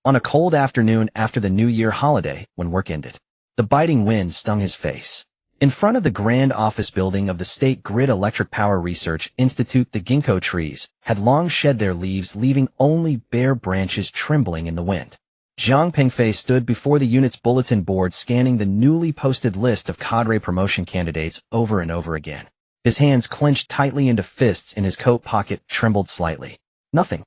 on a cold afternoon after the New Year holiday when work ended. The biting wind stung his face. In front of the grand office building of the State Grid Electric Power Research Institute, the ginkgo trees had long shed their leaves, leaving only bare branches trembling in the wind. Jiang Pengfei stood before the unit's bulletin board, scanning the newly posted list of cadre promotion candidates over and over again. His hands clenched tightly into fists in his coat pocket, trembled slightly. Nothing.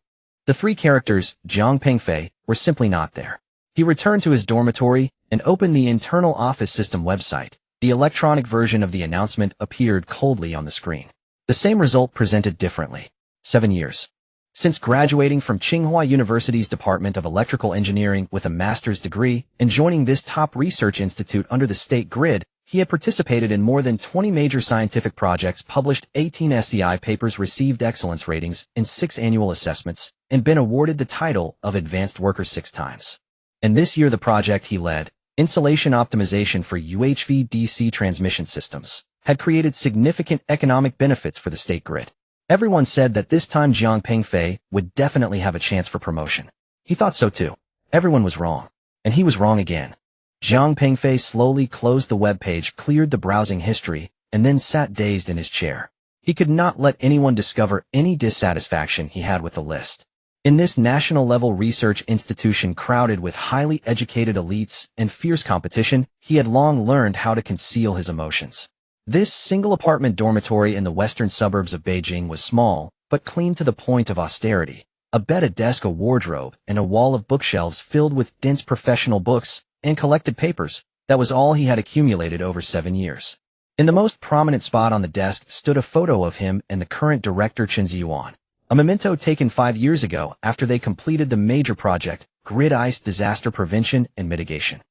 The three characters, Jiang Pengfei, were simply not there. He returned to his dormitory and opened the internal office system website. The electronic version of the announcement appeared coldly on the screen. The same result presented differently. 7 years. Since graduating from Tsinghua University's Department of Electrical Engineering with a master's degree and joining this top research institute under the State Grid, he had participated in more than 20 major scientific projects, published 18 SCI papers, received excellence ratings in 6 annual assessments, and been awarded the title of Advanced Worker 6 times. And this year the project he led, Insulation Optimization for UHV-DC Transmission Systems, had created significant economic benefits for the State Grid. Everyone said that this time Jiang Pengfei would definitely have a chance for promotion. He thought so too. Everyone was wrong. And he was wrong again. Jiang Pengfei slowly closed the web page, cleared the browsing history, and then sat dazed in his chair. He could not let anyone discover any dissatisfaction he had with the list. In this national-level research institution crowded with highly educated elites and fierce competition, he had long learned how to conceal his emotions. This single-apartment dormitory in the western suburbs of Beijing was small, but clean to the point of austerity. A bed, a desk, a wardrobe, and a wall of bookshelves filled with dense professional books and collected papers. That was all he had accumulated over 7 years. In the most prominent spot on the desk stood a photo of him and the current director, Chen Ziyuan. A memento taken 5 years ago after they completed the major project, Grid Ice Disaster Prevention and Mitigation.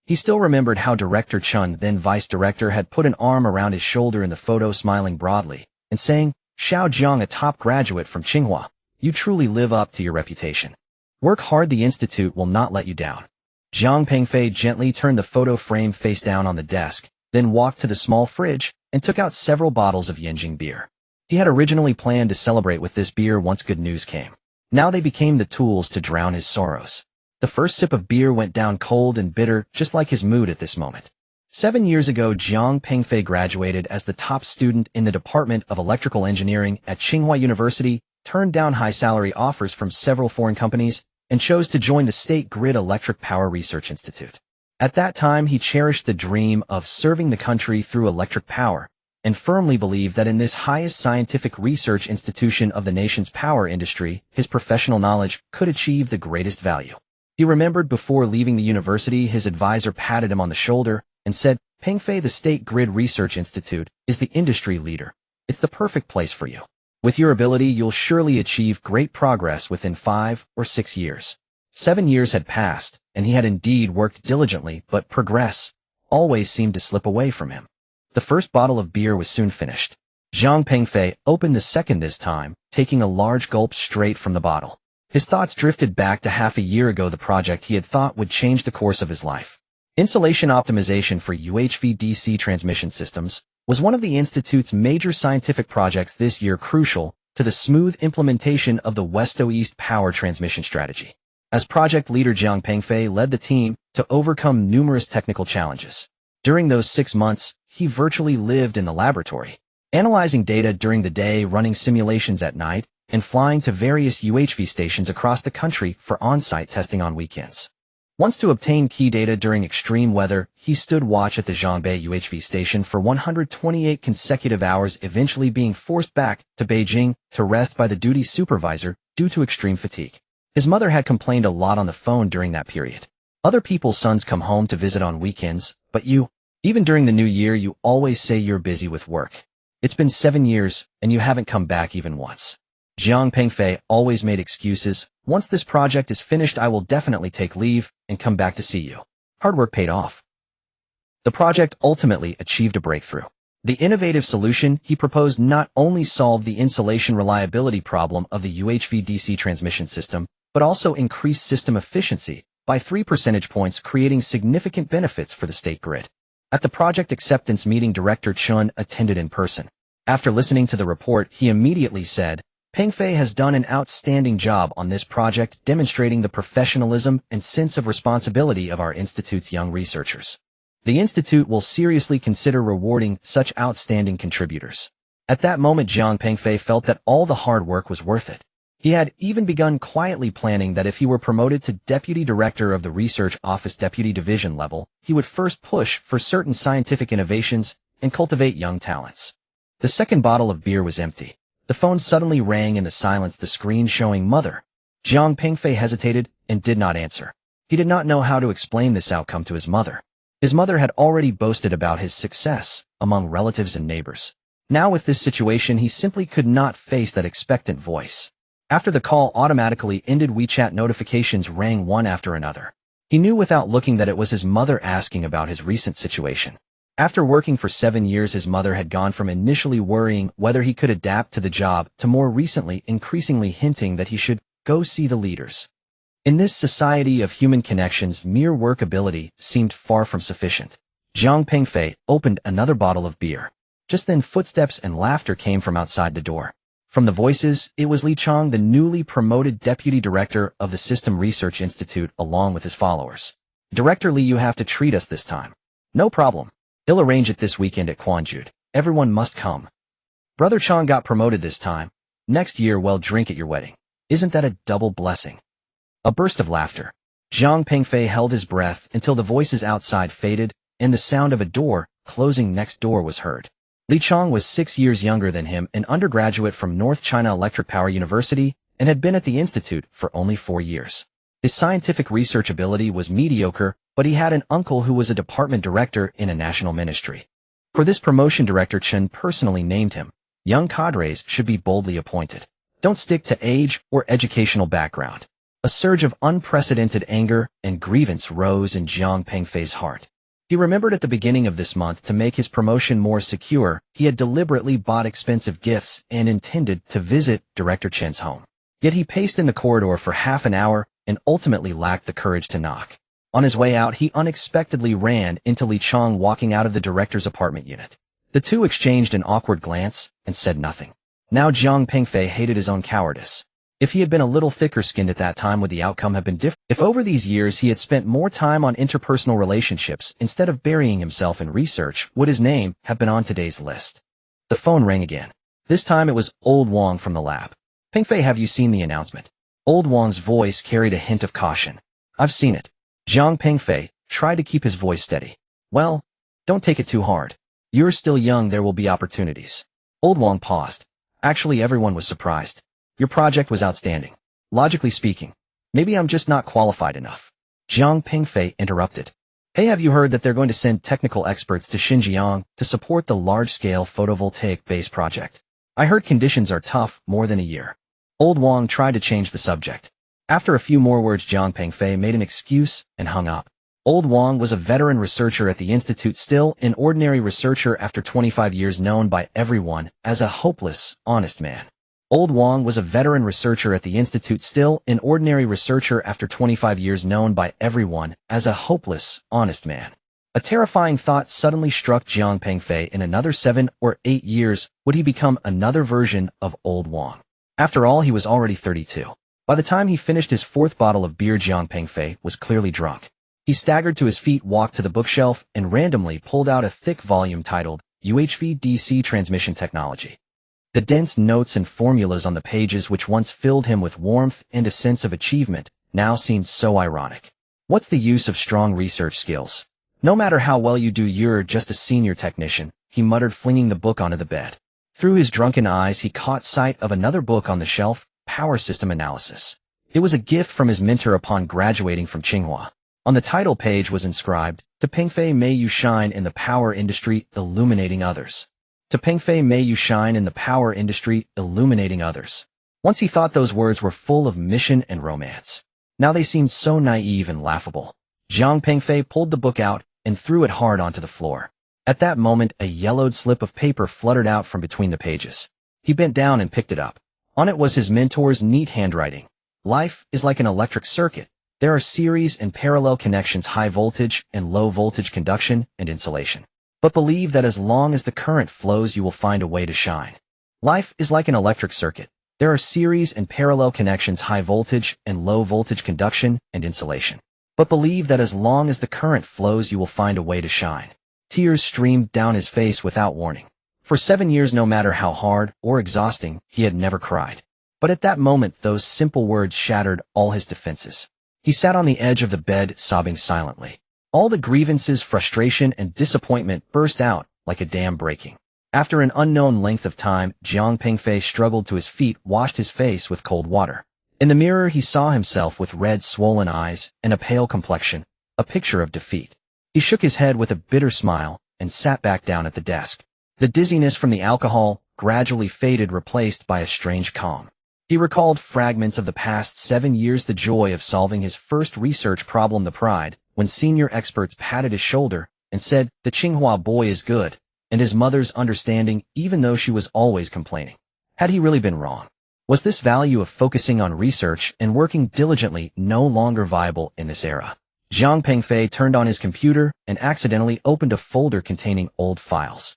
He still remembered how Director Chun, then Vice Director, had put an arm around his shoulder in the photo, smiling broadly and saying, "Xiao Jiang, a top graduate from Tsinghua, you truly live up to your reputation. Work hard, the institute will not let you down." Jiang Pengfei gently turned the photo frame face down on the desk, then walked to the small fridge and took out several bottles of Yanjing beer. He had originally planned to celebrate with this beer once good news came. Now they became the tools to drown his sorrows. The first sip of beer went down cold and bitter, just like his mood at this moment. 7 years ago, Jiang Pengfei graduated as the top student in the Department of Electrical Engineering at Tsinghua University, turned down high salary offers from several foreign companies, and chose to join the State Grid Electric Power Research Institute. At that time, he cherished the dream of serving the country through electric power, and firmly believed that in this highest scientific research institution of the nation's power industry, his professional knowledge could achieve the greatest value. He remembered before leaving the university, his advisor patted him on the shoulder and said, "Pengfei, the State Grid Research Institute is the industry leader. It's the perfect place for you. With your ability, you'll surely achieve great progress within 5 or 6 years." 7 years had passed, and he had indeed worked diligently, but progress always seemed to slip away from him. The first bottle of beer was soon finished. Jiang Pengfei opened the second this time, taking a large gulp straight from the bottle. His thoughts drifted back to half a year ago, the project he had thought would change the course of his life. Insulation Optimization for UHV-DC Transmission Systems was one of the Institute's major scientific projects this year, crucial to the smooth implementation of the West-to-East power transmission strategy. As project leader, Jiang Pengfei led the team to overcome numerous technical challenges. During those 6 months, he virtually lived in the laboratory, analyzing data during the day, running simulations at night, and flying to various UHV stations across the country for on-site testing on weekends. Once, to obtain key data during extreme weather, he stood watch at the Zhangbei UHV station for 128 consecutive hours, eventually being forced back to Beijing to rest by the duty supervisor due to extreme fatigue. His mother had complained a lot on the phone during that period. "Other people's sons come home to visit on weekends, but you, even during the new year, you always say you're busy with work. It's been 7 years, and you haven't come back even once." Jiang Pengfei always made excuses. "Once this project is finished, I will definitely take leave and come back to see you." Hard work paid off. The project ultimately achieved a breakthrough. The innovative solution he proposed not only solved the insulation reliability problem of the UHV-DC transmission system, but also increased system efficiency by 3 percentage points, creating significant benefits for the State Grid. At the project acceptance meeting, Director Chun attended in person. After listening to the report, he immediately said, Pengfei has done an outstanding job on this project, demonstrating the professionalism and sense of responsibility of our institute's young researchers. The institute will seriously consider rewarding such outstanding contributors. At that moment, Jiang Pengfei felt that all the hard work was worth it. He had even begun quietly planning that if he were promoted to Deputy Director of the Research Office Deputy Division level, he would first push for certain scientific innovations and cultivate young talents. The second bottle of beer was empty. The phone suddenly rang in the silence, the screen showing Mother. Jiang Pengfei hesitated and did not answer. He did not know how to explain this outcome to his mother. His mother had already boasted about his success among relatives and neighbors. Now with this situation, he simply could not face that expectant voice. After the call automatically ended, WeChat notifications rang one after another. He knew without looking that it was his mother asking about his recent situation. After working for 7 years, his mother had gone from initially worrying whether he could adapt to the job to more recently increasingly hinting that he should go see the leaders. In this society of human connections, mere workability seemed far from sufficient. Jiang Pengfei opened another bottle of beer. Just then footsteps and laughter came from outside the door. From the voices, it was Li Chang, the newly promoted deputy director of the System Research Institute, along with his followers. Director Li, you have to treat us this time. No problem. He'll arrange it this weekend at Quanjude. Everyone must come. Brother Chang got promoted this time. Next year we'll drink at your wedding. Isn't that a double blessing? A burst of laughter. Jiang Pengfei held his breath until the voices outside faded and the sound of a door closing next door was heard. Li Chang was 6 years younger than him, an undergraduate from North China Electric Power University, and had been at the institute for only 4 years. His scientific research ability was mediocre, but he had an uncle who was a department director in a national ministry. For this promotion, Director Chen personally named him. Young cadres should be boldly appointed. Don't stick to age or educational background. A surge of unprecedented anger and grievance rose in Jiang Pengfei's heart. He remembered at the beginning of this month, to make his promotion more secure, he had deliberately bought expensive gifts and intended to visit Director Chen's home. Yet he paced in the corridor for half an hour and ultimately lacked the courage to knock. On his way out, he unexpectedly ran into Li Chang walking out of the director's apartment unit. The two exchanged an awkward glance and said nothing. Now Jiang Pengfei hated his own cowardice. If he had been a little thicker-skinned at that time, would the outcome have been different? If over these years he had spent more time on interpersonal relationships instead of burying himself in research, would his name have been on today's list? The phone rang again. This time it was Old Wang from the lab. Pengfei, have you seen the announcement? Old Wang's voice carried a hint of caution. I've seen it. Jiang Pengfei tried to keep his voice steady. Well, don't take it too hard. You're still young, there will be opportunities. Old Wang paused. Actually, everyone was surprised. Your project was outstanding. Logically speaking, maybe I'm just not qualified enough. Jiang Pengfei interrupted. Hey, have you heard that they're going to send technical experts to Xinjiang to support the large-scale photovoltaic base project? I heard conditions are tough, more than a year. Old Wang tried to change the subject. After a few more words, Jiang Pengfei made an excuse and hung up. Old Wang was a veteran researcher at the institute, still an ordinary researcher after 25 years, known by everyone as a hopeless, honest man. Old Wang was a veteran researcher at the institute, still an ordinary researcher after 25 years, known by everyone as a hopeless, honest man. A terrifying thought suddenly struck Jiang Pengfei. In another 7 or 8 years, would he become another version of Old Wang? After all, he was already 32. By the time he finished his 4th bottle of beer, Jiang Pengfei was clearly drunk. He staggered to his feet, walked to the bookshelf, and randomly pulled out a thick volume titled UHV-DC Transmission Technology. The dense notes and formulas on the pages, which once filled him with warmth and a sense of achievement, now seemed so ironic. What's the use of strong research skills? No matter how well you do, you're just a senior technician, he muttered, flinging the book onto the bed. Through his drunken eyes, he caught sight of another book on the shelf, Power System Analysis. It was a gift from his mentor upon graduating from Tsinghua. On the title page was inscribed, "To Pengfei, may you shine in the power industry, illuminating others." To Pengfei, may you shine in the power industry, illuminating others. Once he thought those words were full of mission and romance. Now they seemed so naive and laughable. Jiang Pengfei pulled the book out and threw it hard onto the floor. At that moment, a yellowed slip of paper fluttered out from between the pages. He bent down and picked it up. On it was his mentor's neat handwriting. Life is like an electric circuit. There are series and parallel connections, high voltage and low voltage, conduction and insulation. But believe that as long as the current flows, you will find a way to shine. Life is like an electric circuit. There are series and parallel connections, high voltage and low voltage conduction and insulation. But believe that as long as the current flows, you will find a way to shine. Tears streamed down his face without warning. For 7 years, no matter how hard or exhausting, he had never cried. But at that moment, those simple words shattered all his defenses. He sat on the edge of the bed, sobbing silently. All the grievances, frustration, and disappointment burst out like a dam breaking. After an unknown length of time, Jiang Pengfei struggled to his feet, washed his face with cold water. In the mirror, he saw himself with red, swollen eyes and a pale complexion, a picture of defeat. He shook his head with a bitter smile and sat back down at the desk. The dizziness from the alcohol gradually faded, replaced by a strange calm. He recalled fragments of the past 7 years, the joy of solving his first research problem, the pride when senior experts patted his shoulder and said, "The Tsinghua boy is good," and his mother's understanding, even though she was always complaining. Had he really been wrong? Was this value of focusing on research and working diligently no longer viable in this era? Jiang Pengfei turned on his computer and accidentally opened a folder containing old files.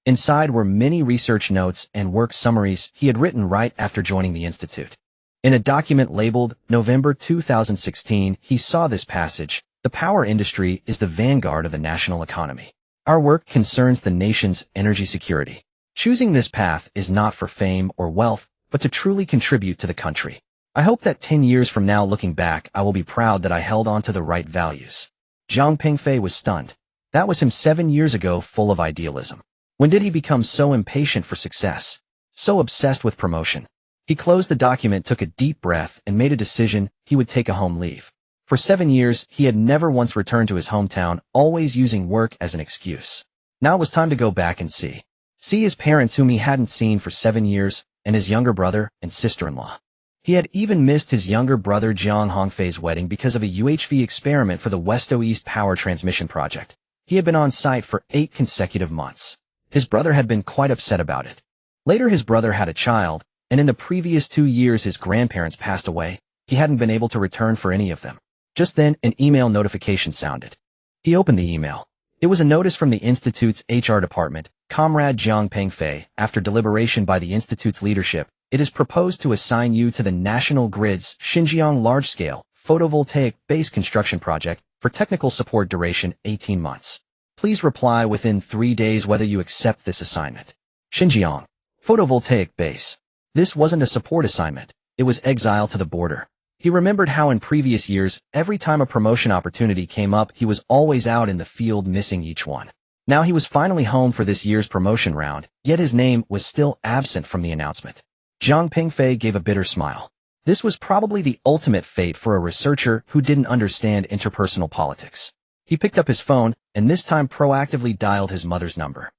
Inside were many research notes and work summaries he had written right after joining the institute. In a document labeled November 2016, he saw this passage: "The power industry is the vanguard of the national economy. Our work concerns the nation's energy security. Choosing this path is not for fame or wealth, but to truly contribute to the country. I hope that 10 years from now, looking back, I will be proud that I held on to the right values." Jiang Pengfei was stunned. That was him 7 years ago, full of idealism. When did he become so impatient for success? So obsessed with promotion? He closed the document, took a deep breath, and made a decision: he would take a home leave. For 7 years, he had never once returned to his hometown, always using work as an excuse. Now it was time to go back and see his parents, whom he hadn't seen for 7 years, and his younger brother and sister-in-law. He had even missed his younger brother Jiang Hongfei's wedding because of a UHV experiment for the West-East power transmission project. He had been on site for 8 consecutive months. His brother had been quite upset about it. Later, his brother had a child, and in the previous 2 years his grandparents passed away. He hadn't been able to return for any of them. Just then, an email notification sounded. He opened the email. It was a notice from the Institute's HR department. "Comrade Jiang Pengfei, after deliberation by the Institute's leadership, it is proposed to assign you to the National Grid's Xinjiang large-scale photovoltaic base construction project for technical support, duration 18 months. Please reply within 3 days whether you accept this assignment." Xinjiang photovoltaic base. This wasn't a support assignment. It was exile to the border. He remembered how in previous years, every time a promotion opportunity came up, he was always out in the field, missing each one. Now he was finally home for this year's promotion round, yet his name was still absent from the announcement. Jiang Pengfei gave a bitter smile. This was probably the ultimate fate for a researcher who didn't understand interpersonal politics. He picked up his phone, and this time proactively dialed his mother's number.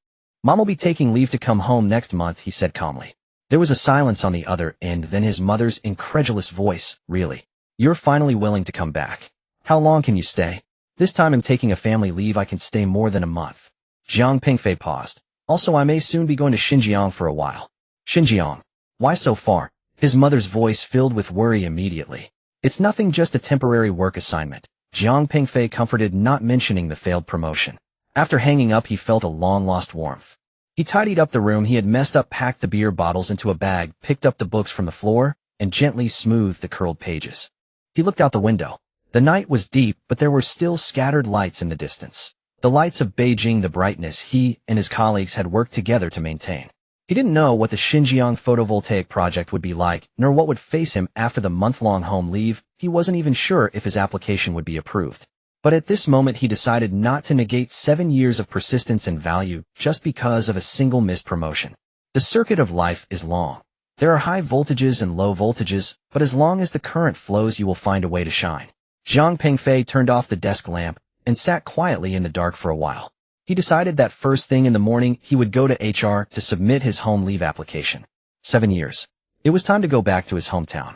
"Mom will be taking leave to come home next month," he said calmly. There was a silence on the other end, then his mother's incredulous voice: "Really? You're finally willing to come back? How long can you stay?" "This time I'm taking a family leave. I can stay more than a month." Jiang Pengfei paused. "Also, I may soon be going to Xinjiang for a while." "Xinjiang? Why so far?" His mother's voice filled with worry immediately. "It's nothing, just a temporary work assignment." Jiang Pengfei comforted, not mentioning the failed promotion. After hanging up, he felt a long-lost warmth. He tidied up the room he had messed up, packed the beer bottles into a bag, picked up the books from the floor, and gently smoothed the curled pages. He looked out the window. The night was deep, but there were still scattered lights in the distance. The lights of Beijing, the brightness he and his colleagues had worked together to maintain. He didn't know what the Xinjiang photovoltaic project would be like, nor what would face him after the month-long home leave. He wasn't even sure if his application would be approved. But at this moment he decided not to negate 7 years of persistence and value just because of a single missed promotion. The circuit of life is long. There are high voltages and low voltages, but as long as the current flows, you will find a way to shine. Jiang Pengfei turned off the desk lamp and sat quietly in the dark for a while. He decided that first thing in the morning he would go to HR to submit his home leave application. 7 years. It was time to go back to his hometown.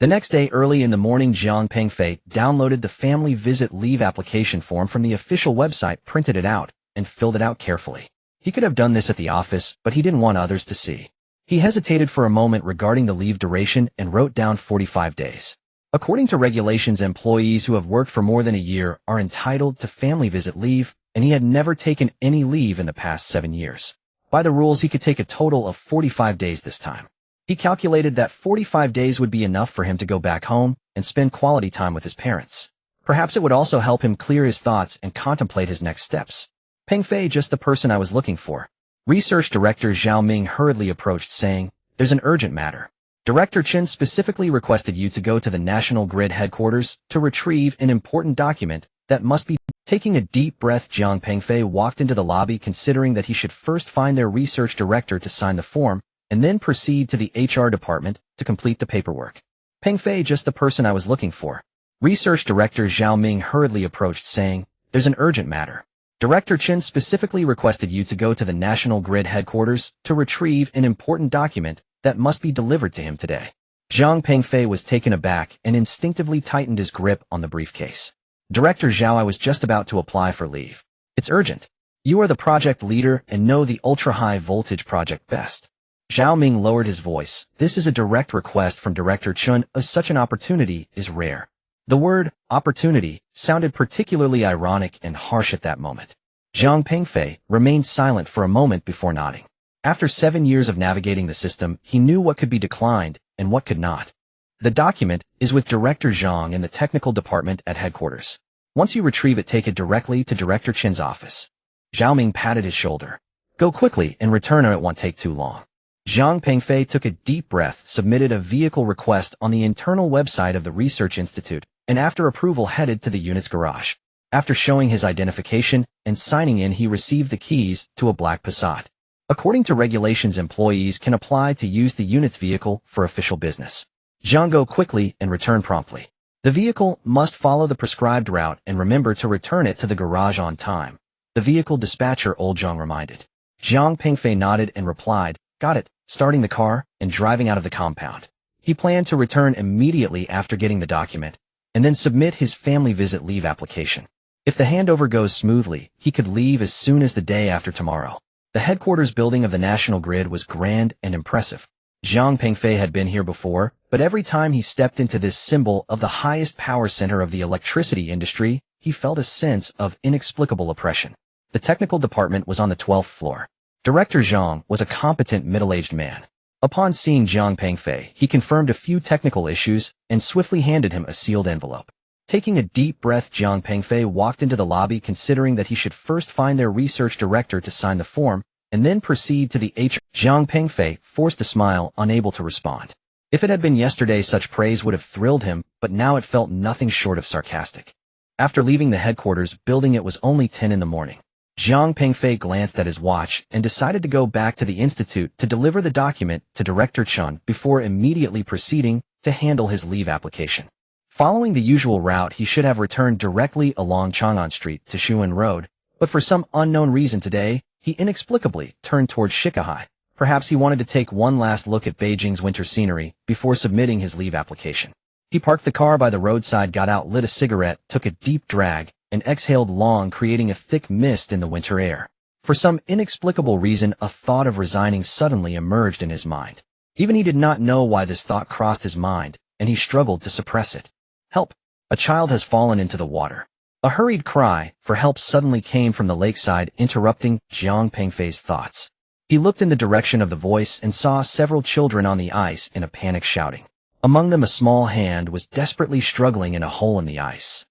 The next day, early in the morning, Jiang Pengfei downloaded the family visit leave application form from the official website, printed it out, and filled it out carefully. He could have done this at the office, but he didn't want others to see. He hesitated for a moment regarding the leave duration and wrote down 45 days. According to regulations, employees who have worked for more than a year are entitled to family visit leave, and he had never taken any leave in the past 7 years. By the rules, he could take a total of 45 days this time. He calculated that 45 days would be enough for him to go back home and spend quality time with his parents. Perhaps it would also help him clear his thoughts and contemplate his next steps. Peng Fei, just the person I was looking for. Research Director Zhao Ming hurriedly approached, saying, "There's an urgent matter. Director Chen specifically requested you to go to the National Grid headquarters to retrieve an important document that must be." Taking a deep breath, Jiang Pengfei walked into the lobby, considering that he should first find their research director to sign the form and then proceed to the HR department to complete the paperwork. Pengfei, just the person I was looking for. Research Director Zhao Ming hurriedly approached, saying, "There's an urgent matter. Director Chen specifically requested you to go to the National Grid headquarters to retrieve an important document that must be delivered to him today." Jiang Pengfei was taken aback and instinctively tightened his grip on the briefcase. "Director Zhao, I was just about to apply for leave. It's urgent. You are the project leader and know the ultra-high voltage project best." Zhao Ming lowered his voice. "This is a direct request from Director Chen, as such an opportunity is rare." The word opportunity sounded particularly ironic and harsh at that moment. Jiang Pengfei remained silent for a moment before nodding. After 7 years of navigating the system, he knew what could be declined and what could not. "The document is with Director Zhang in the technical department at headquarters. Once you retrieve it, take it directly to Director Chen's office." Zhao Ming patted his shoulder. "Go quickly and return, or it won't take too long." Jiang Pengfei took a deep breath, submitted a vehicle request on the internal website of the Research Institute, and after approval headed to the unit's garage. After showing his identification and signing in, he received the keys to a black Passat. According to regulations, employees can apply to use the unit's vehicle for official business. Zhang, go quickly and return promptly. The vehicle must follow the prescribed route and remember to return it to the garage on time. The vehicle dispatcher Old Zhang reminded. Jiang Pengfei nodded and replied, "Got it," starting the car and driving out of the compound. He planned to return immediately after getting the document and then submit his family visit leave application. If the handover goes smoothly, he could leave as soon as the day after tomorrow. The headquarters building of the National Grid was grand and impressive. Jiang Pengfei had been here before, but every time he stepped into this symbol of the highest power center of the electricity industry, he felt a sense of inexplicable oppression. The technical department was on the 12th floor. Director Zhang was a competent middle-aged man. Upon seeing Jiang Pengfei, he confirmed a few technical issues and swiftly handed him a sealed envelope. Taking a deep breath, Jiang Pengfei walked into the lobby, considering that he should first find their research director to sign the form and then proceed to the HR. Jiang Pengfei forced a smile, unable to respond. If it had been yesterday, such praise would have thrilled him, but now it felt nothing short of sarcastic. After leaving the headquarters building, it was only 10 in the morning. Jiang Pengfei glanced at his watch and decided to go back to the institute to deliver the document to Director Chen before immediately proceeding to handle his leave application. Following the usual route, he should have returned directly along Chang'an Street to Shuan Road, but for some unknown reason today, he inexplicably turned towards Shikahai. Perhaps he wanted to take one last look at Beijing's winter scenery before submitting his leave application. He parked the car by the roadside, got out, lit a cigarette, took a deep drag, and exhaled long, creating a thick mist in the winter air. For some inexplicable reason, a thought of resigning suddenly emerged in his mind. Even he did not know why this thought crossed his mind, and he struggled to suppress it. "Help! A child has fallen into the water." A hurried cry for help suddenly came from the lakeside, interrupting Jiang Pengfei's thoughts. He looked in the direction of the voice and saw several children on the ice in a panic, shouting. Among them, a small hand was desperately struggling in a hole in the ice.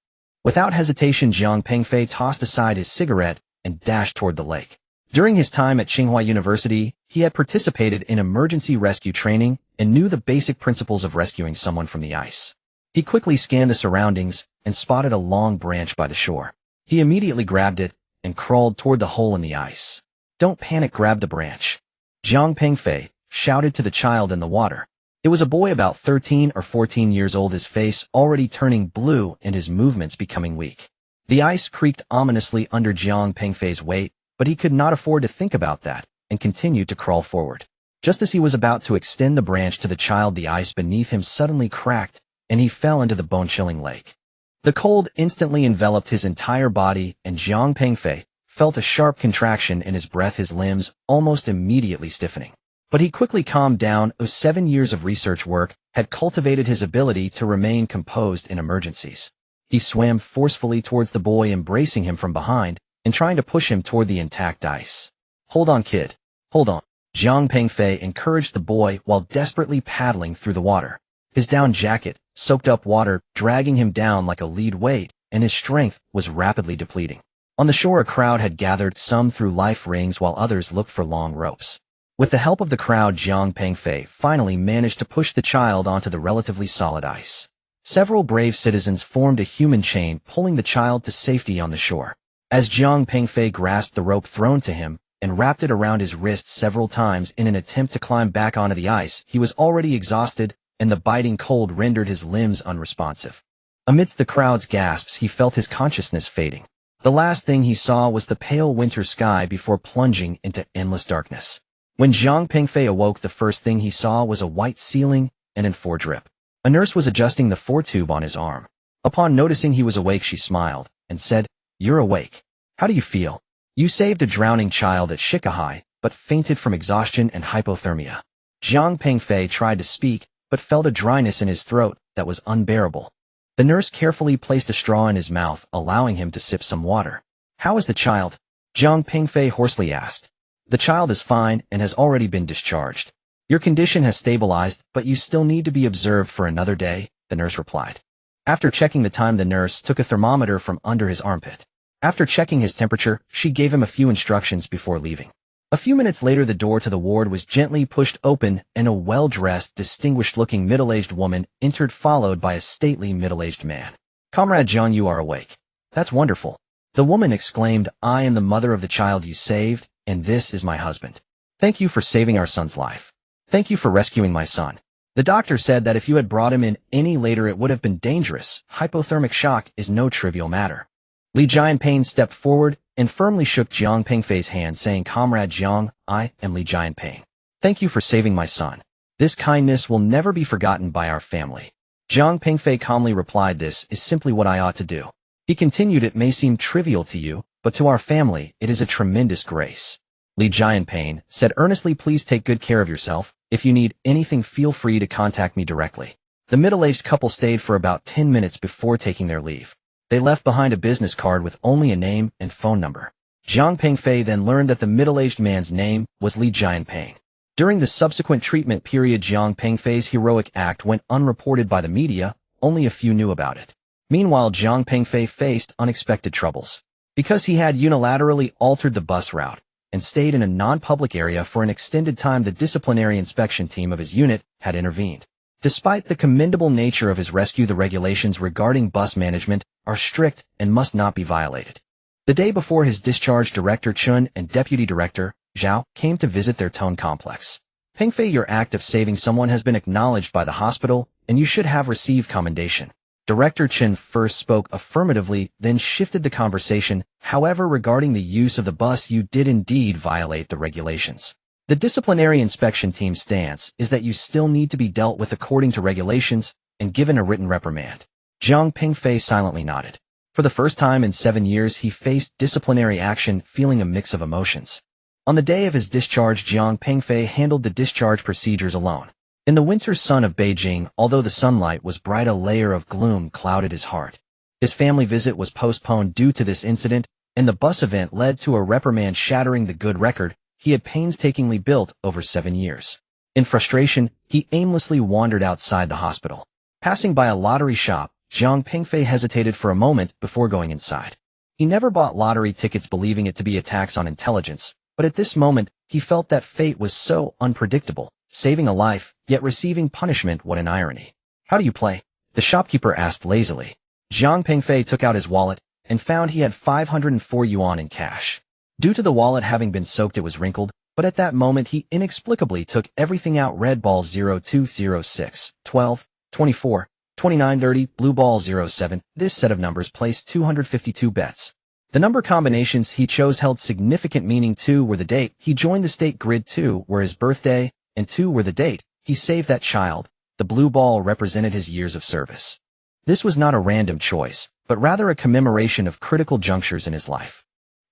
Without hesitation, Jiang Pengfei tossed aside his cigarette and dashed toward the lake. During his time at Tsinghua University, he had participated in emergency rescue training and knew the basic principles of rescuing someone from the ice. He quickly scanned the surroundings and spotted a long branch by the shore. He immediately grabbed it and crawled toward the hole in the ice. "Don't panic, grab the branch," Jiang Pengfei shouted to the child in the water. It was a boy about 13 or 14 years old, his face already turning blue and his movements becoming weak. The ice creaked ominously under Jiang Pengfei's weight, but he could not afford to think about that and continued to crawl forward. Just as he was about to extend the branch to the child, the ice beneath him suddenly cracked and he fell into the bone-chilling lake. The cold instantly enveloped his entire body, and Jiang Pengfei felt a sharp contraction in his breath, his limbs almost immediately stiffening. But he quickly calmed down. 7 years of research work had cultivated his ability to remain composed in emergencies. He swam forcefully towards the boy, embracing him from behind and trying to push him toward the intact ice. "Hold on, kid. Hold on." Jiang Pengfei encouraged the boy while desperately paddling through the water. His down jacket soaked up water, dragging him down like a lead weight, and his strength was rapidly depleting. On the shore, a crowd had gathered, some threw life rings while others looked for long ropes. With the help of the crowd, Jiang Pengfei finally managed to push the child onto the relatively solid ice. Several brave citizens formed a human chain, pulling the child to safety on the shore. As Jiang Pengfei grasped the rope thrown to him and wrapped it around his wrist several times in an attempt to climb back onto the ice, he was already exhausted, and the biting cold rendered his limbs unresponsive. Amidst the crowd's gasps, he felt his consciousness fading. The last thing he saw was the pale winter sky before plunging into endless darkness. When Jiang Pengfei awoke, the first thing he saw was a white ceiling and an IV drip. A nurse was adjusting the IV tube on his arm. Upon noticing he was awake, she smiled and said, "You're awake. How do you feel? You saved a drowning child at Shikahai, but fainted from exhaustion and hypothermia." Jiang Pengfei tried to speak, but felt a dryness in his throat that was unbearable. The nurse carefully placed a straw in his mouth, allowing him to sip some water. "How is the child?" Jiang Pengfei hoarsely asked. "The child is fine and has already been discharged. Your condition has stabilized, but you still need to be observed for another day," the nurse replied. After checking the time, the nurse took a thermometer from under his armpit. After checking his temperature, she gave him a few instructions before leaving. A few minutes later, the door to the ward was gently pushed open and a well-dressed, distinguished-looking middle-aged woman entered, followed by a stately middle-aged man. "Comrade John, you are awake. That's wonderful." The woman exclaimed, "I am the mother of the child you saved, and this is my husband. Thank you for saving our son's life. Thank you for rescuing my son. The doctor said that if you had brought him in any later it would have been dangerous. Hypothermic shock is no trivial matter." Li Jianping stepped forward and firmly shook Jiang Pengfei's hand, saying, "Comrade Jiang, I am Li Jianping. Thank you for saving my son. This kindness will never be forgotten by our family." Jiang Pengfei calmly replied, "This is simply what I ought to do." He continued, "It may seem trivial to you, but to our family it is a tremendous grace." Li Jianping said earnestly, "Please take good care of yourself. If you need anything, feel free to contact me directly." The middle-aged couple stayed for about 10 minutes before taking their leave. They left behind a business card with only a name and phone number. Jiang Pengfei then learned that the middle-aged man's name was Li Jianping. During the subsequent treatment period, Jiang Pengfei's heroic act went unreported by the media. Only a few knew about it. Meanwhile, Jiang Pengfei faced unexpected troubles. Because he had unilaterally altered the bus route and stayed in a non-public area for an extended time, the disciplinary inspection team of his unit had intervened. Despite the commendable nature of his rescue, the regulations regarding bus management are strict and must not be violated. The day before his discharge, Director Chun and Deputy Director Zhao came to visit their Tone complex. "Pengfei, your act of saving someone has been acknowledged by the hospital, and you should have received commendation." Director Chen first spoke affirmatively, then shifted the conversation. "However, regarding the use of the bus, you did indeed violate the regulations. The disciplinary inspection team's stance is that you still need to be dealt with according to regulations and given a written reprimand." Jiang Pengfei silently nodded. For the first time in 7 years, he faced disciplinary action, feeling a mix of emotions. On the day of his discharge, Jiang Pengfei handled the discharge procedures alone. In the winter sun of Beijing, although the sunlight was bright, a layer of gloom clouded his heart. His family visit was postponed due to this incident, and the bus event led to a reprimand, shattering the good record he had painstakingly built over 7 years. In frustration, he aimlessly wandered outside the hospital. Passing by a lottery shop, Jiang Pengfei hesitated for a moment before going inside. He never bought lottery tickets, believing it to be a tax on intelligence, but at this moment, he felt that fate was so unpredictable. Saving a life, yet receiving punishment, what an irony. "How do you play?" the shopkeeper asked lazily. Jiang Pengfei took out his wallet and found he had 504 yuan in cash. Due to the wallet having been soaked, it was wrinkled, but at that moment he inexplicably took everything out. Red ball 0206, 12, 24, 29, 30, blue ball 07. This set of numbers placed 252 bets. The number combinations he chose held significant meaning. 2 were the date he joined the state grid, 2 were his birthday, and 2 were the date he saved that child. The blue ball represented his years of service. This was not a random choice, but rather a commemoration of critical junctures in his life.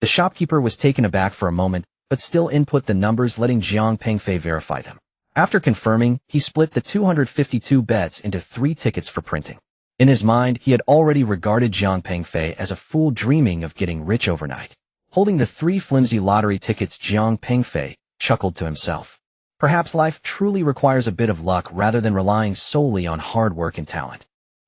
The shopkeeper was taken aback for a moment, but still input the numbers, letting Jiang Pengfei verify them. After confirming, he split the 252 bets into 3 tickets for printing. In his mind, he had already regarded Jiang Pengfei as a fool dreaming of getting rich overnight. Holding the 3 flimsy lottery tickets, Jiang Pengfei chuckled to himself. Perhaps life truly requires a bit of luck rather than relying solely on hard work and talent.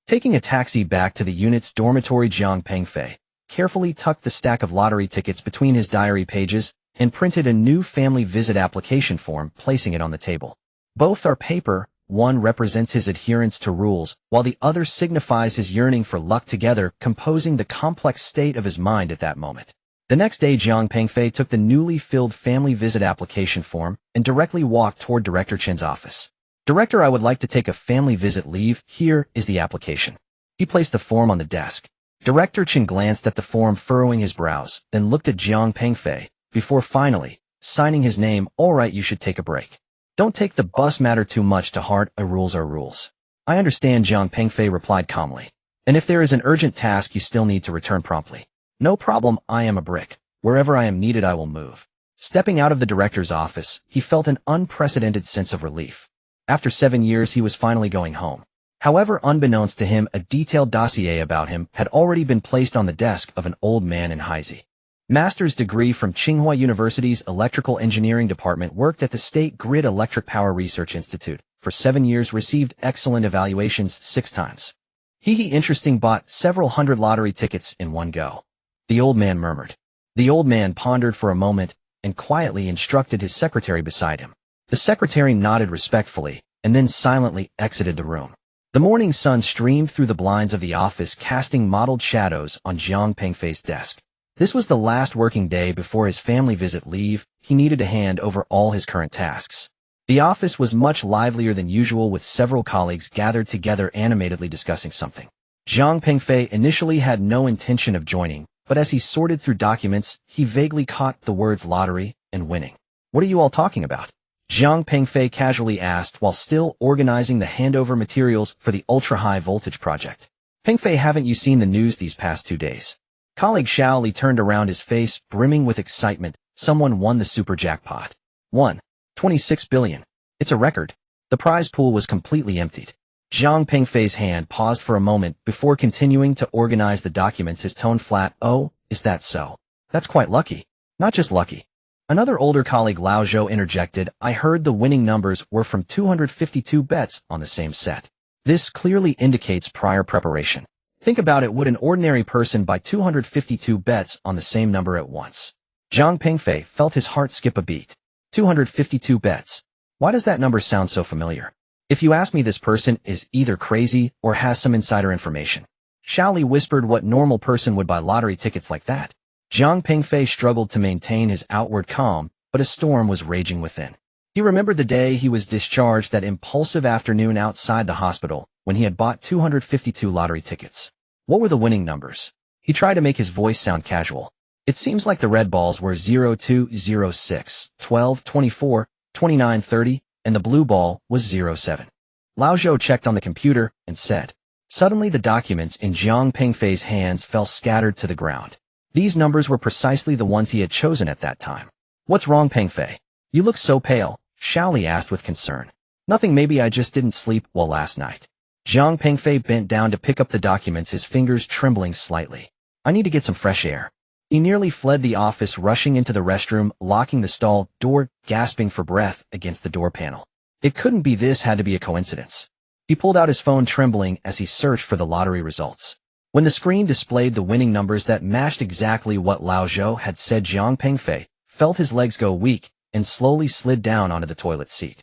Taking a taxi back to the unit's dormitory, Jiang Pengfei carefully tucked the stack of lottery tickets between his diary pages and printed a new family visit application form, placing it on the table. Both are paper. One represents his adherence to rules, while the other signifies his yearning for luck, together composing the complex state of his mind at that moment. The next day, Jiang Pengfei took the newly filled family visit application form and directly walked toward Director Chen's office. "Director, I would like to take a family visit leave. Here is the application." He placed the form on the desk. Director Chen glanced at the form, furrowing his brows, then looked at Jiang Pengfei, before finally signing his name. "All right, you should take a break. Don't take the bus matter too much to heart. Rules are rules." "I understand," Jiang Pengfei replied calmly. "And if there is an urgent task, you still need to return promptly." "No problem, I am a brick. Wherever I am needed, I will move." Stepping out of the director's office, he felt an unprecedented sense of relief. After 7 years, he was finally going home. However, unbeknownst to him, a detailed dossier about him had already been placed on the desk of an old man in Heisei. Master's degree from Tsinghua University's Electrical Engineering Department, worked at the State Grid Electric Power Research Institute for 7 years, received excellent evaluations 6 times. He interesting, bought several hundred lottery tickets in one go. The old man murmured. The old man pondered for a moment and quietly instructed his secretary beside him. The secretary nodded respectfully and then silently exited the room. The morning sun streamed through the blinds of the office, casting mottled shadows on Jiang Pengfei's desk. This was the last working day before his family visit leave. He needed to hand over all his current tasks. The office was much livelier than usual, with several colleagues gathered together animatedly discussing something. Jiang Pengfei initially had no intention of joining, but as he sorted through documents, he vaguely caught the words lottery and winning. "What are you all talking about?" Jiang Pengfei casually asked while still organizing the handover materials for the ultra-high voltage project. "Pengfei, haven't you seen the news these past 2 days?" Colleague Xiao Li turned around, his face brimming with excitement. "Someone won the super jackpot. Won 26 billion. It's a record." The prize pool was completely emptied. Jiang Pengfei's hand paused for a moment before continuing to organize the documents, his tone flat. "Oh, is that so? That's quite lucky." "Not just lucky." Another older colleague, Lao Zhou, interjected. "I heard the winning numbers were from 252 bets on the same set. This clearly indicates prior preparation. Think about it, would an ordinary person buy 252 bets on the same number at once?" Jiang Pengfei felt his heart skip a beat. 252 bets. Why does that number sound so familiar? If you ask me, this person is either crazy or has some insider information. Xiao Li whispered. "What normal person would buy lottery tickets like that?" Jiang Pengfei struggled to maintain his outward calm, but a storm was raging within. He remembered the day he was discharged, that impulsive afternoon outside the hospital, when he had bought 252 lottery tickets. What were the winning numbers? He tried to make his voice sound casual. "It seems like the red balls were 02, 06, 12, 24, 29, 30, and the blue ball was 07. Lao Zhou checked on the computer and said. Suddenly the documents in Jiang Pengfei's hands fell scattered to the ground. These numbers were precisely the ones he had chosen at that time. "What's wrong, Pengfei? You look so pale," Xiao Li asked with concern. "Nothing, maybe I just didn't sleep well last night." Jiang Pengfei bent down to pick up the documents, his fingers trembling slightly. "I need to get some fresh air." He nearly fled the office, rushing into the restroom, locking the stall door, gasping for breath against the door panel. It couldn't be, this had to be a coincidence. He pulled out his phone, trembling as he searched for the lottery results. When the screen displayed the winning numbers that matched exactly what Lao Zhou had said, Jiang Pengfei felt his legs go weak and slowly slid down onto the toilet seat.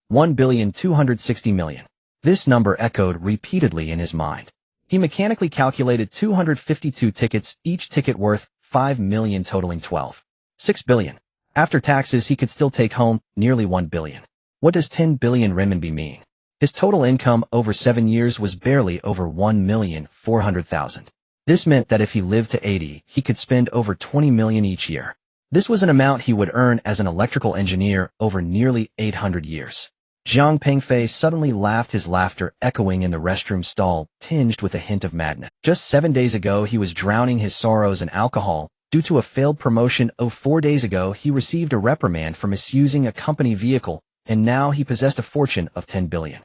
1,260,000,000. This number echoed repeatedly in his mind. He mechanically calculated 252 tickets, each ticket worth 5 million, totaling 12.6 billion. After taxes, he could still take home nearly 1 billion. What does 10 billion renminbi mean? His total income over 7 years was barely over 1,400,000. This meant that if he lived to 80, he could spend over 20 million each year. This was an amount he would earn as an electrical engineer over nearly 800 years. Jiang Pengfei suddenly laughed, his laughter echoing in the restroom stall, tinged with a hint of madness. Just 7 days ago, he was drowning his sorrows in alcohol due to a failed promotion. 4 days ago, he received a reprimand for misusing a company vehicle, and now he possessed a fortune of 10 billion.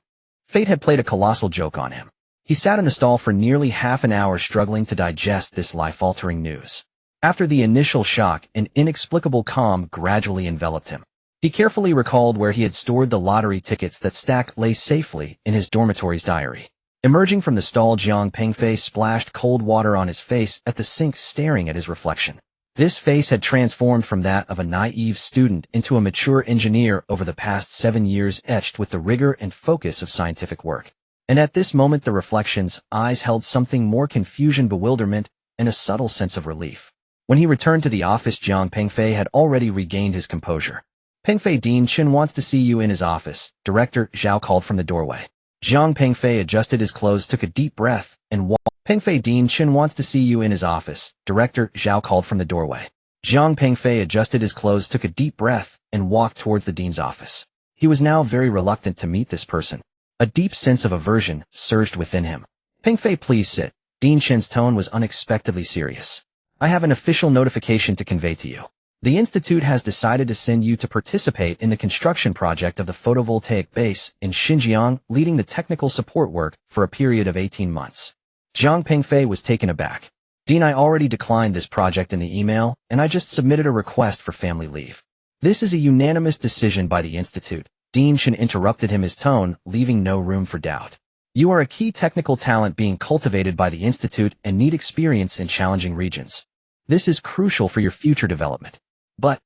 Fate had played a colossal joke on him. He sat in the stall for nearly half an hour, struggling to digest this life-altering news. After the initial shock, an inexplicable calm gradually enveloped him. He carefully recalled where he had stored the lottery tickets that lay safely in his dormitory's diary. Emerging from the stall, Jiang Pengfei splashed cold water on his face at the sink, staring at his reflection. This face had transformed from that of a naive student into a mature engineer over the past 7 years, etched with the rigor and focus of scientific work. And at this moment the reflection's eyes held something more: confusion, bewilderment, and a subtle sense of relief. When he returned to the office, Jiang Pengfei had already regained his composure. "Pengfei, Dean Chen wants to see you in his office," Director Zhao called from the doorway. Jiang Pengfei adjusted his clothes, took a deep breath, and walked. "Pengfei, Dean Chen wants to see you in his office," Director Zhao called from the doorway. Jiang Pengfei adjusted his clothes, took a deep breath, and walked towards the dean's office. He was now very reluctant to meet this person. A deep sense of aversion surged within him. "Pengfei, please sit." Dean Chen's tone was unexpectedly serious. "I have an official notification to convey to you. The Institute has decided to send you to participate in the construction project of the photovoltaic base in Xinjiang, leading the technical support work for a period of 18 months. Jiang Pengfei was taken aback. "Dean, I already declined this project in the email, and I just submitted a request for family leave." "This is a unanimous decision by the Institute," Dean Chen interrupted him, his tone leaving no room for doubt. "You are a key technical talent being cultivated by the Institute and need experience in challenging regions. This is crucial for your future development. But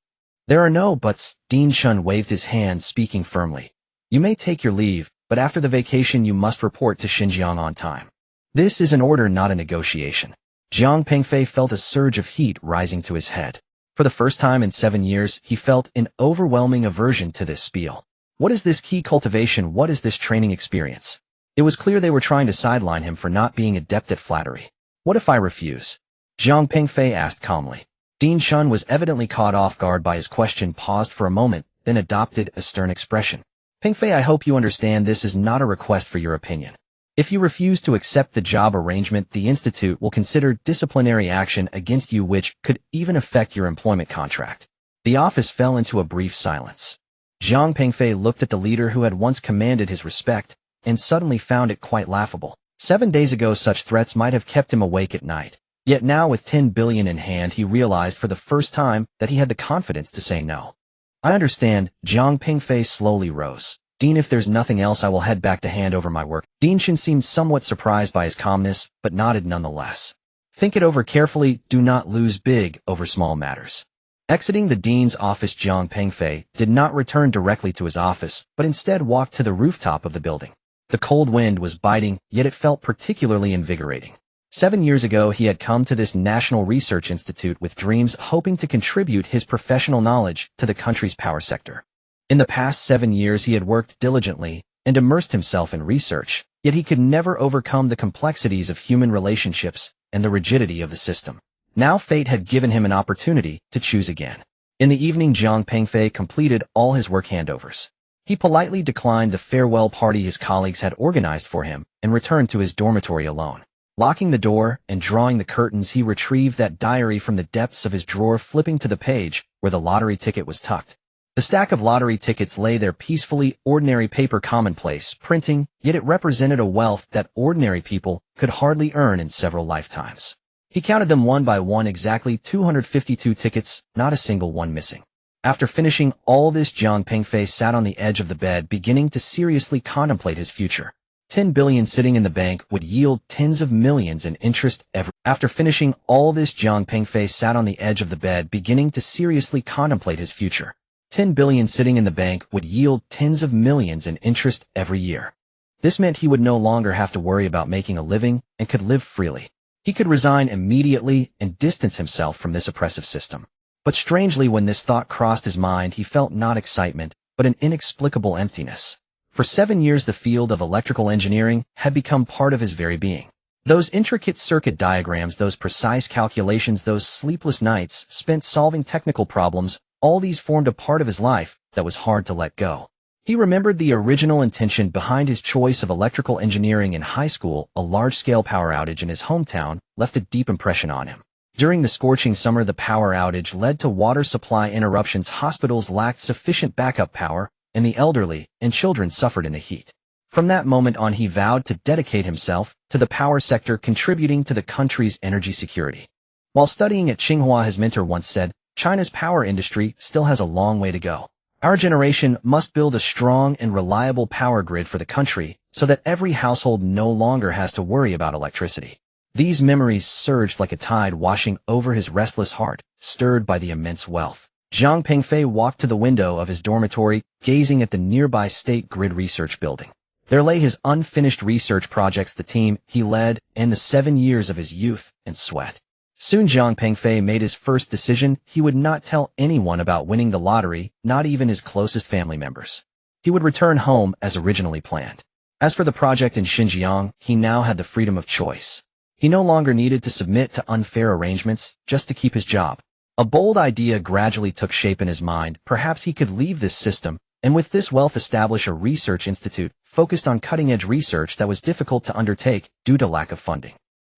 there are no buts." Dean Chen waved his hand, speaking firmly. "You may take your leave, but after the vacation you must report to Xinjiang on time. This is an order, not a negotiation." Jiang Pengfei felt a surge of heat rising to his head. For the first time in 7 years, he felt an overwhelming aversion to this spiel. What is this key cultivation? What is this training experience? It was clear they were trying to sideline him for not being adept at flattery. "What if I refuse?" Jiang Pengfei asked calmly. Dean Chen was evidently caught off guard by his question, paused for a moment, then adopted a stern expression. "Pengfei, I hope you understand this is not a request for your opinion. If you refuse to accept the job arrangement, the Institute will consider disciplinary action against you, which could even affect your employment contract." The office fell into a brief silence. Jiang Pengfei looked at the leader who had once commanded his respect, and suddenly found it quite laughable. 7 days ago such threats might have kept him awake at night. Yet now, with 10 billion in hand, he realized for the first time that he had the confidence to say no. "I understand." Jiang Pengfei slowly rose. "Dean, if there's nothing else, I will head back to hand over my work." Dean Chen seemed somewhat surprised by his calmness, but nodded nonetheless. "Think it over carefully. Do not lose big over small matters." Exiting the dean's office, Jiang Pengfei did not return directly to his office, but instead walked to the rooftop of the building. The cold wind was biting, yet it felt particularly invigorating. 7 years ago, he had come to this National Research Institute with dreams, hoping to contribute his professional knowledge to the country's power sector. In the past 7 years, he had worked diligently and immersed himself in research, yet he could never overcome the complexities of human relationships and the rigidity of the system. Now fate had given him an opportunity to choose again. In the evening, Jiang Pengfei completed all his work handovers. He politely declined the farewell party his colleagues had organized for him and returned to his dormitory alone. Locking the door and drawing the curtains, he retrieved that diary from the depths of his drawer, flipping to the page where the lottery ticket was tucked. The stack of lottery tickets lay there peacefully, ordinary paper, commonplace printing, yet it represented a wealth that ordinary people could hardly earn in several lifetimes. He counted them one by one, exactly 252 tickets, not a single one missing. After finishing all this, Jiang Pengfei sat on the edge of the bed, beginning to seriously contemplate his future. 10 billion sitting in the bank would yield tens of millions in interest every. After finishing all this, Jiang Pengfei sat on the edge of the bed, beginning to seriously contemplate his future. 10 billion sitting in the bank would yield tens of millions in interest every year. This meant he would no longer have to worry about making a living and could live freely. He could resign immediately and distance himself from this oppressive system. But strangely, when this thought crossed his mind, he felt not excitement, but an inexplicable emptiness. For 7 years, the field of electrical engineering had become part of his very being. Those intricate circuit diagrams, those precise calculations, those sleepless nights spent solving technical problems, all these formed a part of his life that was hard to let go. He remembered the original intention behind his choice of electrical engineering in high school. A large-scale power outage in his hometown left a deep impression on him. During the scorching summer, the power outage led to water supply interruptions, hospitals lacked sufficient backup power, and the elderly and children suffered in the heat. From that moment on, he vowed to dedicate himself to the power sector, contributing to the country's energy security. While studying at Tsinghua, his mentor once said, "China's power industry still has a long way to go. Our generation must build a strong and reliable power grid for the country so that every household no longer has to worry about electricity. These memories surged like a tide washing over his restless heart, stirred by the immense wealth. Zhang Pengfei walked to the window of his dormitory, gazing at the nearby State Grid Research Building. There lay his unfinished research projects, the team he led, and the 7 years of his youth and sweat. Soon Zhang Pengfei made his first decision. He would not tell anyone about winning the lottery, not even his closest family members. He would return home as originally planned. As for the project in Xinjiang, he now had the freedom of choice. He no longer needed to submit to unfair arrangements just to keep his job. A bold idea gradually took shape in his mind. Perhaps he could leave this system, and with this wealth establish a research institute focused on cutting-edge research that was difficult to undertake due to lack of funding.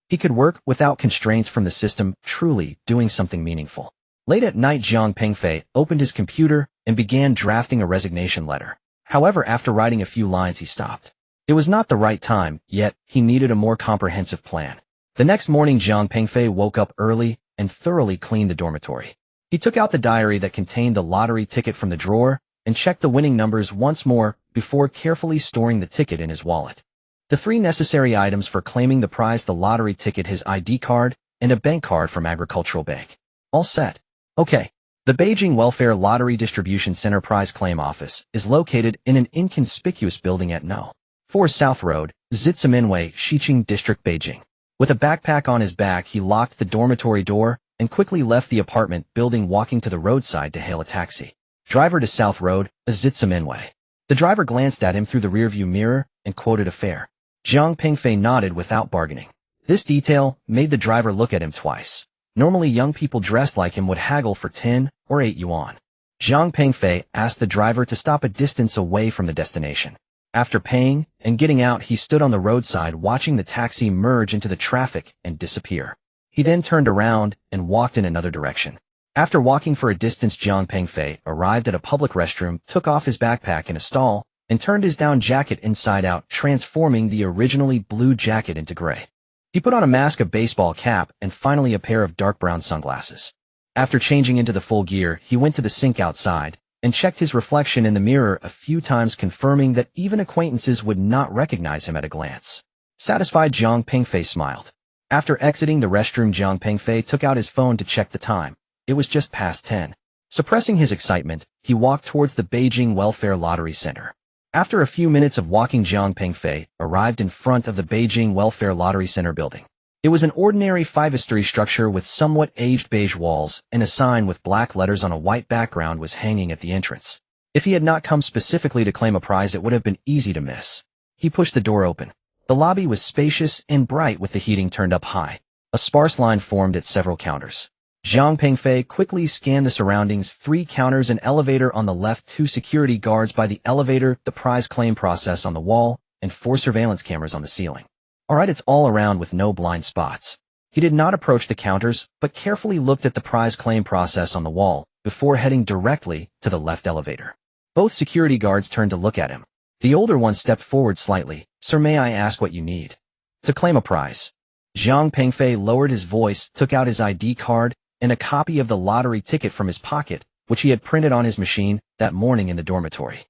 He could work without constraints from the system, truly doing something meaningful. Late at night, Zhang Pengfei opened his computer and began drafting a resignation letter. However, after writing a few lines, he stopped. It was not the right time, yet he needed a more comprehensive plan. The next morning, Zhang Pengfei woke up early and thoroughly cleaned the dormitory. He took out the diary that contained the lottery ticket from the drawer and checked the winning numbers once more before carefully storing the ticket in his wallet. The 3 necessary items for claiming the prize: the lottery ticket, his ID card, and a bank card from Agricultural Bank. All set. Okay. The Beijing Welfare Lottery Distribution Center Prize Claim Office is located in an inconspicuous building at No. 4 South Road, Zitziminwei, Xiqing District, Beijing. With a backpack on his back, he locked the dormitory door and quickly left the apartment building, walking to the roadside to hail a taxi. Driver to South Road, Zitziminwei. The driver glanced at him through the rearview mirror and quoted a fare. Zhang Pengfei nodded without bargaining. This detail made the driver look at him twice. Normally, young people dressed like him would haggle for 10 or 8 yuan. Zhang Pengfei asked the driver to stop a distance away from the destination. After paying and getting out, he stood on the roadside watching the taxi merge into the traffic and disappear. He then turned around and walked in another direction. After walking for a distance, Zhang Pengfei arrived at a public restroom, took off his backpack in a stall, and turned his down jacket inside out, transforming the originally blue jacket into gray. He put on a mask, a baseball cap, and finally a pair of dark brown sunglasses. After changing into the full gear, he went to the sink outside and checked his reflection in the mirror a few times, confirming that even acquaintances would not recognize him at a glance. Satisfied, Zhang Pengfei smiled. After exiting the restroom, Zhang Pengfei took out his phone to check the time. It was just past 10. Suppressing his excitement, he walked towards the Beijing Welfare Lottery Center. After a few minutes of walking, Zhang Pengfei arrived in front of the Beijing Welfare Lottery Center building. It was an ordinary 5-story structure with somewhat aged beige walls, and a sign with black letters on a white background was hanging at the entrance. If he had not come specifically to claim a prize, it would have been easy to miss. He pushed the door open. The lobby was spacious and bright with the heating turned up high. A sparse line formed at several counters. Zhang Pengfei quickly scanned the surroundings: 3 counters, an elevator on the left, 2 security guards by the elevator, the prize claim process on the wall, and 4 surveillance cameras on the ceiling. All right, it's all around with no blind spots. He did not approach the counters, but carefully looked at the prize claim process on the wall before heading directly to the left elevator. Both security guards turned to look at him. The older one stepped forward slightly. "Sir, may I ask what you need?" "To claim a prize." Zhang Pengfei lowered his voice, took out his ID card and a copy of the lottery ticket from his pocket, which he had printed on his machine that morning in the dormitory.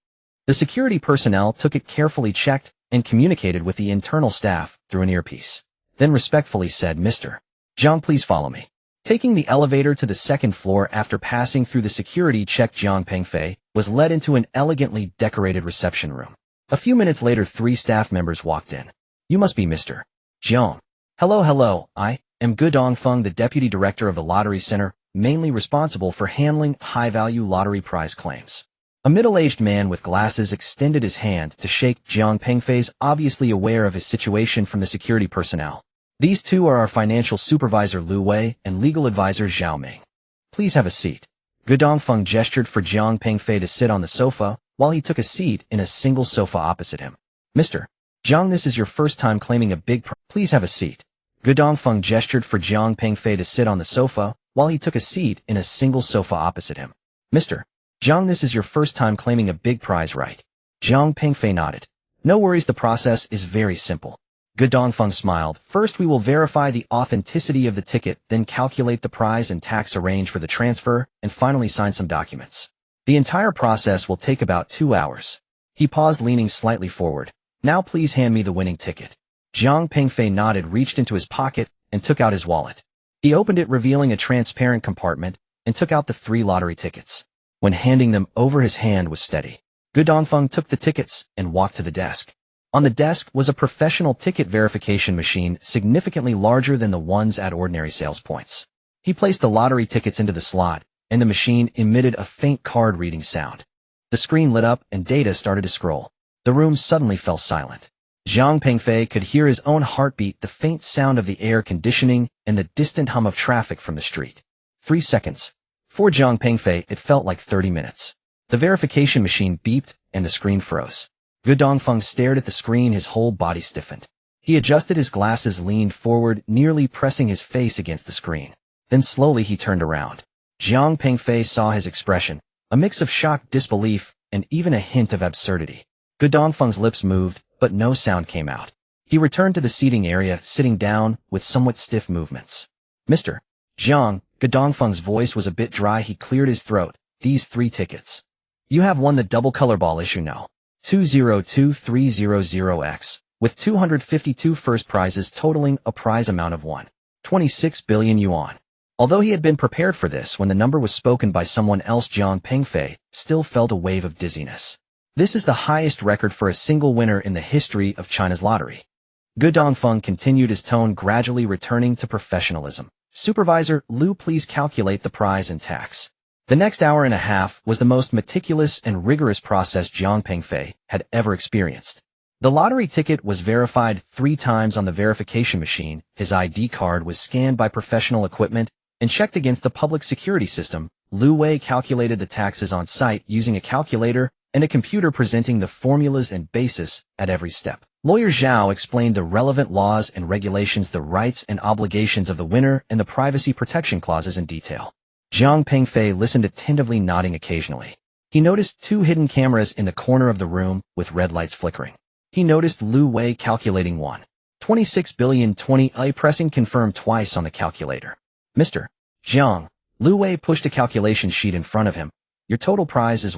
The security personnel took it, carefully checked, and communicated with the internal staff through an earpiece. Then respectfully said, "Mr. Zhang, please follow me." Taking the elevator to the 2nd floor, after passing through the security check, Zhang Pengfei was led into an elegantly decorated reception room. A few minutes later, 3 staff members walked in. "You must be Mr. Zhang." Hello, I am Gu Dongfeng, the deputy director of the lottery center, mainly responsible for handling high-value lottery prize claims. A middle-aged man with glasses extended his hand to shake Zhang Pengfei's, obviously aware of his situation from the security personnel. "These 2 are our financial supervisor Lu Wei and legal advisor Zhao Ming. Please have a seat." Gu Dongfeng gestured for Zhang Pengfei to sit on the sofa, while he took a seat in a single sofa opposite him. "Mr. Zhang, this is your first time claiming a big prize. Please have a seat." Gu Dongfeng gestured for Zhang Pengfei to sit on the sofa, while he took a seat in a single sofa opposite him. "Mr. Zhang, this is your first time claiming a big prize, right?" Zhang Pengfei nodded. "No worries, the process is very simple." Gu Dongfeng smiled. "First, we will verify the authenticity of the ticket, then calculate the prize and tax, arrange for the transfer, and finally sign some documents." The entire process will take about 2 hours. He paused, leaning slightly forward. Now please hand me the winning ticket. Jiang Pengfei nodded, reached into his pocket, and took out his wallet. He opened it, revealing a transparent compartment, and took out the 3 lottery tickets. When handing them over, his hand was steady. Gu Dongfeng took the tickets and walked to the desk. On the desk was a professional ticket verification machine significantly larger than the ones at ordinary sales points. He placed the lottery tickets into the slot, and the machine emitted a faint card reading sound. The screen lit up and data started to scroll. The room suddenly fell silent. Jiang Pengfei could hear his own heartbeat, the faint sound of the air conditioning, and the distant hum of traffic from the street. 3 seconds. For Jiang Pengfei, it felt like 30 minutes. The verification machine beeped, and the screen froze. Gu Dongfeng stared at the screen, his whole body stiffened. He adjusted his glasses, leaned forward, nearly pressing his face against the screen. Then slowly he turned around. Jiang Pengfei saw his expression, a mix of shock, disbelief, and even a hint of absurdity. Gu Dongfeng's lips moved, but no sound came out. He returned to the seating area, sitting down, with somewhat stiff movements. Mr. Jiang, Gu Dongfeng's voice was a bit dry. He cleared his throat. These 3 tickets. You have won the double color ball issue no. 202300X, with 252 first prizes totaling a prize amount of 26 billion yuan. Although he had been prepared for this, when the number was spoken by someone else, Jiang Pengfei still felt a wave of dizziness. This is the highest record for a single winner in the history of China's lottery. Gu Dongfeng continued, his tone gradually returning to professionalism. Supervisor Liu, please calculate the prize and tax. The next hour and a half was the most meticulous and rigorous process Jiang Pengfei had ever experienced. The lottery ticket was verified 3 times on the verification machine, his ID card was scanned by professional equipment, and checked against the public security system. Liu Wei calculated the taxes on site using a calculator and a computer, presenting the formulas and basis at every step. Lawyer Zhao explained the relevant laws and regulations, the rights and obligations of the winner, and the privacy protection clauses in detail. Jiang Pengfei listened attentively, nodding occasionally. He noticed 2 hidden cameras in the corner of the room, with red lights flickering. He noticed Liu Wei calculating 26 billion 20, pressing confirm twice on the calculator. Mr. Jiang, Liu Wei pushed a calculation sheet in front of him. Your total prize is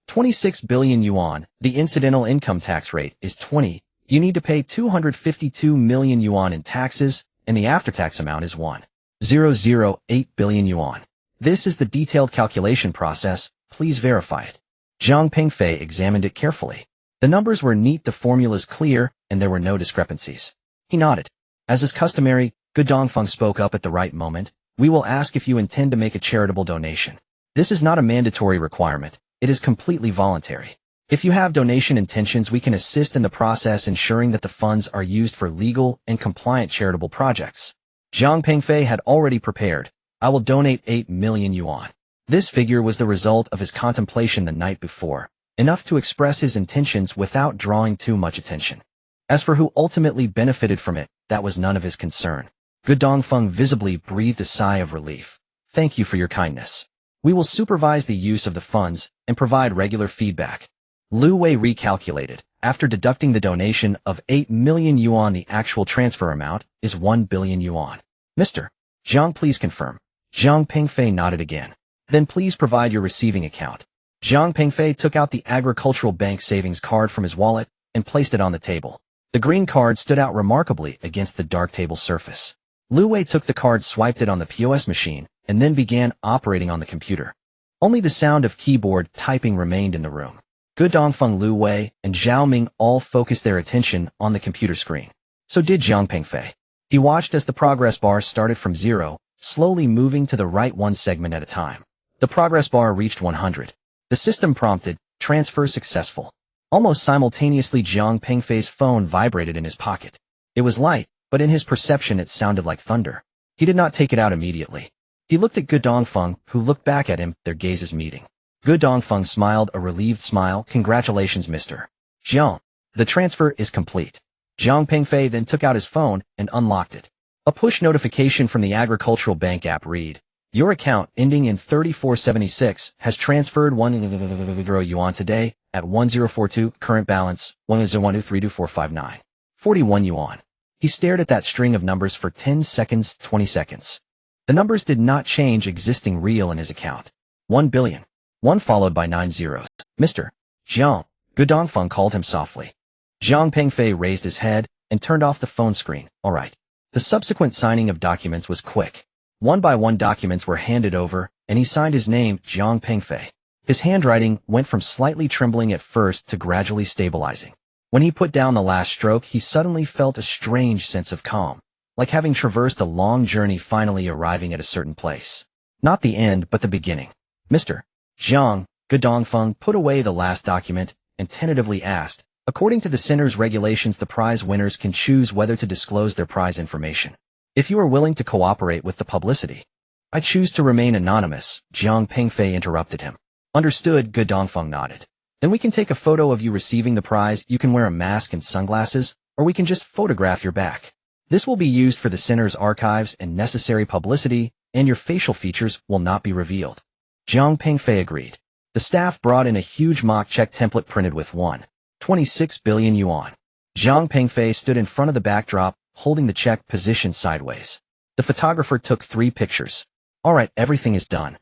26 billion yuan. The incidental income tax rate is 20. You need to pay 252 million yuan in taxes, and the after-tax amount is 1,008 billion yuan. This is the detailed calculation process. Please verify it. Jiang Pengfei examined it carefully. The numbers were neat, the formulas clear, and there were no discrepancies. He nodded. As is customary, Gu Dongfeng spoke up at the right moment. We will ask if you intend to make a charitable donation. This is not a mandatory requirement. It is completely voluntary. If you have donation intentions, we can assist in the process, ensuring that the funds are used for legal and compliant charitable projects. Jiang Pengfei had already prepared. I will donate 8 million yuan. This figure was the result of his contemplation the night before, enough to express his intentions without drawing too much attention. As for who ultimately benefited from it, that was none of his concern. Gu Dongfeng visibly breathed a sigh of relief. Thank you for your kindness. We will supervise the use of the funds and provide regular feedback. Liu Wei recalculated. After deducting the donation of 8 million yuan, the actual transfer amount is 1 billion yuan. Mr. Jiang, please confirm. Jiang Pengfei nodded again. Then please provide your receiving account. Jiang Pengfei took out the agricultural bank savings card from his wallet and placed it on the table. The green card stood out remarkably against the dark table surface. Liu Wei took the card, swiped it on the POS machine, and then began operating on the computer. Only the sound of keyboard typing remained in the room. Gu Dongfeng, Liu Wei, and Zhao Ming all focused their attention on the computer screen. So did Jiang Pengfei. He watched as the progress bar started from 0, slowly moving to the right, 1 segment at a time. The progress bar reached 100. The system prompted, transfer successful. Almost simultaneously, Jiang Pengfei's phone vibrated in his pocket. It was light, but in his perception it sounded like thunder. He did not take it out immediately. He looked at Gu Dongfeng, who looked back at him, their gazes meeting. Gu Dongfeng smiled a relieved smile. Congratulations, Mr. Jiang. The transfer is complete. Jiang Pengfei then took out his phone and unlocked it. A push notification from the agricultural bank app read, your account ending in 3476 has transferred 1 yuan today at 1042, current balance 1012325459. 41 yuan. He stared at that string of numbers for 10 seconds, 20 seconds. The numbers did not change, existing real in his account. 1 billion. one followed by 9 zeros. Mr. Jiang, Gu Dongfeng called him softly. Jiang Pengfei raised his head and turned off the phone screen. All right. The subsequent signing of documents was quick. One by one documents were handed over, and he signed his name, Jiang Pengfei. His handwriting went from slightly trembling at first to gradually stabilizing. When he put down the last stroke, he suddenly felt a strange sense of calm, like having traversed a long journey finally arriving at a certain place. Not the end, but the beginning. Mr. Jiang, Gu Dongfeng put away the last document and tentatively asked, according to the center's regulations, the prize winners can choose whether to disclose their prize information. If you are willing to cooperate with the publicity, I choose to remain anonymous, Jiang Pengfei interrupted him. Understood, Gu Dongfeng nodded. Then we can take a photo of you receiving the prize. You can wear a mask and sunglasses, or we can just photograph your back. This will be used for the center's archives and necessary publicity, and your facial features will not be revealed. Jiang Pengfei agreed. The staff brought in a huge mock check template printed with 1.26 billion yuan. Jiang Pengfei stood in front of the backdrop, holding the check positioned sideways. The photographer took 3 pictures. All right, everything is done.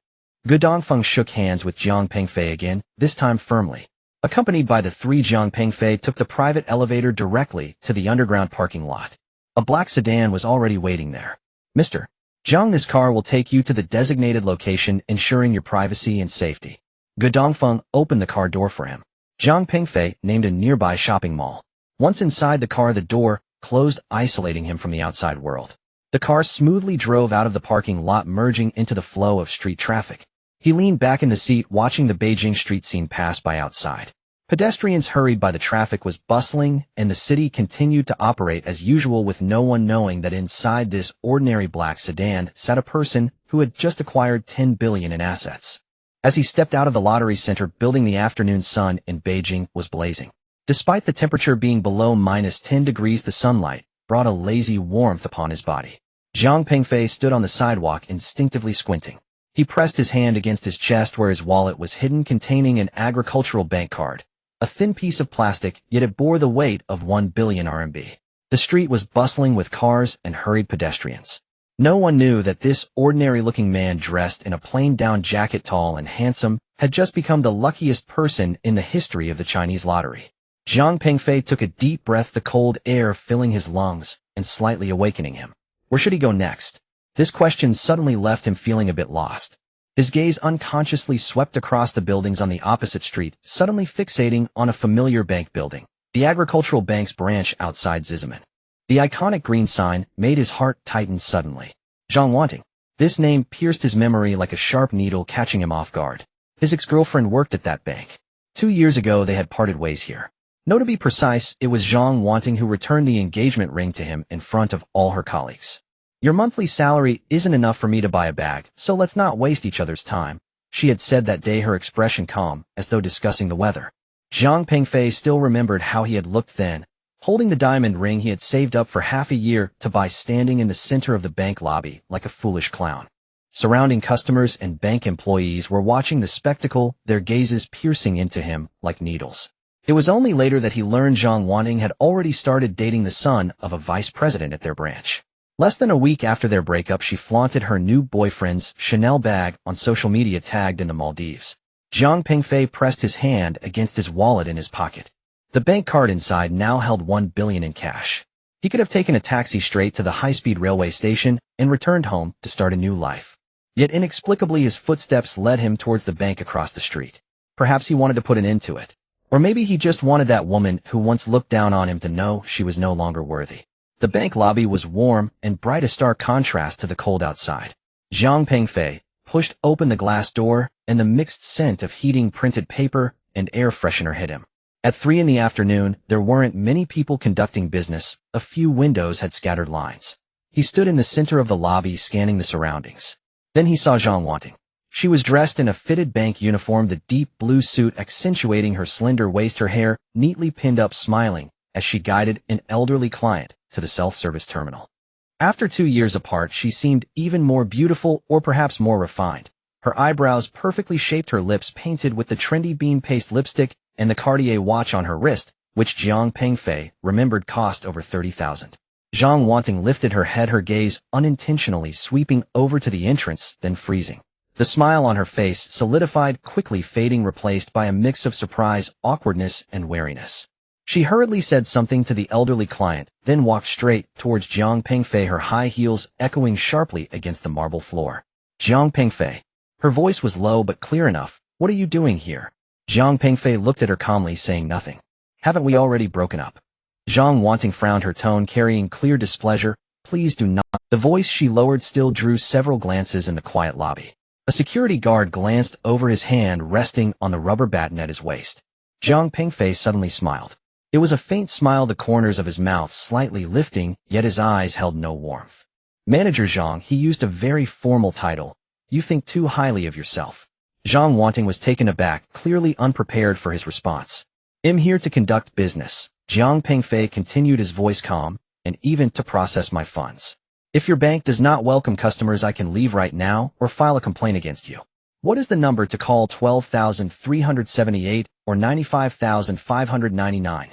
Gu Dongfeng shook hands with Jiang Pengfei again, this time firmly. Accompanied by the 3, Jiang Pengfei took the private elevator directly to the underground parking lot. A black sedan was already waiting there. Mr. Jiang, this car will take you to the designated location, ensuring your privacy and safety. Gu Dongfeng opened the car door for him. Jiang Pengfei named a nearby shopping mall. Once inside the car, the door closed, isolating him from the outside world. The car smoothly drove out of the parking lot, merging into the flow of street traffic. He leaned back in the seat, watching the Beijing street scene pass by outside. Pedestrians hurried by, the traffic was bustling, and the city continued to operate as usual, with no one knowing that inside this ordinary black sedan sat a person who had just acquired 10 billion in assets. As he stepped out of the lottery center building, the afternoon sun in Beijing was blazing. Despite the temperature being below -10 degrees, the sunlight brought a lazy warmth upon his body. Jiang Pengfei stood on the sidewalk, instinctively squinting. He pressed his hand against his chest where his wallet was hidden, containing an agricultural bank card. A thin piece of plastic, yet it bore the weight of 1 billion RMB. The street was bustling with cars and hurried pedestrians. No one knew that this ordinary-looking man, dressed in a plain down jacket, tall and handsome, had just become the luckiest person in the history of the Chinese lottery. Jiang Pengfei took a deep breath, the cold air filling his lungs and slightly awakening him. Where should he go next? This question suddenly left him feeling a bit lost. His gaze unconsciously swept across the buildings on the opposite street, suddenly fixating on a familiar bank building, the agricultural bank's branch outside Zizeman. The iconic green sign made his heart tighten suddenly. Zhang Wanting. This name pierced his memory like a sharp needle, catching him off guard. His ex-girlfriend worked at that bank. 2 years ago they had parted ways here. No, to be precise, it was Zhang Wanting who returned the engagement ring to him in front of all her colleagues. Your monthly salary isn't enough for me to buy a bag, so let's not waste each other's time, she had said that day, her expression calm, as though discussing the weather. Jiang Pengfei still remembered how he had looked then, holding the diamond ring he had saved up for half a year to buy, standing in the center of the bank lobby like a foolish clown. Surrounding customers and bank employees were watching the spectacle, their gazes piercing into him like needles. It was only later that he learned Zhang Wanting had already started dating the son of a vice president at their branch. Less than a week after their breakup, she flaunted her new boyfriend's Chanel bag on social media, tagged in the Maldives. Jiang Pengfei pressed his hand against his wallet in his pocket. The bank card inside now held 1 billion in cash. He could have taken a taxi straight to the high-speed railway station and returned home to start a new life. Yet inexplicably his footsteps led him towards the bank across the street. Perhaps he wanted to put an end to it. Or maybe he just wanted that woman who once looked down on him to know she was no longer worthy. The bank lobby was warm and bright, a stark contrast to the cold outside. Jiang Pengfei pushed open the glass door, and the mixed scent of heating printed paper and air freshener hit him. At 3 in the afternoon, there weren't many people conducting business. A few windows had scattered lines. He stood in the center of the lobby, scanning the surroundings. Then he saw Zhang Wanting. She was dressed in a fitted bank uniform, the deep blue suit accentuating her slender waist, her hair neatly pinned up, smiling as she guided an elderly client to the self-service terminal. After 2 years apart, she seemed even more beautiful, or perhaps more refined. Her eyebrows perfectly shaped, her lips painted with the trendy bean paste lipstick, and the Cartier watch on her wrist, which Jiang Pengfei remembered cost over 30,000. Zhang Wanting lifted her head, her gaze unintentionally sweeping over to the entrance, then freezing. The smile on her face solidified, quickly fading, replaced by a mix of surprise, awkwardness, and wariness. She hurriedly said something to the elderly client, then walked straight towards Jiang Pengfei, her high heels echoing sharply against the marble floor. Jiang Pengfei. Her voice was low but clear enough. What are you doing here? Jiang Pengfei looked at her calmly, saying nothing. Haven't we already broken up? Jiang Wanting frowned, her tone carrying clear displeasure. Please do not. The voice she lowered still drew several glances in the quiet lobby. A security guard glanced over his hand resting on the rubber baton at his waist. Jiang Pengfei suddenly smiled. It was a faint smile, the corners of his mouth slightly lifting, yet his eyes held no warmth. Manager Jiang, he used a very formal title. You think too highly of yourself. Jiang Wanting was taken aback, clearly unprepared for his response. I'm here to conduct business. Jiang Pengfei continued, his voice calm, and even to process my funds. If your bank does not welcome customers, I can leave right now or file a complaint against you. What is the number to call? 12,378 or 95,599?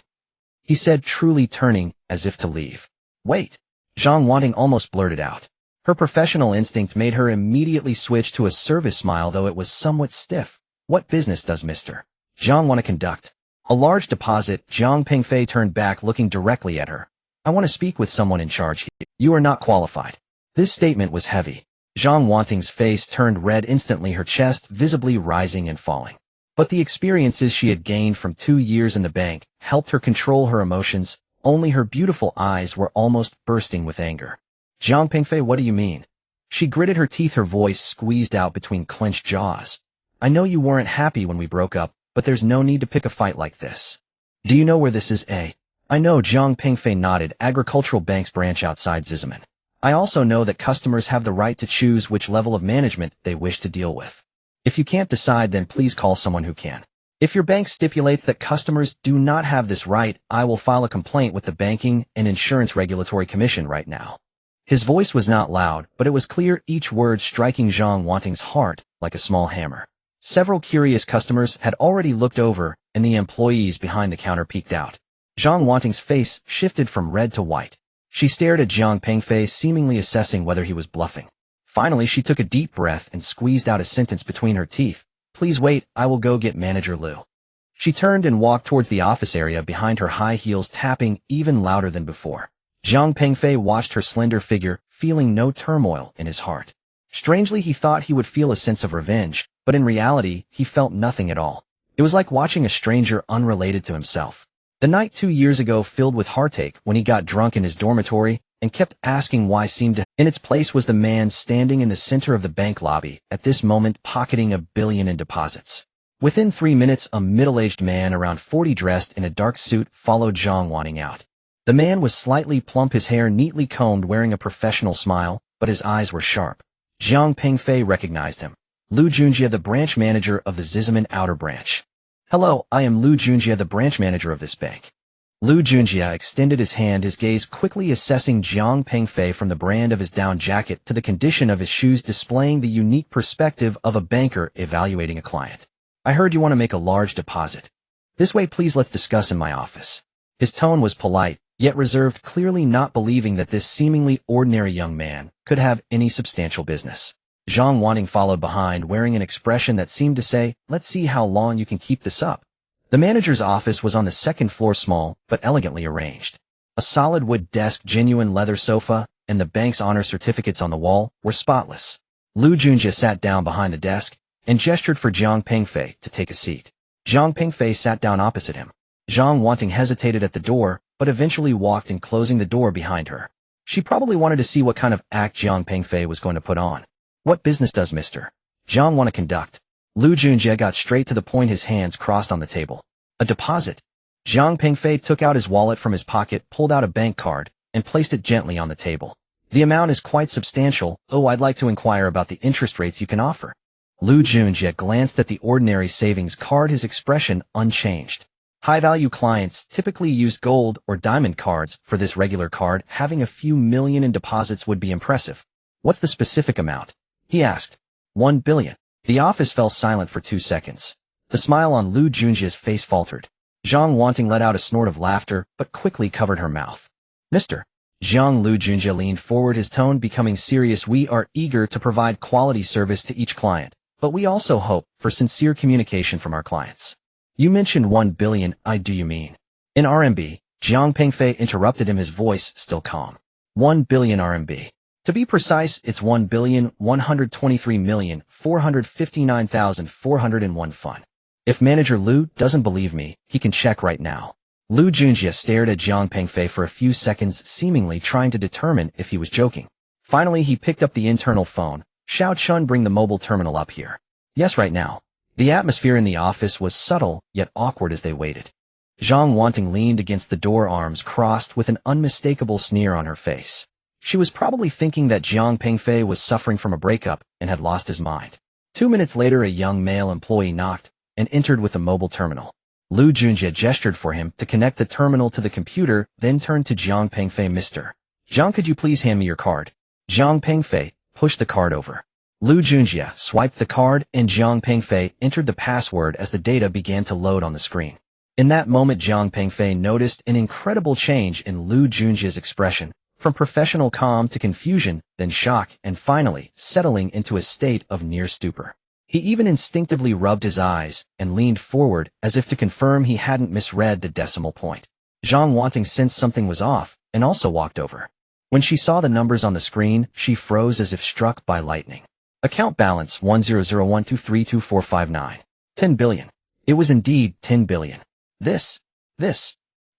He said, truly turning as if to leave. Wait. Jiang Wanting almost blurted out. Her professional instinct made her immediately switch to a service smile, though it was somewhat stiff. What business does Mr. Jiang want to conduct? A large deposit. Jiang Pengfei turned back, looking directly at her. I want to speak with someone in charge here. You are not qualified. This statement was heavy. Jiang Wanting's face turned red instantly, her chest visibly rising and falling. But the experiences she had gained from 2 years in the bank helped her control her emotions. Only her beautiful eyes were almost bursting with anger. Jiang Pengfei, what do you mean? She gritted her teeth, her voice squeezed out between clenched jaws. I know you weren't happy when we broke up, but there's no need to pick a fight like this. Do you know where this is? I know. Jiang Pengfei nodded. Agricultural bank's branch outside Zizeman. I also know that customers have the right to choose which level of management they wish to deal with. If you can't decide, then please call someone who can. If your bank stipulates that customers do not have this right, I will file a complaint with the Banking and Insurance Regulatory Commission right now. His voice was not loud, but it was clear, each word striking Jiang Wanting's heart like a small hammer. Several curious customers had already looked over, and the employees behind the counter peeked out. Jiang Wanting's face shifted from red to white. She stared at Jiang Pengfei, seemingly assessing whether he was bluffing. Finally, she took a deep breath and squeezed out a sentence between her teeth. Please wait, I will go get Manager Liu. She turned and walked towards the office area behind her, high heels tapping even louder than before. Jiang Pengfei watched her slender figure, feeling no turmoil in his heart. Strangely, he thought he would feel a sense of revenge, but in reality, he felt nothing at all. It was like watching a stranger unrelated to himself. The night 2 years ago filled with heartache when he got drunk in his dormitory and kept asking why seemed to. In its place was the man standing in the center of the bank lobby, at this moment pocketing $1 billion in deposits. Within 3 minutes, a middle-aged man around 40 dressed in a dark suit followed Jiang Wanting out. The man was slightly plump, his hair neatly combed, wearing a professional smile, but his eyes were sharp. Jiang Pengfei recognized him. Lu Junjie, the branch manager of the Zizeman Outer Branch. Hello, I am Lu Junjie, the branch manager of this bank. Lu Junjie extended his hand, his gaze quickly assessing Jiang Pengfei from the brand of his down jacket to the condition of his shoes, displaying the unique perspective of a banker evaluating a client. I heard you want to make a large deposit. This way, please, let's discuss in my office. His tone was polite, yet reserved, clearly not believing that this seemingly ordinary young man could have any substantial business. Jiang Wanting followed behind, wearing an expression that seemed to say, let's see how long you can keep this up. The manager's office was on the second floor, small but elegantly arranged. A solid wood desk, genuine leather sofa, and the bank's honor certificates on the wall were spotless. Lu Junjie sat down behind the desk and gestured for Jiang Pengfei to take a seat. Jiang Pengfei sat down opposite him. Jiang Wanting hesitated at the door, but eventually walked in, closing the door behind her. She probably wanted to see what kind of act Jiang Pengfei was going to put on. What business does Mr. Jiang want to conduct? Lu Junjie got straight to the point, his hands crossed on the table. A deposit. Jiang Pengfei took out his wallet from his pocket, pulled out a bank card, and placed it gently on the table. The amount is quite substantial. Oh, I'd like to inquire about the interest rates you can offer. Lu Junjie glanced at the ordinary savings card, his expression unchanged. High-value clients typically used gold or diamond cards. For this regular card, having a few million in deposits would be impressive. What's the specific amount? He asked. 1 billion. The office fell silent for 2 seconds. The smile on Lu Junjie's face faltered. Jiang Wanting let out a snort of laughter, but quickly covered her mouth. Mr. Jiang Lu Junjie leaned forward, his tone becoming serious. We are eager to provide quality service to each client, but we also hope for sincere communication from our clients. You mentioned 1 billion, do you mean? In RMB, Jiang Pengfei interrupted him, his voice still calm. 1 billion RMB. To be precise, it's 1,123,459,401 fun. If Manager Lu doesn't believe me, he can check right now. Lu Junjie stared at Jiang Pengfei for a few seconds, seemingly trying to determine if he was joking. Finally, he picked up the internal phone. Xiao Chun, bring the mobile terminal up here. Yes, right now. The atmosphere in the office was subtle, yet awkward as they waited. Zhang Wanting leaned against the door, arms crossed, with an unmistakable sneer on her face. She was probably thinking that Jiang Pengfei was suffering from a breakup and had lost his mind. 2 minutes later, a young male employee knocked and entered with a mobile terminal. Lu Junjie gestured for him to connect the terminal to the computer, then turned to Jiang Pengfei. Mr. Jiang, could you please hand me your card? Jiang Pengfei pushed the card over. Lu Junjie swiped the card, and Jiang Pengfei entered the password as the data began to load on the screen. In that moment, Jiang Pengfei noticed an incredible change in Lu Junjie's expression, from professional calm to confusion, then shock, and finally settling into a state of near stupor. He even instinctively rubbed his eyes and leaned forward as if to confirm he hadn't misread the decimal point. Zhang Wanting sensed something was off and also walked over. When she saw the numbers on the screen, she froze as if struck by lightning. Account balance 10012322459. 10 billion. It was indeed 10 billion. This.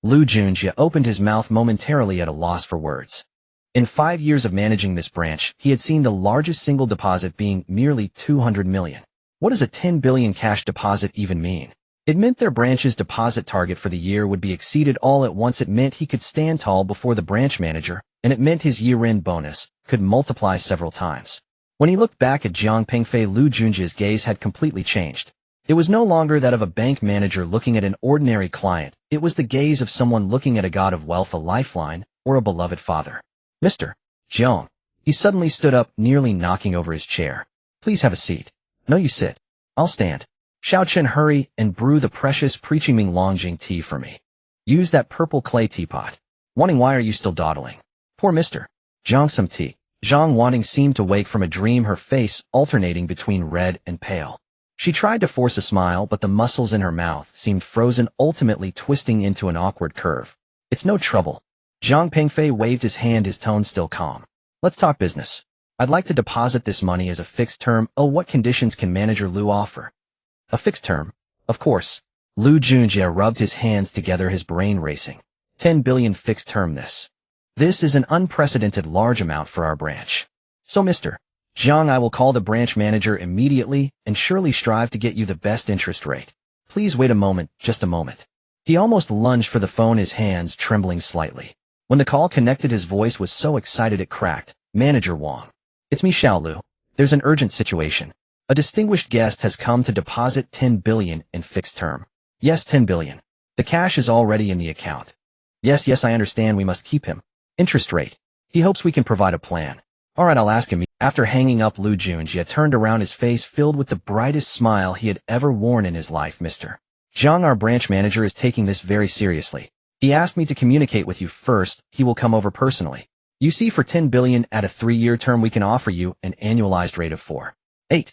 Lu Junjie opened his mouth, momentarily at a loss for words. In 5 years of managing this branch, he had seen the largest single deposit being merely 200 million. What does a 10 billion cash deposit even mean? It meant their branch's deposit target for the year would be exceeded all at once. It meant he could stand tall before the branch manager, and it meant his year-end bonus could multiply several times. When he looked back at Jiang Pengfei, Lu Junjie's gaze had completely changed. It was no longer that of a bank manager looking at an ordinary client. It was the gaze of someone looking at a god of wealth, a lifeline, or a beloved father. Mr. Jiang. He suddenly stood up, nearly knocking over his chair. Please have a seat. No, you sit. I'll stand. Xiao Chen, hurry and brew the precious Preaching Longjing tea for me. Use that purple clay teapot. Wanting, why are you still dawdling? Poor Mr. Jiang, some tea. Zhang Wanting seemed to wake from a dream, her face alternating between red and pale. She tried to force a smile, but the muscles in her mouth seemed frozen, ultimately twisting into an awkward curve. It's no trouble. Jiang Pengfei waved his hand, his tone still calm. Let's talk business. I'd like to deposit this money as a fixed term. Oh, what conditions can Manager Lu offer? A fixed term? Of course. Lu Junjie rubbed his hands together, his brain racing. 10 billion fixed term. This is an unprecedented large amount for our branch. So Mr. Jiang, I will call the branch manager immediately and surely strive to get you the best interest rate. Please wait a moment, just a moment. He almost lunged for the phone, his hands trembling slightly. When the call connected, his voice was so excited it cracked. Manager Wang. It's me, Xiaolu. There's an urgent situation. A distinguished guest has come to deposit 10 billion in fixed term. Yes, 10 billion. The cash is already in the account. Yes, I understand we must keep him. Interest rate. He hopes we can provide a plan. All right, I'll ask him. After hanging up, Lu Junjie turned around, his face filled with the brightest smile he had ever worn in his life. Mr. Jiang, our branch manager is taking this very seriously. He asked me to communicate with you first. He will come over personally. You see, for 10 billion at a 3-year term, we can offer you an annualized rate of 4.8.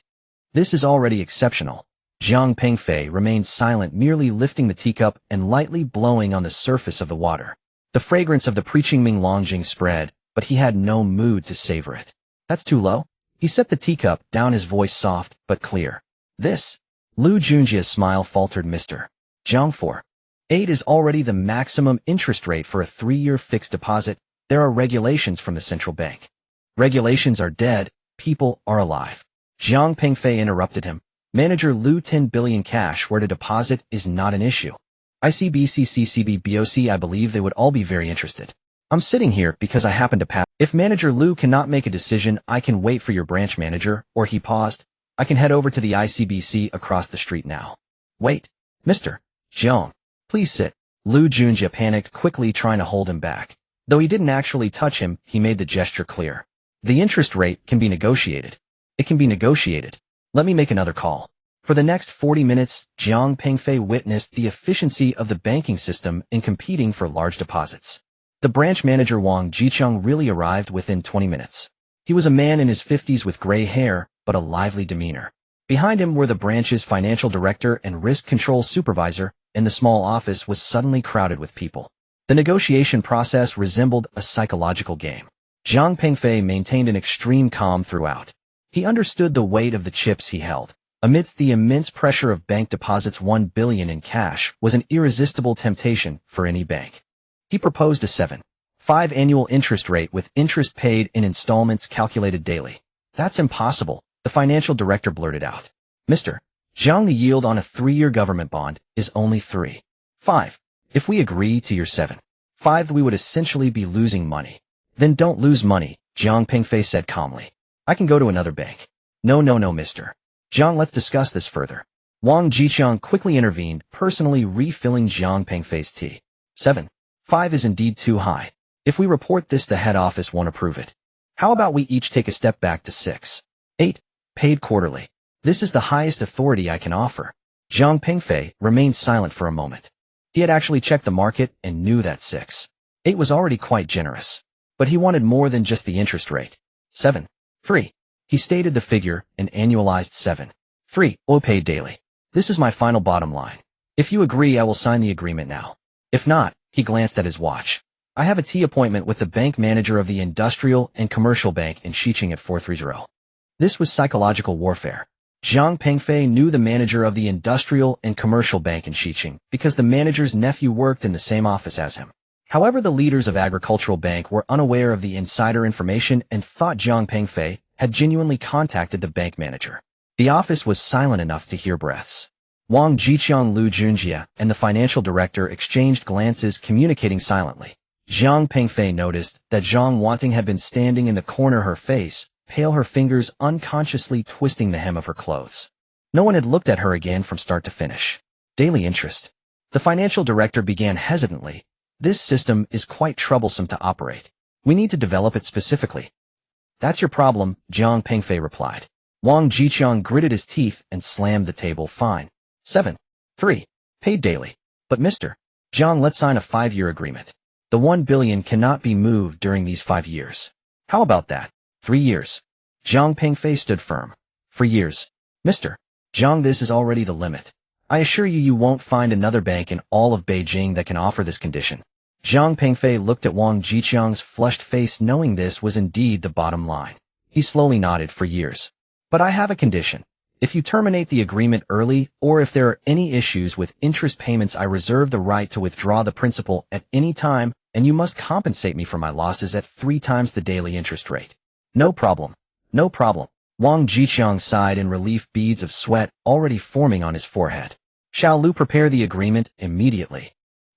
This is already exceptional. Jiang Pengfei remained silent, merely lifting the teacup and lightly blowing on the surface of the water. The fragrance of the Preaching Longjing spread, but he had no mood to savor it. That's too low. He set the teacup down, his voice soft but clear. Lu Junjie's smile faltered. Mr. Jiang, 4.8 is already the maximum interest rate for a 3-year fixed deposit. There are regulations from the central bank. Regulations are dead, people are alive. Jiang Pengfei interrupted him. Manager Lu, 10 billion cash where to deposit is not an issue. ICBC, CCB, BOC, I believe they would all be very interested. I'm sitting here because I happen to pass. If Manager Lu cannot make a decision, I can wait for your branch manager, or he paused. I can head over to the ICBC across the street now. Wait. Mr. Jiang. Please sit. Lu Junjie panicked, quickly trying to hold him back. Though he didn't actually touch him, he made the gesture clear. The interest rate can be negotiated. It can be negotiated. Let me make another call. For the next 40 minutes, Jiang Pengfei witnessed the efficiency of the banking system in competing for large deposits. The branch manager Wang Jicheng really arrived within 20 minutes. He was a man in his 50s with gray hair, but a lively demeanor. Behind him were the branch's financial director and risk control supervisor, and the small office was suddenly crowded with people. The negotiation process resembled a psychological game. Zhang Pengfei maintained an extreme calm throughout. He understood the weight of the chips he held. Amidst the immense pressure of bank deposits, 1 billion in cash was an irresistible temptation for any bank. He proposed a 7.5 annual interest rate with interest paid in installments calculated daily. That's impossible, the financial director blurted out. Mr. Zhang, the yield on a 3-year government bond is only 3.5. If we agree to your 7.5, we would essentially be losing money. Then don't lose money, Zhang Pengfei said calmly. I can go to another bank. No, Mr. Zhang, let's discuss this further. Wang Jicheng quickly intervened, personally refilling Zhang Pengfei's tea. 7.5 is indeed too high. If we report this, the head office won't approve it. How about we each take a step back to 6.8, paid quarterly? This is the highest authority I can offer. Zhang Pengfei remained silent for a moment. He had actually checked the market and knew that 6.8 was already quite generous. But he wanted more than just the interest rate. 7.3. He stated the figure, an annualized 7.3 or paid daily. This is my final bottom line. If you agree, I will sign the agreement now. If not, he glanced at his watch. I have a tea appointment with the bank manager of the Industrial and Commercial Bank in Xiqing at 4:30. This was psychological warfare. Zhang Pengfei knew the manager of the Industrial and Commercial Bank in Xiqing because the manager's nephew worked in the same office as him. However, the leaders of Agricultural Bank were unaware of the insider information and thought Zhang Pengfei had genuinely contacted the bank manager. The office was silent enough to hear breaths. Wang Jicheng, Lu Junjie, and the financial director exchanged glances, communicating silently. Zhang Pengfei noticed that Zhang Wanting had been standing in the corner, her face pale, her fingers unconsciously twisting the hem of her clothes. No one had looked at her again from start to finish. Daily interest. The financial director began hesitantly. This system is quite troublesome to operate. We need to develop it specifically. That's your problem, Zhang Pengfei replied. Wang Jicheng gritted his teeth and slammed the table. Fine. 7.3. Paid daily. But Mr. Zhang, let's sign a 5-year agreement. The 1 billion cannot be moved during these 5 years. How about that? 3 years. Zhang Pengfei stood firm. 3 years. Mr. Zhang, this is already the limit. I assure you, you won't find another bank in all of Beijing that can offer this condition. Zhang Pengfei looked at Wang Jicheng's flushed face, knowing this was indeed the bottom line. He slowly nodded. 4 years. But I have a condition. If you terminate the agreement early, or if there are any issues with interest payments, I reserve the right to withdraw the principal at any time, and you must compensate me for my losses at 3 times the daily interest rate. No problem. No problem. Wang Jicheng sighed in relief, beads of sweat already forming on his forehead. Shall Lu prepare the agreement immediately?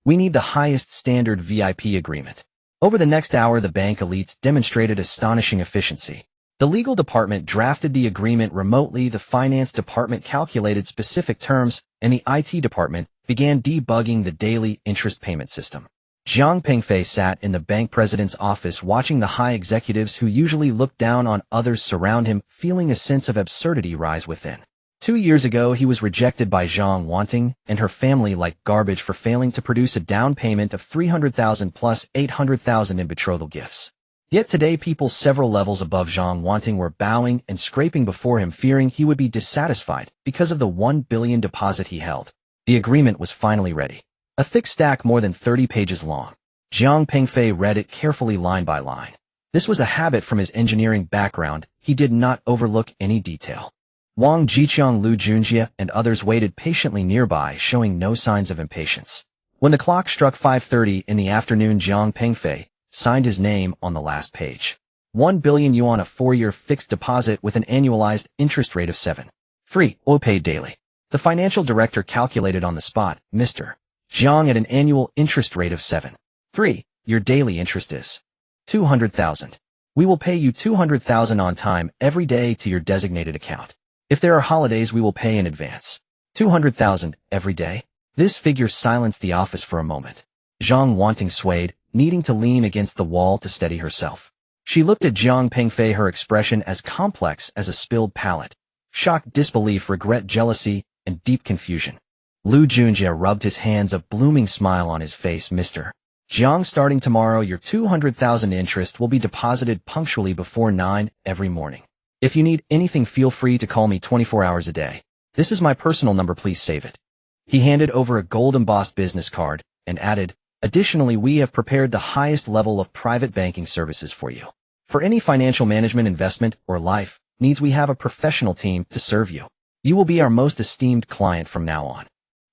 We need the highest standard VIP agreement. Over the next hour, the bank elites demonstrated astonishing efficiency. The legal department drafted the agreement remotely, the finance department calculated specific terms, and the IT department began debugging the daily interest payment system. Zhang Pengfei sat in the bank president's office watching the high executives who usually looked down on others surround him, feeling a sense of absurdity rise within. 2 years ago, he was rejected by Zhang Wanting and her family like garbage for failing to produce a down payment of 300,000 plus 800,000 in betrothal gifts. Yet today, people several levels above Zhang Wanting were bowing and scraping before him, fearing he would be dissatisfied because of the 1 billion deposit he held. The agreement was finally ready. A thick stack more than 30 pages long. Zhang Pengfei read it carefully line by line. This was a habit from his engineering background. He did not overlook any detail. Wang Jicheng, Lu Junjie, and others waited patiently nearby, showing no signs of impatience. When the clock struck 5:30 in the afternoon, Zhang Pengfei signed his name on the last page. 1 billion yuan, a 4-year fixed deposit with an annualized interest rate of 7.3 or paid daily. The financial director calculated on the spot. Mr. Zhang, at an annual interest rate of 7.3, your daily interest is 200,000. We will pay you 200,000 on time every day to your designated account. If there are holidays, we will pay in advance. 200,000 every day? This figure silenced the office for a moment. Zhang Wanting swayed, needing to lean against the wall to steady herself. She looked at Zhang Pengfei, her expression as complex as a spilled palette. Shock, disbelief, regret, jealousy, and deep confusion. Lu Junjie rubbed his hands, a blooming smile on his face. Mr. Jiang, starting tomorrow, your 200,000 interest will be deposited punctually before 9 every morning. If you need anything, feel free to call me 24 hours a day. This is my personal number, please save it. He handed over a gold-embossed business card and added, additionally, we have prepared the highest level of private banking services for you. For any financial management, investment, or life needs, we have a professional team to serve you. You will be our most esteemed client from now on.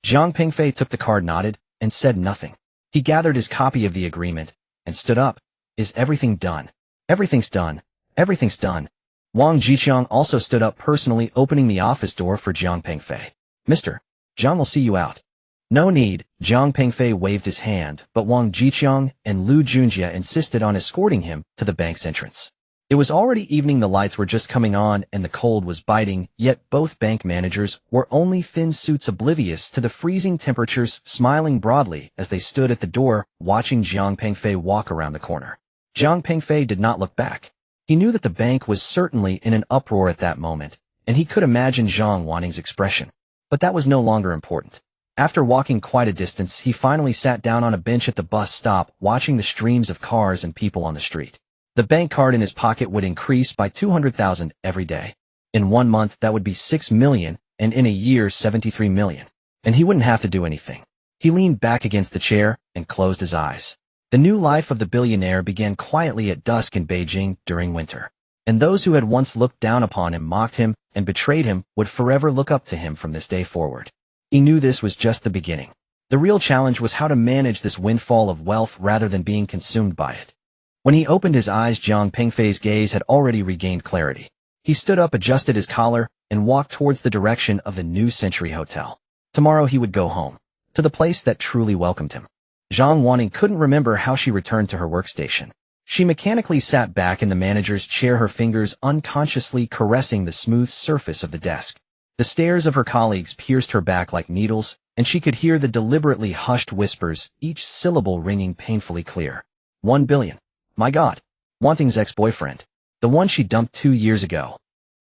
Jiang Pengfei took the card, nodded, and said nothing. He gathered his copy of the agreement and stood up. Is everything done? Everything's done. Everything's done. Wang Jiqiang also stood up, personally opening the office door for Jiang Pengfei. Mr. Jiang will see you out. No need. Jiang Pengfei waved his hand, but Wang Jiqiang and Lu Junjie insisted on escorting him to the bank's entrance. It was already evening, the lights were just coming on, and the cold was biting, yet both bank managers wore only thin suits, oblivious to the freezing temperatures, smiling broadly as they stood at the door, watching Jiang Pengfei walk around the corner. Jiang Pengfei did not look back. He knew that the bank was certainly in an uproar at that moment, and he could imagine Jiang Wanting's expression. But that was no longer important. After walking quite a distance, he finally sat down on a bench at the bus stop, watching the streams of cars and people on the street. The bank card in his pocket would increase by 200,000 every day. In 1 month, that would be 6 million, and in a year, 73 million. And he wouldn't have to do anything. He leaned back against the chair and closed his eyes. The new life of the billionaire began quietly at dusk in Beijing during winter. And those who had once looked down upon him, mocked him, and betrayed him would forever look up to him from this day forward. He knew this was just the beginning. The real challenge was how to manage this windfall of wealth rather than being consumed by it. When he opened his eyes, Jiang Pengfei's gaze had already regained clarity. He stood up, adjusted his collar, and walked towards the direction of the New Century Hotel. Tomorrow he would go home, to the place that truly welcomed him. Jiang Wanting couldn't remember how she returned to her workstation. She mechanically sat back in the manager's chair, her fingers unconsciously caressing the smooth surface of the desk. The stares of her colleagues pierced her back like needles, and she could hear the deliberately hushed whispers, each syllable ringing painfully clear. 1 billion. My God. Wanting's ex-boyfriend. The one she dumped 2 years ago.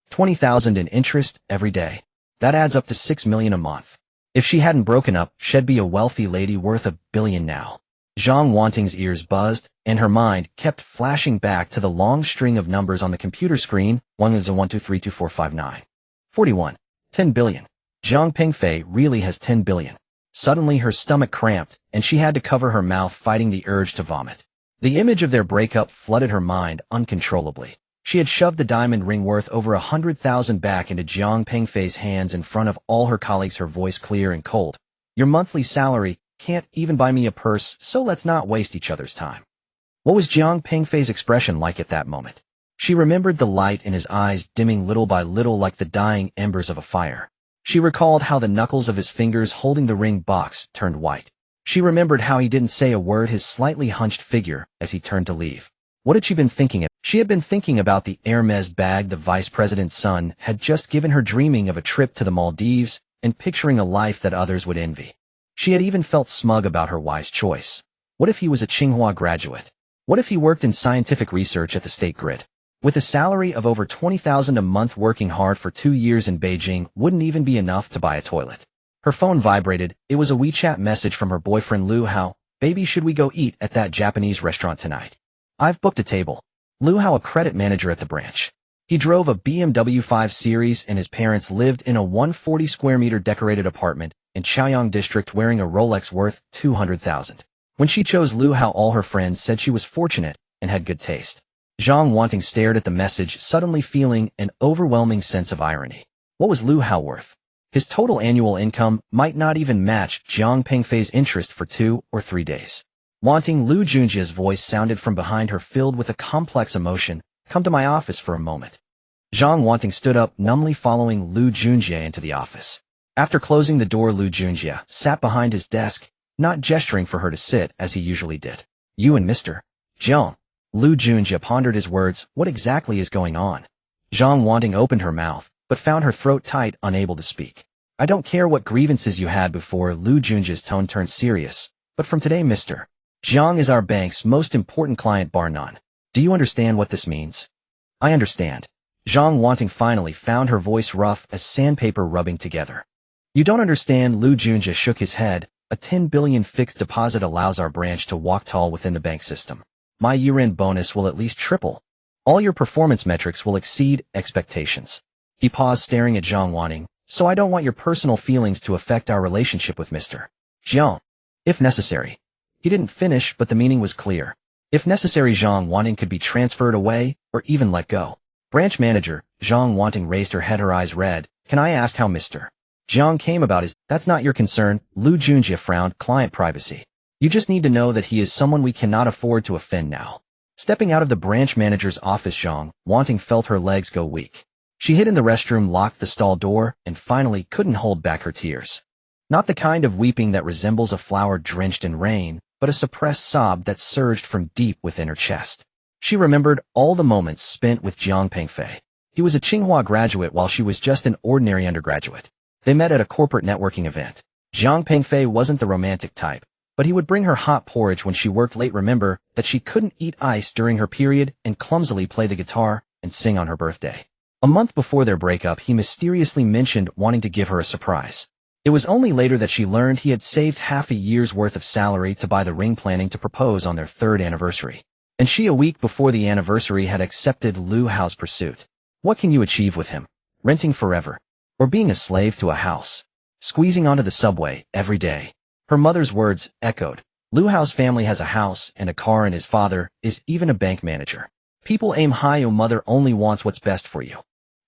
20,000 in interest every day. That adds up to 6 million a month. If she hadn't broken up, she'd be a wealthy lady worth $1 billion now. Jiang Wanting's ears buzzed, and her mind kept flashing back to the long string of numbers on the computer screen. 1 is a 1 2 3 2 4 5 9. 41. 10 billion. Jiang Pengfei really has 10 billion. Suddenly her stomach cramped, and she had to cover her mouth, fighting the urge to vomit. The image of their breakup flooded her mind uncontrollably. She had shoved the diamond ring worth over 100,000 back into Jiang Pengfei's hands in front of all her colleagues, her voice clear and cold. Your monthly salary can't even buy me a purse, so let's not waste each other's time. What was Jiang Pengfei's expression like at that moment? She remembered the light in his eyes dimming little by little like the dying embers of a fire. She recalled how the knuckles of his fingers holding the ring box turned white. She remembered how he didn't say a word, his slightly hunched figure, as he turned to leave. What had she been thinking of? She had been thinking about the Hermes bag the vice president's son had just given her, dreaming of a trip to the Maldives and picturing a life that others would envy. She had even felt smug about her wise choice. What if he was a Tsinghua graduate? What if he worked in scientific research at the State Grid? With a salary of over 20,000 a month, working hard for 2 years in Beijing wouldn't even be enough to buy a toilet. Her phone vibrated. It was a WeChat message from her boyfriend Lu Hao. Baby, should we go eat at that Japanese restaurant tonight? I've booked a table. Lu Hao, a credit manager at the branch. He drove a BMW 5 Series and his parents lived in a 140 square meter decorated apartment in Chaoyang district, wearing a Rolex worth 200,000. When she chose Lu Hao, all her friends said she was fortunate and had good taste. Jiang Wanting stared at the message, suddenly feeling an overwhelming sense of irony. What was Lu Hao worth? His total annual income might not even match Jiang Pengfei's interest for 2 or 3 days. Wanting, Lu Junjie's voice sounded from behind her, filled with a complex emotion. Come to my office for a moment. Jiang Wanting stood up, numbly following Lu Junjie into the office. After closing the door, Lu Junjie sat behind his desk, not gesturing for her to sit as he usually did. You and Mr. Jiang. Lu Junjie pondered his words. What exactly is going on? Jiang Wanting opened her mouth, but found her throat tight, unable to speak. I don't care what grievances you had before. Lu Junjie's tone turned serious. But from today, Mr. Jiang is our bank's most important client, bar none. Do you understand what this means? I understand. Jiang Wanting finally found her voice rough as sandpaper rubbing together. You don't understand. Lu Junjie shook his head. A 10 billion fixed deposit allows our branch to walk tall within the bank system. My year-end bonus will at least triple. All your performance metrics will exceed expectations. He paused, staring at Zhang Wanting. So I don't want your personal feelings to affect our relationship with Mr. Zhang. If necessary. He didn't finish, but the meaning was clear. If necessary, Zhang Wanting could be transferred away or even let go. Branch manager, Zhang Wanting raised her head, her eyes red. Can I ask how Mr. Zhang came about his— That's not your concern, Lu Junjie frowned. Client privacy. You just need to know that he is someone we cannot afford to offend now. Stepping out of the branch manager's office, Zhang Wanting felt her legs go weak. She hid in the restroom, locked the stall door, and finally couldn't hold back her tears. Not the kind of weeping that resembles a flower drenched in rain, but a suppressed sob that surged from deep within her chest. She remembered all the moments spent with Jiang Pengfei. He was a Tsinghua graduate while she was just an ordinary undergraduate. They met at a corporate networking event. Jiang Pengfei wasn't the romantic type, but he would bring her hot porridge when she worked late. Remember that she couldn't eat ice during her period and clumsily play the guitar and sing on her birthday. A month before their breakup, he mysteriously mentioned wanting to give her a surprise. It was only later that she learned he had saved half a year's worth of salary to buy the ring, planning to propose on their 3rd anniversary. And she, a week before the anniversary, had accepted Lu Hao's pursuit. What can you achieve with him? Renting forever? Or being a slave to a house? Squeezing onto the subway every day? Her mother's words echoed. Lu Hao's family has a house and a car, and his father is even a bank manager. People aim high. Your mother only wants what's best for you.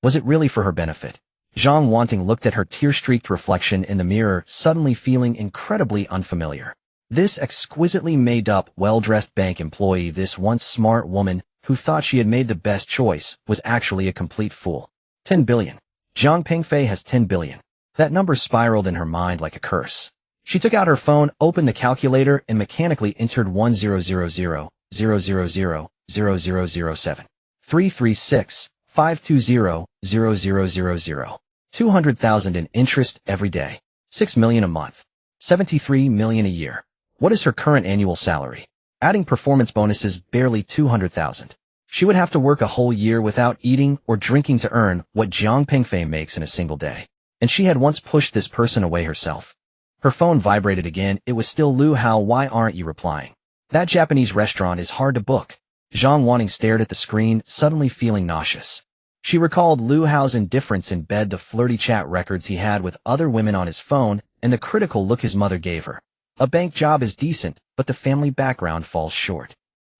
Was it really for her benefit? Zhang Wanting looked at her tear-streaked reflection in the mirror, suddenly feeling incredibly unfamiliar. This exquisitely made-up, well-dressed bank employee, this once smart woman who thought she had made the best choice, was actually a complete fool. 10 billion. Jiang Pengfei has 10 billion. That number spiraled in her mind like a curse. She took out her phone, opened the calculator, and mechanically entered 1000,000,007. 336. 520,000. 200,000 in interest every day. 6 million a month. 73 million a year. What is her current annual salary? Adding performance bonuses, barely 200,000. She would have to work a whole year without eating or drinking to earn what Jiang Pengfei makes in a single day. And she had once pushed this person away herself. Her phone vibrated again. It was still Lu Hao. Why aren't you replying? That Japanese restaurant is hard to book. Zhang Wanting stared at the screen, suddenly feeling nauseous. She recalled Lu Hao's indifference in bed, the flirty chat records he had with other women on his phone, and the critical look his mother gave her. A bank job is decent, but the family background falls short.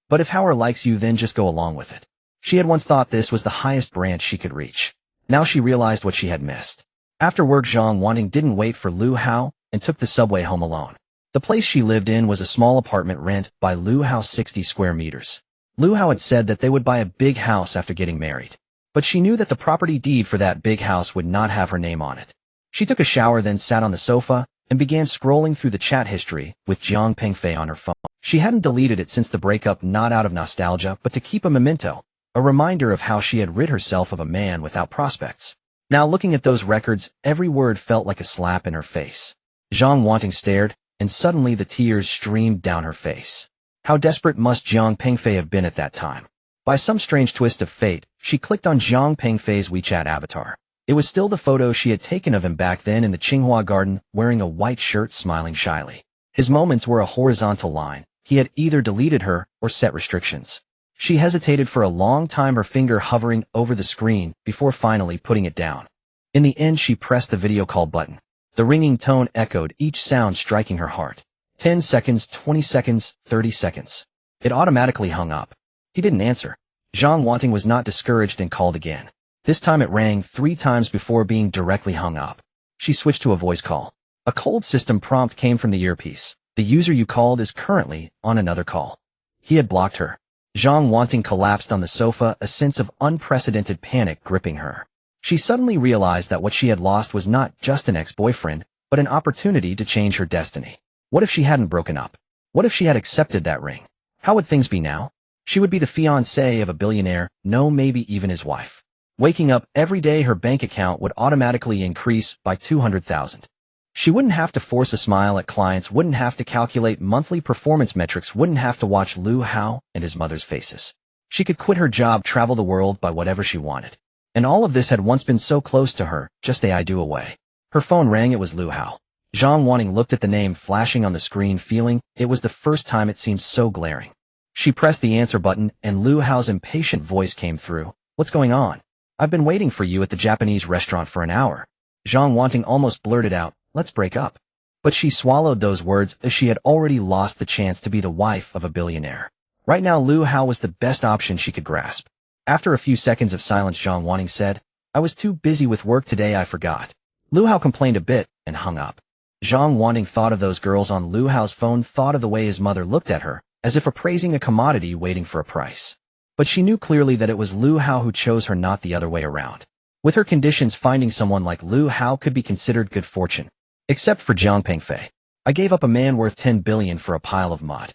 But if Howard likes you, then just go along with it. She had once thought this was the highest branch she could reach. Now she realized what she had missed. After work, Zhang Wanting didn't wait for Lu Hao and took the subway home alone. The place she lived in was a small apartment rent by Lu Hao, 60 square meters. Lu Hao had said that they would buy a big house after getting married. But she knew that the property deed for that big house would not have her name on it. She took a shower, then sat on the sofa and began scrolling through the chat history with Jiang Pengfei on her phone. She hadn't deleted it since the breakup, not out of nostalgia, but to keep a memento, a reminder of how she had rid herself of a man without prospects. Now looking at those records, every word felt like a slap in her face. Zhang Wanting stared, and suddenly the tears streamed down her face. How desperate must Jiang Pengfei have been at that time? By some strange twist of fate, she clicked on Jiang Pengfei's WeChat avatar. It was still the photo she had taken of him back then in the Tsinghua garden, wearing a white shirt, smiling shyly. His moments were a horizontal line. He had either deleted her or set restrictions. She hesitated for a long time, her finger hovering over the screen, before finally putting it down. In the end, she pressed the video call button. The ringing tone echoed, each sound striking her heart. 10 seconds, 20 seconds, 30 seconds. It automatically hung up. He didn't answer. Zhang Wanting was not discouraged and called again. This time it rang 3 times before being directly hung up. She switched to a voice call. A cold system prompt came from the earpiece. The user you called is currently on another call. He had blocked her. Zhang Wanting collapsed on the sofa, a sense of unprecedented panic gripping her. She suddenly realized that what she had lost was not just an ex-boyfriend, but an opportunity to change her destiny. What if she hadn't broken up? What if she had accepted that ring? How would things be now? She would be the fiancée of a billionaire, no, maybe even his wife. Waking up every day, her bank account would automatically increase by 200,000. She wouldn't have to force a smile at clients, wouldn't have to calculate monthly performance metrics, wouldn't have to watch Lu Hao and his mother's faces. She could quit her job, travel the world, buy whatever she wanted. And all of this had once been so close to her, just a I do away. Her phone rang. It was Lu Hao. Zhang Wanting looked at the name flashing on the screen, feeling it was the first time it seemed so glaring. She pressed the answer button, and Lu Hao's impatient voice came through. What's going on? I've been waiting for you at the Japanese restaurant for an hour. Zhang Wanting almost blurted out, let's break up. But she swallowed those words as she had already lost the chance to be the wife of a billionaire. Right now Lu Hao was the best option she could grasp. After a few seconds of silence, Zhang Wanting said, I was too busy with work today, I forgot. Lu Hao complained a bit and hung up. Zhang Wanting thought of those girls on Lu Hao's phone, thought of the way his mother looked at her, as if appraising a commodity waiting for a price. But she knew clearly that it was Lu Hao who chose her, not the other way around. With her conditions, finding someone like Lu Hao could be considered good fortune. Except for Jiang Pengfei. I gave up a man worth 10 billion for a pile of mud.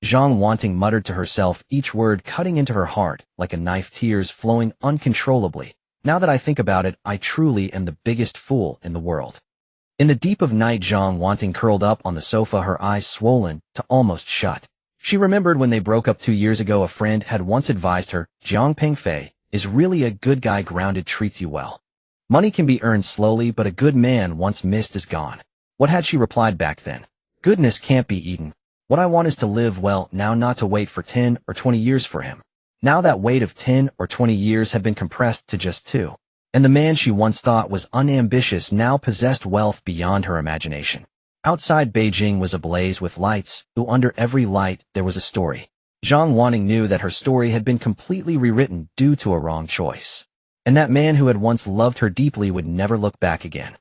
Zhang Wanting muttered to herself, each word cutting into her heart like a knife, tears flowing uncontrollably. Now that I think about it, I truly am the biggest fool in the world. In the deep of night, Zhang Wanting curled up on the sofa, her eyes swollen to almost shut. She remembered when they broke up 2 years ago, a friend had once advised her, Jiang Pengfei is really a good guy, grounded, treats you well. Money can be earned slowly, but a good man once missed is gone. What had she replied back then? Goodness can't be eaten. What I want is to live well now, not to wait for 10 or 20 years for him. Now that wait of 10 or 20 years had been compressed to just 2. And the man she once thought was unambitious now possessed wealth beyond her imagination. Outside Beijing was ablaze with lights, though under every light there was a story. Zhang Wanting knew that her story had been completely rewritten due to a wrong choice. And that man who had once loved her deeply would never look back again.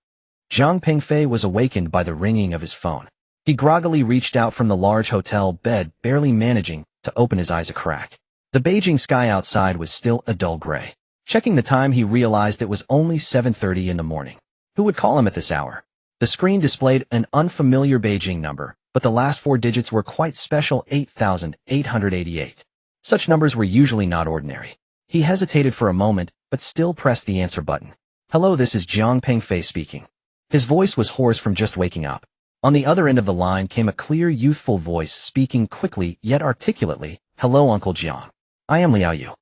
Jiang Pengfei was awakened by the ringing of his phone. He groggily reached out from the large hotel bed, barely managing to open his eyes a crack. The Beijing sky outside was still a dull gray. Checking the time, he realized it was only 7:30 in the morning. Who would call him at this hour? The screen displayed an unfamiliar Beijing number, but the last 4 digits were quite special, 8,888. Such numbers were usually not ordinary. He hesitated for a moment, but still pressed the answer button. Hello, this is Jiang Pengfei speaking. His voice was hoarse from just waking up. On the other end of the line came a clear, youthful voice speaking quickly yet articulately. Hello, Uncle Jiang. I am Liao Yu.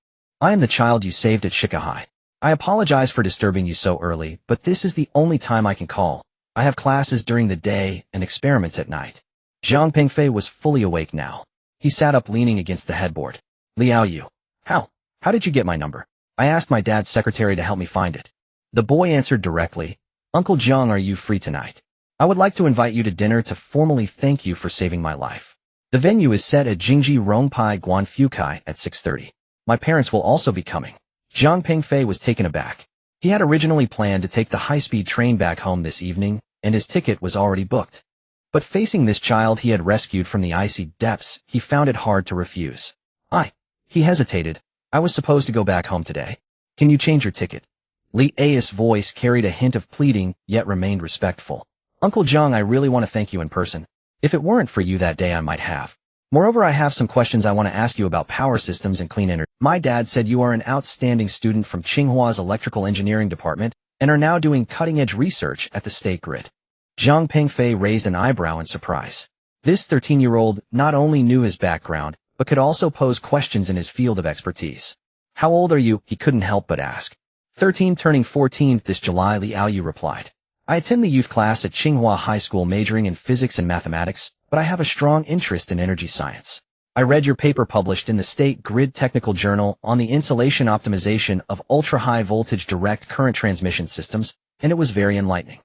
I am the child you saved at Shikahai. I apologize for disturbing you so early, but this is the only time I can call. I have classes during the day and experiments at night. Jiang Pengfei was fully awake now. He sat up, leaning against the headboard. Liao Yu. How did you get my number? I asked my dad's secretary to help me find it. The boy answered directly. Uncle Jiang, are you free tonight? I would like to invite you to dinner to formally thank you for saving my life. The venue is set at Jingji Rongpai Guanfukai at 6:30. My parents will also be coming. Jiang Pengfei was taken aback. He had originally planned to take the high-speed train back home this evening, and his ticket was already booked. But facing this child he had rescued from the icy depths, he found it hard to refuse. He hesitated. I was supposed to go back home today. Can you change your ticket? Li A's voice carried a hint of pleading, yet remained respectful. Uncle Jiang, I really want to thank you in person. If it weren't for you that day, I might have. Moreover, I have some questions I want to ask you about power systems and clean energy. My dad said you are an outstanding student from Tsinghua's electrical engineering department and are now doing cutting-edge research at the state grid. Jiang Pengfei raised an eyebrow in surprise. This 13-year-old not only knew his background, but could also pose questions in his field of expertise. How old are you? He couldn't help but ask. 13, turning 14 this July, Liao Yu replied. I attend the youth class at Tsinghua High School majoring in physics and mathematics, but I have a strong interest in energy science. I read your paper published in the State Grid Technical Journal on the insulation optimization of ultra-high voltage direct current transmission systems, and it was very enlightening.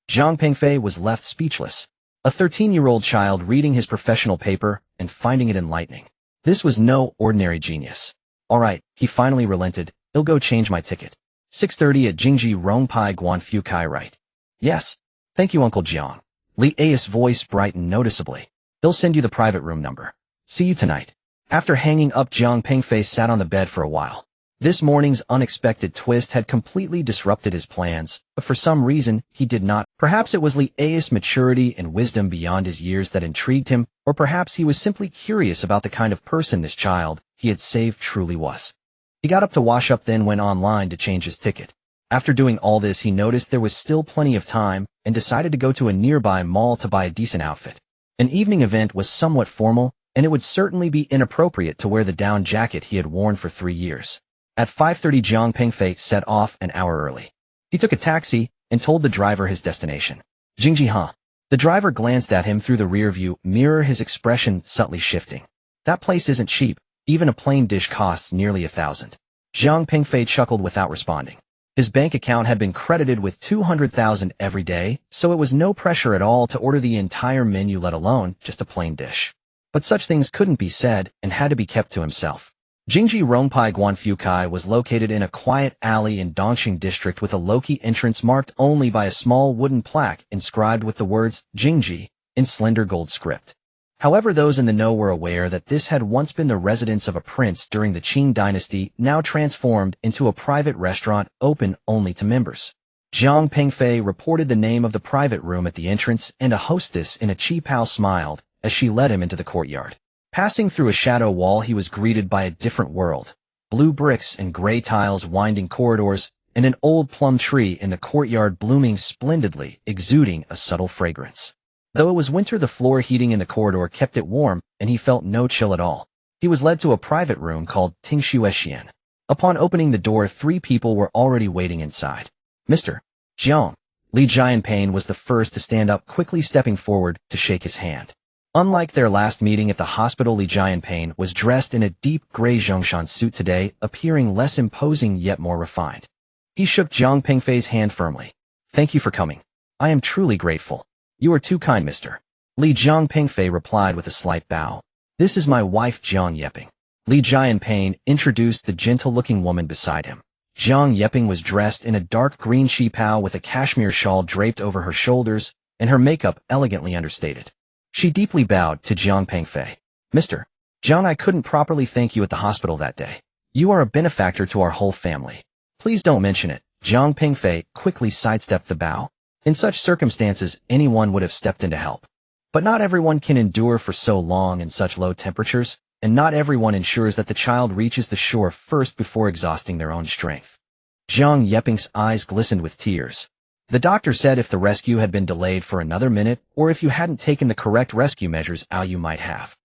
Jiang Pengfei was left speechless. A 13-year-old child reading his professional paper and finding it enlightening. This was no ordinary genius. All right, he finally relented. I'll go change my ticket. 6:30 at Jingji Rongpai Guanfukai, right? Yes. Thank you, Uncle Jiang. Li A's voice brightened noticeably. They'll send you the private room number. See you tonight. After hanging up, Jiang Pengfei sat on the bed for a while. This morning's unexpected twist had completely disrupted his plans, but for some reason, he did not. Perhaps it was Li A's maturity and wisdom beyond his years that intrigued him, or perhaps he was simply curious about the kind of person this child he had saved truly was. He got up to wash up, then went online to change his ticket. After doing all this, he noticed there was still plenty of time and decided to go to a nearby mall to buy a decent outfit. An evening event was somewhat formal, and it would certainly be inappropriate to wear the down jacket he had worn for 3 years. At 5:30, Jiang Pengfei set off an hour early. He took a taxi and told the driver his destination. Jingji, huh? The driver glanced at him through the rearview mirror, his expression subtly shifting. That place isn't cheap. Even a plain dish costs nearly 1,000. Jiang Pingfei chuckled without responding. His bank account had been credited with 200,000 every day, so it was no pressure at all to order the entire menu, let alone just a plain dish. But such things couldn't be said and had to be kept to himself. Jingji Rongpai Guanfukai was located in a quiet alley in Dongxing district with a low-key entrance marked only by a small wooden plaque inscribed with the words Jingji in slender gold script. However, those in the know were aware that this had once been the residence of a prince during the Qing dynasty, now transformed into a private restaurant open only to members. Jiang Pingfei reported the name of the private room at the entrance, and a hostess in a qipao smiled as she led him into the courtyard. Passing through a shadow wall, he was greeted by a different world. Blue bricks and gray tiles, winding corridors, and an old plum tree in the courtyard blooming splendidly, exuding a subtle fragrance. Though it was winter, the floor heating in the corridor kept it warm, and he felt no chill at all. He was led to a private room called Tingshuexian. Upon opening the door, 3 people were already waiting inside. Mr. Jiang. Li Jianping was the first to stand up, quickly stepping forward to shake his hand. Unlike their last meeting at the hospital, Li Jianping was dressed in a deep gray Zhongshan suit today, appearing less imposing yet more refined. He shook Jiang Pingfei's hand firmly. Thank you for coming. I am truly grateful. You are too kind, Mr. Li Jiang Pingfei replied with a slight bow. This is my wife, Jiang Yeping. Li Jianping introduced the gentle-looking woman beside him. Jiang Yeping was dressed in a dark green qipao with a cashmere shawl draped over her shoulders, and her makeup elegantly understated. She deeply bowed to Jiang Pingfei. Mr. Jiang, I couldn't properly thank you at the hospital that day. You are a benefactor to our whole family. Please don't mention it. Jiang Pingfei quickly sidestepped the bow. In such circumstances, anyone would have stepped in to help. But not everyone can endure for so long in such low temperatures, and not everyone ensures that the child reaches the shore first before exhausting their own strength. Jiang Yeping's eyes glistened with tears. The doctor said if the rescue had been delayed for another minute, or if you hadn't taken the correct rescue measures, you might have.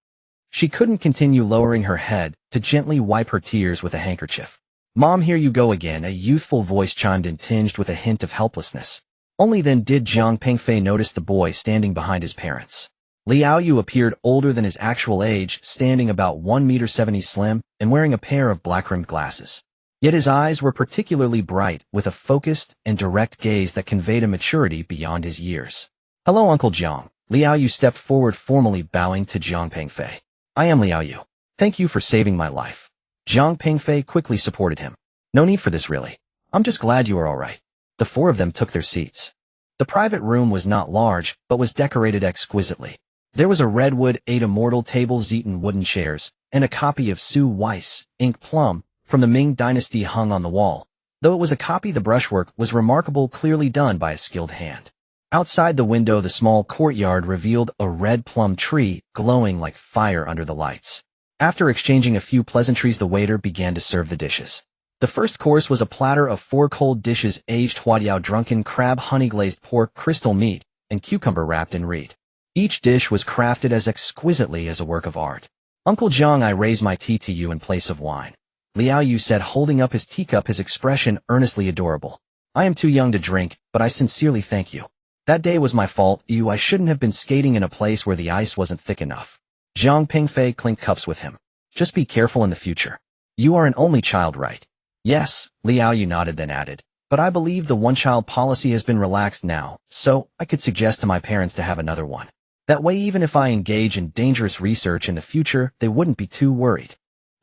She couldn't continue, lowering her head to gently wipe her tears with a handkerchief. Mom, here you go again, a youthful voice chimed in, tinged with a hint of helplessness. Only then did Jiang Pingfei notice the boy standing behind his parents. Liao Yu appeared older than his actual age, standing about 1.70 m slim and wearing a pair of black-rimmed glasses. Yet his eyes were particularly bright, with a focused and direct gaze that conveyed a maturity beyond his years. Hello, Uncle Jiang. Liao Yu stepped forward, formally bowing to Jiang Pingfei. I am Liao Yu. Thank you for saving my life. Jiang Pingfei quickly supported him. No need for this, really. I'm just glad you are all right. The 4 of them took their seats. The private room was not large, but was decorated exquisitely. There was a redwood 8 immortal tables, eaten wooden chairs, and a copy of Sue Weiss, Ink Plum, from the Ming Dynasty hung on the wall. Though it was a copy, the brushwork was remarkable, clearly done by a skilled hand. Outside the window, the small courtyard revealed a red plum tree glowing like fire under the lights. After exchanging a few pleasantries, the waiter began to serve the dishes. The first course was a platter of 4 cold dishes: aged huadiao, drunken crab, honey-glazed pork, crystal meat, and cucumber wrapped in reed. Each dish was crafted as exquisitely as a work of art. Uncle Jiang, I raise my tea to you in place of wine. Liao Yu said, holding up his teacup, his expression earnestly adorable. I am too young to drink, but I sincerely thank you. That day was my fault. I shouldn't have been skating in a place where the ice wasn't thick enough. Jiang Pingfei clinked cups with him. Just be careful in the future. You are an only child, right? Yes, Liao Yu nodded, then added. But I believe the one-child policy has been relaxed now, so I could suggest to my parents to have another one. That way, even if I engage in dangerous research in the future, they wouldn't be too worried.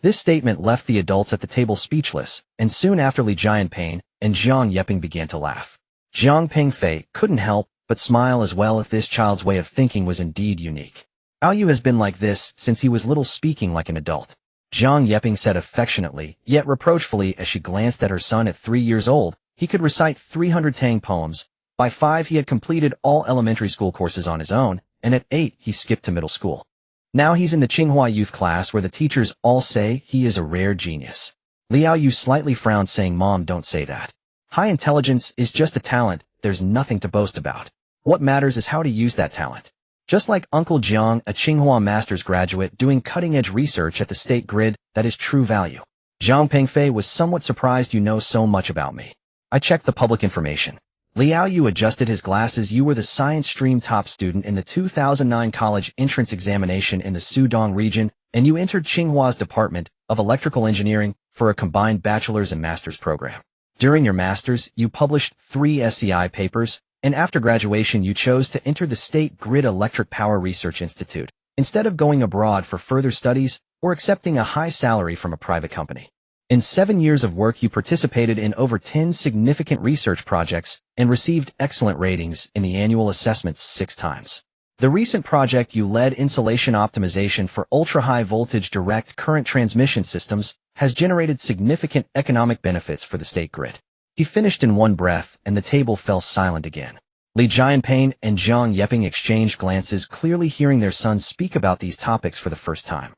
This statement left the adults at the table speechless, and soon after Li Jianping and Jiang Yeping began to laugh. Jiang Pingfei couldn't help but smile as well, if this child's way of thinking was indeed unique. Yu has been like this since he was little, speaking like an adult. Jiang Yeping said affectionately, yet reproachfully, as she glanced at her son. At 3 years old, he could recite 300 Tang poems. By 5, he had completed all elementary school courses on his own, and at 8, he skipped to middle school. Now he's in the Tsinghua youth class, where the teachers all say he is a rare genius. Liao Yu slightly frowned, saying, Mom, don't say that. High intelligence is just a talent. There's nothing to boast about. What matters is how to use that talent. Just like Uncle Jiang, a Tsinghua master's graduate doing cutting-edge research at the state grid, that is true value. Jiang Pingfei was somewhat surprised. You know so much about me. I checked the public information. Liao Yu adjusted his glasses. You were the science stream top student in the 2009 college entrance examination in the Sudong region, and you entered Tsinghua's Department of Electrical Engineering for a combined bachelor's and master's program. During your master's, you published 3 SCI papers, and after graduation you chose to enter the State Grid Electric Power Research Institute, instead of going abroad for further studies or accepting a high salary from a private company. In 7 years of work you participated in over 10 significant research projects and received excellent ratings in the annual assessments 6 times. The recent project you led, insulation optimization for ultra-high voltage direct current transmission systems, has generated significant economic benefits for the state grid. He finished in one breath, and the table fell silent again. Li Jianping and Zhang Yeping exchanged glances, clearly hearing their son speak about these topics for the first time.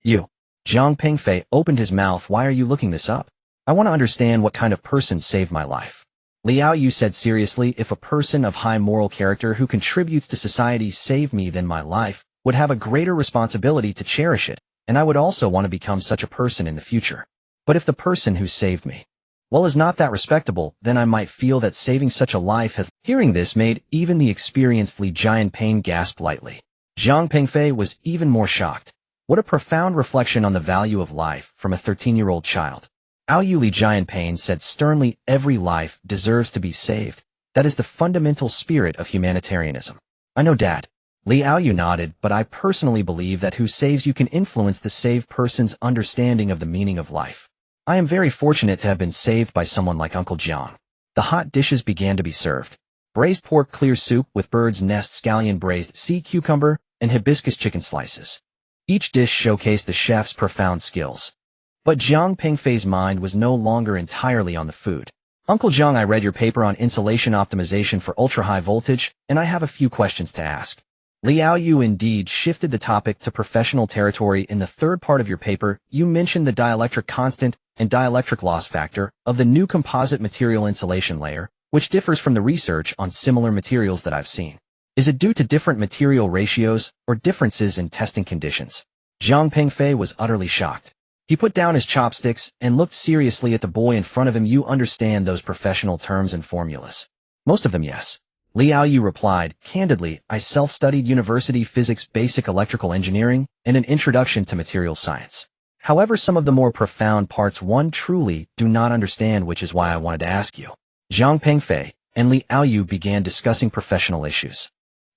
You. Zhang Pengfei opened his mouth. Why are you looking this up? I want to understand what kind of person saved my life. Liao Yu said seriously, if a person of high moral character who contributes to society saved me, then my life would have a greater responsibility to cherish it, and I would also want to become such a person in the future. But if the person who saved me, well, is not that respectable, then I might feel that saving such a life has... Hearing this made even the experienced Li Jianping gasp lightly. Zhang Pengfei was even more shocked. What a profound reflection on the value of life from a 13-year-old child. Li Jianping said sternly, every life deserves to be saved. That is the fundamental spirit of humanitarianism. I know, Dad. Liao Yu nodded, but I personally believe that who saves you can influence the saved person's understanding of the meaning of life. I am very fortunate to have been saved by someone like Uncle Jiang. The hot dishes began to be served. Braised pork clear soup with bird's nest scallion, braised sea cucumber, and hibiscus chicken slices. Each dish showcased the chef's profound skills. But Zhang Pengfei's mind was no longer entirely on the food. Uncle Zhang, I read your paper on insulation optimization for ultra-high voltage, and I have a few questions to ask. Liao Yu indeed shifted the topic to professional territory. In the third part of your paper, you mentioned the dielectric constant and dielectric loss factor of the new composite material insulation layer, which differs from the research on similar materials that I've seen. Is it due to different material ratios or differences in testing conditions? Zhang Pengfei was utterly shocked. He put down his chopsticks and looked seriously at the boy in front of him. You understand those professional terms and formulas? Most of them, yes. Liao Yu replied, candidly, I self-studied university physics, basic electrical engineering, and an introduction to material science. However, some of the more profound parts one truly do not understand, which is why I wanted to ask you. Zhang Pengfei and Liao Yu began discussing professional issues.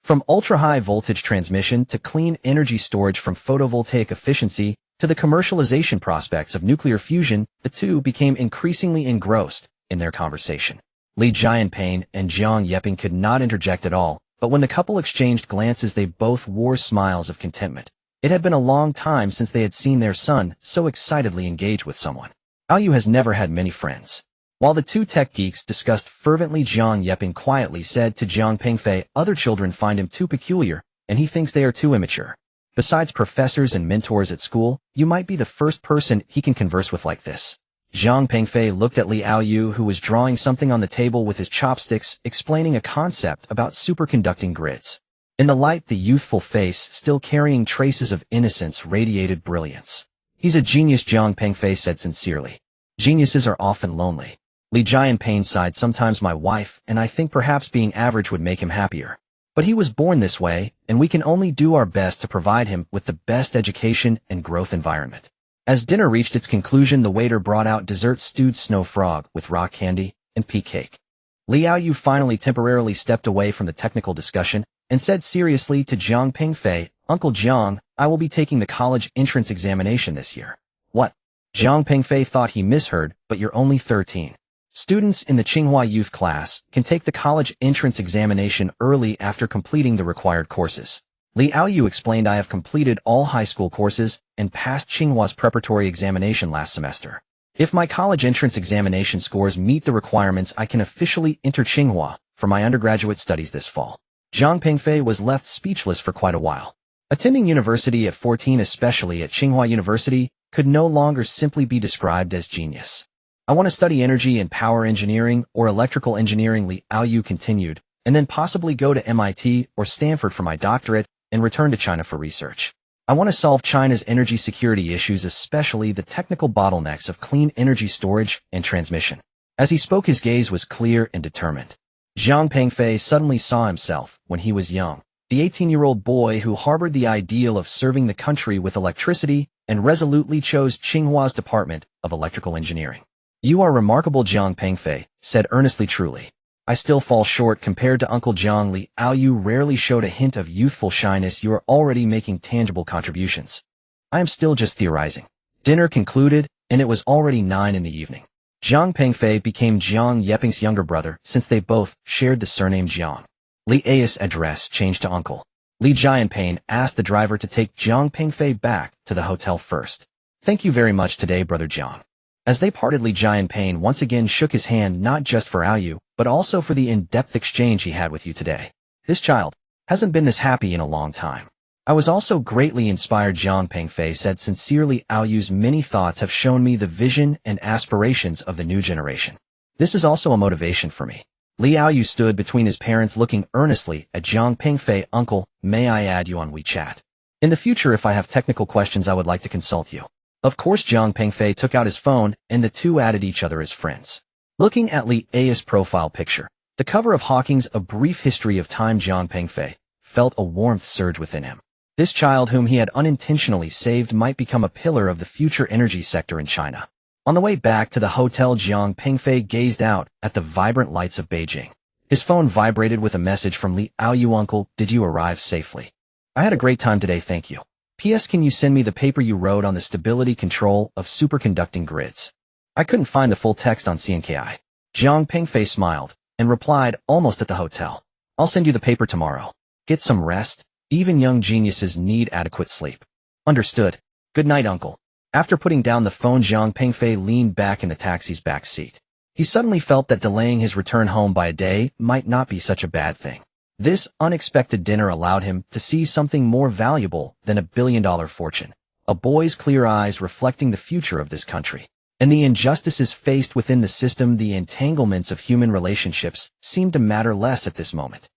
From ultra-high voltage transmission to clean energy storage, from photovoltaic efficiency to the commercialization prospects of nuclear fusion, the two became increasingly engrossed in their conversation. Li Jianping and Zhang Yeping could not interject at all, but when the couple exchanged glances they both wore smiles of contentment. It had been a long time since they had seen their son so excitedly engage with someone. Yu has never had many friends. While the two tech geeks discussed fervently, Zhang Yeping quietly said to Zhang Pengfei, other children find him too peculiar, and he thinks they are too immature. Besides professors and mentors at school, you might be the first person he can converse with like this. Zhang Pengfei looked at Liao Yu, who was drawing something on the table with his chopsticks, explaining a concept about superconducting grids. In the light, the youthful face, still carrying traces of innocence, radiated brilliance. He's a genius, Zhang Pengfei said sincerely. Geniuses are often lonely. Li Jianping sighed, sometimes my wife, and I think perhaps being average would make him happier. But he was born this way, and we can only do our best to provide him with the best education and growth environment. As dinner reached its conclusion, the waiter brought out dessert, stewed snow frog with rock candy and pea cake. Liao Yu finally temporarily stepped away from the technical discussion and said seriously to Zhang Pengfei, Uncle Jiang, I will be taking the college entrance examination this year. What? Zhang Pengfei thought he misheard, but you're only 13. Students in the Tsinghua youth class can take the college entrance examination early after completing the required courses. Liao Yu explained, I have completed all high school courses and passed Tsinghua's preparatory examination last semester. If my college entrance examination scores meet the requirements, I can officially enter Tsinghua for my undergraduate studies this fall. Zhang Pengfei was left speechless for quite a while. Attending university at 14, especially at Tsinghua University, could no longer simply be described as genius. I want to study energy and power engineering or electrical engineering, Liao Yu continued, and then possibly go to MIT or Stanford for my doctorate and return to China for research. I want to solve China's energy security issues, especially the technical bottlenecks of clean energy storage and transmission. As he spoke, his gaze was clear and determined. Jiang Pengfei suddenly saw himself, when he was young, the 18-year-old boy who harbored the ideal of serving the country with electricity and resolutely chose Tsinghua's Department of Electrical Engineering. "You are remarkable, Jiang Pengfei," said earnestly truly. "I still fall short compared to Uncle Jiang Li. You rarely showed a hint of youthful shyness. You are already making tangible contributions. I am still just theorizing." Dinner concluded, and it was already 9 in the evening. Jiang Pengfei became Jiang Yeping's younger brother since they both shared the surname Jiang. Li Ai's address changed to Uncle. Li Jianping asked the driver to take Jiang Pengfei back to the hotel first. "Thank you very much today, Brother Jiang." As they parted, Li Jianping once again shook his hand, not just for Yu, but also for the in-depth exchange he had with you today. "This child hasn't been this happy in a long time." "I was also greatly inspired," Jiang Pengfei said sincerely. "Yu's many thoughts have shown me the vision and aspirations of the new generation. This is also a motivation for me." Li Yu stood between his parents, looking earnestly at Jiang Pengfei. "Uncle, may I add you on WeChat? In the future, if I have technical questions, I would like to consult you." Of course. Jiang Pengfei took out his phone, and the two added each other as friends. Looking at Li Ai's profile picture, the cover of Hawking's A Brief History of Time, Jiang Pengfei felt a warmth surge within him. This child whom he had unintentionally saved might become a pillar of the future energy sector in China. On the way back to the hotel, Jiang Pengfei gazed out at the vibrant lights of Beijing. His phone vibrated with a message from Li Yu. "Uncle, did you arrive safely? I had a great time today, thank you. P.S. Can you send me the paper you wrote on the stability control of superconducting grids? I couldn't find the full text on CNKI." Jiang Pengfei smiled and replied, "Almost at the hotel. I'll send you the paper tomorrow. Get some rest. Even young geniuses need adequate sleep." "Understood. Good night, Uncle." After putting down the phone, Jiang Pengfei leaned back in the taxi's back seat. He suddenly felt that delaying his return home by a day might not be such a bad thing. This unexpected dinner allowed him to see something more valuable than a billion-dollar fortune. A boy's clear eyes reflecting the future of this country. And the injustices faced within the system, the entanglements of human relationships, seemed to matter less at this moment.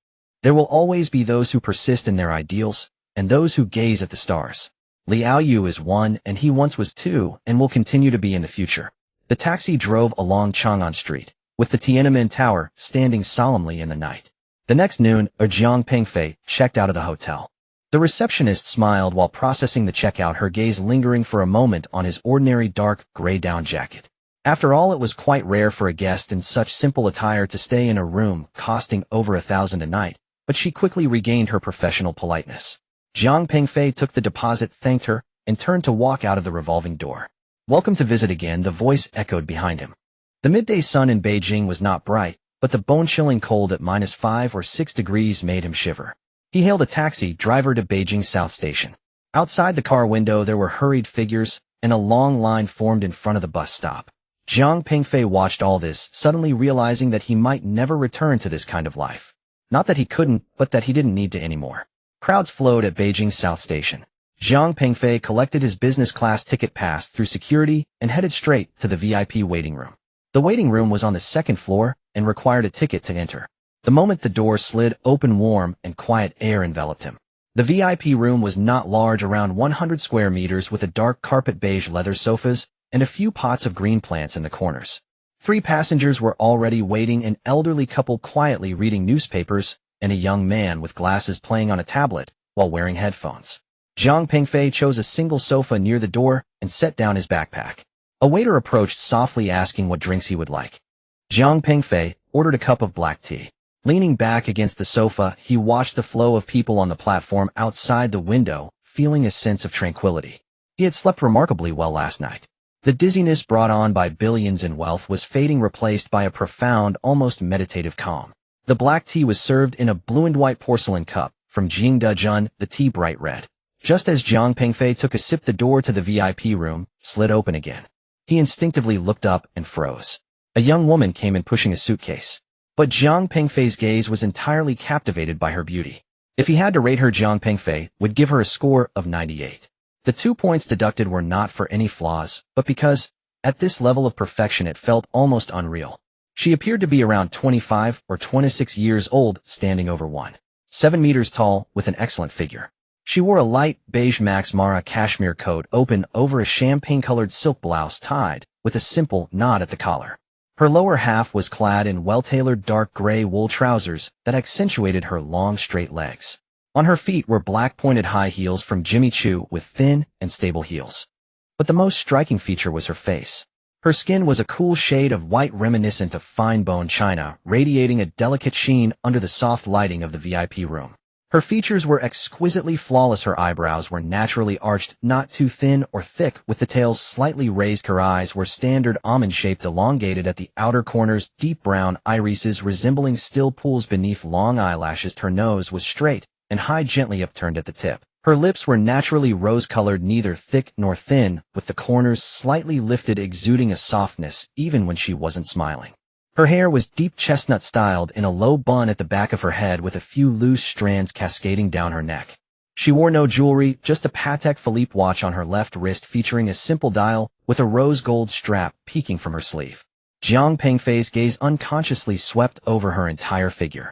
There will always be those who persist in their ideals, and those who gaze at the stars. Li Yu is one, and he once was two, and will continue to be in the future. The taxi drove along Chang'an Street, with the Tiananmen Tower standing solemnly in the night. The next noon, Jiang Pengfei checked out of the hotel. The receptionist smiled while processing the checkout, her gaze lingering for a moment on his ordinary dark gray down jacket. After all, it was quite rare for a guest in such simple attire to stay in a room costing over 1,000 a night, but she quickly regained her professional politeness. Jiang Pengfei took the deposit, thanked her, and turned to walk out of the revolving door. "Welcome to visit again," the voice echoed behind him. The midday sun in Beijing was not bright, but the bone-chilling cold at -5 or 6 degrees made him shiver. He hailed a taxi driver to Beijing South Station. Outside the car window there were hurried figures, and a long line formed in front of the bus stop. Jiang Pengfei watched all this, suddenly realizing that he might never return to this kind of life. Not that he couldn't, but that he didn't need to anymore. Crowds flowed at Beijing South Station. Jiang Pengfei collected his business class ticket, passed through security, and headed straight to the VIP waiting room. The waiting room was on the second floor and required a ticket to enter. The moment the door slid open, warm and quiet air enveloped him. The VIP room was not large, around 100 square meters, with a dark carpet, beige leather sofas, and a few pots of green plants in the corners. 3 passengers were already waiting, an elderly couple quietly reading newspapers, and a young man with glasses playing on a tablet while wearing headphones. Jiang Pengfei chose a single sofa near the door and set down his backpack. A waiter approached softly, asking what drinks he would like. Jiang Pengfei ordered a cup of black tea. Leaning back against the sofa, he watched the flow of people on the platform outside the window, feeling a sense of tranquility. He had slept remarkably well last night. The dizziness brought on by billions in wealth was fading, replaced by a profound, almost meditative calm. The black tea was served in a blue and white porcelain cup from Jingde Jun, the tea bright red. Just as Jiang Pengfei took a sip, the door to the VIP room slid open again. He instinctively looked up and froze. A young woman came in pushing a suitcase. But Jiang Pengfei's gaze was entirely captivated by her beauty. If he had to rate her, Jiang Pengfei would give her a score of 98. The 2 points deducted were not for any flaws, but because, at this level of perfection, it felt almost unreal. She appeared to be around 25 or 26 years old, standing over 1.7 meters tall, with an excellent figure. She wore a light beige Max Mara cashmere coat open over a champagne-colored silk blouse tied with a simple knot at the collar. Her lower half was clad in well-tailored dark gray wool trousers that accentuated her long, straight legs. On her feet were black pointed high heels from Jimmy Choo with thin and stable heels. But the most striking feature was her face. Her skin was a cool shade of white reminiscent of fine-boned china, radiating a delicate sheen under the soft lighting of the VIP room. Her features were exquisitely flawless. Her eyebrows were naturally arched, not too thin or thick, with the tails slightly raised. Her eyes were standard almond-shaped, elongated at the outer corners, deep brown irises resembling still pools beneath long eyelashes. Her nose was straight and high, gently upturned at the tip. Her lips were naturally rose-colored, neither thick nor thin, with the corners slightly lifted, exuding a softness even when she wasn't smiling. Her hair was deep chestnut styled in a low bun at the back of her head with a few loose strands cascading down her neck. She wore no jewelry, just a Patek Philippe watch on her left wrist featuring a simple dial with a rose gold strap peeking from her sleeve. Jiang Pengfei's gaze unconsciously swept over her entire figure.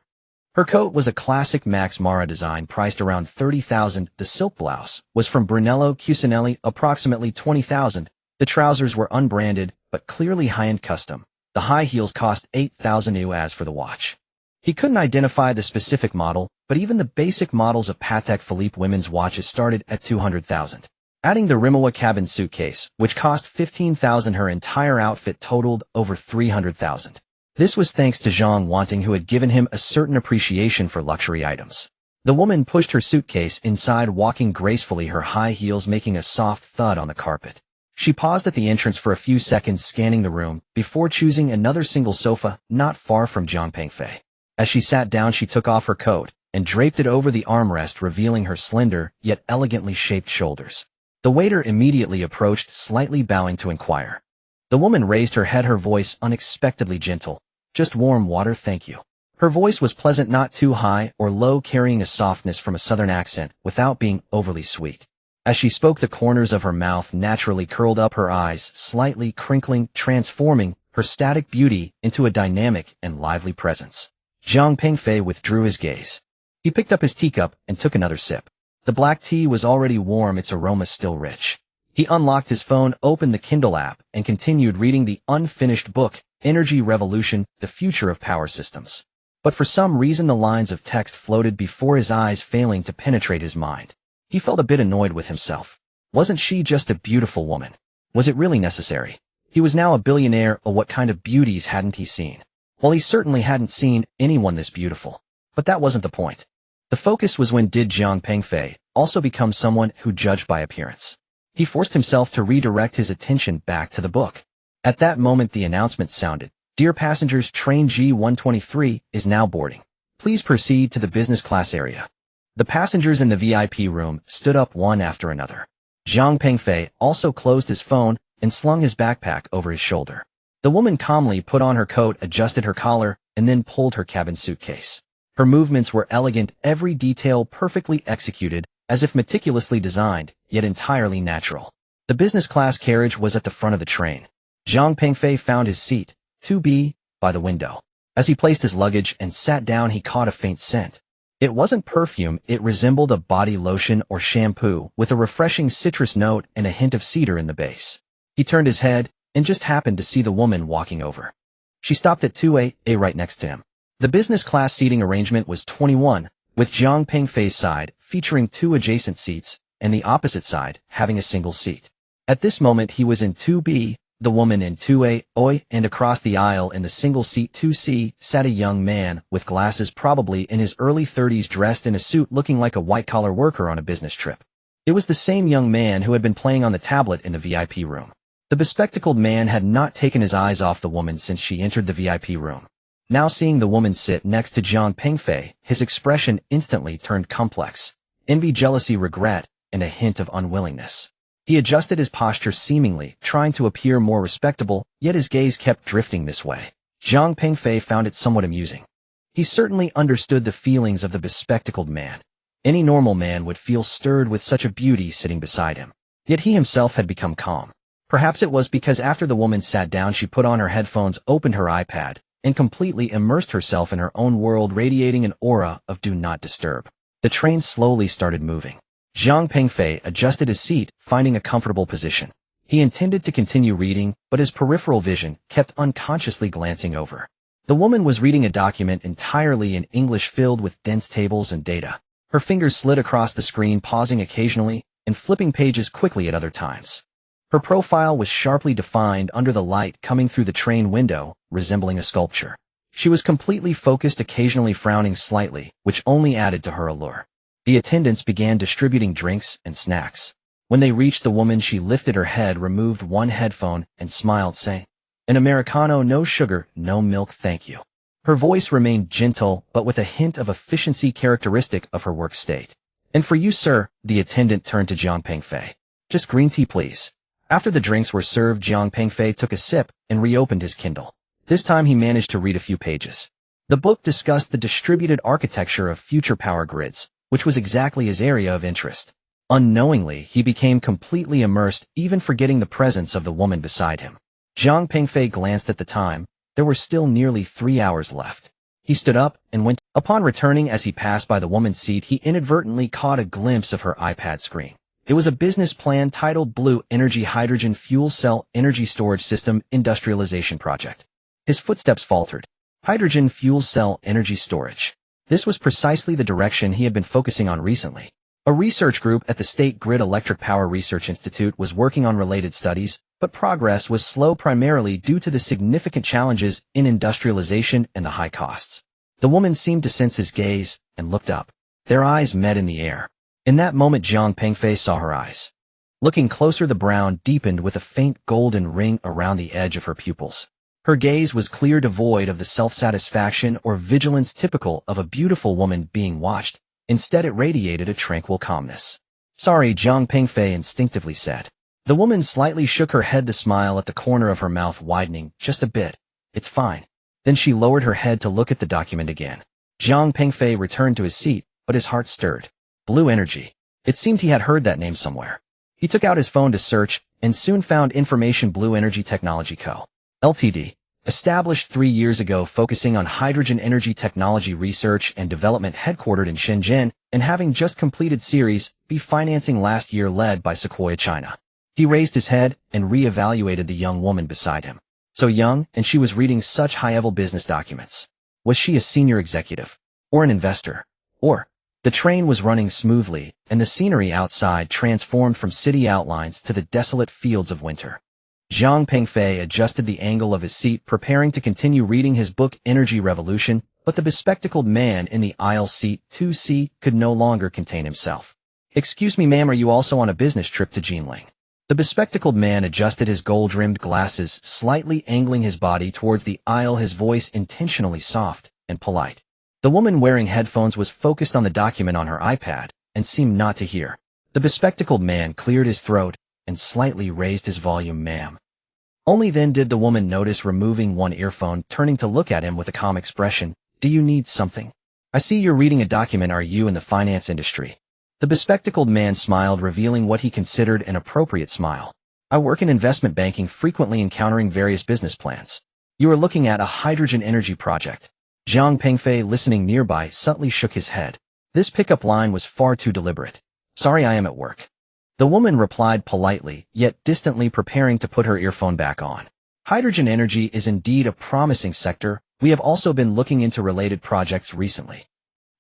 Her coat was a classic Max Mara design priced around $30,000. The silk blouse was from Brunello Cucinelli, approximately $20,000. The trousers were unbranded, but clearly high-end custom. The high heels cost $8,000 as for the watch. He couldn't identify the specific model, but even the basic models of Patek Philippe women's watches started at $200,000. Adding the Rimowa cabin suitcase, which cost $15,000, her entire outfit totaled over $300,000. This was thanks to Zhang Wanting, who had given him a certain appreciation for luxury items. The woman pushed her suitcase inside, walking gracefully, her high heels making a soft thud on the carpet. She paused at the entrance for a few seconds, scanning the room, before choosing another single sofa not far from Jiang Pengfei. As she sat down, she took off her coat and draped it over the armrest, revealing her slender yet elegantly shaped shoulders. The waiter immediately approached, slightly bowing to inquire. The woman raised her head, her voice unexpectedly gentle. "Just warm water, thank you." Her voice was pleasant, not too high or low, carrying a softness from a southern accent without being overly sweet. As she spoke, the corners of her mouth naturally curled up, her eyes slightly crinkling, transforming her static beauty into a dynamic and lively presence. Jiang Pengfei withdrew his gaze. He picked up his teacup and took another sip. The black tea was already warm, its aroma still rich. He unlocked his phone, opened the Kindle app, and continued reading the unfinished book, Energy Revolution, The Future of Power Systems. But for some reason the lines of text floated before his eyes, failing to penetrate his mind. He felt a bit annoyed with himself. Wasn't she just a beautiful woman? Was it really necessary? He was now a billionaire, or what kind of beauties hadn't he seen? Well, he certainly hadn't seen anyone this beautiful. But that wasn't the point. The focus was, when did Jiang Pengfei also become someone who judged by appearance? He forced himself to redirect his attention back to the book. At that moment the announcement sounded. "Dear passengers, train G123 is now boarding. Please proceed to the business class area." The passengers in the VIP room stood up one after another. Jiang Pengfei also closed his phone and slung his backpack over his shoulder. The woman calmly put on her coat, adjusted her collar, and then pulled her cabin suitcase. Her movements were elegant, every detail perfectly executed, as if meticulously designed, yet entirely natural. The business class carriage was at the front of the train. Jiang Pengfei found his seat, 2B, by the window. As he placed his luggage and sat down, he caught a faint scent. It wasn't perfume, it resembled a body lotion or shampoo, with a refreshing citrus note and a hint of cedar in the base. He turned his head and just happened to see the woman walking over. She stopped at 2A right next to him. The business class seating arrangement was 21, with Jiang Pengfei's side featuring 2 adjacent seats and the opposite side having a single seat. At this moment he was in 2B, the woman in 2A, and across the aisle in the single seat 2C sat a young man with glasses, probably in his early 30s, dressed in a suit, looking like a white-collar worker on a business trip. It was the same young man who had been playing on the tablet in the VIP room. The bespectacled man had not taken his eyes off the woman since she entered the VIP room. Now seeing the woman sit next to Jiang Pengfei, his expression instantly turned complex. Envy, jealousy, regret, and a hint of unwillingness. He adjusted his posture, seemingly trying to appear more respectable, yet his gaze kept drifting this way. Jiang Pengfei found it somewhat amusing. He certainly understood the feelings of the bespectacled man. Any normal man would feel stirred with such a beauty sitting beside him. Yet he himself had become calm. Perhaps it was because after the woman sat down she put on her headphones, opened her iPad, and completely immersed herself in her own world, radiating an aura of do not disturb. The train slowly started moving. Jiang Pengfei adjusted his seat, finding a comfortable position. He intended to continue reading, but his peripheral vision kept unconsciously glancing over. The woman was reading a document entirely in English filled with dense tables and data. Her fingers slid across the screen, pausing occasionally and flipping pages quickly at other times. Her profile was sharply defined under the light coming through the train window, resembling a sculpture. She was completely focused, occasionally frowning slightly, which only added to her allure. The attendants began distributing drinks and snacks. When they reached the woman, she lifted her head, removed one headphone, and smiled, saying, "An Americano, no sugar, no milk, thank you." Her voice remained gentle, but with a hint of efficiency characteristic of her work state. "And for you, sir," the attendant turned to Jiang Pengfei. "Just green tea, please." After the drinks were served, Jiang Pengfei took a sip and reopened his Kindle. This time he managed to read a few pages. The book discussed the distributed architecture of future power grids, which was exactly his area of interest. Unknowingly, he became completely immersed, even forgetting the presence of the woman beside him. Jiang Pengfei glanced at the time. There were still nearly 3 hours left. He stood up and went. Upon returning, as he passed by the woman's seat, he inadvertently caught a glimpse of her iPad screen. It was a business plan titled Blue Energy Hydrogen Fuel Cell Energy Storage System Industrialization Project. His footsteps faltered. Hydrogen fuel cell energy storage. This was precisely the direction he had been focusing on recently. A research group at the State Grid Electric Power Research Institute was working on related studies, but progress was slow primarily due to the significant challenges in industrialization and the high costs. The woman seemed to sense his gaze and looked up. Their eyes met in the air. In that moment, Jiang Pengfei saw her eyes. Looking closer, the brown deepened with a faint golden ring around the edge of her pupils. Her gaze was clear, devoid of the self-satisfaction or vigilance typical of a beautiful woman being watched. Instead, it radiated a tranquil calmness. "Sorry," Jiang Pengfei instinctively said. The woman slightly shook her head, the smile at the corner of her mouth widening just a bit. "It's fine." Then she lowered her head to look at the document again. Jiang Pengfei returned to his seat, but his heart stirred. Blue Energy. It seemed he had heard that name somewhere. He took out his phone to search, and soon found information. Blue Energy Technology Co. Ltd. Established 3 years ago, focusing on hydrogen energy technology research and development, headquartered in Shenzhen, and having just completed Series B financing last year led by Sequoia China. He raised his head and re-evaluated the young woman beside him. So young, and she was reading such high-level business documents. Was she a senior executive? Or an investor? Or... The train was running smoothly, and the scenery outside transformed from city outlines to the desolate fields of winter. Jiang Pengfei adjusted the angle of his seat, preparing to continue reading his book Energy Revolution, but the bespectacled man in the aisle seat 2C could no longer contain himself. "Excuse me, ma'am, are you also on a business trip to Jinling?" The bespectacled man adjusted his gold-rimmed glasses, slightly angling his body towards the aisle, his voice intentionally soft and polite. The woman wearing headphones was focused on the document on her iPad and seemed not to hear. The bespectacled man cleared his throat and slightly raised his volume. "Ma'am." Only then did the woman notice, removing one earphone, turning to look at him with a calm expression. "Do you need something? I see you're reading a document. Are you in the finance industry?" The bespectacled man smiled, revealing what he considered an appropriate smile. "I work in investment banking, frequently encountering various business plans. You are looking at a hydrogen energy project." Jiang Pengfei, listening nearby, subtly shook his head. This pickup line was far too deliberate. "Sorry, I am at work." The woman replied politely, yet distantly, preparing to put her earphone back on. "Hydrogen energy is indeed a promising sector. We have also been looking into related projects recently."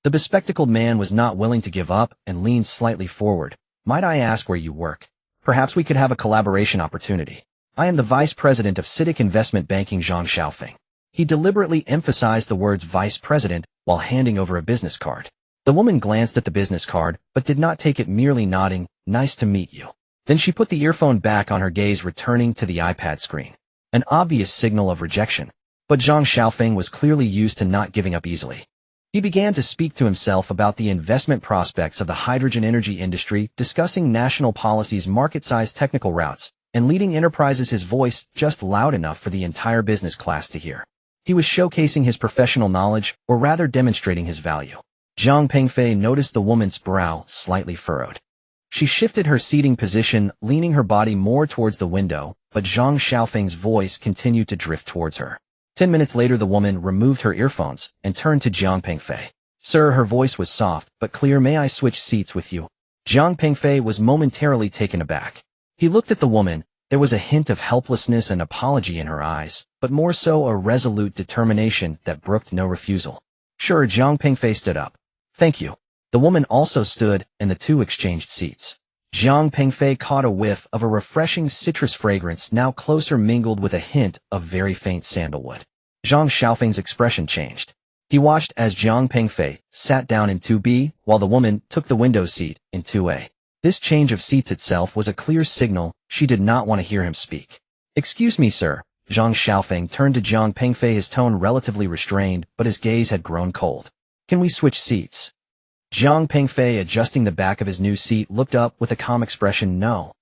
The bespectacled man was not willing to give up and leaned slightly forward. "Might I ask where you work? Perhaps we could have a collaboration opportunity." "I am the vice president of CITIC Investment Banking, Zhang Xiaofeng." He deliberately emphasized the words vice president while handing over a business card. The woman glanced at the business card, but did not take it, merely nodding. "Nice to meet you." Then she put the earphone back on, her gaze returning to the iPad screen. An obvious signal of rejection. But Zhang Xiaofeng was clearly used to not giving up easily. He began to speak to himself about the investment prospects of the hydrogen energy industry, discussing national policies, market-sized technical routes, and leading enterprises, his voice just loud enough for the entire business class to hear. He was showcasing his professional knowledge, or rather demonstrating his value. Jiang Pengfei noticed the woman's brow slightly furrowed. She shifted her seating position, leaning her body more towards the window, but Zhang Xiaofeng's voice continued to drift towards her. 10 minutes later, the woman removed her earphones and turned to Jiang Pengfei. "Sir," her voice was soft but clear, "may I switch seats with you?" Jiang Pengfei was momentarily taken aback. He looked at the woman, There was a hint of helplessness and apology in her eyes, but more so a resolute determination that brooked no refusal. Sure, Zhang Pengfei stood up. Thank you. The woman also stood, and the two exchanged seats. Zhang Pengfei caught a whiff of a refreshing citrus fragrance now closer mingled with a hint of very faint sandalwood. Zhang Xiaofeng's expression changed. He watched as Zhang Pengfei sat down in 2B while the woman took the window seat in 2A. This change of seats itself was a clear signal she did not want to hear him speak. Excuse me, sir. Zhang Xiaofeng turned to Zhang Pengfei, his tone relatively restrained, but his gaze had grown cold. Can we switch seats? Zhang Pengfei, adjusting the back of his new seat, looked up with a calm expression. No.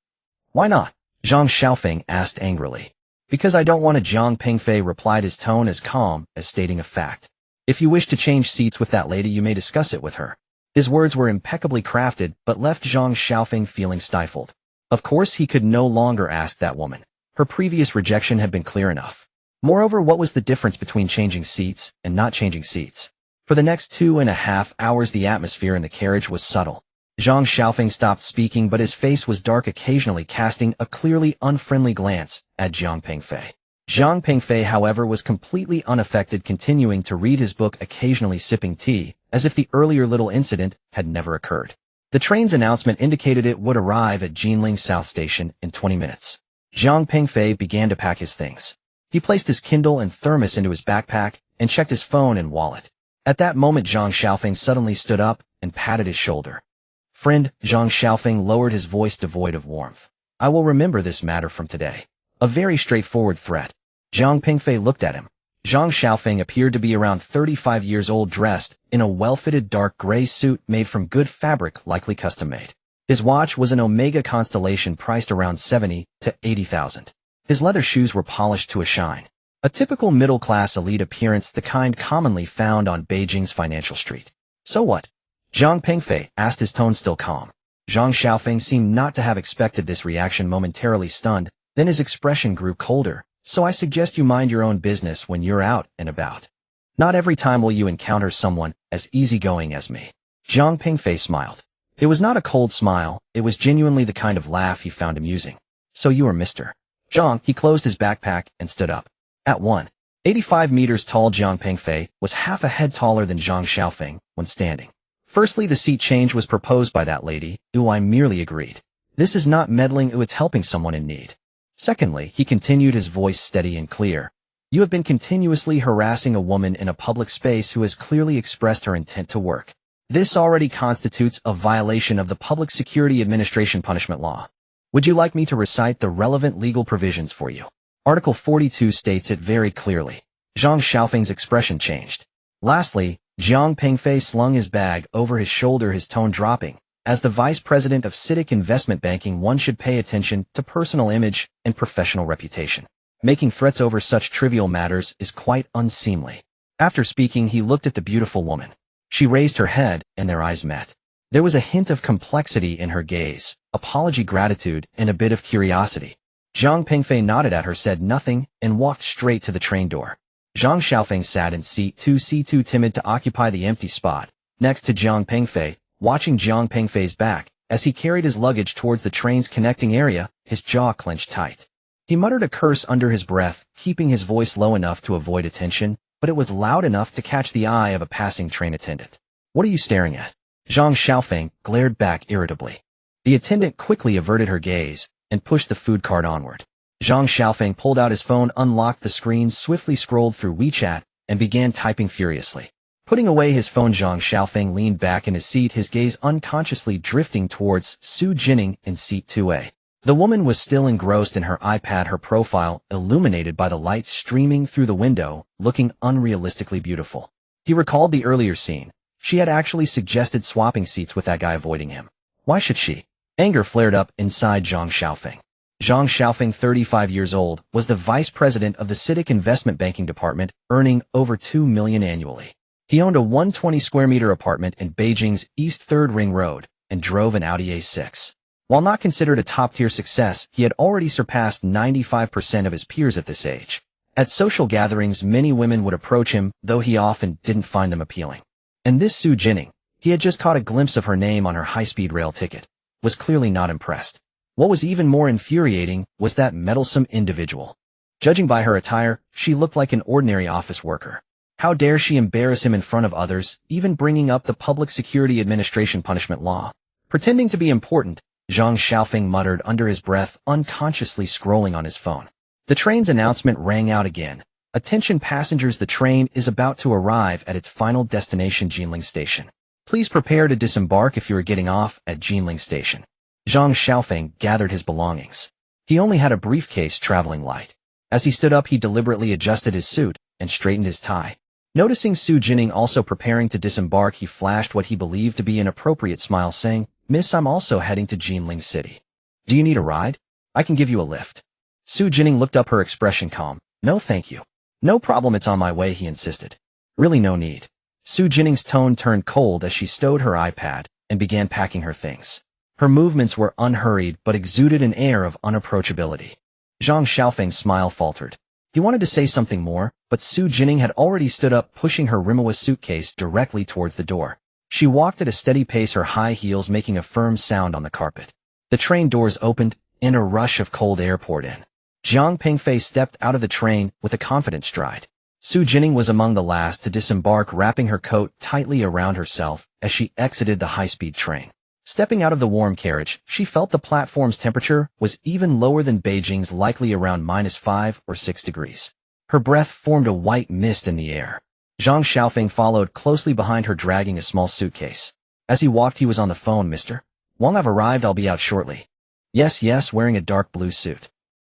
Why not? Zhang Xiaofeng asked angrily. Because I don't want to, Zhang Pengfei replied, his tone as calm as stating a fact. If you wish to change seats with that lady, you may discuss it with her. His words were impeccably crafted, but left Zhang Xiaofeng feeling stifled. Of course, he could no longer ask that woman. Her previous rejection had been clear enough. Moreover, what was the difference between changing seats and not changing seats? For the next 2.5 hours, the atmosphere in the carriage was subtle. Zhang Xiaofeng stopped speaking, but his face was dark, occasionally casting a clearly unfriendly glance at Zhang Pengfei. Zhang Pengfei, however, was completely unaffected, continuing to read his book, occasionally sipping tea, as if the earlier little incident had never occurred. The train's announcement indicated it would arrive at Jinling South Station in 20 minutes. Zhang Pengfei began to pack his things. He placed his Kindle and thermos into his backpack and checked his phone and wallet. At that moment, Zhang Xiaofeng suddenly stood up and patted his shoulder. Friend, Zhang Xiaofeng lowered his voice devoid of warmth. I will remember this matter from today. A very straightforward threat. Zhang Pengfei looked at him. Zhang Xiaofeng appeared to be around 35 years old, dressed in a well-fitted dark gray suit made from good fabric, likely custom-made. His watch was an Omega Constellation priced around 70 to 80,000. His leather shoes were polished to a shine. A typical middle-class elite appearance, the kind commonly found on Beijing's financial street. So what? Zhang Pengfei asked, his tone still calm. Zhang Xiaofeng seemed not to have expected this reaction, momentarily stunned, then his expression grew colder. So I suggest you mind your own business when you're out and about. Not every time will you encounter someone as easygoing as me. Zhang Pengfei smiled. It was not a cold smile, it was genuinely the kind of laugh he found amusing. So you are Mr. Zhang. He closed his backpack and stood up. At 1.85 meters tall, Zhang Pengfei was half a head taller than Zhang Xiaofeng when standing. Firstly, the seat change was proposed by that lady. I merely agreed. This is not meddling. It's helping someone in need. Secondly, he continued, his voice steady and clear. You have been continuously harassing a woman in a public space who has clearly expressed her intent to work. This already constitutes a violation of the Public Security Administration punishment law. Would you like me to recite the relevant legal provisions for you? Article 42 states it very clearly. Zhang Xiaofeng's expression changed. Lastly, Zhang Pengfei slung his bag over his shoulder, his tone dropping. As the vice president of CITIC Investment Banking, one should pay attention to personal image and professional reputation. Making threats over such trivial matters is quite unseemly. After speaking, he looked at the beautiful woman. She raised her head, and their eyes met. There was a hint of complexity in her gaze, apology, gratitude, and a bit of curiosity. Zhang Pengfei nodded at her, said nothing, and walked straight to the train door. Zhang Xiaofeng sat in seat 2C2, timid to occupy the empty spot next to Zhang Pengfei, watching Zhang Pengfei's back. As he carried his luggage towards the train's connecting area, his jaw clenched tight. He muttered a curse under his breath, keeping his voice low enough to avoid attention, but it was loud enough to catch the eye of a passing train attendant. What are you staring at? Zhang Xiaofeng glared back irritably. The attendant quickly averted her gaze and pushed the food cart onward. Zhang Xiaofeng pulled out his phone, unlocked the screen, swiftly scrolled through WeChat, and began typing furiously. Putting away his phone, Zhang Xiaofeng leaned back in his seat, his gaze unconsciously drifting towards Su Jining in seat 2A. The woman was still engrossed in her iPad, her profile illuminated by the light streaming through the window, looking unrealistically beautiful. He recalled the earlier scene. She had actually suggested swapping seats with that guy, avoiding him. Why should she? Anger flared up inside Zhang Xiaofeng. Zhang Xiaofeng, 35 years old, was the vice president of the CITIC Investment Banking Department, earning over $2 million annually. He owned a 120-square-meter apartment in Beijing's East 3rd Ring Road and drove an Audi A6. While not considered a top-tier success, he had already surpassed 95% of his peers at this age. At social gatherings, many women would approach him, though he often didn't find them appealing. And this Su Jining, he had just caught a glimpse of her name on her high-speed rail ticket, was clearly not impressed. What was even more infuriating was that meddlesome individual. Judging by her attire, she looked like an ordinary office worker. How dare she embarrass him in front of others, even bringing up the Public Security Administration punishment law. Pretending to be important, Zhang Xiaofeng muttered under his breath, unconsciously scrolling on his phone. The train's announcement rang out again. Attention passengers, the train is about to arrive at its final destination, Jinling Station. Please prepare to disembark if you are getting off at Jinling Station. Zhang Xiaofeng gathered his belongings. He only had a briefcase traveling light. As he stood up, he deliberately adjusted his suit and straightened his tie. Noticing Su Jining also preparing to disembark, he flashed what he believed to be an appropriate smile, saying, "Miss, I'm also heading to Jinling City. Do you need a ride? I can give you a lift." Su Jining looked up, her expression calm. "No, thank you." "No problem, it's on my way," he insisted. "Really, no need." Su Jining's tone turned cold as she stowed her iPad and began packing her things. Her movements were unhurried but exuded an air of unapproachability. Zhang Xiaofeng's smile faltered. He wanted to say something more, but Su Jining had already stood up, pushing her Rimawa suitcase directly towards the door. She walked at a steady pace, her high heels making a firm sound on the carpet. The train doors opened, and a rush of cold air poured in. Jiang Pengfei stepped out of the train with a confident stride. Su Jining was among the last to disembark, wrapping her coat tightly around herself as she exited the high-speed train. Stepping out of the warm carriage, she felt the platform's temperature was even lower than Beijing's, likely around -5 or 6 degrees. Her breath formed a white mist in the air. Zhang Xiaofeng followed closely behind her, dragging a small suitcase. As he walked, he was on the phone. "Mr. Wang, I've arrived. I'll be out shortly." Yes, wearing a dark blue suit."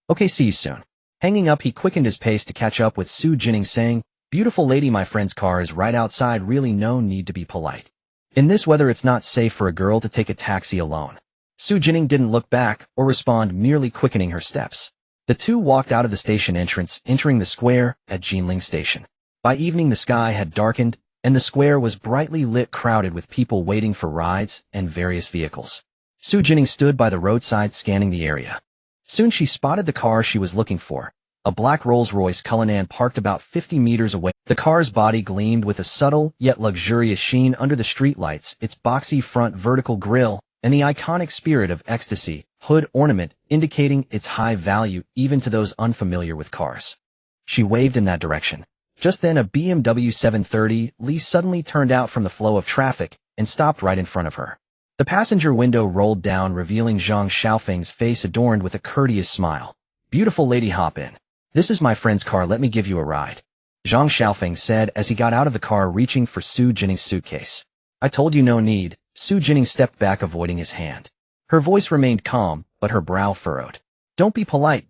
"Okay, see you soon." Hanging up, he quickened his pace to catch up with Su Jining, saying, "Beautiful lady, my friend's car is right outside. Really no need to be polite. In this weather, it's not safe for a girl to take a taxi alone." Su Jining didn't look back or respond, merely quickening her steps. The two walked out of the station entrance, entering the square at Jinling Station. By evening, the sky had darkened, and the square was brightly lit, crowded with people waiting for rides and various vehicles. Su Jining stood by the roadside, scanning the area. Soon she spotted the car she was looking for. A black Rolls-Royce Cullinan parked about 50 meters away. The car's body gleamed with a subtle yet luxurious sheen under the streetlights, its boxy front, vertical grille, and the iconic Spirit of Ecstasy hood ornament indicating its high value even to those unfamiliar with cars. She waved in that direction. Just then, a BMW 730 Li suddenly turned out from the flow of traffic and stopped right in front of her. The passenger window rolled down, revealing Zhang Xiaofeng's face adorned with a courteous smile. "Beautiful lady, hop in. This is my friend's car, let me give you a ride," Zhang Xiaofeng said as he got out of the car, reaching for Su Jining's suitcase. "I told you no need." Su Jining stepped back, avoiding his hand. Her voice remained calm, but her brow furrowed. Don't be polite,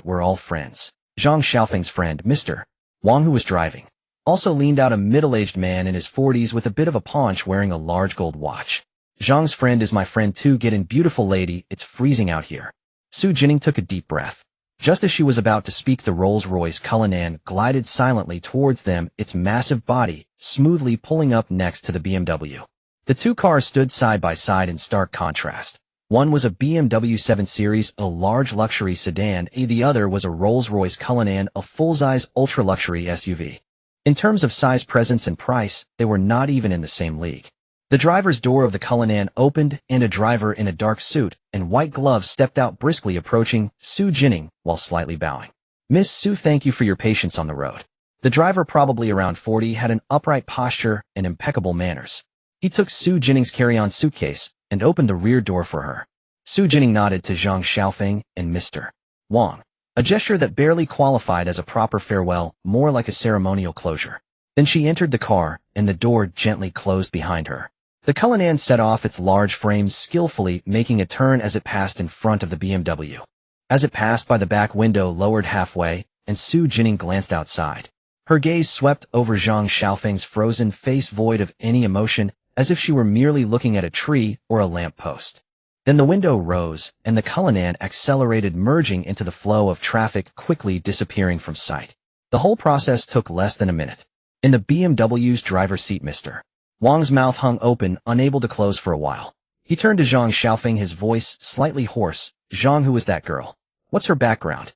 we're all friends." Zhang Xiaofeng's friend, Mr. Wang, who was driving, also leaned out, a middle-aged man in his 40s with a bit of a paunch, wearing a large gold watch. "Zhang's friend is my friend too. Get in, beautiful lady, it's freezing out here." Su Jining took a deep breath. Just as she was about to speak, the Rolls-Royce Cullinan glided silently towards them, its massive body smoothly pulling up next to the BMW. The two cars stood side by side in stark contrast. One was a BMW 7 Series, a large luxury sedan, and the other was a Rolls-Royce Cullinan, a full-size ultra-luxury SUV. In terms of size, presence, and price, they were not even in the same league. The driver's door of the Cullinan opened, and a driver in a dark suit and white gloves stepped out, briskly approaching Su Jining while slightly bowing. "Miss Su, thank you for your patience on the road." The driver, probably around 40, had an upright posture and impeccable manners. He took Su Jining's carry-on suitcase and opened the rear door for her. Su Jining nodded to Zhang Xiaofeng and Mr. Wang, a gesture that barely qualified as a proper farewell, more like a ceremonial closure. Then she entered the car, and the door gently closed behind her. The Cullinan set off its large frames skillfully, making a turn as it passed in front of the BMW. As it passed by, the back window lowered halfway, and Su Jining glanced outside. Her gaze swept over Zhang Xiaofeng's frozen face, void of any emotion, as if she were merely looking at a tree or a lamp post. Then the window rose, and the Cullinan accelerated, merging into the flow of traffic, quickly disappearing from sight. The whole process took less than a minute. In the BMW's driver's seat, Mr. Wang's mouth hung open, unable to close for a while. He turned to Zhang Xiaofeng, his voice slightly hoarse. "Zhang, who is that girl? What's her background?"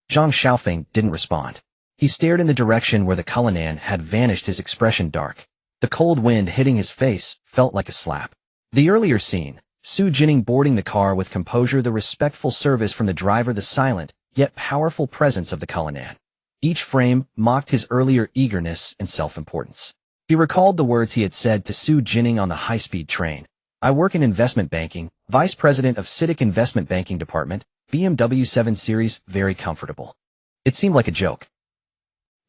Zhang Xiaofeng didn't respond. He stared in the direction where the Cullinan had vanished, his expression dark. The cold wind hitting his face felt like a slap. The earlier scene, Su Jining boarding the car with composure, the respectful service from the driver, the silent, yet powerful presence of the Cullinan. Each frame mocked his earlier eagerness and self-importance. He recalled the words he had said to Su Jining on the high-speed train. I work in investment banking, vice president of CITIC Investment Banking Department, BMW 7 Series, very comfortable. It seemed like a joke.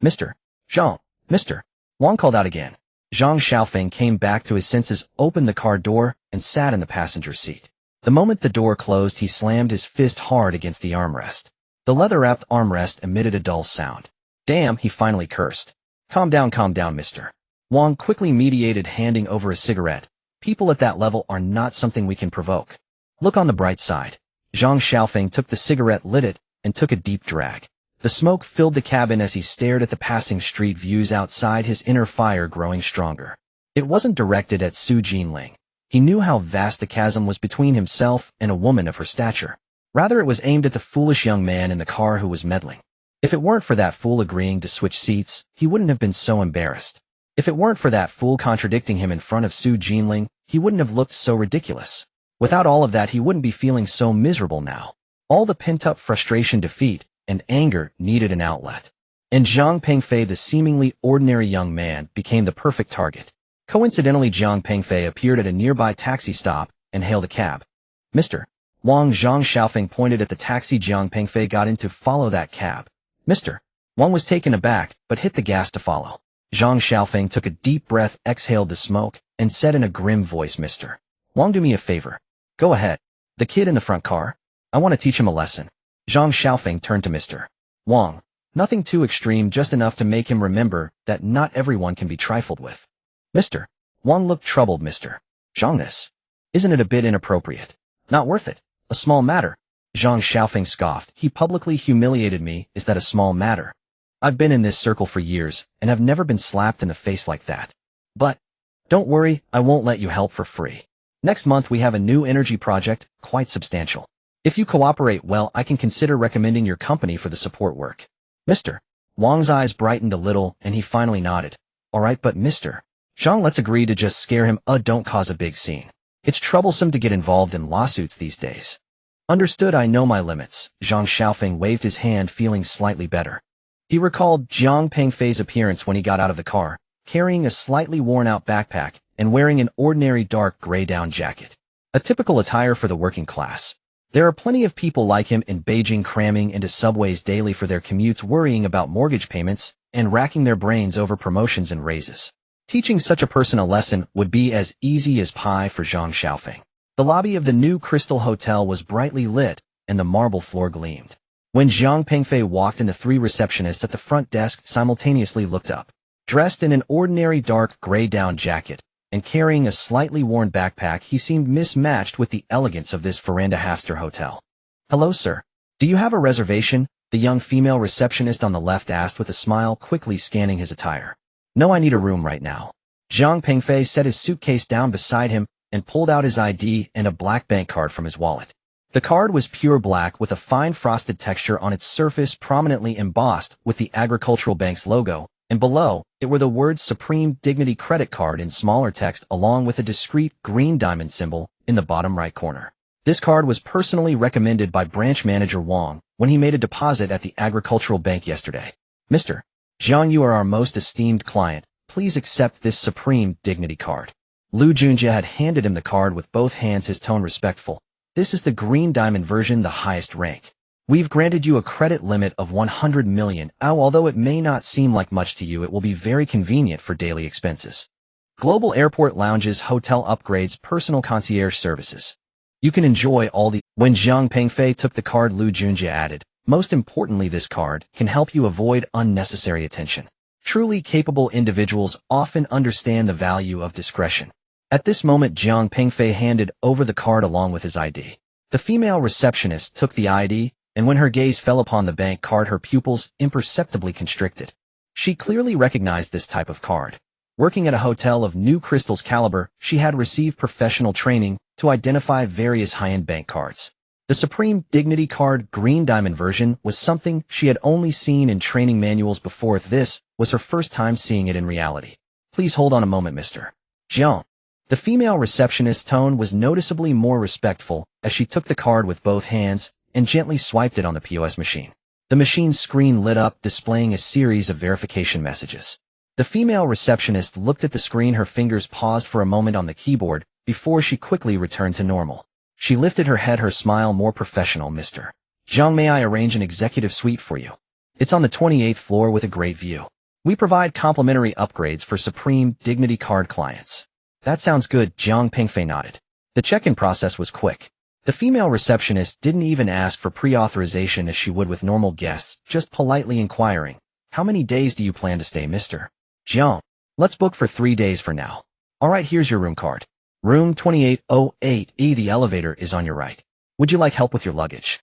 Mr. Zhang, Mr. Wang called out again. Zhang Xiaofeng came back to his senses, opened the car door, and sat in the passenger seat. The moment the door closed, he slammed his fist hard against the armrest. The leather-wrapped armrest emitted a dull sound. Damn, he finally cursed. Calm down, Mr. Wang quickly mediated, handing over a cigarette. People at that level are not something we can provoke. Look on the bright side. Zhang Xiaofeng took the cigarette, lit it, and took a deep drag. The smoke filled the cabin as he stared at the passing street views outside, his inner fire growing stronger. It wasn't directed at Su Jinling. He knew how vast the chasm was between himself and a woman of her stature. Rather, it was aimed at the foolish young man in the car who was meddling. If it weren't for that fool agreeing to switch seats, he wouldn't have been so embarrassed. If it weren't for that fool contradicting him in front of Su Jinling, he wouldn't have looked so ridiculous. Without all of that, he wouldn't be feeling so miserable now. All the pent-up frustration, defeat, and anger needed an outlet. And Jiang Pengfei, the seemingly ordinary young man, became the perfect target. Coincidentally, Jiang Pengfei appeared at a nearby taxi stop and hailed a cab. Mr. Wang. Zhang Xiaofeng pointed at the taxi Jiang Pengfei got in to follow that cab. Mr. Wang was taken aback, but hit the gas to follow. Zhang Xiaofeng took a deep breath, exhaled the smoke, and said in a grim voice, Mr. Wang, do me a favor. Go ahead. The kid in the front car? I want to teach him a lesson. Zhang Xiaofeng turned to Mr. Wang. Nothing too extreme, just enough to make him remember that not everyone can be trifled with. Mr. Wang looked troubled. Mr. Zhang, this. Isn't it a bit inappropriate? Not worth it. A small matter. Zhang Xiaofeng scoffed. He publicly humiliated me. Is that a small matter? I've been in this circle for years, and have never been slapped in the face like that. But, don't worry, I won't let you help for free. Next month we have a new energy project, quite substantial. If you cooperate well, I can consider recommending your company for the support work. Mr. Wang's eyes brightened a little, and he finally nodded. All right, but Mr. Zhang, let's agree to just scare him. Don't cause a big scene. It's troublesome to get involved in lawsuits these days. Understood, I know my limits. Zhang Xiaofeng waved his hand, feeling slightly better. He recalled Jiang Pengfei's appearance when he got out of the car, carrying a slightly worn-out backpack and wearing an ordinary dark gray down jacket. A typical attire for the working class. There are plenty of people like him in Beijing, cramming into subways daily for their commutes, worrying about mortgage payments, and racking their brains over promotions and raises. Teaching such a person a lesson would be as easy as pie for Zhang Xiaofeng. The lobby of the new Crystal Hotel was brightly lit, and the marble floor gleamed. When Jiang Pengfei walked in, the three receptionists at the front desk simultaneously looked up. Dressed in an ordinary dark gray down jacket and carrying a slightly worn backpack, he seemed mismatched with the elegance of this veranda halfstar hotel. Hello, sir. Do you have a reservation? The young female receptionist on the left asked with a smile, quickly scanning his attire. No, I need a room right now. Jiang Pengfei set his suitcase down beside him and pulled out his ID and a black bank card from his wallet. The card was pure black with a fine frosted texture on its surface, prominently embossed with the Agricultural Bank's logo, and below it were the words Supreme Dignity Credit Card in smaller text, along with a discreet green diamond symbol in the bottom right corner. This card was personally recommended by branch manager Wang when he made a deposit at the Agricultural Bank yesterday. Mr. Jiang, you are our most esteemed client. Please accept this Supreme Dignity Card. Lu Junjie had handed him the card with both hands, his tone respectful. This is the green diamond version, the highest rank. We've granted you a credit limit of 100 million. Although it may not seem like much to you, it will be very convenient for daily expenses. Global airport lounges, hotel upgrades, personal concierge services. You can enjoy all the... When Jiang Pengfei took the card, Lu Junjie added, most importantly, this card can help you avoid unnecessary attention. Truly capable individuals often understand the value of discretion. At this moment, Jiang Pengfei handed over the card along with his ID. The female receptionist took the ID, and when her gaze fell upon the bank card, her pupils imperceptibly constricted. She clearly recognized this type of card. Working at a hotel of New Crystal's caliber, she had received professional training to identify various high-end bank cards. The Supreme Dignity Card green diamond version was something she had only seen in training manuals before. This was her first time seeing it in reality. Please hold on a moment, Mr. Jiang. The female receptionist's tone was noticeably more respectful as she took the card with both hands and gently swiped it on the POS machine. The machine's screen lit up, displaying a series of verification messages. The female receptionist looked at the screen, her fingers paused for a moment on the keyboard before she quickly returned to normal. She lifted her head, her smile more professional. Mr. Zhang, may I arrange an executive suite for you? It's on the 28th floor with a great view. We provide complimentary upgrades for Supreme Dignity Card clients. That sounds good, Jiang Pingfei nodded. The check-in process was quick. The female receptionist didn't even ask for pre-authorization as she would with normal guests, just politely inquiring, "How many days do you plan to stay, Mr. Jiang?" "Let's book for 3 days for now." "All right, here's your room card. Room 2808E, the elevator is on your right. Would you like help with your luggage?"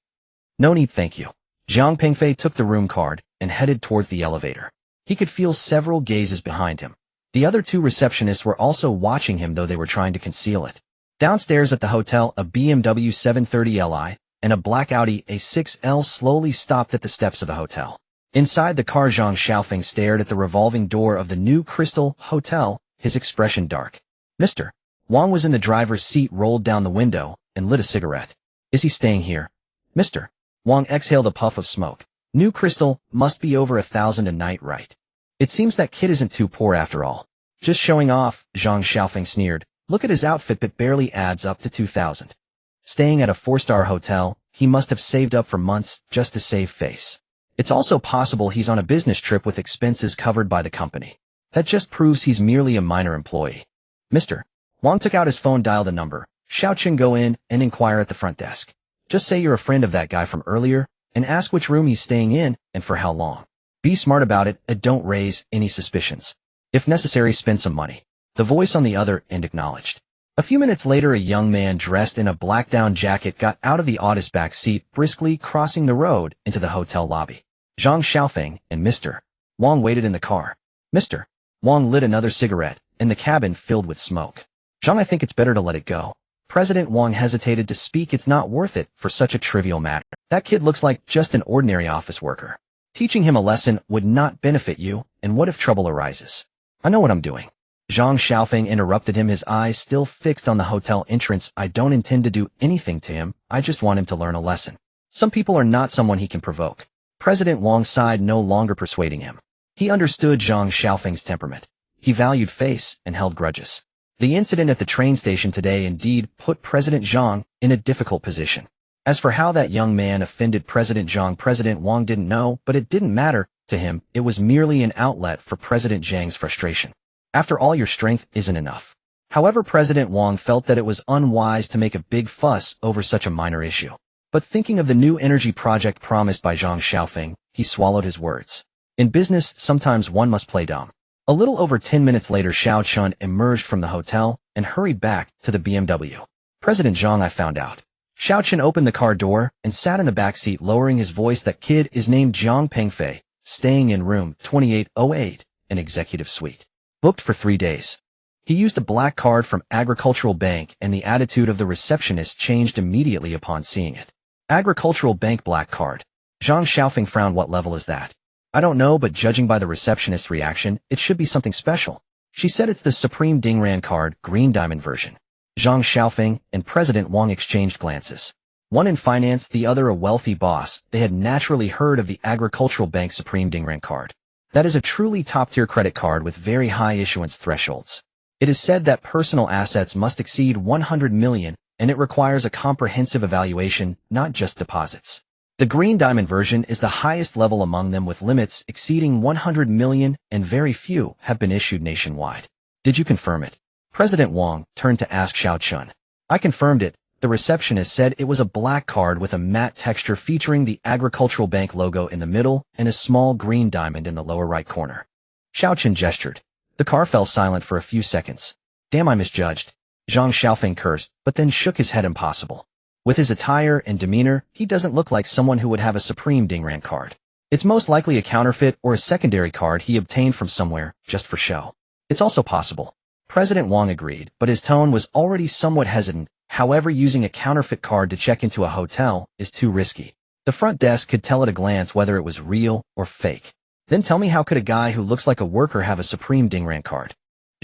"No need, thank you." Jiang Pingfei took the room card and headed towards the elevator. He could feel several gazes behind him. The other two receptionists were also watching him, though they were trying to conceal it. Downstairs at the hotel, a BMW 730Li and a black Audi A6L slowly stopped at the steps of the hotel. Inside the car, Zhang Xiaofeng stared at the revolving door of the new Crystal Hotel, his expression dark. Mr. Wang was in the driver's seat, rolled down the window, and lit a cigarette. "Is he staying here?" Mr. Wang exhaled a puff of smoke. "New Crystal must be over 1,000 a night, right? It seems that kid isn't too poor after all." "Just showing off," Zhang Xiaofeng sneered. "Look at his outfit, but barely adds up to 2,000. Staying at a 4-star hotel, he must have saved up for months just to save face. It's also possible he's on a business trip with expenses covered by the company. That just proves he's merely a minor employee." Mr. Wang took out his phone, dialed a number. "Xiaochen, go in and inquire at the front desk. Just say you're a friend of that guy from earlier and ask which room he's staying in and for how long. Be smart about it and don't raise any suspicions. If necessary, spend some money." The voice on the other end acknowledged. A few minutes later, a young man dressed in a black down jacket got out of the Audis back seat, briskly crossing the road into the hotel lobby. Zhang Xiaofeng and Mr. Wang waited in the car. Mr. Wang lit another cigarette, and the cabin filled with smoke. "Zhang, I think it's better to let it go." President Wang hesitated to speak. "It's not worth it for such a trivial matter. That kid looks like just an ordinary office worker. Teaching him a lesson would not benefit you, and what if trouble arises?" "I know what I'm doing." Zhang Xiaofeng interrupted him, his eyes still fixed on the hotel entrance. "I don't intend to do anything to him. I just want him to learn a lesson. Some people are not someone he can provoke." President Wang sighed, no longer persuading him. He understood Zhang Xiaofeng's temperament. He valued face and held grudges. The incident at the train station today indeed put President Zhang in a difficult position. As for how that young man offended President Zhang, President Wang didn't know, but it didn't matter to him. It was merely an outlet for President Zhang's frustration. After all, your strength isn't enough. However, President Wang felt that it was unwise to make a big fuss over such a minor issue. But thinking of the new energy project promised by Zhang Xiaofeng, he swallowed his words. In business, sometimes one must play dumb. A little over 10 minutes later, Xiao Chun emerged from the hotel and hurried back to the BMW. "President Zhang, I found out." Xiao Chun opened the car door and sat in the back seat, lowering his voice. "That kid is named Jiang Pingfei, staying in room 2808, an executive suite. Booked for 3 days. He used a black card from Agricultural Bank, and the attitude of the receptionist changed immediately upon seeing it. Agricultural Bank black card. Zhang Xiaofeng frowned. "What level is that?" "I don't know, but judging by the receptionist's reaction, it should be something special. She said it's the Supreme Dingran card, green diamond version." Zhang Xiaofeng and President Wang exchanged glances. One in finance, the other a wealthy boss, they had naturally heard of the Agricultural Bank Supreme Dingran card. That is a truly top-tier credit card with very high issuance thresholds. It is said that personal assets must exceed 100 million, and it requires a comprehensive evaluation, not just deposits. The green diamond version is the highest level among them, with limits exceeding 100 million, and very few have been issued nationwide. "Did you confirm it?" President Wang turned to ask Xiao Chun. "I confirmed it." The receptionist said it was a black card with a matte texture featuring the Agricultural Bank logo in the middle and a small green diamond in the lower right corner. Xiao Chun gestured. The car fell silent for a few seconds. "Damn, I misjudged." Zhang Xiaofeng cursed, but then shook his head. "Impossible. With his attire and demeanor, he doesn't look like someone who would have a Supreme Dingran card. It's most likely a counterfeit or a secondary card he obtained from somewhere, just for show." "It's also possible." President Wang agreed, but his tone was already somewhat hesitant. "However, using a counterfeit card to check into a hotel is too risky. The front desk could tell at a glance whether it was real or fake. Then tell me, how could a guy who looks like a worker have a Supreme Dingran card?"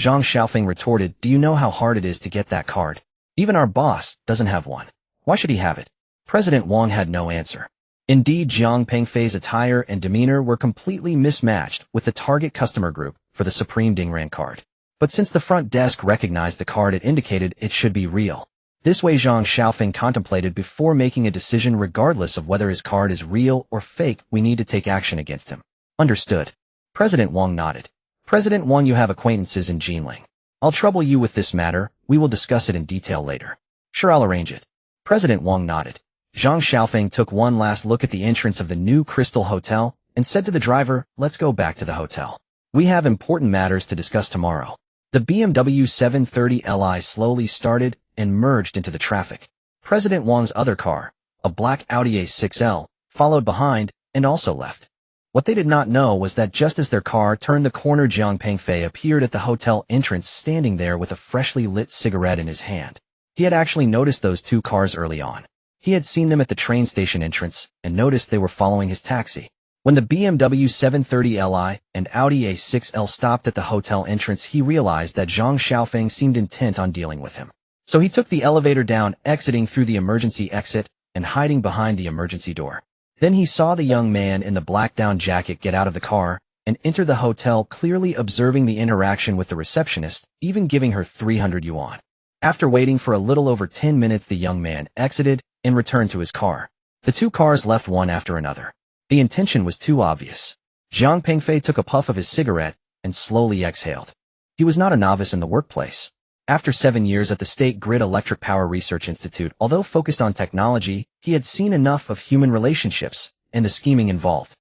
Zhang Xiaofeng retorted, do you know how hard it is to get that card? Even our boss doesn't have one. Why should he have it? President Wang had no answer. Indeed, Jiang Pengfei's attire and demeanor were completely mismatched with the target customer group for the Supreme Dingran card. But since the front desk recognized the card, it indicated it should be real. This way Zhang Xiaofeng contemplated before making a decision regardless of whether his card is real or fake. We need to take action against him. Understood. President Wang nodded. President Wang, you have acquaintances in Jinling. I'll trouble you with this matter. We will discuss it in detail later. Sure, I'll arrange it. President Wang nodded. Zhang Xiaofeng took one last look at the entrance of the new Crystal Hotel and said to the driver, let's go back to the hotel. We have important matters to discuss tomorrow. The BMW 730 Li slowly started and merged into the traffic. President Wang's other car, a black Audi A6L, followed behind and also left. What they did not know was that just as their car turned the corner, Jiang Pengfei appeared at the hotel entrance standing there with a freshly lit cigarette in his hand. He had actually noticed those two cars early on. He had seen them at the train station entrance and noticed they were following his taxi. When the BMW 730 Li and Audi A6L stopped at the hotel entrance, he realized that Zhang Xiaofeng seemed intent on dealing with him. So he took the elevator down, exiting through the emergency exit and hiding behind the emergency door. Then he saw the young man in the black down jacket get out of the car and enter the hotel, clearly observing the interaction with the receptionist, even giving her 300 yuan. After waiting for a little over 10 minutes, the young man exited and returned to his car. The two cars left one after another. The intention was too obvious. Jiang Pengfei took a puff of his cigarette and slowly exhaled. He was not a novice in the workplace. After 7 years at the State Grid Electric Power Research Institute, although focused on technology, he had seen enough of human relationships and the scheming involved.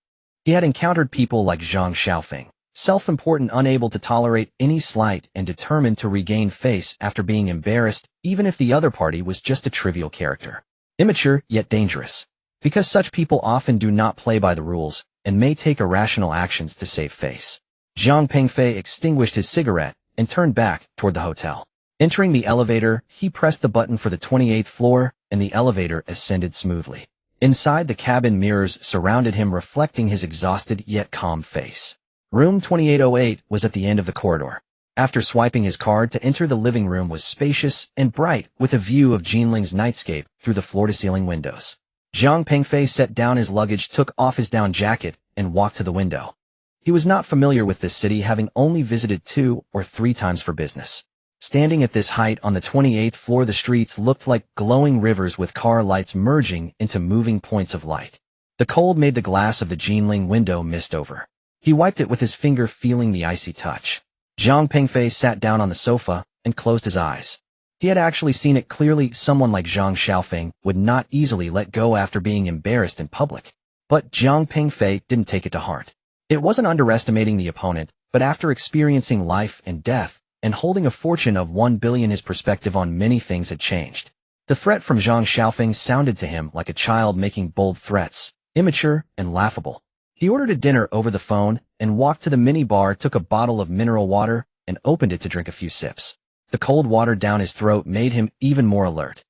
He had encountered people like Zhang Xiaofeng, self-important, unable to tolerate any slight and determined to regain face after being embarrassed, even if the other party was just a trivial character. Immature, yet dangerous. Because such people often do not play by the rules and may take irrational actions to save face. Jiang Pengfei extinguished his cigarette and turned back toward the hotel. Entering the elevator, he pressed the button for the 28th floor, and the elevator ascended smoothly. Inside, the cabin mirrors surrounded him, reflecting his exhausted yet calm face. Room 2808 was at the end of the corridor. After swiping his card to enter, the living room was spacious and bright, with a view of Jinling's nightscape through the floor-to-ceiling windows. Jiang Pengfei set down his luggage, took off his down jacket, and walked to the window. He was not familiar with this city, having only visited 2 or 3 times for business. Standing at this height on the 28th floor, the streets looked like glowing rivers with car lights merging into moving points of light. The cold made the glass of the Jinling window mist over. He wiped it with his finger, feeling the icy touch. Jiang Pengfei sat down on the sofa and closed his eyes. He had actually seen it clearly. Someone like Zhang Xiaofeng would not easily let go after being embarrassed in public. But Jiang Pengfei didn't take it to heart. It wasn't underestimating the opponent, but after experiencing life and death, and holding a fortune of 1 billion, his perspective on many things had changed. The threat from Zhang Xiaofeng sounded to him like a child making bold threats, immature and laughable. He ordered a dinner over the phone and walked to the mini-bar, took a bottle of mineral water, and opened it to drink a few sips. The cold water down his throat made him even more alert.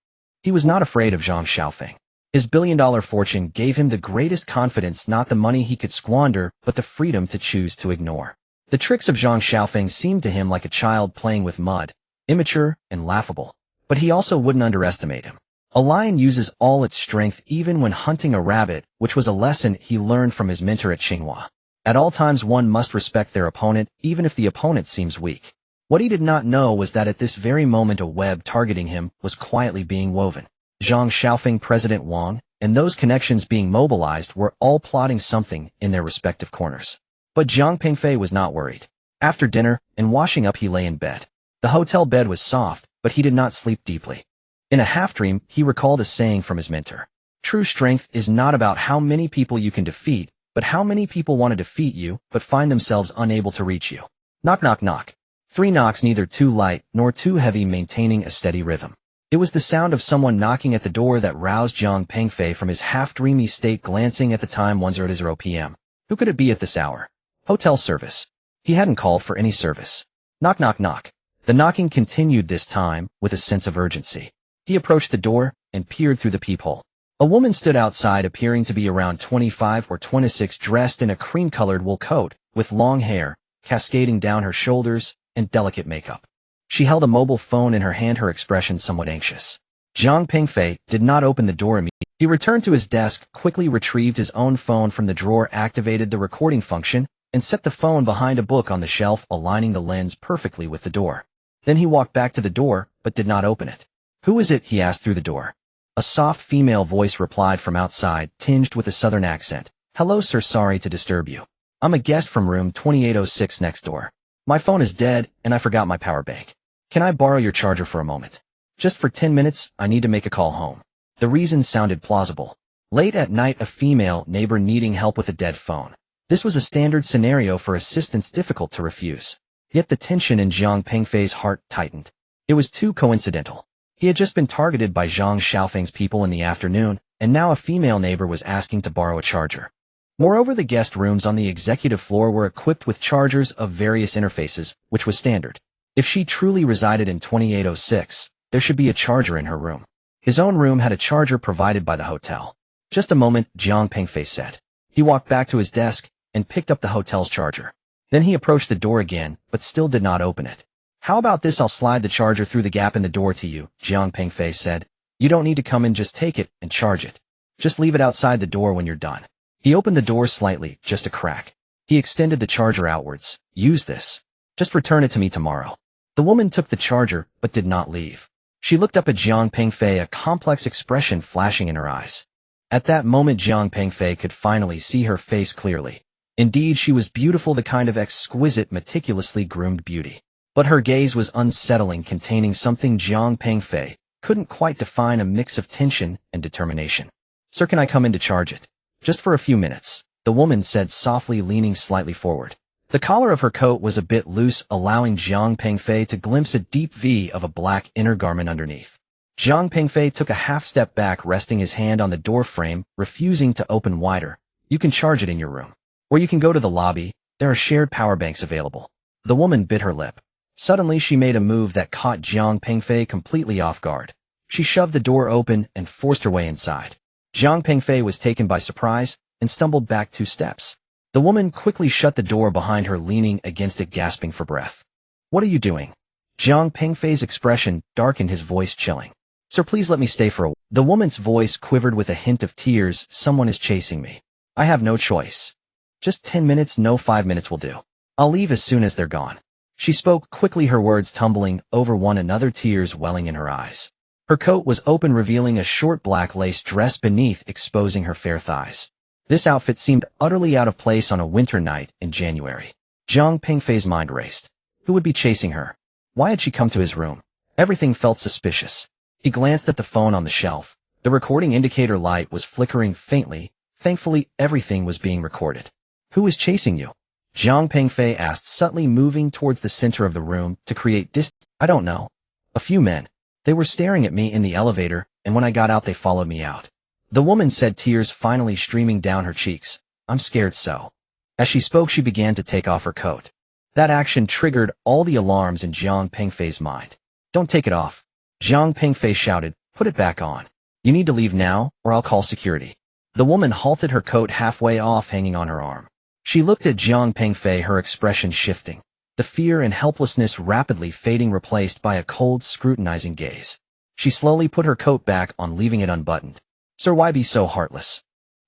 He was not afraid of Zhang Xiaofeng. His billion-dollar fortune gave him the greatest confidence, not the money he could squander, but the freedom to choose to ignore. The tricks of Zhang Xiaofeng seemed to him like a child playing with mud, immature and laughable. But he also wouldn't underestimate him. A lion uses all its strength even when hunting a rabbit, which was a lesson he learned from his mentor at Tsinghua. At all times, one must respect their opponent, even if the opponent seems weak. What he did not know was that at this very moment a web targeting him was quietly being woven. Zhang Xiaofeng, President Wang, and those connections being mobilized were all plotting something in their respective corners. But Jiang Pengfei was not worried. After dinner and washing up, he lay in bed. The hotel bed was soft, but he did not sleep deeply. In a half-dream, he recalled a saying from his mentor. True strength is not about how many people you can defeat, but how many people want to defeat you but find themselves unable to reach you. Knock, knock, knock. 3 knocks, neither too light nor too heavy, maintaining a steady rhythm. It was the sound of someone knocking at the door that roused Jiang Pengfei from his half-dreamy state. Glancing at the time, 1:00 p.m. Who could it be at this hour? Hotel service. He hadn't called for any service. Knock, knock, knock. The knocking continued, this time with a sense of urgency. He approached the door and peered through the peephole. A woman stood outside, appearing to be around 25 or 26, dressed in a cream-colored wool coat, with long hair cascading down her shoulders and delicate makeup. She held a mobile phone in her hand, her expression somewhat anxious. Jiang Pingfei did not open the door immediately. He returned to his desk, quickly retrieved his own phone from the drawer, activated the recording function, and set the phone behind a book on the shelf, aligning the lens perfectly with the door. Then he walked back to the door, but did not open it. "Who is it?" he asked through the door. A soft female voice replied from outside, tinged with a southern accent. "Hello, sir, sorry to disturb you. I'm a guest from room 2806 next door. My phone is dead, and I forgot my power bank. Can I borrow your charger for a moment? Just for 10 minutes, I need to make a call home." The reason sounded plausible. Late at night, a female neighbor needing help with a dead phone. This was a standard scenario for assistance difficult to refuse. Yet the tension in Jiang Pingfei's heart tightened. It was too coincidental. He had just been targeted by Zhang Xiaofeng's people in the afternoon, and now a female neighbor was asking to borrow a charger. Moreover, the guest rooms on the executive floor were equipped with chargers of various interfaces, which was standard. If she truly resided in 2806, there should be a charger in her room. His own room had a charger provided by the hotel. "Just a moment," Jiang Pingfei said. He walked back to his desk and picked up the hotel's charger. Then he approached the door again, but still did not open it. "How about this? I'll slide the charger through the gap in the door to you," Jiang Pingfei said. "You don't need to come in, just take it and charge it. Just leave it outside the door when you're done." He opened the door slightly, just a crack. He extended the charger outwards. "Use this. Just return it to me tomorrow." The woman took the charger, but did not leave. She looked up at Jiang Pingfei, a complex expression flashing in her eyes. At that moment, Jiang Pingfei could finally see her face clearly. Indeed, she was beautiful, the kind of exquisite, meticulously groomed beauty. But her gaze was unsettling, containing something Jiang Pingfei couldn't quite define, a mix of tension and determination. "Sir, can I come in to charge it?" "Just for a few minutes," the woman said softly, leaning slightly forward. The collar of her coat was a bit loose, allowing Jiang Pingfei to glimpse a deep V of a black inner garment underneath. Jiang Pingfei took a half step back, resting his hand on the door frame, refusing to open wider. "You can charge it in your room. Or you can go to the lobby. There are shared power banks available." The woman bit her lip. Suddenly, she made a move that caught Jiang Pingfei completely off guard. She shoved the door open and forced her way inside. Jiang Pingfei was taken by surprise and stumbled back 2 steps. The woman quickly shut the door behind her, leaning against it, gasping for breath. "What are you doing?" Jiang Pingfei's expression darkened, his voice chilling. "Sir, please let me stay for a while." The woman's voice quivered with a hint of tears. "Someone is chasing me. I have no choice. Just 10 minutes, no, 5 minutes will do. I'll leave as soon as they're gone." She spoke quickly, her words tumbling over one another, tears welling in her eyes. Her coat was open, revealing a short black lace dress beneath, exposing her fair thighs. This outfit seemed utterly out of place on a winter night in January. Jiang Pingfei's mind raced. Who would be chasing her? Why had she come to his room? Everything felt suspicious. He glanced at the phone on the shelf. The recording indicator light was flickering faintly. Thankfully, everything was being recorded. "Who is chasing you?" Jiang Pingfei asked, subtly moving towards the center of the room to create distance. "I don't know. A few men. They were staring at me in the elevator, and when I got out, they followed me out." The woman said, tears finally streaming down her cheeks. "I'm scared so." As she spoke, she began to take off her coat. That action triggered all the alarms in Jiang Pingfei's mind. "Don't take it off." Jiang Pingfei shouted, "Put it back on. You need to leave now, or I'll call security." The woman halted, her coat halfway off, hanging on her arm. She looked at Jiang Pingfei, her expression shifting. The fear and helplessness rapidly fading, replaced by a cold, scrutinizing gaze. She slowly put her coat back on, leaving it unbuttoned. "Sir, why be so heartless?"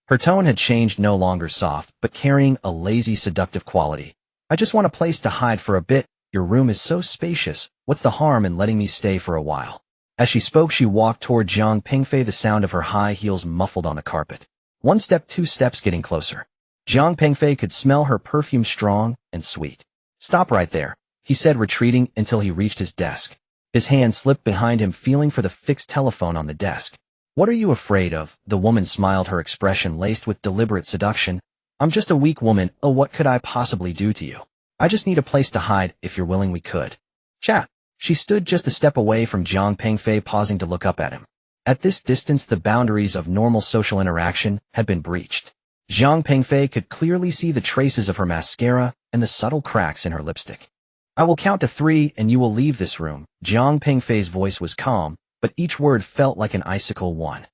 Her tone had changed, no longer soft, but carrying a lazy, seductive quality. "I just want a place to hide for a bit. Your room is so spacious. What's the harm in letting me stay for a while?" As she spoke, she walked toward Jiang Pingfei, the sound of her high heels muffled on the carpet. 1 step, 2 steps, getting closer. Jiang Pingfei could smell her perfume, strong and sweet. "Stop right there," he said, retreating until he reached his desk. His hand slipped behind him, feeling for the fixed telephone on the desk. "What are you afraid of?" The woman smiled, her expression laced with deliberate seduction. "I'm just a weak woman. Oh, what could I possibly do to you? I just need a place to hide. If you're willing, we could chat." She stood just a step away from Jiang Pingfei, pausing to look up at him. At this distance, the boundaries of normal social interaction had been breached. Jiang Pingfei could clearly see the traces of her mascara and the subtle cracks in her lipstick. "I will count to 3 and you will leave this room." Jiang Pingfei's voice was calm, but each word felt like an icicle. 1.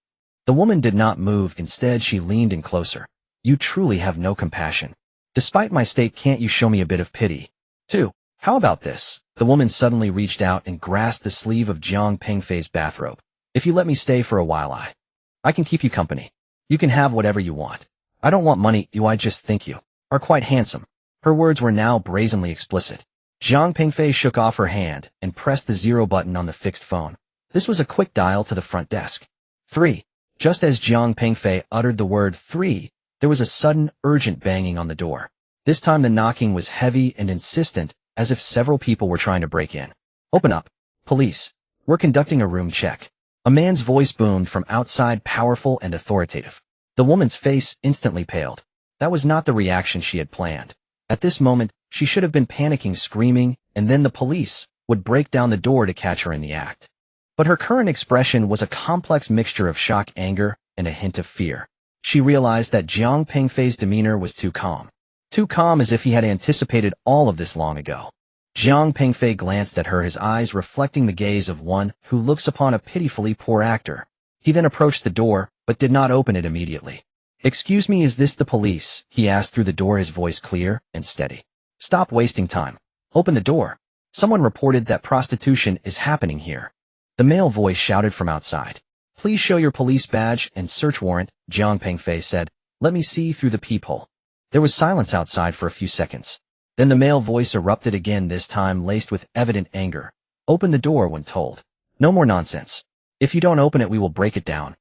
The woman did not move. Instead, she leaned in closer. "You truly have no compassion. Despite my state, can't you show me a bit of pity?" 2. How about this? The woman suddenly reached out and grasped the sleeve of Jiang Pengfei's bathrobe. If you let me stay for a while, I can keep you company. You can have whatever you want. I don't want money, I just think you are quite handsome. Her words were now brazenly explicit. Jiang Pengfei shook off her hand and pressed the 0 button on the fixed phone. This was a quick dial to the front desk. 3. Just as Jiang Pengfei uttered the word 3, there was a sudden, urgent banging on the door. This time the knocking was heavy and insistent, as if several people were trying to break in. Open up. Police. We're conducting a room check. A man's voice boomed from outside, powerful and authoritative. The woman's face instantly paled. That was not the reaction she had planned. At this moment, she should have been panicking, screaming, and then the police would break down the door to catch her in the act. But her current expression was a complex mixture of shock, anger, and a hint of fear. She realized that Jiang Pengfei's demeanor was too calm. Too calm, as if he had anticipated all of this long ago. Jiang Pengfei glanced at her, his eyes reflecting the gaze of one who looks upon a pitifully poor actor. He then approached the door, but did not open it immediately. Excuse me, is this the police? He asked through the door, his voice clear and steady. Stop wasting time. Open the door. Someone reported that prostitution is happening here. The male voice shouted from outside. Please show your police badge and search warrant, Jiang Pengfei said. Let me see through the peephole. There was silence outside for a few seconds. Then the male voice erupted again, this time laced with evident anger. Open the door when told. No more nonsense. If you don't open it, we will break it down.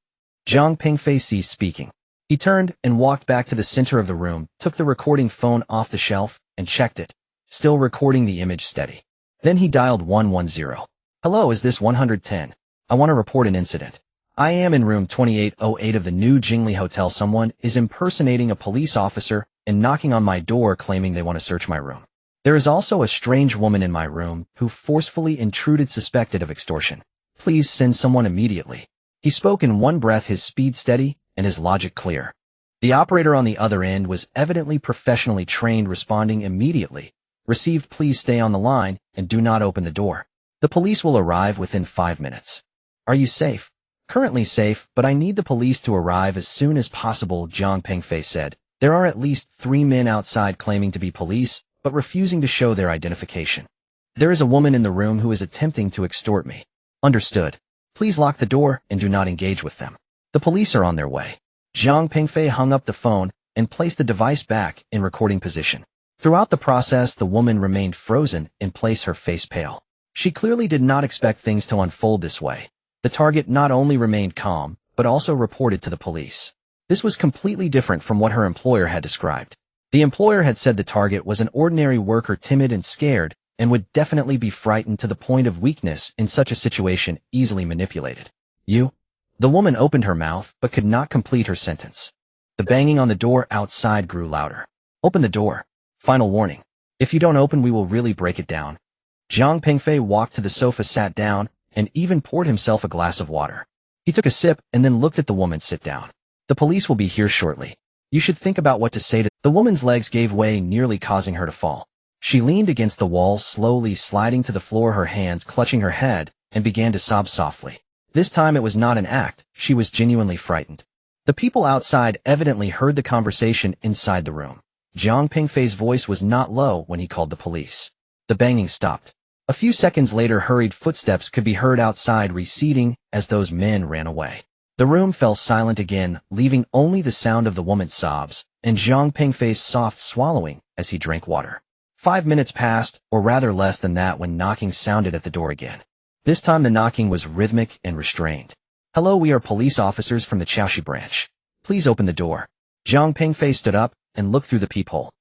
Jiang Pengfei ceased speaking. He turned and walked back to the center of the room, took the recording phone off the shelf, and checked it, still recording the image steady. Then he dialed 110. Hello, is this 110? I want to report an incident. I am in room 2808 of the new Jingli Hotel. Someone is impersonating a police officer and knocking on my door claiming they want to search my room. There is also a strange woman in my room who forcefully intruded, suspected of extortion. Please send someone immediately. He spoke in one breath, his speed steady and his logic clear. The operator on the other end was evidently professionally trained, responding immediately. Received, please stay on the line and do not open the door. The police will arrive within 5 minutes. Are you safe? Currently safe, but I need the police to arrive as soon as possible, Jiang Pengfei said. There are at least 3 men outside claiming to be police, but refusing to show their identification. There is a woman in the room who is attempting to extort me. Understood. Please lock the door and do not engage with them. The police are on their way. Jiang Pengfei hung up the phone and placed the device back in recording position. Throughout the process, the woman remained frozen in place, her face pale. She clearly did not expect things to unfold this way. The target not only remained calm, but also reported to the police. This was completely different from what her employer had described. The employer had said the target was an ordinary worker, timid and scared, and would definitely be frightened to the point of weakness in such a situation, easily manipulated. You? The woman opened her mouth, but could not complete her sentence. The banging on the door outside grew louder. Open the door. Final warning. If you don't open, we will really break it down. Jiang Pengfei walked to the sofa, sat down, and even poured himself a glass of water. He took a sip and then looked at the woman. Sit down. The police will be here shortly. You should think about what to say to— The woman's legs gave way, nearly causing her to fall. She leaned against the wall, slowly sliding to the floor, her hands clutching her head, and began to sob softly. This time it was not an act, she was genuinely frightened. The people outside evidently heard the conversation inside the room. Jiang Pengfei's voice was not low when he called the police. The banging stopped. A few seconds later, hurried footsteps could be heard outside, receding as those men ran away. The room fell silent again, leaving only the sound of the woman's sobs and Jiang Pengfei's soft swallowing as he drank water. 5 minutes passed, or rather less than that, when knocking sounded at the door again. This time the knocking was rhythmic and restrained. Hello, we are police officers from the Chaoshi branch. Please open the door. Jiang Pengfei stood up and looked through the peephole.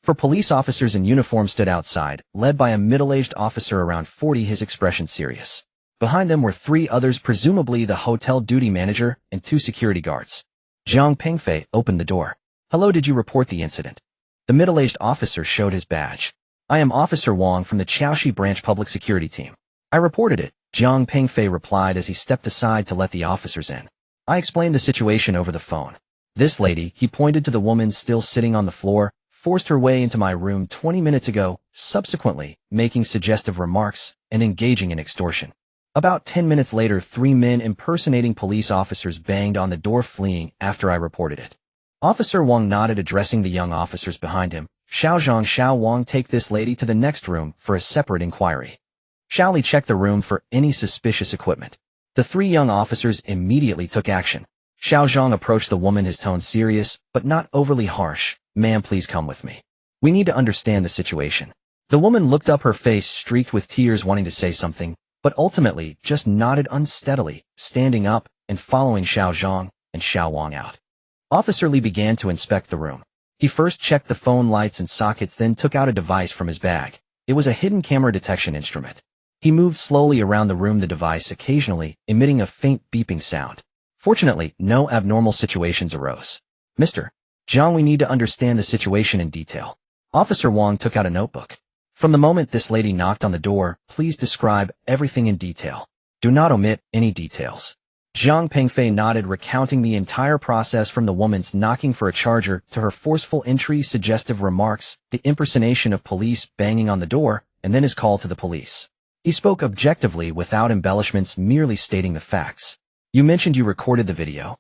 4 police officers in uniform stood outside, led by a middle-aged officer around 40, his expression serious. Behind them were 3 others, presumably the hotel duty manager and 2 security guards. Jiang Pengfei opened the door. Hello, did you report the incident? The middle-aged officer showed his badge. I am Officer Wang from the Chaoshi branch public security team. I reported it, Jiang Pengfei replied as he stepped aside to let the officers in. I explained the situation over the phone. This lady, he pointed to the woman still sitting on the floor, forced her way into my room 20 minutes ago, subsequently making suggestive remarks and engaging in extortion. About 10 minutes later, 3 men impersonating police officers banged on the door, fleeing after I reported it. Officer Wang nodded, addressing the young officers behind him. Xiao Wang, take this lady to the next room for a separate inquiry. Xiao Li checked the room for any suspicious equipment. The three young officers immediately took action. Xiao Zhang approached the woman, his tone serious, but not overly harsh. Ma'am, please come with me. We need to understand the situation. The woman looked up, her face streaked with tears, wanting to say something, but ultimately just nodded unsteadily, standing up and following Xiao Zhang and Xiao Wang out. Officer Li began to inspect the room. He first checked the phone lights and sockets, then took out a device from his bag. It was a hidden camera detection instrument. He moved slowly around the room, the device occasionally emitting a faint beeping sound. Fortunately, no abnormal situations arose. Mr. Zhang, we need to understand the situation in detail. Officer Wang took out a notebook. From the moment this lady knocked on the door, please describe everything in detail. Do not omit any details. Zhang Pengfei nodded, recounting the entire process from the woman's knocking for a charger to her forceful entry, suggestive remarks, the impersonation of police banging on the door, and then his call to the police. He spoke objectively without embellishments, merely stating the facts. You mentioned you recorded the video?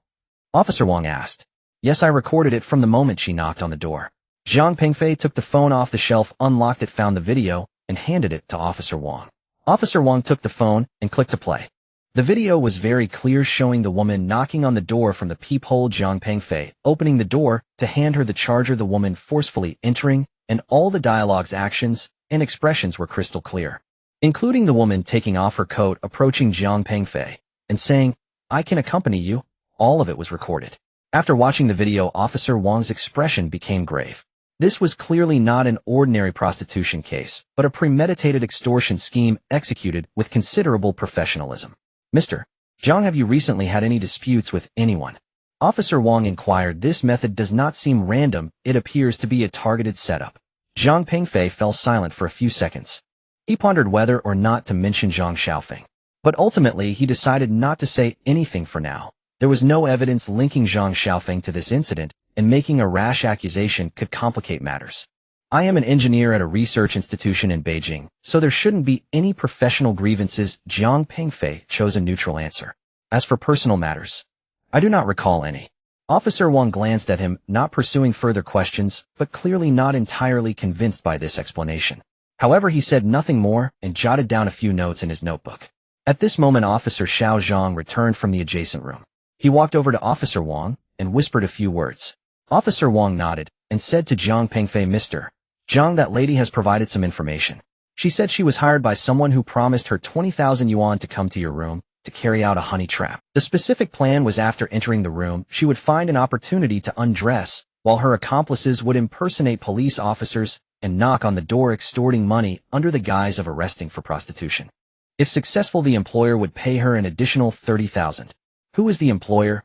Officer Wang asked. Yes, I recorded it from the moment she knocked on the door. Zhang Pengfei took the phone off the shelf, unlocked it, found the video, and handed it to Officer Wang. Officer Wang took the phone and clicked to play. The video was very clear, showing the woman knocking on the door from the peephole, Zhang Pengfei opening the door to hand her the charger, the woman forcefully entering, and all the dialogue's actions and expressions were crystal clear, including the woman taking off her coat, approaching Zhang Pengfei, and saying, I can accompany you. All of it was recorded. After watching the video, Officer Wang's expression became grave. This was clearly not an ordinary prostitution case, but a premeditated extortion scheme executed with considerable professionalism. Mr. Zhang, have you recently had any disputes with anyone? Officer Wang inquired. This method does not seem random, it appears to be a targeted setup. Zhang Pengfei fell silent for a few seconds. He pondered whether or not to mention Zhang Xiaofeng. But ultimately he decided not to say anything for now. There was no evidence linking Zhang Xiaofeng to this incident, and making a rash accusation could complicate matters. I am an engineer at a research institution in Beijing, so there shouldn't be any professional grievances. Zhang Pengfei chose a neutral answer. As for personal matters, I do not recall any. Officer Wang glanced at him, not pursuing further questions, but clearly not entirely convinced by this explanation. However, he said nothing more and jotted down a few notes in his notebook. At this moment, Officer Xiao Zhang returned from the adjacent room. He walked over to Officer Wang and whispered a few words. Officer Wang nodded and said to Zhang Pengfei, Mr. Zhang, that lady has provided some information. She said she was hired by someone who promised her 20,000 yuan to come to your room to carry out a honey trap. The specific plan was, after entering the room, she would find an opportunity to undress, while her accomplices would impersonate police officers and knock on the door, extorting money under the guise of arresting for prostitution. If successful, the employer would pay her an additional 30,000. Who is the employer?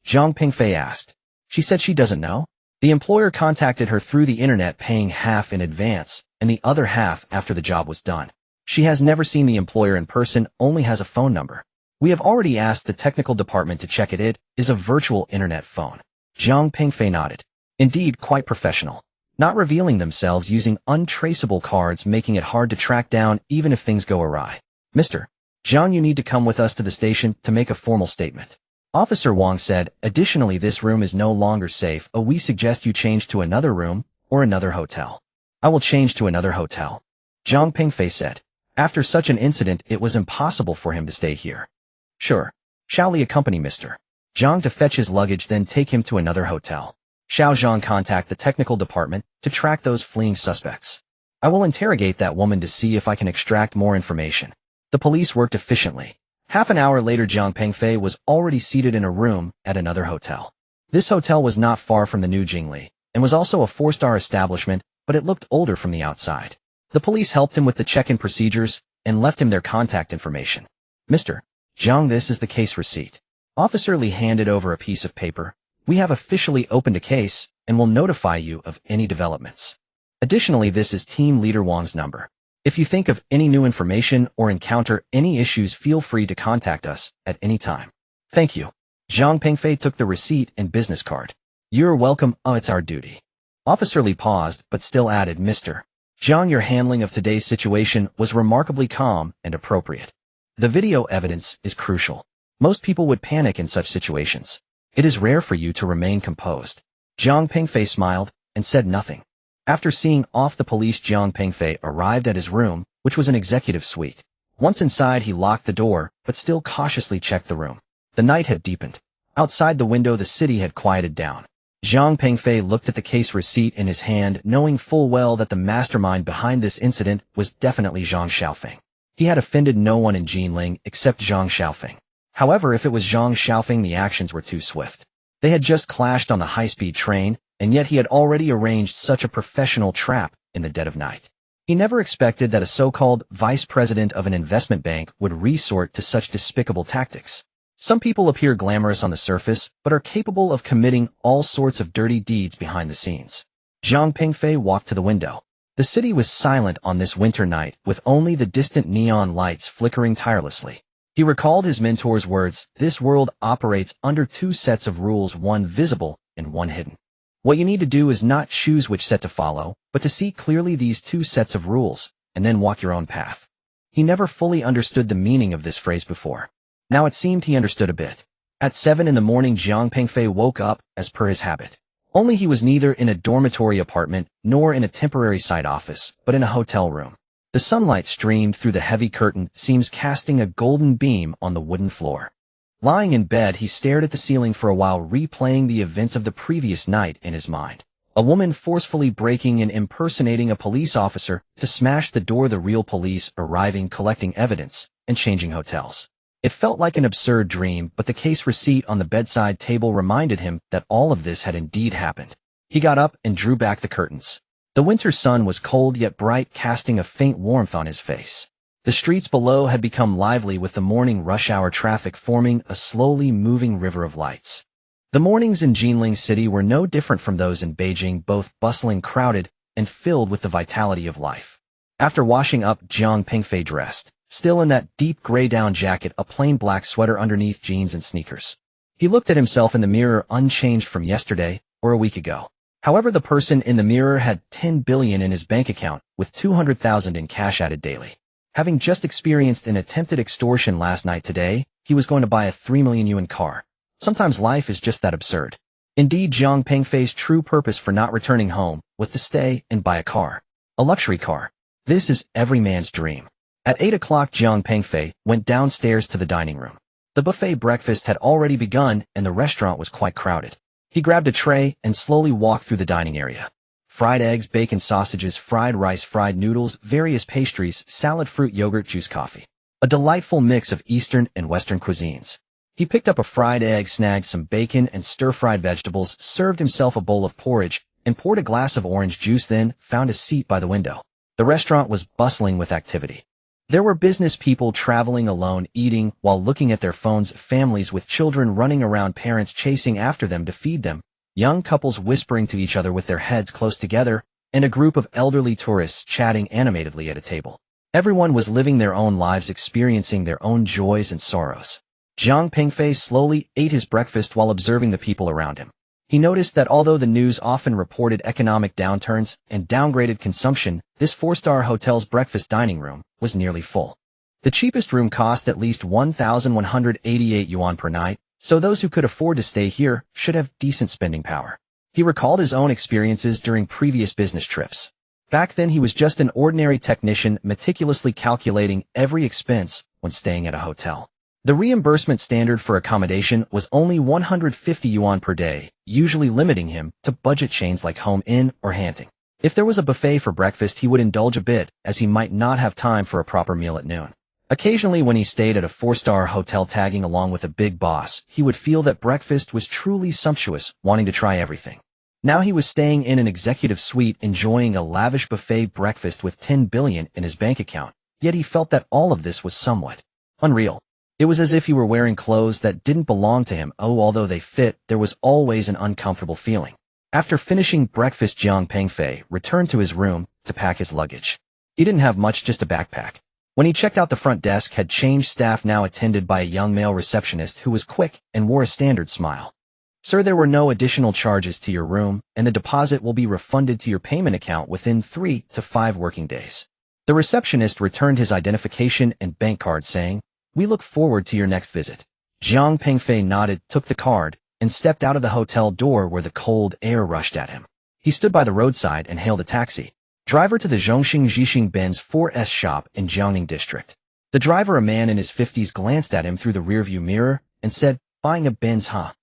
Zhang Pengfei asked. She said she doesn't know. The employer contacted her through the internet, paying half in advance and the other half after the job was done. She has never seen the employer in person, only has a phone number. We have already asked the technical department to check it. It is a virtual internet phone. Zhang Pengfei nodded. Indeed, quite professional. Not revealing themselves, using untraceable cards, making it hard to track down even if things go awry. Mr. Zhang, you need to come with us to the station to make a formal statement. Officer Wang said, additionally, this room is no longer safe. We suggest you change to another room or another hotel. I will change to another hotel. Zhang Pengfei said. After such an incident, it was impossible for him to stay here. Sure. Shall Li accompany Mr. Zhang to fetch his luggage, then take him to another hotel. Xiao Zhang, contact the technical department to track those fleeing suspects. I will interrogate that woman to see if I can extract more information. The police worked efficiently. Half an hour later, Zhang Pengfei was already seated in a room at another hotel. This hotel was not far from the new Jingli, and was also a 4-star establishment, but it looked older from the outside. The police helped him with the check-in procedures and left him their contact information. Mr. Zhang, this is the case receipt. Officer Li handed over a piece of paper. We have officially opened a case and will notify you of any developments. Additionally, this is Team Leader Wang's number. If you think of any new information or encounter any issues, feel free to contact us at any time. Thank you. Zhang Pengfei took the receipt and business card. You're welcome. It's our duty. Officer Li paused, but still added, Mr. Zhang, your handling of today's situation was remarkably calm and appropriate. The video evidence is crucial. Most people would panic in such situations. It is rare for you to remain composed. Zhang Pengfei smiled and said nothing. After seeing off the police, Jiang Pengfei arrived at his room, which was an executive suite. Once inside, he locked the door, but still cautiously checked the room. The night had deepened. Outside the window, the city had quieted down. Jiang Pengfei looked at the case receipt in his hand, knowing full well that the mastermind behind this incident was definitely Zhang Xiaofeng. He had offended no one in Jinling except Zhang Xiaofeng. However, if it was Zhang Xiaofeng, the actions were too swift. They had just clashed on the high-speed train, and yet he had already arranged such a professional trap in the dead of night. He never expected that a so-called vice president of an investment bank would resort to such despicable tactics. Some people appear glamorous on the surface, but are capable of committing all sorts of dirty deeds behind the scenes. Jiang Pengfei walked to the window. The city was silent on this winter night, with only the distant neon lights flickering tirelessly. He recalled his mentor's words, "This world operates under two sets of rules, one visible and one hidden. What you need to do is not choose which set to follow, but to see clearly these two sets of rules, and then walk your own path." He never fully understood the meaning of this phrase before. Now it seemed he understood a bit. At 7 in the morning, Jiang Pengfei woke up, as per his habit. Only he was neither in a dormitory apartment nor in a temporary side office, but in a hotel room. The sunlight streamed through the heavy curtain seams, casting a golden beam on the wooden floor. Lying in bed, he stared at the ceiling for a while, replaying the events of the previous night in his mind. A woman forcefully breaking and impersonating a police officer to smash the door, the real police arriving, collecting evidence, and changing hotels. It felt like an absurd dream, but the case receipt on the bedside table reminded him that all of this had indeed happened. He got up and drew back the curtains. The winter sun was cold yet bright, casting a faint warmth on his face. The streets below had become lively with the morning rush hour traffic forming a slowly moving river of lights. The mornings in Jinling City were no different from those in Beijing, both bustling, crowded, and filled with the vitality of life. After washing up, Jiang Pengfei dressed, still in that deep gray down jacket, a plain black sweater underneath jeans and sneakers. He looked at himself in the mirror, unchanged from yesterday or a week ago. However, the person in the mirror had 10 billion in his bank account, with 200,000 in cash added daily. Having just experienced an attempted extortion last night, today, he was going to buy a 3 million yuan car. Sometimes life is just that absurd. Indeed, Jiang Pengfei's true purpose for not returning home was to stay and buy a car. A luxury car. This is every man's dream. At 8 o'clock, Jiang Pengfei went downstairs to the dining room. The buffet breakfast had already begun, and the restaurant was quite crowded. He grabbed a tray and slowly walked through the dining area. Fried eggs, bacon, sausages, fried rice, fried noodles, various pastries, salad, fruit, yogurt, juice, coffee. A delightful mix of Eastern and Western cuisines. He picked up a fried egg, snagged some bacon and stir-fried vegetables, served himself a bowl of porridge, and poured a glass of orange juice, then found a seat by the window. The restaurant was bustling with activity. There were business people traveling alone, eating while looking at their phones, families with children running around, parents chasing after them to feed them, young couples whispering to each other with their heads close together, and a group of elderly tourists chatting animatedly at a table. Everyone was living their own lives, experiencing their own joys and sorrows. Jiang Pengfei slowly ate his breakfast while observing the people around him. He noticed that although the news often reported economic downturns and downgraded consumption, this four-star hotel's breakfast dining room was nearly full. The cheapest room cost at least 1,188 yuan per night, so those who could afford to stay here should have decent spending power. He recalled his own experiences during previous business trips. Back then he was just an ordinary technician, meticulously calculating every expense when staying at a hotel. The reimbursement standard for accommodation was only 150 yuan per day, usually limiting him to budget chains like Home Inn or Hanting. If there was a buffet for breakfast, he would indulge a bit, as he might not have time for a proper meal at noon. Occasionally, when he stayed at a four-star hotel tagging along with a big boss, he would feel that breakfast was truly sumptuous, wanting to try everything. Now he was staying in an executive suite, enjoying a lavish buffet breakfast with 10 billion in his bank account, yet he felt that all of this was somewhat unreal. It was as if he were wearing clothes that didn't belong to him. Although they fit, there was always an uncomfortable feeling. After finishing breakfast, Jiang Pengfei returned to his room to pack his luggage. He didn't have much, just a backpack. When he checked out, the front desk had changed staff, now attended by a young male receptionist who was quick and wore a standard smile. "Sir, there were no additional charges to your room, and the deposit will be refunded to your payment account within 3 to 5 working days. The receptionist returned his identification and bank card, saying, "We look forward to your next visit." Jiang Pengfei nodded, took the card, and stepped out of the hotel door where the cold air rushed at him. He stood by the roadside and hailed a taxi. Driver to the Zhongxing Zhixing Benz 4S shop in Jiangning district. The driver, a man in his 50s, glanced at him through the rearview mirror and said, "Buying a Benz, huh?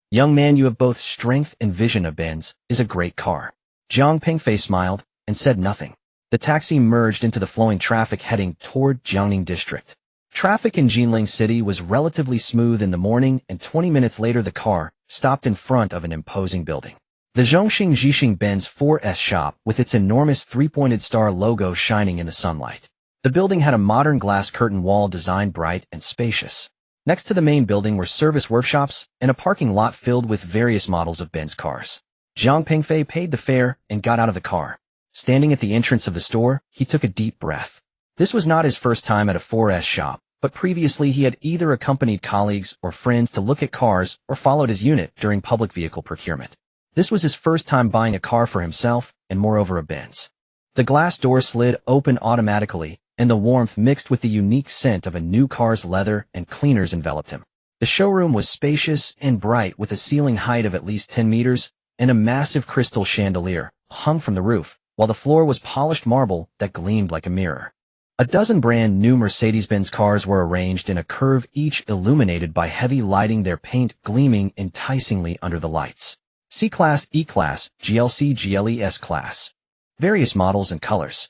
Young man, you have both strength and vision. A Benz is a great car." Jiang Pengfei smiled and said nothing. The taxi merged into the flowing traffic heading toward Jiangning district. Traffic in Jinling City was relatively smooth in the morning, and 20 minutes later the car stopped in front of an imposing building. The Zhongxing Zhixing Benz 4S shop, with its enormous three-pointed star logo shining in the sunlight. The building had a modern glass curtain wall designed bright and spacious. Next to the main building were service workshops and a parking lot filled with various models of Benz cars. Jiang Pengfei paid the fare and got out of the car. Standing at the entrance of the store, he took a deep breath. This was not his first time at a 4S shop, but previously he had either accompanied colleagues or friends to look at cars or followed his unit during public vehicle procurement. This was his first time buying a car for himself, and moreover a Benz. The glass door slid open automatically, and the warmth mixed with the unique scent of a new car's leather and cleaners enveloped him. The showroom was spacious and bright, with a ceiling height of at least 10 meters and a massive crystal chandelier hung from the roof, while the floor was polished marble that gleamed like a mirror. A dozen brand new Mercedes-Benz cars were arranged in a curve, each illuminated by heavy lighting, their paint gleaming enticingly under the lights. C-Class, E-Class, GLC, GLE, S-Class. Various models and colors.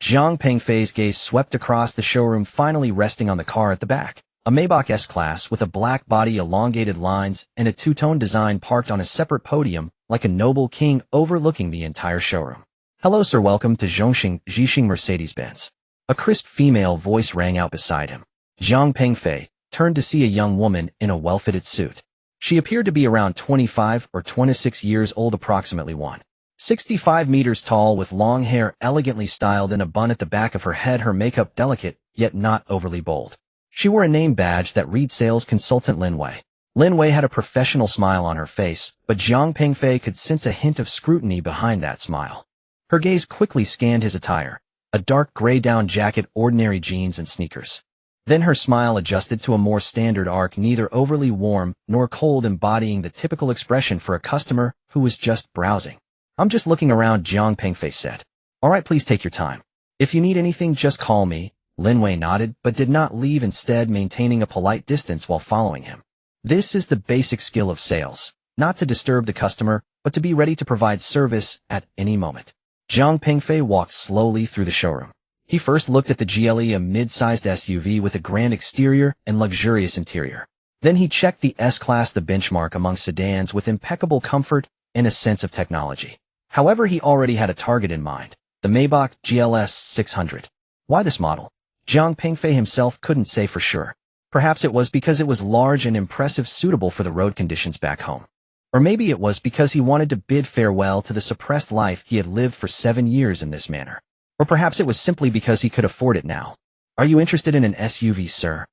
Jiang Pengfei's gaze swept across the showroom, finally resting on the car at the back. A Maybach S-Class with a black body, elongated lines, and a two-tone design parked on a separate podium like a noble king overlooking the entire showroom. "Hello sir, welcome to Zhongxing Zhixing Mercedes-Benz." A crisp female voice rang out beside him. Jiang Pengfei turned to see a young woman in a well-fitted suit. She appeared to be around 25 or 26 years old, approximately 165 meters tall, with long hair elegantly styled in a bun at the back of her head, her makeup delicate yet not overly bold. She wore a name badge that read Sales Consultant Lin Wei. Lin Wei had a professional smile on her face, but Jiang Pengfei could sense a hint of scrutiny behind that smile. Her gaze quickly scanned his attire, a dark gray down jacket, ordinary jeans, and sneakers. Then her smile adjusted to a more standard arc, neither overly warm nor cold, embodying the typical expression for a customer who was just browsing. "I'm just looking around," Jiang Pengfei said. "All right, please take your time. If you need anything, just call me." Lin Wei nodded, but did not leave, instead maintaining a polite distance while following him. This is the basic skill of sales, not to disturb the customer, but to be ready to provide service at any moment. Jiang Pengfei walked slowly through the showroom. He first looked at the GLE, a mid-sized SUV with a grand exterior and luxurious interior. Then he checked the S-Class, the benchmark among sedans, with impeccable comfort and a sense of technology. However, he already had a target in mind, the Maybach GLS 600. Why this model? Jiang Pengfei himself couldn't say for sure. Perhaps it was because it was large and impressive, suitable for the road conditions back home. Or maybe it was because he wanted to bid farewell to the suppressed life he had lived for 7 years in this manner. Or perhaps it was simply because he could afford it now. "Are you interested in an SUV, sir?"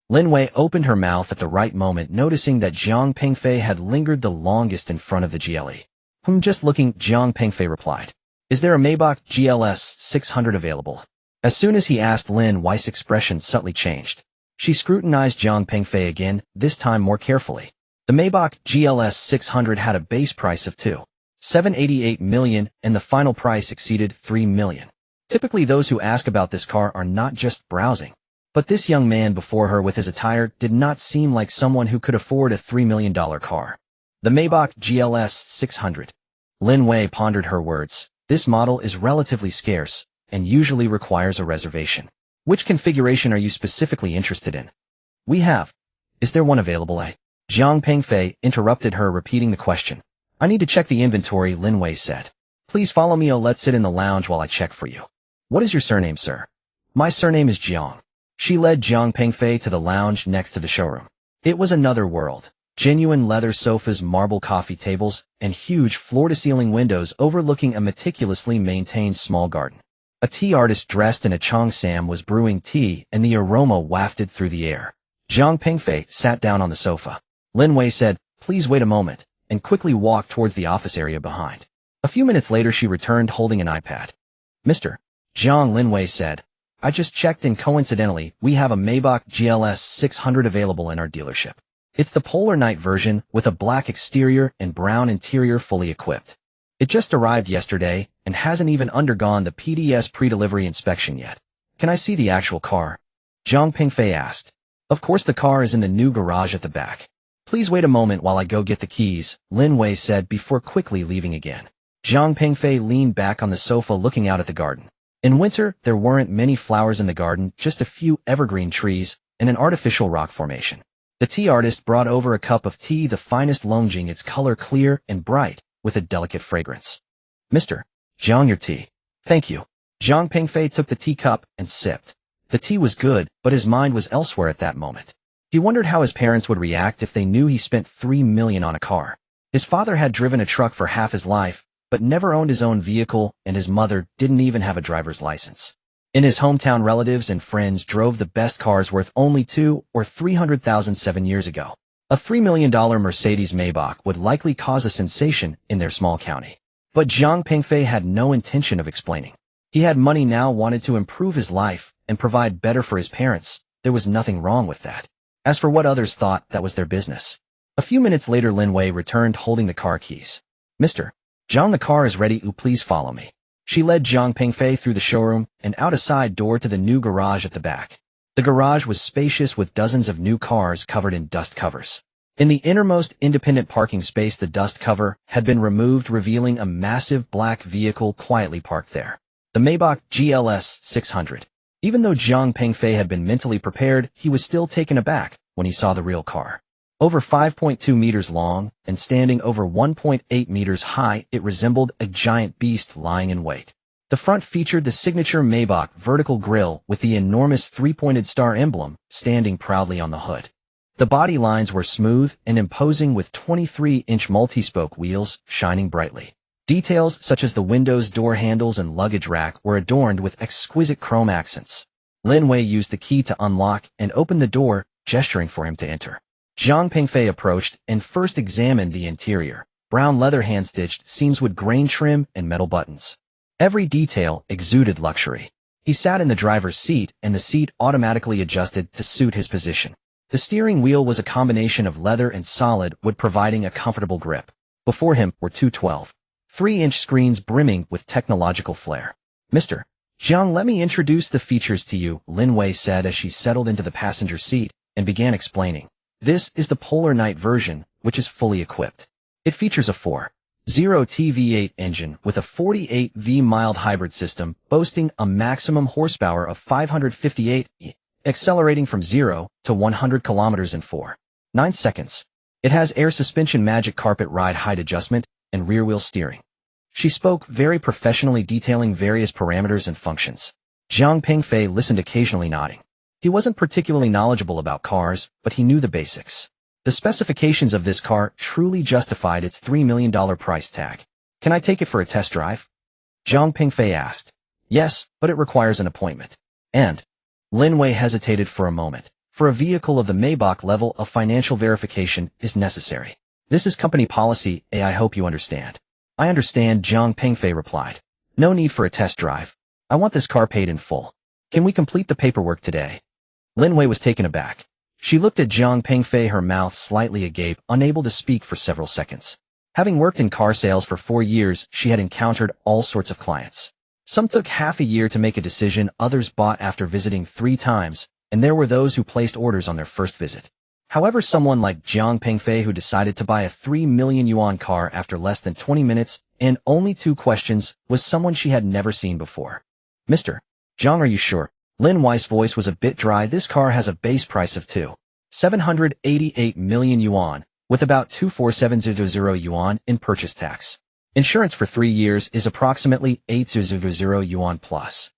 Lin Wei opened her mouth at the right moment, noticing that Jiang Pengfei had lingered the longest in front of the GLE. Just looking," Jiang Pengfei replied. "Is there a Maybach GLS 600 available?" As soon as he asked, Lin Wei's expression subtly changed. She scrutinized Jiang Pengfei again, this time more carefully. The Maybach GLS 600 had a base price of $2.788 million, and the final price exceeded $3 million. Typically, those who ask about this car are not just browsing. But this young man before her, with his attire, did not seem like someone who could afford a $3 million car. The Maybach GLS 600. Lin Wei pondered her words. "This model is relatively scarce and usually requires a reservation. Which configuration are you specifically interested in?" "We have. Is there one available?" Jiang Pengfei interrupted her, repeating the question. "I need to check the inventory," Lin Wei said. "Please follow me. Let's sit in the lounge while I check for you." "What is your surname, sir?" "My surname is Jiang." She led Jiang Pengfei to the lounge next to the showroom. It was another world. Genuine leather sofas, marble coffee tables, and huge floor-to-ceiling windows overlooking a meticulously maintained small garden. A tea artist dressed in a cheongsam was brewing tea, and the aroma wafted through the air. Jiang Pengfei sat down on the sofa. Lin Wei said, "Please wait a moment," and quickly walked towards the office area behind. A few minutes later she returned holding an iPad. "Mr. Jiang," Lin Wei said, "I just checked, and coincidentally, we have a Maybach GLS 600 available in our dealership. It's the Polar Night version with a black exterior and brown interior, fully equipped. It just arrived yesterday and hasn't even undergone the PDS pre-delivery inspection yet. Can I see the actual car? Zhang Pingfei asked. Of course the car is in the new garage at the back. Please wait a moment while I go get the keys, Lin Wei said before quickly leaving again. Zhang Pingfei leaned back on the sofa looking out at the garden. In winter, there weren't many flowers in the garden, just a few evergreen trees and an artificial rock formation. The tea artist brought over a cup of tea, the finest Longjing, its color clear and bright, with a delicate fragrance. Mr. Zhang, your tea. Thank you. Zhang Pingfei took the teacup and sipped. The tea was good, but his mind was elsewhere at that moment. He wondered how his parents would react if they knew he spent $3 million on a car. His father had driven a truck for half his life, but never owned his own vehicle, and his mother didn't even have a driver's license. In his hometown, relatives and friends drove the best cars worth only $200,000 or $300,000 7 years ago. A $3 million Mercedes Maybach would likely cause a sensation in their small county. But Zhang Pingfei had no intention of explaining. He had money now, wanted to improve his life and provide better for his parents. There was nothing wrong with that. As for what others thought, that was their business. A few minutes later, Lin Wei returned holding the car keys. Mr. Zhang, the car is ready. Please follow me. She led Zhang Pingfei through the showroom and out a side door to the new garage at the back. The garage was spacious with dozens of new cars covered in dust covers. In the innermost independent parking space, the dust cover had been removed, revealing a massive black vehicle quietly parked there. The Maybach GLS 600. Even though Zhang Pingfei had been mentally prepared, he was still taken aback when he saw the real car. Over 5.2 meters long and standing over 1.8 meters high, it resembled a giant beast lying in wait. The front featured the signature Maybach vertical grille with the enormous three-pointed star emblem standing proudly on the hood. The body lines were smooth and imposing with 23-inch multi-spoke wheels shining brightly. Details such as the windows, door handles, and luggage rack were adorned with exquisite chrome accents. Lin Wei used the key to unlock and open the door, gesturing for him to enter. Zhang Pingfei approached and first examined the interior. Brown leather hand-stitched seams with grain trim and metal buttons. Every detail exuded luxury. He sat in the driver's seat, and the seat automatically adjusted to suit his position. The steering wheel was a combination of leather and solid wood, providing a comfortable grip. Before him were two 12.3-inch screens brimming with technological flair. Mr. Zhang, let me introduce the features to you, Lin Wei said as she settled into the passenger seat and began explaining. This is the Polar Night version, which is fully equipped. It features a 4.0 V8 engine with a 48V mild hybrid system boasting a maximum horsepower of 558, accelerating from 0 to 100 kilometers in 4.9 seconds. It has air suspension, magic carpet ride height adjustment, and rear-wheel steering. She spoke very professionally, detailing various parameters and functions. Zhang Pingfei listened, occasionally nodding. He wasn't particularly knowledgeable about cars, but he knew the basics. The specifications of this car truly justified its $3 million price tag. Can I take it for a test drive? Zhang Pingfei asked. Yes, but it requires an appointment. And Lin Wei hesitated for a moment. For a vehicle of the Maybach level, a financial verification is necessary. This is company policy, I hope you understand. I understand, Zhang Pingfei replied. No need for a test drive. I want this car paid in full. Can we complete the paperwork today? Lin Wei was taken aback. She looked at Zhang Pingfei, her mouth slightly agape, unable to speak for several seconds. Having worked in car sales for 4 years, she had encountered all sorts of clients. Some took half a year to make a decision, others bought after visiting 3 times, and there were those who placed orders on their first visit. However, someone like Zhang Pingfei, who decided to buy a 3 million yuan car after less than 20 minutes and only 2 questions, was someone she had never seen before. Mr. Zhang, are you sure? Lin Wei's voice was a bit dry. This car has a base price of 788 million yuan, with about 24700 yuan in purchase tax. Insurance for 3 years is approximately 800 yuan plus.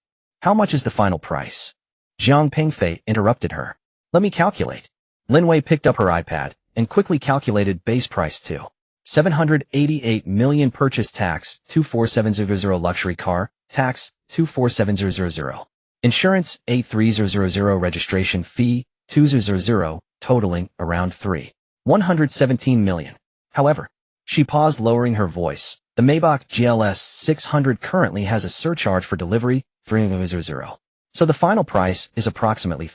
How much is the final price? Zhang Pingfei interrupted her. Let me calculate. Lin Wei picked up her iPad and quickly calculated base price to 788 million, purchase tax 24700, luxury car tax 24700, insurance 83000, registration fee 200, totaling around 117 million. However, she paused, lowering her voice. The Maybach GLS 600 currently has a surcharge for delivery 300, so the final price is approximately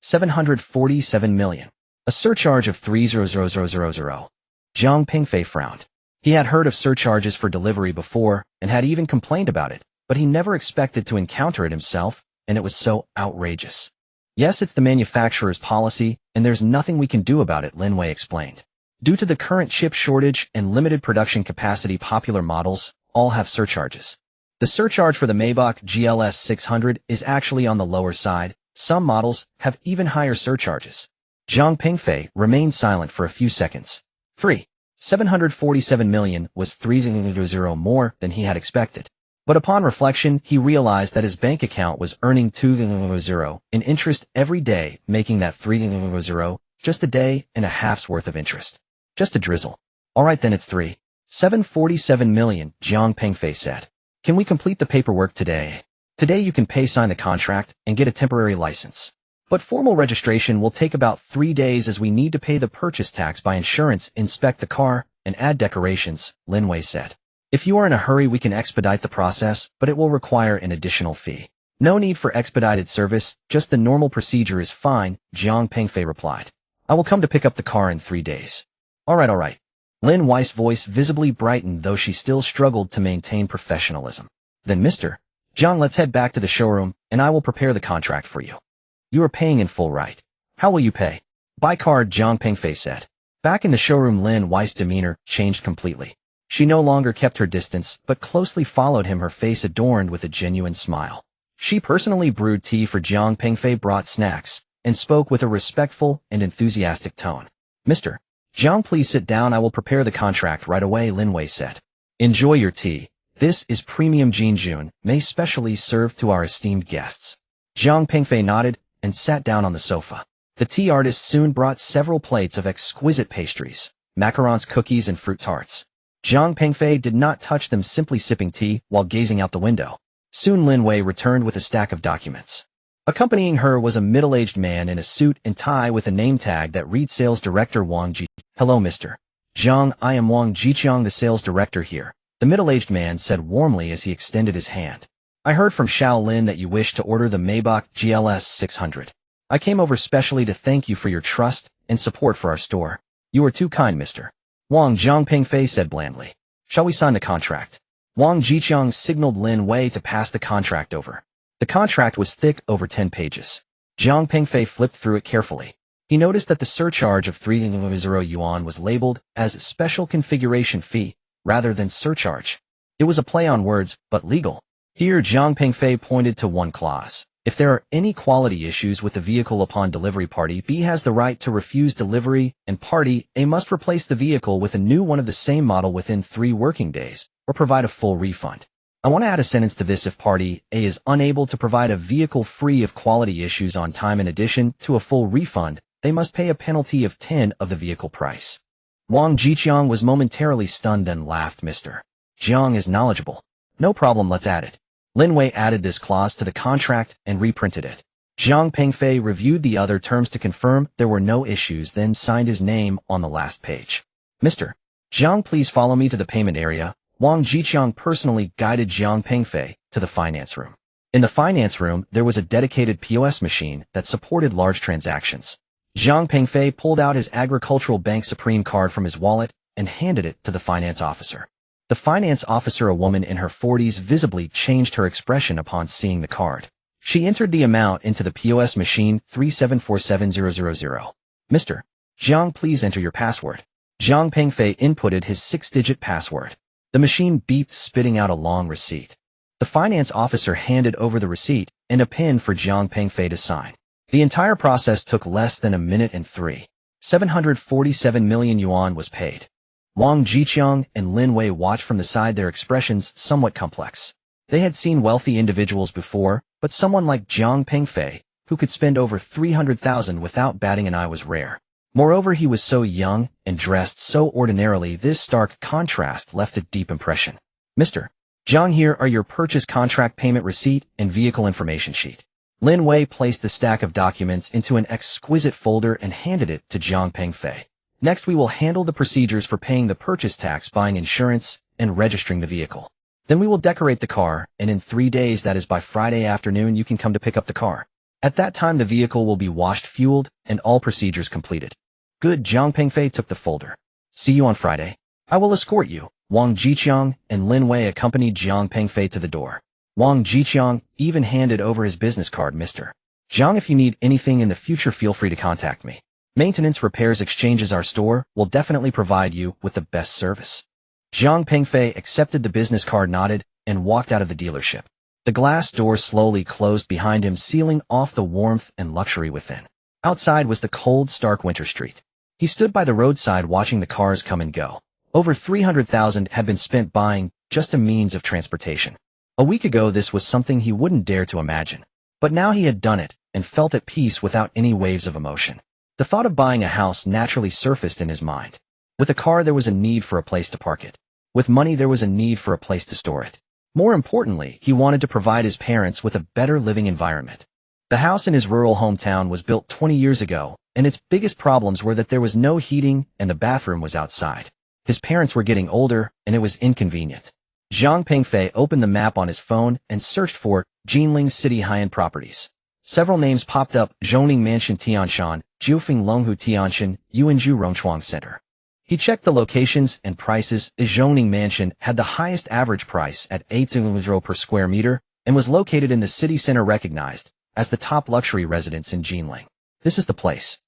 747 million. A surcharge of 30000. Zhang Pingfei frowned. He had heard of surcharges for delivery before and had even complained about it, but he never expected to encounter it himself, and it was so outrageous. Yes, it's the manufacturer's policy, and there's nothing we can do about it, Lin Wei explained. Due to the current chip shortage and limited production capacity, popular models all have surcharges. The surcharge for the Maybach GLS 600 is actually on the lower side. Some models have even higher surcharges. Zhang Pengfei remained silent for a few seconds. 747 million was 300 more than he had expected. But upon reflection, he realized that his bank account was earning 200 in interest every day, making that 300 just a day and a half's worth of interest. Just a drizzle. All right, then it's 747 million, Zhang Pengfei said. Can we complete the paperwork today? Today you can sign the contract and get a temporary license. But formal registration will take about 3 days as we need to pay the purchase tax by insurance, inspect the car, and add decorations, Lin Wei said. If you are in a hurry, we can expedite the process, but it will require an additional fee. No need for expedited service, just the normal procedure is fine, Zhang Pengfei replied. I will come to pick up the car in 3 days. All right. Lin Wei's voice visibly brightened, though she still struggled to maintain professionalism. Then Mr. Zhang, let's head back to the showroom, and I will prepare the contract for you. You are paying in full, right? How will you pay? By card, Zhang Pengfei said. Back in the showroom, Lin Wei's demeanor changed completely. She no longer kept her distance, but closely followed him, her face adorned with a genuine smile. She personally brewed tea for Zhang Pengfei, brought snacks, and spoke with a respectful and enthusiastic tone. Mr. Zhang, please sit down. I will prepare the contract right away, Lin Wei said. Enjoy your tea. This is premium Jinjun, made specially served to our esteemed guests. Zhang Pengfei nodded and sat down on the sofa. The tea artist soon brought several plates of exquisite pastries, macarons, cookies, and fruit tarts. Zhang Pengfei did not touch them, simply sipping tea while gazing out the window. Soon Lin Wei returned with a stack of documents. Accompanying her was a middle-aged man in a suit and tie with a name tag that read Sales Director Wang Ji. Hello, Mr. Zhang, I am Wang Jiqiang, the sales director here, the middle-aged man said warmly as he extended his hand. I heard from Shaolin that you wish to order the Maybach GLS 600. I came over specially to thank you for your trust and support for our store. You are too kind, Mr. Wang, Zhang Pengfei said blandly. Shall we sign the contract? Wang Jiqiang signaled Lin Wei to pass the contract over. The contract was thick, over 10 pages. Zhang Pengfei flipped through it carefully. He noticed that the surcharge of 300 yuan was labeled as special configuration fee rather than surcharge. It was a play on words, but legal. Here Zhang Pengfei pointed to one clause. If there are any quality issues with the vehicle upon delivery, party B has the right to refuse delivery, and party A must replace the vehicle with a new one of the same model within 3 working days, or provide a full refund. I want to add a sentence to this. If party A is unable to provide a vehicle free of quality issues on time, in addition to a full refund, they must pay a penalty of 10 of the vehicle price. Wang Jiqiang was momentarily stunned, then laughed. Mr. Zhang is knowledgeable. No problem, let's add it. Lin Wei added this clause to the contract and reprinted it. Zhang Pengfei reviewed the other terms to confirm there were no issues, then signed his name on the last page. Mr. Zhang, please follow me to the payment area. Wang Jiqiang personally guided Zhang Pengfei to the finance room. In the finance room, there was a dedicated POS machine that supported large transactions. Zhang Pengfei pulled out his Agricultural Bank Supreme card from his wallet and handed it to the finance officer. The finance officer, a woman in her 40s, visibly changed her expression upon seeing the card. She entered the amount into the POS machine, 3747000. Mr. Zhang, please enter your password. Zhang Pengfei inputted his 6-digit password. The machine beeped, spitting out a long receipt. The finance officer handed over the receipt and a pen for Zhang Pengfei to sign. The entire process took less than a minute, and 747 million yuan was paid. Wang Jiqiang and Lin Wei watched from the side, their expressions somewhat complex. They had seen wealthy individuals before, but someone like Zhang Pengfei, who could spend over 300,000 without batting an eye, was rare. Moreover, he was so young and dressed so ordinarily. This stark contrast left a deep impression. Mr. Zhang, here are your purchase contract, payment receipt, and vehicle information sheet. Lin Wei placed the stack of documents into an exquisite folder and handed it to Zhang Pengfei. Next, we will handle the procedures for paying the purchase tax, buying insurance, and registering the vehicle. Then we will decorate the car, and in 3 days, that is by Friday afternoon, you can come to pick up the car. At that time, the vehicle will be washed, fueled, and all procedures completed. Good. Zhang Pengfei took the folder. See you on Friday. I will escort you. Wang Jiqiang and Lin Wei accompanied Jiang Pengfei to the door. Wang Jiqiang even handed over his business card. Mr. Jiang, if you need anything in the future, feel free to contact me. Maintenance, repairs, exchanges. Our store will definitely provide you with the best service. Jiang Pengfei accepted the business card, nodded, and walked out of the dealership. The glass door slowly closed behind him, sealing off the warmth and luxury within. Outside was the cold, stark winter street. He stood by the roadside watching the cars come and go. Over 300,000 had been spent buying just a means of transportation. A week ago this was something he wouldn't dare to imagine. But now he had done it and felt at peace without any waves of emotion. The thought of buying a house naturally surfaced in his mind. With a car there was a need for a place to park it. With money there was a need for a place to store it. More importantly, he wanted to provide his parents with a better living environment. The house in his rural hometown was built 20 years ago, and its biggest problems were that there was no heating and the bathroom was outside. His parents were getting older, and it was inconvenient. Jiang Pengfei opened the map on his phone and searched for Jinling City high-end properties. Several names popped up: Zhoning Mansion Tianshan, Jiufeng Longhu Tianshan, Yuanju Rongchuang Center. He checked the locations and prices. The Zhoning Mansion had the highest average price at 8,000 per square meter and was located in the city center, recognized as the top luxury residence in Jinling. This is the place.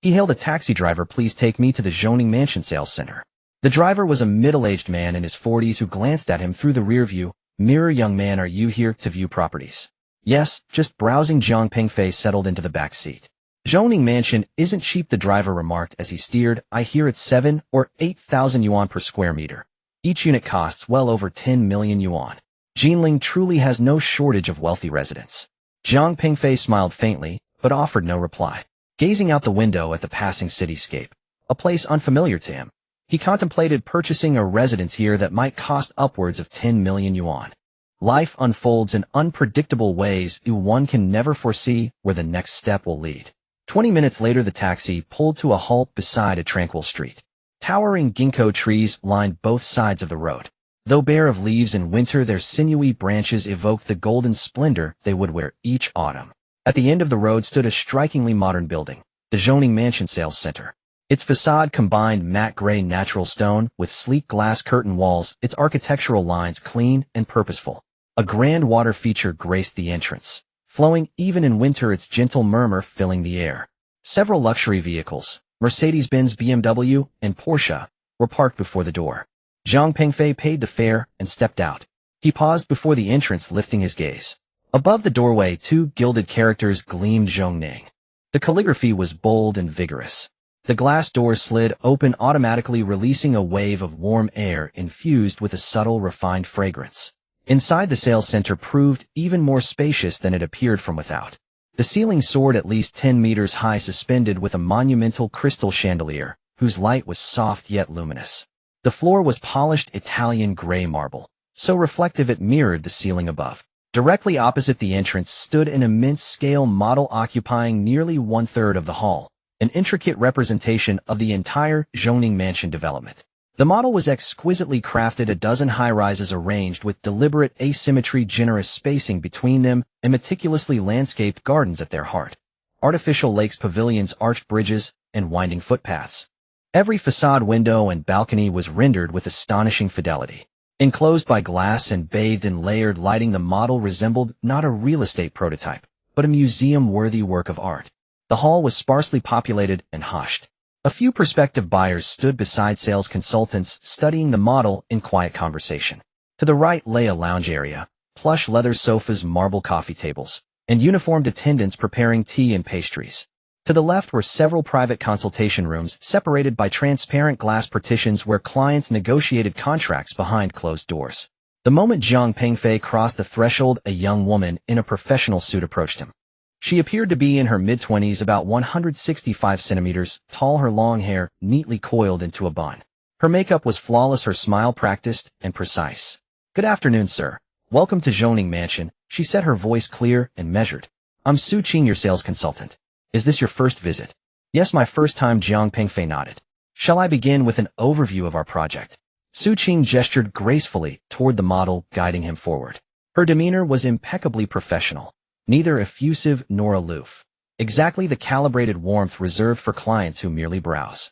He hailed a taxi driver. Please take me to the Zhoning Mansion sales center. The driver was a middle-aged man in his 40s who glanced at him through the rearview mirror. Young man, are you here to view properties? Yes, just browsing. Jiang Pengfei settled into the back seat. Zhoning Mansion isn't cheap, the driver remarked as he steered. I hear it's 7 or 8,000 yuan per square meter. Each unit costs well over 10 million yuan. Jinling truly has no shortage of wealthy residents. Jiang Pengfei smiled faintly, but offered no reply. Gazing out the window at the passing cityscape, a place unfamiliar to him, he contemplated purchasing a residence here that might cost upwards of 10 million yuan. Life unfolds in unpredictable ways. One can never foresee where the next step will lead. 20 minutes later, the taxi pulled to a halt beside a tranquil street. Towering ginkgo trees lined both sides of the road. Though bare of leaves in winter, their sinewy branches evoked the golden splendor they would wear each autumn. At the end of the road stood a strikingly modern building, the Zhoning Mansion Sales Center. Its facade combined matte gray natural stone with sleek glass curtain walls, its architectural lines clean and purposeful. A grand water feature graced the entrance, flowing even in winter, its gentle murmur filling the air. Several luxury vehicles, Mercedes-Benz, BMW, and Porsche, were parked before the door. Jiang Pengfei paid the fare and stepped out. He paused before the entrance, lifting his gaze. Above the doorway, two gilded characters gleamed: Zhongning. The calligraphy was bold and vigorous. The glass door slid open automatically, releasing a wave of warm air infused with a subtle, refined fragrance. Inside, the sales center proved even more spacious than it appeared from without. The ceiling soared at least 10 meters high, suspended with a monumental crystal chandelier, whose light was soft yet luminous. The floor was polished Italian gray marble, so reflective it mirrored the ceiling above. Directly opposite the entrance stood an immense scale model occupying nearly 1/3 of the hall, an intricate representation of the entire Zhoning Mansion development. The model was exquisitely crafted, a dozen high-rises arranged with deliberate asymmetry, generous spacing between them, and meticulously landscaped gardens at their heart. Artificial lakes, pavilions, arched bridges, and winding footpaths. Every facade, window, and balcony was rendered with astonishing fidelity. Enclosed by glass and bathed in layered lighting, the model resembled not a real estate prototype, but a museum-worthy work of art. The hall was sparsely populated and hushed. A few prospective buyers stood beside sales consultants, studying the model in quiet conversation. To the right lay a lounge area, plush leather sofas, marble coffee tables, and uniformed attendants preparing tea and pastries. To the left were several private consultation rooms, separated by transparent glass partitions where clients negotiated contracts behind closed doors. The moment Jiang Pengfei crossed the threshold, a young woman in a professional suit approached him. She appeared to be in her mid-20s, about 165 centimeters tall, her long hair neatly coiled into a bun. Her makeup was flawless, her smile practiced and precise. Good afternoon, sir. Welcome to Zhoning Mansion, she said, her voice clear and measured. I'm Su Qing, your sales consultant. Is this your first visit? Yes, my first time, Jiang Pengfei nodded. Shall I begin with an overview of our project? Su Qing gestured gracefully toward the model, guiding him forward. Her demeanor was impeccably professional, neither effusive nor aloof. Exactly the calibrated warmth reserved for clients who merely browse.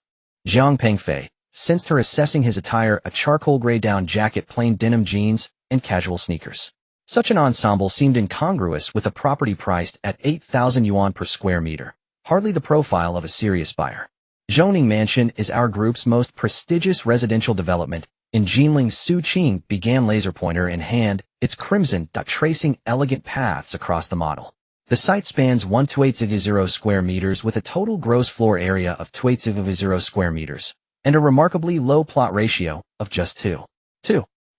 Jiang Pengfei, sensed her assessing his attire: a charcoal gray down jacket, plain denim jeans, and casual sneakers. Such an ensemble seemed incongruous with a property priced at 8,000 yuan per square meter, hardly the profile of a serious buyer. Zhongning Mansion is our group's most prestigious residential development. In Jinling, Su Qing began, laser pointer in hand, its crimson dot tracing elegant paths across the model. The site spans 12800 square meters with a total gross floor area of 2800 square meters and a remarkably low plot ratio of just 2.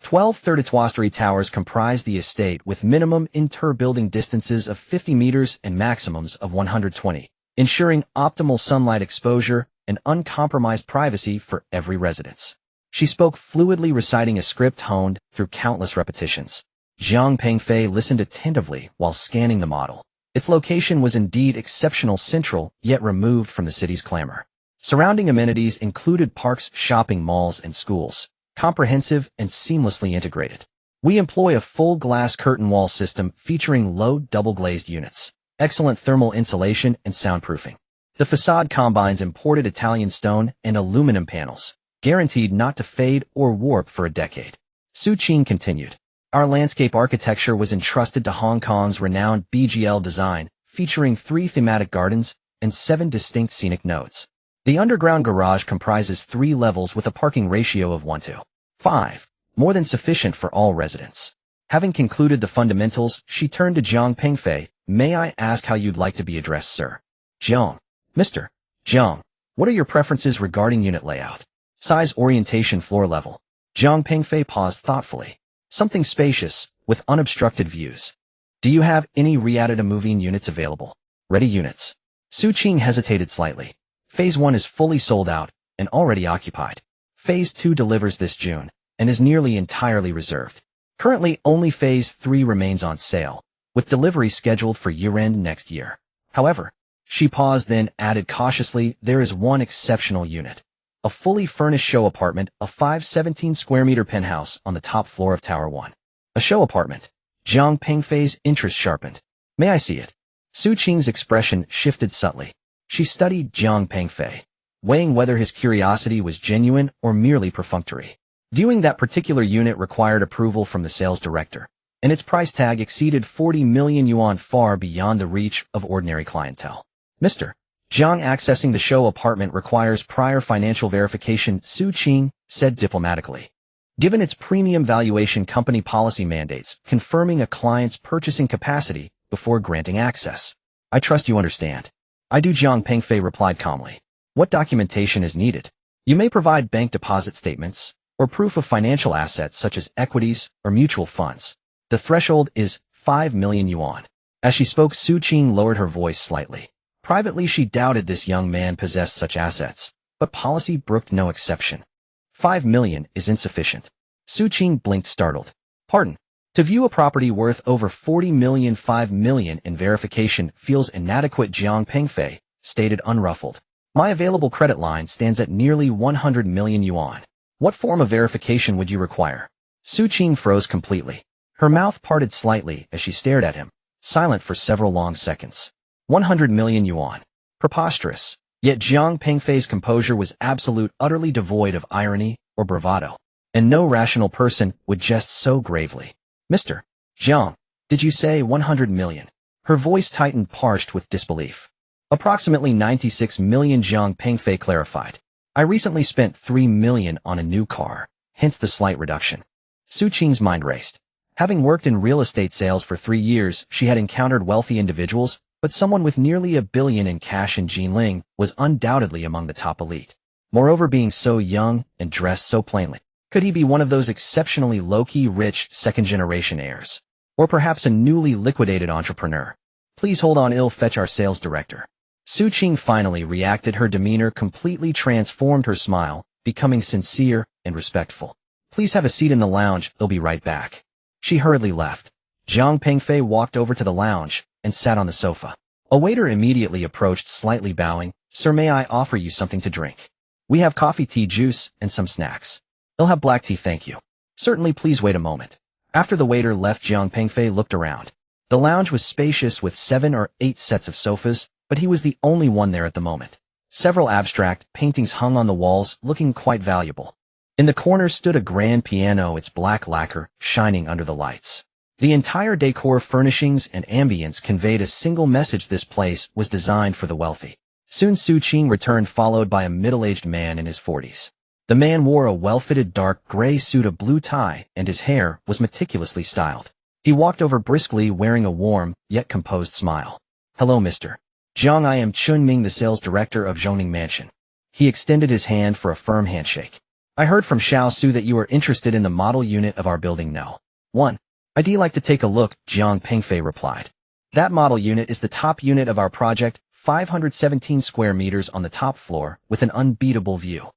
12 third-story towers comprise the estate with minimum inter-building distances of 50 meters and maximums of 120, ensuring optimal sunlight exposure and uncompromised privacy for every residence. She spoke fluidly, reciting a script honed through countless repetitions. Jiang Pengfei listened attentively while scanning the model. Its location was indeed exceptional, central, yet removed from the city's clamor. Surrounding amenities included parks, shopping malls, and schools, comprehensive and seamlessly integrated. We employ a full glass curtain wall system featuring low double-glazed units, excellent thermal insulation and soundproofing. The facade combines imported Italian stone and aluminum panels, guaranteed not to fade or warp for a decade. Su Qing continued. Our landscape architecture was entrusted to Hong Kong's renowned BGL Design, featuring 3 thematic gardens and 7 distinct scenic nodes. The underground garage comprises 3 levels with a parking ratio of 1:5, more than sufficient for all residents. Having concluded the fundamentals, she turned to Jiang Pengfei. May I ask how you'd like to be addressed, sir? Jiang. Mr. Jiang. What are your preferences regarding unit layout? Size, orientation, floor level? Jiang Pengfei paused thoughtfully. Something spacious, with unobstructed views. Do you have any re-added moving units available? Ready units. Su Qing hesitated slightly. Phase 1 is fully sold out and already occupied. Phase 2 delivers this June and is nearly entirely reserved. Currently, only Phase 3 remains on sale, with delivery scheduled for year-end next year. However, she paused, then added cautiously, there is one exceptional unit. A fully furnished show apartment, a 517 square meter penthouse on the top floor of Tower 1. A show apartment. Jiang Pengfei's interest sharpened. May I see it? Su Qing's expression shifted subtly. She studied Jiang Pengfei, weighing whether his curiosity was genuine or merely perfunctory. Viewing that particular unit required approval from the sales director, and its price tag exceeded 40 million yuan, far beyond the reach of ordinary clientele. Mr. Jiang, accessing the show apartment requires prior financial verification, Su Qing said diplomatically. Given its premium valuation, company policy mandates confirming a client's purchasing capacity before granting access. I trust you understand. I do, Jiang Pengfei replied calmly. What documentation is needed? You may provide bank deposit statements or proof of financial assets such as equities or mutual funds. The threshold is 5 million yuan. As she spoke, Su Qing lowered her voice slightly. Privately, she doubted this young man possessed such assets, but policy brooked no exception. 5 million is insufficient. Su Qing blinked, startled. Pardon? To view a property worth over 40 million, 5 million in verification feels inadequate, Jiang Pengfei stated unruffled. My available credit line stands at nearly 100 million yuan. What form of verification would you require? Su Qing froze completely. Her mouth parted slightly as she stared at him, silent for several long seconds. 100 million yuan. Preposterous. Yet Jiang Pengfei's composure was absolute, utterly devoid of irony or bravado. And no rational person would jest so gravely. Mr. Jiang, did you say 100 million? Her voice tightened, parched with disbelief. Approximately 96 million, Jiang Pengfei clarified. I recently spent 3 million on a new car, hence the slight reduction. Su Qing's mind raced. Having worked in real estate sales for 3 years, she had encountered wealthy individuals, but someone with nearly $1 billion in cash in Jinling was undoubtedly among the top elite. Moreover, being so young and dressed so plainly, could he be one of those exceptionally low-key rich second-generation heirs? Or perhaps a newly liquidated entrepreneur? Please hold on, I'll fetch our sales director. Su Qing finally reacted. Her demeanor completely transformed, her smile becoming sincere and respectful. Please have a seat in the lounge, I'll be right back. She hurriedly left. Jiang Pengfei walked over to the lounge and sat on the sofa. A waiter immediately approached, slightly bowing. Sir, may I offer you something to drink? We have coffee, tea, juice, and some snacks. I'll have black tea, thank you. Certainly, please wait a moment. After the waiter left, Jiang Pengfei looked around. The lounge was spacious with 7 or 8 sets of sofas, but he was the only one there at the moment. Several abstract paintings hung on the walls, looking quite valuable. In the corner stood a grand piano, its black lacquer shining under the lights. The entire decor, furnishings, and ambience conveyed a single message: this place was designed for the wealthy. Soon Su Qing returned, followed by a middle-aged man in his 40s. The man wore a well-fitted dark gray suit, a blue tie, and his hair was meticulously styled. He walked over briskly, wearing a warm, yet composed smile. "Hello, Mr. Jiang. I am Chun Ming, the sales director of Zhongning Mansion." He extended his hand for a firm handshake. "I heard from Xiao Su that you are interested in the model unit of our building No. 1. I'd like to take a look," Jiang Pengfei replied. "That model unit is the top unit of our project, 517 square meters on the top floor, with an unbeatable view."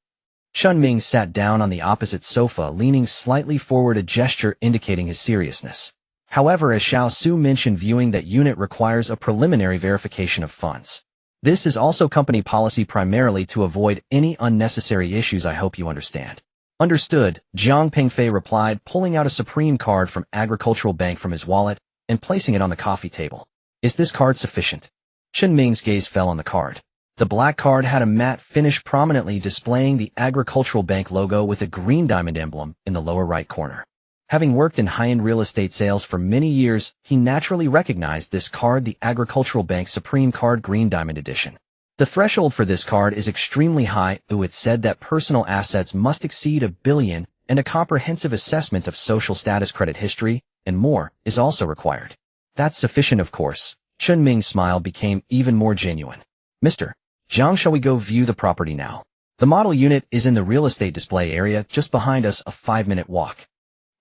Chun Ming sat down on the opposite sofa, leaning slightly forward, a gesture indicating his seriousness. However, as Xiao Su mentioned, viewing that unit requires a preliminary verification of funds. This is also company policy, primarily to avoid any unnecessary issues. I hope you understand. "Understood," Jiang Pengfei replied, pulling out a Supreme card from Agricultural Bank from his wallet and placing it on the coffee table. "Is this card sufficient?" Chun Ming's gaze fell on the card. The black card had a matte finish, prominently displaying the Agricultural Bank logo with a green diamond emblem in the lower right corner. Having worked in high-end real estate sales for many years, he naturally recognized this card, the Agricultural Bank Supreme Card Green Diamond Edition. The threshold for this card is extremely high. It said that personal assets must exceed $1 billion, and a comprehensive assessment of social status, credit history, and more is also required. "That's sufficient, of course." Chun Ming's smile became even more genuine. "Mr. Jiang, shall we go view the property now? The model unit is in the real estate display area just behind us, a 5-minute walk."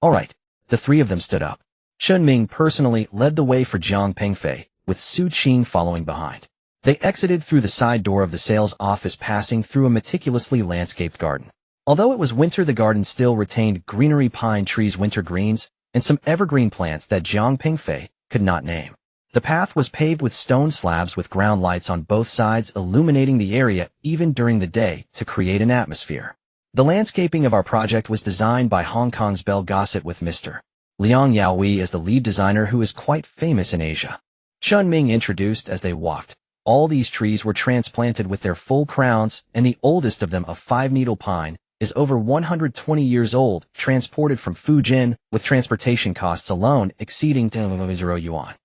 "All right." The three of them stood up. Chun Ming personally led the way for Jiang Pengfei, with Su Qing following behind. They exited through the side door of the sales office, passing through a meticulously landscaped garden. Although it was winter, the garden still retained greenery, pine trees, winter greens, and some evergreen plants that Jiang Pengfei could not name. The path was paved with stone slabs with ground lights on both sides, illuminating the area even during the day to create an atmosphere. The landscaping of our project was designed by Hong Kong's Belle Gossett, with Mr. Liang Yaoi as the lead designer, who is quite famous in Asia. Chun Ming introduced as they walked. All these trees were transplanted with their full crowns, and the oldest of them, a 5-needle pine, is over 120 years old, transported from Fujian, with transportation costs alone exceeding 10,000 yuan.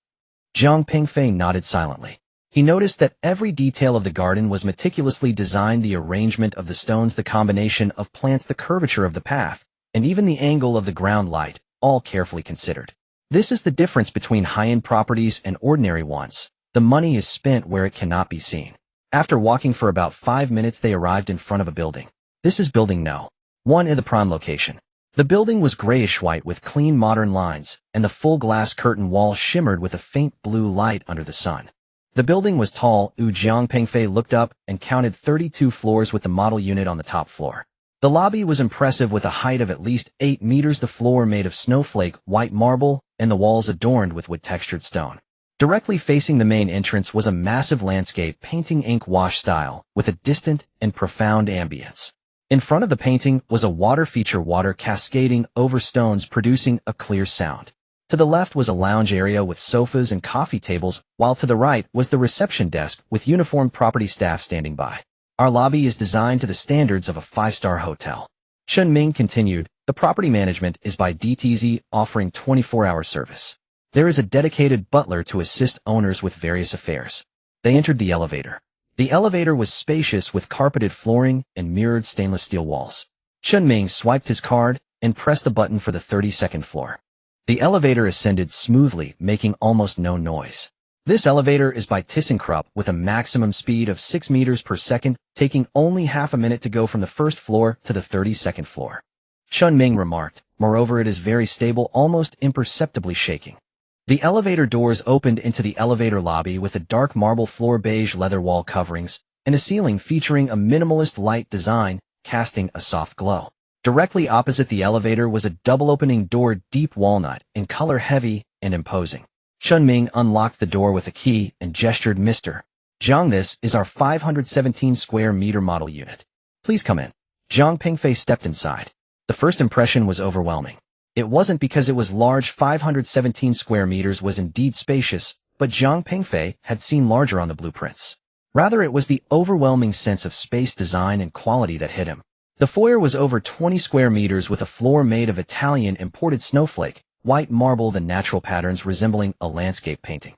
Jiang Pengfei nodded silently. He noticed that every detail of the garden was meticulously designed: the arrangement of the stones, the combination of plants, the curvature of the path, and even the angle of the ground light, all carefully considered. This is the difference between high-end properties and ordinary ones. The money is spent where it cannot be seen. After walking for about 5 minutes, they arrived in front of a building. This is building No. 1 in the prime location. The building was grayish-white with clean modern lines, and the full glass curtain wall shimmered with a faint blue light under the sun. The building was tall. Jiang Pengfei looked up and counted 32 floors, with the model unit on the top floor. The lobby was impressive, with a height of at least 8 meters, the floor made of snowflake white marble, and the walls adorned with wood-textured stone. Directly facing the main entrance was a massive landscape painting, ink wash style, with a distant and profound ambience. In front of the painting was a water feature, water cascading over stones, producing a clear sound. To the left was a lounge area with sofas and coffee tables, while to the right was the reception desk with uniformed property staff standing by. "Our lobby is designed to the standards of a 5-star hotel." Chun Ming continued. "The property management is by DTZ, offering 24-hour service. There is a dedicated butler to assist owners with various affairs." They entered the elevator. The elevator was spacious, with carpeted flooring and mirrored stainless steel walls. Chun Ming swiped his card and pressed the button for the 32nd floor. The elevator ascended smoothly, making almost no noise. This elevator is by ThyssenKrupp, with a maximum speed of 6 meters per second, taking only half a minute to go from the first floor to the 32nd floor. Chun Ming remarked. "Moreover, it is very stable, almost imperceptibly shaking." The elevator doors opened into the elevator lobby, with a dark marble floor, beige leather wall coverings, and a ceiling featuring a minimalist light design, casting a soft glow. Directly opposite the elevator was a double-opening door, deep walnut, in color, heavy and imposing. Chun Ming unlocked the door with a key and gestured. "Mr. Jiang, this is our 517 square meter model unit. Please come in." Jiang Pengfei stepped inside. The first impression was overwhelming. It wasn't because it was large. 517 square meters was indeed spacious, but Jiang Pengfei had seen larger on the blueprints. Rather, it was the overwhelming sense of space design and quality that hit him. The foyer was over 20 square meters with a floor made of Italian imported snowflake, white marble and natural patterns resembling a landscape painting.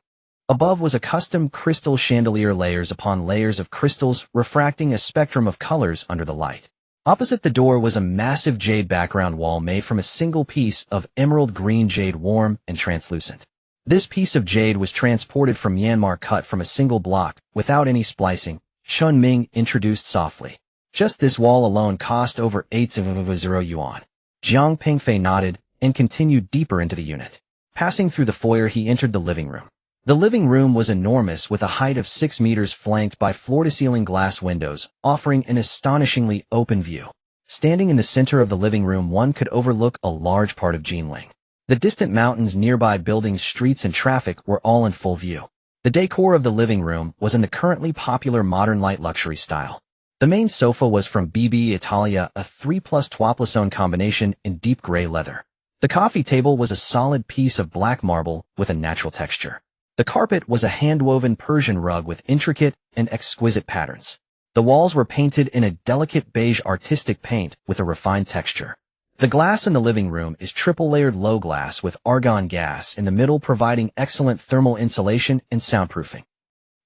Above was a custom crystal chandelier, layers upon layers of crystals refracting a spectrum of colors under the light. Opposite the door was a massive jade background wall made from a single piece of emerald green jade, warm and translucent. This piece of jade was transported from Myanmar, cut from a single block, without any splicing, Chun Ming introduced softly. Just this wall alone cost over 8,000 yuan. Jiang Pingfei nodded and continued deeper into the unit. Passing through the foyer, he entered the living room. The living room was enormous, with a height of 6 meters flanked by floor-to-ceiling glass windows, offering an astonishingly open view. Standing in the center of the living room, one could overlook a large part of Jinling. The distant mountains, nearby buildings, streets, and traffic were all in full view. The decor of the living room was in the currently popular modern light luxury style. The main sofa was from BB Italia, a 3+2 combination in deep gray leather. The coffee table was a solid piece of black marble with a natural texture. The carpet was a hand-woven Persian rug with intricate and exquisite patterns. The walls were painted in a delicate beige artistic paint with a refined texture. The glass in the living room is triple-layered low glass with argon gas in the middle, providing excellent thermal insulation and soundproofing.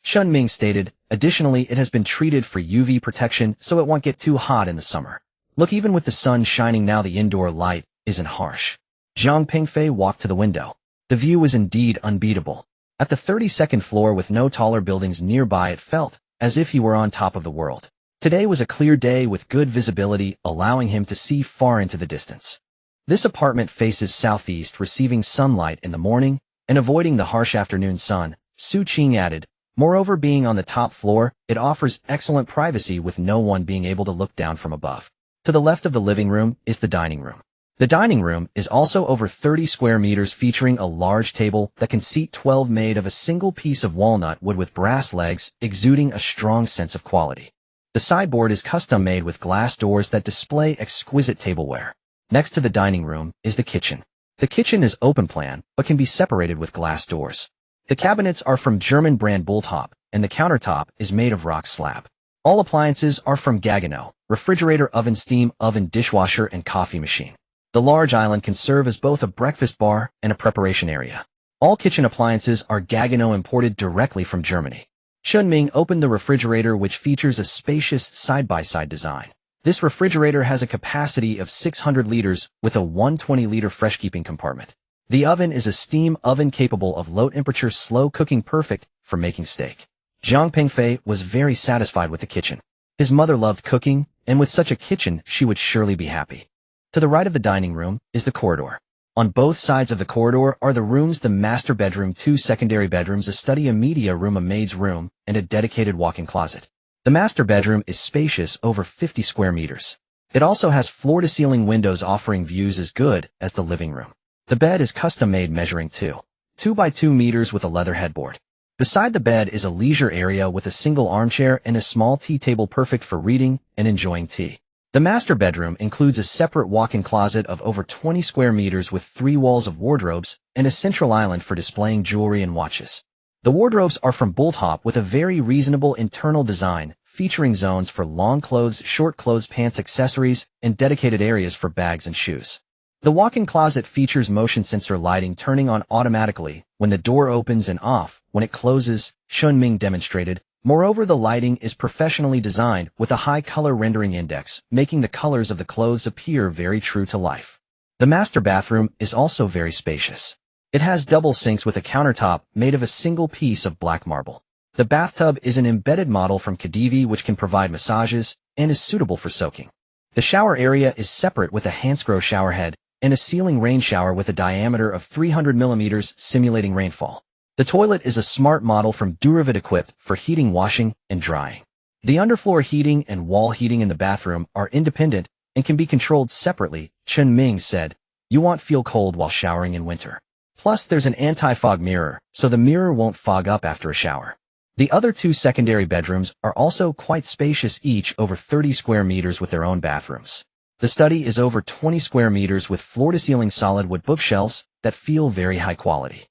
Chun Ming stated, additionally, it has been treated for UV protection so it won't get too hot in the summer. Look, even with the sun shining now, the indoor light isn't harsh. Jiang Pingfei walked to the window. The view was indeed unbeatable. At the 32nd floor, with no taller buildings nearby, it felt as if he were on top of the world. Today was a clear day with good visibility, allowing him to see far into the distance. This apartment faces southeast, receiving sunlight in the morning and avoiding the harsh afternoon sun, Su Qing added. Moreover, being on the top floor, it offers excellent privacy with no one being able to look down from above. To the left of the living room is the dining room. The dining room is also over 30 square meters, featuring a large table that can seat 12, made of a single piece of walnut wood with brass legs, exuding a strong sense of quality. The sideboard is custom made with glass doors that display exquisite tableware. Next to the dining room is the kitchen. The kitchen is open plan, but can be separated with glass doors. The cabinets are from German brand Bulltop, and the countertop is made of rock slab. All appliances are from Gagano: refrigerator, oven, steam oven, dishwasher, and coffee machine. The large island can serve as both a breakfast bar and a preparation area. All kitchen appliances are Gagano, imported directly from Germany. Chun Ming opened the refrigerator, which features a spacious side-by-side design. This refrigerator has a capacity of 600 liters with a 120-liter fresh-keeping compartment. The oven is a steam oven capable of low temperature slow cooking, perfect for making steak. Jiang Pingfei was very satisfied with the kitchen. His mother loved cooking, and with such a kitchen she would surely be happy. To the right of the dining room is the corridor. On both sides of the corridor are the rooms: the master bedroom, 2 secondary bedrooms, a study, a media room, a maid's room, and a dedicated walk-in closet. The master bedroom is spacious, over 50 square meters. It also has floor-to-ceiling windows offering views as good as the living room. The bed is custom-made, measuring 2 by 2 meters with a leather headboard. Beside the bed is a leisure area with a single armchair and a small tea table, perfect for reading and enjoying tea. The master bedroom includes a separate walk-in closet of over 20 square meters with 3 walls of wardrobes and a central island for displaying jewelry and watches. The wardrobes are from Bulltop with a very reasonable internal design, featuring zones for long clothes, short clothes, pants, accessories, and dedicated areas for bags and shoes. The walk-in closet features motion sensor lighting, turning on automatically when the door opens and off when it closes, Chun Ming demonstrated. Moreover, the lighting is professionally designed with a high color rendering index, making the colors of the clothes appear very true to life. The master bathroom is also very spacious. It has double sinks with a countertop made of a single piece of black marble. The bathtub is an embedded model from Khedive, which can provide massages and is suitable for soaking. The shower area is separate with a Hansgrohe shower head and a ceiling rain shower with a diameter of 300 millimeters, simulating rainfall. The toilet is a smart model from Duravid, equipped for heating, washing, and drying. The underfloor heating and wall heating in the bathroom are independent and can be controlled separately, Chun Ming said. You won't feel cold while showering in winter. Plus, there's an anti-fog mirror, so the mirror won't fog up after a shower. The other 2 secondary bedrooms are also quite spacious, each over 30 square meters with their own bathrooms. The study is over 20 square meters with floor-to-ceiling solid wood bookshelves that feel very high quality.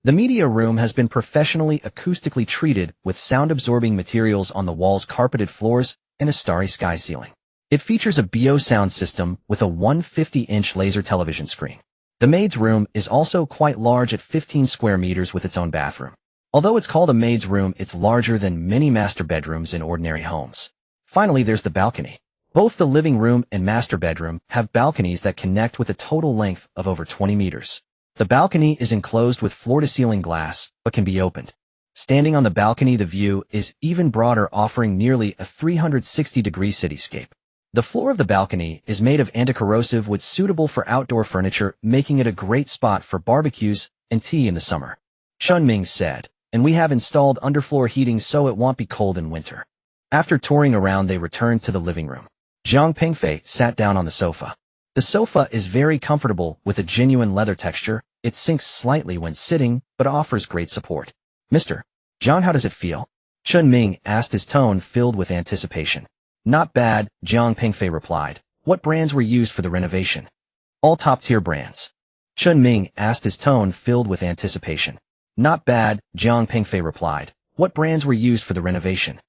The media room has been professionally acoustically treated with sound-absorbing materials on the walls, carpeted floors, and a starry sky ceiling. It features a BO sound system with a 150-inch laser television screen. The maid's room is also quite large at 15 square meters with its own bathroom. Although it's called a maid's room, it's larger than many master bedrooms in ordinary homes. Finally, there's the balcony. Both the living room and master bedroom have balconies that connect with a total length of over 20 meters. The balcony is enclosed with floor-to-ceiling glass, but can be opened. Standing on the balcony, the view is even broader, offering nearly a 360-degree cityscape. The floor of the balcony is made of anti-corrosive wood suitable for outdoor furniture, making it a great spot for barbecues and tea in the summer. Chun Ming said, and we have installed underfloor heating so it won't be cold in winter. After touring around, they returned to the living room. Jiang Pengfei sat down on the sofa. The sofa is very comfortable with a genuine leather texture. It sinks slightly when sitting, but offers great support. Mr. Jiang, how does it feel? Chun Ming asked, his tone filled with anticipation. Not bad, Jiang Pengfei replied. What brands were used for the renovation? All top-tier brands. Chun Ming asked, his tone filled with anticipation. Not bad, Jiang Pengfei replied. What brands were used for the renovation?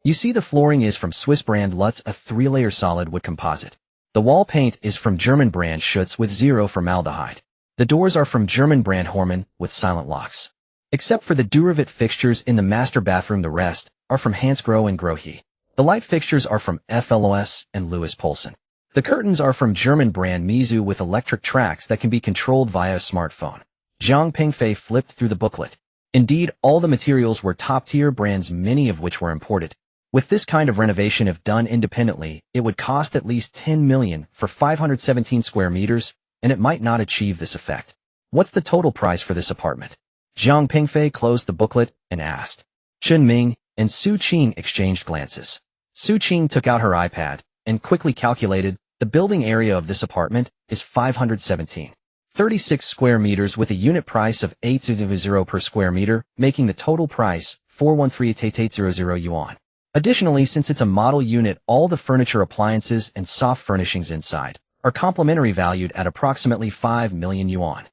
You see, the flooring is from Swiss brand Lutz, a 3-layer solid wood composite. The wall paint is from German brand Schutz with zero formaldehyde. The doors are from German brand Hormann with silent locks. Except for the Duravit fixtures in the master bathroom, the rest are from Hansgrohe and Grohe. The light fixtures are from FLOS and Louis Poulsen. The curtains are from German brand Mizu with electric tracks that can be controlled via a smartphone. Jiang Pengfei flipped through the booklet. Indeed, all the materials were top-tier brands, many of which were imported. With this kind of renovation, if done independently, it would cost at least 10 million for 517 square meters, and it might not achieve this effect. What's the total price for this apartment? Jiang Pengfei closed the booklet and asked. Chun Ming and Su Qing exchanged glances. Su Qing took out her iPad and quickly calculated. The building area of this apartment is 517.36 square meters with a unit price of 800 per square meter, making the total price 413,800 yuan. Additionally, since it's a model unit, all the furniture, appliances, and soft furnishings inside are complimentary, valued at approximately 5 million yuan.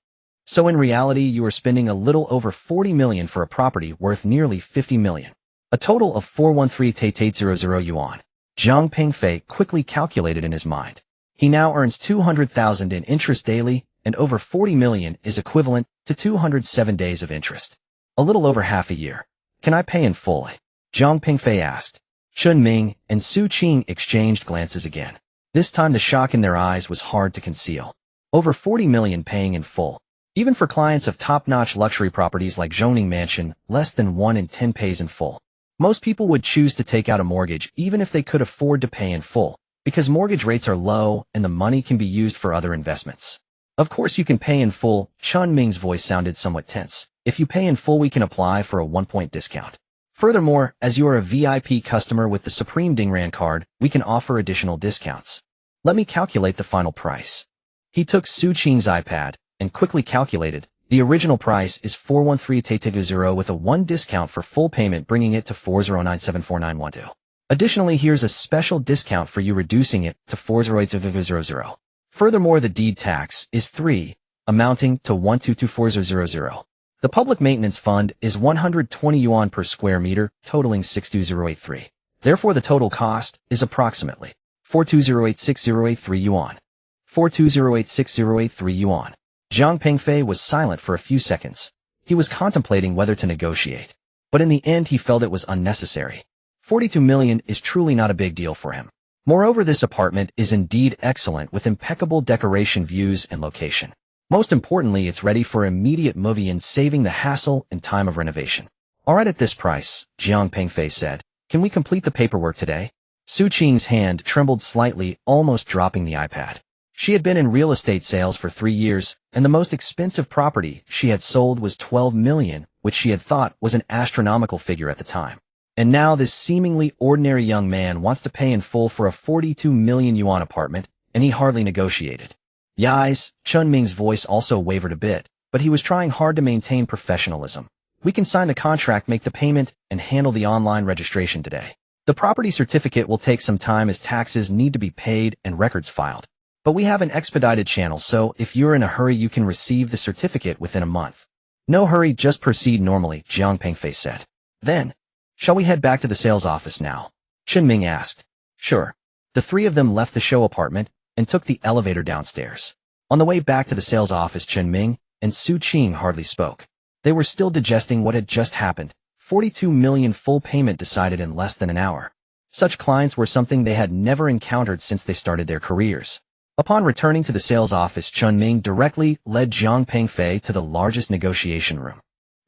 So in reality, you are spending a little over 40 million for a property worth nearly 50 million. A total of 413,800 yuan. Jiang Pengfei quickly calculated in his mind. He now earns 200,000 in interest daily, and over 40 million is equivalent to 207 days of interest. A little over half a year. Can I pay in full? Jiang Pengfei asked. Chun Ming and Su Qing exchanged glances again. This time the shock in their eyes was hard to conceal. Over 40 million paying in full. Even for clients of top-notch luxury properties like Zhoning Mansion, less than 1 in 10 pays in full. Most people would choose to take out a mortgage even if they could afford to pay in full, because mortgage rates are low and the money can be used for other investments. Of course you can pay in full. Chun Ming's voice sounded somewhat tense. If you pay in full, we can apply for a 1-point discount. Furthermore, as you are a VIP customer with the Supreme Dingran card, we can offer additional discounts. Let me calculate the final price. He took Su Qing's iPad and quickly calculated. The original price is 413,800 with a 1 discount for full payment, bringing it to 409,74912. Additionally, here's a special discount for you, reducing it to 408,000. Furthermore, the deed tax is 3, amounting to 122,400. The public maintenance fund is 120 yuan per square meter, totaling 62083. Therefore, the total cost is approximately 42086,083 yuan. 42086,083 yuan. Jiang Pengfei was silent for a few seconds. He was contemplating whether to negotiate. But in the end, he felt it was unnecessary. 42 million is truly not a big deal for him. Moreover, this apartment is indeed excellent with impeccable decoration, views, and location. Most importantly, it's ready for immediate move-in, saving the hassle and time of renovation. All right, at this price, Jiang Pengfei said. Can we complete the paperwork today? Su Qing's hand trembled slightly, almost dropping the iPad. She had been in real estate sales for 3 years, and the most expensive property she had sold was 12 million, which she had thought was an astronomical figure at the time. And now this seemingly ordinary young man wants to pay in full for a 42 million yuan apartment, and he hardly negotiated. Yais, Chun Ming's voice also wavered a bit, but he was trying hard to maintain professionalism. We can sign the contract, make the payment, and handle the online registration today. The property certificate will take some time as taxes need to be paid and records filed. But we have an expedited channel, so if you're in a hurry, you can receive the certificate within a month. No hurry, just proceed normally, Jiang Pengfei said. Then, shall we head back to the sales office now? Chen Ming asked. Sure. The three of them left the show apartment and took the elevator downstairs. On the way back to the sales office, Chen Ming and Su Qing hardly spoke. They were still digesting what had just happened. 42 million full payment decided in less than an hour. Such clients were something they had never encountered since they started their careers. Upon returning to the sales office, Chen Ming directly led Jiang Pengfei to the largest negotiation room.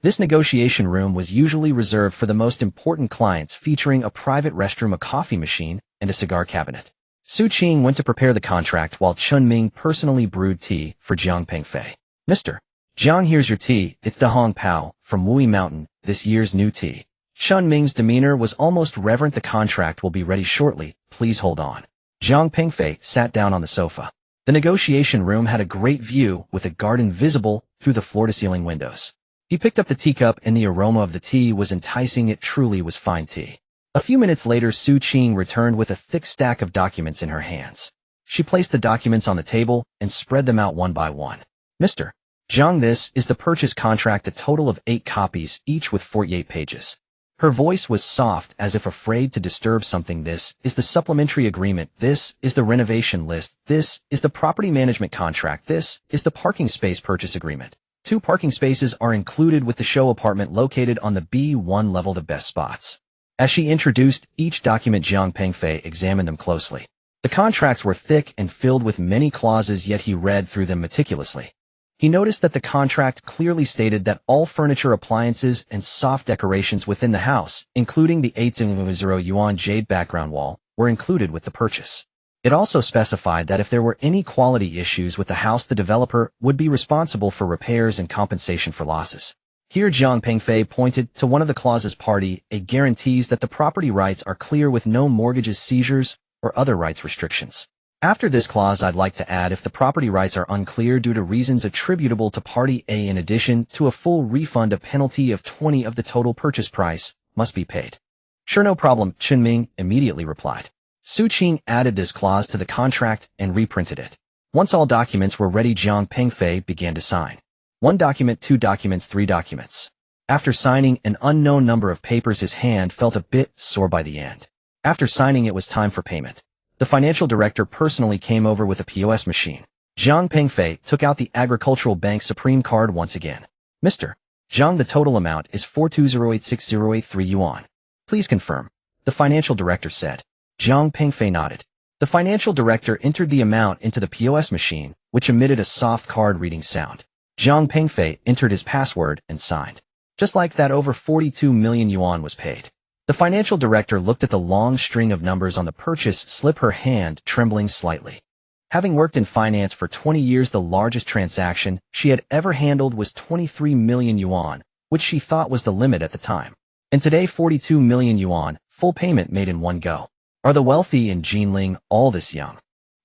This negotiation room was usually reserved for the most important clients, featuring a private restroom, a coffee machine, and a cigar cabinet. Su Qing went to prepare the contract while Chen Ming personally brewed tea for Jiang Pengfei. Mr. Jiang, here's your tea. It's Da Hong Pao from Wui Mountain, this year's new tea. Chen Ming's demeanor was almost reverent. The contract will be ready shortly. Please hold on. Jiang Pengfei sat down on the sofa. The negotiation room had a great view with a garden visible through the floor-to-ceiling windows. He picked up the teacup and the aroma of the tea was enticing. It truly was fine tea. A few minutes later, Su Qing returned with a thick stack of documents in her hands. She placed the documents on the table and spread them out one by one. Mr. Jiang, this is the purchase contract, a total of 8 copies, each with 48 pages. Her voice was soft, as if afraid to disturb something. This is the supplementary agreement. This is the renovation list. This is the property management contract. This is the parking space purchase agreement. 2 parking spaces are included with the show apartment located on the B1 level, the best spots. As she introduced each document, Jiang Pengfei examined them closely. The contracts were thick and filled with many clauses, yet he read through them meticulously. He noticed that the contract clearly stated that all furniture, appliances, and soft decorations within the house, including the 8,000 yuan jade background wall, were included with the purchase. It also specified that if there were any quality issues with the house, the developer would be responsible for repairs and compensation for losses. Here Jiang Pengfei pointed to one of the clauses. Party A guarantees that the property rights are clear with no mortgages, seizures, or other rights restrictions. After this clause, I'd like to add, if the property rights are unclear due to reasons attributable to Party A, in addition to a full refund, a penalty of 20 of the total purchase price must be paid. Sure, no problem, Chen Ming immediately replied. Su Qing added this clause to the contract and reprinted it. Once all documents were ready, Jiang Pengfei began to sign. 1 document, 2 documents, 3 documents. After signing an unknown number of papers, his hand felt a bit sore by the end. After signing, it was time for payment. The financial director personally came over with a POS machine. Jiang Pengfei took out the Agricultural Bank Supreme card once again. Mr. Jiang, the total amount is 42086,083 yuan. Please confirm, the financial director said. Jiang Pengfei nodded. The financial director entered the amount into the POS machine, which emitted a soft card reading sound. Jiang Pengfei entered his password and signed. Just like that, over 42 million yuan was paid. The financial director looked at the long string of numbers on the purchase slip, her hand trembling slightly. Having worked in finance for 20 years, the largest transaction she had ever handled was 23 million yuan, which she thought was the limit at the time. And today, 42 million yuan, full payment made in one go. Are the wealthy in Jinling all this young?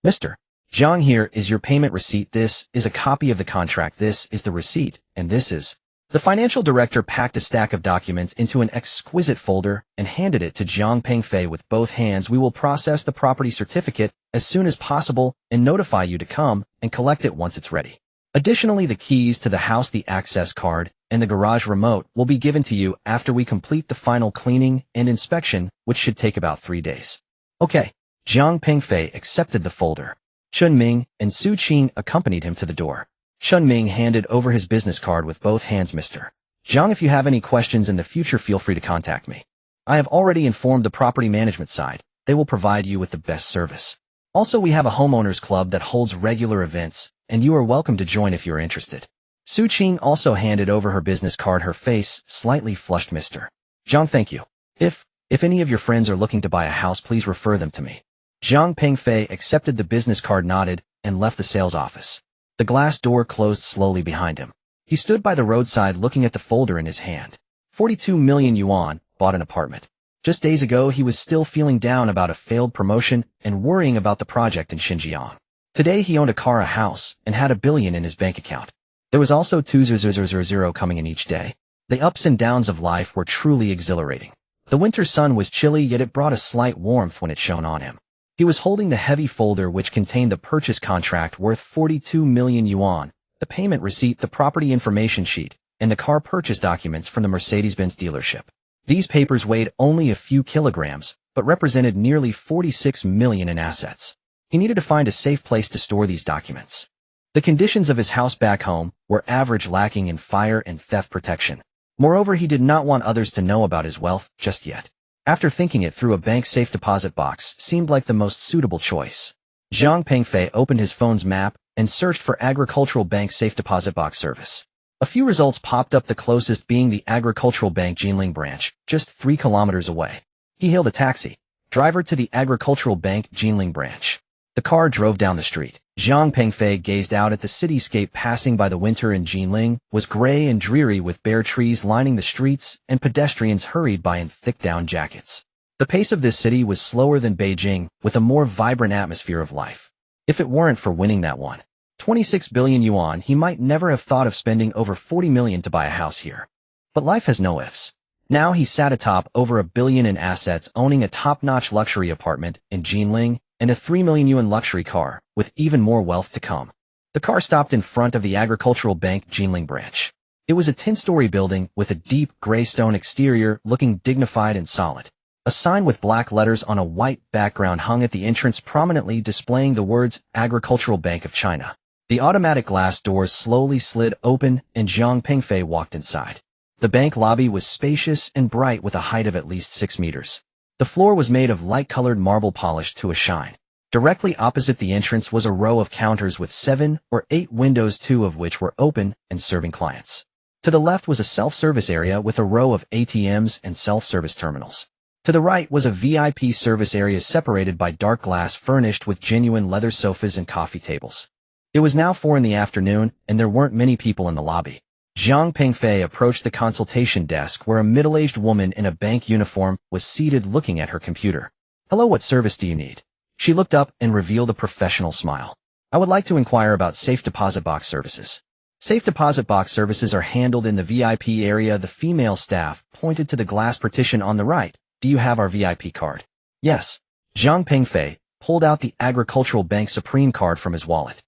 Mr. Jiang, here is your payment receipt. This is a copy of the contract. This is the receipt, and this is... The financial director packed a stack of documents into an exquisite folder and handed it to Jiang Pengfei with both hands. We will process the property certificate as soon as possible and notify you to come and collect it once it's ready. Additionally, the keys to the house, the access card, and the garage remote will be given to you after we complete the final cleaning and inspection, which should take about 3 days. Okay. Jiang Pengfei accepted the folder. Chen Ming and Su Qing accompanied him to the door. Chen Ming handed over his business card with both hands. Mr. Jiang, if you have any questions in the future, feel free to contact me. I have already informed the property management side. They will provide you with the best service. Also, we have a homeowners club that holds regular events, and you are welcome to join if you're interested. Su Qing also handed over her business card, her face slightly flushed. Mr. Jiang, thank you. If any of your friends are looking to buy a house, please refer them to me. Jiang Pengfei accepted the business card, nodded, and left the sales office. The glass door closed slowly behind him. He stood by the roadside looking at the folder in his hand. 42 million yuan, bought an apartment. Just days ago, he was still feeling down about a failed promotion and worrying about the project in Xinjiang. Today, he owned a car, a house, and had 1 billion in his bank account. There was also 2,000 coming in each day. The ups and downs of life were truly exhilarating. The winter sun was chilly, yet it brought a slight warmth when it shone on him. He was holding the heavy folder which contained the purchase contract worth 42 million yuan, the payment receipt, the property information sheet, and the car purchase documents from the Mercedes-Benz dealership. These papers weighed only a few kilograms, but represented nearly 46 million in assets. He needed to find a safe place to store these documents. The conditions of his house back home were average, lacking in fire and theft protection. Moreover, he did not want others to know about his wealth just yet. After thinking it through, a bank safe deposit box seemed like the most suitable choice. Zhang Pengfei opened his phone's map and searched for agricultural bank safe deposit box service. A few results popped up, the closest being the agricultural bank Jinling branch, just 3 kilometers away. He hailed a taxi. Driver to the agricultural bank Jinling branch. The car drove down the street. Zhang Pengfei gazed out at the cityscape passing by. The winter in Jinling was gray and dreary, with bare trees lining the streets and pedestrians hurried by in thick down jackets. The pace of this city was slower than Beijing, with a more vibrant atmosphere of life. If it weren't for winning that 26 billion yuan, he might never have thought of spending over 40 million to buy a house here. But life has no ifs. Now he sat atop over $1 billion in assets, owning a top-notch luxury apartment in Jinling and a 3 million yuan luxury car, with even more wealth to come. The car stopped in front of the agricultural bank Jinling branch. It was a 10-story building with a deep gray stone exterior, looking dignified and solid. A sign with black letters on a white background hung at the entrance, prominently displaying the words Agricultural Bank of China. The automatic glass doors slowly slid open and Zhang Pengfei walked inside. The bank lobby was spacious and bright, with a height of at least 6 meters. The floor was made of light-colored marble polished to a shine. Directly opposite the entrance was a row of counters with 7 or 8 windows, 2 of which were open and serving clients. To the left was a self-service area with a row of ATMs and self-service terminals. To the right was a VIP service area separated by dark glass, furnished with genuine leather sofas and coffee tables. It was now 4 in the afternoon, and there weren't many people in the lobby. Zhang Pengfei approached the consultation desk, where a middle-aged woman in a bank uniform was seated looking at her computer. "Hello, what service do you need?" She looked up and revealed a professional smile. "I would like to inquire about safe deposit box services." Safe deposit box services are handled in the VIP area. The female staff pointed to the glass partition on the right. "Do you have our VIP card?" "Yes." Zhang Pengfei pulled out the agricultural bank Supreme card from his wallet.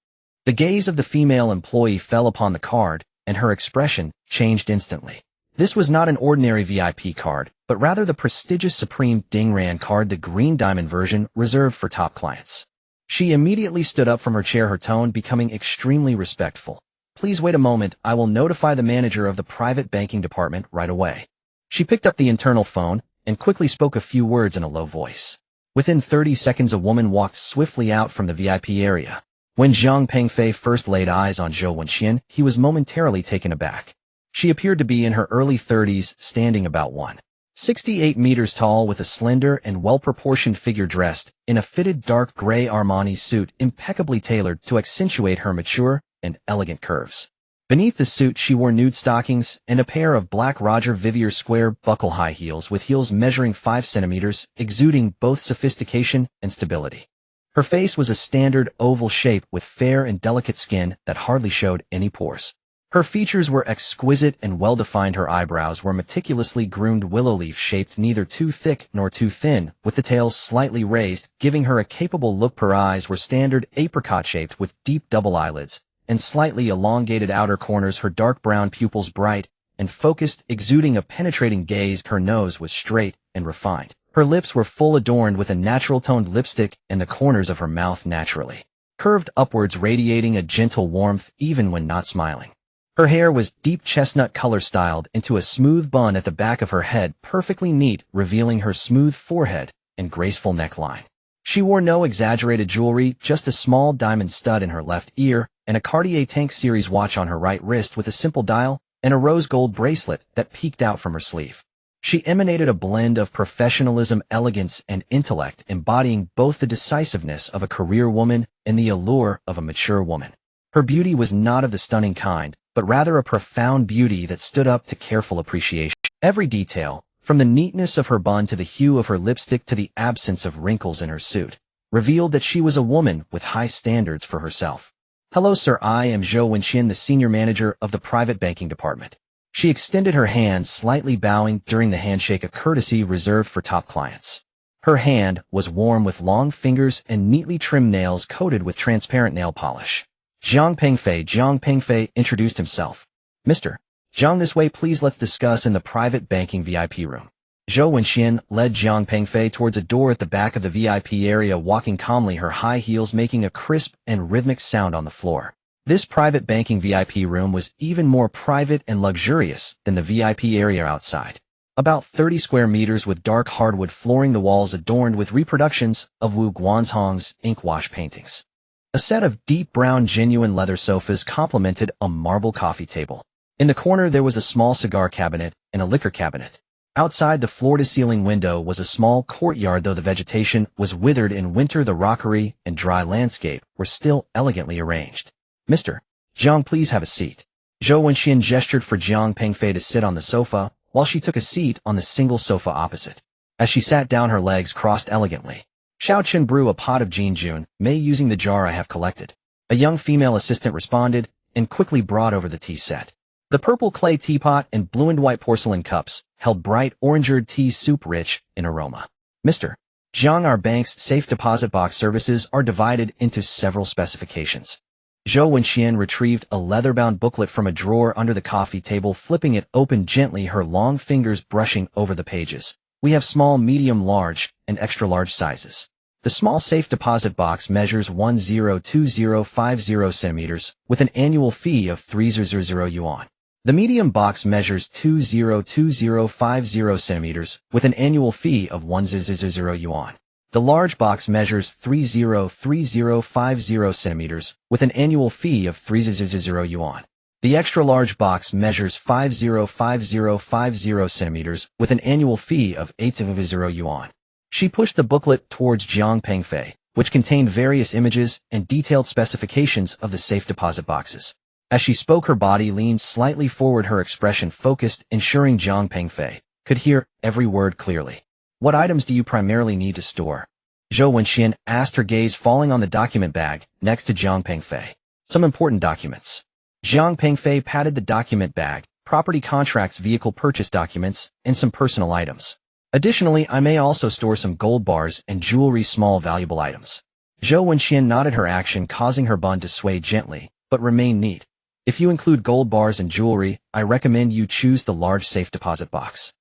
The gaze of the female employee fell upon the card, and her expression changed instantly. This was not an ordinary VIP card, but rather the prestigious Supreme Dingran card, the green diamond version reserved for top clients. She immediately stood up from her chair, her tone becoming extremely respectful. "Please wait a moment, I will notify the manager of the private banking department right away." She picked up the internal phone and quickly spoke a few words in a low voice. Within 30 seconds, a woman walked swiftly out from the VIP area. When Zhang Pengfei first laid eyes on Zhou Wenxian, he was momentarily taken aback. She appeared to be in her early 30s, standing about 168 meters tall, with a slender and well-proportioned figure, dressed in a fitted dark gray Armani suit impeccably tailored to accentuate her mature and elegant curves. Beneath the suit, she wore nude stockings and a pair of black Roger Vivier square buckle high heels, with heels measuring 5 centimeters, exuding both sophistication and stability. Her face was a standard oval shape, with fair and delicate skin that hardly showed any pores. Her features were exquisite and well-defined. Her eyebrows were meticulously groomed, willow leaf-shaped, neither too thick nor too thin, with the tails slightly raised, giving her a capable look. Her eyes were standard apricot-shaped, with deep double eyelids and slightly elongated outer corners. Her dark brown pupils bright and focused, exuding a penetrating gaze. Her nose was straight and refined. Her lips were full, adorned with a natural-toned lipstick, and the corners of her mouth naturally curved upwards, radiating a gentle warmth even when not smiling. Her hair was deep chestnut color, styled into a smooth bun at the back of her head, perfectly neat, revealing her smooth forehead and graceful neckline. She wore no exaggerated jewelry, just a small diamond stud in her left ear and a Cartier Tank Series watch on her right wrist, with a simple dial and a rose gold bracelet that peeked out from her sleeve. She emanated a blend of professionalism, elegance, and intellect, embodying both the decisiveness of a career woman and the allure of a mature woman. Her beauty was not of the stunning kind, but rather a profound beauty that stood up to careful appreciation. Every detail, from the neatness of her bun to the hue of her lipstick to the absence of wrinkles in her suit, revealed that she was a woman with high standards for herself. "Hello, sir. I am Zhou Wenxian, the senior manager of the private banking department." She extended her hand, slightly bowing during the handshake, a courtesy reserved for top clients. Her hand was warm, with long fingers and neatly trimmed nails coated with transparent nail polish. Zhang Pengfei introduced himself. "Mr. Jiang, this way please, let's discuss in the private banking VIP room. Zhou Wenxian led Jiang Pengfei towards a door at the back of the VIP area, walking calmly, her high heels making a crisp and rhythmic sound on the floor. This private banking VIP room was even more private and luxurious than the VIP area outside. About 30 square meters with dark hardwood flooring, the walls adorned with reproductions of Wu Guanzhong's ink wash paintings. A set of deep brown genuine leather sofas complemented a marble coffee table. In the corner there was a small cigar cabinet and a liquor cabinet. Outside the floor-to-ceiling window was a small courtyard. Though the vegetation was withered in winter, the rockery and dry landscape were still elegantly arranged. Mr. Jiang, please have a seat. Zhou Wenxian gestured for Jiang Pengfei to sit on the sofa, while she took a seat on the single sofa opposite. As she sat down, her legs crossed elegantly. Xiao Chen, brew a pot of Jinjun, May, using the jar I have collected. A young female assistant responded, and quickly brought over the tea set. The purple clay teapot and blue and white porcelain cups held bright orange-red tea soup, rich in aroma. Mr. Jiang, our bank's safe deposit box services are divided into several specifications. Zhou Wenxian retrieved a leather-bound booklet from a drawer under the coffee table, flipping it open gently, her long fingers brushing over the pages. We have small, medium, large, and extra-large sizes. The small safe deposit box measures 102050 centimeters with an annual fee of 300 yuan. The medium box measures 202050 centimeters with an annual fee of 100 yuan. The large box measures 303050 centimeters with an annual fee of 300 yuan. The extra-large box measures 5050 centimeters with an annual fee of 800 yuan. She pushed the booklet towards Jiang Pengfei, which contained various images and detailed specifications of the safe deposit boxes. As she spoke, her body leaned slightly forward, her expression focused, ensuring Jiang Pengfei could hear every word clearly. What items do you primarily need to store? Zhou Wenxian asked, her gaze falling on the document bag next to Jiang Pengfei. Some important documents. Jiang Pengfei patted the document bag, property contracts, vehicle purchase documents, and some personal items. Additionally, I may also store some gold bars and jewelry, small valuable items. Zhou Wenxian nodded, her action causing her bun to sway gently, but remain neat. If you include gold bars and jewelry, I recommend you choose the large safe deposit box.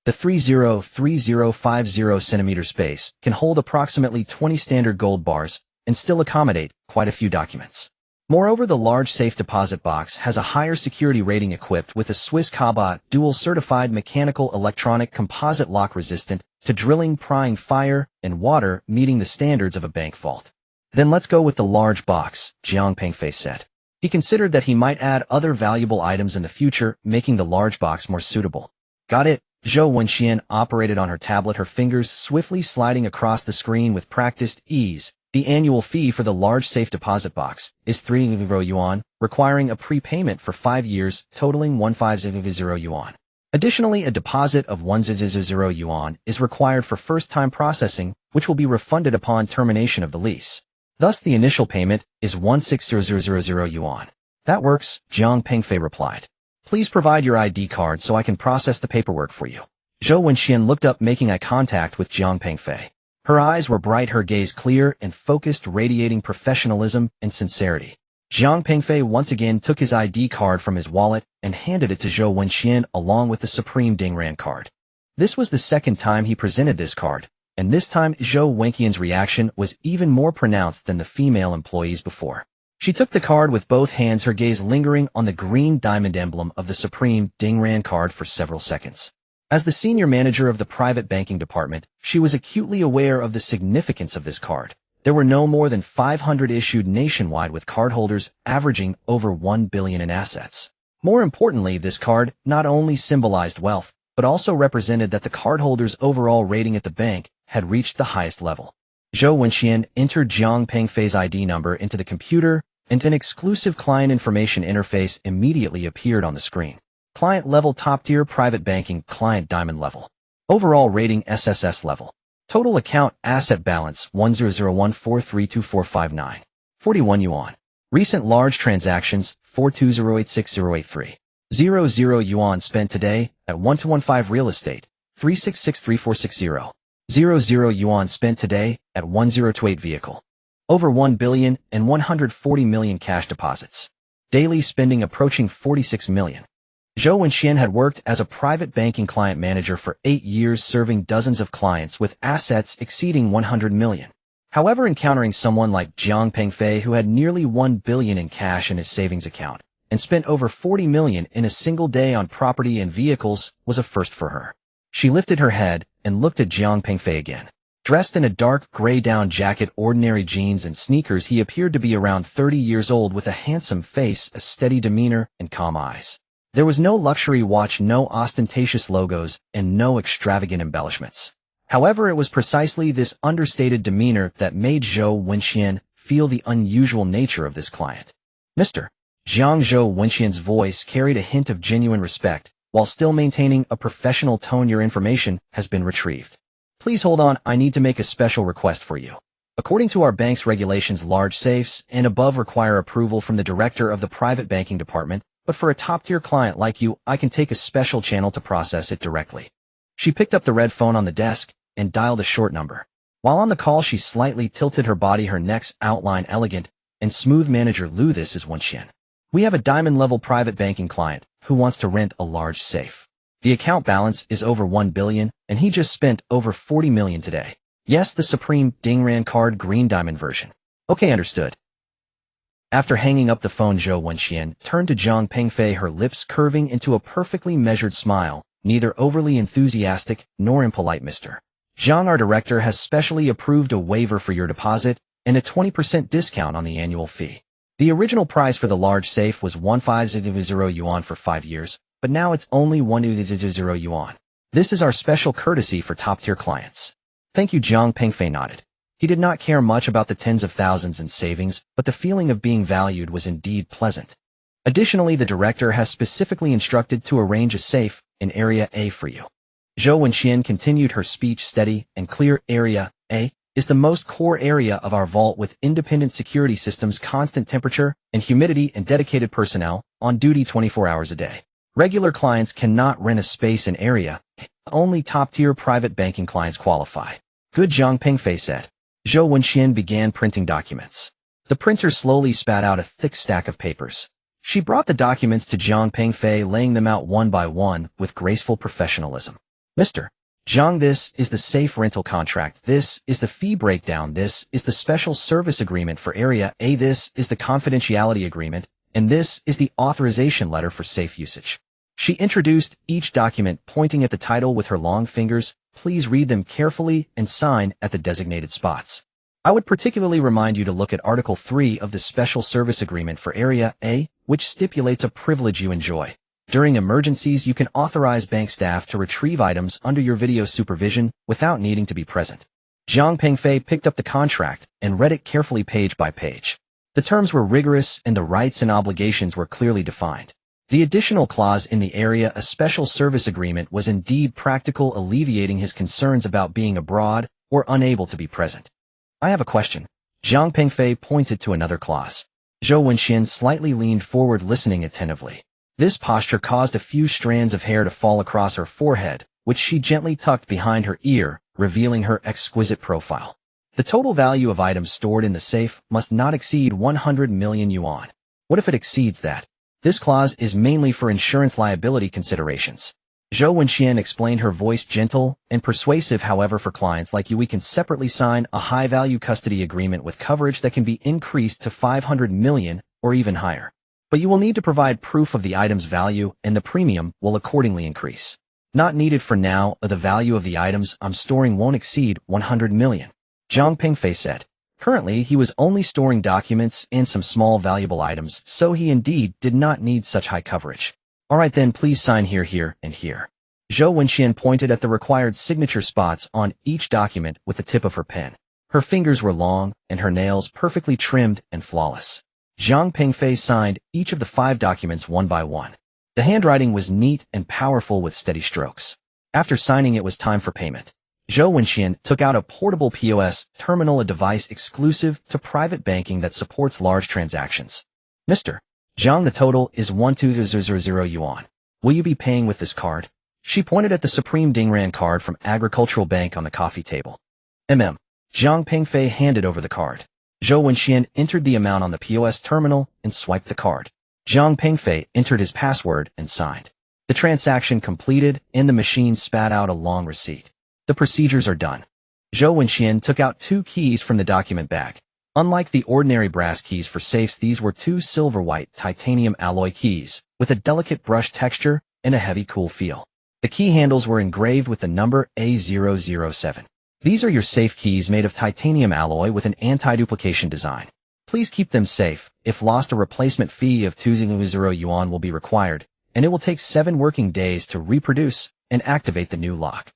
The 303050 centimeter space can hold approximately 20 standard gold bars and still accommodate quite a few documents. Moreover, the large safe deposit box has a higher security rating, equipped with a Swiss Cobalt dual certified mechanical electronic composite lock, resistant to drilling, prying, fire, and water, meeting the standards of a bank vault. Then let's go with the large box, Jiang Pengfei said. He considered that he might add other valuable items in the future, making the large box more suitable. Got it. Zhou Wenxian operated on her tablet, her fingers swiftly sliding across the screen with practiced ease. The annual fee for the large safe deposit box is 300 yuan, requiring a prepayment for 5 years, totaling 150 yuan. Additionally, a deposit of 100 yuan is required for first-time processing, which will be refunded upon termination of the lease. Thus, the initial payment is 16000 yuan. That works, Jiang Pengfei replied. Please provide your ID card so I can process the paperwork for you. Zhou Wenxian looked up, making eye contact with Jiang Pengfei. Her eyes were bright, her gaze clear and focused, radiating professionalism and sincerity. Jiang Pengfei once again took his ID card from his wallet and handed it to Zhou Wenxian along with the Supreme Dingran card. This was the second time he presented this card, and this time Zhou Wenxian's reaction was even more pronounced than the female employees before. She took the card with both hands, her gaze lingering on the green diamond emblem of the Supreme Dingran card for several seconds. As the senior manager of the private banking department, she was acutely aware of the significance of this card. There were no more than 500 issued nationwide, with cardholders averaging over 1 billion in assets. More importantly, this card not only symbolized wealth, but also represented that the cardholder's overall rating at the bank had reached the highest level. Zhou Wenxian entered Jiang Pengfei's ID number into the computer, and an exclusive client information interface immediately appeared on the screen. Client level, top tier private banking, client diamond level. Overall rating, SSS level. Total account asset balance 1001432459. 41 yuan. Recent large transactions 420860830. 00 yuan spent today at 1215 real estate 366340. 00 yuan spent today at 1028 vehicle. Over 1 billion and 140 million cash deposits. Daily spending approaching 46 million. Zhou Wenxian had worked as a private banking client manager for 8 years, serving dozens of clients with assets exceeding 100 million. However, encountering someone like Jiang Pengfei, who had nearly 1 billion in cash in his savings account and spent over 40 million in a single day on property and vehicles, was a first for her. She lifted her head and looked at Jiang Pengfei again. Dressed in a dark gray down jacket, ordinary jeans, and sneakers, he appeared to be around 30 years old, with a handsome face, a steady demeanor, and calm eyes. There was no luxury watch, no ostentatious logos, and no extravagant embellishments. However, it was precisely this understated demeanor that made Zhou Wenxian feel the unusual nature of this client. Mr. Zhou Wenxian's voice carried a hint of genuine respect, while still maintaining a professional tone. Your information has been retrieved. Please hold on, I need to make a special request for you. According to our bank's regulations, large safes and above require approval from the director of the private banking department, but for a top-tier client like you, I can take a special channel to process it directly. She picked up the red phone on the desk and dialed a short number. While on the call, she slightly tilted her body, her neck's outline elegant and smooth. Manager Lu, this is Wenxian. We have a diamond-level private banking client who wants to rent a large safe. The account balance is over 1 billion, and he just spent over 40 million today. Yes, the Supreme Dingran card, green diamond version. Okay, understood. After hanging up the phone, Zhou Wenxian turned to Jiang Pengfei, her lips curving into a perfectly measured smile, neither overly enthusiastic nor impolite. Mr. Jiang, our director has specially approved a waiver for your deposit and a 20% discount on the annual fee. The original price for the large safe was 150 yuan for 5 years, but now it's only 100 yuan. This is our special courtesy for top-tier clients. Thank you. Jiang Pengfei nodded. He did not care much about the tens of thousands in savings, but the feeling of being valued was indeed pleasant. Additionally, the director has specifically instructed to arrange a safe in Area A for you. Zhou Wenxian continued her speech steady and clear. Area A is the most core area of our vault, with independent security systems, constant temperature and humidity, and dedicated personnel on duty 24 hours a day. Regular clients cannot rent a space in Area A. Only top-tier private banking clients qualify. Good, Jiang Pengfei said. Zhou Wenxian began printing documents. The printer slowly spat out a thick stack of papers. She brought the documents to Jiang Pengfei, laying them out one by one with graceful professionalism. Mr. Jiang, this is the safe rental contract. This is the fee breakdown. This is the special service agreement for Area A. This is the confidentiality agreement. And this is the authorization letter for safe usage. She introduced each document, pointing at the title with her long fingers. Please read them carefully and sign at the designated spots. I would particularly remind you to look at Article 3 of the Special Service Agreement for Area A, which stipulates a privilege you enjoy. During emergencies, you can authorize bank staff to retrieve items under your video supervision without needing to be present. Jiang Pengfei picked up the contract and read it carefully, page by page. The terms were rigorous and the rights and obligations were clearly defined. The additional clause in the Area A Special Service Agreement was indeed practical, alleviating his concerns about being abroad or unable to be present. I have a question. Jiang Pengfei pointed to another clause. Zhou Wenxian slightly leaned forward, listening attentively. This posture caused a few strands of hair to fall across her forehead, which she gently tucked behind her ear, revealing her exquisite profile. The total value of items stored in the safe must not exceed 100 million yuan. What if it exceeds that? This clause is mainly for insurance liability considerations. Zhou Wenxian explained, her voice gentle and persuasive. However, for clients like you, we can separately sign a high-value custody agreement with coverage that can be increased to 500 million or even higher. But you will need to provide proof of the item's value, and the premium will accordingly increase. Not needed for now. The value of the items I'm storing won't exceed 100 million. Jiang Pengfei said. Currently, he was only storing documents and some small valuable items, so he indeed did not need such high coverage. All right then, please sign here, here, and here. Zhou Wenxian pointed at the required signature spots on each document with the tip of her pen. Her fingers were long, and her nails perfectly trimmed and flawless. Jiang Pengfei signed each of the 5 documents one by one. The handwriting was neat and powerful with steady strokes. After signing, it was time for payment. Zhou Wenxian took out a portable POS terminal, a device exclusive to private banking that supports large transactions. Mr. Jiang, the total is 12000 yuan. Will you be paying with this card? She pointed at the Supreme Dingran card from Agricultural Bank on the coffee table. Jiang Pengfei handed over the card. Zhou Wenxian entered the amount on the POS terminal and swiped the card. Jiang Pengfei entered his password and signed. The transaction completed, and the machine spat out a long receipt. The procedures are done. Zhou Wenxian took out 2 keys from the document bag. Unlike the ordinary brass keys for safes, these were 2 silver-white titanium alloy keys, with a delicate brush texture and a heavy, cool feel. The key handles were engraved with the number A007. These are your safe keys made of titanium alloy with an anti-duplication design. Please keep them safe. If lost, a replacement fee of 200 yuan will be required, and it will take 7 working days to reproduce and activate the new lock.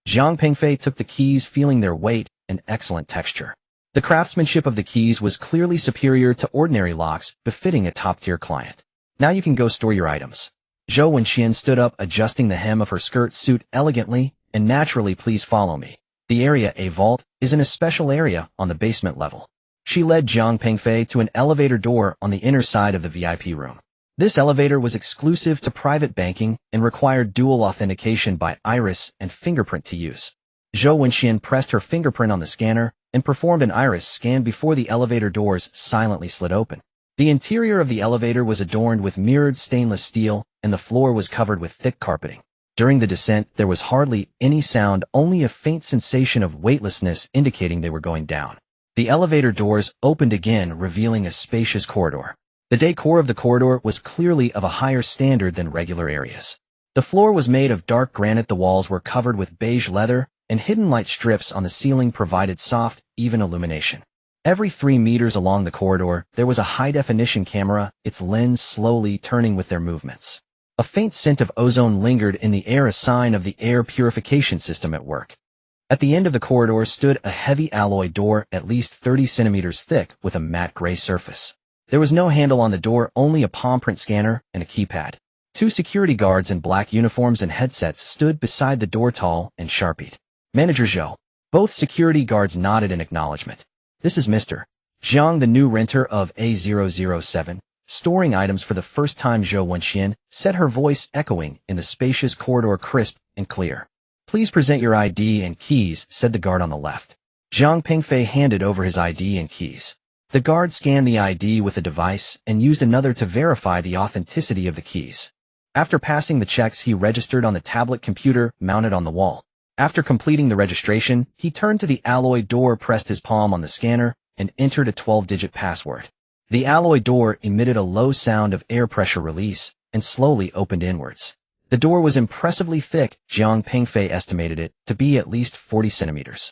Jiang Pengfei took the keys, feeling their weight and excellent texture. The craftsmanship of the keys was clearly superior to ordinary locks, befitting a top-tier client. Now you can go store your items. Zhou Wenxian stood up, adjusting the hem of her skirt suit elegantly and naturally. Please follow me. The area A vault is in a special area on the basement level. She led Jiang Pengfei to an elevator door on the inner side of the VIP room. This elevator was exclusive to private banking and required dual authentication by iris and fingerprint to use. Zhou Wenxian pressed her fingerprint on the scanner and performed an iris scan before the elevator doors silently slid open. The interior of the elevator was adorned with mirrored stainless steel, and the floor was covered with thick carpeting. During the descent, there was hardly any sound, only a faint sensation of weightlessness indicating they were going down. The elevator doors opened again, revealing a spacious corridor. The decor of the corridor was clearly of a higher standard than regular areas. The floor was made of dark granite, the walls were covered with beige leather, and hidden light strips on the ceiling provided soft, even illumination. Every 3 meters along the corridor, there was a high-definition camera, its lens slowly turning with their movements. A faint scent of ozone lingered in the air, a sign of the air purification system at work. At the end of the corridor stood a heavy alloy door at least 30 centimeters thick with a matte gray surface. There was no handle on the door, only a palm print scanner and a keypad. 2 security guards in black uniforms and headsets stood beside the door, tall and sharp-eyed. Manager Zhou. Both security guards nodded in acknowledgement. This is Mr. Jiang, the new renter of A007. Storing items for the first time, Zhou Wenxian said, her voice echoing in the spacious corridor, crisp and clear. Please present your ID and keys, said the guard on the left. Jiang Pengfei handed over his ID and keys. The guard scanned the ID with a device and used another to verify the authenticity of the keys. After passing the checks, he registered on the tablet computer mounted on the wall. After completing the registration, he turned to the alloy door, pressed his palm on the scanner, and entered a 12-digit password. The alloy door emitted a low sound of air pressure release and slowly opened inwards. The door was impressively thick. Jiang Pengfei estimated it to be at least 40 centimeters.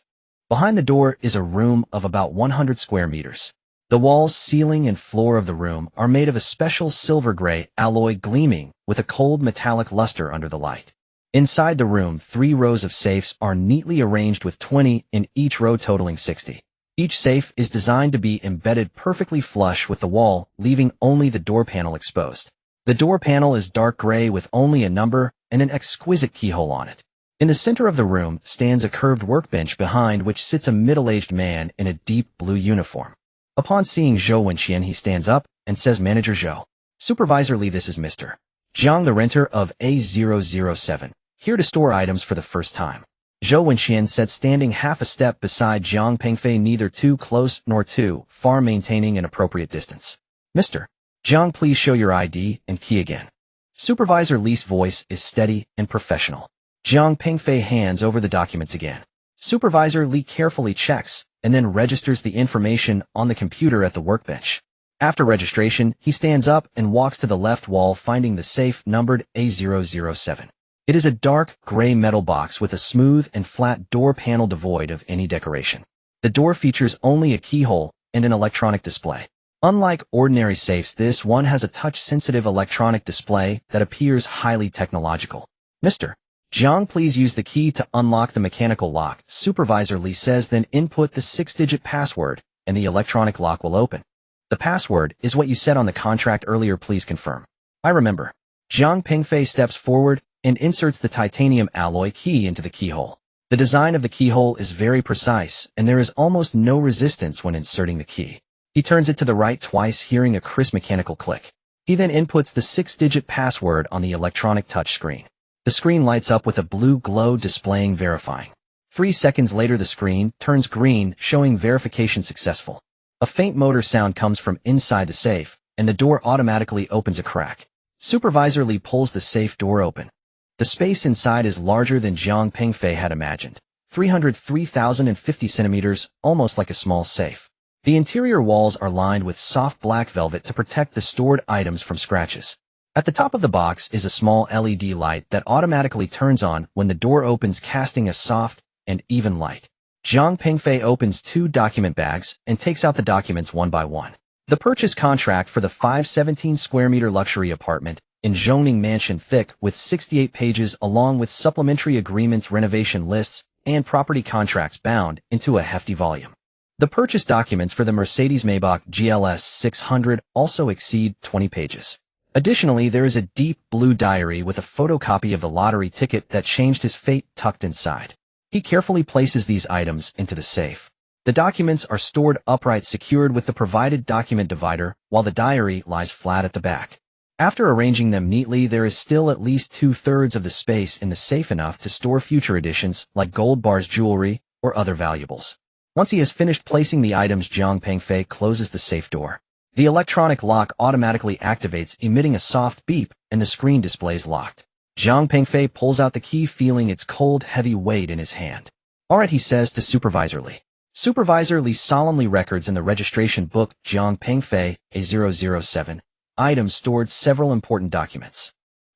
Behind the door is a room of about 100 square meters. The walls, ceiling, and floor of the room are made of a special silver-gray alloy, gleaming with a cold metallic luster under the light. Inside the room, 3 rows of safes are neatly arranged with 20 in each row, totaling 60. Each safe is designed to be embedded perfectly flush with the wall, leaving only the door panel exposed. The door panel is dark gray with only a number and an exquisite keyhole on it. In the center of the room stands a curved workbench, behind which sits a middle-aged man in a deep blue uniform. Upon seeing Zhou Wenxian, he stands up and says, Manager Zhou. Supervisor Li, this is Mr. Jiang, the renter of A007, here to store items for the first time. Zhou Wenxian said, standing half a step beside Jiang Pengfei, neither too close nor too far, maintaining an appropriate distance. Mr. Jiang, please show your ID and key again. Supervisor Li's voice is steady and professional. Jiang Pengfei hands over the documents again. Supervisor Li carefully checks and then registers the information on the computer at the workbench. After registration, he stands up and walks to the left wall, finding the safe numbered A007. It is a dark, gray metal box with a smooth and flat door panel devoid of any decoration. The door features only a keyhole and an electronic display. Unlike ordinary safes, this one has a touch-sensitive electronic display that appears highly technological. Mr. Jiang, please use the key to unlock the mechanical lock, Supervisor Li says, then input the 6-digit password and the electronic lock will open. The password is what you said on the contract earlier, please confirm. I remember. Jiang Pengfei steps forward and inserts the titanium alloy key into the keyhole. The design of the keyhole is very precise, and there is almost no resistance when inserting the key. He turns it to the right twice, hearing a crisp mechanical click. He then inputs the 6-digit password on the electronic touch screen. The screen lights up with a blue glow displaying verifying. 3 seconds later, the screen turns green, showing verification successful. A faint motor sound comes from inside the safe, and the door automatically opens a crack. Supervisor Li pulls the safe door open. The space inside is larger than Jiang Pengfei had imagined. 303,050 centimeters, almost like a small safe. The interior walls are lined with soft black velvet to protect the stored items from scratches. At the top of the box is a small LED light that automatically turns on when the door opens, casting a soft and even light. Jiang Pengfei opens 2 document bags and takes out the documents one by one. The purchase contract for the 517 square meter luxury apartment in Zhongning Mansion, thick with 68 pages, along with supplementary agreements, renovation lists, and property contracts bound into a hefty volume. The purchase documents for the Mercedes-Maybach GLS 600 also exceed 20 pages. Additionally, there is a deep blue diary with a photocopy of the lottery ticket that changed his fate tucked inside. He carefully places these items into the safe. The documents are stored upright, secured with the provided document divider, while the diary lies flat at the back. After arranging them neatly, there is still at least 2/3 of the space in the safe, enough to store future additions like gold bars, jewelry, or other valuables. Once he has finished placing the items, Jiang Pengfei closes the safe door. The electronic lock automatically activates, emitting a soft beep, and the screen displays locked. Jiang Pengfei pulls out the key, feeling its cold, heavy weight in his hand. "All right," he says to Supervisor Li. Supervisor Li solemnly records in the registration book Jiang Pengfei A007. Items stored several important documents.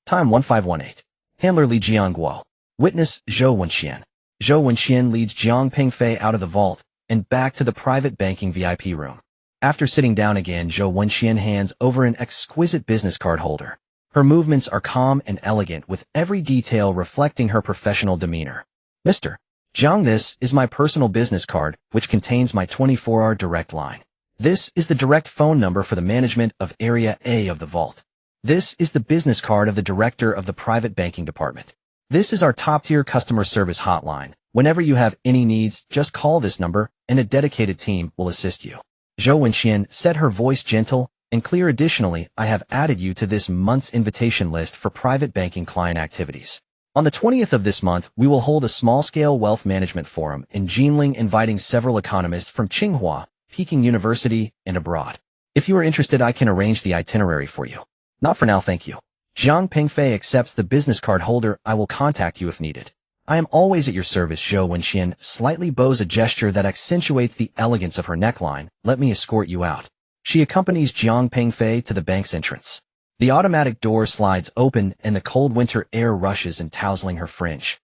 Time 1518. Handler Li Jiangguo. Witness Zhou Wenxian. Zhou Wenxian leads Jiang Pengfei out of the vault and back to the private banking VIP room. After sitting down again, Zhou Wenxian hands over an exquisite business card holder. Her movements are calm and elegant, with every detail reflecting her professional demeanor. "Mr. Jiang, this is my personal business card, which contains my 24-hour direct line. This is the direct phone number for the management of Area A of the vault. This is the business card of the director of the private banking department. This is our top-tier customer service hotline. Whenever you have any needs, just call this number, and a dedicated team will assist you." Zhou Wenxian said, her voice gentle and clear. "Additionally, I have added you to this month's invitation list for private banking client activities. On the 20th of this month, we will hold a small-scale wealth management forum in Jinling, inviting several economists from Tsinghua, Peking University, and abroad. If you are interested, I can arrange the itinerary for you." "Not for now, thank you." Jiang Pengfei accepts the business card holder. "I will contact you if needed. I am always at your service." Zhou Wenxian slightly bows, a gesture that accentuates the elegance of her neckline. "Let me escort you out." She accompanies Jiang Pengfei to the bank's entrance. The automatic door slides open and the cold winter air rushes in, tousling her fringe.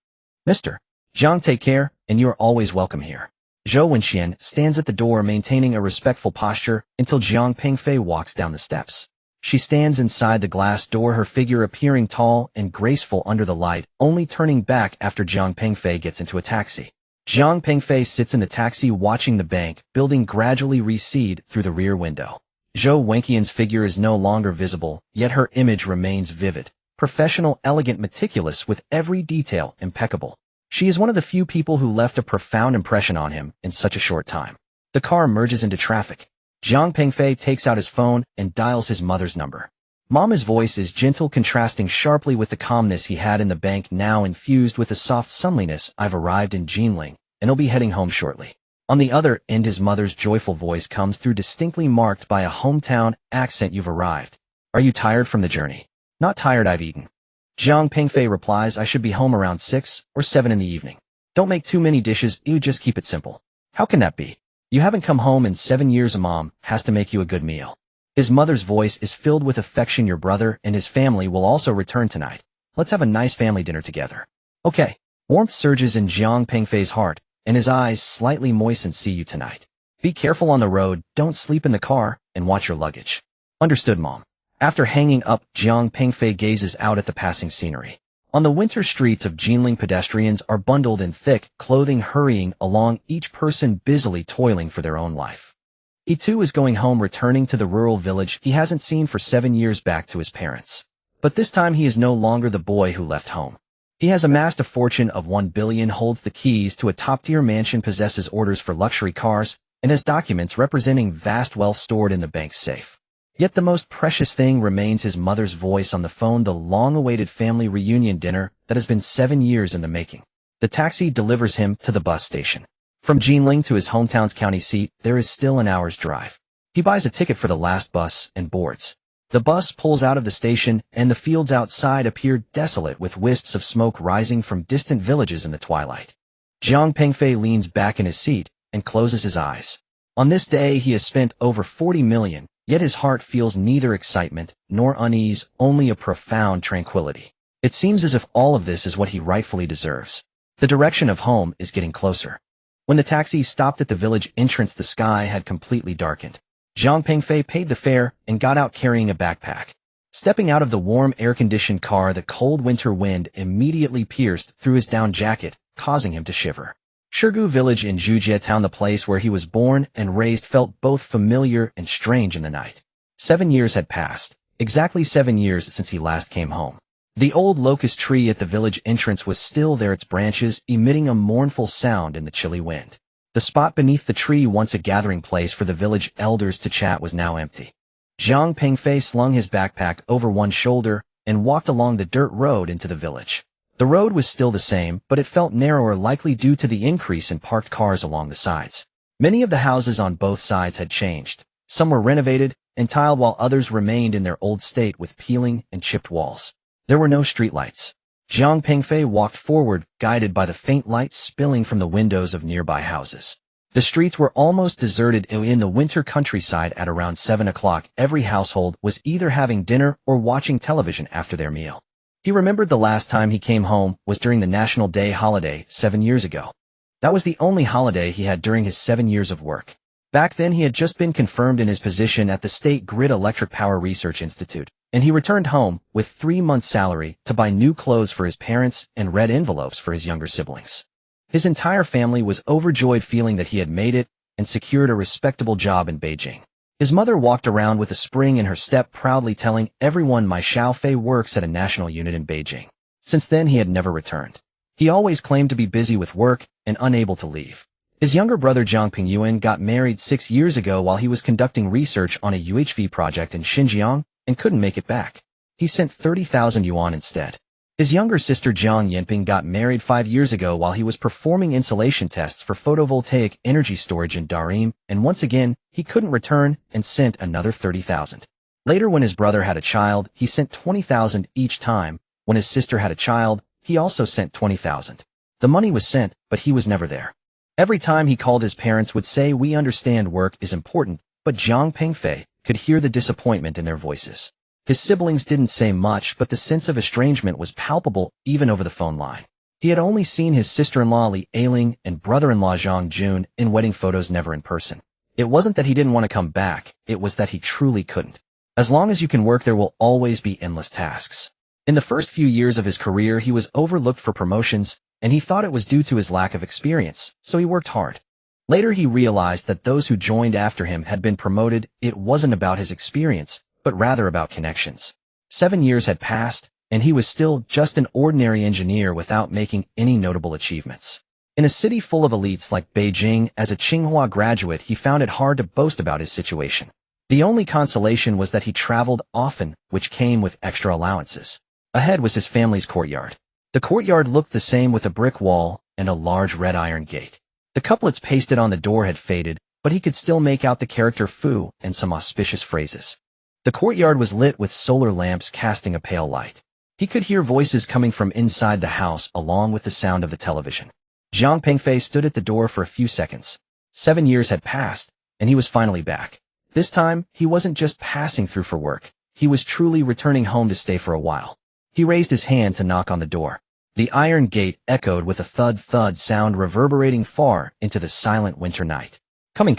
"Mr. Jiang, take care, and you are always welcome here." Zhou Wenxian stands at the door, maintaining a respectful posture until Jiang Pengfei walks down the steps. She stands inside the glass door, her figure appearing tall and graceful under the light, only turning back after Jiang Pengfei gets into a taxi. Jiang Pengfei sits in the taxi, watching the bank building gradually recede through the rear window. Zhou Wenxian's figure is no longer visible, yet her image remains vivid, professional, elegant, meticulous, with every detail impeccable. She is one of the few people who left a profound impression on him in such a short time. The car merges into traffic. Jiang Pengfei takes out his phone and dials his mother's number. Mama's voice is gentle, contrasting sharply with the calmness he had in the bank, now infused with a soft sunliness. "I've arrived in Jinling, and I'll be heading home shortly." On the other end, his mother's joyful voice comes through, distinctly marked by a hometown accent. "You've arrived. Are you tired from the journey?" "Not tired, I've eaten." Jiang Pengfei replies, "I should be home around 6 or 7 in the evening. Don't make too many dishes, you just keep it simple." "How can that be? You haven't come home in 7 years. A mom has to make you a good meal." His mother's voice is filled with affection. "Your brother and his family will also return tonight. Let's have a nice family dinner together." "Okay." Warmth surges in Jiang Pengfei's heart, and his eyes slightly moisten. "See you tonight. Be careful on the road, don't sleep in the car, and watch your luggage." "Understood, Mom." After hanging up, Jiang Pengfei gazes out at the passing scenery. On the winter streets of Jinling, pedestrians are bundled in thick clothing, hurrying along, each person busily toiling for their own life. He too is going home, returning to the rural village he hasn't seen for 7 years, back to his parents. But this time he is no longer the boy who left home. He has amassed a fortune of 1 billion, holds the keys to a top-tier mansion, possesses orders for luxury cars, and has documents representing vast wealth stored in the bank's safe. Yet the most precious thing remains his mother's voice on the phone, the long-awaited family reunion dinner that has been 7 years in the making. The taxi delivers him to the bus station. From Jinling to his hometown's county seat, there is still an hour's drive. He buys a ticket for the last bus and boards. The bus pulls out of the station, and the fields outside appear desolate with wisps of smoke rising from distant villages in the twilight. Jiang Pengfei leans back in his seat and closes his eyes. On this day he has spent over 40 million, yet his heart feels neither excitement nor unease, only a profound tranquility. It seems as if all of this is what he rightfully deserves. The direction of home is getting closer. When the taxi stopped at the village entrance, the sky had completely darkened. Jiang Pengfei paid the fare and got out carrying a backpack. Stepping out of the warm air-conditioned car, the cold winter wind immediately pierced through his down jacket, causing him to shiver. Shirgu village in Zhujie town, the place where he was born and raised, felt both familiar and strange in the night. 7 years had passed, exactly 7 years since he last came home. The old locust tree at the village entrance was still there, its branches emitting a mournful sound in the chilly wind. The spot beneath the tree, once a gathering place for the village elders to chat, was now empty. Jiang Pengfei slung his backpack over one shoulder and walked along the dirt road into the village. The road was still the same, but it felt narrower, likely due to the increase in parked cars along the sides. Many of the houses on both sides had changed. Some were renovated and tiled, while others remained in their old state with peeling and chipped walls. There were no streetlights. Jiang Pengfei walked forward, guided by the faint light spilling from the windows of nearby houses. The streets were almost deserted in the winter countryside. At around 7 o'clock, every household was either having dinner or watching television after their meal. He remembered the last time he came home was during the National Day holiday 7 years ago. That was the only holiday he had during his 7 years of work. Back then he had just been confirmed in his position at the State Grid Electric Power Research Institute, and he returned home with 3 months' salary to buy new clothes for his parents and red envelopes for his younger siblings. His entire family was overjoyed, feeling that he had made it and secured a respectable job in Beijing. His mother walked around with a spring in her step, proudly telling everyone, "My Xiaofei works at a national unit in Beijing." Since then he had never returned. He always claimed to be busy with work and unable to leave. His younger brother Jiang Pingyuan got married 6 years ago while he was conducting research on a UHV project in Xinjiang and couldn't make it back. He sent 30,000 yuan instead. His younger sister Jiang Yinping got married 5 years ago while he was performing insulation tests for photovoltaic energy storage in Darim, and once again, he couldn't return and sent another 30,000. Later, when his brother had a child, he sent 20,000 each time. When his sister had a child, he also sent 20,000. The money was sent, but he was never there. Every time he called, his parents would say, "We understand work is important," but Jiang Pengfei could hear the disappointment in their voices. His siblings didn't say much, but the sense of estrangement was palpable even over the phone line. He had only seen his sister-in-law Li Ailing and brother-in-law Zhang Jun in wedding photos, never in person. It wasn't that he didn't want to come back, it was that he truly couldn't. As long as you can work, there will always be endless tasks. In the first few years of his career, he was overlooked for promotions, and he thought it was due to his lack of experience, so he worked hard. Later he realized that those who joined after him had been promoted. It wasn't about his experience, but rather about connections. 7 years had passed, and he was still just an ordinary engineer without making any notable achievements. In a city full of elites like Beijing, as a Tsinghua graduate, he found it hard to boast about his situation. The only consolation was that he traveled often, which came with extra allowances. Ahead was his family's courtyard. The courtyard looked the same, with a brick wall and a large red iron gate. The couplets pasted on the door had faded, but he could still make out the character Fu and some auspicious phrases. The courtyard was lit with solar lamps casting a pale light. He could hear voices coming from inside the house along with the sound of the television. Jiang Pengfei stood at the door for a few seconds. 7 years had passed, and he was finally back. This time, he wasn't just passing through for work. He was truly returning home to stay for a while. He raised his hand to knock on the door. The iron gate echoed with a thud-thud sound reverberating far into the silent winter night. Coming.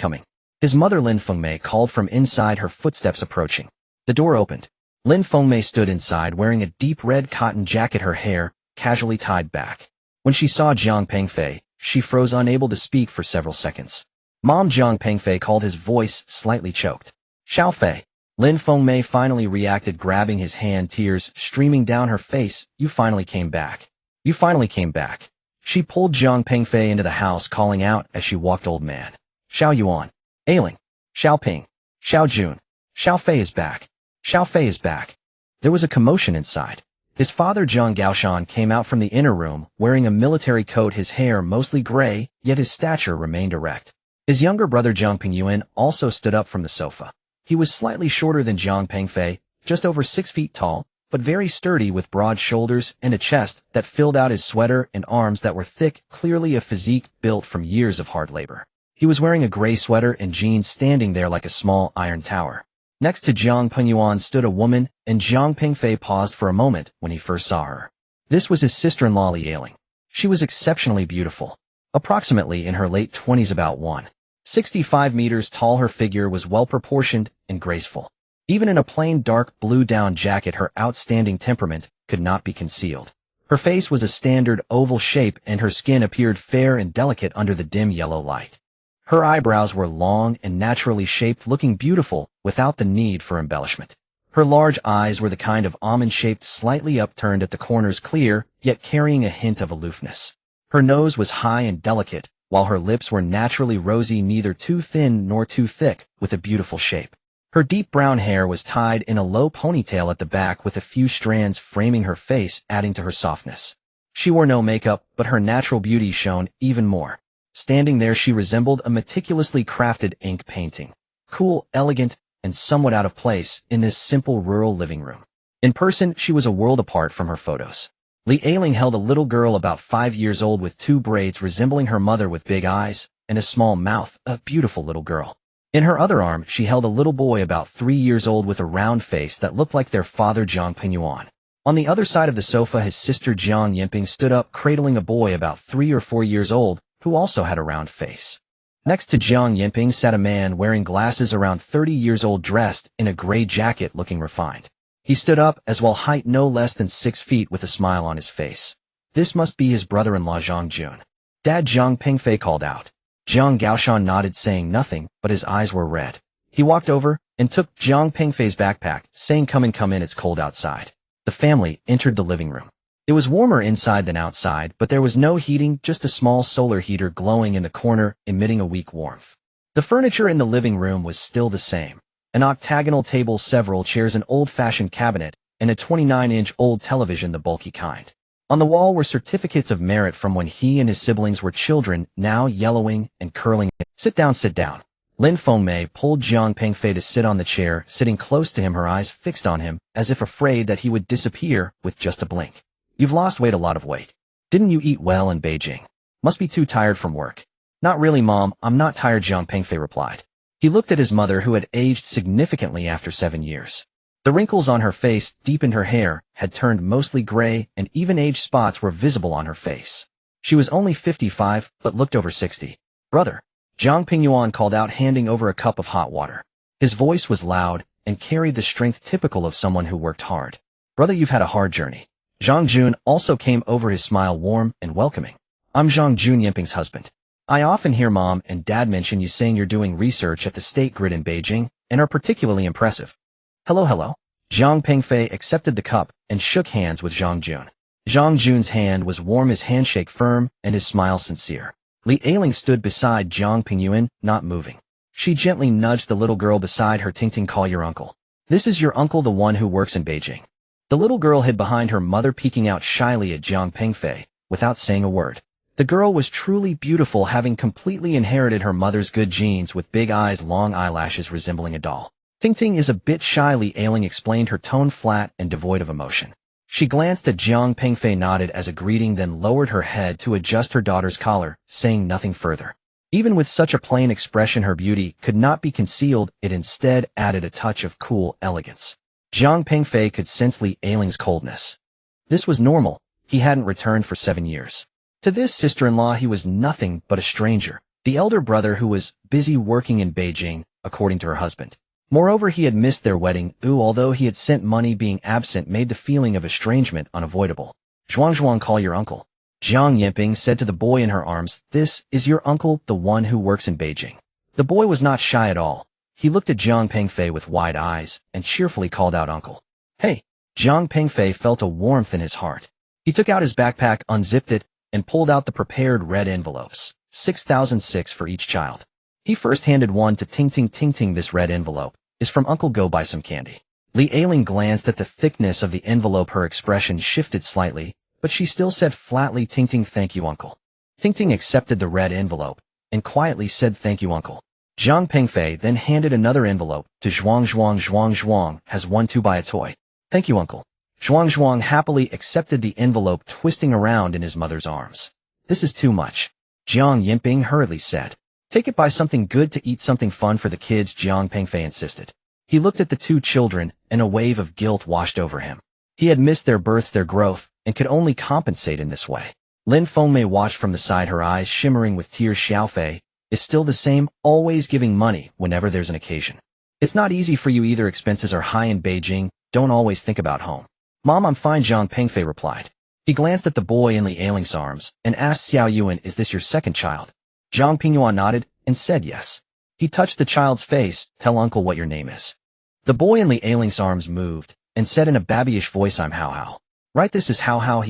His mother Lin Fengmei called from inside, her footsteps approaching. The door opened. Lin Fengmei stood inside wearing a deep red cotton jacket, her hair casually tied back. When she saw Jiang Pengfei, she froze, unable to speak for several seconds. "Mom," Jiang Pengfei called, his voice slightly choked. "Xiaofei." Lin Fengmei finally reacted, grabbing his hand, tears streaming down her face. "You finally came back. You finally came back." She pulled Jiang Pengfei into the house, calling out as she walked, "Old man. Xiao Yuan. Ailing. Xiaoping. Xiao Jun. Xiaofei is back. Xiaofei is back." There was a commotion inside. His father Zhang Gaoshan came out from the inner room, wearing a military coat, his hair mostly gray, yet his stature remained erect. His younger brother Jiang Pingyuan also stood up from the sofa. He was slightly shorter than Jiang Pengfei, just over 6 feet tall, but very sturdy with broad shoulders and a chest that filled out his sweater and arms that were thick, clearly a physique built from years of hard labor. He was wearing a gray sweater and jeans standing there like a small iron tower. Next to Jiang Pengyuan stood a woman, and Jiang Pengfei paused for a moment when he first saw her. This was his sister-in-law Li Ailing. She was exceptionally beautiful. Approximately in her late 20s, about 1.65 meters tall, her figure was well-proportioned and graceful. Even in a plain dark blue down jacket, her outstanding temperament could not be concealed. Her face was a standard oval shape and her skin appeared fair and delicate under the dim yellow light. Her eyebrows were long and naturally shaped, looking beautiful without the need for embellishment. Her large eyes were the kind of almond-shaped, slightly upturned at the corners, clear, yet carrying a hint of aloofness. Her nose was high and delicate, while her lips were naturally rosy, neither too thin nor too thick, with a beautiful shape. Her deep brown hair was tied in a low ponytail at the back with a few strands framing her face, adding to her softness. She wore no makeup, but her natural beauty shone even more. Standing there, she resembled a meticulously crafted ink painting. Cool, elegant, and somewhat out of place in this simple rural living room. In person, she was a world apart from her photos. Li Ailing held a little girl about 5 years old with 2 braids resembling her mother with big eyes and a small mouth, a beautiful little girl. In her other arm, she held a little boy about 3 years old with a round face that looked like their father Jiang Pengyuan. On the other side of the sofa, his sister Jiang Yimping stood up, cradling a boy about 3 or 4 years old, who also had a round face. Next to Jiang Yimping sat a man wearing glasses, around 30 years old, dressed in a gray jacket, looking refined. He stood up, as well, height no less than 6 feet, with a smile on his face. This must be his brother-in-law Zhang Jun. Dad, Jiang Pengfei called out. Jiang Gaoshan nodded, saying nothing, but his eyes were red. He walked over and took Jiang Pengfei's backpack, saying, come in, it's cold outside. The family entered the living room. It was warmer inside than outside, but there was no heating, just a small solar heater glowing in the corner, emitting a weak warmth. The furniture in the living room was still the same. An octagonal table, several chairs, an old-fashioned cabinet, and a 29-inch old television, the bulky kind. On the wall were certificates of merit from when he and his siblings were children, now yellowing and curling. Sit down. Lin Fengmei pulled Jiang Pengfei to sit on the chair, sitting close to him, her eyes fixed on him, as if afraid that he would disappear with just a blink. You've lost weight, a lot of weight. Didn't you eat well in Beijing? Must be too tired from work. Not really, Mom, I'm not tired, Jiang Pengfei replied. He looked at his mother, who had aged significantly after 7 years. The wrinkles on her face deepened, her hair had turned mostly gray, and even age spots were visible on her face. She was only 55, but looked over 60. Brother, Jiang Pengyuan called out, handing over a cup of hot water. His voice was loud and carried the strength typical of someone who worked hard. Brother, you've had a hard journey. Zhang Jun also came over, his smile warm and welcoming. I'm Zhang Jun, Yimping's husband. I often hear Mom and Dad mention you, saying you're doing research at the State Grid in Beijing and are particularly impressive. Hello. Jiang Pengfei accepted the cup and shook hands with Zhang Jun. Zhang Jun's hand was warm, his handshake firm, and his smile sincere. Li Ailing stood beside Jiang Pengyuan, not moving. She gently nudged the little girl beside her. Ting, call your uncle. This is your uncle, the one who works in Beijing. The little girl hid behind her mother, peeking out shyly at Jiang Pengfei, without saying a word. The girl was truly beautiful, having completely inherited her mother's good genes, with big eyes, long eyelashes resembling a doll. Ting is a bit shy, Li Ailing explained, her tone flat and devoid of emotion. She glanced at Jiang Pengfei, nodded as a greeting, then lowered her head to adjust her daughter's collar, saying nothing further. Even with such a plain expression, her beauty could not be concealed. It instead added a touch of cool elegance. Jiang Pengfei could sense Li Ailing's coldness. This was normal. He hadn't returned for 7 years. To this sister-in-law he was nothing but a stranger, the elder brother who was busy working in Beijing, according to her husband. Moreover, he had missed their wedding, although he had sent money, being absent made the feeling of estrangement unavoidable. Zhuang, call your uncle. Jiang Yimping said to the boy in her arms, this is your uncle, the one who works in Beijing. The boy was not shy at all. He looked at Jiang Pengfei with wide eyes and cheerfully called out, uncle. Hey! Jiang Pengfei felt a warmth in his heart. He took out his backpack, unzipped it, and pulled out the prepared red envelopes, 6,006 for each child. He first handed one to Ting. This red envelope is from Uncle, go buy some candy. Li Ailing glanced at the thickness of the envelope. Her expression shifted slightly, but she still said flatly, Ting, thank you, uncle. Ting accepted the red envelope and quietly said, thank you, uncle. Jiang Pengfei then handed another envelope to Zhuang Zhuang. Zhuang Zhuang has won to buy a toy. Thank you, uncle. Zhuang Zhuang happily accepted the envelope, twisting around in his mother's arms. This is too much. Jiang Yinping hurriedly said. Take it, buy something good to eat, something fun for the kids, Jiang Pengfei insisted. He looked at the two children, and a wave of guilt washed over him. He had missed their births, their growth, and could only compensate in this way. Lin Fengmei watched from the side, her eyes shimmering with tears. Xiaofei is still the same, always giving money whenever there's an occasion. It's not easy for you either. Expenses are high in Beijing. Don't always think about home. Mom, I'm fine, Jiang Pengfei replied. He glanced at the boy in Li Ailing's arms and asked Xiao Yuan, is this your second child? Jiang Pingyuan nodded and said yes. He touched the child's face. Tell uncle what your name is. The boy in Li Ailing's arms moved and said in a babyish voice, I'm Hao Hao. Right, this is Hao Hao.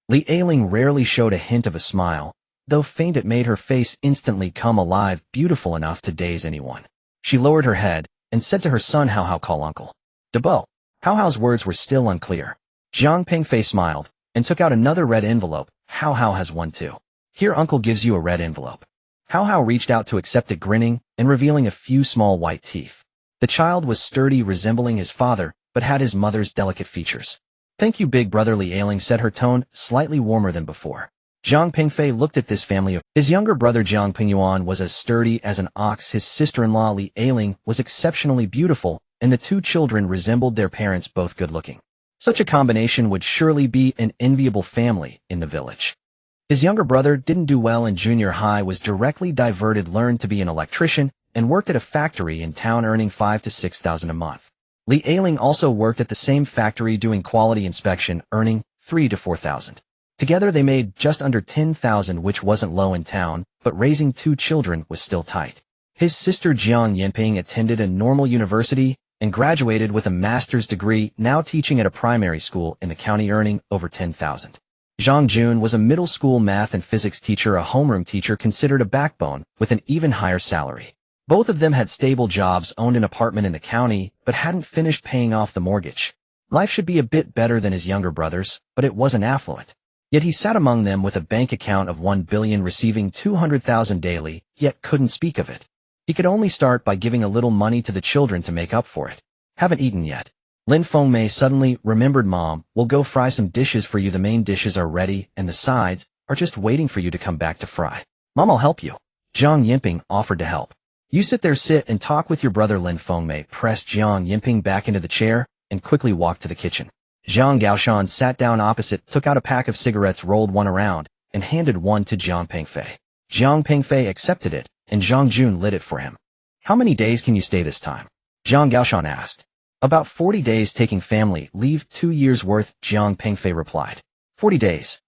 Li Ailing rarely showed a hint of a smile. Though faint, it made her face instantly come alive, beautiful enough to daze anyone. She lowered her head and said to her son, Hao Hao, call uncle. Debo. Hao Hao's words were still unclear. Jiang Pengfei smiled and took out another red envelope. Hao Hao has one too. Here, uncle gives you a red envelope. Hao Hao reached out to accept it, grinning and revealing a few small white teeth. The child was sturdy, resembling his father, but had his mother's delicate features. Thank you, big brother, Li Ailing said, her tone slightly warmer than before. Jiang Pengfei looked at this family of his younger brother Jiang Pingyuan was as sturdy as an ox. His sister-in-law Li Ailing was exceptionally beautiful, and the two children resembled their parents, both good-looking. Such a combination would surely be an enviable family in the village. His younger brother didn't do well in junior high, was directly diverted, learned to be an electrician, and worked at a factory in town, earning 5,000 to 6,000 a month. Li Ailing also worked at the same factory doing quality inspection, earning 3,000 to 4,000. Together they made just under 10,000, which wasn't low in town, but raising two children was still tight. His sister Jiang Yinping attended a normal university and graduated with a master's degree, now teaching at a primary school in the county, earning over 10,000. Zhang Jun was a middle school math and physics teacher, a homeroom teacher considered a backbone, with an even higher salary. Both of them had stable jobs, owned an apartment in the county, but hadn't finished paying off the mortgage. Life should be a bit better than his younger brothers, but it wasn't affluent. Yet he sat among them with a bank account of 1 billion, receiving 200,000 daily, yet couldn't speak of it. He could only start by giving a little money to the children to make up for it. Haven't eaten yet. Lin Fengmei suddenly remembered. Mom, we'll go fry some dishes for you. The main dishes are ready, and the sides are just waiting for you to come back to fry. Mom, I'll help you. Jiang Yinping offered to help. You sit and talk with your brother. Lin Fengmei pressed Jiang Yinping back into the chair and quickly walked to the kitchen. Zhang Gaoshan sat down opposite, took out a pack of cigarettes, rolled one around, and handed one to Jiang Pengfei. Jiang Pengfei accepted it, and Zhang Jun lit it for him. How many days can you stay this time? Zhang Gaoshan asked. About 40 days, taking family leave 2 years worth, Jiang Pengfei replied. 40 days.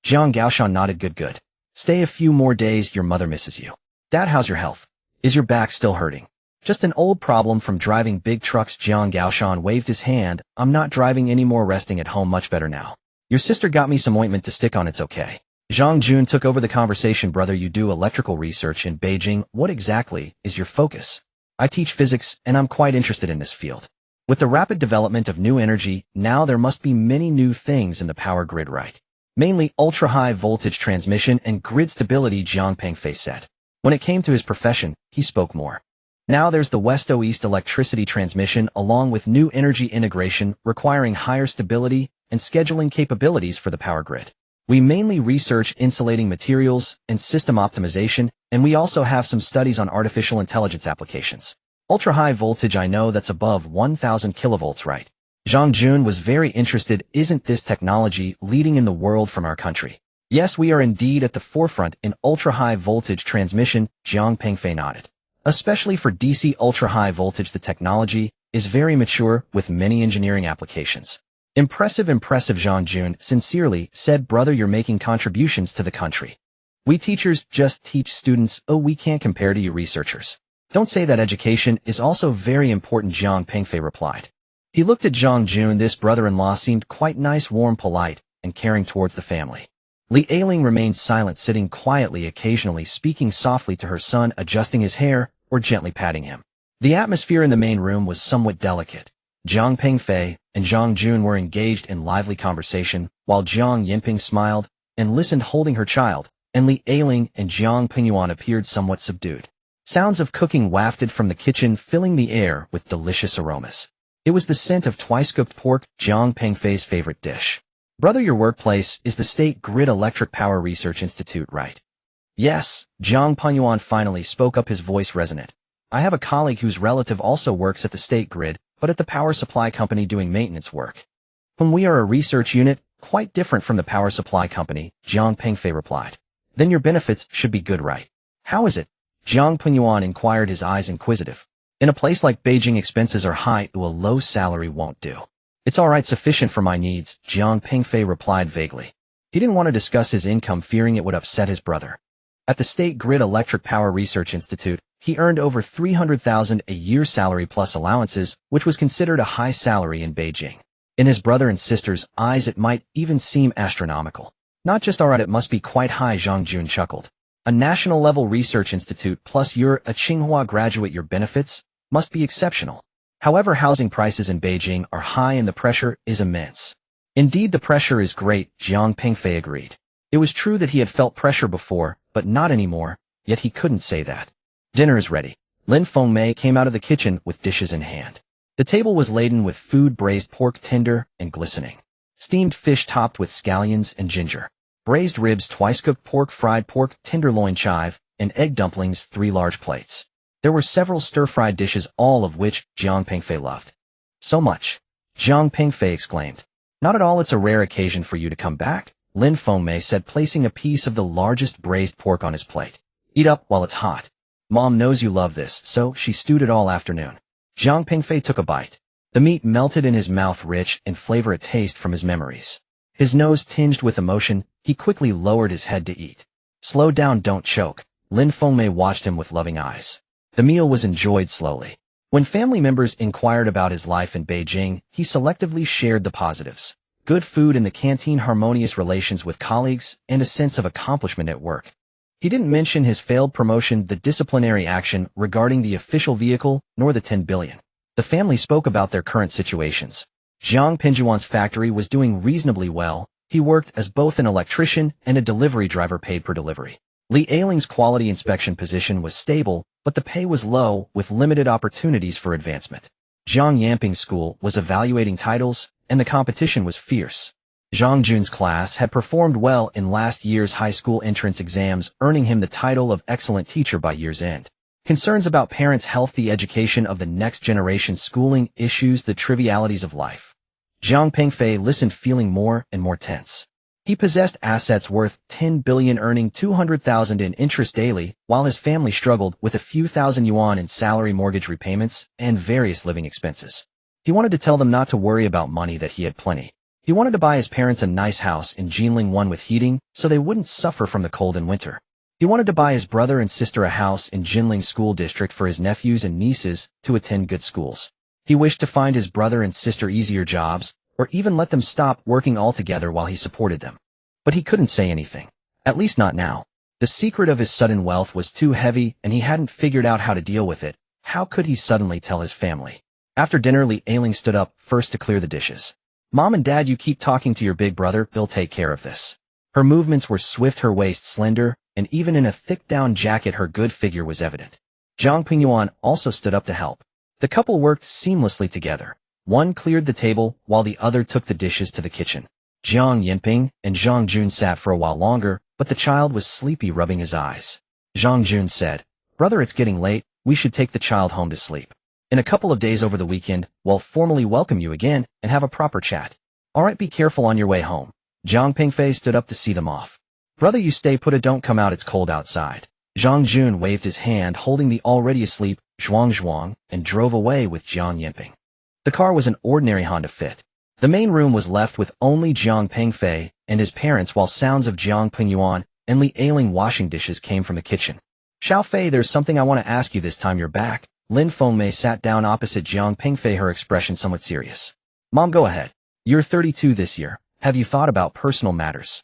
Zhang Gaoshan nodded. Good. Stay a few more days, your mother misses you. Dad, how's your health? Is your back still hurting? Just an old problem from driving big trucks. Jiang Gaoshan waved his hand. I'm not driving anymore, resting at home, much better now. Your sister got me some ointment to stick on, it's okay. Zhang Jun took over the conversation. Brother, you do electrical research in Beijing. What exactly is your focus? I teach physics, and I'm quite interested in this field. With the rapid development of new energy, now there must be many new things in the power grid, right? Mainly ultra-high voltage transmission and grid stability, Jiang Pengfei said. When it came to his profession, he spoke more. Now there's the west-to-east electricity transmission, along with new energy integration requiring higher stability and scheduling capabilities for the power grid. We mainly research insulating materials and system optimization, and we also have some studies on artificial intelligence applications. Ultra-high voltage, I know that's above 1,000 kilovolts, right? Zhang Jun was very interested. Isn't this technology leading in the world from our country? Yes, we are indeed at the forefront in ultra-high voltage transmission, Jiang Pengfei nodded. Especially for DC ultra-high voltage, the technology is very mature with many engineering applications. Impressive, Zhang Jun sincerely said. Brother, you're making contributions to the country. We teachers just teach students. Oh, we can't compare to you researchers. Don't say that. Education is also very important, Jiang Pengfei replied. He looked at Zhang Jun. This brother-in-law seemed quite nice, warm, polite, and caring towards the family. Li Ailing remained silent, sitting quietly, occasionally speaking softly to her son, adjusting his hair or gently patting him. The atmosphere in the main room was somewhat delicate. Jiang Pengfei and Zhang Jun were engaged in lively conversation, while Jiang Yinping smiled and listened, holding her child, and Li Ailing and Jiang Pingyuan appeared somewhat subdued. Sounds of cooking wafted from the kitchen, filling the air with delicious aromas. It was the scent of twice-cooked pork, Jiang Pengfei's favorite dish. Brother, your workplace is the State Grid Electric Power Research Institute, right? Yes, Jiang Penyuan finally spoke up, his voice resonant. I have a colleague whose relative also works at the state grid, but at the power supply company doing maintenance work. We are a research unit, quite different from the power supply company, Jiang Pengfei replied. Then your benefits should be good, right? How is it? Jiang Penyuan inquired, his eyes inquisitive. In a place like Beijing, expenses are high, a low salary won't do. It's all right, sufficient for my needs, Jiang Pengfei replied vaguely. He didn't want to discuss his income, fearing it would upset his brother. At the State Grid Electric Power Research Institute, he earned over 300,000 a year salary plus allowances, which was considered a high salary in Beijing. In his brother and sister's eyes, it might even seem astronomical. Not just all right, it must be quite high, Zhang Jun chuckled. A national-level research institute plus you're a Tsinghua graduate, your benefits must be exceptional. However, housing prices in Beijing are high and the pressure is immense. Indeed, the pressure is great, Jiang Pengfei agreed. It was true that he had felt pressure before, but not anymore, yet he couldn't say that. Dinner is ready. Lin Fengmei came out of the kitchen with dishes in hand. The table was laden with food: braised pork, tender and glistening. Steamed fish topped with scallions and ginger. Braised ribs, twice-cooked pork, fried pork, tenderloin chive, and egg dumplings, 3 large plates. There were several stir-fried dishes, all of which Jiang Pengfei loved. So much. Jiang Pengfei exclaimed. Not at all, it's a rare occasion for you to come back, Lin Fengmei said, placing a piece of the largest braised pork on his plate. Eat up while it's hot. Mom knows you love this, so she stewed it all afternoon. Jiang Pengfei took a bite. The meat melted in his mouth, rich in flavor, a taste from his memories. His nose tinged with emotion, he quickly lowered his head to eat. Slow down, don't choke. Lin Fengmei watched him with loving eyes. The meal was enjoyed slowly. When family members inquired about his life in Beijing, he selectively shared the positives. Good food in the canteen, harmonious relations with colleagues, and a sense of accomplishment at work. He didn't mention his failed promotion, the disciplinary action regarding the official vehicle, nor the 10 billion. The family spoke about their current situations. Jiang Pengjuan's factory was doing reasonably well. He worked as both an electrician and a delivery driver, paid per delivery. Li Ailing's quality inspection position was stable, but the pay was low, with limited opportunities for advancement. Zhang Yamping's school was evaluating titles, and the competition was fierce. Zhang Jun's class had performed well in last year's high school entrance exams, earning him the title of excellent teacher by year's end. Concerns about parents' health, the education of the next generation, schooling issues, the trivialities of life. Jiang Pengfei listened, feeling more and more tense. He possessed assets worth 10 billion, earning 200,000 in interest daily, while his family struggled with a few thousand yuan in salary, mortgage repayments, and various living expenses. He wanted to tell them not to worry about money, that he had plenty. He wanted to buy his parents a nice house in Jinling, one with heating, so they wouldn't suffer from the cold in winter. He wanted to buy his brother and sister a house in Jinling School District for his nephews and nieces to attend good schools. He wished to find his brother and sister easier jobs, or even let them stop working altogether while he supported them. But he couldn't say anything. At least not now. The secret of his sudden wealth was too heavy, and he hadn't figured out how to deal with it. How could he suddenly tell his family? After dinner, Li Ailing stood up first to clear the dishes. Mom and Dad, you keep talking to your big brother, he'll take care of this. Her movements were swift, her waist slender, and even in a thick down jacket her good figure was evident. Jiang Penyuan also stood up to help. The couple worked seamlessly together. One cleared the table, while the other took the dishes to the kitchen. Jiang Yinping and Zhang Jun sat for a while longer, but the child was sleepy, rubbing his eyes. Zhang Jun said, "Brother, it's getting late, we should take the child home to sleep. In a couple of days over the weekend, we'll formally welcome you again and have a proper chat. All right, be careful on your way home." Jiang Pengfei stood up to see them off. "Brother, you stay put, don't come out, it's cold outside." Zhang Jun waved his hand, holding the already asleep Zhuang, and drove away with Jiang Yinping. The car was an ordinary Honda Fit. The main room was left with only Jiang Pengfei and his parents, while sounds of Jiang Penyuan and Li Ailing washing dishes came from the kitchen. "Xiao Fei, there's something I want to ask you this time you're back." Lin Fengmei sat down opposite Jiang Pengfei, her expression somewhat serious. "Mom, go ahead. You're 32 this year. Have you thought about personal matters?"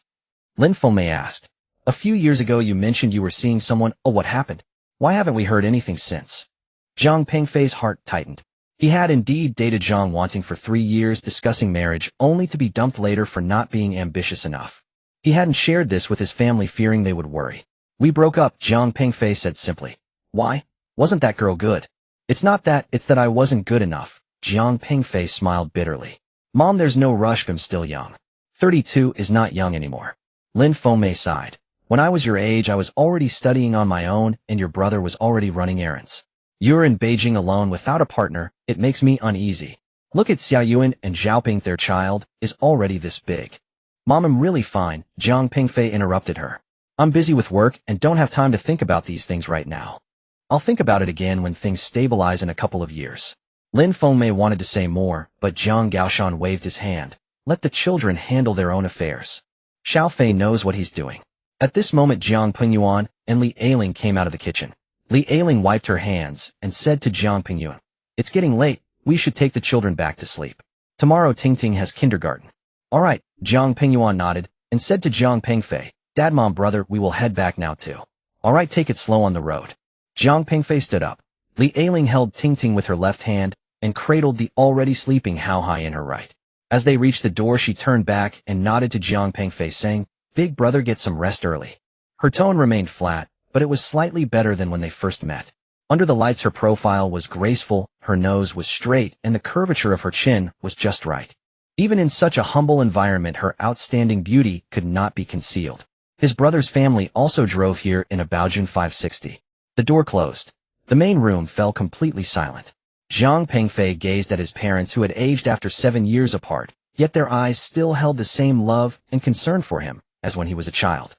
Lin Fengmei asked. "A few years ago you mentioned you were seeing someone. Oh, what happened? Why haven't we heard anything since?" Jiang Pengfei's heart tightened. He had indeed dated Zhang Wanting for 3 years, discussing marriage, only to be dumped later for not being ambitious enough. He hadn't shared this with his family, fearing they would worry. "We broke up," Jiang Pengfei said simply. "Why?" Wasn't that girl good? It's not that, it's that I wasn't good enough. Jiang Pingfei smiled bitterly. Mom, there's no rush, I'm still young. 32 is not young anymore. Lin Fengmei sighed. When I was your age, I was already studying on my own, and your brother was already running errands. You're in Beijing alone without a partner, it makes me uneasy. Look at Xia Yuan and Xiaoping, their child is already this big. Mom, I'm really fine, Jiang Pingfei interrupted her. I'm busy with work and don't have time to think about these things right now. I'll think about it again when things stabilize in a couple of years. Lin Fengmei wanted to say more, but Jiang Gaoshan waved his hand. Let the children handle their own affairs. Xiao Fei knows what he's doing. At this moment, Jiang Pingyuan and Li Ailing came out of the kitchen. Li Ailing wiped her hands and said to Jiang Pingyuan, "It's getting late, we should take the children back to sleep. Tomorrow Tingting has kindergarten." "All right," Jiang Pingyuan nodded and said to Jiang Pingfei, "Dad, Mom, brother, we will head back now too. All right, take it slow on the road." Jiang Pingfei stood up. Li Ailing held Tingting with her left hand and cradled the already sleeping Hao Hai in her right. As they reached the door, she turned back and nodded to Jiang Pingfei, saying, "Big brother, get some rest early." Her tone remained flat, but it was slightly better than when they first met. Under the lights, her profile was graceful, her nose was straight, and the curvature of her chin was just right. Even in such a humble environment, her outstanding beauty could not be concealed. His brother's family also drove here in a Baojun 560. The door closed. The main room fell completely silent. Jiang Pingfei gazed at his parents, who had aged after 7 years apart, yet their eyes still held the same love and concern for him as when he was a child.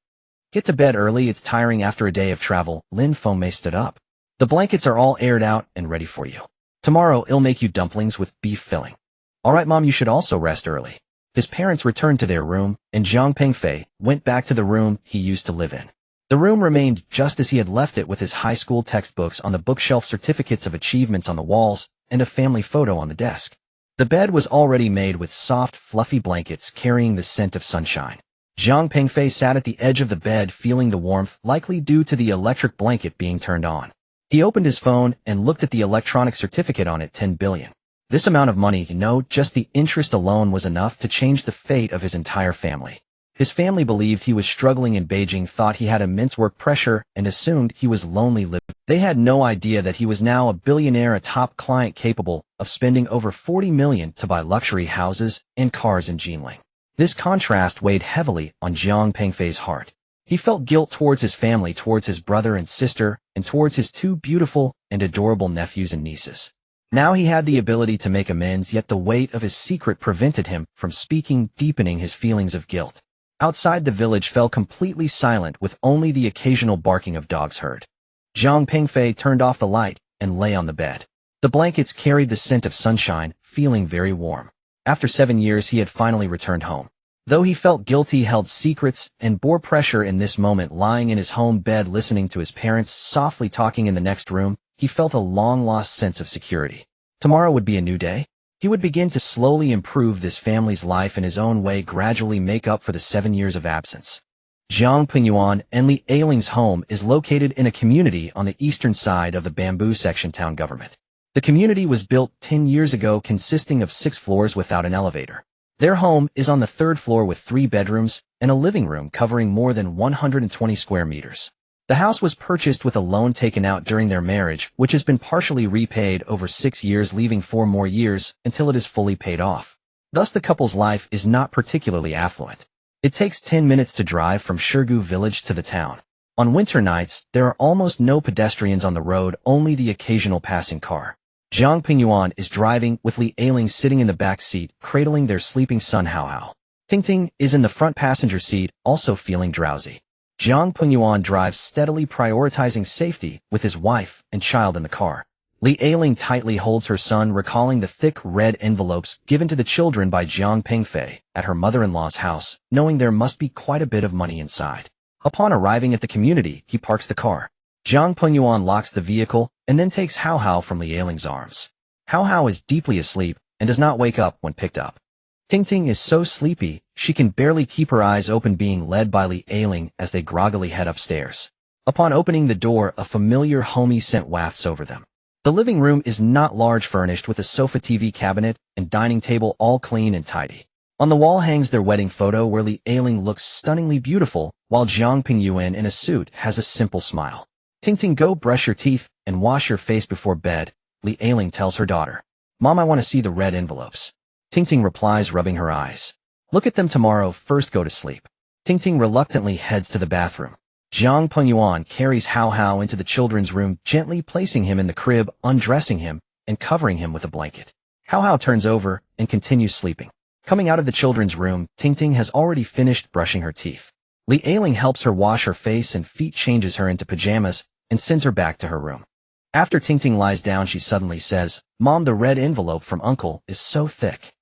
"Get to bed early, it's tiring after a day of travel." Lin Fengmei stood up. "The blankets are all aired out and ready for you. Tomorrow I'll make you dumplings with beef filling." "All right, Mom, you should also rest early." His parents returned to their room, and Jiang Pingfei went back to the room he used to live in. The room remained just as he had left it, with his high school textbooks on the bookshelf, certificates of achievements on the walls, and a family photo on the desk. The bed was already made with soft, fluffy blankets carrying the scent of sunshine. Jiang Pingfei sat at the edge of the bed, feeling the warmth, likely due to the electric blanket being turned on. He opened his phone and looked at the electronic certificate on it. 10 billion. This amount of money, just the interest alone was enough to change the fate of his entire family. His family believed he was struggling in Beijing, thought he had immense work pressure, and assumed he was lonely living. They had no idea that he was now a billionaire, a top client capable of spending over 40 million to buy luxury houses and cars in Jinling. This contrast weighed heavily on Jiang Pingfei's heart. He felt guilt towards his family, towards his brother and sister, and towards his 2 beautiful and adorable nephews and nieces. Now he had the ability to make amends, yet the weight of his secret prevented him from speaking, deepening his feelings of guilt. Outside, the village fell completely silent, with only the occasional barking of dogs heard. Jiang Pingfei turned off the light and lay on the bed. The blankets carried the scent of sunshine, feeling very warm. After 7 years, he had finally returned home. Though he felt guilty, held secrets, and bore pressure in this moment, lying in his home bed listening to his parents softly talking in the next room, he felt a long-lost sense of security. Tomorrow would be a new day. He would begin to slowly improve this family's life in his own way, gradually make up for the 7 years of absence. Jiang Pingyuan and Li Ailing's home is located in a community on the eastern side of the Bamboo Section town government. The community was built 10 years ago, consisting of 6 floors without an elevator. Their home is on the 3rd floor with 3 bedrooms and a living room covering more than 120 square meters. The house was purchased with a loan taken out during their marriage, which has been partially repaid over 6 years, leaving 4 more years until it is fully paid off. Thus, the couple's life is not particularly affluent. It takes 10 minutes to drive from Shirgu village to the town. On winter nights, there are almost no pedestrians on the road, only the occasional passing car. Jiang Pingyuan is driving, with Li Ailing sitting in the back seat, cradling their sleeping son Hao Hao. Tingting is in the front passenger seat, also feeling drowsy. Jiang Pingyuan drives steadily, prioritizing safety, with his wife and child in the car. Li Ailing tightly holds her son, recalling the thick red envelopes given to the children by Jiang Pingfei at her mother-in-law's house, knowing there must be quite a bit of money inside. Upon arriving at the community, he parks the car. Jiang Pingyuan locks the vehicle and then takes Hao Hao from Li Ailing's arms. Hao Hao is deeply asleep and does not wake up when picked up. Tingting is so sleepy, she can barely keep her eyes open, being led by Li Ailing as they groggily head upstairs. Upon opening the door, a familiar homey scent wafts over them. The living room is not large, furnished with a sofa, TV cabinet, and dining table, all clean and tidy. On the wall hangs their wedding photo, where Li Ailing looks stunningly beautiful, while Jiang Pingyuan in a suit has a simple smile. Tingting, go brush your teeth, and wash your face before bed, Li Ailing tells her daughter. Mom, I want to see the red envelopes. Tingting replies, rubbing her eyes. Look at them tomorrow, first go to sleep. Tingting reluctantly heads to the bathroom. Jiang Pengyuan carries Hao Hao into the children's room, gently placing him in the crib, undressing him, and covering him with a blanket. Hao Hao turns over and continues sleeping. Coming out of the children's room, Tingting has already finished brushing her teeth. Li Ailing helps her wash her face and feet, changes her into pajamas, and sends her back to her room. After Tingting lies down, she suddenly says, Mom, the red envelope from Uncle is so thick.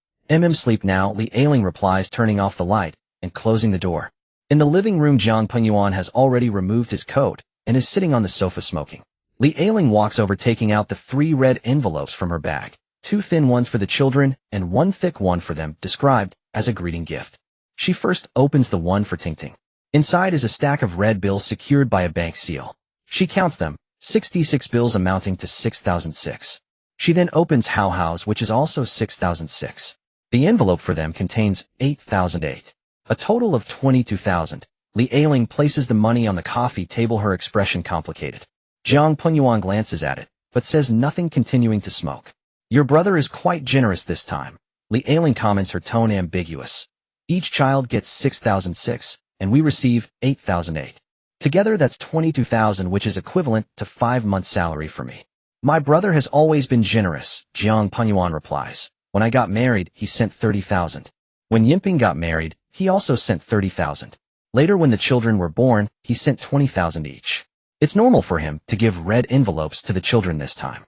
Sleep now, Li Ailing replies, turning off the light and closing the door. In the living room, Jiang Pengyuan has already removed his coat and is sitting on the sofa smoking. Li Ailing walks over, taking out the 3 red envelopes from her bag, 2 thin ones for the children and 1 thick one for them, described as a greeting gift. She first opens the one for Tingting. Inside is a stack of red bills secured by a bank seal. She counts them, 66 bills amounting to 6,006. She then opens Hao Hao's, which is also 6,006. The envelope for them contains 8,008. A total of 22,000. Li Ailing places the money on the coffee table, her expression complicated. Jiang Pengyuan glances at it, but says nothing, continuing to smoke. Your brother is quite generous this time. Li Ailing comments, her tone ambiguous. Each child gets 6,006, and we receive 8,008. Together that's 22,000, which is equivalent to 5 months' salary for me. My brother has always been generous, Jiang Pengyuan replies. When I got married, he sent 30,000. When Yimping got married, he also sent 30,000. Later, when the children were born, he sent 20,000 each. It's normal for him to give red envelopes to the children this time.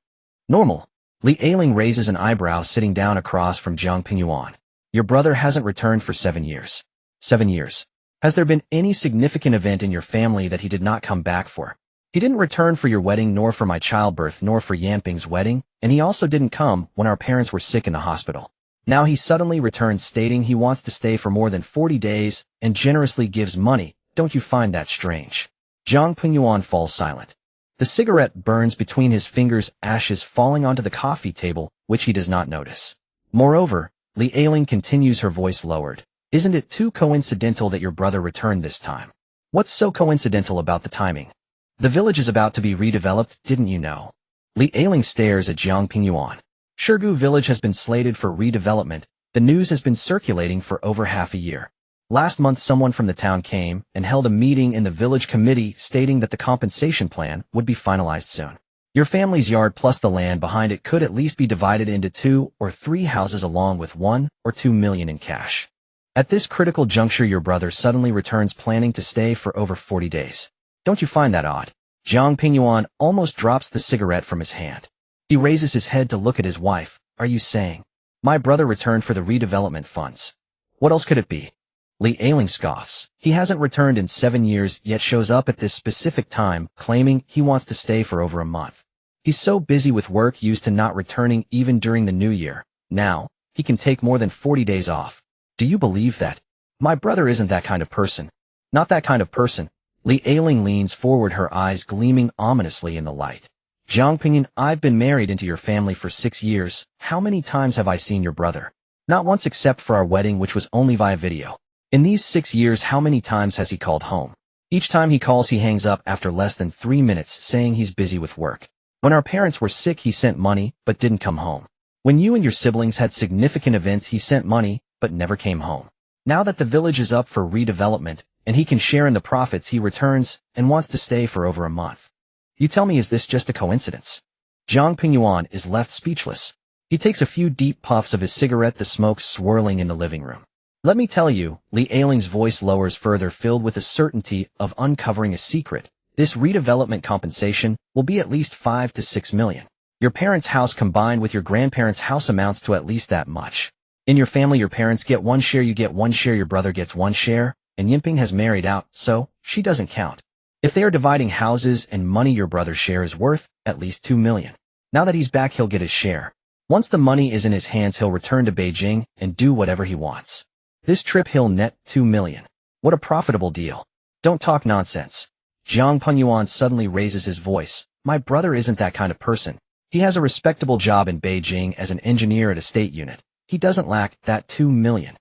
Normal? Li Ailing raises an eyebrow, sitting down across from Jiang Pengyuan. Your brother hasn't returned for 7 years. 7 years. Has there been any significant event in your family that he did not come back for? He didn't return for your wedding, nor for my childbirth, nor for Yamping's wedding, and he also didn't come when our parents were sick in the hospital. Now he suddenly returns, stating he wants to stay for more than 40 days and generously gives money. Don't you find that strange? Jiang Pengyuan falls silent. The cigarette burns between his fingers, ashes falling onto the coffee table, which he does not notice. Moreover, Li Ailing continues, her voice lowered. Isn't it too coincidental that your brother returned this time? What's so coincidental about the timing? The village is about to be redeveloped, didn't you know? Li Ailing stares at Jiang Pengyuan. Shirgu village has been slated for redevelopment. The news has been circulating for over half a year. Last month, someone from the town came and held a meeting in the village committee, stating that the compensation plan would be finalized soon. Your family's yard plus the land behind it could at least be divided into 2 or 3 houses, along with 1 or 2 million in cash. At this critical juncture, your brother suddenly returns, planning to stay for over 40 days. Don't you find that odd? Jiang Pengyuan almost drops the cigarette from his hand. He raises his head to look at his wife. Are you saying my brother returned for the redevelopment funds? What else could it be? Li Ailing scoffs. He hasn't returned in 7 years, yet shows up at this specific time, claiming he wants to stay for over a month. He's so busy with work, used to not returning even during the new year. Now, he can take more than 40 days off. Do you believe that? My brother isn't that kind of person. Not that kind of person. Li Ailing leans forward, her eyes gleaming ominously in the light. Jiang Pengyuan, I've been married into your family for 6 years. How many times have I seen your brother? Not once, except for our wedding, which was only via video. In these 6 years, how many times has he called home? Each time he calls, he hangs up after less than 3 minutes, saying he's busy with work. When our parents were sick, he sent money, but didn't come home. When you and your siblings had significant events, he sent money, but never came home. Now that the village is up for redevelopment, and he can share in the profits, he returns and wants to stay for over a month. You tell me, is this just a coincidence? Jiang Pengyuan is left speechless. He takes a few deep puffs of his cigarette, the smoke swirling in the living room. Let me tell you, Li Ailing's voice lowers further, filled with the certainty of uncovering a secret. This redevelopment compensation will be at least 5 to 6 million. Your parents' house combined with your grandparents' house amounts to at least that much. In your family, your parents get 1 share, you get 1 share, your brother gets 1 share, and Yimping has married out, so she doesn't count. If they are dividing houses and money, your brother's share is worth at least 2 million. Now that he's back, he'll get his share. Once the money is in his hands, he'll return to Beijing and do whatever he wants. This trip he'll net 2 million. What a profitable deal. Don't talk nonsense. Jiang Pengyuan suddenly raises his voice. My brother isn't that kind of person. He has a respectable job in Beijing as an engineer at a state unit. He doesn't lack that 2 million.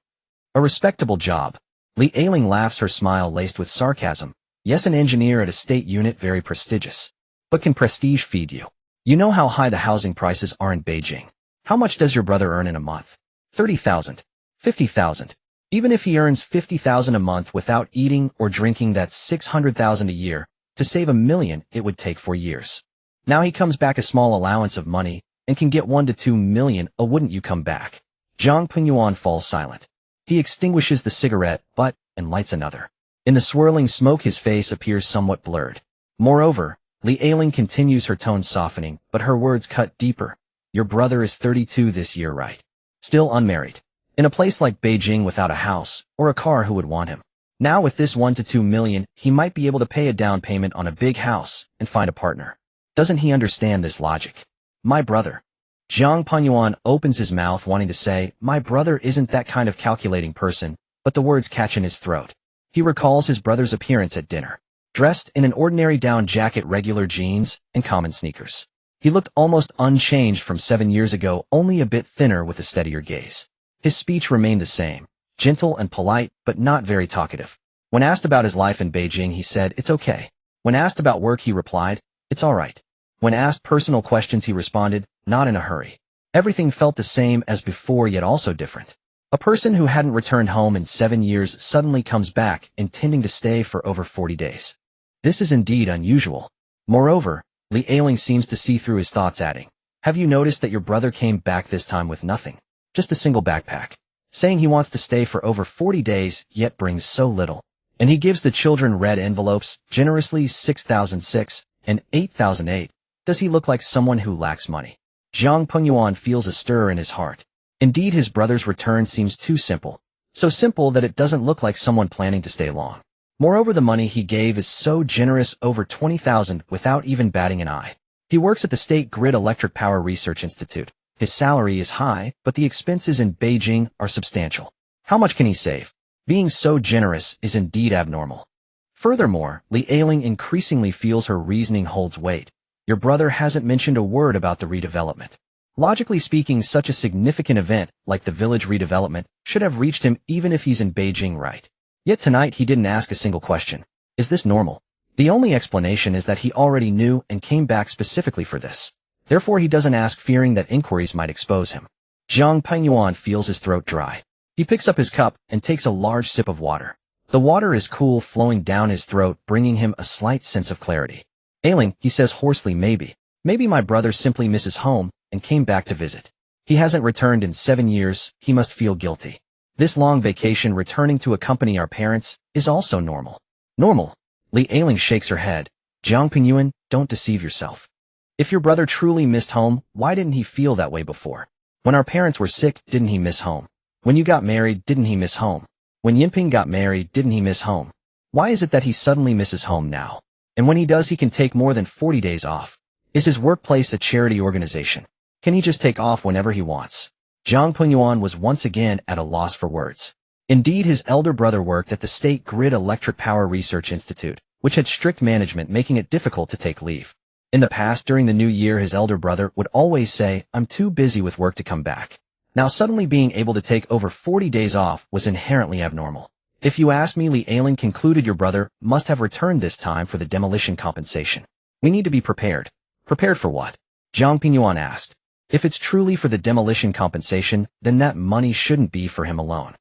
A respectable job. Li Ailing laughs, her smile laced with sarcasm. Yes, an engineer at a state unit, very prestigious. But can prestige feed you? You know how high the housing prices are in Beijing. How much does your brother earn in a month? 30,000. 50,000. Even if he earns 50,000 a month without eating or drinking, that's 600,000 a year. To save $1 million, it would take 4 years. Now he comes back a small allowance of money and can get 1 to 2 million. Oh, wouldn't you come back? Zhang Pingyuan falls silent. He extinguishes the cigarette butt and lights another. In the swirling smoke, his face appears somewhat blurred. Moreover, Li Ailing continues, her tone softening, but her words cut deeper. Your brother is 32 this year, right? Still unmarried. In a place like Beijing without a house or a car, who would want him? Now with this 1 to 2 million, he might be able to pay a down payment on a big house and find a partner. Doesn't he understand this logic? My brother. Zhang Pingyuan opens his mouth wanting to say, my brother isn't that kind of calculating person, but the words catch in his throat. He recalls his brother's appearance at dinner. Dressed in an ordinary down jacket, regular jeans, and common sneakers. He looked almost unchanged from 7 years ago, only a bit thinner with a steadier gaze. His speech remained the same, gentle and polite, but not very talkative. When asked about his life in Beijing, he said, it's okay. When asked about work, he replied, it's all right. When asked personal questions, he responded, not in a hurry. Everything felt the same as before, yet also different. A person who hadn't returned home in 7 years suddenly comes back, intending to stay for over 40 days. This is indeed unusual. Moreover, Li Ailing seems to see through his thoughts, adding, have you noticed that your brother came back this time with nothing? Just a single backpack. Saying he wants to stay for over 40 days, yet brings so little. And he gives the children red envelopes, generously 6,006 and 8,008. Does he look like someone who lacks money? Zhang Pingyuan feels a stir in his heart. Indeed, his brother's return seems too simple. So simple that it doesn't look like someone planning to stay long. Moreover, the money he gave is so generous, over 20,000 without even batting an eye. He works at the State Grid Electric Power Research Institute. His salary is high, but the expenses in Beijing are substantial. How much can he save? Being so generous is indeed abnormal. Furthermore, Li Ailing increasingly feels her reasoning holds weight. Your brother hasn't mentioned a word about the redevelopment. Logically speaking, such a significant event, like the village redevelopment, should have reached him even if he's in Beijing, right? Yet tonight he didn't ask a single question. Is this normal? The only explanation is that he already knew and came back specifically for this. Therefore he doesn't ask, fearing that inquiries might expose him. Zhang Pingyuan feels his throat dry. He picks up his cup and takes a large sip of water. The water is cool, flowing down his throat, bringing him a slight sense of clarity. Ailing, he says hoarsely, maybe my brother simply misses home and came back to visit. He hasn't returned in 7 years, he must feel guilty. This long vacation, returning to accompany our parents, is also normal. Normal? Li Ailing shakes her head. Zhang Pingyuan, don't deceive yourself. If your brother truly missed home, why didn't he feel that way before? When our parents were sick, didn't he miss home? When you got married, didn't he miss home? When Yinping got married, didn't he miss home? Why is it that he suddenly misses home now? And when he does, he can take more than 40 days off. Is his workplace a charity organization? Can he just take off whenever he wants? Zhang Pingyuan was once again at a loss for words. Indeed, his elder brother worked at the State Grid Electric Power Research Institute, which had strict management, making it difficult to take leave. In the past, during the new year, his elder brother would always say, I'm too busy with work to come back. Now suddenly being able to take over 40 days off was inherently abnormal. If you ask me, Li Ailing concluded your brother must have returned this time for the demolition compensation. We need to be prepared. Prepared for what? Zhang Pingyuan asked. If it's truly for the demolition compensation, then that money shouldn't be for him alone.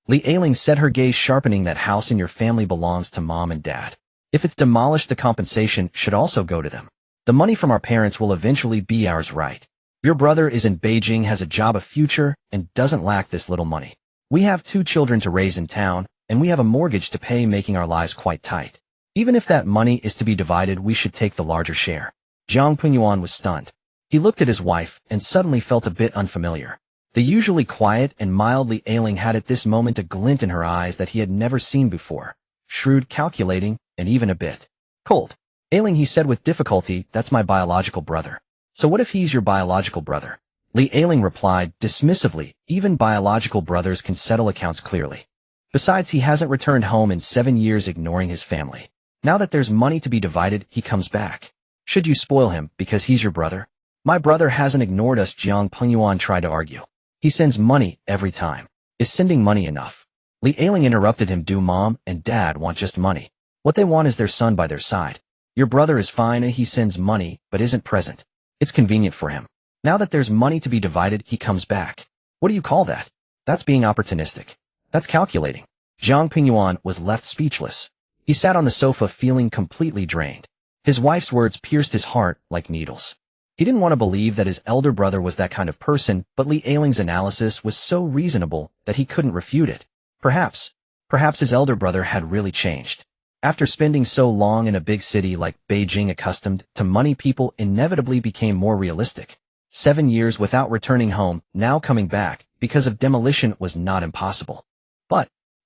Li Ailing said, her gaze sharpening. That house in your family belongs to mom and dad. If it's demolished, the compensation should also go to them. The money from our parents will eventually be ours, right? Your brother is in Beijing, has a job, a future, and doesn't lack this little money. We have 2 children to raise in town, and we have a mortgage to pay, making our lives quite tight. Even if that money is to be divided, we should take the larger share. Zhang Pingyuan was stunned. He looked at his wife and suddenly felt a bit unfamiliar. The usually quiet and mild Li Ailing had at this moment a glint in her eyes that he had never seen before. Shrewd, calculating, and even a bit cold. Ailing, he said with difficulty, that's my biological brother. So what if he's your biological brother? Li Ailing replied dismissively, even biological brothers can settle accounts clearly. Besides, he hasn't returned home in 7 years, ignoring his family. Now that there's money to be divided, he comes back. Should you spoil him because he's your brother? My brother hasn't ignored us, Zhang Pingyuan tried to argue. He sends money every time. Is sending money enough? Li Ailing interrupted him. Do mom and dad want just money? What they want is their son by their side. Your brother is fine, he sends money, but isn't present. It's convenient for him. Now that there's money to be divided, he comes back. What do you call that? That's being opportunistic. That's calculating. Jiang Pingyuan was left speechless. He sat on the sofa feeling completely drained. His wife's words pierced his heart like needles. He didn't want to believe that his elder brother was that kind of person, but Li Ailing's analysis was so reasonable that he couldn't refute it. Perhaps his elder brother had really changed. After spending so long in a big city like Beijing, accustomed to money, people inevitably became more realistic. 7 years without returning home, now coming back because of demolition was not impossible.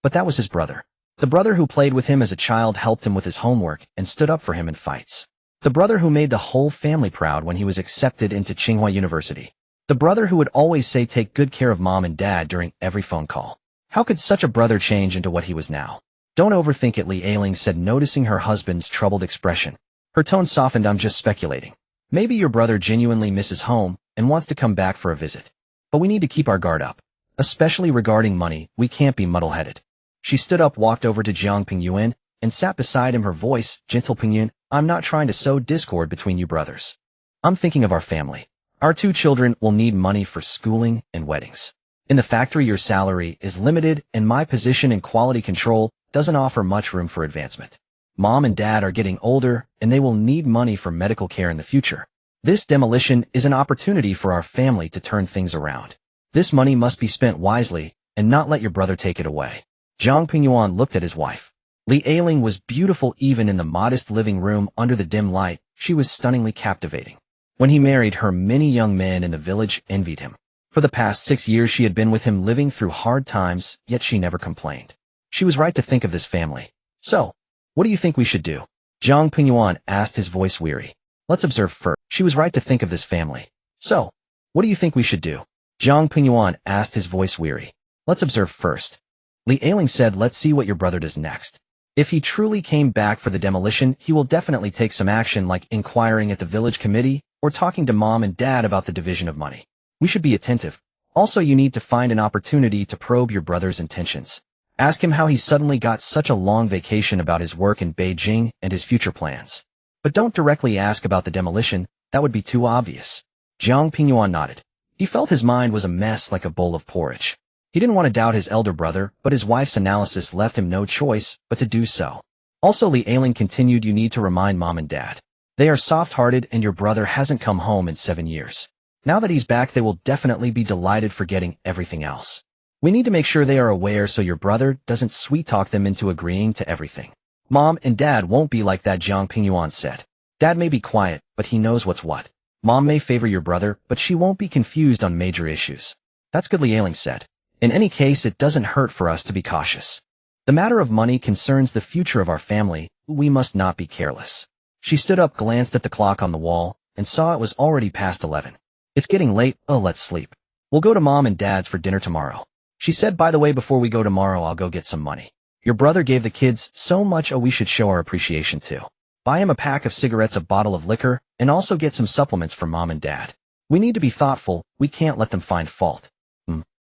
But that was his brother. The brother who played with him as a child, helped him with his homework, and stood up for him in fights. The brother who made the whole family proud when he was accepted into Tsinghua University. The brother who would always say take good care of mom and dad during every phone call. How could such a brother change into what he was now? Don't overthink it, Li Ailing said, noticing her husband's troubled expression. Her tone softened. I'm just speculating. Maybe your brother genuinely misses home and wants to come back for a visit. But we need to keep our guard up. Especially regarding money, we can't be muddle-headed. She stood up, walked over to Jiang Pingyuan, and sat beside him, her voice gentle. Pingyuan, I'm not trying to sow discord between you brothers. I'm thinking of our family. Our 2 children will need money for schooling and weddings. In the factory, your salary is limited, and my position in quality control doesn't offer much room for advancement. Mom and dad are getting older, and they will need money for medical care in the future. This demolition is an opportunity for our family to turn things around. This money must be spent wisely, and not let your brother take it away. Jiang Pingyuan looked at his wife. Li Ailing was beautiful even in the modest living room under the dim light. She was stunningly captivating. When he married her, many young men in the village envied him. For the past 6 years she had been with him, living through hard times, yet she never complained. She was right to think of this family. So, what do you think we should do? Jiang Pingyuan asked, his voice weary. Let's observe first. She was right to think of this family. So, what do you think we should do? Jiang Pingyuan asked, his voice weary. Let's observe first. Li Ailing said, let's see what your brother does next. If he truly came back for the demolition, he will definitely take some action, like inquiring at the village committee or talking to mom and dad about the division of money. We should be attentive. Also, you need to find an opportunity to probe your brother's intentions. Ask him how he suddenly got such a long vacation, about his work in Beijing and his future plans. But don't directly ask about the demolition, that would be too obvious. Jiang Pingyuan nodded. He felt his mind was a mess, like a bowl of porridge. He didn't want to doubt his elder brother, but his wife's analysis left him no choice but to do so. Also, Li Ailing continued, you need to remind mom and dad. They are soft-hearted, and your brother hasn't come home in 7 years. Now that he's back, they will definitely be delighted, forgetting everything else. We need to make sure they are aware so your brother doesn't sweet-talk them into agreeing to everything. Mom and dad won't be like that, Jiang Pingyuan said. Dad may be quiet, but he knows what's what. Mom may favor your brother, but she won't be confused on major issues. That's good, Li Ailing said. In any case, it doesn't hurt for us to be cautious. The matter of money concerns the future of our family. We must not be careless. She stood up, glanced at the clock on the wall, and saw it was already past 11. It's getting late. Oh, let's sleep. We'll go to mom and dad's for dinner tomorrow. She said, by the way, before we go tomorrow, I'll go get some money. Your brother gave the kids so much. Oh, we should show our appreciation too. Buy him a pack of cigarettes, a bottle of liquor, and also get some supplements for mom and dad. We need to be thoughtful. We can't let them find fault.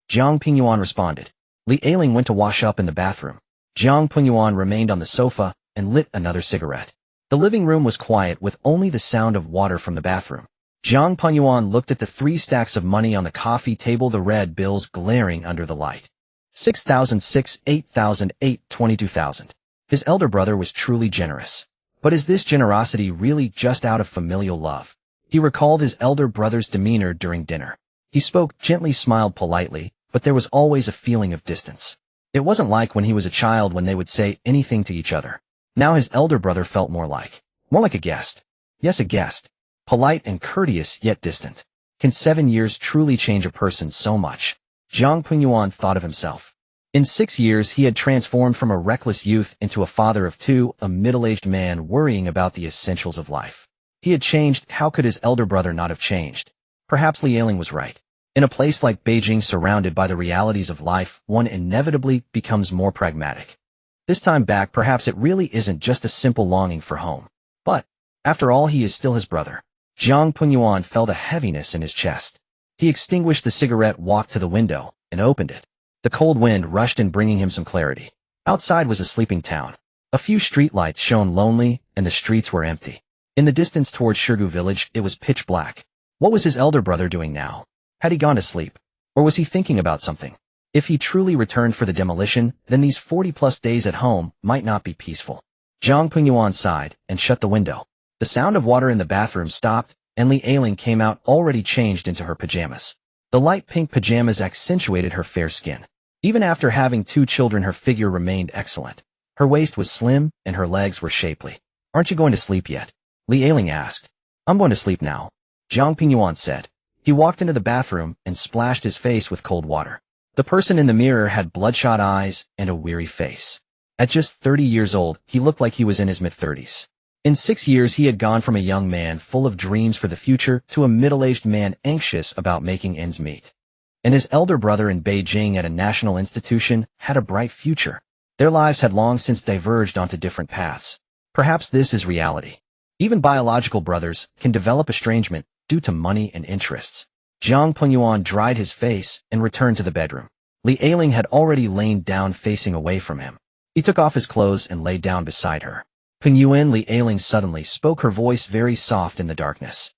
Jiang Pingyuan responded. Li Ailing went to wash up in the bathroom. Jiang Pingyuan remained on the sofa and lit another cigarette. The living room was quiet, with only the sound of water from the bathroom. Jiang Pingyuan looked at the 3 stacks of money on the coffee table, the red bills glaring under the light. 6,006, 8,008, 22,000. His elder brother was truly generous. But is this generosity really just out of familial love? He recalled his elder brother's demeanor during dinner. He spoke gently, smiled politely, but there was always a feeling of distance. It wasn't like when he was a child, when they would say anything to each other. Now his elder brother felt more like a guest. Yes, a guest. Polite and courteous, yet distant. Can 7 years truly change a person so much? Jiang Pingyuan thought of himself. In 6 years he had transformed from a reckless youth into a father of 2, a middle-aged man worrying about the essentials of life. He had changed. How could his elder brother not have changed? Perhaps Li Ailing was right. In a place like Beijing, surrounded by the realities of life, one inevitably becomes more pragmatic. This time back, perhaps it really isn't just a simple longing for home. But, after all, he is still his brother. Jiang Pingyuan felt a heaviness in his chest. He extinguished the cigarette, walked to the window, and opened it. The cold wind rushed in, bringing him some clarity. Outside was a sleeping town. A few streetlights shone lonely, and the streets were empty. In the distance towards Shirgu village, it was pitch black. What was his elder brother doing now? Had he gone to sleep? Or was he thinking about something? If he truly returned for the demolition, then these 40-plus days at home might not be peaceful. Jiang Pingyuan sighed and shut the window. The sound of water in the bathroom stopped, and Li Ailing came out already changed into her pajamas. The light pink pajamas accentuated her fair skin. Even after having 2 children, her figure remained excellent. Her waist was slim, and her legs were shapely. Aren't you going to sleep yet? Li Ailing asked. I'm going to sleep now, Jiang Pingyuan said. He walked into the bathroom and splashed his face with cold water. The person in the mirror had bloodshot eyes and a weary face. At just 30 years old, he looked like he was in his mid-30s. In 6 years, he had gone from a young man full of dreams for the future to a middle-aged man anxious about making ends meet. And his elder brother in Beijing at a national institution had a bright future. Their lives had long since diverged onto different paths. Perhaps this is reality. Even biological brothers can develop estrangement due to money and interests. Jiang Pingyuan dried his face and returned to the bedroom. Li Ailing had already lain down facing away from him. He took off his clothes and lay down beside her. Pingyuan, Li Ailing suddenly spoke, her voice very soft in the darkness.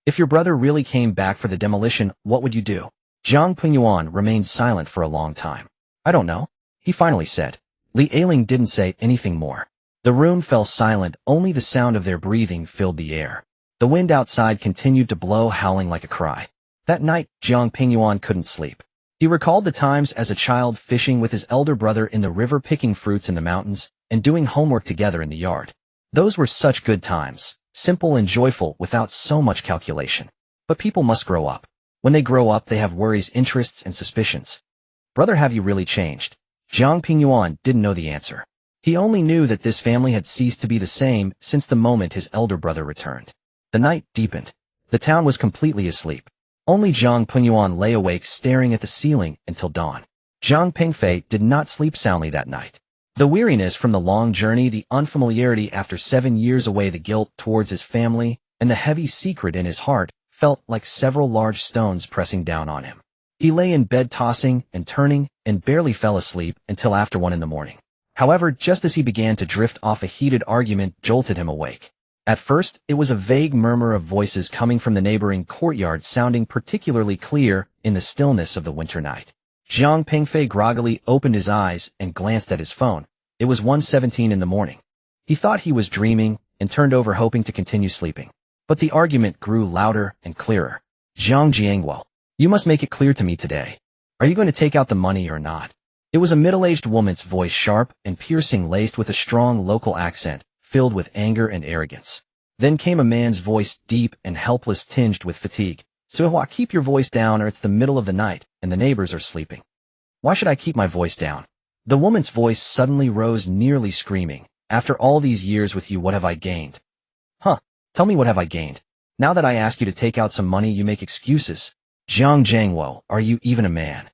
If your brother really came back for the demolition, what would you do? Jiang Pingyuan remained silent for a long time. I don't know, he finally said. Li Ailing didn't say anything more. The room fell silent, only the sound of their breathing filled the air. The wind outside continued to blow, howling like a cry. That night, Jiang Pingyuan couldn't sleep. He recalled the times as a child fishing with his elder brother in the river, picking fruits in the mountains, and doing homework together in the yard. Those were such good times, simple and joyful without so much calculation. But people must grow up. When they grow up, they have worries, interests, and suspicions. Brother, have you really changed? Jiang Pingyuan didn't know the answer. He only knew that this family had ceased to be the same since the moment his elder brother returned. The night deepened. The town was completely asleep. Only Jiang Pingyuan lay awake staring at the ceiling until dawn. Jiang Pingfei did not sleep soundly that night. The weariness from the long journey, the unfamiliarity after 7 years away, the guilt towards his family, and the heavy secret in his heart felt like several large stones pressing down on him. He lay in bed tossing and turning and barely fell asleep until after 1 in the morning. However, just as he began to drift off, a heated argument jolted him awake. At first, it was a vague murmur of voices coming from the neighboring courtyard, sounding particularly clear in the stillness of the winter night. Jiang Pingfei groggily opened his eyes and glanced at his phone. It was 1:17 in the morning. He thought he was dreaming and turned over, hoping to continue sleeping. But the argument grew louder and clearer. Jiang Jiangwo, you must make it clear to me today. Are you going to take out the money or not? It was a middle-aged woman's voice, sharp and piercing, laced with a strong local accent, filled with anger and arrogance. Then came a man's voice, deep and helpless, tinged with fatigue. Suihua, keep your voice down, or it's the middle of the night, and the neighbors are sleeping. Why should I keep my voice down? The woman's voice suddenly rose, nearly screaming. After all these years with you, what have I gained? Tell me, what have I gained? Now that I ask you to take out some money, you make excuses. Jiang Jiangwo, are you even a man?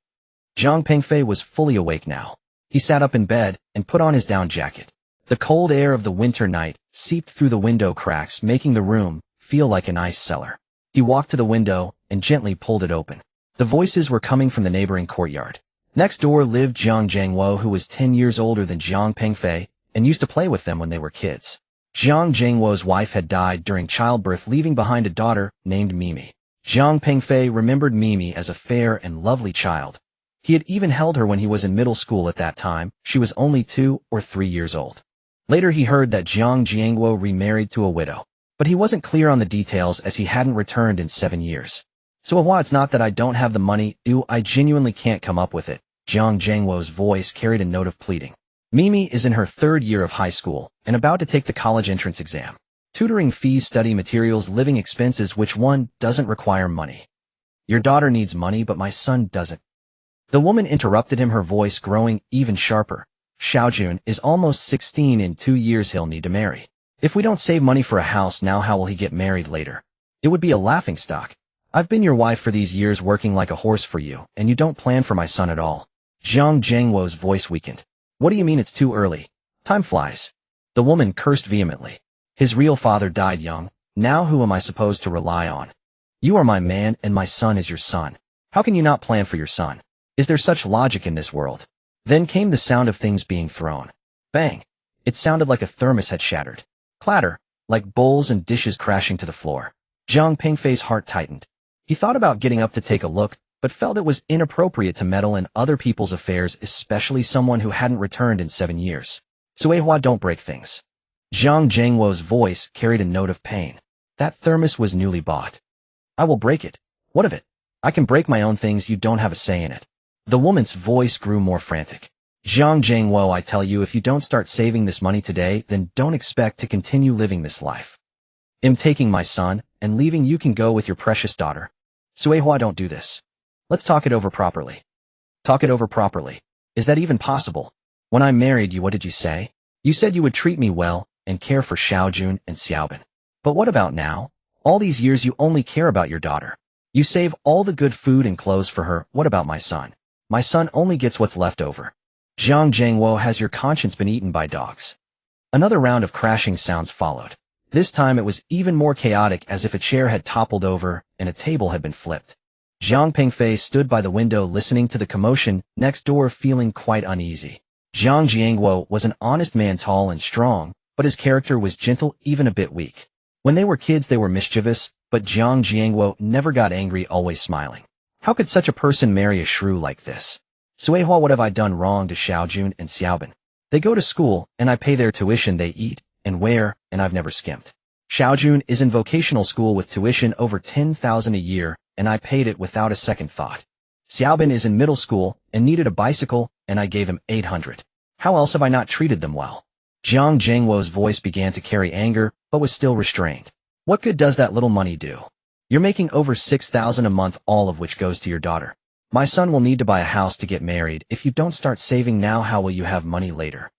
Jiang Pingfei was fully awake now. He sat up in bed and put on his down jacket. The cold air of the winter night seeped through the window cracks, making the room feel like an ice cellar. He walked to the window and gently pulled it open. The voices were coming from the neighboring courtyard. Next door lived Jiang Jiangwo, who was 10 years older than Jiang Pingfei and used to play with them when they were kids. Jiang Jiangwo's wife had died during childbirth, leaving behind a daughter named Mimi. Jiang Pingfei remembered Mimi as a fair and lovely child. He had even held her when he was in middle school. At that time, she was only 2 or 3 years old. Later he heard that Jiang Jiangwo remarried to a widow, but he wasn't clear on the details as he hadn't returned in 7 years. So it's not that I don't have the money, I genuinely can't come up with it. Jiang Jiangwo's voice carried a note of pleading. Mimi is in her 3rd year of high school and about to take the college entrance exam. Tutoring fees, study materials, living expenses, which one doesn't require money? Your daughter needs money, but my son doesn't. The woman interrupted him, her voice growing even sharper. Xiaojun is almost 16. In 2 years he'll need to marry. If we don't save money for a house now, how will he get married later? It would be a laughingstock. I've been your wife for these years, working like a horse for you, and you don't plan for my son at all. Jiang Jiangwo's voice weakened. What do you mean it's too early? Time flies. The woman cursed vehemently. His real father died young. Now who am I supposed to rely on? You are my man and my son is your son. How can you not plan for your son? Is there such logic in this world? Then came the sound of things being thrown. Bang! It sounded like a thermos had shattered. Clatter, like bowls and dishes crashing to the floor. Jiang Pingfei's heart tightened. He thought about getting up to take a look, but felt it was inappropriate to meddle in other people's affairs, especially someone who hadn't returned in 7 years. Suehua, don't break things. Zhang Jiangwo's voice carried a note of pain. That thermos was newly bought. I will break it. What of it? I can break my own things, you don't have a say in it. The woman's voice grew more frantic. Zhang Jiangwo, I tell you, if you don't start saving this money today, then don't expect to continue living this life. I'm taking my son, and leaving you can go with your precious daughter. Suehua, don't do this. Let's talk it over properly. Talk it over properly. Is that even possible? When I married you, what did you say? You said you would treat me well, and care for Xiaojun and Xiaobin. But what about now? All these years you only care about your daughter. You save all the good food and clothes for her. What about my son? My son only gets what's left over. Zhang Jiangwo, has your conscience been eaten by dogs? Another round of crashing sounds followed. This time it was even more chaotic, as if a chair had toppled over and a table had been flipped. Jiang Pingfei stood by the window listening to the commotion next door, feeling quite uneasy. Zhang Jiangwo was an honest man, tall and strong, but his character was gentle, even a bit weak. When they were kids they were mischievous, but Zhang Jiangwo never got angry, always smiling. How could such a person marry a shrew like this? Suehua, what have I done wrong to Xiaojun and Xiaobin? They go to school, and I pay their tuition, they eat and wear, and I've never skimped. Xiaojun is in vocational school with tuition over 10,000 a year, and I paid it without a second thought. Xiaobin is in middle school and needed a bicycle, and I gave him 800. How else have I not treated them well? Zhang Jiangwo's voice began to carry anger, but was still restrained. What good does that little money do? You're making over 6,000 a month, all of which goes to your daughter. My son will need to buy a house to get married. If you don't start saving now, how will you have money later?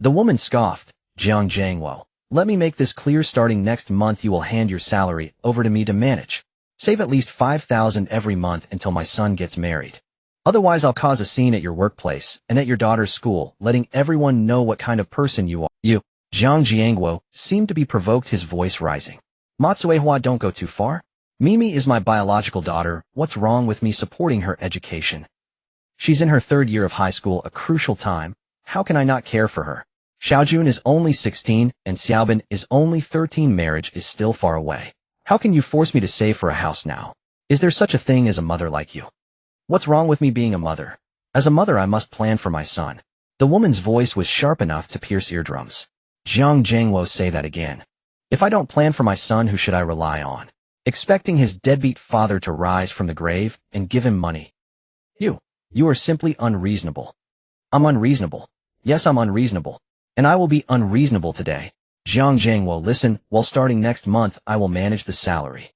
The woman scoffed. Zhang Jiangwo, let me make this clear. Starting next month you will hand your salary over to me to manage. Save at least 5,000 every month until my son gets married. Otherwise I'll cause a scene at your workplace and at your daughter's school, letting everyone know what kind of person you are. You, Zhang Jiangwo, seemed to be provoked, his voice rising. Matsuehua, don't go too far. Mimi is my biological daughter. What's wrong with me supporting her education? She's in her 3rd year of high school, a crucial time. How can I not care for her? Xiaojun is only 16, and Xiaobin is only 13. Marriage is still far away. How can you force me to save for a house now? Is there such a thing as a mother like you? What's wrong with me being a mother? As a mother I must plan for my son. The woman's voice was sharp enough to pierce eardrums. Zhang Jiangwo, say that again. If I don't plan for my son, who should I rely on? Expecting his deadbeat father to rise from the grave and give him money. You are simply unreasonable. I'm unreasonable. Yes, I'm unreasonable. And I will be unreasonable today. Zhang Jiangwo, listen, while starting next month I will manage the salary.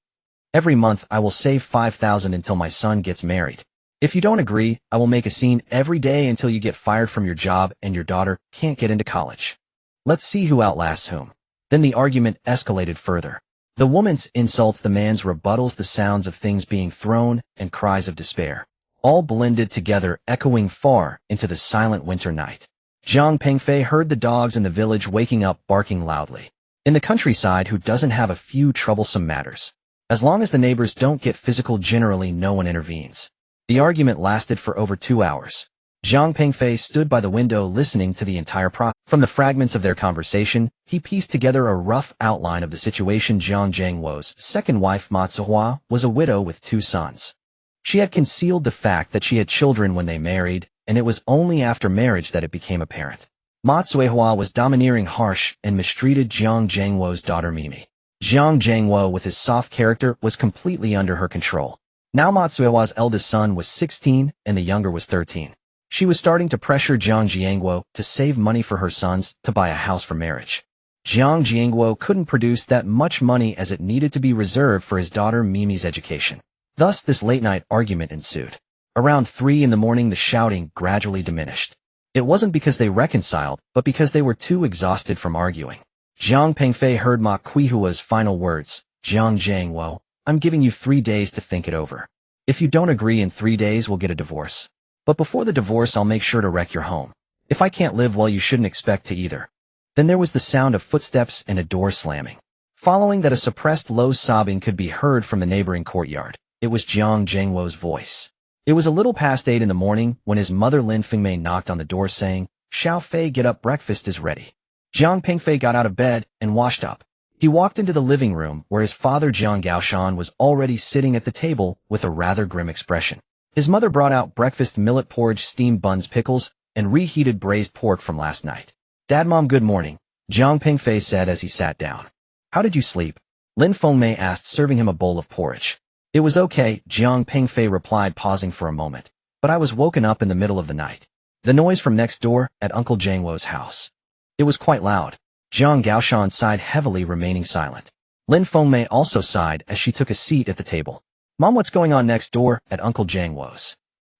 Every month I will save 5,000 until my son gets married. If you don't agree, I will make a scene every day until you get fired from your job and your daughter can't get into college. Let's see who outlasts whom. Then the argument escalated further. The woman's insults, the man's rebuttals, the sounds of things being thrown, and cries of despair, all blended together, echoing far into the silent winter night. Zhang Pingfei heard the dogs in the village waking up, barking loudly. In the countryside, who doesn't have a few troublesome matters? As long as the neighbors don't get physical, generally no one intervenes. The argument lasted for over 2 hours. Zhang Pingfei stood by the window listening to the entire process. From the fragments of their conversation, he pieced together a rough outline of the situation. Zhang Jiangwo's second wife, Matsuhua, was a widow with 2 sons. She had concealed the fact that she had children when they married, and it was only after marriage that it became apparent. Matsuehua was domineering, harsh, and mistreated Zhang Jiangwo's daughter Mimi. Zhang Jiangwo, with his soft character, was completely under her control. Now Matsuehua's eldest son was 16 and the younger was 13. She was starting to pressure Zhang Jiangwo to save money for her sons to buy a house for marriage. Zhang Jiangwo couldn't produce that much money, as it needed to be reserved for his daughter Mimi's education. Thus this late-night argument ensued. Around 3 in the morning the shouting gradually diminished. It wasn't because they reconciled, but because they were too exhausted from arguing. Zhang Pingfei heard Ma Qihua's final words. Zhang Jiangwo, I'm giving you 3 days to think it over. If you don't agree in 3 days, we'll get a divorce. But before the divorce, I'll make sure to wreck your home. If I can't live well, you shouldn't expect to either. Then there was the sound of footsteps and a door slamming. Following that, a suppressed low sobbing could be heard from the neighboring courtyard. It was Zhang Jiangwo's voice. It was a little past 8 in the morning when his mother Lin Fingmei knocked on the door saying, Xiao Fei, get up, breakfast is ready. Jiang Pingfei got out of bed and washed up. He walked into the living room where his father Jiang Gaoshan was already sitting at the table with a rather grim expression. His mother brought out breakfast millet porridge, steamed buns, pickles, and reheated braised pork from last night. "Dad, Mom, good morning," Jiang Pingfei said as he sat down. "How did you sleep?" Lin Fengmei asked, serving him a bowl of porridge. "It was okay," Jiang Pingfei replied, pausing for a moment. "But I was woken up in the middle of the night. The noise from next door, at Uncle Jiang Wo's house. It was quite loud." Jiang Gaoshan sighed heavily, remaining silent. Lin Fengmei also sighed as she took a seat at the table. "Mom, what's going on next door, at Uncle Jiang Wo's?"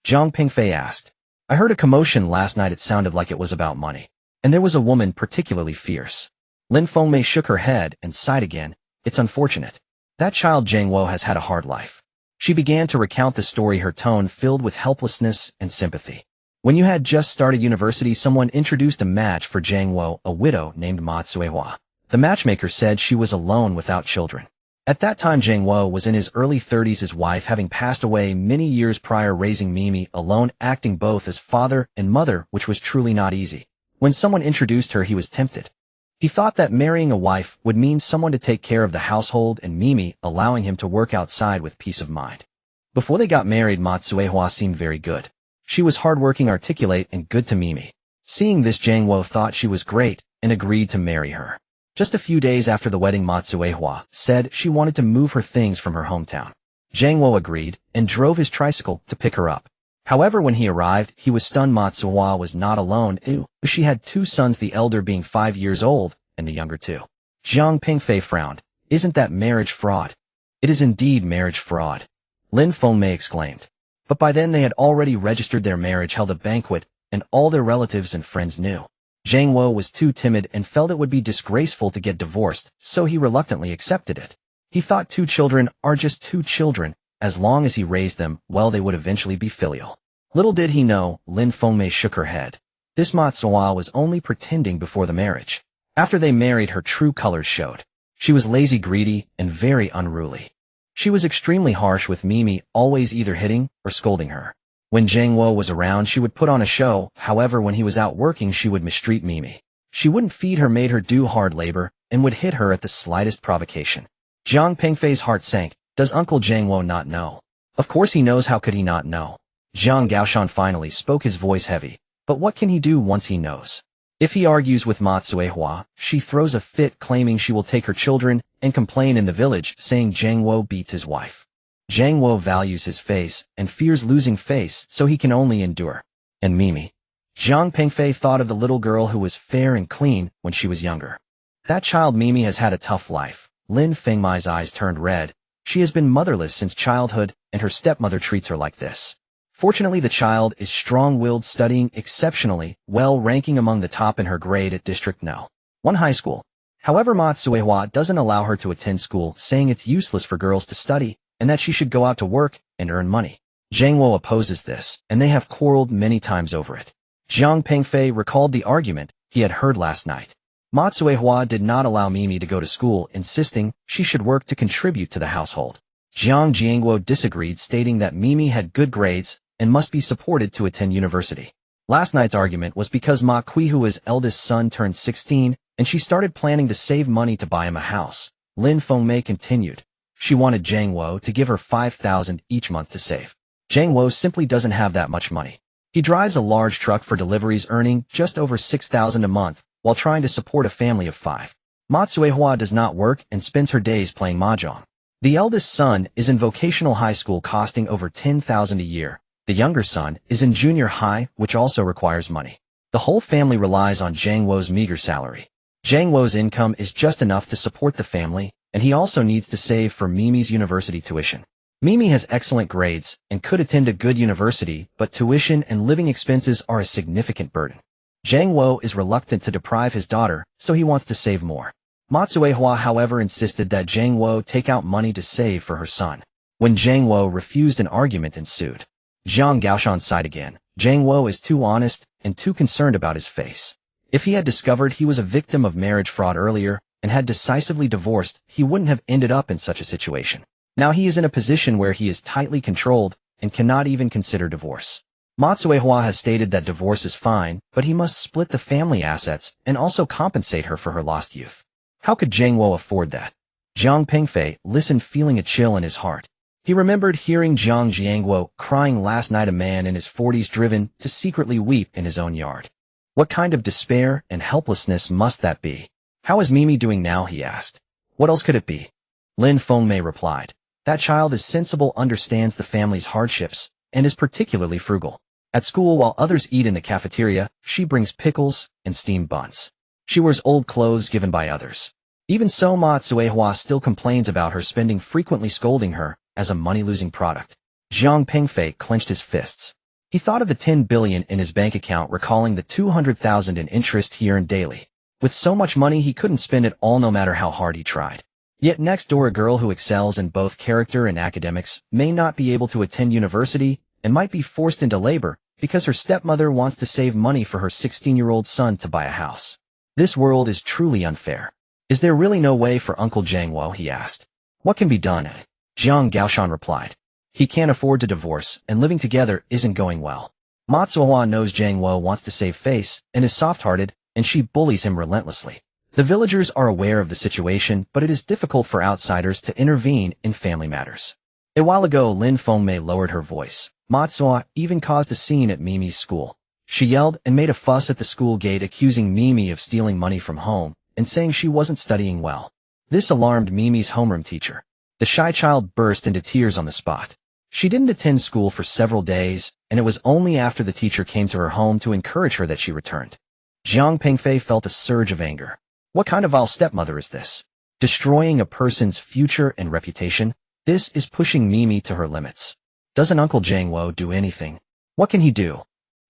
Jiang Pingfei asked. "I heard a commotion last night. It sounded like it was about money. And there was a woman particularly fierce." Lin Fengmei shook her head and sighed again. "It's unfortunate. That child Jiang Wo has had a hard life." She began to recount the story, her tone filled with helplessness and sympathy. "When you had just started university, someone introduced a match for Jiang Wo, a widow named Ma Cuihua. The matchmaker said she was alone without children. At that time, Jiang Wo was in his early 30s, his wife having passed away many years prior, raising Mimi alone, acting both as father and mother, which was truly not easy. When someone introduced her, he was tempted. He thought that marrying a wife would mean someone to take care of the household and Mimi allowing him to work outside with peace of mind. Before they got married, Ma Cuihua seemed very good. She was hardworking, articulate, and good to Mimi. Seeing this, Jiang Wo thought she was great and agreed to marry her. Just a few days after the wedding, Ma Cuihua said she wanted to move her things from her hometown. Jiang Wo agreed and drove his tricycle to pick her up. However, when he arrived, he was stunned. Ma Cuihua was not alone. She had two sons, the elder being 5 years old and the younger 2. Jiang Pingfei frowned. "Isn't that marriage fraud?" "It is indeed marriage fraud," Lin Fengmei exclaimed. But by then they had already registered their marriage, held a banquet, and all their relatives and friends knew. Jiang Wo was too timid and felt it would be disgraceful to get divorced, so he reluctantly accepted it. He thought 2 children are just 2 children. As long as he raised them, well, they would eventually be filial. Little did he know, Lin Fengmei shook her head. This Ma Cuihua was only pretending before the marriage. After they married, her true colors showed. She was lazy, greedy, and very unruly. She was extremely harsh with Mimi, always either hitting or scolding her. When Jiang Wo was around, she would put on a show. However, when he was out working, she would mistreat Mimi. She wouldn't feed her, made her do hard labor, and would hit her at the slightest provocation. Jiang Pingfei's heart sank. Does Uncle Jiang Wo not know? Of course he knows. How could he not know? Jiang Gaoshan finally spoke, his voice heavy. But what can he do once he knows? If he argues with Ma Cuihua, she throws a fit, claiming she will take her children and complain in the village, saying Jiang Wo beats his wife. Jiang Wo values his face and fears losing face, so he can only endure. And Mimi? Jiang Pingfei thought of the little girl who was fair and clean when she was younger. That child Mimi has had a tough life. Lin Fengmei's eyes turned red. She has been motherless since childhood, and her stepmother treats her like this. Fortunately, the child is strong-willed, studying exceptionally well, ranking among the top in her grade at District No. 1 high school. However, Ma Cuihua doesn't allow her to attend school, saying it's useless for girls to study and that she should go out to work and earn money. Jiang Wo opposes this, and they have quarreled many times over it. Jiang Pingfei recalled the argument he had heard last night. Ma Cuihua did not allow Mimi to go to school, insisting she should work to contribute to the household. Jiang Jiangwo disagreed, stating that Mimi had good grades and must be supported to attend university. Last night's argument was because Ma Cuihua's eldest son turned 16, and she started planning to save money to buy him a house. Lin Fengmei continued. She wanted Jiang Wo to give her 5,000 each month to save. Jiang Wo simply doesn't have that much money. He drives a large truck for deliveries, earning just over 6,000 a month, while trying to support a family of 5. Ma Cuihua does not work and spends her days playing mahjong. The eldest son is in vocational high school, costing over 10,000 a year. The younger son is in junior high, which also requires money. The whole family relies on Jiang Wo's meager salary. Jiang Wo's income is just enough to support the family, and he also needs to save for Mimi's university tuition. Mimi has excellent grades and could attend a good university, but tuition and living expenses are a significant burden. Jiang Wo is reluctant to deprive his daughter, so he wants to save more. Ma Cuihua, however, insisted that Jiang Wo take out money to save for her son. When Jiang Wo refused, an argument ensued. Jiang Gaoshan sighed again. Jiang Wo is too honest and too concerned about his face. If he had discovered he was a victim of marriage fraud earlier and had decisively divorced, he wouldn't have ended up in such a situation. Now he is in a position where he is tightly controlled and cannot even consider divorce. Matsuehwa has stated that divorce is fine, but he must split the family assets and also compensate her for her lost youth. How could Jiang Wo afford that? Jiang Pengfei listened feeling a chill in his heart. He remembered hearing Jiang Jiangwo crying last night, a man in his 40s driven to secretly weep in his own yard. What kind of despair and helplessness must that be? How is Mimi doing now, he asked. What else could it be? Lin Fengmei replied. That child is sensible, understands the family's hardships, and is particularly frugal. At school, while others eat in the cafeteria, she brings pickles and steamed buns. She wears old clothes given by others. Even so, Matsuehwa still complains about her spending, frequently scolding her as a money-losing product. Jiang Pengfei clenched his fists. He thought of the 10 billion in his bank account, recalling the 200,000 in interest he earned daily. With so much money, he couldn't spend it all no matter how hard he tried. Yet next door, a girl who excels in both character and academics may not be able to attend university and might be forced into labor because her stepmother wants to save money for her 16-year-old son to buy a house. This world is truly unfair. Is there really no way for Uncle Jiangwo, he asked. What can be done? Jiang Gaoshan replied. He can't afford to divorce, and living together isn't going well. Matsuehwa knows Jiangwo wants to save face and is soft-hearted, and she bullies him relentlessly. The villagers are aware of the situation, but it is difficult for outsiders to intervene in family matters. A while ago, Lin Fengmei lowered her voice. Matsuehwa even caused a scene at Mimi's school. She yelled and made a fuss at the school gate, accusing Mimi of stealing money from home and saying she wasn't studying well. This alarmed Mimi's homeroom teacher. The shy child burst into tears on the spot. She didn't attend school for several days, and it was only after the teacher came to her home to encourage her that she returned. Jiang Pengfei felt a surge of anger. What kind of vile stepmother is this? Destroying a person's future and reputation? This is pushing Mimi to her limits. Doesn't Uncle Jiangwo do anything? What can he do?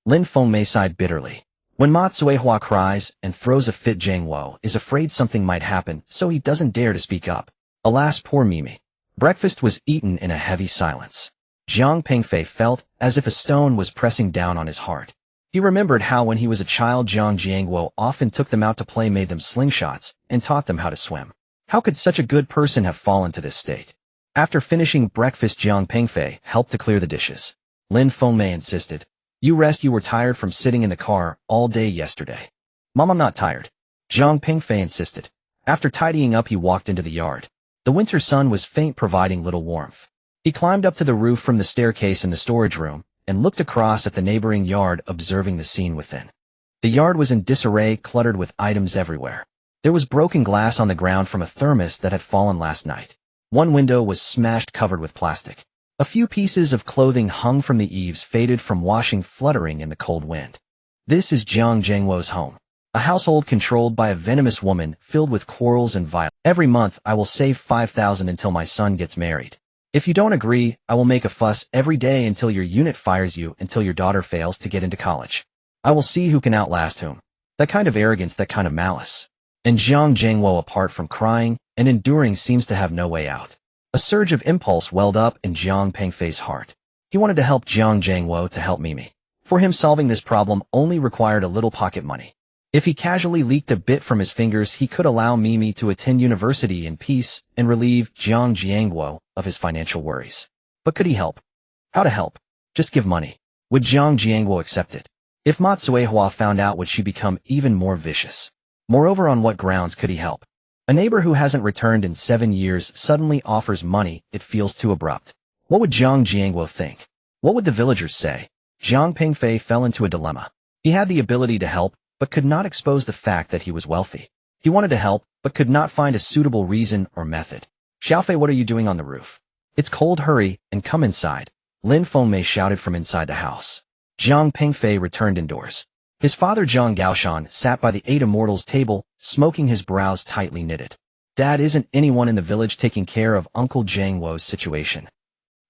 Lin Fengmei sighed bitterly. When Matsuehwa cries and throws a fit, Jiangwo is afraid something might happen, so he doesn't dare to speak up. Alas, poor Mimi. Breakfast was eaten in a heavy silence. Jiang Pengfei felt as if a stone was pressing down on his heart. He remembered how when he was a child, Jiang Jiangwo often took them out to play, made them slingshots, and taught them how to swim. How could such a good person have fallen to this state? After finishing breakfast, Jiang Pengfei helped to clear the dishes. Lin Fengmei insisted. You rest, you were tired from sitting in the car all day yesterday. Mom, I'm not tired. Jiang Pengfei insisted. After tidying up, he walked into the yard. The winter sun was faint, providing little warmth. He climbed up to the roof from the staircase in the storage room and looked across at the neighboring yard, observing the scene within. The yard was in disarray, cluttered with items everywhere. There was broken glass on the ground from a thermos that had fallen last night. One window was smashed, covered with plastic. A few pieces of clothing hung from the eaves, faded from washing, fluttering in the cold wind. This is Jiang Jiangwo's home. A household controlled by a venomous woman, filled with quarrels and violence. Every month, I will save 5,000 until my son gets married. If you don't agree, I will make a fuss every day until your unit fires you, until your daughter fails to get into college. I will see who can outlast whom. That kind of arrogance, that kind of malice. And Jiang Jiangwo, apart from crying and enduring, seems to have no way out. A surge of impulse welled up in Jiang Pengfei's heart. He wanted to help Jiang Jiangwo to help Mimi. For him, solving this problem only required a little pocket money. If he casually leaked a bit from his fingers, he could allow Mimi to attend university in peace and relieve Jiang Jiangwo of his financial worries. But could he help? How to help? Just give money. Would Jiang Jiangwo accept it? If Matsuehwa found out, would she become even more vicious? Moreover, on what grounds could he help? A neighbor who hasn't returned in 7 years suddenly offers money. It feels too abrupt. What would Jiang Jiangwo think? What would the villagers say? Jiang Pengfei fell into a dilemma. He had the ability to help, but could not expose the fact that he was wealthy. He wanted to help, but could not find a suitable reason or method. Xiaofei, what are you doing on the roof? It's cold, hurry, and come inside. Lin Fengmei shouted from inside the house. Jiang Pengfei returned indoors. His father, Jiang Gaoshan, sat by the 8 immortals table, smoking, his brows tightly knitted. Dad, isn't anyone in the village taking care of Uncle Jiangwo's situation?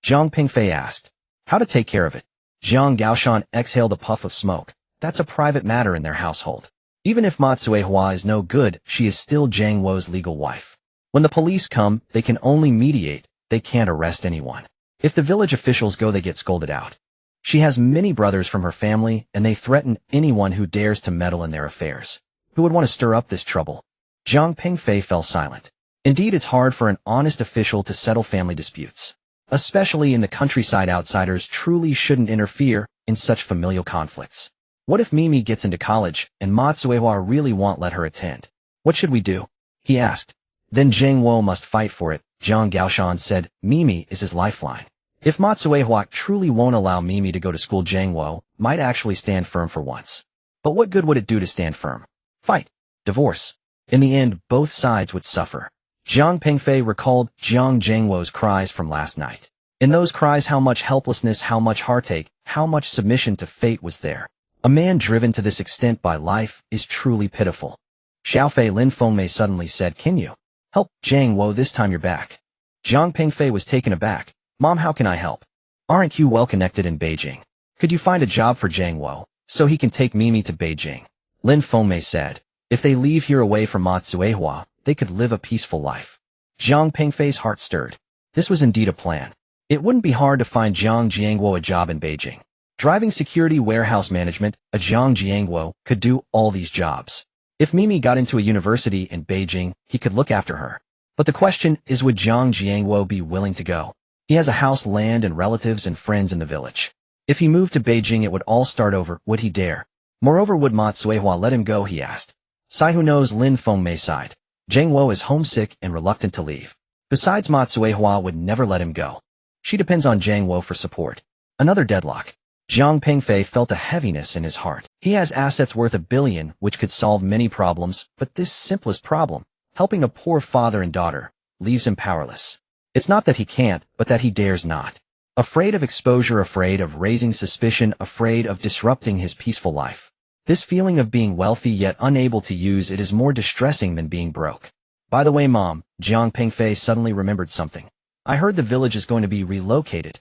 Jiang Pengfei asked. How to take care of it? Jiang Gaoshan exhaled a puff of smoke. That's a private matter in their household. Even if Matsuehwa is no good, she is still Jiangwo's legal wife. When the police come, they can only mediate, they can't arrest anyone. If the village officials go, they get scolded out. She has many brothers from her family, and they threaten anyone who dares to meddle in their affairs. Who would want to stir up this trouble? Jiang Pengfei fell silent. Indeed, it's hard for an honest official to settle family disputes. Especially in the countryside, outsiders truly shouldn't interfere, in such familial conflicts. What if Mimi gets into college and Ma Tsuehua really won't let her attend? What should we do? He asked. Then Zhang Wo must fight for it, Zhang Gaoshan said. Mimi is his lifeline. If Ma Tsuehua truly won't allow Mimi to go to school, Zhang Wo might actually stand firm for once. But what good would it do to stand firm? Fight. Divorce. In the end, both sides would suffer. Jiang Pengfei recalled Jiang Zhangwo's cries from last night. In those cries, how much helplessness, how much heartache, how much submission to fate was there. A man driven to this extent by life is truly pitiful. Xiaofei Lin Fengmei suddenly said, can you help Zhang Wo this time you're back? Jiang Pengfei was taken aback. Mom, how can I help? Aren't you well connected in Beijing? Could you find a job for Zhang Wo so he can take Mimi to Beijing? Lin Fengmei said, if they leave here away from Ma Tsuehua, they could live a peaceful life. Jiang Pengfei's heart stirred. This was indeed a plan. It wouldn't be hard to find Jiang Jiangwo a job in Beijing. Driving security, warehouse management, a Jiang Jiangwo could do all these jobs. If Mimi got into a university in Beijing, he could look after her. But the question is, would Jiang Jiangwo be willing to go? He has a house, land, and relatives and friends in the village. If he moved to Beijing, it would all start over. Would he dare? Moreover, would Ma Tsuehua let him go, he asked. Sai, who knows? Lin Fengmei sighed. Zhang Wo is homesick and reluctant to leave. Besides, Ma Tsuehua would never let him go. She depends on Zhang Wo for support. Another deadlock. Jiang Pengfei felt a heaviness in his heart. He has assets worth $1 billion, which could solve many problems, but this simplest problem, helping a poor father and daughter, leaves him powerless. It's not that he can't, but that he dares not. Afraid of exposure, afraid of raising suspicion, afraid of disrupting his peaceful life. This feeling of being wealthy yet unable to use it is more distressing than being broke. By the way, Mom, Jiang Pengfei suddenly remembered something. I heard the village is going to be relocated.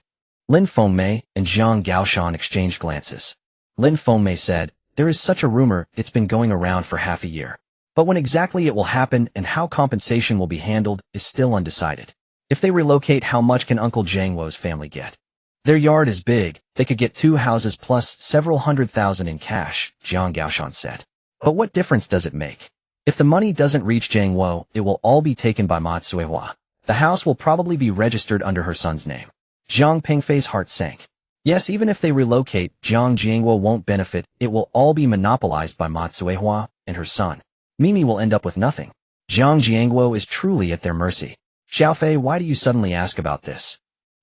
Lin Fengmei and Zhang Gaoshan exchanged glances. Lin Fengmei said, there is such a rumor, it's been going around for half a year. But when exactly it will happen and how compensation will be handled is still undecided. If they relocate, how much can Uncle Zhang Wo's family get? Their yard is big, they could get 2 houses plus several $100,000 in cash, Zhang Gaoshan said. But what difference does it make? If the money doesn't reach Zhang Wo, it will all be taken by Ma Tsuehua. The house will probably be registered under her son's name. Jiang Pengfei's heart sank. Yes, even if they relocate, Jiang Jiangwo won't benefit, it will all be monopolized by Ma Tsuehua and her son. Mimi will end up with nothing. Jiang Jiangwo is truly at their mercy. Xiaofei, why do you suddenly ask about this?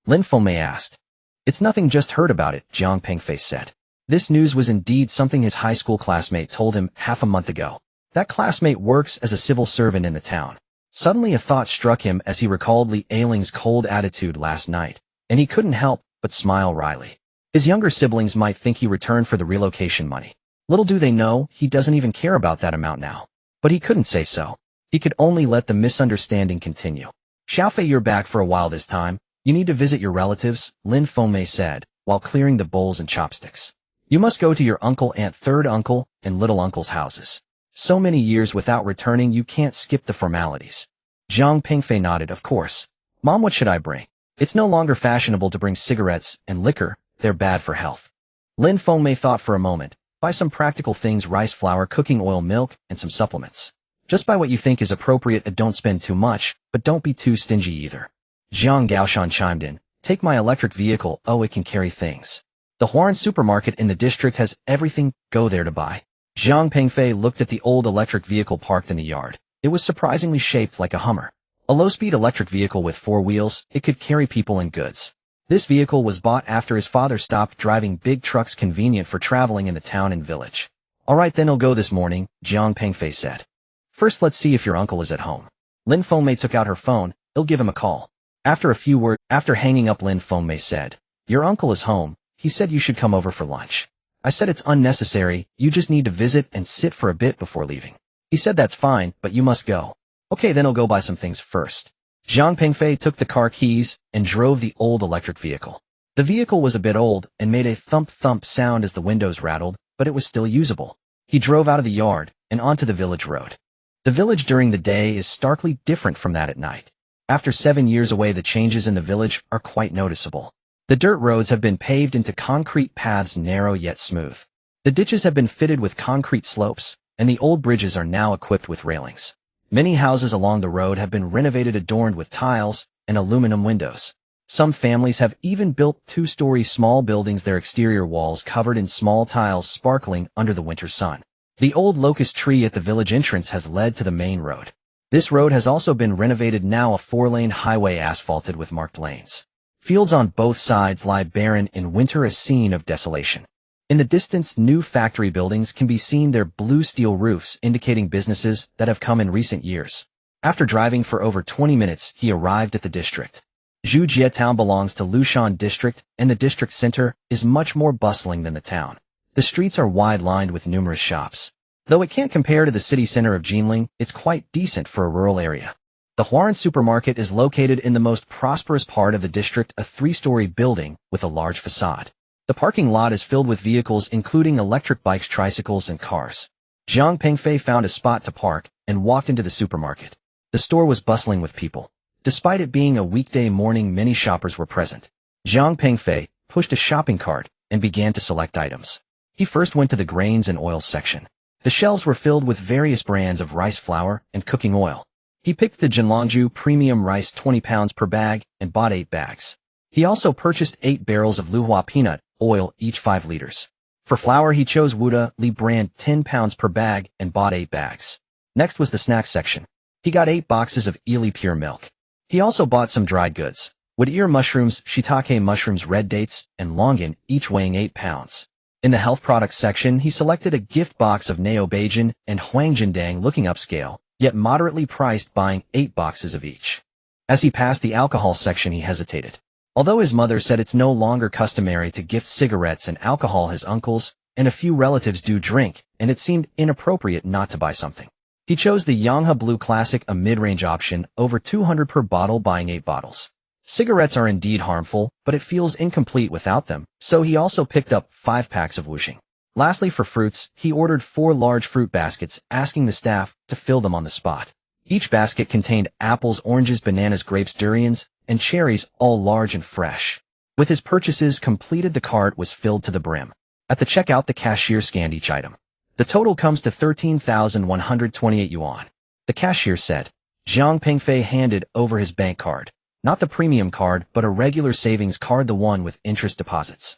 Lin Fengmei asked. It's nothing, just heard about it, Jiang Pengfei said. This news was indeed something his high school classmate told him half a month ago. That classmate works as a civil servant in the town. Suddenly a thought struck him as he recalled Li Ailing's cold attitude last night, and he couldn't help but smile wryly. His younger siblings might think he returned for the relocation money. Little do they know, he doesn't even care about that amount now. But he couldn't say so. He could only let the misunderstanding continue. Xiaofei, you're back for a while this time. You need to visit your relatives, Lin Fengmei said, while clearing the bowls and chopsticks. You must go to your uncle, aunt, third uncle, and little uncle's houses. So many years without returning, you can't skip the formalities. Jiang Pengfei nodded, of course. Mom, what should I bring? It's no longer fashionable to bring cigarettes and liquor, they're bad for health. Lin Fengmei thought for a moment. Buy some practical things, rice flour, cooking oil, milk, and some supplements. Just buy what you think is appropriate and don't spend too much, but don't be too stingy either. Zhang Gaoshan chimed in. Take my electric vehicle, oh, it can carry things. The Huaran supermarket in the district has everything, go there to buy. Jiang Pengfei looked at the old electric vehicle parked in the yard. It was surprisingly shaped like a Hummer. A low-speed electric vehicle with 4 wheels, it could carry people and goods. This vehicle was bought after his father stopped driving big trucks, convenient for traveling in the town and village. All right, then he'll go this morning, Jiang Pengfei said. First, let's see if your uncle is at home. Lin Fengmei took out her phone. He'll give him a call. After a few words, after hanging up, Lin Fengmei said, your uncle is home. He said you should come over for lunch. I said it's unnecessary, you just need to visit and sit for a bit before leaving. He said that's fine, but you must go. Okay, then I'll go buy some things first. Jiang Pengfei took the car keys and drove the old electric vehicle. The vehicle was a bit old and made a thump-thump sound as the windows rattled, but it was still usable. He drove out of the yard and onto the village road. The village during the day is starkly different from that at night. After 7 years away, the changes in the village are quite noticeable. The dirt roads have been paved into concrete paths, narrow yet smooth. The ditches have been fitted with concrete slopes, and the old bridges are now equipped with railings. Many houses along the road have been renovated, adorned with tiles and aluminum windows. Some families have even built two-story small buildings, their exterior walls covered in small tiles sparkling under the winter sun. The old locust tree at the village entrance has led to the main road. This road has also been renovated, now a 4-lane highway asphalted with marked lanes. Fields on both sides lie barren in winter, a scene of desolation. In the distance, new factory buildings can be seen, their blue steel roofs indicating businesses that have come in recent years. After driving for over 20 minutes, he arrived at the district. Zhujie town belongs to Lushan district, and the district center is much more bustling than the town. The streets are wide, lined with numerous shops. Though it can't compare to the city center of Jinling, it's quite decent for a rural area. The Huaran supermarket is located in the most prosperous part of the district, a 3-story building with a large facade. The parking lot is filled with vehicles including electric bikes, tricycles, and cars. Jiang Pengfei found a spot to park and walked into the supermarket. The store was bustling with people. Despite it being a weekday morning, many shoppers were present. Jiang Pengfei pushed a shopping cart and began to select items. He first went to the grains and oils section. The shelves were filled with various brands of rice flour and cooking oil. He picked the Jinlongju premium rice, 20 pounds per bag, and bought 8 bags. He also purchased 8 barrels of Luhua peanut oil, each 5 liters. For flour, he chose Wuda Li brand, 10 pounds per bag, and bought 8 bags. Next was the snack section. He got 8 boxes of Ili pure milk. He also bought some dried goods: wood ear mushrooms, shiitake mushrooms, red dates, and longan, each weighing 8 pounds. In the health products section, he selected a gift box of Neo Beijing and Huangjindang, looking upscale, yet moderately priced, buying 8 boxes of each. As he passed the alcohol section, he hesitated. Although his mother said it's no longer customary to gift cigarettes and alcohol, his uncles and a few relatives do drink, and it seemed inappropriate not to buy something. He chose the Yanghe Blue Classic, a mid-range option, over 200 per bottle, buying 8 bottles. Cigarettes are indeed harmful, but it feels incomplete without them, so he also picked up 5 packs of Wuxing. Lastly, for fruits, he ordered 4 large fruit baskets, asking the staff to fill them on the spot. Each basket contained apples, oranges, bananas, grapes, durians, and cherries, all large and fresh. With his purchases completed, the cart was filled to the brim. At the checkout, the cashier scanned each item. The total comes to 13,128 yuan. The cashier said. Jiang Pengfei handed over his bank card. Not the premium card, but a regular savings card, the one with interest deposits.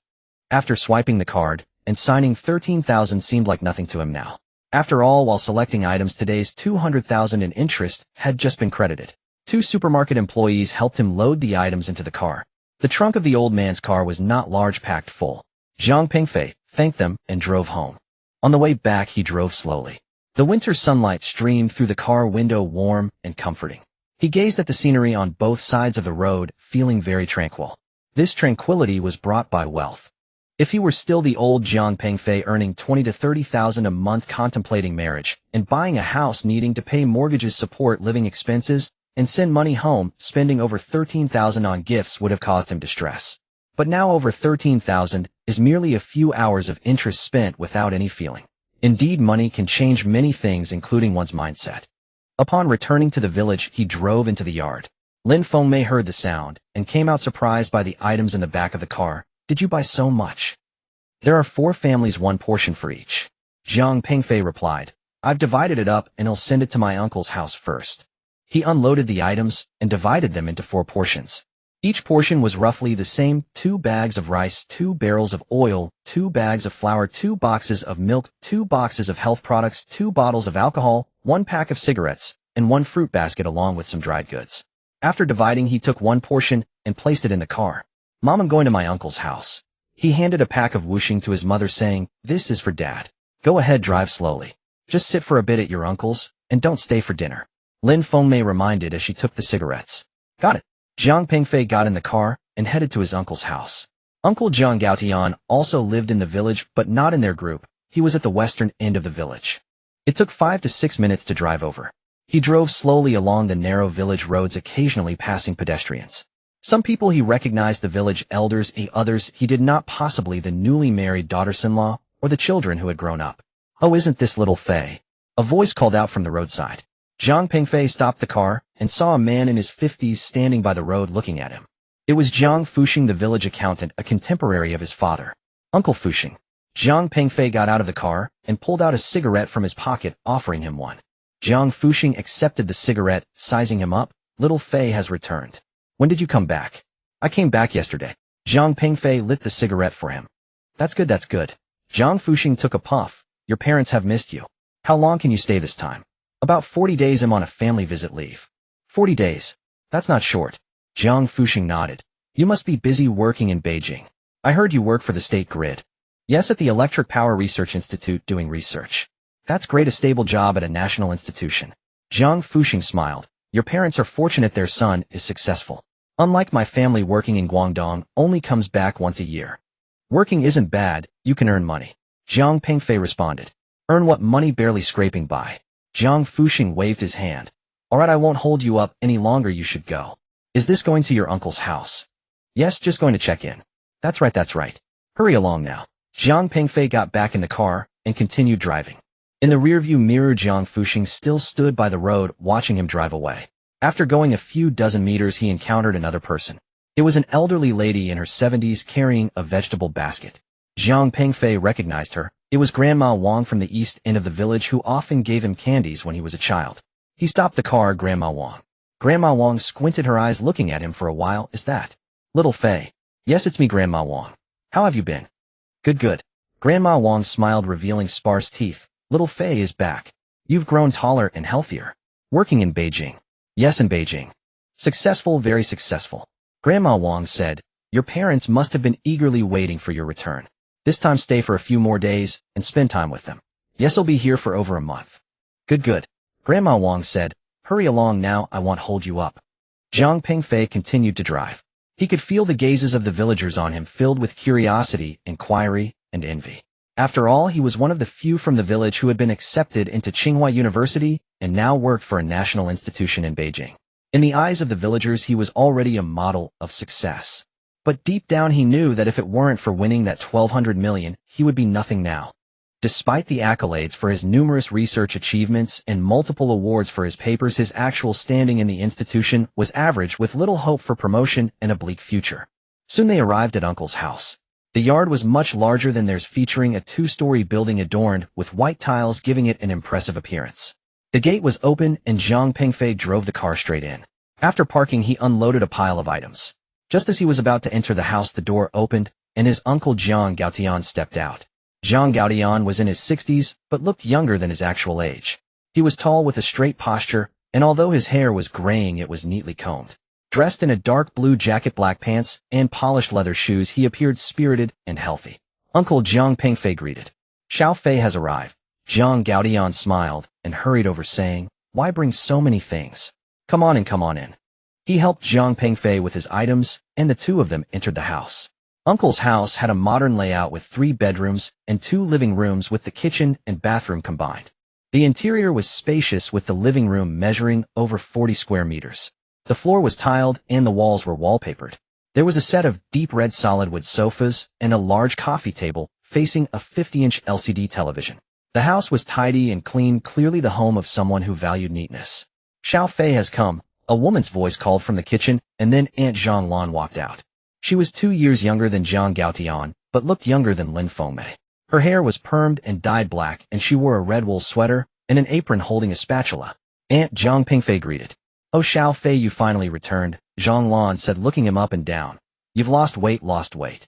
After swiping the card and signing, 13,000 seemed like nothing to him now. After all, while selecting items, today's 200,000 in interest had just been credited. 2 supermarket employees helped him load the items into the car. The trunk of the old man's car was not large, packed full. Jiang Pengfei thanked them and drove home. On the way back, he drove slowly. The winter sunlight streamed through the car window, warm and comforting. He gazed at the scenery on both sides of the road, feeling very tranquil. This tranquility was brought by wealth. If he were still the old Jiang Pengfei, earning 20 to 30,000 a month, contemplating marriage and buying a house, needing to pay mortgages, support living expenses, and send money home, spending over 13,000 on gifts would have caused him distress. But now over 13,000 is merely a few hours of interest spent without any feeling. Indeed, money can change many things, including one's mindset. Upon returning to the village, he drove into the yard. Lin Fengmei heard the sound and came out, surprised by the items in the back of the car. Did you buy so much? There are 4 families, 1 portion for each. Jiang Pengfei replied. I've divided it up and I'll send it to my uncle's house first. He unloaded the items and divided them into 4 portions. Each portion was roughly the same: 2 bags of rice, 2 barrels of oil, 2 bags of flour, 2 boxes of milk, 2 boxes of health products, 2 bottles of alcohol, 1 pack of cigarettes, and 1 fruit basket along with some dried goods. After dividing, he took 1 portion and placed it in the car. Mom, I'm going to my uncle's house. He handed a pack of Wuxing to his mother, saying, this is for Dad. Go ahead, drive slowly. Just sit for a bit at your uncle's, and don't stay for dinner. Lin Fengmei reminded as she took the cigarettes. Got it. Jiang Pengfei got in the car and headed to his uncle's house. Uncle Jiang Gaotian also lived in the village, but not in their group. He was at the western end of the village. It took 5 to 6 minutes to drive over. He drove slowly along the narrow village roads, occasionally passing pedestrians. Some people he recognized, the village elders, others he did not, possibly the newly married daughters-in-law or the children who had grown up. Oh, isn't this little Fei? A voice called out from the roadside. Jiang Pengfei stopped the car and saw a man in his 50s standing by the road looking at him. It was Jiang Fuxing, the village accountant, a contemporary of his father. Uncle Fuxing. Jiang Pengfei got out of the car and pulled out a cigarette from his pocket, offering him one. Jiang Fuxing accepted the cigarette, sizing him up. Little Fei has returned. When did you come back? I came back yesterday. Zhang Pengfei lit the cigarette for him. That's good, that's good. Zhang Fuxing took a puff. Your parents have missed you. How long can you stay this time? About 40 days. I'm on a family visit leave. 40 days. That's not short. Zhang Fuxing nodded. You must be busy working in Beijing. I heard you work for the state grid. Yes, at the Electric Power Research Institute doing research. That's great, a stable job at a national institution. Zhang Fuxing smiled. Your parents are fortunate their son is successful. Unlike my family, working in Guangdong only comes back once a year. Working isn't bad, you can earn money. Zhang Pengfei responded. Earn what? Money? Barely scraping by. Zhang Fuxing waved his hand. Alright, I won't hold you up any longer, you should go. Is this going to your uncle's house? Yes, just going to check in. That's right, that's right. Hurry along now. Zhang Pengfei got back in the car and continued driving. In the rearview mirror, Zhang Fuxing still stood by the road watching him drive away. After going a few dozen meters, he encountered another person. It was an elderly lady in her 70s carrying a vegetable basket. Zhang Pengfei recognized her. It was Grandma Wang from the east end of the village, who often gave him candies when he was a child. He stopped the car. Grandma Wang. Grandma Wang squinted her eyes, looking at him for a while. Is that Little Fei? Yes, it's me, Grandma Wang. How have you been? Good, good. Grandma Wang smiled, revealing sparse teeth. Little Fei is back. You've grown taller and healthier. Working in Beijing? Yes, in Beijing. Successful, very successful. Grandma Wang said, your parents must have been eagerly waiting for your return. This time stay for a few more days and spend time with them. Yes, I'll be here for over a month. Good, good. Grandma Wang said, hurry along now, I won't hold you up. Zhang Pengfei continued to drive. He could feel the gazes of the villagers on him, filled with curiosity, inquiry, and envy. After all, he was one of the few from the village who had been accepted into Tsinghua University and now worked for a national institution in Beijing. In the eyes of the villagers, he was already a model of success. But deep down he knew that if it weren't for winning that 1,200 million, he would be nothing now. Despite the accolades for his numerous research achievements and multiple awards for his papers, his actual standing in the institution was average, with little hope for promotion and a bleak future. Soon they arrived at Uncle's house. The yard was much larger than theirs, featuring a 2-story building adorned with white tiles, giving it an impressive appearance. The gate was open and Zhang Pengfei drove the car straight in. After parking, he unloaded a pile of items. Just as he was about to enter the house, the door opened and his uncle Zhang Gaotian stepped out. Zhang Gaotian was in his 60s, but looked younger than his actual age. He was tall with a straight posture, and although his hair was graying, it was neatly combed. Dressed in a dark blue jacket, black pants, and polished leather shoes, he appeared spirited and healthy. Uncle Zhang Pengfei greeted. Xiao Fei has arrived. Zhang Gaotian smiled and hurried over, saying, why bring so many things? Come on in, come on in. He helped Zhang Pengfei with his items, and the two of them entered the house. Uncle's house had a modern layout with 3 bedrooms and 2 living rooms, with the kitchen and bathroom combined. The interior was spacious, with the living room measuring over 40 square meters. The floor was tiled and the walls were wallpapered. There was a set of deep red solid wood sofas and a large coffee table facing a 50-inch LCD television. The house was tidy and clean, clearly the home of someone who valued neatness. Xiao Fei has come, a woman's voice called from the kitchen, and then Aunt Zhang Lan walked out. She was 2 years younger than Zhang Gaotian, but looked younger than Lin Fengmei. Her hair was permed and dyed black, and she wore a red wool sweater and an apron holding a spatula. Aunt Zhang Pengfei greeted. Oh, Xiao Fei, you finally returned, Zhang Lan said, looking him up and down. You've lost weight, lost weight.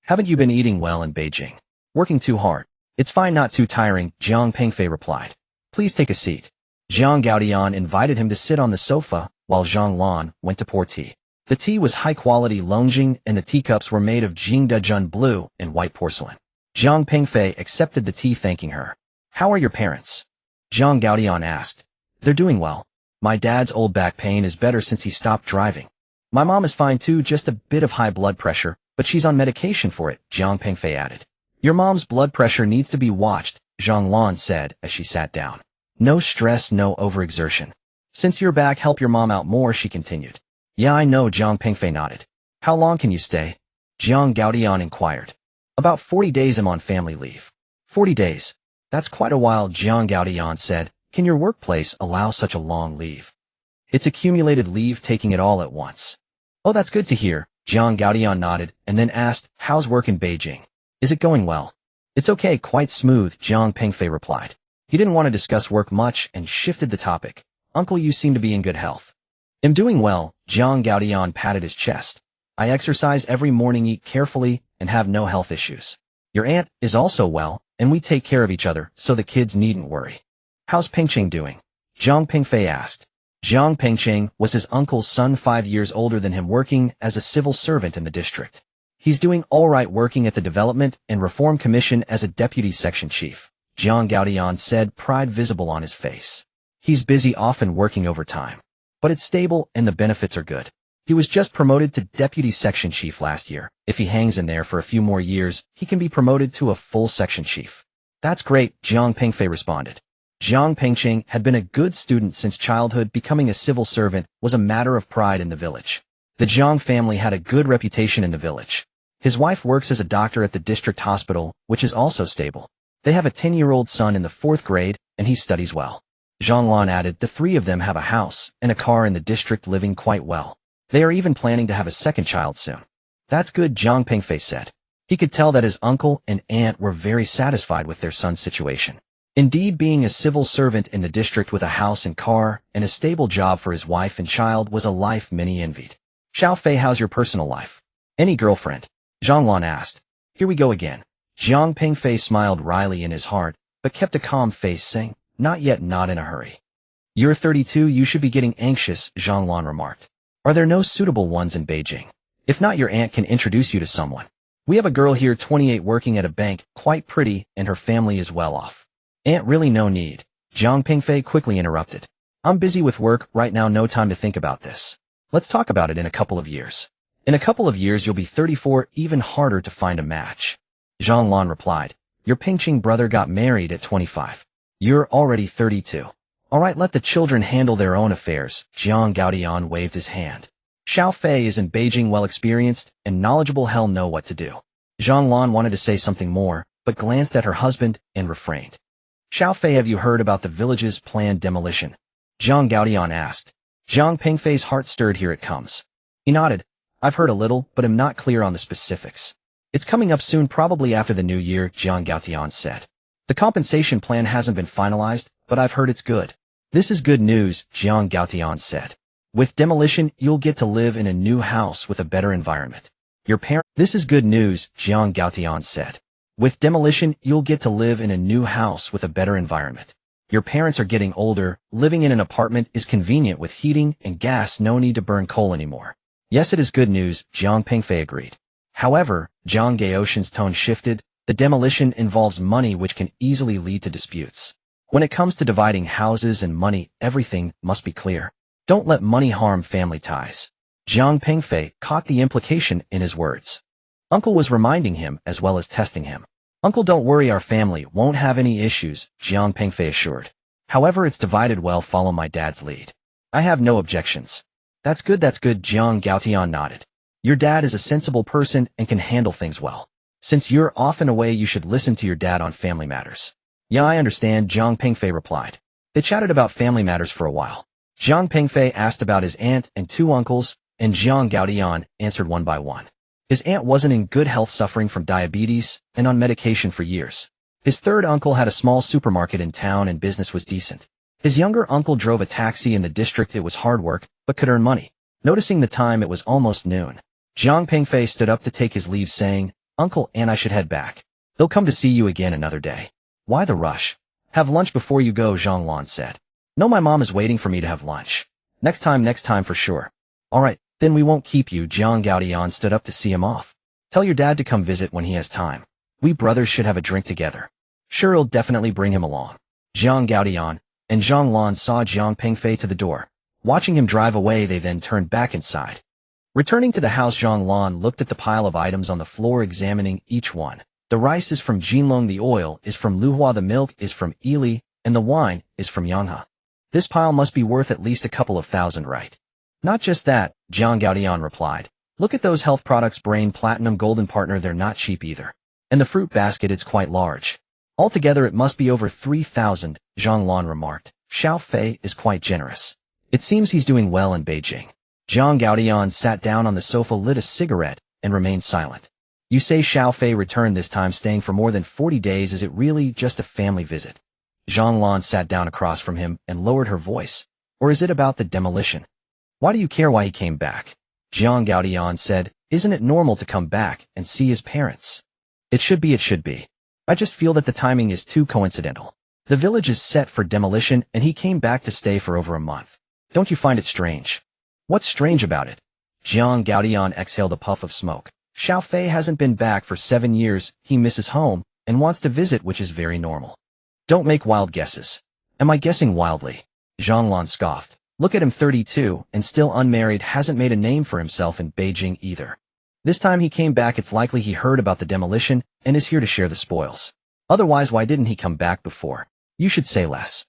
Haven't you been eating well in Beijing? Working too hard? It's fine, not too tiring, Zhang Pengfei replied. Please take a seat. Zhang Gaotian invited him to sit on the sofa, while Zhang Lan went to pour tea. The tea was high-quality Longjing, and the teacups were made of Jingdezhen blue and white porcelain. Zhang Pengfei accepted the tea, thanking her. How are your parents? Zhang Gaotian asked. They're doing well. My dad's old back pain is better since he stopped driving. My mom is fine too, just a bit of high blood pressure, but she's on medication for it, Zhang Pengfei added. Your mom's blood pressure needs to be watched, Zhang Lan said as she sat down. No stress, no overexertion. Since you're back, help your mom out more, she continued. Yeah, I know, Zhang Pengfei nodded. How long can you stay? Zhang Gaotian inquired. About 40 days. I'm on family leave. 40 days. That's quite a while, Zhang Gaotian said. Can your workplace allow such a long leave? It's accumulated leave, taking it all at once. Oh, that's good to hear, Zhang Gaotian nodded, and then asked, how's work in Beijing? Is it going well? It's okay, quite smooth, Zhang Pengfei replied. He didn't want to discuss work much and shifted the topic. Uncle, you seem to be in good health. I'm doing well, Zhang Gaotian patted his chest. I exercise every morning, eat carefully, and have no health issues. Your aunt is also well, and we take care of each other, so the kids needn't worry. How's Pengcheng doing? Zhang Pengfei asked. Zhang Pengcheng was his uncle's son, 5 years older than him, working as a civil servant in the district. He's doing all right, working at the Development and Reform Commission as a deputy section chief, Jiang Gaotian said, pride visible on his face. He's busy, often working overtime. But it's stable and the benefits are good. He was just promoted to deputy section chief last year. If he hangs in there for a few more years, he can be promoted to a full section chief. That's great, Jiang Pengfei responded. Jiang Pengcheng had been a good student since childhood. Becoming a civil servant was a matter of pride in the village. The Jiang family had a good reputation in the village. His wife works as a doctor at the district hospital, which is also stable. They have a 10-year-old son in the 4th grade, and he studies well. Zhang Lan added, the three of them have a house and a car in the district, living quite well. They are even planning to have a second child soon. That's good, Jiang Pengfei said. He could tell that his uncle and aunt were very satisfied with their son's situation. Indeed, being a civil servant in the district with a house and car and a stable job for his wife and child was a life many envied. Xiao Fei, how's your personal life? Any girlfriend? Zhang Lan asked. Here we go again. Jiang Pengfei smiled wryly in his heart, but kept a calm face, saying, not yet, not in a hurry. You're 32, you should be getting anxious, Zhang Lan remarked. Are there no suitable ones in Beijing? If not, your aunt can introduce you to someone. We have a girl here, 28, working at a bank, quite pretty, and her family is well off. Aunt, really no need. Jiang Pengfei quickly interrupted. I'm busy with work right now, no time to think about this. Let's talk about it in a couple of years. In a couple of years you'll be 34, even harder to find a match. Zhang Lan replied. Your Pengcheng brother got married at 25. You're already 32. All right, let the children handle their own affairs. Jiang Gaotian waved his hand. Xiao Fei is in Beijing, well experienced and knowledgeable, he'll know what to do. Zhang Lan wanted to say something more, but glanced at her husband and refrained. Xiao Fei, have you heard about the village's planned demolition? Jiang Gaotian asked. Jiang Pengfei's heart stirred. Here it comes. He nodded. I've heard a little, but am not clear on the specifics. It's coming up soon, probably after the new year, Jiang Gaotian said. The compensation plan hasn't been finalized, but I've heard it's good. This is good news, Jiang Gaotian said. With demolition, you'll get to live in a new house with a better environment. This is good news, Jiang Gaotian said. With demolition, you'll get to live in a new house with a better environment. Your parents are getting older, living in an apartment is convenient with heating and gas, no need to burn coal anymore. Yes, it is good news, Jiang Pengfei agreed. However, Jiang Gaotian's tone shifted. The demolition involves money, which can easily lead to disputes. When it comes to dividing houses and money, everything must be clear. Don't let money harm family ties. Jiang Pengfei caught the implication in his words. Uncle was reminding him as well as testing him. Uncle, don't worry, our family won't have any issues, Jiang Pengfei assured. However, it's divided well, follow my dad's lead. I have no objections. That's good, Jiang Gaotian nodded. Your dad is a sensible person and can handle things well. Since you're often away, you should listen to your dad on family matters. Yeah, I understand, Jiang Pengfei replied. They chatted about family matters for a while. Jiang Pengfei asked about his aunt and 2 uncles, and Jiang Gaotian answered one by one. His aunt wasn't in good health, suffering from diabetes and on medication for years. His 3rd uncle had a small supermarket in town and business was decent. His younger uncle drove a taxi in the district. It was hard work, but could earn money. Noticing the time, it was almost noon. Jiang Pengfei stood up to take his leave, saying, Uncle, and I should head back. They'll come to see you again another day. Why the rush? Have lunch before you go, Zhang Lan said. No, my mom is waiting for me to have lunch. Next time for sure. All right, then we won't keep you. Jiang Gaotian stood up to see him off. Tell your dad to come visit when he has time. We brothers should have a drink together. Sure, he'll definitely bring him along. Jiang Gaotian and Zhang Lan saw Jiang Pengfei to the door. Watching him drive away, they then turned back inside. Returning to the house, Zhang Lan looked at the pile of items on the floor, examining each one. The rice is from Jinlong, the oil is from Luhua, the milk is from Ili, and the wine is from Yanghe. This pile must be worth at least a couple of thousand, right? Not just that, Jiang Gaotian replied. Look at those health products, Brain Platinum, Golden Partner, they're not cheap either. And the fruit basket, it's quite large. Altogether it must be over 3,000, Zhang Lan remarked. Xiao Fei is quite generous. It seems he's doing well in Beijing. Jiang Gaotian sat down on the sofa, lit a cigarette, and remained silent. You say Xiao Fei returned this time, staying for more than 40 days. Is it really just a family visit? Zhang Lan sat down across from him and lowered her voice. Or is it about the demolition? Why do you care why he came back? Jiang Gaotian said, Isn't it normal to come back and see his parents? It should be. I just feel that the timing is too coincidental. The village is set for demolition and he came back to stay for over a month. Don't you find it strange? What's strange about it? Jiang Gaodian exhaled a puff of smoke. Xiao Fei hasn't been back for 7 years, he misses home, and wants to visit, which is very normal. Don't make wild guesses. Am I guessing wildly? Zhonglan scoffed. Look at him, 32, and still unmarried, hasn't made a name for himself in Beijing either. This time he came back, it's likely he heard about the demolition and is here to share the spoils. Otherwise, why didn't he come back before? You should say less.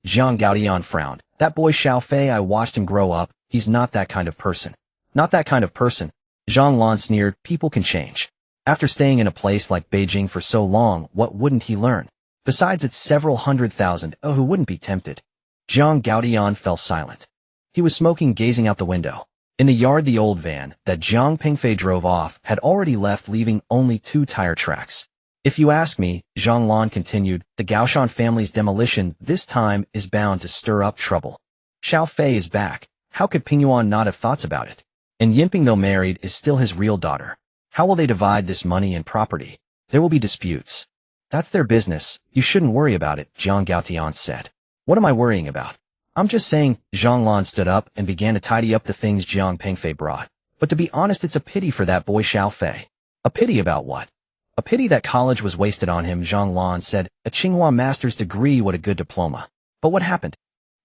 Jiang Gaodian frowned. That boy Xiao Fei, I watched him grow up, he's not that kind of person. Not that kind of person. Zhonglan sneered, people can change. After staying in a place like Beijing for so long, what wouldn't he learn? Besides, it's several 100,000, who wouldn't be tempted? Jiang Gaodian fell silent. He was smoking, gazing out the window. In the yard, the old van that Jiang Pengfei drove off had already left, leaving only 2 tire tracks. If you ask me, Zhonglan continued, the Gaoshan family's demolition this time is bound to stir up trouble. Xiao Fei is back. How could Pingyuan not have thoughts about it? And Yinping, though married, is still his real daughter. How will they divide this money and property? There will be disputes. That's their business. You shouldn't worry about it, Jiang Gaotian said. What am I worrying about? I'm just saying. Zhonglan stood up and began to tidy up the things Jiang Pengfei brought. But to be honest, it's a pity for that boy Xiao Fei. A pity about what? A pity that college was wasted on him, Zhonglan said. A Tsinghua master's degree, what a good diploma. But what happened?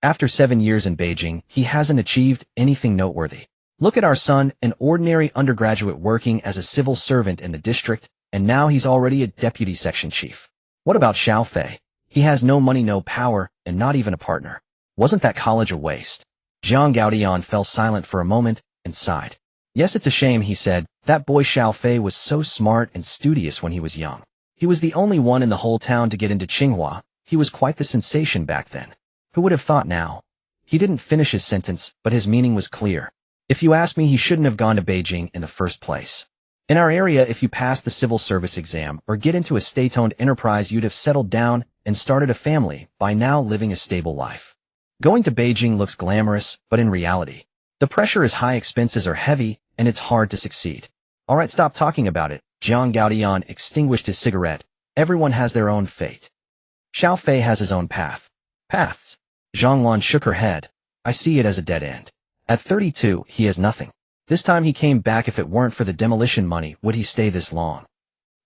After 7 years in Beijing, he hasn't achieved anything noteworthy. Look at our son, an ordinary undergraduate working as a civil servant in the district, and now he's already a deputy section chief. What about Xiao Fei? He has no money, no power, and not even a partner. Wasn't that college a waste? Jiang Gaodian fell silent for a moment and sighed. Yes, it's a shame, he said. That boy Xiao Fei was so smart and studious when he was young. He was the only one in the whole town to get into Tsinghua. He was quite the sensation back then. Who would have thought now? He didn't finish his sentence, but his meaning was clear. If you ask me, he shouldn't have gone to Beijing in the first place. In our area, if you pass the civil service exam or get into a state-owned enterprise, you'd have settled down and started a family, by now living a stable life. Going to Beijing looks glamorous, but in reality, the pressure is high, expenses are heavy, and it's hard to succeed. All right, stop talking about it. Jiang Gaodian extinguished his cigarette. Everyone has their own fate. Xiao Fei has his own path. Paths? Zhonglan shook her head. I see it as a dead end. At 32, he has nothing. This time he came back. If it weren't for the demolition money, would he stay this long?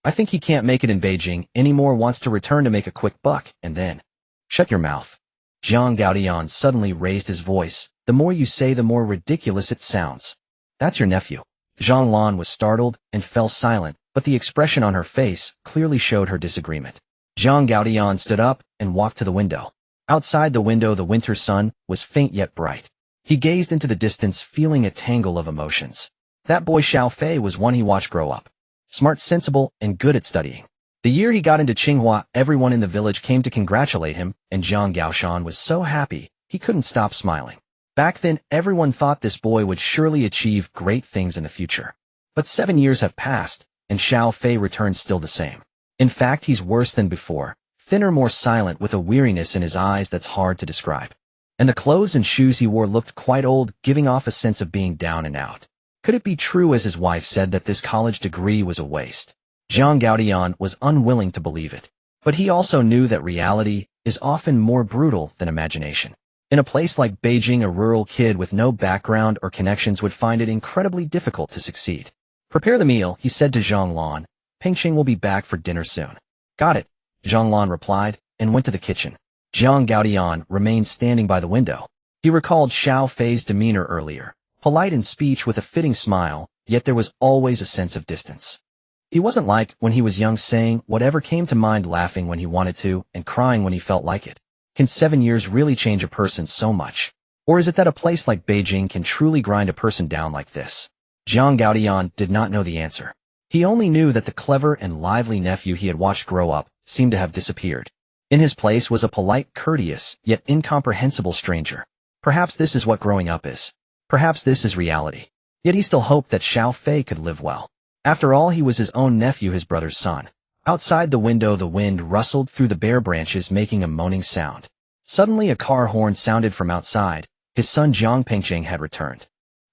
I think he can't make it in Beijing anymore, wants to return to make a quick buck, and then... Shut your mouth. Jiang Gaodian suddenly raised his voice. The more you say, the more ridiculous it sounds. That's your nephew. Zhonglan was startled and fell silent, but the expression on her face clearly showed her disagreement. Jiang Gaodian stood up and walked to the window. Outside the window, the winter sun was faint yet bright. He gazed into the distance, feeling a tangle of emotions. That boy Xiao Fei was one he watched grow up. Smart, sensible, and good at studying. The year he got into Tsinghua, everyone in the village came to congratulate him, and Jiang Gaoshan was so happy, he couldn't stop smiling. Back then, everyone thought this boy would surely achieve great things in the future. But 7 years have passed, and Xiao Fei returns still the same. In fact, he's worse than before, thinner, more silent, with a weariness in his eyes that's hard to describe. And the clothes and shoes he wore looked quite old, giving off a sense of being down and out. Could it be true, as his wife said, that this college degree was a waste? Jiang Gaodian was unwilling to believe it. But he also knew that reality is often more brutal than imagination. In a place like Beijing, a rural kid with no background or connections would find it incredibly difficult to succeed. Prepare the meal, he said to Zhonglan. Pengqing will be back for dinner soon. Got it, Zhonglan replied, and went to the kitchen. Jiang Gaodian remained standing by the window. He recalled Xiao Fei's demeanor earlier, polite in speech with a fitting smile, yet there was always a sense of distance. He wasn't like when he was young, saying whatever came to mind, laughing when he wanted to, and crying when he felt like it. Can 7 years really change a person so much? Or is it that a place like Beijing can truly grind a person down like this? Jiang Gaodian did not know the answer. He only knew that the clever and lively nephew he had watched grow up seemed to have disappeared. In his place was a polite, courteous, yet incomprehensible stranger. Perhaps this is what growing up is. Perhaps this is reality. Yet he still hoped that Xiao Fei could live well. After all, he was his own nephew, his brother's son. Outside the window, the wind rustled through the bare branches, making a moaning sound. Suddenly, a car horn sounded from outside. His son Jiang Pengqing had returned.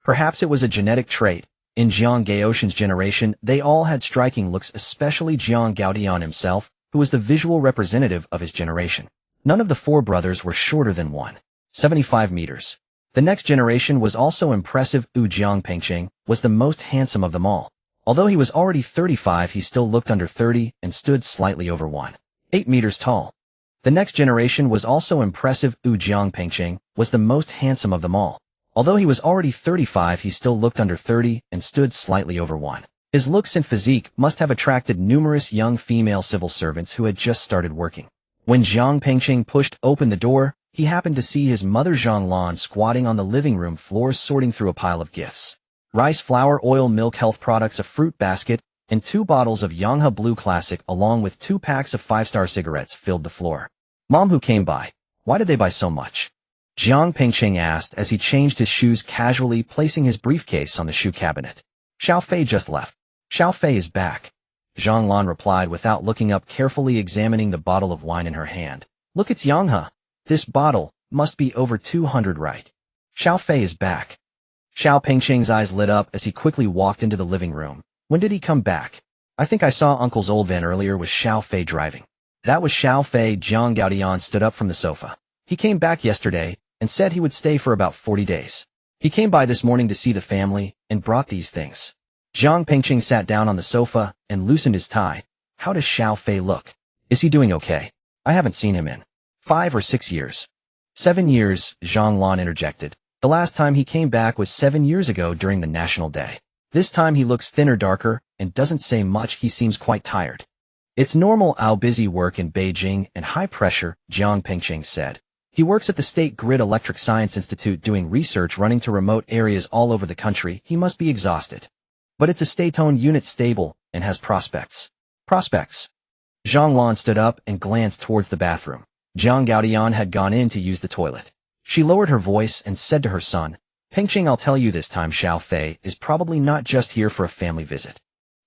Perhaps it was a genetic trait. In Jiang Gaotian's generation, they all had striking looks, especially Jiang Gaotian himself, who was the visual representative of his generation. None of the four brothers were shorter than 175 meters. The next generation was also impressive. Jiang Pengqing was the most handsome of them all. Although he was already 35, he still looked under 30 and stood slightly over 1.8 meters tall. The next generation was also impressive. Jiang Pengqing was the most handsome of them all. Although he was already 35, he still looked under 30 and stood slightly over 1. His looks and physique must have attracted numerous young female civil servants who had just started working. When Jiang Pengqing pushed open the door, he happened to see his mother Zhang Lan squatting on the living room floor sorting through a pile of gifts. Rice, flour, oil, milk, health products, a fruit basket, and 2 bottles of Yanghe Blue Classic along with 2 packs of 5-star cigarettes filled the floor. Mom, who came by? Why did they buy so much? Jiang Pengqing asked as he changed his shoes casually, placing his briefcase on the shoe cabinet. Xiao Fei just left. Xiao Fei is back. Zhang Lan replied without looking up, carefully examining the bottle of wine in her hand. Look, it's Yanghe. This bottle must be over 200, right? Xiao Fei is back. Xiao Pengqing's eyes lit up as he quickly walked into the living room. When did he come back? I think I saw Uncle's old van earlier with Xiao Fei driving. That was Xiao Fei. Jiang Gaotian stood up from the sofa. He came back yesterday and said he would stay for about 40 days. He came by this morning to see the family and brought these things. Jiang Pengqing sat down on the sofa and loosened his tie. How does Xiao Fei look? Is he doing okay? I haven't seen him in 5 or 6 years. 7 years, Zhang Lan interjected. The last time he came back was 7 years ago during the National Day. This time he looks thinner, darker, and doesn't say much. He seems quite tired. It's normal. Our busy work in Beijing and high pressure, Jiang Pengqing said. He works at the State Grid Electric Science Institute doing research running to remote areas all over the country. He must be exhausted. But it's a state-owned unit, stable, and has prospects. Prospects. Zhang Lan stood up and glanced towards the bathroom. Jiang Gaotian had gone in to use the toilet. She lowered her voice and said to her son, Pengqing, I'll tell you this time, Xiao Fei is probably not just here for a family visit.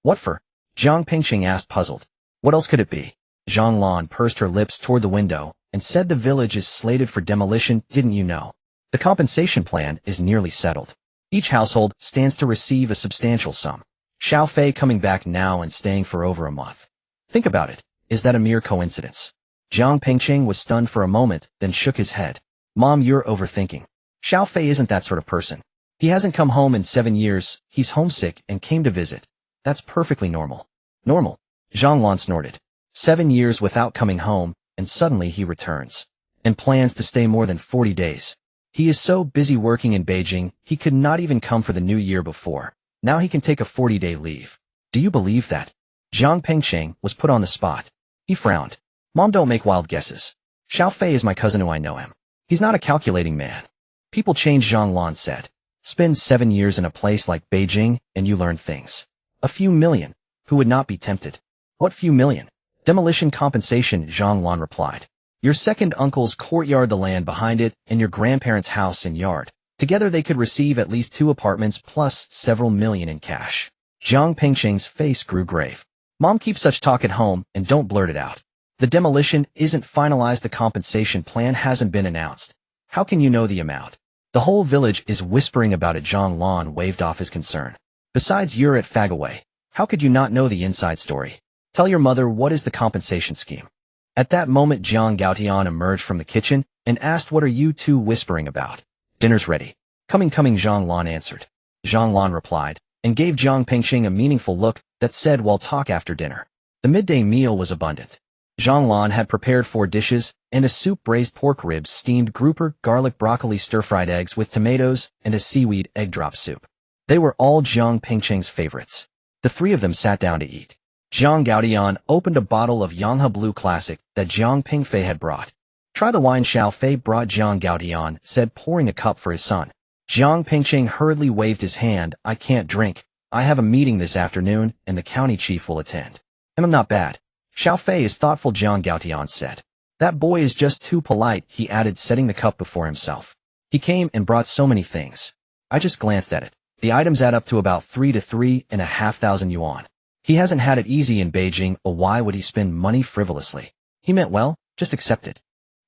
What for? Jiang Pengqing asked, puzzled. What else could it be? Zhang Lan pursed her lips toward the window and said, the village is slated for demolition, didn't you know? The compensation plan is nearly settled. Each household stands to receive a substantial sum. Xiao Fei coming back now and staying for over a month. Think about it. Is that a mere coincidence? Jiang Pengqing was stunned for a moment, then shook his head. Mom, you're overthinking. Xiao Fei isn't that sort of person. He hasn't come home in 7 years, he's homesick and came to visit. That's perfectly normal. Normal? Zhang Lan snorted. 7 years without coming home, and suddenly he returns. And plans to stay more than 40 days. He is so busy working in Beijing, he could not even come for the new year before. Now he can take a 40-day leave. Do you believe that? Jiang Pengqing was put on the spot. He frowned. Mom, don't make wild guesses. Xiao Fei is my cousin who I know him. He's not a calculating man. People change, Zhang Lan said. Spend 7 years in a place like Beijing, and you learn things. A few million. Who would not be tempted? What few million? Demolition compensation, Zhang Lan replied. Your second uncle's courtyard, the land behind it, and your grandparents' house and yard. Together they could receive at least 2 apartments plus several million in cash. Jiang Pengqing's face grew grave. Mom, keep such talk at home and don't blurt it out. The demolition isn't finalized. The compensation plan hasn't been announced. How can you know the amount? The whole village is whispering about it. Zhang Lan waved off his concern. Besides, you're at Fagaway. How could you not know the inside story? Tell your mother, what is the compensation scheme? At that moment, Jiang Gaotian emerged from the kitchen and asked, what are you two whispering about? Dinner's ready. Coming, Zhang Lan answered. Zhang Lan replied, and gave Jiang Pengqing a meaningful look that said, we'll talk after dinner. The midday meal was abundant. Zhang Lan had prepared 4 dishes and a soup: braised pork ribs, steamed grouper, garlic broccoli, stir-fried eggs with tomatoes, and a seaweed egg drop soup. They were all Jiang Pengqing's favorites. The 3 of them sat down to eat. Jiang Gaotian opened a bottle of Yanghe Blue Classic that Jiang Pengfei had brought. Try the wine. Xiao Fei brought. Jiang Gaotian said, pouring a cup for his son. Jiang Pengqing hurriedly waved his hand. I can't drink. I have a meeting this afternoon, and the county chief will attend. I'm not bad. Xiao Fei is thoughtful, Jiang Gaotian said. That boy is just too polite, he added, setting the cup before himself. He came and brought so many things. I just glanced at it. The items add up to about 3 to 3,500 yuan. He hasn't had it easy in Beijing, or why would he spend money frivolously? He meant well, just accept it.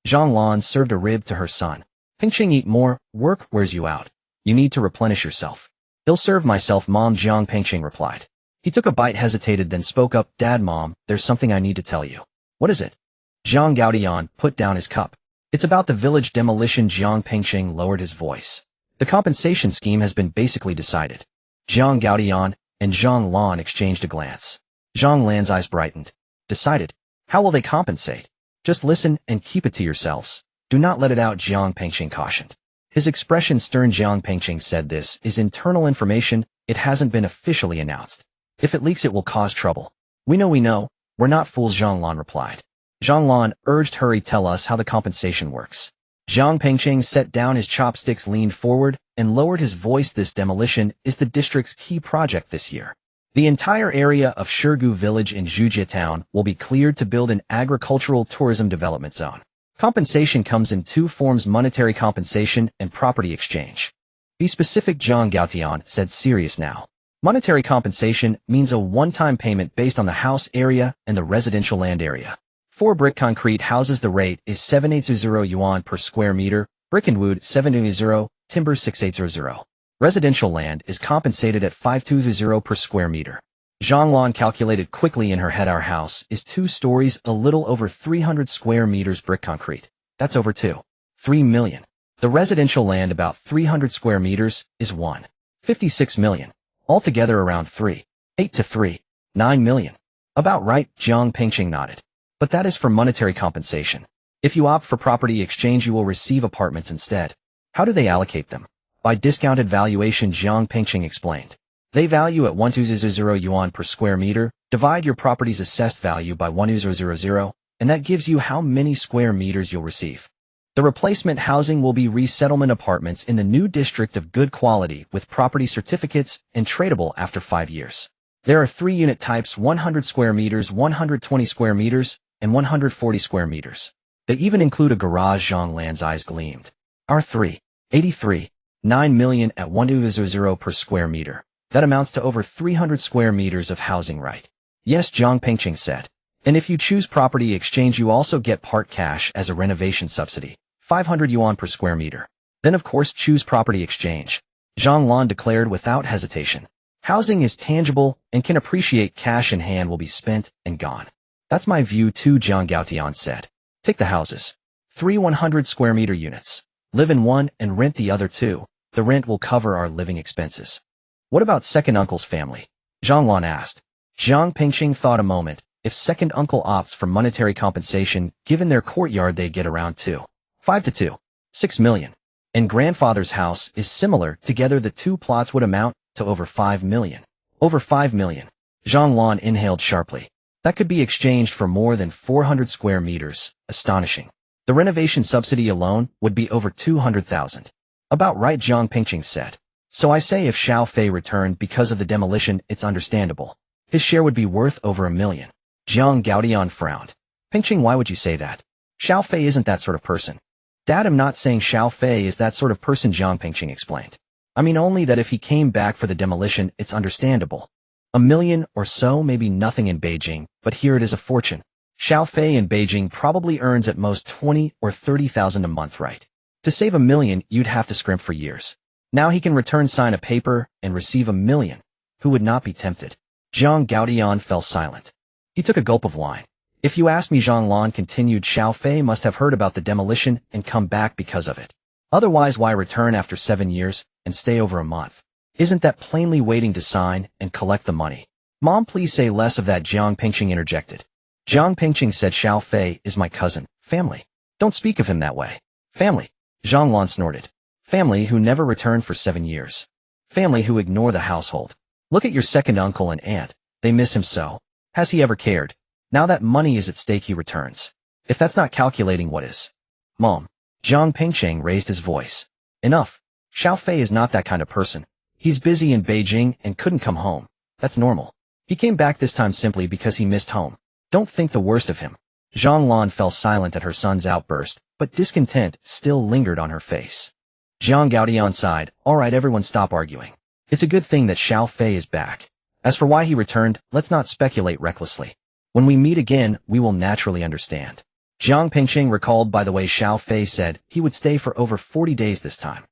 Zhang Lan served a rib to her son. Pengqing, eat more, work wears you out. You need to replenish yourself. He'll serve myself, Mom, Jiang Pengqing replied. He took a bite, hesitated, then spoke up, Dad, Mom, there's something I need to tell you. What is it? Jiang Gaotian put down his cup. It's about the village demolition. Jiang Pengqing lowered his voice. The compensation scheme has been basically decided. Jiang Gaotian and Zhang Lan exchanged a glance. Zhang Lan's eyes brightened. Decided? How will they compensate? Just listen and keep it to yourselves. Do not let it out, Jiang Pengqing cautioned. His expression stern. Jiang Pengqing said, this is internal information, it hasn't been officially announced. If it leaks it will cause trouble. We know, we're not fools, Zhang Lan replied. Zhang Lan urged, hurry, tell us how the compensation works. Jiang Pengqing set down his chopsticks, leaned forward, and lowered his voice. This demolition is the district's key project this year. The entire area of Shirgu village in Zhujia town will be cleared to build an agricultural tourism development zone. Compensation comes in two forms: monetary compensation and property exchange. Be specific, Jiang Gaotian said, serious now. Monetary compensation means a one-time payment based on the house area and the residential land area. For brick concrete houses, the rate is 780 yuan per square meter, brick and wood 720, timber 6800. Residential land is compensated at 520 per square meter. Zhang Lan calculated quickly in her head. Our house is 2 stories, a little over 300 square meters brick concrete. That's over 3 million. The residential land, about 300 square meters, is 1.56 million. Altogether around 3.8 to 3.9 million. About right, Jiang Pengqing nodded. But that is for monetary compensation. If you opt for property exchange, you will receive apartments instead. How do they allocate them? By discounted valuation, Jiang Pengqing explained. They value at 1200 yuan per square meter, divide your property's assessed value by 1000, and that gives you how many square meters you'll receive. The replacement housing will be resettlement apartments in the new district of good quality with property certificates and tradable after 5 years. There are 3 unit types: 100 square meters, 120 square meters, and 140 square meters. They even include a garage. Zhang Lan's eyes gleamed. Our 3.83.9 million at 1200 per square meter. That amounts to over 300 square meters of housing, right? Yes, Jiang Pengqing said. And if you choose property exchange, you also get part cash as a renovation subsidy, 500 yuan per square meter. Then of course choose property exchange. Zhang Lan declared without hesitation. Housing is tangible and can appreciate. Cash in hand will be spent and gone. That's my view too, Jiang Gaotian said. Take the houses. 3 100 square meter units. Live in one and rent the other 2. The rent will cover our living expenses. What about second uncle's family? Zhang Lan asked. Jiang Pengqing thought a moment. If second uncle opts for monetary compensation, given their courtyard, they get around 2.5 to 2.6 million. And grandfather's house is similar. Together the 2 plots would amount to over 5 million. Over 5 million. Zhang Lan inhaled sharply. That could be exchanged for more than 400 square meters. Astonishing. The renovation subsidy alone would be over 200,000. About right, Jiang Pengqing said. So I say if Xiao Fei returned because of the demolition, it's understandable. His share would be worth over 1 million. Jiang Gaotian frowned. Pengqing, why would you say that? Xiao Fei isn't that sort of person. Dad, I'm not saying Xiao Fei is that sort of person, Jiang Pengqing explained. I mean only that if he came back for the demolition, it's understandable. 1 million or so may be nothing in Beijing, but here it is a fortune. Xiao Fei in Beijing probably earns at most 20 or 30,000 a month, right? To save 1 million, you'd have to scrimp for years. Now he can return, sign a paper, and receive 1 million. Who would not be tempted? Jiang Gaotian fell silent. He took a gulp of wine. If you ask me, Zhang Lan continued, Xiao Fei must have heard about the demolition and come back because of it. Otherwise, why return after 7 years and stay over a month? Isn't that plainly waiting to sign and collect the money? Mom, please say less of that, Jiang Pengqing interjected. Jiang Pengqing said, Xiao Fei is my cousin. Family. Don't speak of him that way. Family. Zhang Lan snorted. Family who never returned for 7 years. Family who ignore the household. Look at your second uncle and aunt. They miss him so. Has he ever cared? Now that money is at stake, he returns. If that's not calculating, what is? Mom. Jiang Pengqing raised his voice. Enough. Xiao Fei is not that kind of person. He's busy in Beijing and couldn't come home. That's normal. He came back this time simply because he missed home. Don't think the worst of him. Zhang Lan fell silent at her son's outburst, but discontent still lingered on her face. Jiang Gaotian sighed. All right, everyone, stop arguing. It's a good thing that Xiao Fei is back. As for why he returned, let's not speculate recklessly. When we meet again, we will naturally understand. Jiang Pengqing recalled, by the way, Xiao Fei said he would stay for over 40 days this time.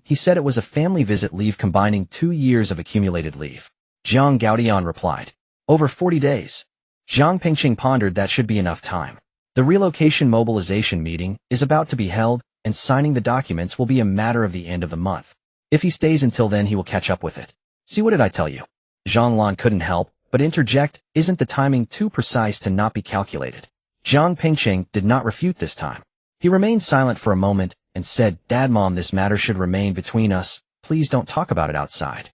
He said it was a family visit leave combining 2 years of accumulated leave. Jiang Gaodian replied. Over 40 days. Jiang Pingqing pondered that should be enough time. The relocation mobilization meeting is about to be held, and signing the documents will be a matter of the end of the month. If he stays until then, he will catch up with it. See, what did I tell you? Zhang Lan couldn't help but interject, isn't the timing too precise to not be calculated? Jiang Pingqing did not refute this time. He remained silent for a moment and said, Dad, Mom, this matter should remain between us. Please don't talk about it outside.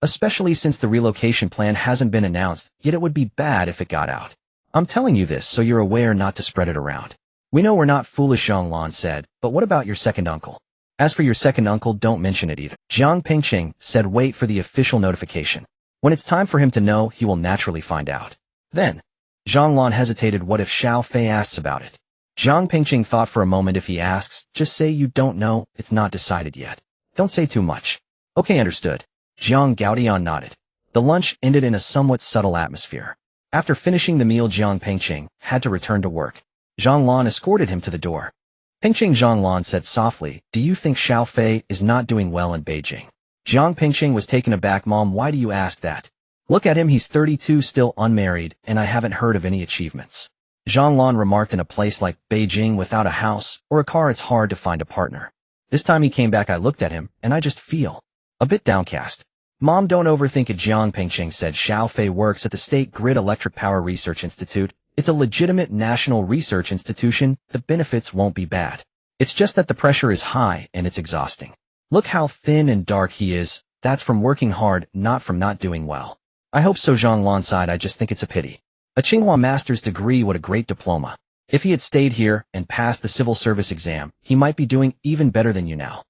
Especially since the relocation plan hasn't been announced, yet it would be bad if it got out. I'm telling you this so you're aware not to spread it around. We know we're not foolish, Zhang Lan said, but what about your second uncle? As for your second uncle, don't mention it either. Jiang Pingqing said, wait for the official notification. When it's time for him to know, he will naturally find out. Then, Zhang Lan hesitated. What if Xiao Fei asks about it? Jiang Pingqing thought for a moment. If he asks, just say you don't know, it's not decided yet. Don't say too much. Okay, understood. Jiang Gaodian nodded. The lunch ended in a somewhat subtle atmosphere. After finishing the meal, Jiang Pingqing had to return to work. Zhang Lan escorted him to the door. Pingqing, Zhang Lan said softly, do you think Xiao Fei is not doing well in Beijing? Jiang Pingqing was taken aback. Mom, why do you ask that? Look at him, he's 32, still unmarried, and I haven't heard of any achievements. Zhang Lan remarked, in a place like Beijing without a house or a car, it's hard to find a partner. This time he came back, I looked at him, and I just feel a bit downcast. Mom, don't overthink it, Jiang Pingqing said. Xiao Fei works at the State Grid Electric Power Research Institute. It's a legitimate national research institution. The benefits won't be bad. It's just that the pressure is high and it's exhausting. Look how thin and dark he is. That's from working hard, not from not doing well. I hope so, Zhang Lan sighed. I just think it's a pity. A Tsinghua master's degree, what a great diploma. If he had stayed here and passed the civil service exam, he might be doing even better than you now.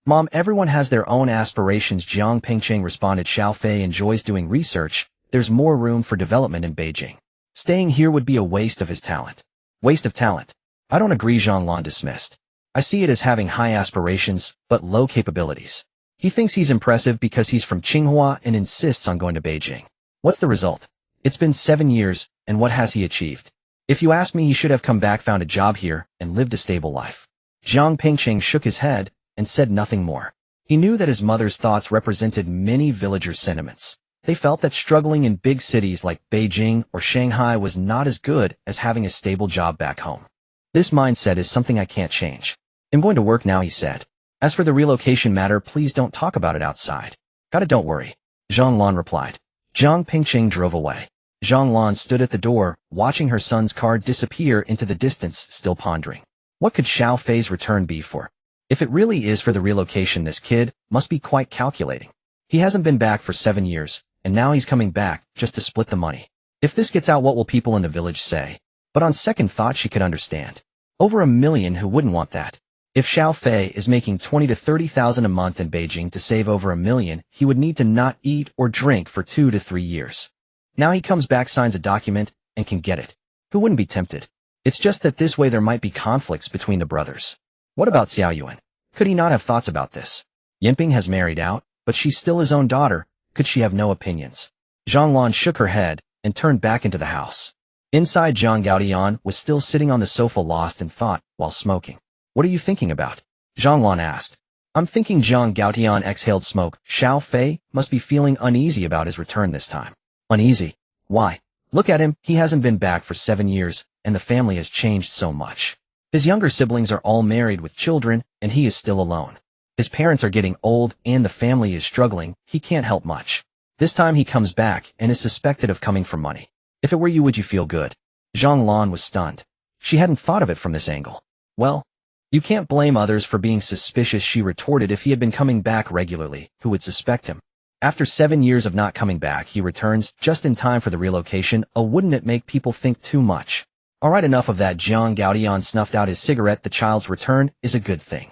Mom, everyone has their own aspirations, Jiang Pingqing responded. Xiao Fei enjoys doing research. There's more room for development in Beijing. Staying here would be a waste of his talent. Waste of talent? I don't agree, Zhang Lan dismissed. I see it as having high aspirations, but low capabilities. He thinks he's impressive because he's from Tsinghua and insists on going to Beijing. What's the result? It's been 7 years, and what has he achieved? If you ask me, he should have come back, found a job here, and lived a stable life. Jiang Pingqing shook his head and said nothing more. He knew that his mother's thoughts represented many villagers' sentiments. They felt that struggling in big cities like Beijing or Shanghai was not as good as having a stable job back home. This mindset is something I can't change. I'm going to work now, he said. As for the relocation matter, please don't talk about it outside. Got it, don't worry. Zhang Lan replied. Jiang Pingqing drove away. Zhang Lan stood at the door, watching her son's car disappear into the distance, still pondering. What could Xiao Fei's return be for? If it really is for the relocation, this kid must be quite calculating. He hasn't been back for 7 years, and now he's coming back just to split the money. If this gets out, what will people in the village say? But on second thought, she could understand. Over 1 million, who wouldn't want that? If Xiao Fei is making 20 to 30,000 a month in Beijing, to save over 1 million, he would need to not eat or drink for 2 to 3 years. Now he comes back, signs a document, and can get it. Who wouldn't be tempted? It's just that this way there might be conflicts between the brothers. What about Xiao Yuan? Could he not have thoughts about this? Yinping has married out, but she's still his own daughter. Could she have no opinions? Zhang Lan shook her head and turned back into the house. Inside, Jiang Gaodian was still sitting on the sofa, lost in thought while smoking. What are you thinking about? Zhang Lan asked. I'm thinking. Jiang Gaodian exhaled smoke. Xiao Fei must be feeling uneasy about his return this time. Uneasy? Why? Look at him, he hasn't been back for 7 years, and the family has changed so much. His younger siblings are all married with children, and he is still alone. His parents are getting old, and the family is struggling. He can't help much. This time he comes back and is suspected of coming for money. If it were you, would you feel good? Zhang Lan was stunned. She hadn't thought of it from this angle. Well, you can't blame others for being suspicious, she retorted. If he had been coming back regularly, who would suspect him? After 7 years of not coming back, he returns just in time for the relocation. Oh, wouldn't it make people think too much? All right, enough of that. Jiang Gaodian snuffed out his cigarette. The child's return is a good thing.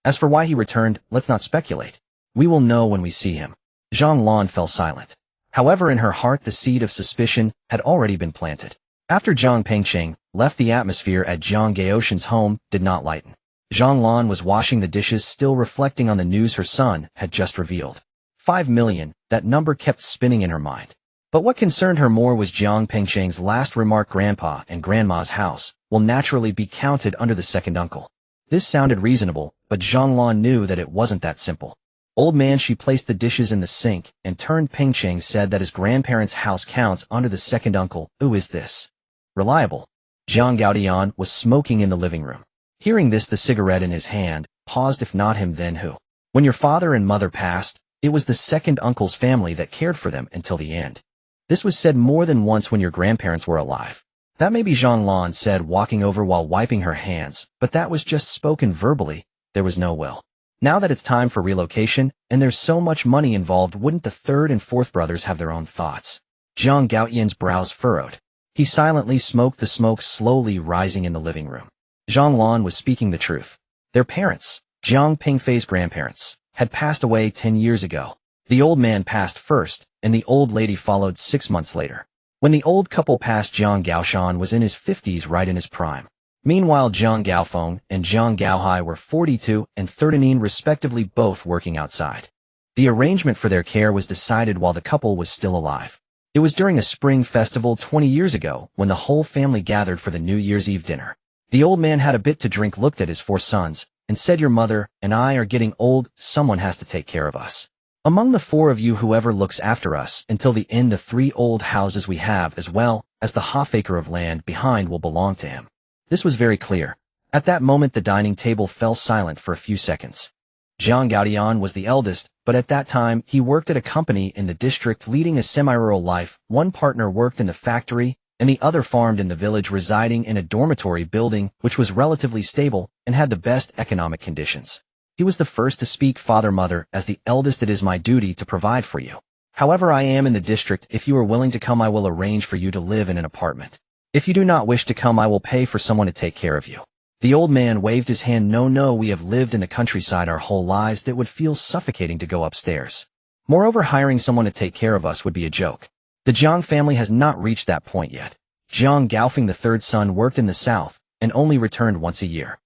As for why he returned, let's not speculate. We will know when we see him. Zhang Lan fell silent. However, in her heart, the seed of suspicion had already been planted. After Jiang Pingqing left, the atmosphere at Jiang Gaoshan's home did not lighten. Zhang Lan was washing the dishes, still reflecting on the news her son had just revealed. 5 million, that number kept spinning in her mind. But what concerned her more was Jiang Pingqing's last remark. Grandpa and Grandma's house will naturally be counted under the second uncle. This sounded reasonable, but Zhang Lan knew that it wasn't that simple. Old man, she placed the dishes in the sink and turned. Ping Cheng said that his grandparents' house counts under the second uncle. Who is this? Reliable. Zhang Gaodian was smoking in the living room. Hearing this, the cigarette in his hand, paused. If not him, then who? When your father and mother passed, it was the second uncle's family that cared for them until the end. This was said more than once when your grandparents were alive. That may be, Zhang Lan said, walking over while wiping her hands, but that was just spoken verbally. There was no will. Now that it's time for relocation, and there's so much money involved, wouldn't the third and fourth brothers have their own thoughts? Zhang Gaoyan's brows furrowed. He silently smoked, the smoke slowly rising in the living room. Zhang Lan was speaking the truth. Their parents, Jiang Pingfei's grandparents, had passed away 10 years ago. The old man passed first, and the old lady followed 6 months later. When the old couple passed, Jiang Gaoshan was in his 50s, right in his prime. Meanwhile, Jiang Gaofeng and Jiang Gaohai were 42 and 39 respectively, both working outside. The arrangement for their care was decided while the couple was still alive. It was during a spring festival 20 years ago when the whole family gathered for the New Year's Eve dinner. The old man had a bit to drink, looked at his 4 sons, and said, "Your mother and I are getting old. Someone has to take care of us. Among the 4 of you, whoever looks after us until the end, the 3 old houses we have as well as the half-acre of land behind will belong to him." This was very clear. At that moment, the dining table fell silent for a few seconds. Zhang Gaodian was the eldest, but at that time, he worked at a company in the district, leading a semi-rural life. One partner worked in the factory, and the other farmed in the village, residing in a dormitory building which was relatively stable and had the best economic conditions. He was the first to speak. "Father, mother, as the eldest, it is my duty to provide for you. However, I am in the district. If you are willing to come, I will arrange for you to live in an apartment. If you do not wish to come, I will pay for someone to take care of you." The old man waved his hand. No, we have lived in the countryside our whole lives. It would feel suffocating to go upstairs. Moreover, hiring someone to take care of us would be a joke. The Jiang family has not reached that point yet. Jiang Gaofeng, the third son, worked in the south and only returned once a year.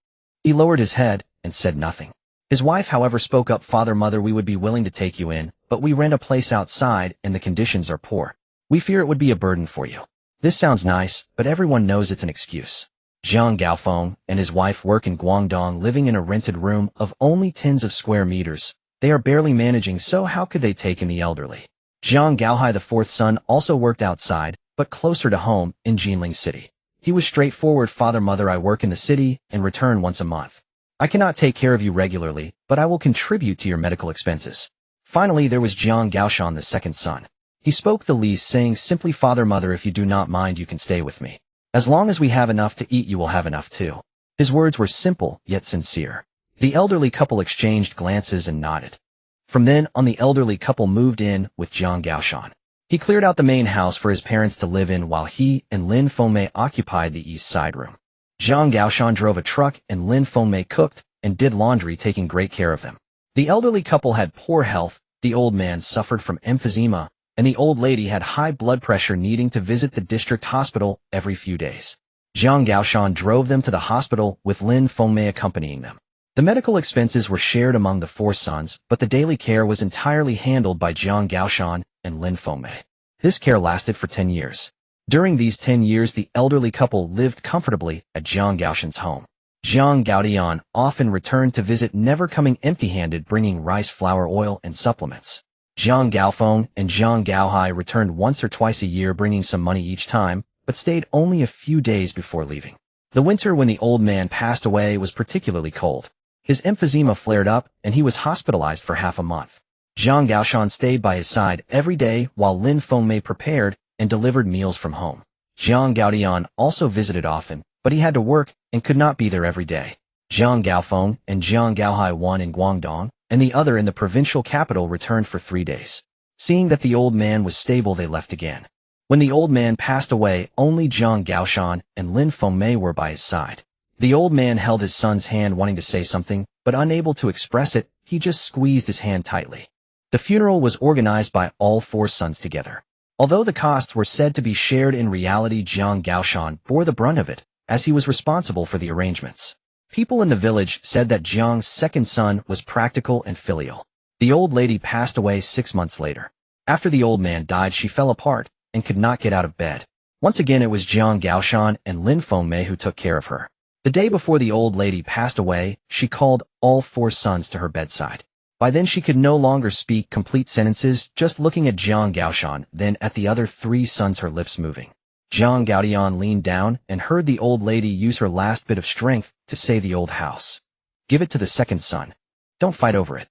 He lowered his head and said nothing. His wife, however, spoke up. "Father, mother, we would be willing to take you in, but we rent a place outside and the conditions are poor. We fear it would be a burden for you." This sounds nice, but everyone knows it's an excuse. Jiang Gaofeng and his wife work in Guangdong, living in a rented room of only tens of square meters. They are barely managing, so how could they take in the elderly? Jiang Gaohai, the 4th son, also worked outside, but closer to home, in Jinling City. He was straightforward. "Father, mother, I work in the city and return once a month. I cannot take care of you regularly, but I will contribute to your medical expenses." Finally, there was Jiang Gaoshan, the 2nd son. He spoke the least, saying simply, "Father, mother, if you do not mind, you can stay with me. As long as we have enough to eat, you will have enough too." His words were simple, yet sincere. The elderly couple exchanged glances and nodded. From then on, the elderly couple moved in with Jiang Gaoshan. He cleared out the main house for his parents to live in, while he and Lin Fengmei occupied the east side room. Jiang Gaoshan drove a truck and Lin Fengmei cooked and did laundry, taking great care of them. The elderly couple had poor health. The old man suffered from emphysema, and the old lady had high blood pressure, needing to visit the district hospital every few days. Jiang Gaoshan drove them to the hospital, with Lin Fengmei accompanying them. The medical expenses were shared among the 4 sons, but the daily care was entirely handled by Jiang Gaoshan and Lin Fengmei. This care lasted for 10 years. During these 10 years, the elderly couple lived comfortably at Jiang Gaoshan's home. Jiang Gaodian often returned to visit, never coming empty-handed, bringing rice flour, oil, and supplements. Jiang Gaofeng and Jiang Gaohai returned once or twice a year, bringing some money each time, but stayed only a few days before leaving. The winter when the old man passed away was particularly cold. His emphysema flared up, and he was hospitalized for half a month. Jiang Gaoshan stayed by his side every day while Lin Fengmei prepared and delivered meals from home. Jiang Gaodian also visited often, but he had to work and could not be there every day. Jiang Gaofeng and Jiang Gaohai, one in Guangdong and the other in the provincial capital, returned for 3 days. Seeing that the old man was stable, they left again. When the old man passed away, only Jiang Gaoshan and Lin Fengmei were by his side. The old man held his son's hand, wanting to say something, but unable to express it, he just squeezed his hand tightly. The funeral was organized by all 4 sons together. Although the costs were said to be shared, in reality Jiang Gaoshan bore the brunt of it, as he was responsible for the arrangements. People in the village said that Jiang's 2nd son was practical and filial. The old lady passed away 6 months later. After the old man died, she fell apart and could not get out of bed. Once again, it was Jiang Gaoshan and Lin Fengmei who took care of her. The day before the old lady passed away, she called all 4 sons to her bedside. By then she could no longer speak complete sentences, just looking at Jiang Gaoshan, then at the other 3 sons, her lips moving. Jiang Gaodian leaned down and heard the old lady use her last bit of strength to say the old house. Give it to the second son. Don't fight over it.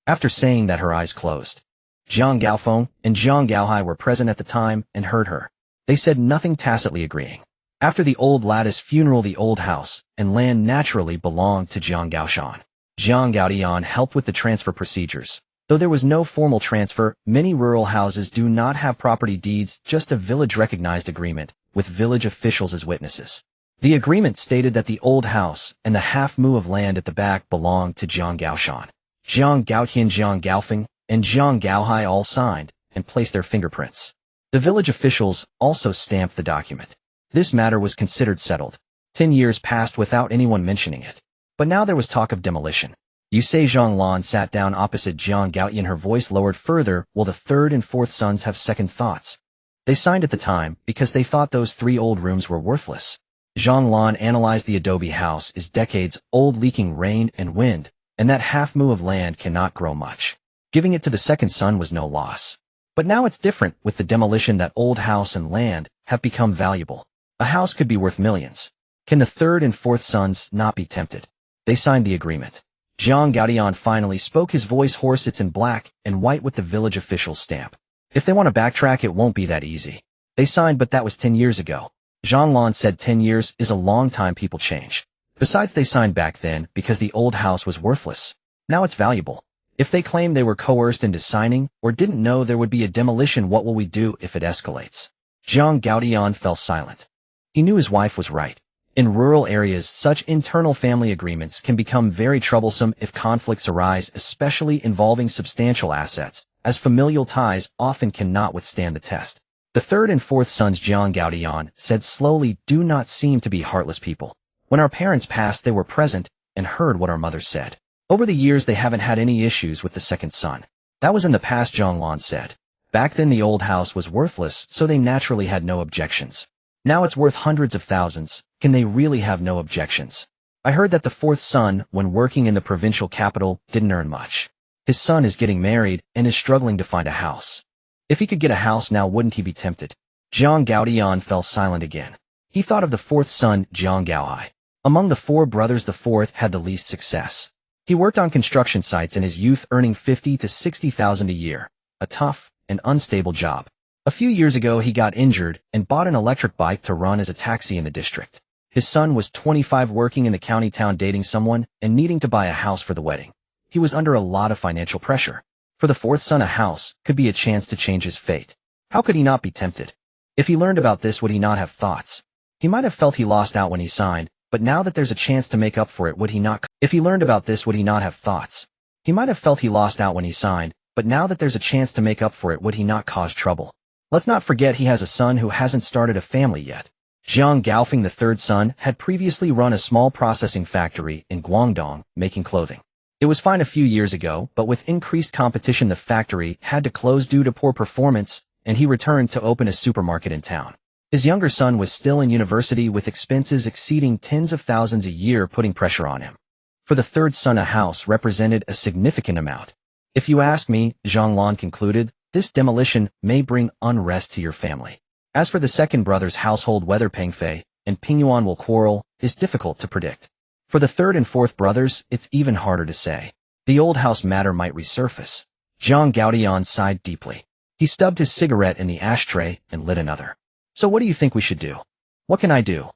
After saying that, her eyes closed. Jiang Gaofeng and Jiang Gaohai were present at the time and heard her. They said nothing, tacitly agreeing. After the old lattice funeral, the old house and land naturally belonged to Jiang Gaoshan. Jiang Gaodian helped with the transfer procedures. Though there was no formal transfer, many rural houses do not have property deeds, just a village-recognized agreement, with village officials as witnesses. The agreement stated that the old house and the half-mu of land at the back belonged to Jiang Gaoshan. Jiang Gaotian, Jiang Gaofeng, and Jiang Gaohai all signed and placed their fingerprints. The village officials also stamped the document. This matter was considered settled. 10 years passed without anyone mentioning it. But now there was talk of demolition. Yusei Zhonglan sat down opposite Jiang Gaotian, her voice lowered further. Will the 3rd and 4th sons have second thoughts? They signed at the time because they thought those 3 old rooms were worthless. Zhonglan analyzed the adobe house is decades old, leaking rain and wind, and that half-mu of land cannot grow much. Giving it to the second son was no loss. But now it's different. With the demolition, that old house and land have become valuable. A house could be worth millions. Can the 3rd and 4th sons not be tempted? They signed the agreement. Jiang Gaodian finally spoke, his voice hoarse. It's in black and white with the village official's stamp. If they want to backtrack, it won't be that easy. They signed, but that was 10 years ago. Zhonglan said 10 years is a long time, people change. Besides, they signed back then because the old house was worthless. Now it's valuable. If they claim they were coerced into signing or didn't know there would be a demolition, what will we do if it escalates? Jiang Gaodian fell silent. He knew his wife was right. In rural areas, such internal family agreements can become very troublesome if conflicts arise, especially involving substantial assets, as familial ties often cannot withstand the test. The 3rd and 4th sons, Jiang Gaodian said slowly, do not seem to be heartless people. When our parents passed, they were present and heard what our mother said. Over the years, they haven't had any issues with the second son. That was in the past, Zhonglan said. Back then, the old house was worthless, so they naturally had no objections. Now it's worth hundreds of thousands. Can they really have no objections? I heard that the 4th son, when working in the provincial capital, didn't earn much. His son is getting married and is struggling to find a house. If he could get a house now, wouldn't he be tempted? Jiang Gaodian fell silent again. He thought of the 4th son, Jiang Gaohai. Among the 4 brothers, the 4th had the least success. He worked on construction sites in his youth, earning 50 to 60,000 a year, a tough and unstable job. A few years ago, he got injured and bought an electric bike to run as a taxi in the district. His son was 25, working in the county town, dating someone and needing to buy a house for the wedding. He was under a lot of financial pressure. For the 4th son, a house could be a chance to change his fate. How could he not be tempted? If he learned about this, would he not have thoughts? He might have felt he lost out when he signed, but now that there's a chance to make up for it, would he not? If he learned about this, would he not have thoughts? He might have felt he lost out when he signed, but now that there's a chance to make up for it, would he not cause trouble? Let's not forget he has a son who hasn't started a family yet. Jiang Gaofeng, the 3rd son, had previously run a small processing factory in Guangdong, making clothing. It was fine a few years ago, but with increased competition, the factory had to close due to poor performance, and he returned to open a supermarket in town. His younger son was still in university, with expenses exceeding tens of thousands a year, putting pressure on him. For the 3rd son, a house represented a significant amount. If you ask me, Zhonglan concluded, this demolition may bring unrest to your family. As for the second brother's household, whether Peng Fei and Ping Yuan will quarrel is difficult to predict. For the 3rd and 4th brothers, it's even harder to say. The old house matter might resurface. Jiang Gaodian sighed deeply. He stubbed his cigarette in the ashtray and lit another. So what do you think we should do? What can I do?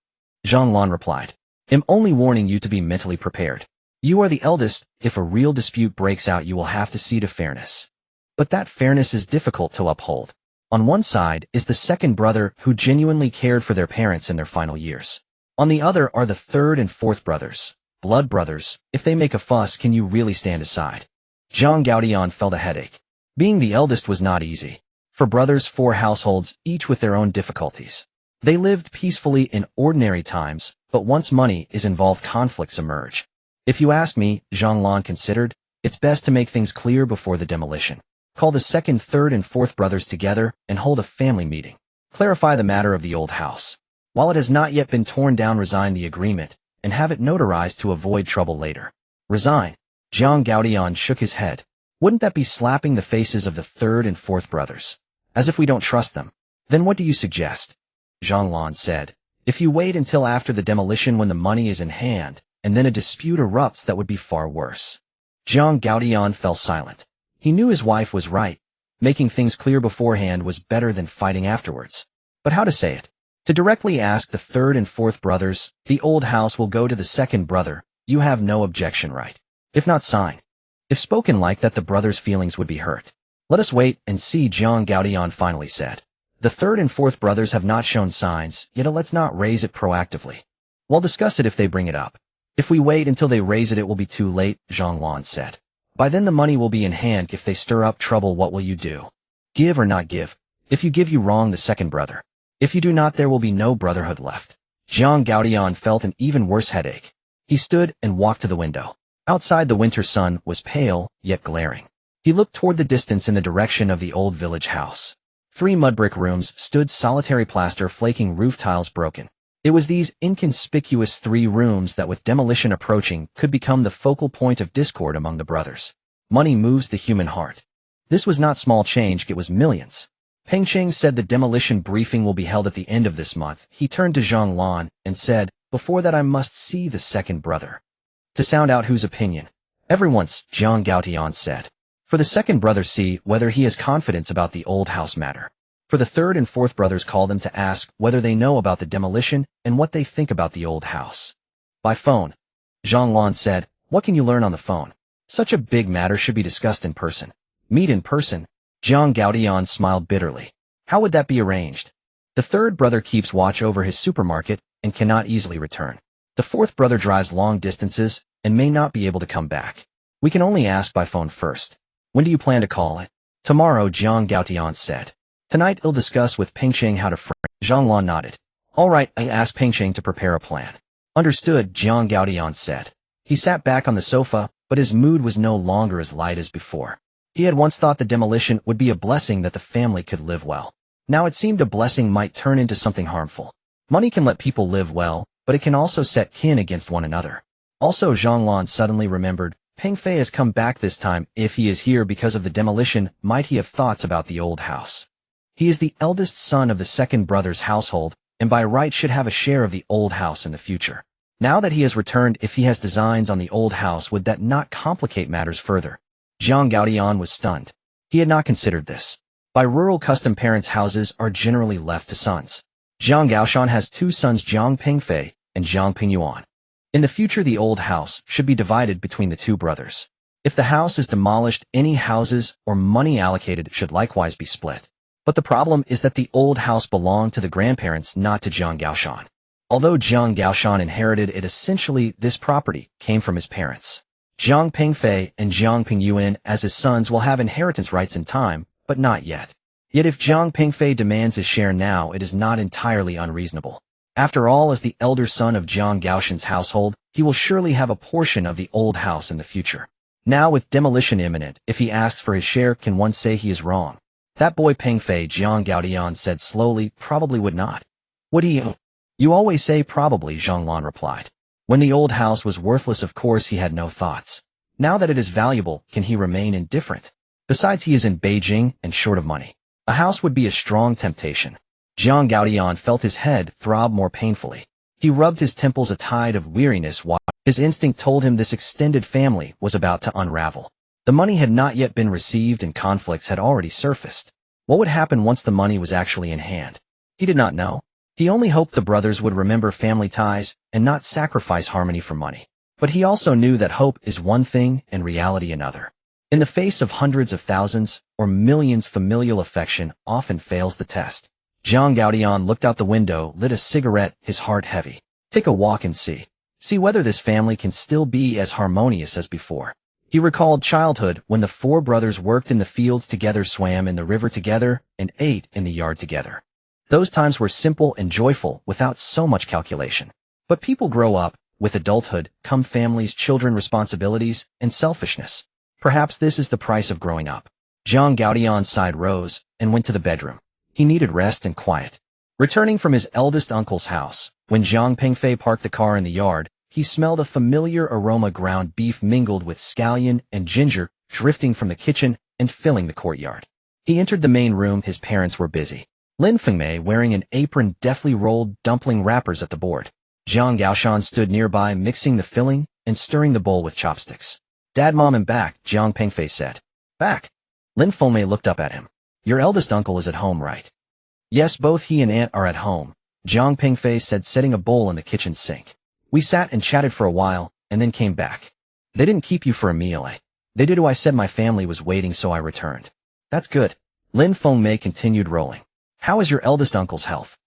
Zhonglan replied. I'm only warning you to be mentally prepared. You are the eldest. If a real dispute breaks out, you will have to see to fairness. But that fairness is difficult to uphold. On one side is the second brother who genuinely cared for their parents in their final years. On the other are the 3rd and 4th brothers, blood brothers. If they make a fuss, can you really stand aside? Jiang Gaodian felt a headache. Being the eldest was not easy. For brothers, 4 households, each with their own difficulties. They lived peacefully in ordinary times, but once money is involved, conflicts emerge. If you ask me, Zhonglan considered, it's best to make things clear before the demolition. Call the 2nd, 3rd, and 4th brothers together and hold a family meeting. Clarify the matter of the old house. While it has not yet been torn down, resign the agreement and have it notarized to avoid trouble later. Resign. Jiang Gaodian shook his head. Wouldn't that be slapping the faces of the third and fourth brothers? As if we don't trust them. Then what do you suggest? Zhang Lan said. If you wait until after the demolition when the money is in hand, and then a dispute erupts, that would be far worse. Jiang Gaodian fell silent. He knew his wife was right. Making things clear beforehand was better than fighting afterwards. But how to say it? To directly ask the third and fourth brothers, the old house will go to the second brother, you have no objection, right? If not, sign. If spoken like that, the brothers' feelings would be hurt. Let us wait and see, Jiang Gaodian finally said. The third and fourth brothers have not shown signs, yet let's not raise it proactively. We'll discuss it if they bring it up. If we wait until they raise it, it will be too late, Zhang Lan said. By then the money will be in hand. If they stir up trouble, what will you do? Give or not give? If you give, you wrong the second brother. If you do not, there will be no brotherhood left. Jiang Gaodian felt an even worse headache. He stood and walked to the window. Outside, the winter sun was pale, yet glaring. He looked toward the distance in the direction of the old village house. 3 mud-brick rooms stood, solitary plaster flaking, roof tiles broken. It was these inconspicuous 3 rooms that, with demolition approaching, could become the focal point of discord among the brothers. Money moves the human heart. This was not small change, it was millions. Peng Cheng said the demolition briefing will be held at the end of this month. He turned to Zhang Lan and said, before that I must see the second brother. To sound out whose opinion? Everyone's, Jiang Gaodian said. For the second brother, see whether he has confidence about the old house matter. For the third and fourth brothers, call them to ask whether they know about the demolition and what they think about the old house. By phone. Zhang Lan said, what can you learn on the phone? Such a big matter should be discussed in person. Meet in person? Jiang Gaodian smiled bitterly. How would that be arranged? The third brother keeps watch over his supermarket and cannot easily return. The fourth brother drives long distances and may not be able to come back. We can only ask by phone first. When do you plan to call it? Tomorrow, Jiang Gaodian said. Tonight I'll discuss with Peng Cheng how to frame. Zhang Lan nodded. All right, I asked Peng Cheng to prepare a plan. Understood, Jiang Gaodian said. He sat back on the sofa, but his mood was no longer as light as before. He had once thought the demolition would be a blessing that the family could live well. Now it seemed a blessing might turn into something harmful. Money can let people live well, but it can also set kin against one another. Also, Zhang Lan suddenly remembered, Peng Fei has come back this time. If he is here because of the demolition, might he have thoughts about the old house? He is the eldest son of the second brother's household, and by right should have a share of the old house in the future. Now that he has returned, if he has designs on the old house, would that not complicate matters further? Jiang Gaodian was stunned. He had not considered this. By rural custom, parents' houses are generally left to sons. Jiang Gaoshan has 2 sons, Jiang Pengfei and Jiang Pingyuan. In the future, the old house should be divided between the 2 brothers. If the house is demolished, any houses or money allocated should likewise be split. But the problem is that the old house belonged to the grandparents, not to Jiang Gaoshan. Although Jiang Gaoshan inherited it, essentially this property came from his parents. Jiang Pengfei and Jiang Pingyuan as his sons will have inheritance rights in time, but not yet. Yet if Jiang Pengfei demands his share now, it is not entirely unreasonable. After all, as the elder son of Jiang Gaoshan's household, he will surely have a portion of the old house in the future. Now with demolition imminent, if he asks for his share, can one say he is wrong? That boy Pengfei, Jiang Gaodian said slowly, probably would not. Would he? You always say probably, Zhang Lan replied. When the old house was worthless, of course he had no thoughts. Now that it is valuable, can he remain indifferent? Besides, he is in Beijing and short of money. A house would be a strong temptation. Jiang Gaodian felt his head throb more painfully. He rubbed his temples, a tide of weariness, while his instinct told him this extended family was about to unravel. The money had not yet been received and conflicts had already surfaced. What would happen once the money was actually in hand? He did not know. He only hoped the brothers would remember family ties and not sacrifice harmony for money. But he also knew that hope is one thing and reality another. In the face of hundreds of thousands or millions, familial affection often fails the test. Jiang Gaodian looked out the window, lit a cigarette, his heart heavy. Take a walk and see. See whether this family can still be as harmonious as before. He recalled childhood when the 4 brothers worked in the fields together, swam in the river together, and ate in the yard together. Those times were simple and joyful without so much calculation. But people grow up. With adulthood come families, children, responsibilities, and selfishness. Perhaps this is the price of growing up. Jiang Gaodian sighed, rose, and went to the bedroom. He needed rest and quiet. Returning from his eldest uncle's house, when Jiang Pengfei parked the car in the yard, he smelled a familiar aroma, ground beef mingled with scallion and ginger, drifting from the kitchen and filling the courtyard. He entered the main room. His parents were busy. Lin Fengmei, wearing an apron, deftly rolled dumpling wrappers at the board. Jiang Gaoshan stood nearby, mixing the filling and stirring the bowl with chopsticks. "Dad, Mom, and back," Jiang Pengfei said. "Back?" Lin Fengmei looked up at him. "Your eldest uncle is at home, right?" "Yes, both he and aunt are at home," Jiang Pengfei said, setting a bowl in the kitchen sink. "We sat and chatted for a while, and then came back. They didn't keep you for a meal, eh?" "They did. I said my family was waiting, so I returned." "That's good." Lin Fengmei continued rolling. "How is your eldest uncle's health?"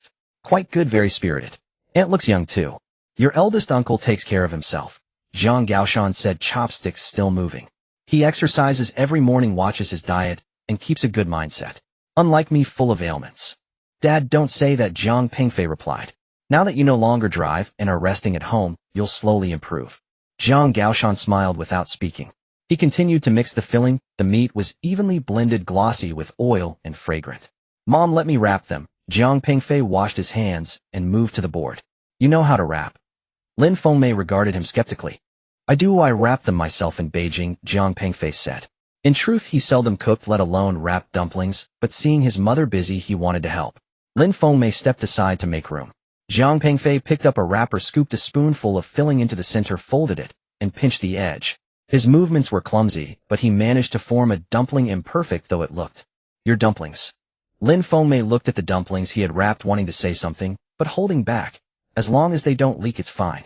"Quite good, very spirited. Aunt looks young too." "Your eldest uncle takes care of himself," Jiang Gaoshan said, chopsticks still moving. "He exercises every morning, watches his diet, and keeps a good mindset. Unlike me, full of ailments." "Dad, don't say that," Jiang Pengfei replied. "Now that you no longer drive and are resting at home, you'll slowly improve." Jiang Gaoshan smiled without speaking. He continued to mix the filling. The meat was evenly blended, glossy with oil and fragrant. "Mom, let me wrap them." Jiang Pengfei washed his hands and moved to the board. "You know how to wrap?" Lin Fengmei regarded him skeptically. "I do. I wrap them myself in Beijing," Jiang Pengfei said. In truth, he seldom cooked, let alone wrapped dumplings, but seeing his mother busy, he wanted to help. Lin Fengmei stepped aside to make room. Jiang Pengfei picked up a wrapper, scooped a spoonful of filling into the center, folded it, and pinched the edge. His movements were clumsy, but he managed to form a dumpling, imperfect though it looked. "Your dumplings." Lin Fengmei looked at the dumplings he had wrapped, wanting to say something, but holding back. "As long as they don't leak, it's fine.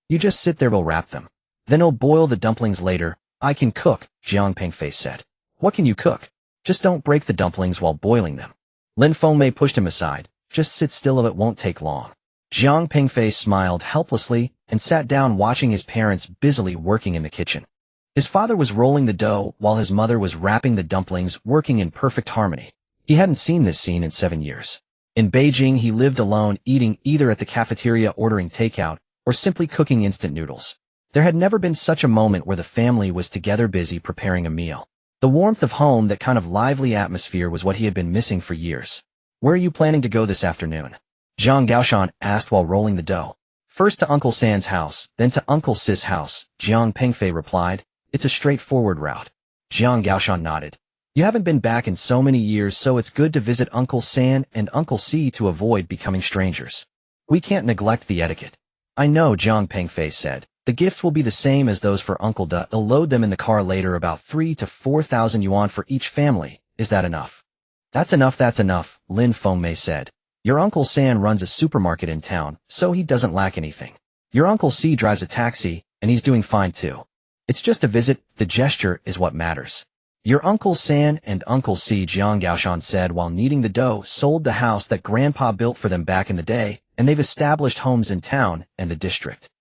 You just sit there, we'll wrap them. Then I'll boil the dumplings later." "I can cook," Jiang Pengfei said. "What can you cook?" "Just don't break the dumplings while boiling them." Lin Fengmei pushed him aside. "Just sit still, it won't take long." Jiang Pengfei smiled helplessly and sat down, watching his parents busily working in the kitchen. His father was rolling the dough while his mother was wrapping the dumplings, working in perfect harmony. He hadn't seen this scene in 7 years. In Beijing, he lived alone, eating either at the cafeteria, ordering takeout, or simply cooking instant noodles. There had never been such a moment where the family was together, busy preparing a meal. The warmth of home, that kind of lively atmosphere, was what he had been missing for years. "Where are you planning to go this afternoon?" Jiang Gaoshan asked while rolling the dough. "First to Uncle San's house, then to Uncle Si's house," Jiang Pengfei replied. "It's a straightforward route." Jiang Gaoshan nodded. "You haven't been back in so many years, so it's good to visit Uncle San and Uncle Si to avoid becoming strangers. We can't neglect the etiquette." "I know," Jiang Pengfei said. "The gifts will be the same as those for Uncle Da. I'll load them in the car later, about 3,000 to 4,000 yuan for each family. Is that enough?" That's enough," Lin Fengmei said. "Your Uncle San runs a supermarket in town, so he doesn't lack anything. Your Uncle Si drives a taxi, and he's doing fine too. It's just a visit, the gesture is what matters." "Your Uncle San and Uncle Si," Jiang Gaoshan said while kneading the dough, "sold the house that Grandpa built for them back in the day, and they've established homes in town and the district.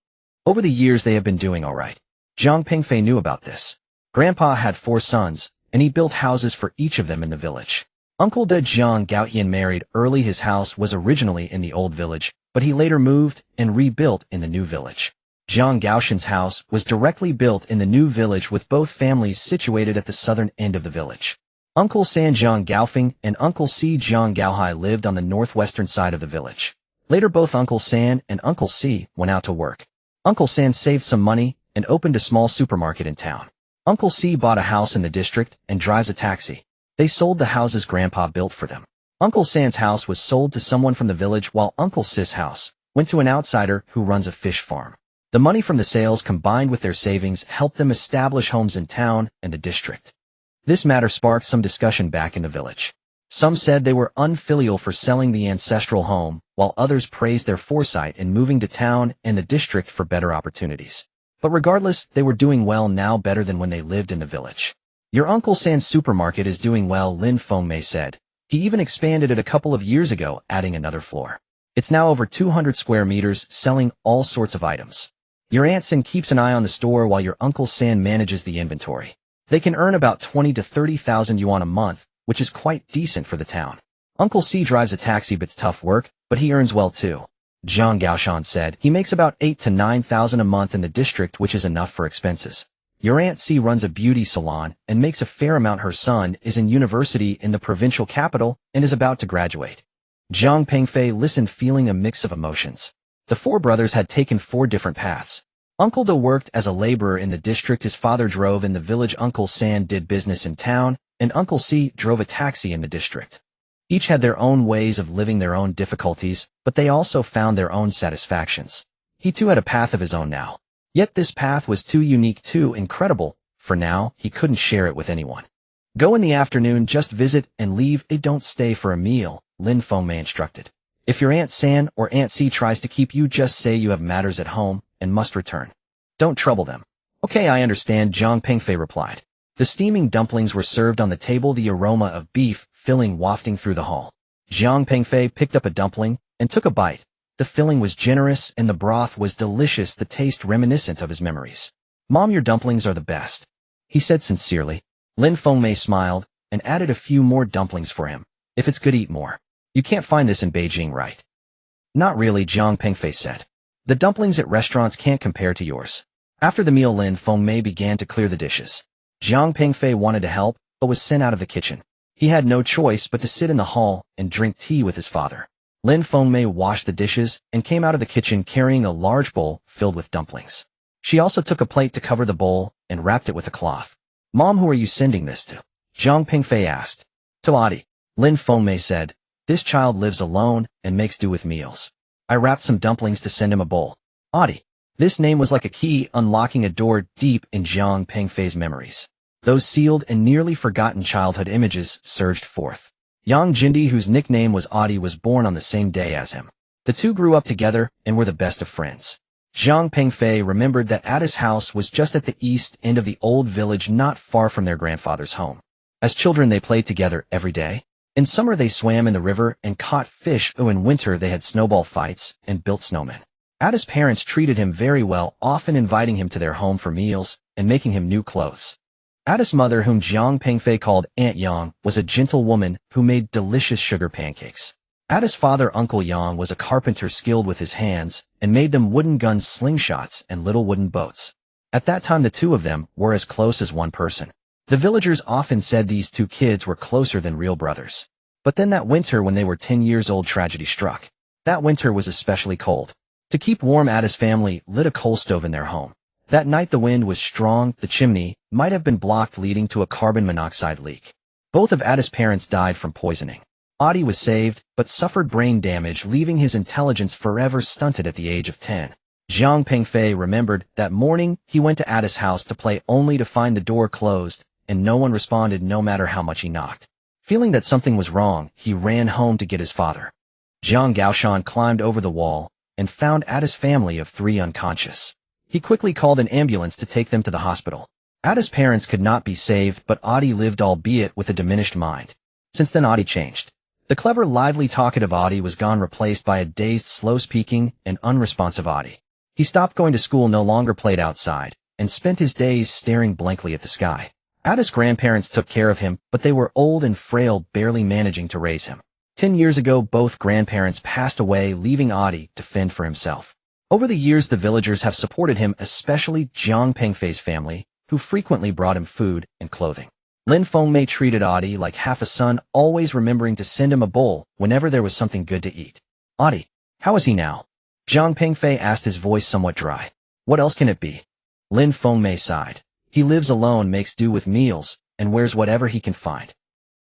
Over the years they have been doing all right." Jiang Pengfei knew about this. Grandpa had 4 sons, and he built houses for each of them in the village. Uncle Da Jiang Gaotian married early. His house was originally in the old village, but he later moved and rebuilt in the new village. Jiang Gaoshan's house was directly built in the new village, with both families situated at the southern end of the village. Uncle San Jiang Gaofeng and Uncle Si Jiang Gaohai lived on the northwestern side of the village. Later, both Uncle San and Uncle Si went out to work. Uncle San saved some money and opened a small supermarket in town. Uncle Si bought a house in the district and drives a taxi. They sold the houses Grandpa built for them. Uncle San's house was sold to someone from the village, while Uncle Si's house went to an outsider who runs a fish farm. The money from the sales, combined with their savings, helped them establish homes in town and the district. This matter sparked some discussion back in the village. Some said they were unfilial for selling the ancestral home, while others praised their foresight in moving to town and the district for better opportunities. But regardless, they were doing well now, better than when they lived in the village. "Your Uncle San's supermarket is doing well," Lin Fengmei said. "He even expanded it a couple of years ago, adding another floor. It's now over 200 square meters, selling all sorts of items. Your Aunt Sin keeps an eye on the store while your Uncle San manages the inventory. They can earn about 20 to 30,000 yuan a month, which is quite decent for the town. Uncle Si drives a taxi, but it's tough work, but he earns well too." Jiang Gaoshan said. "He makes about 8 to 9,000 a month in the district, which is enough for expenses. Your Aunt Si runs a beauty salon and makes a fair amount. Her son is in university in the provincial capital and is about to graduate." Jiang Pengfei listened, feeling a mix of emotions. The 4 brothers had taken 4 different paths. Uncle Do worked as a laborer in the district his father drove in the village. Uncle San did business in town, and Uncle C drove a taxi in the district. Each had their own ways of living, their own difficulties, but they also found their own satisfactions. He too had a path of his own now. Yet this path was too unique, too incredible. For now, he couldn't share it with anyone. Go in the afternoon, just visit and leave. Don't stay for a meal, Lin Fengmei instructed. If your Aunt San or Aunt C tries to keep you, just say you have matters at home and must return. Don't trouble them. Okay, I understand, Zhang Pengfei replied. The steaming dumplings were served on the table, the aroma of beef filling wafting through the hall. Zhang Pengfei picked up a dumpling and took a bite. The filling was generous and the broth was delicious, the taste reminiscent of his memories. Mom, your dumplings are the best, he said sincerely. Lin Fengmei smiled and added a few more dumplings for him. If it's good, eat more. You can't find this in Beijing, right? Not really, Zhang Pengfei said. The dumplings at restaurants can't compare to yours. After the meal, Lin Fengmei began to clear the dishes. Zhang Pengfei wanted to help, but was sent out of the kitchen. He had no choice but to sit in the hall and drink tea with his father. Lin Fengmei washed the dishes and came out of the kitchen carrying a large bowl filled with dumplings. She also took a plate to cover the bowl and wrapped it with a cloth. Mom, who are you sending this to? Zhang Pengfei asked. To Adi, Lin Fengmei said. This child lives alone and makes do with meals. I wrapped some dumplings to send him a bowl. Adi. This name was like a key unlocking a door deep in Zhang Pengfei's memories. Those sealed and nearly forgotten childhood images surged forth. Yang Jindi, whose nickname was Adi, was born on the same day as him. The two grew up together and were the best of friends. Zhang Pengfei remembered that Ada's house was just at the east end of the old village, not far from their grandfather's home. As children, they played together every day. In summer, they swam in the river and caught fish. In winter, they had snowball fights and built snowmen. Ada's parents treated him very well, often inviting him to their home for meals and making him new clothes. Ada's mother, whom Zhang Pengfei called Aunt Yang, was a gentle woman who made delicious sugar pancakes. Ada's father, Uncle Yang, was a carpenter skilled with his hands and made them wooden guns, slingshots, and little wooden boats. At that time, the two of them were as close as one person. The villagers often said these two kids were closer than real brothers. But then that winter, when they were 10 years old, tragedy struck. That winter was especially cold. To keep warm, Ada's family lit a coal stove in their home. That night the wind was strong, the chimney might have been blocked, leading to a carbon monoxide leak. Both of Ada's parents died from poisoning. Adi was saved, but suffered brain damage, leaving his intelligence forever stunted at the age of 10. Zhang Pengfei remembered that morning he went to Ada's house to play, only to find the door closed, and no one responded no matter how much he knocked. Feeling that something was wrong, he ran home to get his father. Zhang Gaoshan climbed over the wall and found Ada's family of 3 unconscious. He quickly called an ambulance to take them to the hospital. Ada's parents could not be saved, but Adi lived, albeit with a diminished mind. Since then, Adi changed. The clever, lively, talkative Adi was gone, replaced by a dazed, slow-speaking, and unresponsive Adi. He stopped going to school, no longer played outside, and spent his days staring blankly at the sky. Ada's grandparents took care of him, but they were old and frail, barely managing to raise him. 10 years ago, both grandparents passed away, leaving Adi to fend for himself. Over the years, the villagers have supported him, especially Zhang Pengfei's family, who frequently brought him food and clothing. Lin Fengmei treated Adi like half a son, always remembering to send him a bowl whenever there was something good to eat. Adi, how is he now? Zhang Pengfei asked, his voice somewhat dry. What else can it be? Lin Fengmei sighed. He lives alone, makes do with meals, and wears whatever he can find.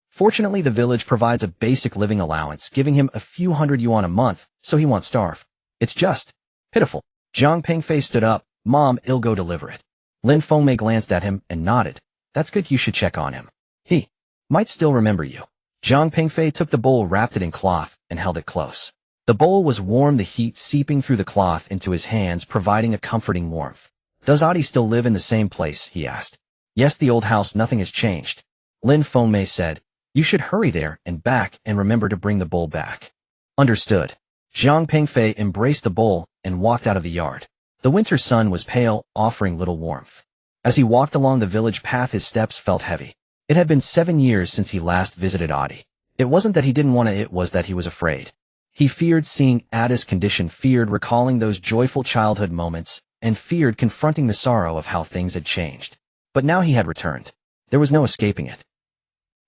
Fortunately, the village provides a basic living allowance, giving him a few hundred yuan a month, so he won't starve. It's just pitiful. Zhang Pengfei stood up. Mom, I'll go deliver it. Lin Fengmei glanced at him and nodded. That's good, you should check on him. He might still remember you. Zhang Pengfei took the bowl, wrapped it in cloth, and held it close. The bowl was warm, the heat seeping through the cloth into his hands, providing a comforting warmth. Does Adi still live in the same place? He asked. Yes, the old house, nothing has changed. Lin Fengmei said. You should hurry there and back and remember to bring the bowl back. Understood. Zhang Pengfei embraced the bowl and walked out of the yard. The winter sun was pale, offering little warmth. As he walked along the village path, his steps felt heavy. It had been 7 years since he last visited Adi. It wasn't that he didn't want to, it was that he was afraid. He feared seeing Ada's condition, feared recalling those joyful childhood moments, and feared confronting the sorrow of how things had changed. But now he had returned. There was no escaping it.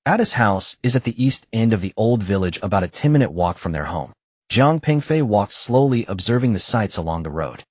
Ada's house is at the east end of the old village, about a 10-minute walk from their home. Zhang Pengfei walked slowly, observing the sights along the road.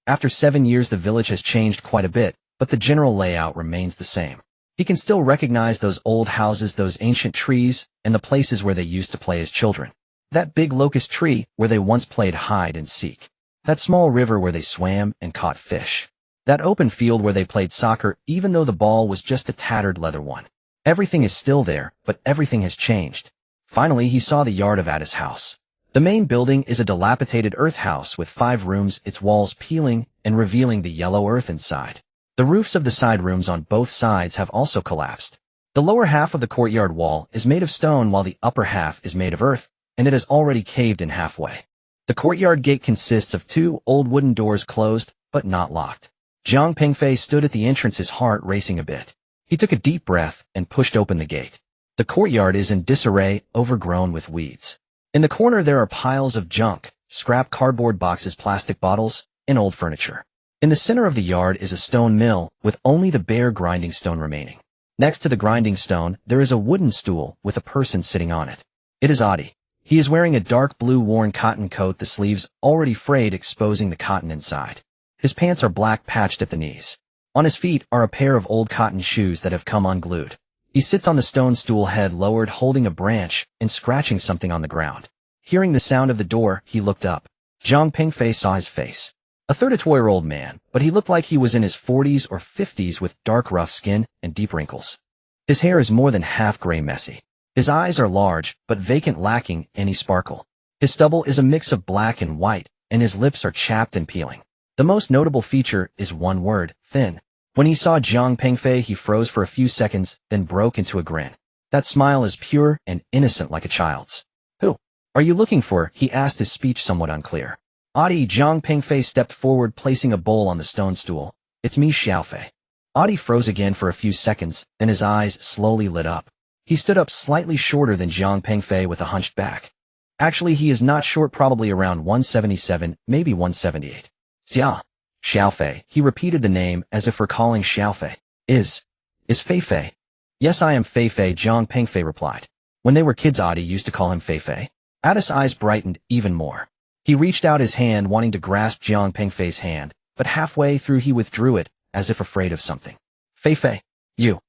After 7 years the village has changed quite a bit, but the general layout remains the same. He can still recognize those old houses, those ancient trees, and the places where they used to play as children. That big locust tree where they once played hide and seek. That small river where they swam and caught fish. That open field where they played soccer even though the ball was just a tattered leather one. Everything is still there, but everything has changed. Finally, he saw the yard of Ada's house. The main building is a dilapidated earth house with 5 rooms, its walls peeling and revealing the yellow earth inside. The roofs of the side rooms on both sides have also collapsed. The lower half of the courtyard wall is made of stone while the upper half is made of earth, and it has already caved in halfway. The courtyard gate consists of 2 old wooden doors closed, but not locked. Jiang Pengfei stood at the entrance, his heart racing a bit. He took a deep breath and pushed open the gate. The courtyard is in disarray, overgrown with weeds. In the corner there are piles of junk, scrap cardboard boxes, plastic bottles, and old furniture. In the center of the yard is a stone mill, with only the bare grinding stone remaining. Next to the grinding stone, there is a wooden stool with a person sitting on it. It is Adi. He is wearing a dark blue worn cotton coat, the sleeves already frayed, exposing the cotton inside. His pants are black, patched at the knees. On his feet are a pair of old cotton shoes that have come unglued. He sits on the stone stool, head lowered, holding a branch and scratching something on the ground. Hearing the sound of the door, he looked up. Jiang Pengfei saw his face. A 32-year-old man, but he looked like he was in his 40s or 50s with dark rough skin and deep wrinkles. His hair is more than half gray, messy. His eyes are large, but vacant, lacking any sparkle. His stubble is a mix of black and white, and his lips are chapped and peeling. The most notable feature is one word: thin. When he saw Jiang Pengfei, he froze for a few seconds, then broke into a grin. That smile is pure and innocent like a child's. "Who are you looking for?" he asked, his speech somewhat unclear. Adi. Jiang Pengfei stepped forward, placing a bowl on the stone stool. "It's me, Xiaofei." Adi froze again for a few seconds, then his eyes slowly lit up. He stood up, slightly shorter than Jiang Pengfei with a hunched back. Actually, he is not short, probably around 177, maybe 178. "Xia. Xiaofei." He repeated the name as if recalling Xiaofei. Is Fei Fei?" "Yes, I am Fei Fei," Jiang Pengfei replied. When they were kids, Adi used to call him Fei Fei. Ada's eyes brightened even more. He reached out his hand, wanting to grasp Jiang Pengfei's hand, but halfway through he withdrew it, as if afraid of something. "Fei Fei, you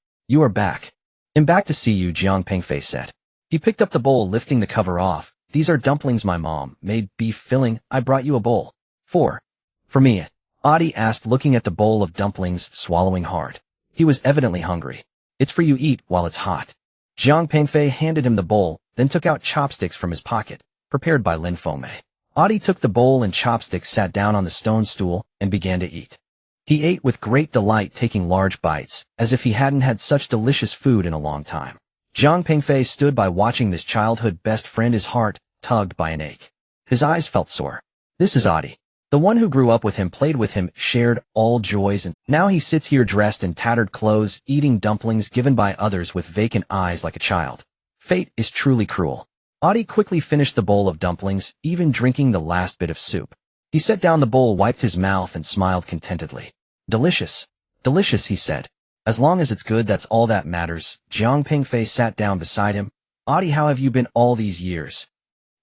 are back." "I'm back to see you," Jiang Pengfei said. He picked up the bowl, lifting the cover off. "These are dumplings my mom made, beef filling. I brought you a bowl." For me?" Adi asked, looking at the bowl of dumplings, swallowing hard. He was evidently hungry. "It's for you, eat while it's hot." Jiang Pengfei handed him the bowl, then took out chopsticks from his pocket, prepared by Lin Fengmei. Adi took the bowl and chopsticks, sat down on the stone stool, and began to eat. He ate with great delight, taking large bites, as if he hadn't had such delicious food in a long time. Jiang Pengfei stood by, watching this childhood best friend, his heart tugged by an ache. His eyes felt sore. This is Adi. The one who grew up with him, played with him, shared all joys, and now he sits here dressed in tattered clothes, eating dumplings given by others with vacant eyes like a child. Fate is truly cruel. Adi quickly finished the bowl of dumplings, even drinking the last bit of soup. He set down the bowl, wiped his mouth, and smiled contentedly. "Delicious. Delicious," he said. "As long as it's good, that's all that matters." Jiang Pengfei sat down beside him. "Adi, how have you been all these years?"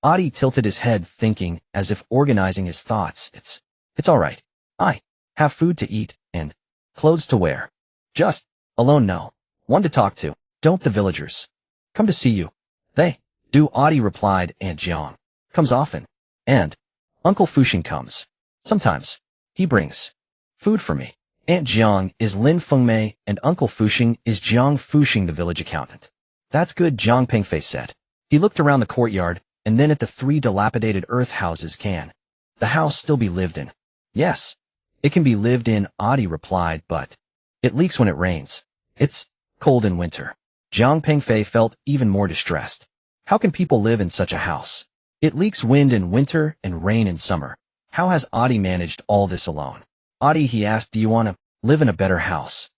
Adi tilted his head, thinking, as if organizing his thoughts. It's all right. I have food to eat and clothes to wear. Just alone, no one to talk to. Don't the villagers come to see you?" "They do," Adi replied. "Aunt Jiang comes often. And Uncle Fuxing comes. Sometimes. He brings food for me." Aunt Jiang is Lin Fengmei, and Uncle Fuxing is Jiang Fuxing, the village accountant. "That's good," Jiang Pengfei said. He looked around the courtyard, and then at the 3 dilapidated earth houses. "Can the house still be lived in?" "Yes, it can be lived in," Adi replied, "but it leaks when it rains. It's cold in winter." Jiang Pengfei felt even more distressed. How can people live in such a house? It leaks wind in winter and rain in summer. How has Adi managed all this alone? "Adi," he asked, "do you want to live in a better house?"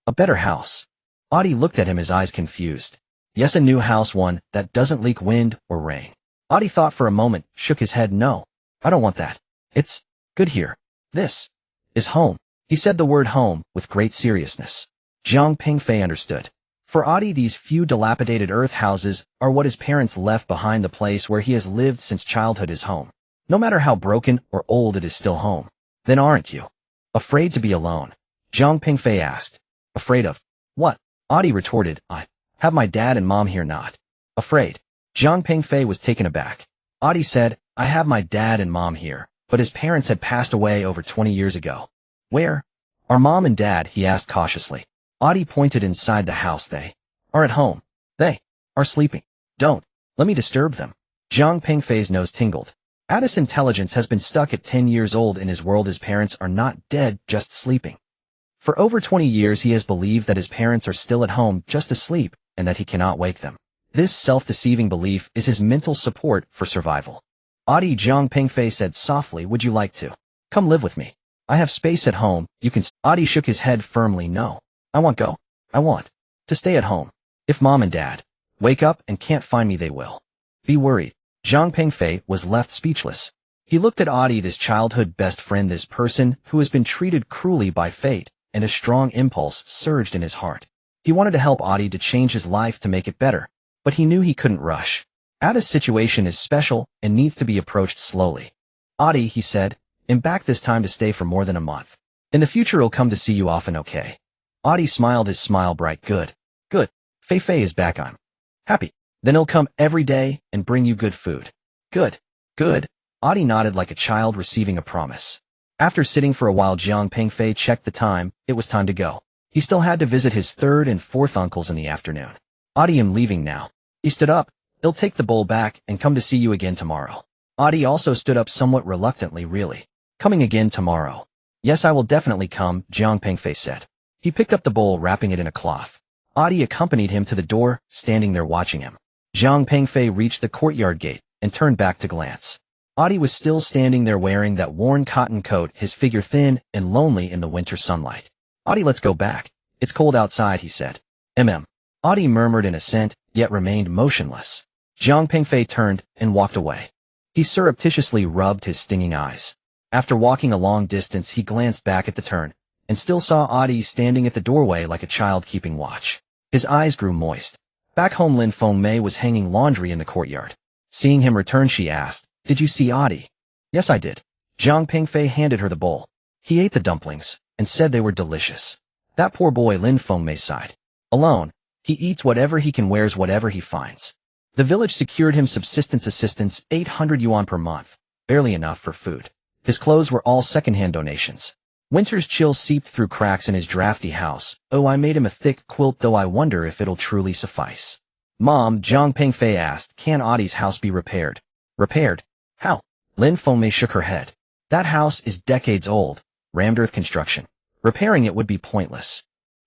"A better house?" Adi looked at him, his eyes confused. "Yes, a new house, one that doesn't leak wind or rain." Adi thought for a moment, shook his head. "No, I don't want that. It's good here. This is home." He said the word home with great seriousness. Jiang Pengfei understood. For Adi, these few dilapidated earth houses are what his parents left behind, the place where he has lived since childhood, his home. No matter how broken or old, it is still home. Then aren't you afraid to be alone? Zhang Pingfei asked. Afraid of what? Audie retorted. I have my dad and mom here. Not afraid. Zhang Pingfei was taken aback. Audie said, I have my dad and mom here, but his parents had passed away over 20 years ago. Where are mom and dad? He asked cautiously. Audie pointed inside the house. They are at home. They are sleeping. Don't let me disturb them. Zhang Pingfei's nose tingled. Addis intelligence has been stuck at 10 years old in his world. His parents are not dead, just sleeping. For over 20 years he has believed that his parents are still at home, just asleep, and that he cannot wake them. This self-deceiving belief is his mental support for survival. Audie, Zhang Pingfei said softly, would you like to come live with me? I have space at home, you can. Audie shook his head firmly. No. I want to stay at home. If mom and dad wake up and can't find me, they will be worried. Zhang Pingfei was left speechless. He looked at Audie, this childhood best friend, this person who has been treated cruelly by fate, and a strong impulse surged in his heart. He wanted to help Audie, to change his life, to make it better, but he knew he couldn't rush. Addis' situation is special and needs to be approached slowly. Audie, he said, I'm back this time to stay for more than a month. In the future I'll come to see you often, okay? Audie smiled, his smile bright. Good. Fei is back. I'm happy. Then he'll come every day and bring you good food. Good. Audie nodded like a child receiving a promise. After sitting for a while, Zhang Pingfei checked the time. It was time to go. He still had to visit his third and fourth uncles in the afternoon. Audie, I'm leaving now. He stood up. He'll take the bowl back and come to see you again tomorrow. Audie also stood up somewhat reluctantly. Really? Coming again tomorrow? Yes, I will definitely come, Zhang Pingfei said. He picked up the bowl, wrapping it in a cloth. Audie accompanied him to the door, standing there watching him. Zhang Pingfei reached the courtyard gate and turned back to glance. Audie was still standing there wearing that worn cotton coat, his figure thin and lonely in the winter sunlight. Audie, let's go back. It's cold outside, he said. Audie murmured in assent, yet remained motionless. Zhang Pingfei turned and walked away. He surreptitiously rubbed his stinging eyes. After walking a long distance, he glanced back at the turn, and still saw Audie standing at the doorway like a child keeping watch. His eyes grew moist. Back home, Lin Fengmei was hanging laundry in the courtyard. Seeing him return, she asked, did you see Audie? Yes, I did. Zhang Pingfei handed her the bowl. He ate the dumplings, and said they were delicious. That poor boy, Lin Fengmei sighed. Alone, he eats whatever he can, wears whatever he finds. The village secured him subsistence assistance, 800 yuan per month, barely enough for food. His clothes were all second-hand donations. Winter's chill seeped through cracks in his drafty house. Oh, I made him a thick quilt, though I wonder if it'll truly suffice. Mom, Zhang Pingfei asked, can Audie's house be repaired? Repaired? How? Lin Fengmei shook her head. That house is decades old, rammed earth construction. Repairing it would be pointless.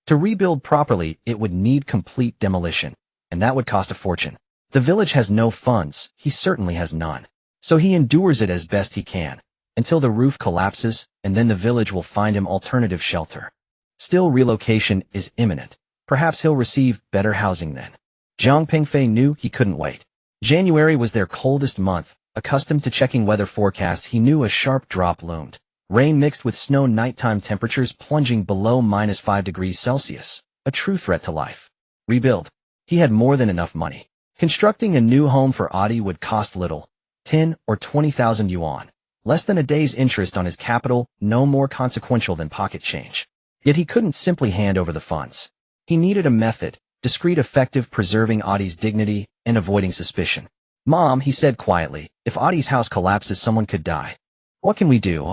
To rebuild properly, it would need complete demolition, and that would cost a fortune. The village has no funds, he certainly has none. So he endures it as best he can, until the roof collapses, and then the village will find him alternative shelter. Still, relocation is imminent. Perhaps he'll receive better housing then. Zhang Pingfei knew he couldn't wait. January was their coldest month. Accustomed to checking weather forecasts, he knew a sharp drop loomed. Rain mixed with snow, nighttime temperatures plunging below -5 degrees Celsius. A true threat to life. Rebuild. He had more than enough money. Constructing a new home for Audie would cost little. 10 or 20,000 yuan. Less than a day's interest on his capital, no more consequential than pocket change. Yet he couldn't simply hand over the funds. He needed a method, discreet, effective, preserving Audie's dignity and avoiding suspicion. Mom, he said quietly, if Audie's house collapses, someone could die. What can we do?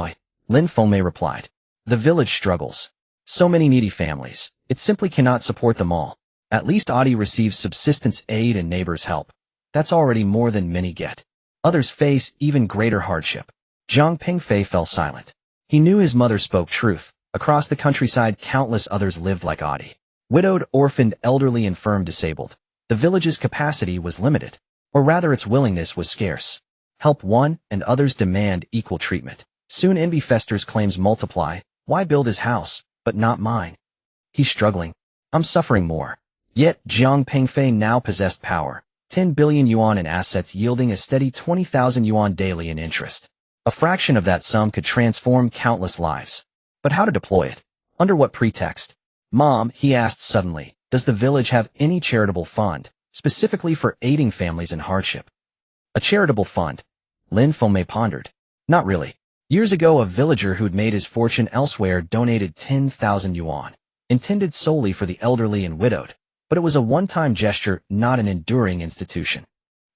Lin Fengmei replied. The village struggles. So many needy families. It simply cannot support them all. At least Audie receives subsistence aid and neighbors' help. That's already more than many get. Others face even greater hardship. Zhang Pingfei fell silent. He knew his mother spoke truth. Across the countryside, countless others lived like Audie. Widowed, orphaned, elderly, infirm, disabled. The village's capacity was limited. Or rather, its willingness was scarce. Help one, and others demand equal treatment. Soon envy festers, claims multiply. Why build his house, but not mine? He's struggling. I'm suffering more. Yet, Zhang Pingfei now possessed power. 10 billion yuan in assets, yielding a steady 20,000 yuan daily in interest. A fraction of that sum could transform countless lives. But how to deploy it? Under what pretext? Mom, he asked suddenly, does the village have any charitable fund, specifically for aiding families in hardship? A charitable fund? Lin Fengmei pondered. Not really. Years ago, a villager who'd made his fortune elsewhere donated 10,000 yuan, intended solely for the elderly and widowed, but it was a one-time gesture, not an enduring institution.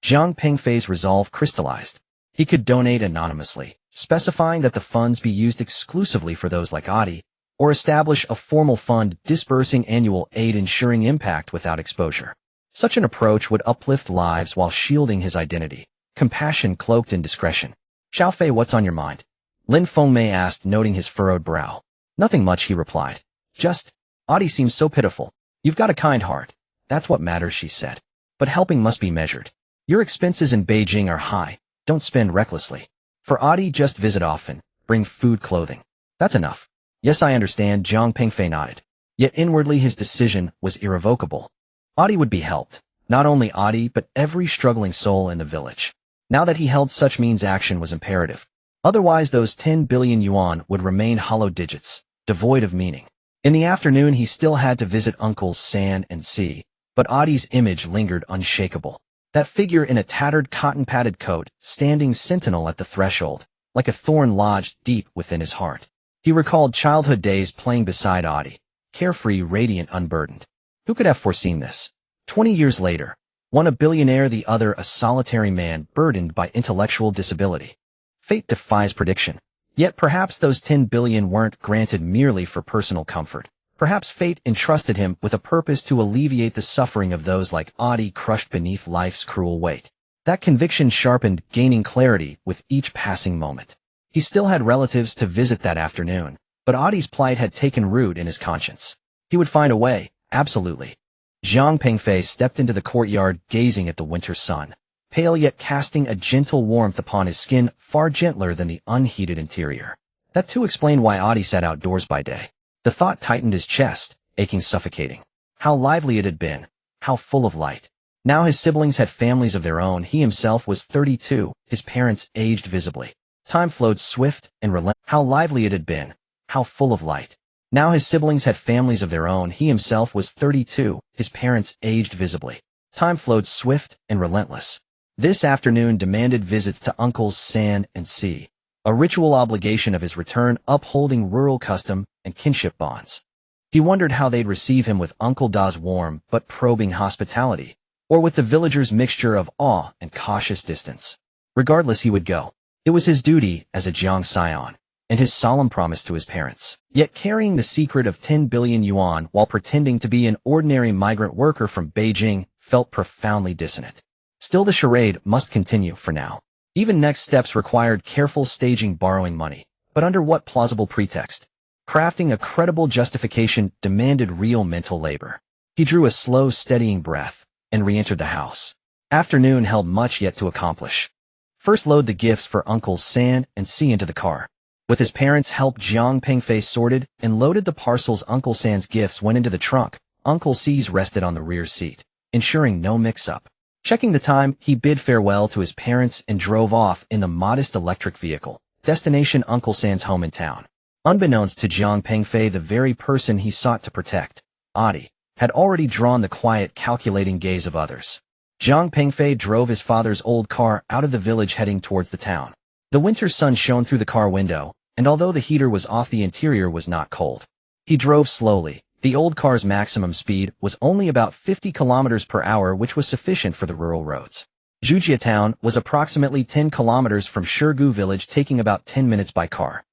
Jiang Pengfei's resolve crystallized. He could donate anonymously, specifying that the funds be used exclusively for those like Adi, or establish a formal fund disbursing annual aid ensuring impact without exposure. Such an approach would uplift lives while shielding his identity, compassion cloaked in discretion. Xiaofei, what's on your mind? Lin Fengmei asked, noting his furrowed brow. Nothing much, he replied. Just, Adi seems so pitiful. You've got a kind heart. That's what matters, she said. But helping must be measured. Your expenses in Beijing are high. Don't spend recklessly. For Adi, just visit often. Bring food, clothing. That's enough. Yes, I understand, Jiang Pengfei nodded. Yet inwardly his decision was irrevocable. Adi would be helped. Not only Adi, but every struggling soul in the village. Now that he held such means, action was imperative. Otherwise those 10 billion yuan would remain hollow digits, devoid of meaning. In the afternoon he still had to visit uncles San and Si, but Adi's image lingered unshakable. That figure in a tattered cotton-padded coat, standing sentinel at the threshold, like a thorn lodged deep within his heart. He recalled childhood days playing beside Adi, carefree, radiant, unburdened. Who could have foreseen this? 20 years later, one a billionaire, the other a solitary man burdened by intellectual disability. Fate defies prediction. Yet perhaps those 10 billion weren't granted merely for personal comfort. Perhaps fate entrusted him with a purpose to alleviate the suffering of those like Adi crushed beneath life's cruel weight. That conviction sharpened, gaining clarity with each passing moment. He still had relatives to visit that afternoon, but Adi's plight had taken root in his conscience. He would find a way, absolutely. Jiang Pengfei stepped into the courtyard, gazing at the winter sun, pale yet casting a gentle warmth upon his skin, far gentler than the unheated interior. That too explained why Adi sat outdoors by day. The thought tightened his chest, aching, suffocating. How lively it had been, how full of light. Now his siblings had families of their own. He himself was 32, his parents aged visibly. Time flowed swift and relentless. How lively it had been, how full of light. Now his siblings had families of their own. He himself was 32, his parents aged visibly. Time flowed swift and relentless. This afternoon demanded visits to uncles San and Si, a ritual obligation of his return, upholding rural custom and kinship bonds. He wondered how they'd receive him, with Uncle Da's warm but probing hospitality, or with the villagers' mixture of awe and cautious distance. Regardless, he would go. It was his duty as a Jiang scion, and his solemn promise to his parents. Yet carrying the secret of 10 billion yuan while pretending to be an ordinary migrant worker from Beijing felt profoundly dissonant. Still, the charade must continue for now. Even next steps required careful staging, borrowing money. But under what plausible pretext? Crafting a credible justification demanded real mental labor. He drew a slow, steadying breath and re-entered the house. Afternoon held much yet to accomplish. First, load the gifts for Uncles San and Si into the car. With his parents' help, Jiang Pengfei sorted and loaded the parcels. Uncle San's gifts went into the trunk. Uncle Si's rested on the rear seat, ensuring no mix-up. Checking the time, he bid farewell to his parents and drove off in the modest electric vehicle. Destination: Uncle San's home in town. Unbeknownst to Jiang Pengfei, the very person he sought to protect, Adi, had already drawn the quiet, calculating gaze of others. Jiang Pengfei drove his father's old car out of the village, heading towards the town. The winter sun shone through the car window, and although the heater was off, the interior was not cold. He drove slowly. The old car's maximum speed was only about 50 kilometers per hour, which was sufficient for the rural roads. Zhujia town was approximately 10 kilometers from Shirgu village, taking about 10 minutes by car.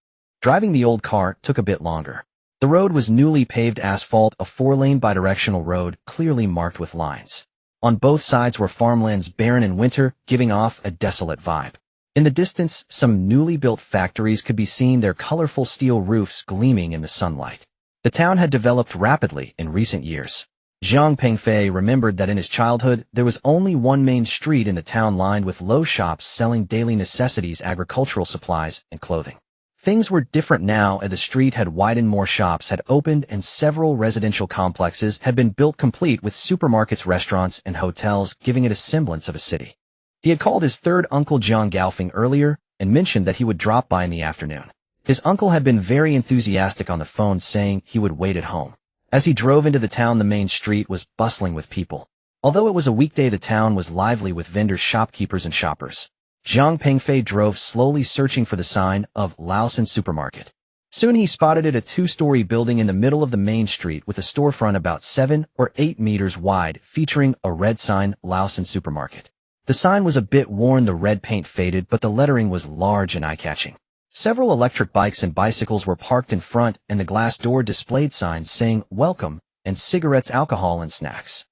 Driving the old car took a bit longer. The road was newly paved asphalt, a 4-lane bidirectional road clearly marked with lines. On both sides were farmlands, barren in winter, giving off a desolate vibe. In the distance, some newly built factories could be seen, their colorful steel roofs gleaming in the sunlight. The town had developed rapidly in recent years. Jiang Pengfei remembered that in his childhood, there was only one main street in the town, lined with low shops selling daily necessities, agricultural supplies, and clothing. Things were different now, as the street had widened, more shops had opened, and several residential complexes had been built, complete with supermarkets, restaurants, and hotels, giving it a semblance of a city. He had called his third uncle Jiang Gaofeng earlier and mentioned that he would drop by in the afternoon. His uncle had been very enthusiastic on the phone, saying he would wait at home. As he drove into the town, the main street was bustling with people. Although it was a weekday, the town was lively with vendors, shopkeepers, and shoppers. Jiang Pengfei drove slowly searching for the sign of Laosan Supermarket. Soon he spotted it, a two-story building in the middle of the main street with a storefront about 7 or 8 meters wide featuring a red sign, Laosan Supermarket. The sign was a bit worn, the red paint faded, but the lettering was large and eye-catching. Several electric bikes and bicycles were parked in front, and the glass door displayed signs saying "Welcome" and cigarettes, alcohol, and snacks.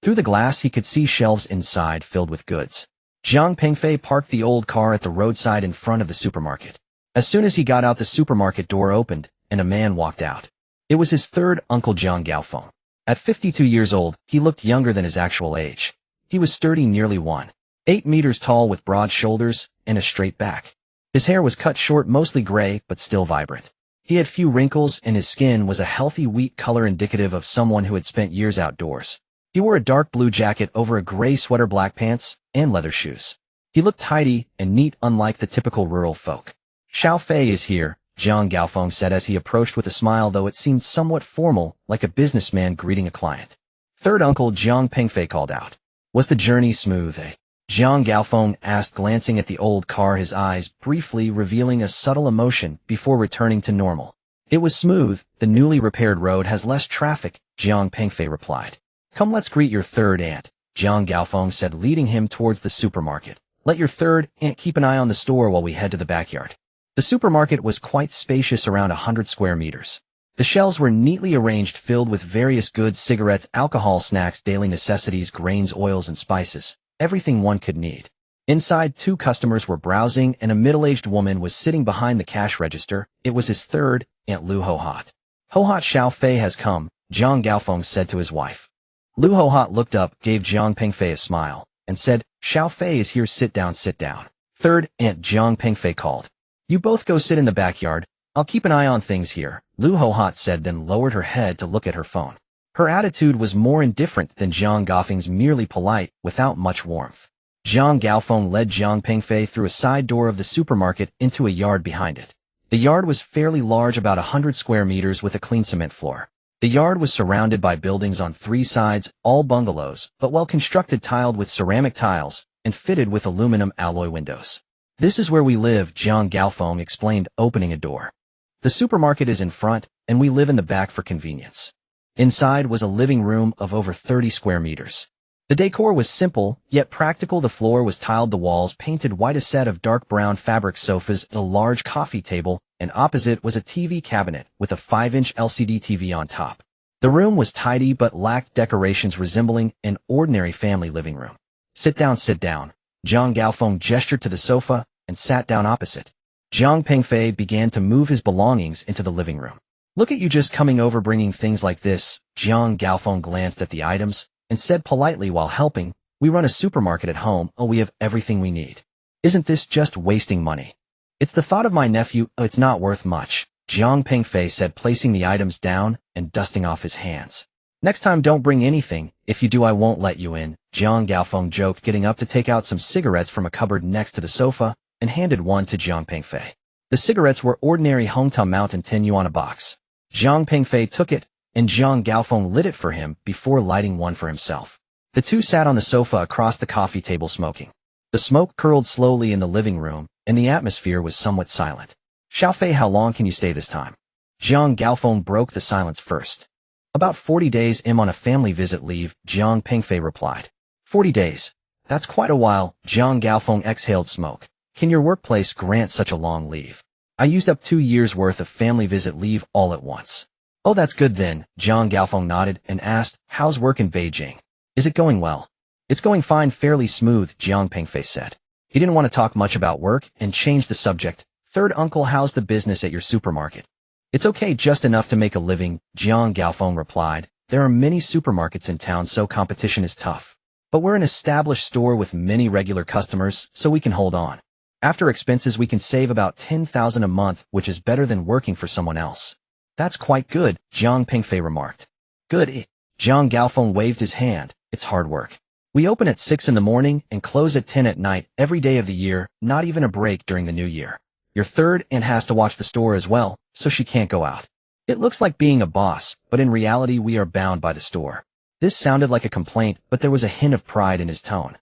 Through the glass he could see shelves inside filled with goods. Jiang Pengfei parked the old car at the roadside in front of the supermarket. As soon as he got out, the supermarket door opened, and a man walked out. It was his third uncle, Jiang Gaofeng. At 52 years old, he looked younger than his actual age. He was sturdy, nearly 1.8 meters tall, with broad shoulders and a straight back. His hair was cut short, mostly gray, but still vibrant. He had few wrinkles, and his skin was a healthy wheat color, indicative of someone who had spent years outdoors. He wore a dark blue jacket over a gray sweater, black pants, and leather shoes. He looked tidy and neat, unlike the typical rural folk. "Xiao Fei is here," Jiang Gaofeng said as he approached with a smile, though it seemed somewhat formal, like a businessman greeting a client. Third uncle Jiang Pengfei called out. "Was the journey smooth, eh?" Jiang Gaofeng asked, glancing at the old car, his eyes briefly revealing a subtle emotion before returning to normal. "It was smooth. The newly repaired road has less traffic," Jiang Pengfei replied. "Come, let's greet your third aunt," Jiang Gaofeng said, leading him towards the supermarket. "Let your third aunt keep an eye on the store while we head to the backyard." The supermarket was quite spacious, around 100 square meters. The shelves were neatly arranged, filled with various goods, cigarettes, alcohol, snacks, daily necessities, grains, oils, and spices. Everything one could need. Inside, two customers were browsing, and a middle-aged woman was sitting behind the cash register. It was his third aunt, Lu Hohat. "Hohat, Xiao Fei has come," Jiang Gaofeng said to his wife. Lu Hohat looked up, gave Jiang Pengfei a smile, and said, "Xiao Fei is here. Sit down, sit down." "Third aunt," Jiang Pengfei called. "You both go sit in the backyard. I'll keep an eye on things here," Lu Hohat said, then lowered her head to look at her phone. Her attitude was more indifferent than Jiang Gaofeng's, merely polite, without much warmth. Jiang Gaofeng led Jiang Pengfei through a side door of the supermarket into a yard behind it. The yard was fairly large, about 100 square meters, with a clean cement floor. The yard was surrounded by buildings on three sides, all bungalows, but well constructed, tiled with ceramic tiles, and fitted with aluminum alloy windows. "This is where we live," Jiang Gaofeng explained, opening a door. "The supermarket is in front, and we live in the back for convenience." Inside was a living room of over 30 square meters. The decor was simple, yet practical. The floor was tiled, the walls painted white, a set of dark brown fabric sofas, a large coffee table, and opposite was a TV cabinet with a 5-inch LCD TV on top. The room was tidy but lacked decorations, resembling an ordinary family living room. Sit down, Jiang Gaofeng gestured to the sofa and sat down opposite. Jiang Pengfei began to move his belongings into the living room. "Look at you, just coming over bringing things like this." Jiang Gaofeng glanced at the items and said politely while helping, "We run a supermarket at home. Oh, we have everything we need. Isn't this just wasting money?" "It's the thought of my nephew. Oh, it's not worth much," Jiang Pengfei said, placing the items down and dusting off his hands. "Next time don't bring anything. If you do, I won't let you in," Jiang Gaofeng joked, getting up to take out some cigarettes from a cupboard next to the sofa and handed one to Jiang Pengfei. The cigarettes were ordinary Hongtao Mountain Tin Yuan box. Jiang Pengfei took it, and Jiang Gaofeng lit it for him before lighting one for himself. The two sat on the sofa across the coffee table smoking. The smoke curled slowly in the living room, and the atmosphere was somewhat silent. "Xiao Fei, how long can you stay this time?" Jiang Gaofeng broke the silence first. "About 40 days. I'm on a family visit leave," Jiang Pengfei replied. 40 days. That's quite a while." Jiang Gaofeng exhaled smoke. "Can your workplace grant such a long leave? I used up 2 years' worth of family visit leave all at once." "Oh, that's good then." Jiang Gaofeng nodded and asked, "How's work in Beijing? Is it going well?" "It's going fine, fairly smooth," Jiang Pengfei said. He didn't want to talk much about work and changed the subject. "Third uncle, how's the business at your supermarket?" "It's okay, just enough to make a living," Jiang Gaofeng replied. "There are many supermarkets in town, so competition is tough. But we're an established store with many regular customers, so we can hold on. After expenses, we can save about 10,000 a month, which is better than working for someone else." "That's quite good," Jiang Pengfei remarked. "Good." Jiang Gaofeng waved his hand. "It's hard work. We open at 6 in the morning and close at 10 at night, every day of the year, not even a break during the new year. Your third aunt has to watch the store as well, so she can't go out. It looks like being a boss, but in reality we are bound by the store." This sounded like a complaint, but there was a hint of pride in his tone.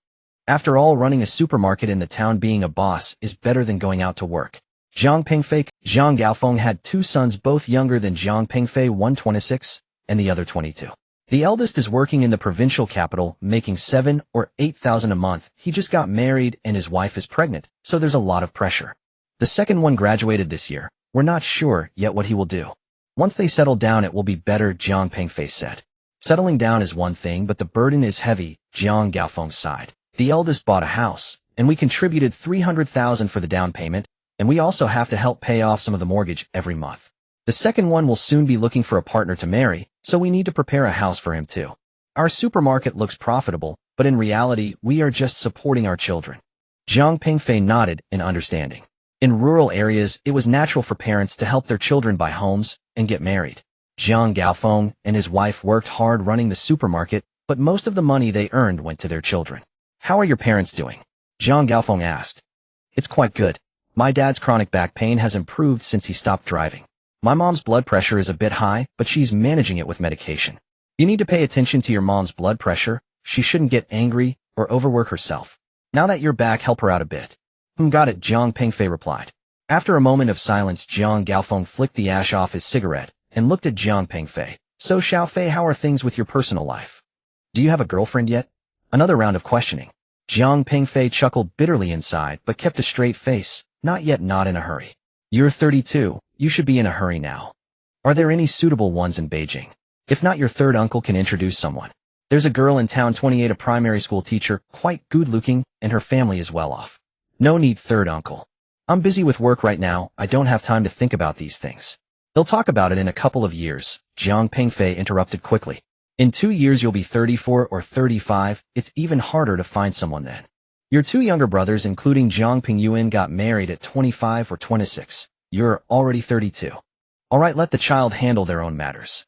After all, running a supermarket in the town being a boss is better than going out to work. Jiang Pingfei, Zhang Gaofeng had two sons both younger than Jiang Pingfei, one 26 and the other 22. The eldest is working in the provincial capital, making 7 or 8,000 a month. He just got married and his wife is pregnant, so there's a lot of pressure. The second one graduated this year. We're not sure yet what he will do. Once they settle down it will be better, Jiang Pingfei said. Settling down is one thing, but the burden is heavy, Jiang Gaofeng sighed. The eldest bought a house, and we contributed 300,000 for the down payment, and we also have to help pay off some of the mortgage every month. The second one will soon be looking for a partner to marry, so we need to prepare a house for him too. Our supermarket looks profitable, but in reality, we are just supporting our children. Jiang Pingfei nodded in understanding. In rural areas, it was natural for parents to help their children buy homes and get married. Jiang Gaofeng and his wife worked hard running the supermarket, but most of the money they earned went to their children. How are your parents doing? Jiang Gaofeng asked. It's quite good. My dad's chronic back pain has improved since he stopped driving. My mom's blood pressure is a bit high, but she's managing it with medication. You need to pay attention to your mom's blood pressure. She shouldn't get angry or overwork herself. Now that you're back, help her out a bit. Got it, Jiang Pingfei replied. After a moment of silence, Jiang Gaofeng flicked the ash off his cigarette and looked at Jiang Pingfei. So Xiaofei, how are things with your personal life? Do you have a girlfriend yet? Another round of questioning. Jiang Pingfei chuckled bitterly inside, but kept a straight face. Not yet, not in a hurry. You're 32, you should be in a hurry now. Are there any suitable ones in Beijing? If not, your third uncle can introduce someone. There's a girl in town, 28, a primary school teacher, quite good-looking, and her family is well off. No need, third uncle. I'm busy with work right now, I don't have time to think about these things. They'll talk about it in a couple of years, Jiang Pingfei interrupted quickly. In 2 years you'll be 34 or 35, it's even harder to find someone then. Your two younger brothers, including Jiang Pingyuan, got married at 25 or 26. You're already 32. All right, let the child handle their own matters.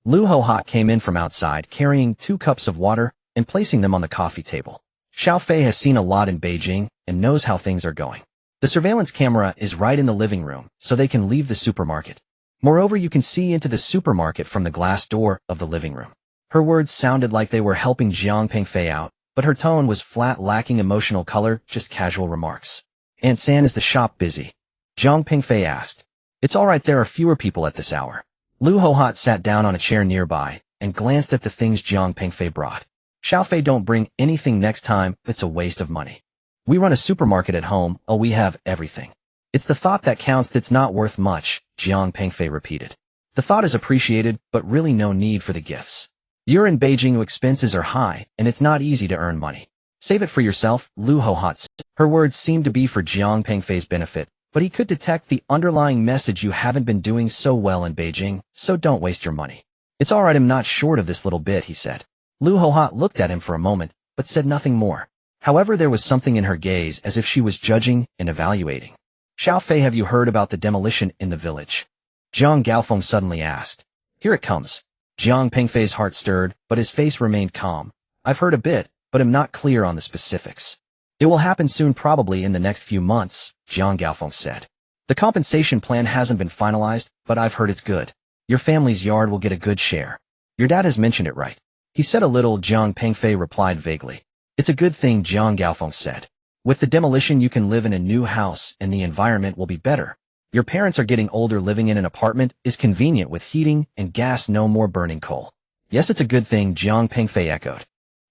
Lu Hohot came in from outside, carrying 2 cups of water and placing them on the coffee table. Xiaofei has seen a lot in Beijing and knows how things are going. The surveillance camera is right in the living room, so they can leave the supermarket. Moreover, you can see into the supermarket from the glass door of the living room. Her words sounded like they were helping Jiang Pingfei out, but her tone was flat, lacking emotional color, just casual remarks. Aunt San, is the shop busy? Jiang Pingfei asked. It's all right, there are fewer people at this hour. Lu Hohot sat down on a chair nearby and glanced at the things Jiang Pingfei brought. Xiaofei, don't bring anything next time, it's a waste of money. We run a supermarket at home, oh, we have everything. It's the thought that counts, that's not worth much, Jiang Pingfei repeated. The thought is appreciated, but really no need for the gifts. You're in Beijing, expenses are high, and it's not easy to earn money. Save it for yourself, Lu Hohot said. Her words seemed to be for Jiang Pingfei's benefit, but he could detect the underlying message: you haven't been doing so well in Beijing, so don't waste your money. It's all right, I'm not short of this little bit, he said. Lu Hohot looked at him for a moment, but said nothing more. However, there was something in her gaze as if she was judging and evaluating. Xiaofei, have you heard about the demolition in the village? Jiang Gaofeng suddenly asked. Here it comes. Jiang Pingfei's heart stirred, but his face remained calm. I've heard a bit, but am not clear on the specifics. It will happen soon, probably in the next few months, Jiang Gaofeng said. The compensation plan hasn't been finalized, but I've heard it's good. Your family's yard will get a good share. Your dad has mentioned it, right? He said a little, Jiang Pingfei replied vaguely. It's a good thing, Jiang Gaofeng said. With the demolition you can live in a new house and the environment will be better. Your parents are getting older, living in an apartment is convenient with heating and gas, no more burning coal. Yes, it's a good thing, Jiang Pingfei echoed.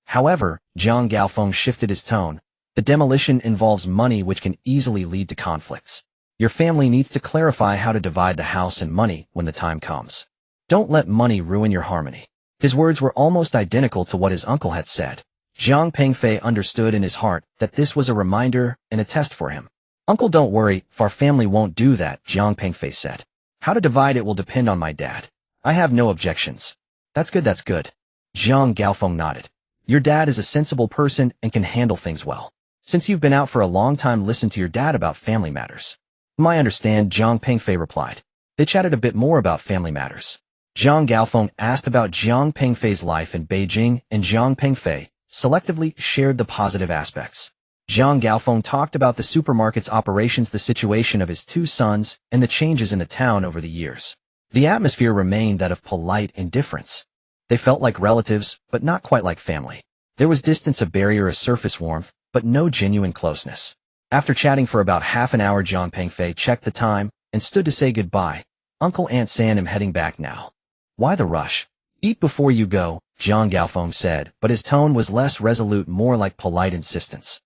However, Jiang Gaofeng shifted his tone. The demolition involves money, which can easily lead to conflicts. Your family needs to clarify how to divide the house and money when the time comes. Don't let money ruin your harmony. His words were almost identical to what his uncle had said. Jiang Pingfei understood in his heart that this was a reminder and a test for him. Uncle, don't worry, our family won't do that, Jiang Pingfei said. How to divide it will depend on my dad. I have no objections. That's good, that's good. Jiang Gaofeng nodded. Your dad is a sensible person and can handle things well. Since you've been out for a long time, listen to your dad about family matters. I understand, Jiang Pingfei replied. They chatted a bit more about family matters. Jiang Gaofeng asked about Jiang Pingfei's life in Beijing, and Jiang Pingfei selectively shared the positive aspects. Jiang Gaofeng talked about the supermarket's operations, the situation of his two sons, and the changes in the town over the years. The atmosphere remained that of polite indifference. They felt like relatives, but not quite like family. There was distance, a barrier, a surface warmth, but no genuine closeness. After chatting for about half an hour, Jiang Pengfei checked the time and stood to say goodbye. Uncle Aunt San, I'm heading back now. Why the rush? Eat before you go, Jiang Gaofeng said, but his tone was less resolute, more like polite insistence.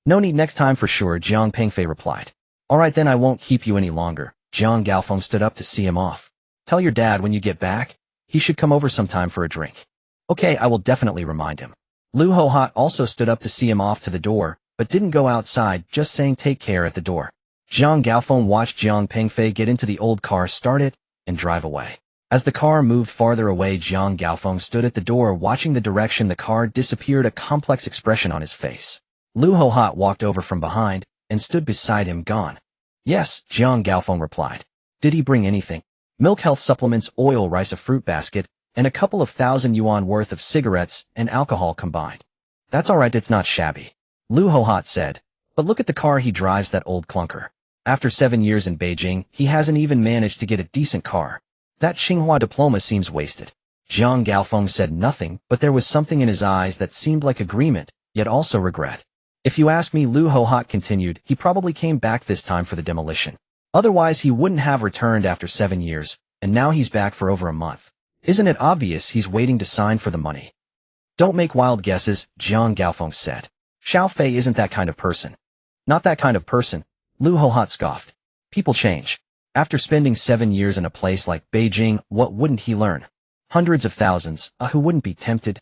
No need, next time for sure, Jiang Pengfei replied. All right then, I won't keep you any longer. Jiang Gaofeng stood up to see him off. Tell your dad when you get back, he should come over sometime for a drink. Okay, I will definitely remind him. Lu Hohat also stood up to see him off to the door, but didn't go outside, just saying take care at the door. Jiang Gaofeng watched Jiang Pengfei get into the old car, start it, and drive away. As the car moved farther away, Jiang Gaofeng stood at the door watching the direction the car disappeared, a complex expression on his face. Lu Hohat walked over from behind and stood beside him. Gone. Yes, Jiang Gaofeng replied. Did he bring anything? Milk, health supplements, oil, rice, a fruit basket, and a couple of 1,000 yuan worth of cigarettes and alcohol combined. That's all right, it's not shabby. Lu Hohat said. But look at the car he drives, that old clunker. After 7 years in Beijing, he hasn't even managed to get a decent car. That Tsinghua diploma seems wasted. Jiang Gaofeng said nothing, but there was something in his eyes that seemed like agreement, yet also regret. If you ask me, Lu Hohat continued, he probably came back this time for the demolition. Otherwise he wouldn't have returned after 7 years, and now he's back for over a month. Isn't it obvious he's waiting to sign for the money? Don't make wild guesses, Jiang Gaofeng said. Xiao Fei isn't that kind of person. Not that kind of person, Lu Hohat scoffed. People change. After spending 7 years in a place like Beijing, what wouldn't he learn? Hundreds of thousands, who wouldn't be tempted?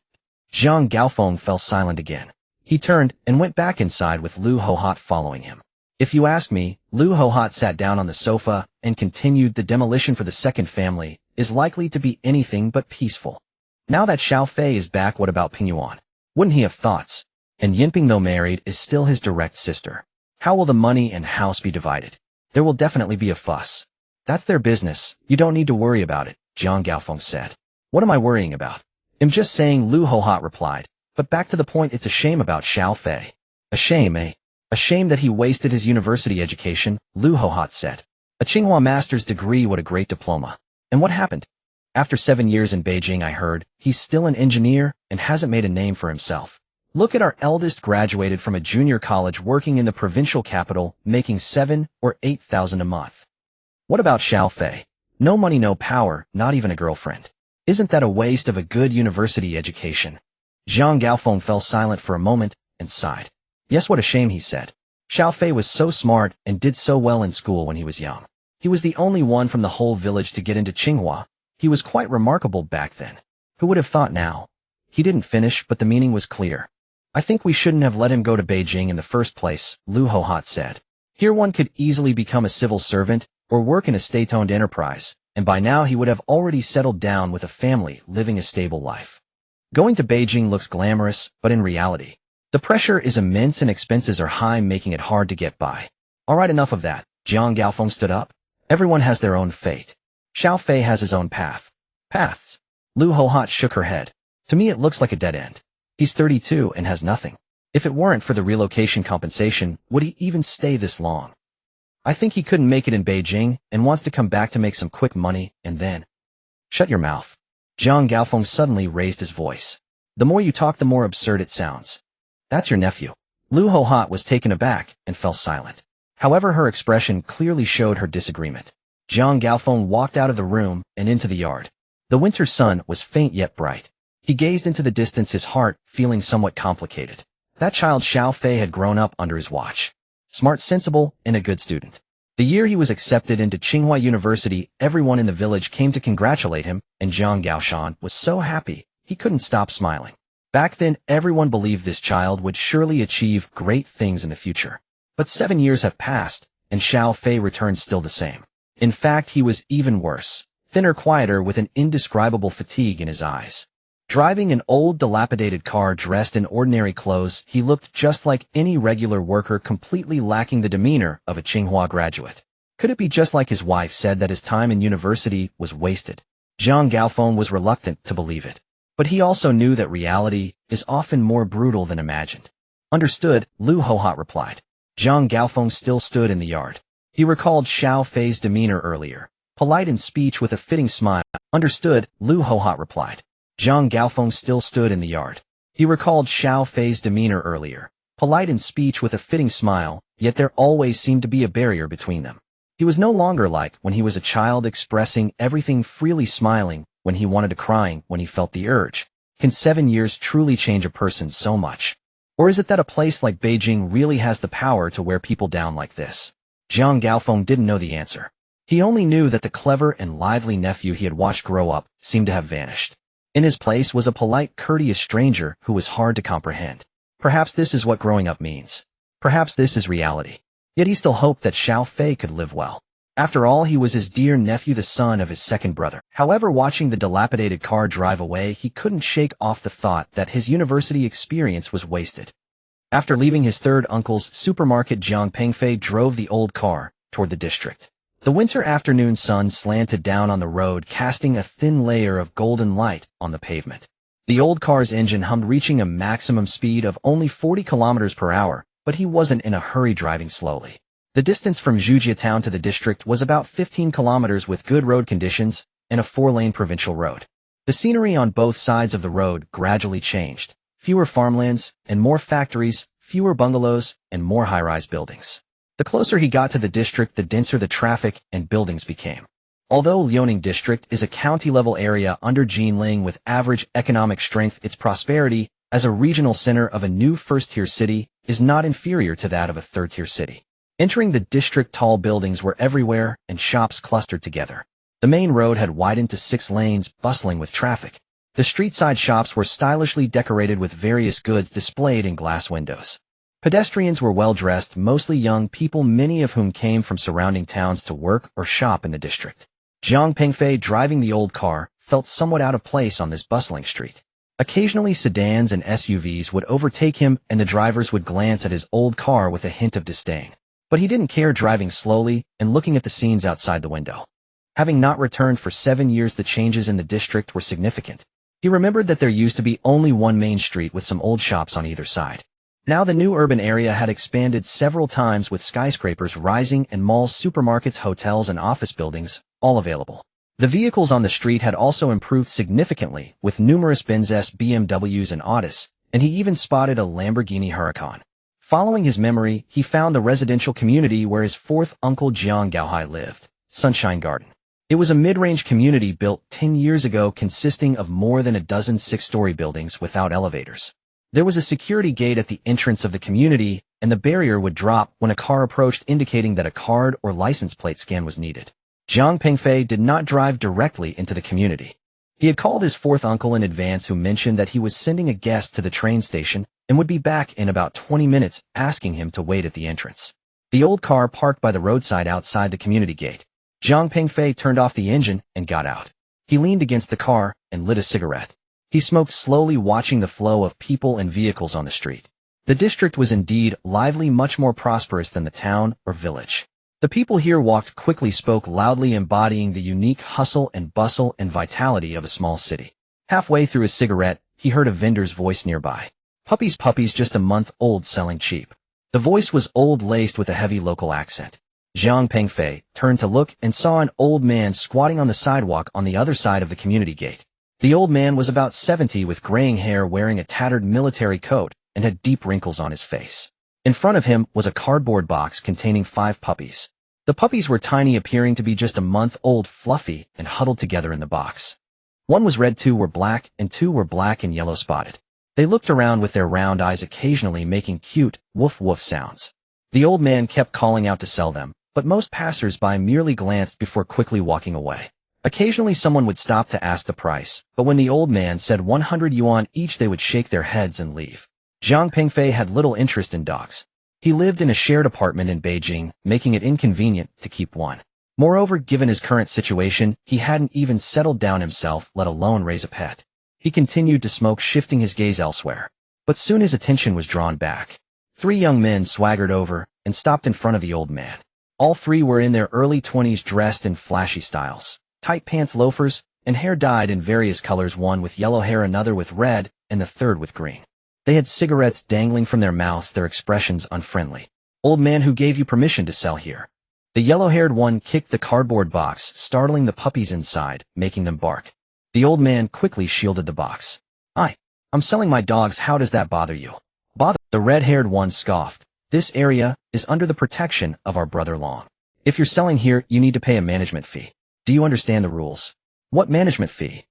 Jiang Gaofeng fell silent again. He turned and went back inside with Lu Hohat following him. If you ask me, Lu Hohat sat down on the sofa and continued, the demolition for the second family is likely to be anything but peaceful. Now that Xiao Fei is back, what about Ping Yuan? Wouldn't he have thoughts? And Yinping, though married, is still his direct sister. How will the money and house be divided? There will definitely be a fuss. That's their business, you don't need to worry about it, Jiang Gaofeng said. What am I worrying about? I'm just saying, Lu Hohat replied. But back to the point, it's a shame about Xiao Fei. A shame, eh? A shame that he wasted his university education, Lu Hohat said. A Tsinghua master's degree, what a great diploma. And what happened? After 7 years in Beijing, I heard, he's still an engineer and hasn't made a name for himself. Look at our eldest, graduated from a junior college, working in the provincial capital, making 7 or 8,000 a month. What about Xiao Fei? No money, no power, not even a girlfriend. Isn't that a waste of a good university education? Jiang Gaofeng fell silent for a moment and sighed. Yes, what a shame, he said. Xiao Fei was so smart and did so well in school when he was young. He was the only one from the whole village to get into Tsinghua. He was quite remarkable back then. Who would have thought now? He didn't finish, but the meaning was clear. I think we shouldn't have let him go to Beijing in the first place, Lu Hohat said. Here one could easily become a civil servant or work in a state-owned enterprise, and by now he would have already settled down with a family, living a stable life. Going to Beijing looks glamorous, but in reality, the pressure is immense and expenses are high, making it hard to get by. All right, enough of that. Jiang Gaofeng stood up. Everyone has their own fate. Xiao Fei has his own path. Paths? Lu Hohat shook her head. To me it looks like a dead end. He's 32 and has nothing. If it weren't for the relocation compensation, would he even stay this long? I think he couldn't make it in Beijing and wants to come back to make some quick money, and then... Shut your mouth. Jiang Gaofeng suddenly raised his voice. The more you talk, the more absurd it sounds. That's your nephew. Lu Hohat was taken aback and fell silent. However, her expression clearly showed her disagreement. Jiang Gaofeng walked out of the room and into the yard. The winter sun was faint yet bright. He gazed into the distance, his heart feeling somewhat complicated. That child Xiao Fei had grown up under his watch. Smart, sensible, and a good student. The year he was accepted into Tsinghua University, everyone in the village came to congratulate him, and Jiang Gaoshan was so happy he couldn't stop smiling. Back then, everyone believed this child would surely achieve great things in the future. But 7 years have passed, and Xiao Fei returned still the same. In fact, he was even worse, thinner, quieter, with an indescribable fatigue in his eyes. Driving an old, dilapidated car, dressed in ordinary clothes, he looked just like any regular worker, completely lacking the demeanor of a Tsinghua graduate. Could it be just like his wife said, that his time in university was wasted? Jiang Gaofeng was reluctant to believe it. But he also knew that reality is often more brutal than imagined. Understood, Lu Hohat replied. Jiang Gaofeng still stood in the yard. He recalled Xiao Fei's demeanor earlier. Polite in speech with a fitting smile. Understood, Lu Hohat replied. Jiang Gaofeng still stood in the yard. He recalled Xiao Fei's demeanor earlier. polite in speech with a fitting smile, yet there always seemed to be a barrier between them. He was no longer like when he was a child expressing everything freely, smiling when he wanted to, crying when he felt the urge. Can 7 years truly change a person so much? Or is it that a place like Beijing really has the power to wear people down like this? Jiang Gaofeng didn't know the answer. He only knew that the clever and lively nephew he had watched grow up seemed to have vanished. In his place was a polite, courteous stranger who was hard to comprehend. Perhaps this is what growing up means. Perhaps this is reality. Yet he still hoped that Xiao Fei could live well. After all, he was his dear nephew, the son of his second brother. However, watching the dilapidated car drive away, he couldn't shake off the thought that his university experience was wasted. After leaving his third uncle's supermarket, Jiang Pengfei drove the old car toward the district. The winter afternoon sun slanted down on the road, casting a thin layer of golden light on the pavement. The old car's engine hummed, reaching a maximum speed of only 40 kilometers per hour, but he wasn't in a hurry, driving slowly. The distance from Zhujia town to the district was about 15 kilometers with good road conditions and a 4-lane provincial road. The scenery on both sides of the road gradually changed. Fewer farmlands and more factories, fewer bungalows and more high-rise buildings. The closer he got to the district, the denser the traffic and buildings became. Although Liaoning district is a county-level area under Jinling with average economic strength, its prosperity as a regional center of a new first-tier city is not inferior to that of a third-tier city. Entering the district, tall buildings were everywhere and shops clustered together. The main road had widened to 6 lanes, bustling with traffic. The street-side shops were stylishly decorated with various goods displayed in glass windows. Pedestrians were well-dressed, mostly young people, many of whom came from surrounding towns to work or shop in the district. Jiang Pengfei, driving the old car, felt somewhat out of place on this bustling street. Occasionally sedans and SUVs would overtake him and the drivers would glance at his old car with a hint of disdain. But he didn't care, driving slowly and looking at the scenes outside the window. Having not returned for 7 years, the changes in the district were significant. He remembered that there used to be only one main street with some old shops on either side. Now the new urban area had expanded several times, with skyscrapers rising and malls, supermarkets, hotels, and office buildings all available. The vehicles on the street had also improved significantly, with numerous Benz's, BMWs, and Audis, and he even spotted a Lamborghini Huracan. Following his memory, he found the residential community where his fourth uncle Jiang Gaohai lived, Sunshine Garden. It was a mid-range community built 10 years ago, consisting of more than a dozen 6-story buildings without elevators. There was a security gate at the entrance of the community, and the barrier would drop when a car approached, indicating that a card or license plate scan was needed. Jiang Pengfei did not drive directly into the community. He had called his fourth uncle in advance, who mentioned that he was sending a guest to the train station and would be back in about 20 minutes, asking him to wait at the entrance. The old car parked by the roadside outside the community gate. Jiang Pengfei turned off the engine and got out. He leaned against the car and lit a cigarette. He smoked slowly, watching the flow of people and vehicles on the street. The district was indeed lively, much more prosperous than the town or village. The people here walked quickly, spoke loudly, embodying the unique hustle and bustle and vitality of a small city. Halfway through his cigarette, he heard a vendor's voice nearby. Puppies, puppies, just a month old, selling cheap. The voice was old, laced with a heavy local accent. Jiang Pengfei turned to look and saw an old man squatting on the sidewalk on the other side of the community gate. The old man was about 70, with graying hair, wearing a tattered military coat, and had deep wrinkles on his face. In front of him was a cardboard box containing 5 puppies. The puppies were tiny, appearing to be just a month old, fluffy, and huddled together in the box. 1 was red, 2 were black, and 2 were black and yellow spotted. They looked around with their round eyes, occasionally making cute woof-woof sounds. The old man kept calling out to sell them, but most passers-by merely glanced before quickly walking away. Occasionally someone would stop to ask the price, but when the old man said 100 yuan each, they would shake their heads and leave. Jiang Pengfei had little interest in dogs. He lived in a shared apartment in Beijing, making it inconvenient to keep one. Moreover, given his current situation, he hadn't even settled down himself, let alone raise a pet. He continued to smoke, shifting his gaze elsewhere. But soon his attention was drawn back. 3 young men swaggered over and stopped in front of the old man. All 3 were in their early 20s, dressed in flashy styles. Tight pants, loafers, and hair dyed in various colors, one with yellow hair, another with red, and the third with green. They had cigarettes dangling from their mouths, their expressions unfriendly. Old man, who gave you permission to sell here? The yellow-haired one kicked the cardboard box, startling the puppies inside, making them bark. The old man quickly shielded the box. I'm selling my dogs. How does that bother you? Bother The red-haired one scoffed. This area is under the protection of our brother Long. If you're selling here, you need to pay a management fee. Do you understand the rules? What management fee?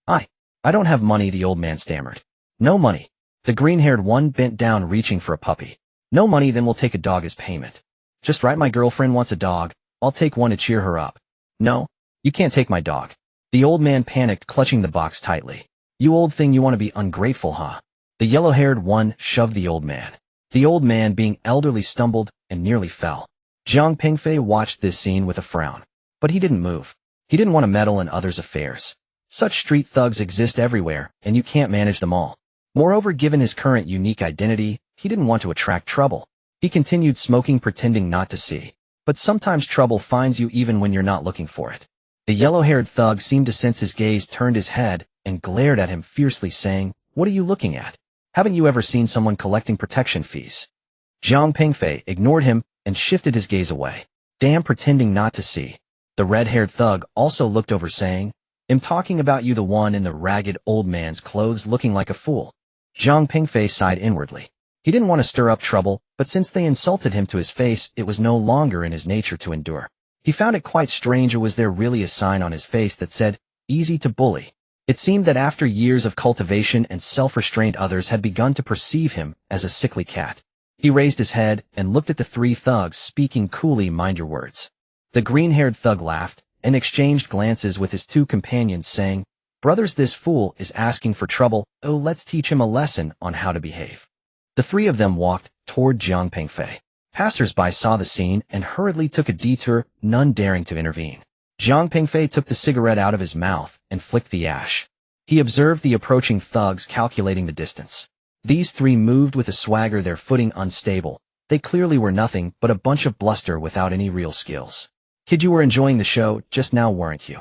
I don't have money, the old man stammered. No money. The green-haired one bent down, reaching for a puppy. No money, then we'll take a dog as payment. Just right, my girlfriend wants a dog. I'll take one to cheer her up. No, you can't take my dog. The old man panicked, clutching the box tightly. You old thing, you want to be ungrateful, huh? The yellow-haired one shoved the old man. The old man, being elderly, stumbled and nearly fell. Jiang Pingfei watched this scene with a frown. But he didn't move. He didn't want to meddle in others' affairs. Such street thugs exist everywhere, and you can't manage them all. Moreover, given his current unique identity, he didn't want to attract trouble. He continued smoking, pretending not to see. But sometimes trouble finds you even when you're not looking for it. The yellow-haired thug seemed to sense his gaze, turned his head, and glared at him fiercely, saying, "What are you looking at? Haven't you ever seen someone collecting protection fees?" Jiang Pingfei ignored him and shifted his gaze away. Damn, pretending not to see. The red-haired thug also looked over, saying, "I'm talking about you, the one in the ragged old man's clothes, looking like a fool." Jiang Pingfei sighed inwardly. He didn't want to stir up trouble, but since they insulted him to his face, it was no longer in his nature to endure. He found it quite strange, or was there really a sign on his face that said, "Easy to bully"? It seemed that after years of cultivation and self-restraint, others had begun to perceive him as a sickly cat. He raised his head and looked at the three thugs, speaking coolly, "Mind your words." The green-haired thug laughed and exchanged glances with his two companions, saying, "Brothers, this fool is asking for trouble. Oh, let's teach him a lesson on how to behave." The three of them walked toward Jiang Pingfei. Passers-by saw the scene and hurriedly took a detour, none daring to intervene. Jiang Pingfei took the cigarette out of his mouth and flicked the ash. He observed the approaching thugs, calculating the distance. These three moved with a swagger, their footing unstable. They clearly were nothing but a bunch of bluster without any real skills. "Kid, you were enjoying the show just now, weren't you?"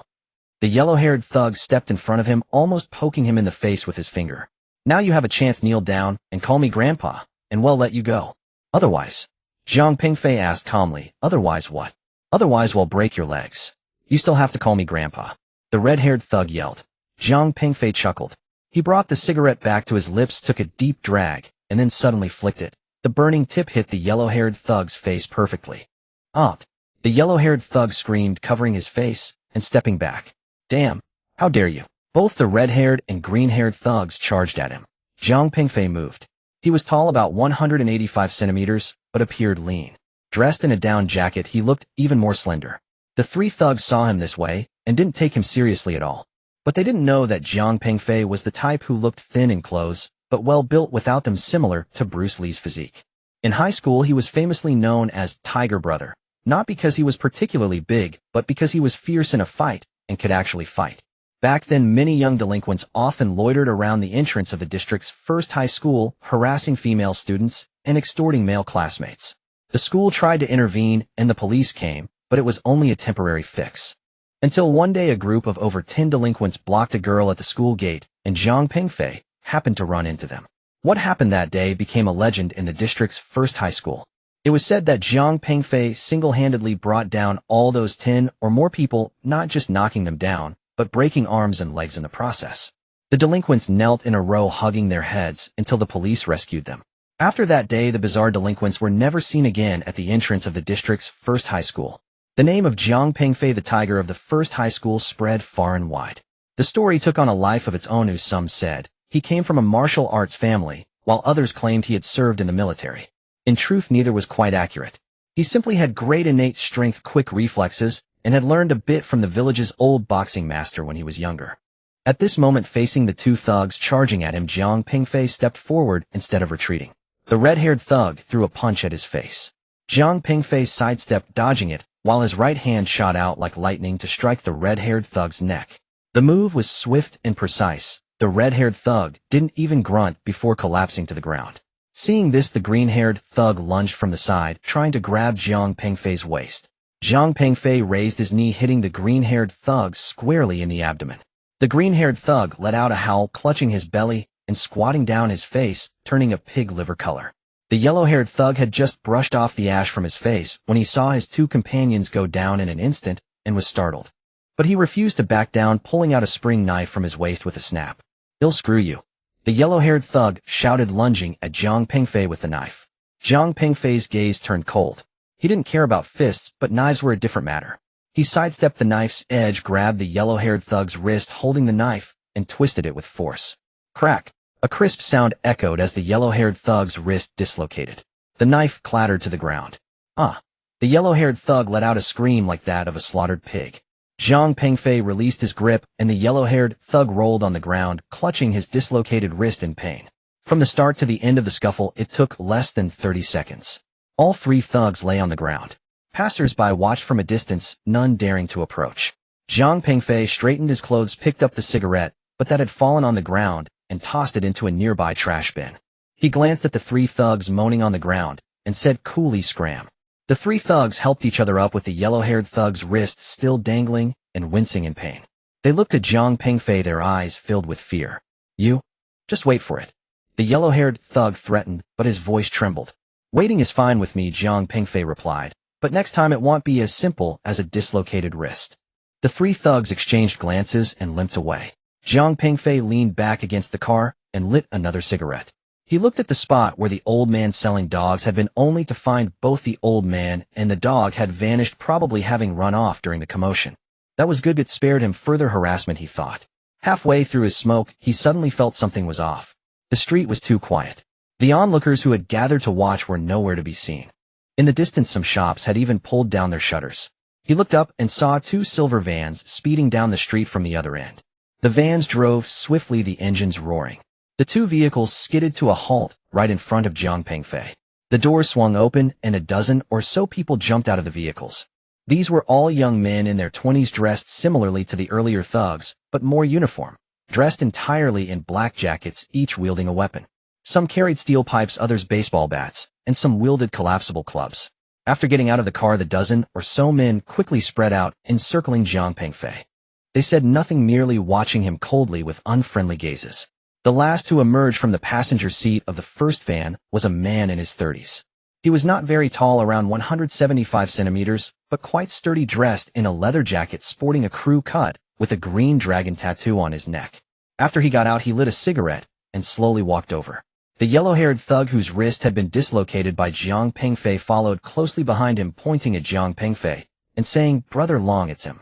The yellow-haired thug stepped in front of him, almost poking him in the face with his finger. "Now you have a chance. Kneel down and call me grandpa, and we'll let you go. Otherwise," Jiang Pingfei asked calmly, "Otherwise what?" "Otherwise we'll break your legs. You still have to call me grandpa," the red-haired thug yelled. Jiang Pingfei chuckled. He brought the cigarette back to his lips, took a deep drag, and then suddenly flicked it. The burning tip hit the yellow-haired thug's face perfectly. "Up!" The yellow-haired thug screamed, covering his face and stepping back. "Damn! How dare you!" Both the red-haired and green-haired thugs charged at him. Jiang Pingfei moved. He was tall, about 185 centimeters, but appeared lean. Dressed in a down jacket, he looked even more slender. The three thugs saw him this way and didn't take him seriously at all. But they didn't know that Jiang Pingfei was the type who looked thin in clothes, but well-built without them, similar to Bruce Lee's physique. In high school, he was famously known as Tiger Brother, not because he was particularly big, but because he was fierce in a fight and could actually fight. Back then, many young delinquents often loitered around the entrance of the district's first high school, harassing female students and extorting male classmates. The school tried to intervene and the police came, but it was only a temporary fix. Until one day a group of over 10 delinquents blocked a girl at the school gate, and Jiang Pingfei happened to run into them. What happened that day became a legend in the district's first high school. It was said that Jiang Pingfei single-handedly brought down all those 10 or more people, not just knocking them down, but breaking arms and legs in the process. The delinquents knelt in a row, hugging their heads, until the police rescued them. After that day, the bizarre delinquents were never seen again at the entrance of the district's first high school. The name of Jiang Pingfei, the Tiger of the first high school, spread far and wide. The story took on a life of its own, as some said he came from a martial arts family, while others claimed he had served in the military. In truth, neither was quite accurate. He simply had great innate strength, quick reflexes, and had learned a bit from the village's old boxing master when he was younger. At this moment, facing the two thugs charging at him, Jiang Pingfei stepped forward instead of retreating. The red-haired thug threw a punch at his face. Jiang Pingfei sidestepped, dodging it, while his right hand shot out like lightning to strike the red-haired thug's neck. The move was swift and precise. The red-haired thug didn't even grunt before collapsing to the ground. Seeing this, the green-haired thug lunged from the side, trying to grab Jiang Pingfei's waist. Jiang Pingfei raised his knee, hitting the green-haired thug squarely in the abdomen. The green-haired thug let out a howl, clutching his belly and squatting down, his face turning a pig liver color. The yellow-haired thug had just brushed off the ash from his face when he saw his two companions go down in an instant and was startled. But he refused to back down, pulling out a spring knife from his waist with a snap. "I'll screw you." The yellow-haired thug shouted, lunging at Jiang Pengfei with the knife. Jiang Pengfei's gaze turned cold. He didn't care about fists, but knives were a different matter. He sidestepped the knife's edge, grabbed the yellow-haired thug's wrist holding the knife, and twisted it with force. Crack! A crisp sound echoed as the yellow-haired thug's wrist dislocated. The knife clattered to the ground. Ah! The yellow-haired thug let out a scream like that of a slaughtered pig. Jiang Pengfei released his grip, and the yellow-haired thug rolled on the ground, clutching his dislocated wrist in pain. From the start to the end of the scuffle, it took less than 30 seconds. All three thugs lay on the ground. Passers-by watched from a distance, none daring to approach. Jiang Pengfei straightened his clothes, picked up the cigarette, but that had fallen on the ground, and tossed it into a nearby trash bin. He glanced at the three thugs moaning on the ground, and said coolly, "Scram." The three thugs helped each other up with the yellow-haired thug's wrists still dangling and wincing in pain. They looked at Jiang Pengfei, their eyes filled with fear. "You? Just wait for it." The yellow-haired thug threatened, but his voice trembled. "Waiting is fine with me," Jiang Pengfei replied, "but next time it won't be as simple as a dislocated wrist." The three thugs exchanged glances and limped away. Jiang Pengfei leaned back against the car and lit another cigarette. He looked at the spot where the old man selling dogs had been, only to find both the old man and the dog had vanished, probably having run off during the commotion. That was good. It spared him further harassment, he thought. Halfway through his smoke, he suddenly felt something was off. The street was too quiet. The onlookers who had gathered to watch were nowhere to be seen. In the distance, some shops had even pulled down their shutters. He looked up and saw two silver vans speeding down the street from the other end. The vans drove swiftly, the engines roaring. The two vehicles skidded to a halt right in front of Jiang Pengfei. The doors swung open, and a dozen or so people jumped out of the vehicles. These were all young men in their 20s, dressed similarly to the earlier thugs, but more uniform, dressed entirely in black jackets, each wielding a weapon. Some carried steel pipes, others baseball bats, and some wielded collapsible clubs. After getting out of the car, the dozen or so men quickly spread out, encircling Jiang Pengfei. They said nothing, merely watching him coldly with unfriendly gazes. The last to emerge from the passenger seat of the first van was a man in his 30s. He was not very tall, around 175 centimeters, but quite sturdy, dressed in a leather jacket sporting a crew cut with a green dragon tattoo on his neck. After he got out, he lit a cigarette and slowly walked over. The yellow-haired thug whose wrist had been dislocated by Jiang Pengfei followed closely behind him, pointing at Jiang Pengfei and saying, "Brother Long, it's him.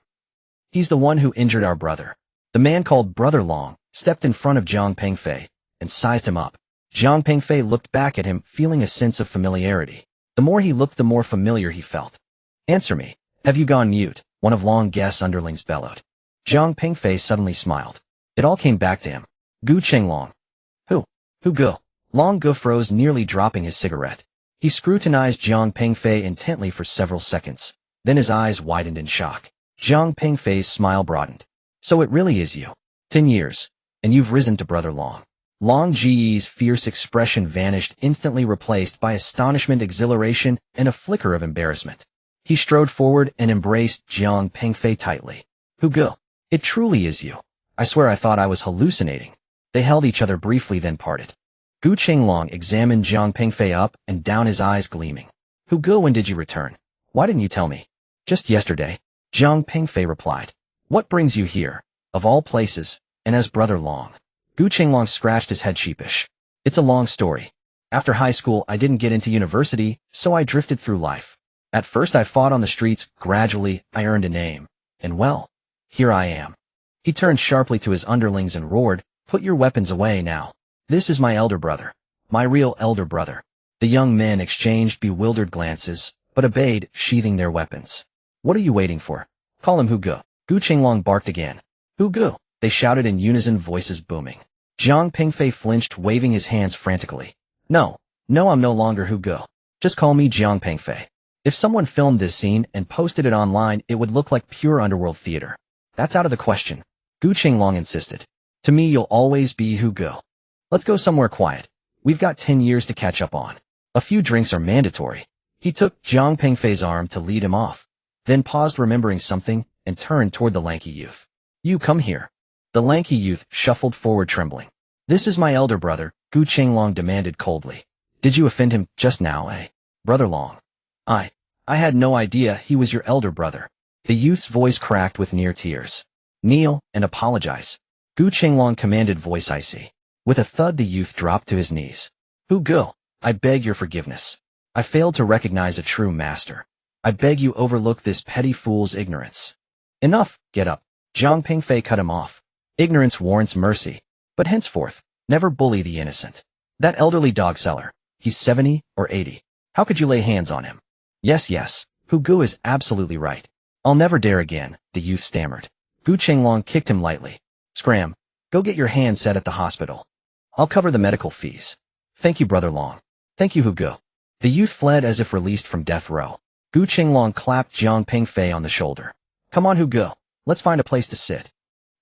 He's the one who injured our brother." The man called Brother Long stepped in front of Jiang Pengfei and sized him up. Jiang Pengfei looked back at him, feeling a sense of familiarity. The more he looked, the more familiar he felt. "Answer me. Have you gone mute?" one of Long Guest's underlings bellowed. Jiang Pengfei suddenly smiled. It all came back to him. Gu Chenglong. Who Gu? Long Gu froze, nearly dropping his cigarette. He scrutinized Jiang Pengfei intently for several seconds. Then his eyes widened in shock. Jiang Pengfei's smile broadened. "So it really is you. 10 years. And you've risen to Brother Long." Long Ji's fierce expression vanished, instantly replaced by astonishment, exhilaration, and a flicker of embarrassment. He strode forward and embraced Jiang Pengfei tightly. "Hu Gu, it truly is you. I swear I thought I was hallucinating." They held each other briefly, then parted. Gu Chenglong examined Jiang Pengfei up and down, his eyes gleaming. "Hu Gu, when did you return? Why didn't you tell me?" "Just yesterday," Jiang Pengfei replied. "What brings you here, of all places, and as Brother Long?" Gu Chenglong scratched his head sheepish. "It's a long story. After high school, I didn't get into university, so I drifted through life. At first I fought on the streets, gradually I earned a name, and well, here I am." He turned sharply to his underlings and roared, "Put your weapons away now. This is my elder brother. My real elder brother." The young men exchanged bewildered glances, but obeyed, sheathing their weapons. "What are you waiting for? Call him Hu Gu." Gu Chenglong barked again. "Hu Gu," they shouted in unison, voices booming. Jiang Pengfei flinched, waving his hands frantically. No, I'm no longer Hu Gu. Just call me Jiang Pengfei. If someone filmed this scene and posted it online, it would look like pure underworld theater. That's out of the question," Gu Chenglong insisted. "To me, you'll always be Hu Gu. Let's go somewhere quiet. We've got 10 years to catch up on. A few drinks are mandatory." He took Jiang Pengfei's arm to lead him off, then paused, remembering something, and turned toward the lanky youth. "You come here." The lanky youth shuffled forward, trembling. "This is my elder brother," Gu Chenglong demanded coldly. "Did you offend him just now, eh? Brother Long?" I had no idea he was your elder brother." The youth's voice cracked with near tears. "Kneel and apologize," Gu Chenglong commanded, voice icy. With a thud, the youth dropped to his knees. Hu Ge, I beg your forgiveness. I failed to recognize a true master. I beg you overlook this petty fool's ignorance. Enough, get up. Zhang Pingfei cut him off. Ignorance warrants mercy, but henceforth, never bully the innocent. That elderly dog seller, he's 70 or 80. How could you lay hands on him? Yes, Hu Ge is absolutely right. I'll never dare again, the youth stammered. Gu Chenglong kicked him lightly. Scram, go get your hand set at the hospital. I'll cover the medical fees. Thank you, Brother Long. Thank you, Hu Ge. The youth fled as if released from death row. Gu Chenglong clapped Zhang Pingfei on the shoulder. Come on, Hu Ge, let's find a place to sit.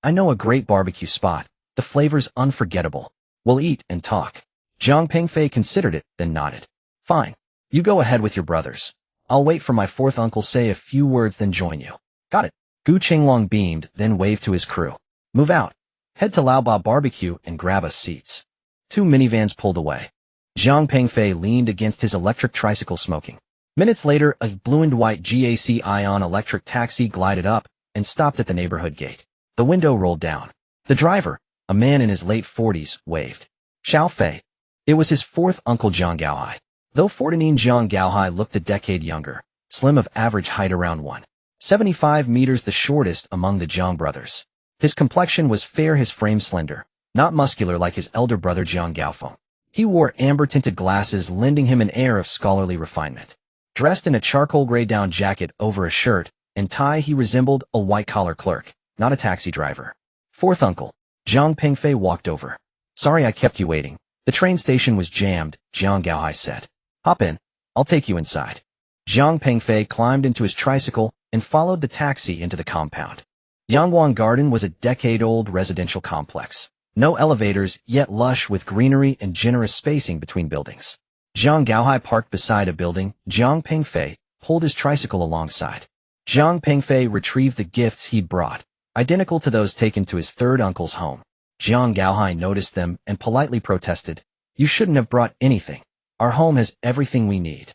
I know a great barbecue spot. The flavor's unforgettable. We'll eat and talk. Zhang Pingfei considered it, then nodded. Fine. You go ahead with your brothers. I'll wait for my fourth uncle say a few words then join you. Got it. Gu Chenglong beamed, then waved to his crew. Move out. Head to Lao Ba Barbecue and grab us seats. 2 minivans pulled away. Zhang Pingfei leaned against his electric tricycle smoking. Minutes later, a blue and white GAC Ion electric taxi glided up and stopped at the neighborhood gate. The window rolled down. The driver, a man in his late 40s, waved. Xiao Fei. It was his fourth uncle Zhang Gaohai. Though 49, Zhang Gaohai looked a decade younger, slim of average height around 1.75 meters, the shortest among the Zhang brothers. His complexion was fair, his frame slender, not muscular like his elder brother Zhang Gaofeng. He wore amber-tinted glasses, lending him an air of scholarly refinement. Dressed in a charcoal gray down jacket over a shirt and tie, he resembled a white-collar clerk, not a taxi driver. Fourth uncle. Zhang Pingfei walked over. Sorry I kept you waiting. The train station was jammed, Zhang Gaohai said. Hop in. I'll take you inside. Zhang Pingfei climbed into his tricycle and followed the taxi into the compound. Yangguang Garden was a decade-old residential complex. No elevators, yet lush with greenery and generous spacing between buildings. Zhang Gaohai parked beside a building. Zhang Pingfei pulled his tricycle alongside. Zhang Pingfei retrieved the gifts he'd brought, identical to those taken to his third uncle's home. Zhang Gaohai noticed them and politely protested. You shouldn't have brought anything. Our home has everything we need.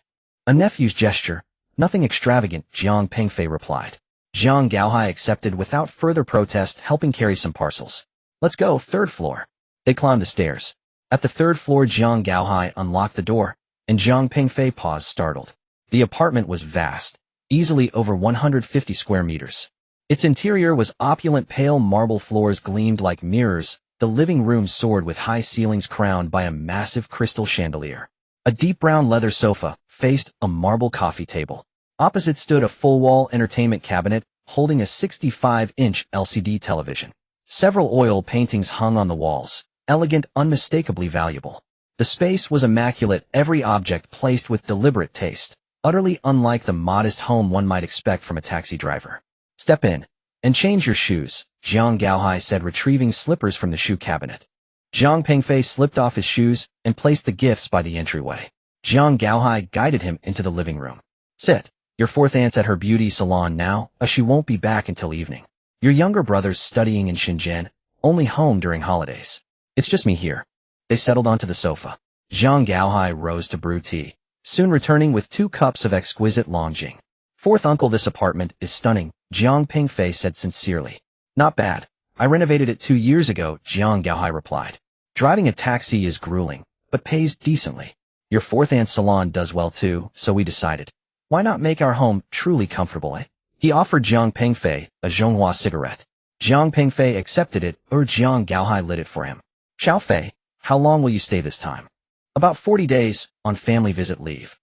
A nephew's gesture. Nothing extravagant, Zhang Pingfei replied. Zhang Gaohai accepted without further protest, helping carry some parcels. Let's go, third floor. They climbed the stairs. At the third floor, Zhang Gaohai unlocked the door, and Zhang Pingfei paused, startled. The apartment was vast, easily over 150 square meters. Its interior was opulent. Pale marble floors gleamed like mirrors. The living room soared with high ceilings crowned by a massive crystal chandelier. A deep brown leather sofa faced a marble coffee table. Opposite stood a full-wall entertainment cabinet holding a 65-inch LCD television. Several oil paintings hung on the walls, elegant, unmistakably valuable. The space was immaculate, every object placed with deliberate taste, utterly unlike the modest home one might expect from a taxi driver. Step in and change your shoes, Zhang Gaohai said, retrieving slippers from the shoe cabinet. Zhang Pingfei slipped off his shoes and placed the gifts by the entryway. Zhang Gaohai guided him into the living room. Sit. Your fourth aunt's at her beauty salon now, she won't be back until evening. Your younger brother's studying in Shenzhen, only home during holidays. It's just me here. They settled onto the sofa. Zhang Gaohai rose to brew tea, soon returning with 2 cups of exquisite Longjing. Fourth uncle, this apartment is stunning, Zhang Pingfei said sincerely. Not bad. I renovated it 2 years ago, Zhang Gaohai replied. Driving a taxi is grueling, but pays decently. Your fourth aunt's salon does well too, so we decided. Why not make our home truly comfortable, eh? He offered Zhang Pingfei a Zhonghua cigarette. Zhang Pingfei accepted it, Zhang Gaohai lit it for him. Xiao Fei, how long will you stay this time? About 40 days, on family visit leave.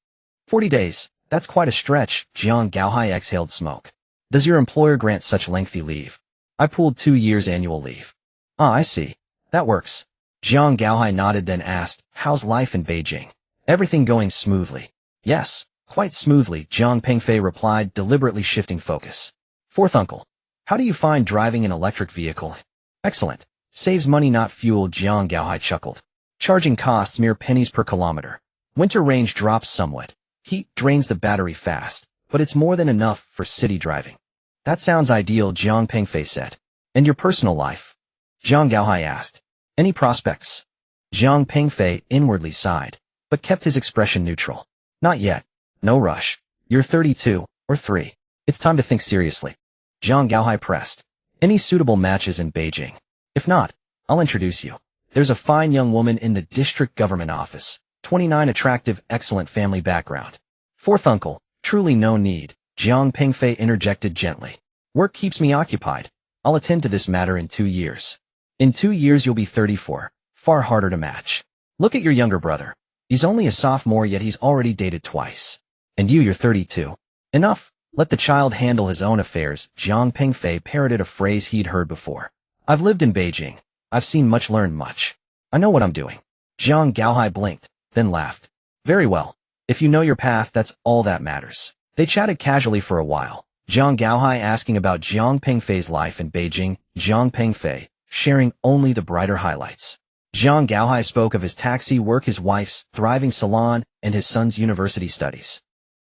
40 days, that's quite a stretch, Zhang Gaohai exhaled smoke. Does your employer grant such lengthy leave? I pooled 2 years annual leave. Ah, I see. That works. Zhang Gaohai nodded, then asked, how's life in Beijing? Everything going smoothly? Yes, quite smoothly, Zhang Pingfei replied, deliberately shifting focus. Fourth uncle, how do you find driving an electric vehicle? Excellent. Saves money, not fuel, Zhang Gaohai chuckled. Charging costs mere pennies per kilometer. Winter range drops somewhat. Heat drains the battery fast, but it's more than enough for city driving. That sounds ideal, Zhang Pingfei said. And your personal life? Zhang Gaohai asked. Any prospects? Zhang Pingfei inwardly sighed, but kept his expression neutral. Not yet. No rush. You're 32, or 3. It's time to think seriously. Zhang Gaohai pressed. Any suitable matches in Beijing? If not, I'll introduce you. There's a fine young woman in the district government office. 29 attractive, excellent family background. Fourth uncle, truly no need, Jiang Pingfei interjected gently. Work keeps me occupied. I'll attend to this matter in 2 years. In 2 years you'll be 34. Far harder to match. Look at your younger brother. He's only a sophomore yet he's already dated twice. And you're 32. Enough. Let the child handle his own affairs, Jiang Pingfei parroted a phrase he'd heard before. I've lived in Beijing. I've seen much, learned much. I know what I'm doing. Jiang Gaohai blinked, then laughed. Very well. If you know your path, that's all that matters. They chatted casually for a while. Jiang Gaohai asking about Jiang Pingfei's life in Beijing, Jiang Pingfei sharing only the brighter highlights. Jiang Gaohai spoke of his taxi work, his wife's thriving salon, and his son's university studies.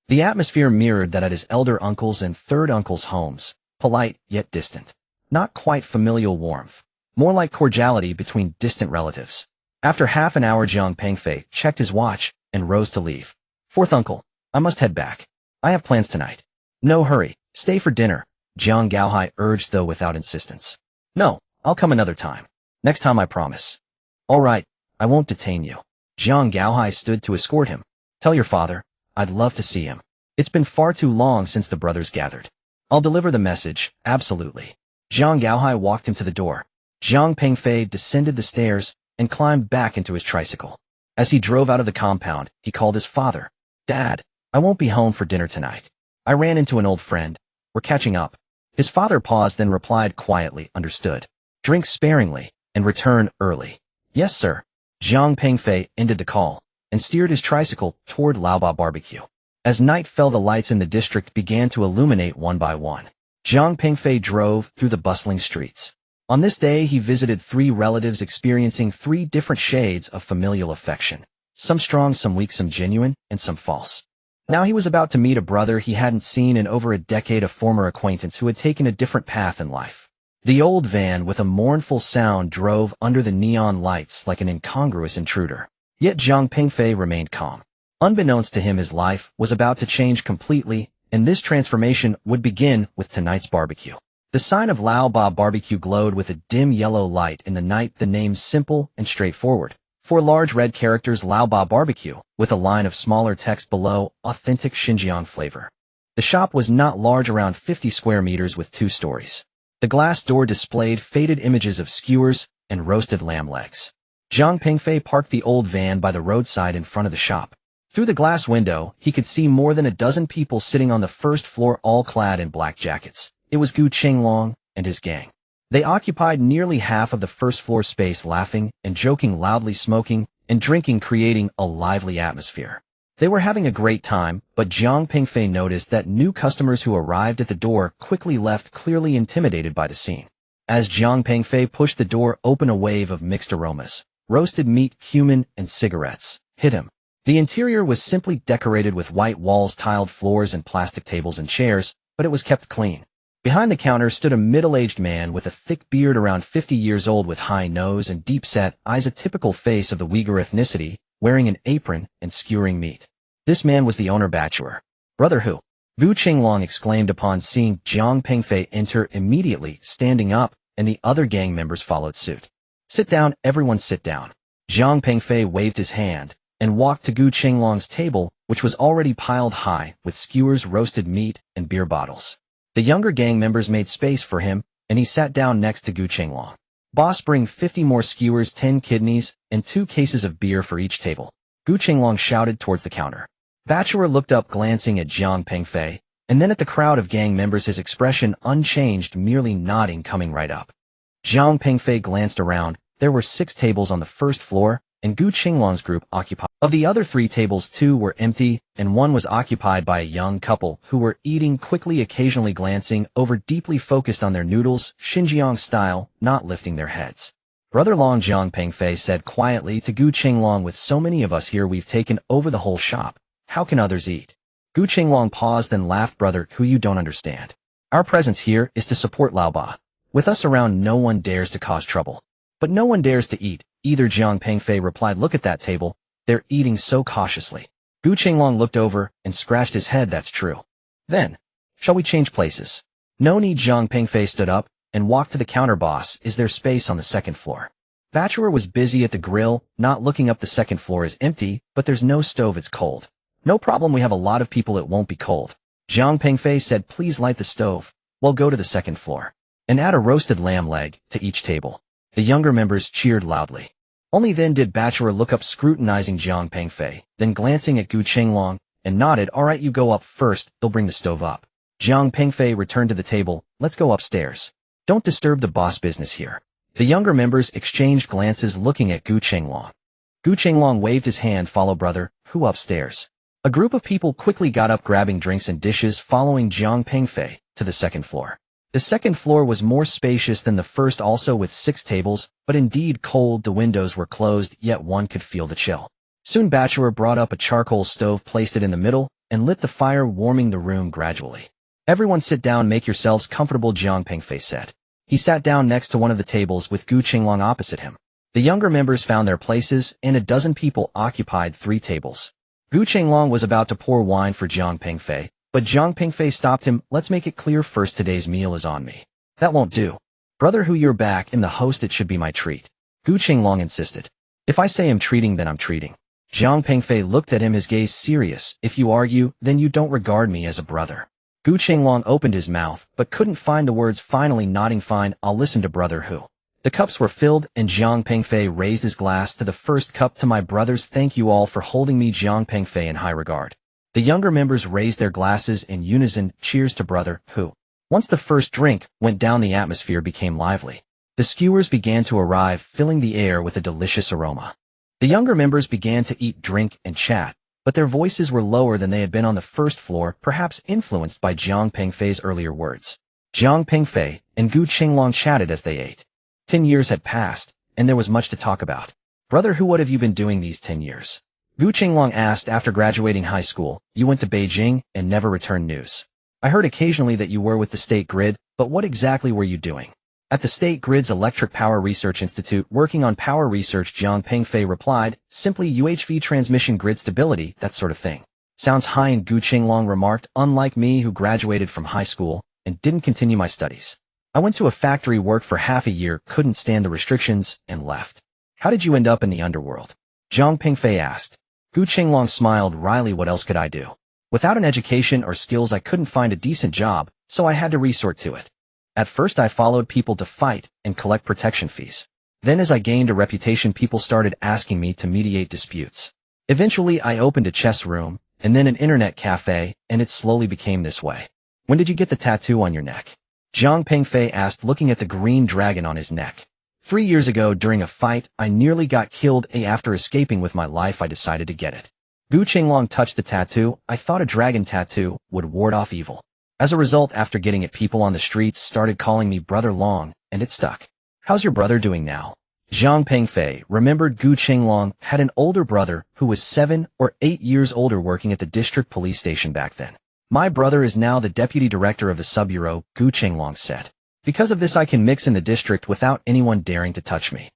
The atmosphere mirrored that at his elder uncle's and third uncle's homes, polite yet distant. Not quite familial warmth, more like cordiality between distant relatives. After half an hour, Jiang Pingfei checked his watch and rose to leave. Fourth uncle, I must head back. I have plans tonight. No hurry, stay for dinner, Jiang Gaohai urged, though without insistence. No, I'll come another time. Next time I promise. All right, I won't detain you. Jiang Gaohai stood to escort him. Tell your father, I'd love to see him. It's been far too long since the brothers gathered. I'll deliver the message, absolutely. Jiang Gaohai walked him to the door. Jiang Pingfei descended the stairs and climbed back into his tricycle. As he drove out of the compound, he called his father. Dad, I won't be home for dinner tonight. I ran into an old friend. We're catching up. His father paused, then replied quietly, understood. Drink sparingly and return early. Yes, sir. Jiang Pingfei ended the call and steered his tricycle toward Laoba Barbecue. As night fell, the lights in the district began to illuminate one by one. Jiang Pingfei drove through the bustling streets. On this day, he visited 3 relatives experiencing 3 different shades of familial affection. Some strong, some weak, some genuine, and some false. Now he was about to meet a brother he hadn't seen in over a decade, a former acquaintance who had taken a different path in life. The old van with a mournful sound drove under the neon lights like an incongruous intruder. Yet Jiang Pingfei remained calm. Unbeknownst to him, his life was about to change completely, and this transformation would begin with tonight's barbecue. The sign of Laoba Barbecue glowed with a dim yellow light in the night, the name simple and straightforward. 4 large red characters, Laoba Barbecue, with a line of smaller text below, authentic Xinjiang flavor. The shop was not large, around 50 square meters with 2 stories. The glass door displayed faded images of skewers and roasted lamb legs. Jiang Pingfei parked the old van by the roadside in front of the shop. Through the glass window, he could see more than a dozen people sitting on the first floor, all clad in black jackets. It was Gu Qinglong and his gang. They occupied nearly half of the first floor space, laughing and joking loudly, smoking and drinking, creating a lively atmosphere. They were having a great time, but Jiang Pingfei noticed that new customers who arrived at the door quickly left, clearly intimidated by the scene. As Jiang Pingfei pushed the door open, a wave of mixed aromas, roasted meat, cumin, and cigarettes, hit him. The interior was simply decorated with white walls, tiled floors, and plastic tables and chairs, but it was kept clean. Behind the counter stood a middle-aged man with a thick beard, around 50 years old, with high nose and deep-set eyes, a typical face of the Uyghur ethnicity, wearing an apron and skewering meat. This man was the owner, Bachelor. Brother who? Gu Qinglong exclaimed upon seeing Jiang Pingfei enter, immediately standing up, and the other gang members followed suit. Sit down, everyone sit down. Jiang Pingfei waved his hand and walked to Gu Qinglong's table, which was already piled high with skewers, roasted meat, and beer bottles. The younger gang members made space for him, and he sat down next to Gu Qinglong. Boss, bring 50 more skewers, 10 kidneys, and 2 cases of beer for each table. Gu Qinglong shouted towards the counter. Bachelor looked up, glancing at Jiang Pingfei, and then at the crowd of gang members, his expression unchanged, merely nodding, coming right up. Jiang Pingfei glanced around. There were 6 tables on the first floor, and Gu Qinglong's group occupied. Of the other 3 tables, 2 were empty, and 1 was occupied by a young couple who were eating quickly, occasionally glancing over, deeply focused on their noodles, Xinjiang style, not lifting their heads. Brother Long, Jiang Pingfei said quietly to Gu Qinglong, with so many of us here, we've taken over the whole shop. How can others eat? Gu Qinglong paused, then laughed. Brother, who, you don't understand. Our presence here is to support Laoba. With us around, no one dares to cause trouble. But no one dares to eat either, Jiang Pingfei replied. Look at that table. They're eating so cautiously. Gu Qinglong looked over and scratched his head. That's true. Then, shall we change places? No need. Jiang Pingfei stood up and walked to the counter. Boss, is there space on the second floor? Bachelor was busy at the grill, not looking up. The second floor is empty, but there's no stove. It's cold. No problem, we have a lot of people, it won't be cold. Jiang Pengfei said, please light the stove. We'll go to the second floor. And add a roasted lamb leg to each table. The younger members cheered loudly. Only then did Bachelor look up, scrutinizing Jiang Pengfei, then glancing at Gu Qinglong, and nodded. All right, you go up first, they'll bring the stove up. Jiang Pengfei returned to the table. Let's go upstairs. Don't disturb the boss business here. The younger members exchanged glances, looking at Gu Qinglong. Gu Qinglong waved his hand. Follow brother, who upstairs. A group of people quickly got up, grabbing drinks and dishes, following Jiang Pengfei to the second floor. The second floor was more spacious than the first, also with 6 tables, but indeed cold. The windows were closed, yet one could feel the chill. Soon Bachelor brought up a charcoal stove, placed it in the middle, and lit the fire, warming the room gradually. Everyone sit down, make yourselves comfortable, Jiang Pengfei said. He sat down next to one of the tables with Gu Qinglong opposite him. The younger members found their places, and a dozen people occupied 3 tables. Gu Qinglong was about to pour wine for Jiang Pengfei, but Jiang Pengfei stopped him. Let's make it clear first, today's meal is on me. That won't do. Brother, who you're back in the host, it should be my treat. Gu Qinglong insisted. If I say I'm treating, then I'm treating. Jiang Pengfei looked at him, his gaze serious. If you argue, then you don't regard me as a brother. Gu Qinglong opened his mouth, but couldn't find the words, finally nodding. Fine, I'll listen to brother who. The cups were filled, and Jiang Pengfei raised his glass to the first cup. To my brothers, thank you all for holding me, Jiang Pengfei, in high regard. The younger members raised their glasses in unison. Cheers to brother who. Once the first drink went down, the atmosphere became lively. The skewers began to arrive, filling the air with a delicious aroma. The younger members began to eat, drink, and chat, but their voices were lower than they had been on the first floor, perhaps influenced by Jiang Pengfei's earlier words. Jiang Pengfei and Gu Qinglong chatted as they ate. 10 years had passed, and there was much to talk about. Brother who, what have you been doing these 10 years? Gu Qinglong asked. After graduating high school, you went to Beijing and never returned news. I heard occasionally that you were with the State Grid, but what exactly were you doing? At the State Grid's Electric Power Research Institute, working on power research, Jiang Pengfei replied. Simply UHV, transmission grid stability, that sort of thing. Sounds high, and Gu Qinglong remarked. Unlike me, who graduated from high school and didn't continue my studies. I went to a factory, worked for half a year, couldn't stand the restrictions, and left. How did you end up in the underworld? Jiang Pengfei asked. Gu Qinglong smiled wryly. What else could I do? Without an education or skills, I couldn't find a decent job, so I had to resort to it. At first, I followed people to fight and collect protection fees. Then as I gained a reputation, people started asking me to mediate disputes. Eventually, I opened a chess room, and then an internet cafe, and it slowly became this way. When did you get the tattoo on your neck? Jiang Pengfei asked, looking at the green dragon on his neck. 3 years ago, during a fight, I nearly got killed. After escaping with my life, I decided to get it. Gu Qinglong touched the tattoo. I thought a dragon tattoo would ward off evil. As a result, after getting it, people on the streets started calling me Brother Long, and it stuck. How's your brother doing now? Jiang Pengfei remembered Gu Qinglong had an older brother who was 7 or 8 years older, working at the district police station back then. My brother is now the deputy director of the sub-bureau, Gu Qinglong said. Because of this, I can mix in the district without anyone daring to touch me.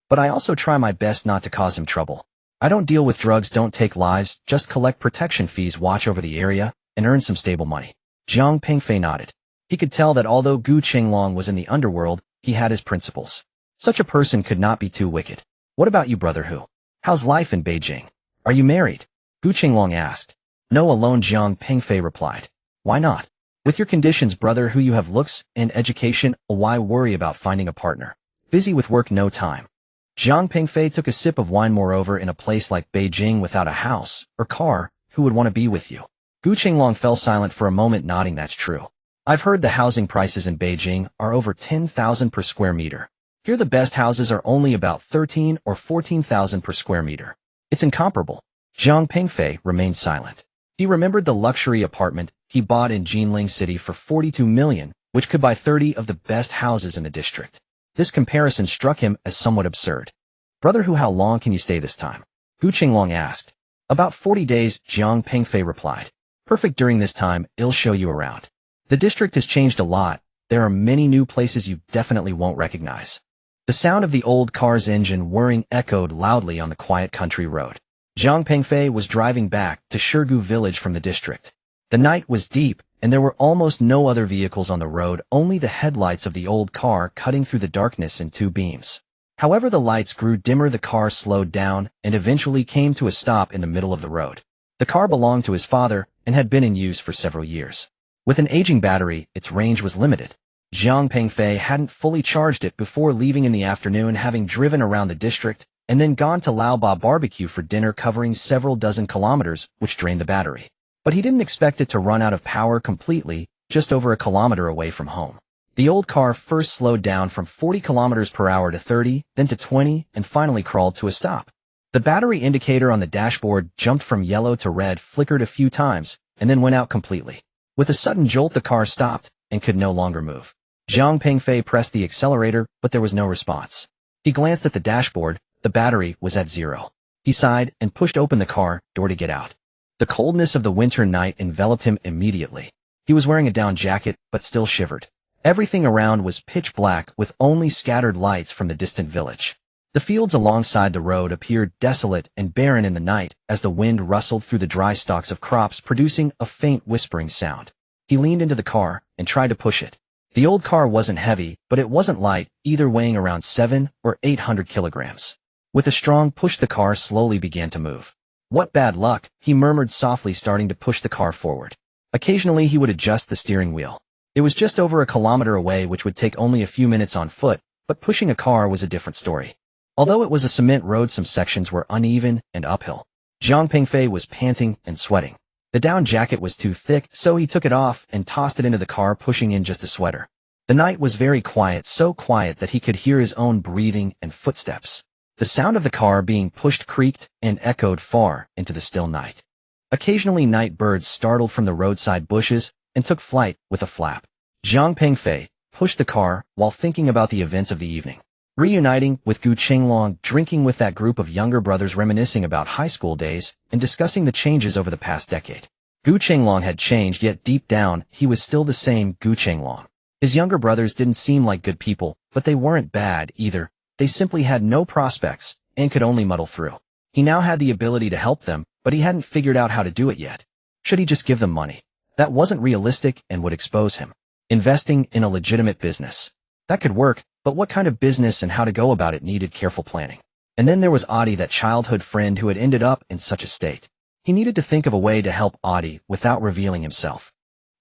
But I also try my best not to cause him trouble. I don't deal with drugs, don't take lives, just collect protection fees, watch over the area, and earn some stable money. Jiang Pengfei nodded. He could tell that although Gu Qinglong was in the underworld, he had his principles. Such a person could not be too wicked. What about you, brother who? How's life in Beijing? Are you married? Gu Qinglong asked. No, alone, Jiang Pengfei replied. Why not? With your conditions, brother who, you have looks and education, why worry about finding a partner? Busy with work, no time. Jiang Pengfei took a sip of wine. Moreover, in a place like Beijing without a house or car, who would want to be with you? Gu Qinglong fell silent for a moment, nodding. That's true. I've heard the housing prices in Beijing are over 10,000 per square meter. Here the best houses are only about 13 or 14,000 per square meter. It's incomparable. Jiang Pengfei remained silent. He remembered the luxury apartment he bought in Jinling City for 42 million, which could buy 30 of the best houses in the district. This comparison struck him as somewhat absurd. Brother who, how long can you stay this time? Gu Qinglong asked. About 40 days, Jiang Pengfei replied. Perfect. During this time, I'll show you around. The district has changed a lot. There are many new places you definitely won't recognize. The sound of the old car's engine whirring echoed loudly on the quiet country road. Jiang Pengfei was driving back to Shirgu village from the district. The night was deep, and there were almost no other vehicles on the road, only the headlights of the old car cutting through the darkness in 2 beams. However, the lights grew dimmer, the car slowed down, and eventually came to a stop in the middle of the road. The car belonged to his father and had been in use for several years. With an aging battery, its range was limited. Jiang Pengfei hadn't fully charged it before leaving in the afternoon, having driven around the district and then gone to Lao Ba barbecue for dinner, covering several dozen kilometers, which drained the battery. But he didn't expect it to run out of power completely just over a kilometer away from home. The old car first slowed down from 40 kilometers per hour to 30, then to 20, and finally crawled to a stop. The battery indicator on the dashboard jumped from yellow to red, flickered a few times, and then went out completely. With a sudden jolt, the car stopped and could no longer move. Jiang Pengfei pressed the accelerator, but there was no response. He glanced at the dashboard. The battery was at 0. He sighed and pushed open the car door to get out. The coldness of the winter night enveloped him immediately. He was wearing a down jacket, but still shivered. Everything around was pitch black, with only scattered lights from the distant village. The fields alongside the road appeared desolate and barren in the night as the wind rustled through the dry stalks of crops, producing a faint whispering sound. He leaned into the car and tried to push it. The old car wasn't heavy, but it wasn't light, either, weighing around 700 or 800 kilograms. With a strong push, the car slowly began to move. "What bad luck," he murmured softly, starting to push the car forward. Occasionally he would adjust the steering wheel. It was just over a kilometer away, which would take only a few minutes on foot, but pushing a car was a different story. Although it was a cement road, some sections were uneven and uphill. Jiang Pengfei was panting and sweating. The down jacket was too thick, so he took it off and tossed it into the car, pushing in just a sweater. The night was very quiet, so quiet that he could hear his own breathing and footsteps. The sound of the car being pushed creaked and echoed far into the still night. Occasionally night birds startled from the roadside bushes and took flight with a flap. Jiang Pengfei pushed the car while thinking about the events of the evening. Reuniting with Gu Qinglong, drinking with that group of younger brothers, reminiscing about high school days, and discussing the changes over the past decade. Gu Qinglong had changed, yet deep down, he was still the same Gu Qinglong. His younger brothers didn't seem like good people, but they weren't bad either. They simply had no prospects and could only muddle through. He now had the ability to help them, but he hadn't figured out how to do it yet. Should he just give them money? That wasn't realistic and would expose him. Investing in a legitimate business. That could work, but what kind of business and how to go about it needed careful planning. And then there was Audie, that childhood friend who had ended up in such a state. He needed to think of a way to help Audie without revealing himself.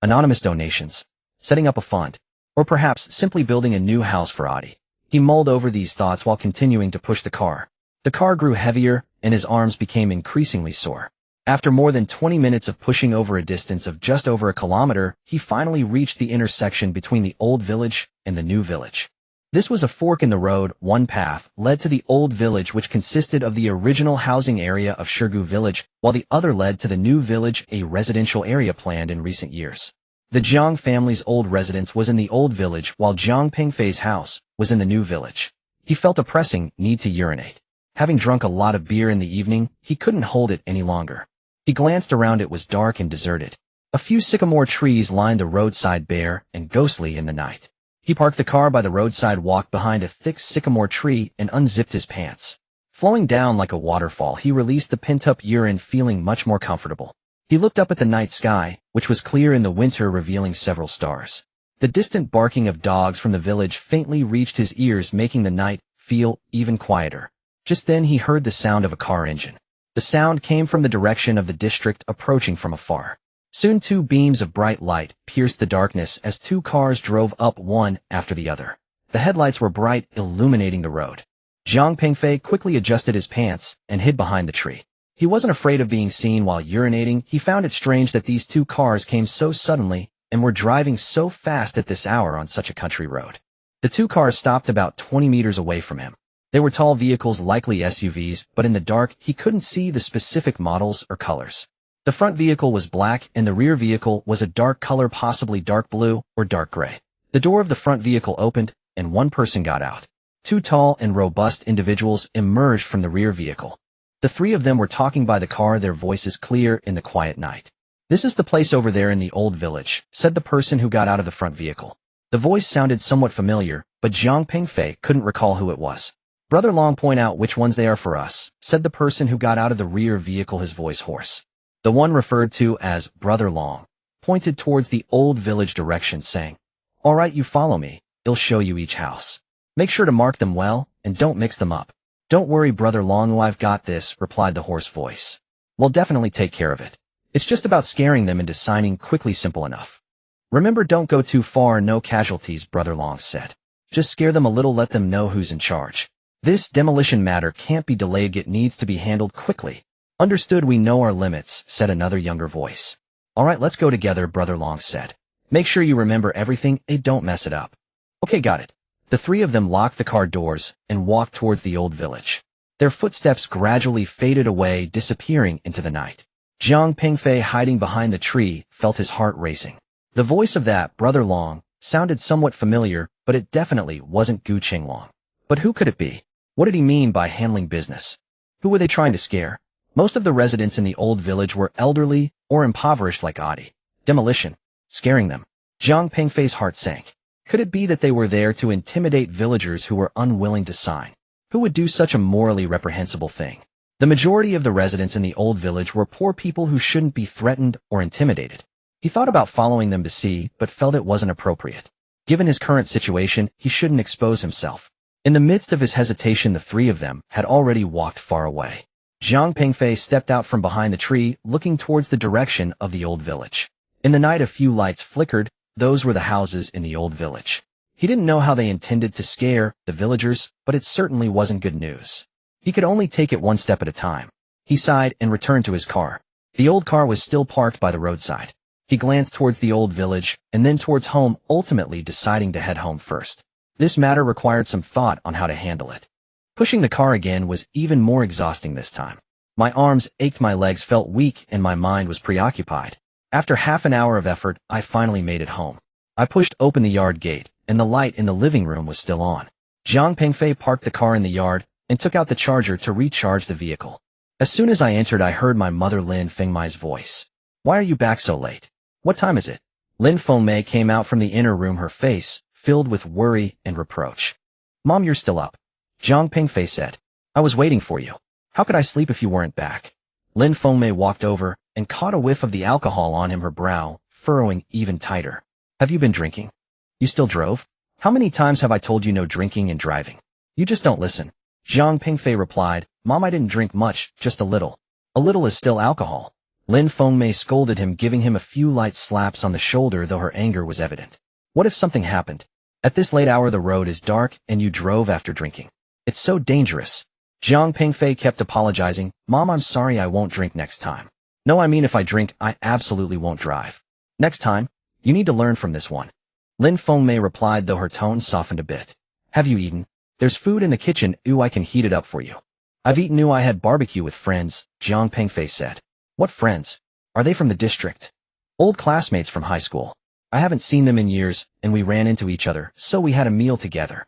Anonymous donations, setting up a fund, or perhaps simply building a new house for Audie. He mulled over these thoughts while continuing to push the car. The car grew heavier, and his arms became increasingly sore. After more than 20 minutes of pushing over a distance of just over a kilometer, he finally reached the intersection between the old village and the new village. This was a fork in the road. One path led to the old village, which consisted of the original housing area of Shirgu village, while the other led to the new village, a residential area planned in recent years. The Jiang family's old residence was in the old village, while Jiang Pengfei's house was in the new village. He felt a pressing need to urinate. Having drunk a lot of beer in the evening, he couldn't hold it any longer. He glanced around. It was dark and deserted. A few sycamore trees lined the roadside, bare and ghostly in the night. He parked the car by the roadside, walked behind a thick sycamore tree, and unzipped his pants. Flowing down like a waterfall, he released the pent-up urine, feeling much more comfortable. He looked up at the night sky, which was clear in the winter, revealing several stars. The distant barking of dogs from the village faintly reached his ears, making the night feel even quieter. Just then he heard the sound of a car engine. The sound came from the direction of the district, approaching from afar. Soon 2 beams of bright light pierced the darkness as 2 cars drove up, one after the other. The headlights were bright, illuminating the road. Jiang Pengfei quickly adjusted his pants and hid behind the tree. He wasn't afraid of being seen while urinating. He found it strange that these 2 cars came so suddenly and were driving so fast at this hour on such a country road. The 2 cars stopped about 20 meters away from him. They were tall vehicles, likely SUVs, but in the dark he couldn't see the specific models or colors. The front vehicle was black and the rear vehicle was a dark color, possibly dark blue or dark gray. The door of the front vehicle opened and one person got out. 2 tall and robust individuals emerged from the rear vehicle. The 3 of them were talking by the car, their voices clear in the quiet night. "This is the place over there in the old village," said the person who got out of the front vehicle. The voice sounded somewhat familiar, but Jiang Pengfei couldn't recall who it was. "Brother Long, point out which ones they are for us," said the person who got out of the rear vehicle, his voice hoarse. The one referred to as Brother Long pointed towards the old village direction, saying, "All right, you follow me. They'll show you each house. Make sure to mark them well and don't mix them up. Don't worry, Brother Long, I've got this, replied the hoarse voice. We'll definitely take care of it. It's just about scaring them into signing quickly, simple enough. Remember, don't go too far, no casualties, Brother Long said. Just scare them a little, let them know who's in charge. This demolition matter can't be delayed, it needs to be handled quickly. Understood, we know our limits, said another younger voice. All right, let's go together, Brother Long said. Make sure you remember everything, don't mess it up. Okay, got it. The three of them locked the car doors and walked towards the old village. Their footsteps gradually faded away, disappearing into the night. Jiang Pingfei, hiding behind the tree, felt his heart racing. The voice of that Brother Long sounded somewhat familiar, but it definitely wasn't Gu Qinglong. But who could it be? What did he mean by handling business? Who were they trying to scare? Most of the residents in the old village were elderly or impoverished like Adi. Demolition. Scaring them. Jiang Pingfei's heart sank. Could it be that they were there to intimidate villagers who were unwilling to sign? Who would do such a morally reprehensible thing? The majority of the residents in the old village were poor people who shouldn't be threatened or intimidated. He thought about following them to see, but felt it wasn't appropriate. Given his current situation, he shouldn't expose himself. In the midst of his hesitation, the three of them had already walked far away. Jiang Pingfei stepped out from behind the tree, looking towards the direction of the old village. In the night, a few lights flickered. Those were the houses in the old village. He didn't know how they intended to scare the villagers, but it certainly wasn't good news. He could only take it one step at a time. He sighed and returned to his car. The old car was still parked by the roadside. He glanced towards the old village and then towards home, ultimately deciding to head home first. This matter required some thought on how to handle it. Pushing the car again was even more exhausting this time. My arms ached, my legs felt weak, and my mind was preoccupied. After half an hour of effort, I finally made it home. I pushed open the yard gate, and the light in the living room was still on. Jiang Pingfei parked the car in the yard and took out the charger to recharge the vehicle. As soon as I entered, I heard my mother Lin Fengmai's voice. Why are you back so late? What time is it? Lin Fengmai came out from the inner room, her face filled with worry and reproach. Mom, you're still up. Jiang Pingfei said. I was waiting for you. How could I sleep if you weren't back? Lin Fengmai walked over and caught a whiff of the alcohol on him, her brow furrowing even tighter. Have you been drinking? You still drove? How many times have I told you no drinking and driving? You just don't listen. Jiang Pingfei replied, Mom, I didn't drink much, just a little. A little is still alcohol. Lin Fengmai scolded him, giving him a few light slaps on the shoulder, though her anger was evident. What if something happened? At this late hour, the road is dark, and you drove after drinking. It's so dangerous. Jiang Pingfei kept apologizing. Mom, I'm sorry, I won't drink next time. No, I mean if I drink, I absolutely won't drive. Next time, you need to learn from this one. Lin Fengmai replied, though her tone softened a bit. Have you eaten? There's food in the kitchen. Ooh, I can heat it up for you. I've eaten. Ooh, I had barbecue with friends, Jiang Pingfei said. What friends? Are they from the district? Old classmates from high school. I haven't seen them in years, and we ran into each other, so we had a meal together.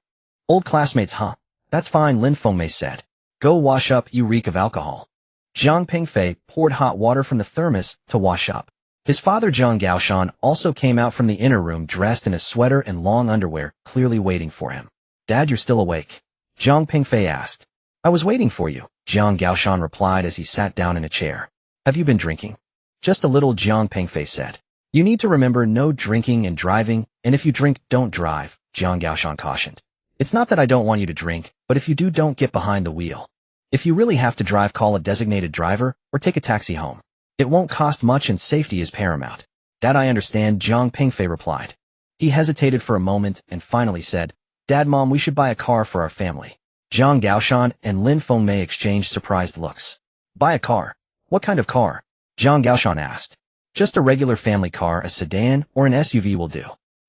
Old classmates, huh? That's fine, Lin Fengmai said. Go wash up, you reek of alcohol. Jiang Pingfei poured hot water from the thermos to wash up. His father Zhang Gaoshan also came out from the inner room dressed in a sweater and long underwear, clearly waiting for him. Dad, you're still awake? Jiang Pingfei asked. I was waiting for you, Zhang Gaoshan replied as he sat down in a chair. Have you been drinking? Just a little, Jiang Pingfei said. You need to remember no drinking and driving, and if you drink, don't drive, Zhang Gaoshan cautioned. It's not that I don't want you to drink, but if you do, don't get behind the wheel. If you really have to drive, call a designated driver or take a taxi home. It won't cost much and safety is paramount. That I understand, Jiang Pingfei replied. He hesitated for a moment and finally said, Dad, Mom, we should buy a car for our family. Zhang Gaoshan and Lin Fengmai exchanged surprised looks. Buy a car? What kind of car? Zhang Gaoshan asked. Just a regular family car, a sedan or an SUV will do.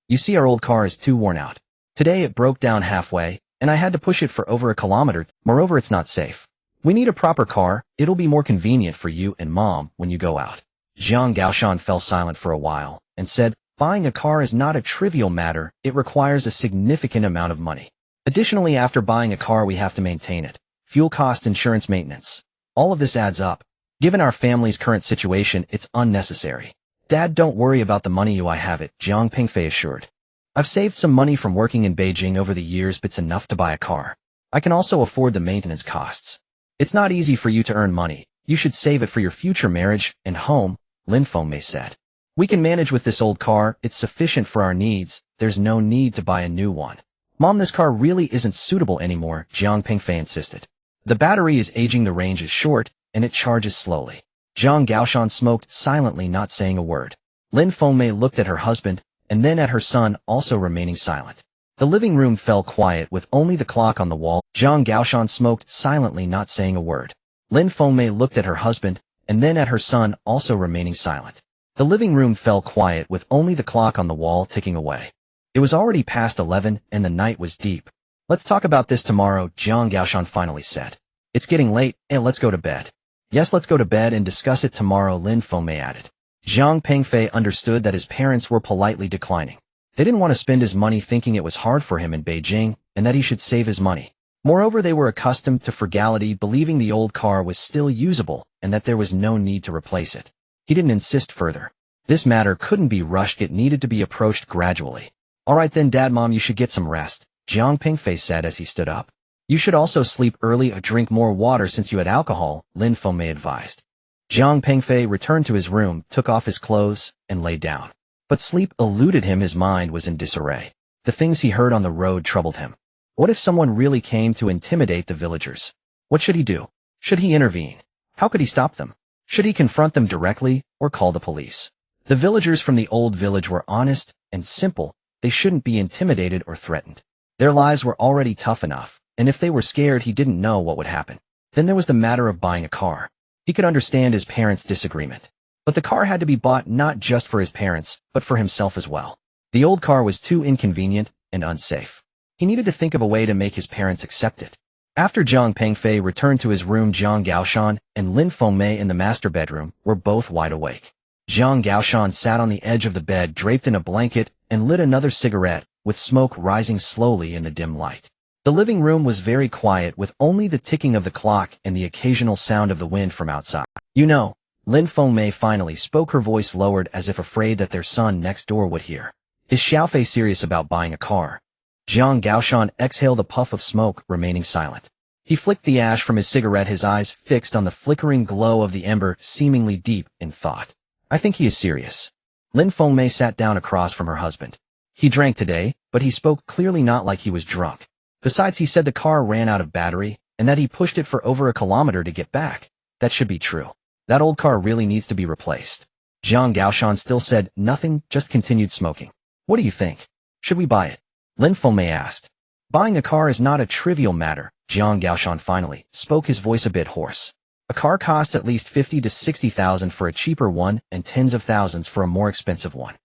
You see, our old car is too worn out. Today it broke down halfway, and I had to push it for over a kilometer. Moreover, it's not safe. We need a proper car. It'll be more convenient for you and Mom when you go out. Zhang Gaoshan fell silent for a while and said, buying a car is not a trivial matter. It requires a significant amount of money. Additionally, after buying a car, we have to maintain it. Fuel cost, insurance, maintenance. All of this adds up. Given our family's current situation, it's unnecessary. Dad, don't worry about the money. I have it, Jiang Pingfei assured. I've saved some money from working in Beijing over the years, but it's enough to buy a car. I can also afford the maintenance costs. It's not easy for you to earn money. You should save it for your future marriage and home, Lin Fengmai said. We can manage with this old car. It's sufficient for our needs. There's no need to buy a new one. Mom, this car really isn't suitable anymore, Jiang Pingfei insisted. The battery is aging, the range is short, and it charges slowly. Zhang Gaoshan smoked silently, not saying a word. Lin Fengmei looked at her husband, and then at her son, also remaining silent. The living room fell quiet with only the clock on the wall. Zhang Gaoshan smoked silently, not saying a word. Lin Fengmei looked at her husband, and then at her son, also remaining silent. The living room fell quiet with only the clock on the wall ticking away. It was already past 11, and the night was deep. Let's talk about this tomorrow, Zhang Gaoshan finally said. It's getting late, and let's go to bed. Yes, let's go to bed and discuss it tomorrow, Lin Fengmei added. Jiang Pingfei understood that his parents were politely declining. They didn't want to spend his money, thinking it was hard for him in Beijing, and that he should save his money. Moreover, they were accustomed to frugality, believing the old car was still usable, and that there was no need to replace it. He didn't insist further. This matter couldn't be rushed, it needed to be approached gradually. All right then, Dad, Mom, you should get some rest, Jiang Pingfei said as he stood up. You should also sleep early or drink more water since you had alcohol, Lin Fengmei advised. Jiang Pingfei returned to his room, took off his clothes, and lay down. But sleep eluded him, his mind was in disarray. The things he heard on the road troubled him. What if someone really came to intimidate the villagers? What should he do? Should he intervene? How could he stop them? Should he confront them directly, or call the police? The villagers from the old village were honest and simple. They shouldn't be intimidated or threatened. Their lives were already tough enough, and if they were scared, he didn't know what would happen. Then there was the matter of buying a car. He could understand his parents' disagreement. But the car had to be bought not just for his parents, but for himself as well. The old car was too inconvenient and unsafe. He needed to think of a way to make his parents accept it. After Jiang Pingfei returned to his room, Zhang Gaoshan and Lin Fengmei in the master bedroom were both wide awake. Zhang Gaoshan sat on the edge of the bed, draped in a blanket, and lit another cigarette, with smoke rising slowly in the dim light. The living room was very quiet, with only the ticking of the clock and the occasional sound of the wind from outside. You know, Lin Fengmei finally spoke, her voice lowered as if afraid that their son next door would hear. Is Xiaofei serious about buying a car? Zhang Gaoshan exhaled a puff of smoke, remaining silent. He flicked the ash from his cigarette, his eyes fixed on the flickering glow of the ember, seemingly deep in thought. I think he is serious. Lin Fengmei sat down across from her husband. He drank today, but he spoke clearly, not like he was drunk. Besides, he said the car ran out of battery, and that he pushed it for over a kilometer to get back. That should be true. That old car really needs to be replaced. Zhang Gaoshan still said nothing, just continued smoking. What do you think? Should we buy it? Lin Fengmei asked. Buying a car is not a trivial matter, Zhang Gaoshan finally spoke, his voice a bit hoarse. A car costs at least 50 to 60,000 for a cheaper one and tens of thousands for a more expensive one.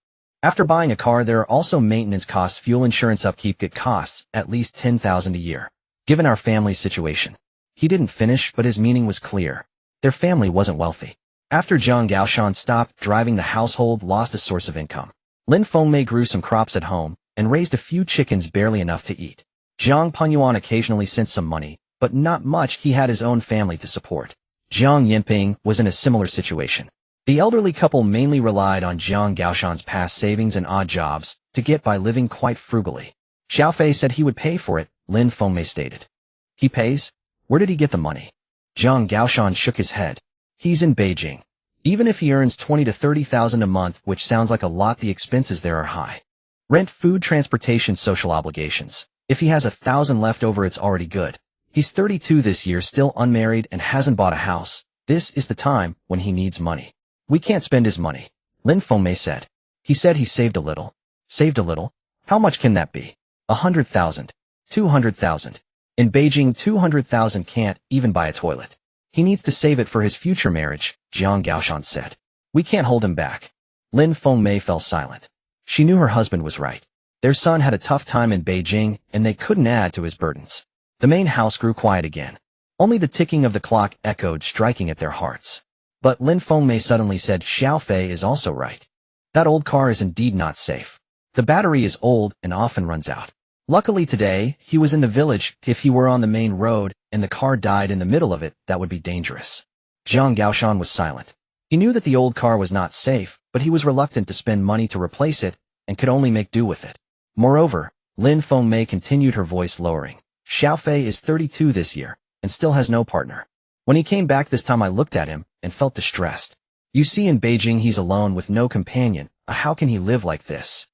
After buying a car, there are also maintenance costs, fuel, insurance, upkeep. It costs at least 10,000 a year. Given our family's situation. He didn't finish, but his meaning was clear. Their family wasn't wealthy. After Zhang Gaoshan stopped driving, the household lost a source of income. Lin Fengmei grew some crops at home and raised a few chickens, barely enough to eat. Zhang Penyuan occasionally sent some money, but not much. He had his own family to support. Jiang Yinping was in a similar situation. The elderly couple mainly relied on Zhang Gaoshan's past savings and odd jobs to get by, living quite frugally. Xiaofei said he would pay for it, Lin Fengmei stated. He pays? Where did he get the money? Zhang Gaoshan shook his head. He's in Beijing. Even if he earns 20 to 30,000 a month, which sounds like a lot, the expenses there are high. Rent, food, transportation, social obligations. If he has 1,000 left over, it's already good. He's 32 this year, still unmarried, and hasn't bought a house. This is the time when he needs money. We can't spend his money, Lin Fengmei said. He said he saved a little. Saved a little? How much can that be? 100,000. 200,000. In Beijing, 200,000 can't even buy a toilet. He needs to save it for his future marriage, Zhang Gaoshan said. We can't hold him back. Lin Fengmei fell silent. She knew her husband was right. Their son had a tough time in Beijing, and they couldn't add to his burdens. The main house grew quiet again. Only the ticking of the clock echoed, striking at their hearts. But Lin Fengmei suddenly said, Xiaofei is also right. That old car is indeed not safe. The battery is old and often runs out. Luckily today, he was in the village. If he were on the main road and the car died in the middle of it, that would be dangerous. Zhang Gaoshan was silent. He knew that the old car was not safe, but he was reluctant to spend money to replace it and could only make do with it. Moreover, Lin Fengmei continued, her voice lowering. Xiaofei is 32 this year and still has no partner. When he came back this time, I looked at him and felt distressed. You see, in Beijing he's alone with no companion. How can he live like this?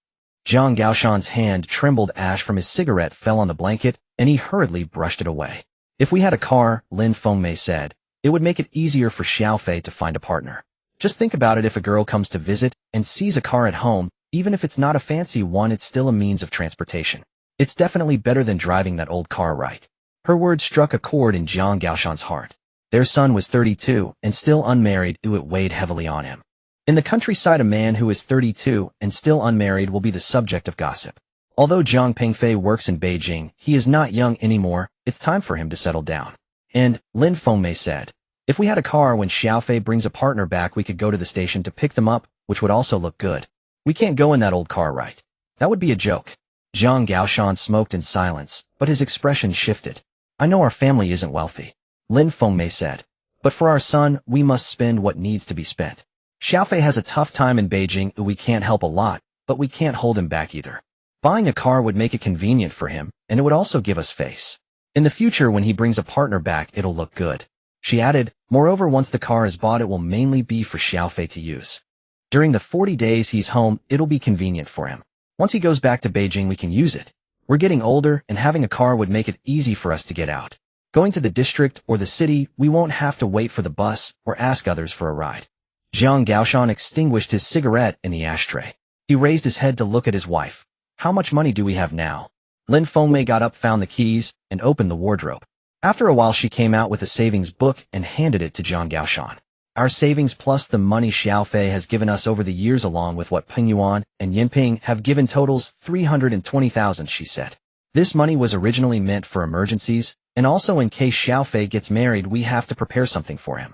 Jiang Gaoshan's hand trembled. Ash from his cigarette fell on the blanket, and he hurriedly brushed it away. If we had a car, Lin Fengmei said, it would make it easier for Xiaofei to find a partner. Just think about it. If a girl comes to visit and sees a car at home, even if it's not a fancy one, it's still a means of transportation. It's definitely better than driving that old car, right? Her words struck a chord in Jiang Gaoshan's heart. Their son was 32 and still unmarried. It weighed heavily on him. In the countryside, a man who is 32 and still unmarried will be the subject of gossip. Although Jiang Pengfei works in Beijing, he is not young anymore. It's time for him to settle down. And, Lin Fengmei said, if we had a car, when Xiaofei brings a partner back, we could go to the station to pick them up, which would also look good. We can't go in that old car, right? That would be a joke. Jiang Gaoshan smoked in silence, but his expression shifted. I know our family isn't wealthy, Lin Fengmei said. But for our son, we must spend what needs to be spent. Xiaofei has a tough time in Beijing. We can't help a lot, but we can't hold him back either. Buying a car would make it convenient for him, and it would also give us face. In the future, when he brings a partner back, it'll look good. She added, moreover, once the car is bought, it will mainly be for Xiaofei to use. During the 40 days he's home, it'll be convenient for him. Once he goes back to Beijing, we can use it. We're getting older, and having a car would make it easy for us to get out. Going to the district or the city, we won't have to wait for the bus or ask others for a ride. Jiang Gaoshan extinguished his cigarette in the ashtray. He raised his head to look at his wife. How much money do we have now? Lin Fengmei got up, found the keys, and opened the wardrobe. After a while, she came out with a savings book and handed it to Jiang Gaoshan. Our savings plus the money Xiaofei has given us over the years, along with what Peng Yuan and Yinping have given, totals 320,000, she said. This money was originally meant for emergencies, and also in case Xiaofei gets married, we have to prepare something for him.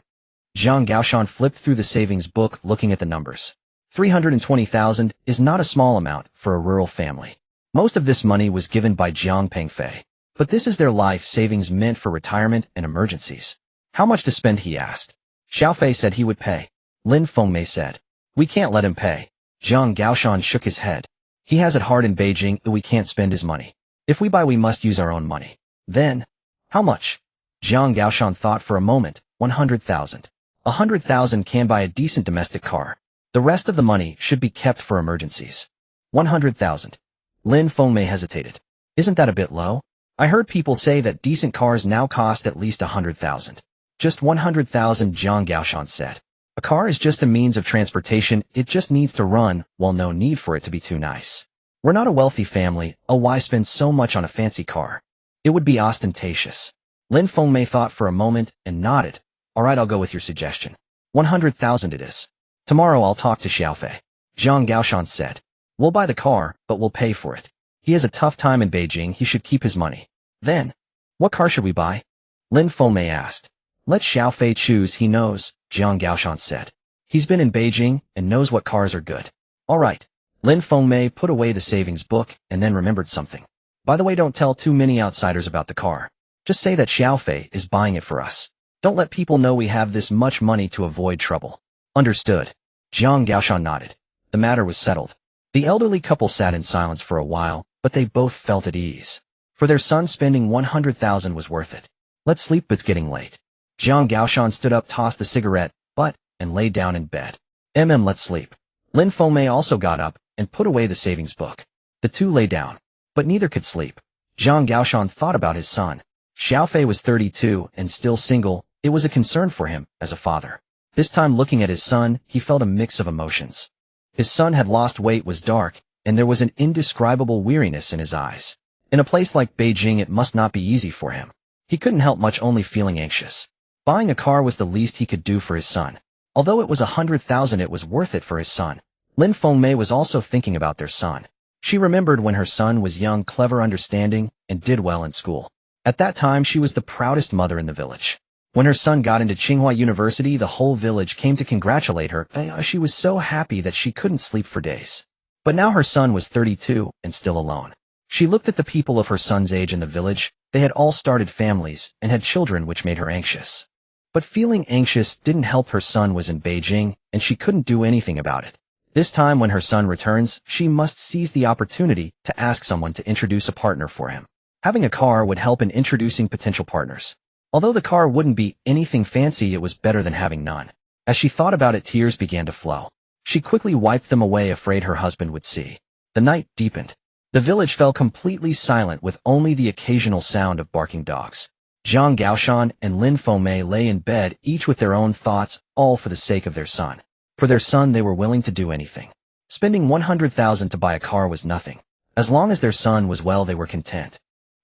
Jiang Gaoshan flipped through the savings book, looking at the numbers. 320,000 is not a small amount for a rural family. Most of this money was given by Jiang Pengfei, but this is their life savings meant for retirement and emergencies. How much to spend, he asked. Xiaofei said he would pay. Lin Fengmei said, we can't let him pay. Jiang Gaoshan shook his head. He has it hard in Beijing, we can't spend his money. If we buy, we must use our own money. Then, how much? Jiang Gaoshan thought for a moment. 100,000. 100,000 can buy a decent domestic car. The rest of the money should be kept for emergencies. 100,000. Lin Fengmei hesitated. Isn't that a bit low? I heard people say that decent cars now cost at least 100,000. Just 100,000, Jiang Gaoshan said. A car is just a means of transportation. It just needs to run, while no need for it to be too nice. We're not a wealthy family. Why spend so much on a fancy car? It would be ostentatious. Lin Fengmei thought for a moment and nodded. All right, I'll go with your suggestion. 100,000 it is. Tomorrow I'll talk to Xiaofei. Jiang Gaoshan said. We'll buy the car, but we'll pay for it. He has a tough time in Beijing. He should keep his money. Then, what car should we buy? Lin Fengmei asked. Let Xiaofei choose. He knows, Jiang Gaoshan said. He's been in Beijing and knows what cars are good. All right. Lin Fengmei put away the savings book and then remembered something. By the way, don't tell too many outsiders about the car. Just say that Xiaofei is buying it for us. Don't let people know we have this much money to avoid trouble. Understood. Jiang Gaoshan nodded. The matter was settled. The elderly couple sat in silence for a while, but they both felt at ease. For their son, spending 100,000 was worth it. Let's sleep, it's getting late. Jiang Gaoshan stood up, tossed the cigarette butt, and lay down in bed. Let's sleep. Lin Fengmei also got up and put away the savings book. The two lay down, but neither could sleep. Jiang Gaoshan thought about his son. Xiaofei was 32 and still single. It was a concern for him as a father. This time, looking at his son, he felt a mix of emotions. His son had lost weight, was dark, and there was an indescribable weariness in his eyes. In a place like Beijing, it must not be easy for him. He couldn't help much only feeling anxious. Buying a car was the least he could do for his son. Although it was 100,000, it was worth it for his son. Lin Fengmei was also thinking about their son. She remembered when her son was young, clever, understanding, and did well in school. At that time, she was the proudest mother in the village. When her son got into Tsinghua University, the whole village came to congratulate her. She was so happy that she couldn't sleep for days. But now her son was 32 and still alone. She looked at the people of her son's age in the village. They had all started families and had children, which made her anxious. But feeling anxious didn't help. Her son was in Beijing, and she couldn't do anything about it. This time, when her son returns, she must seize the opportunity to ask someone to introduce a partner for him. Having a car would help in introducing potential partners. Although the car wouldn't be anything fancy, it was better than having none. As she thought about it, tears began to flow. She quickly wiped them away, afraid her husband would see. The night deepened. The village fell completely silent with only the occasional sound of barking dogs. Jiang Gaoshan and Lin Fengmei lay in bed, each with their own thoughts, all for the sake of their son. For their son they were willing to do anything. Spending 100,000 to buy a car was nothing. As long as their son was well, they were content.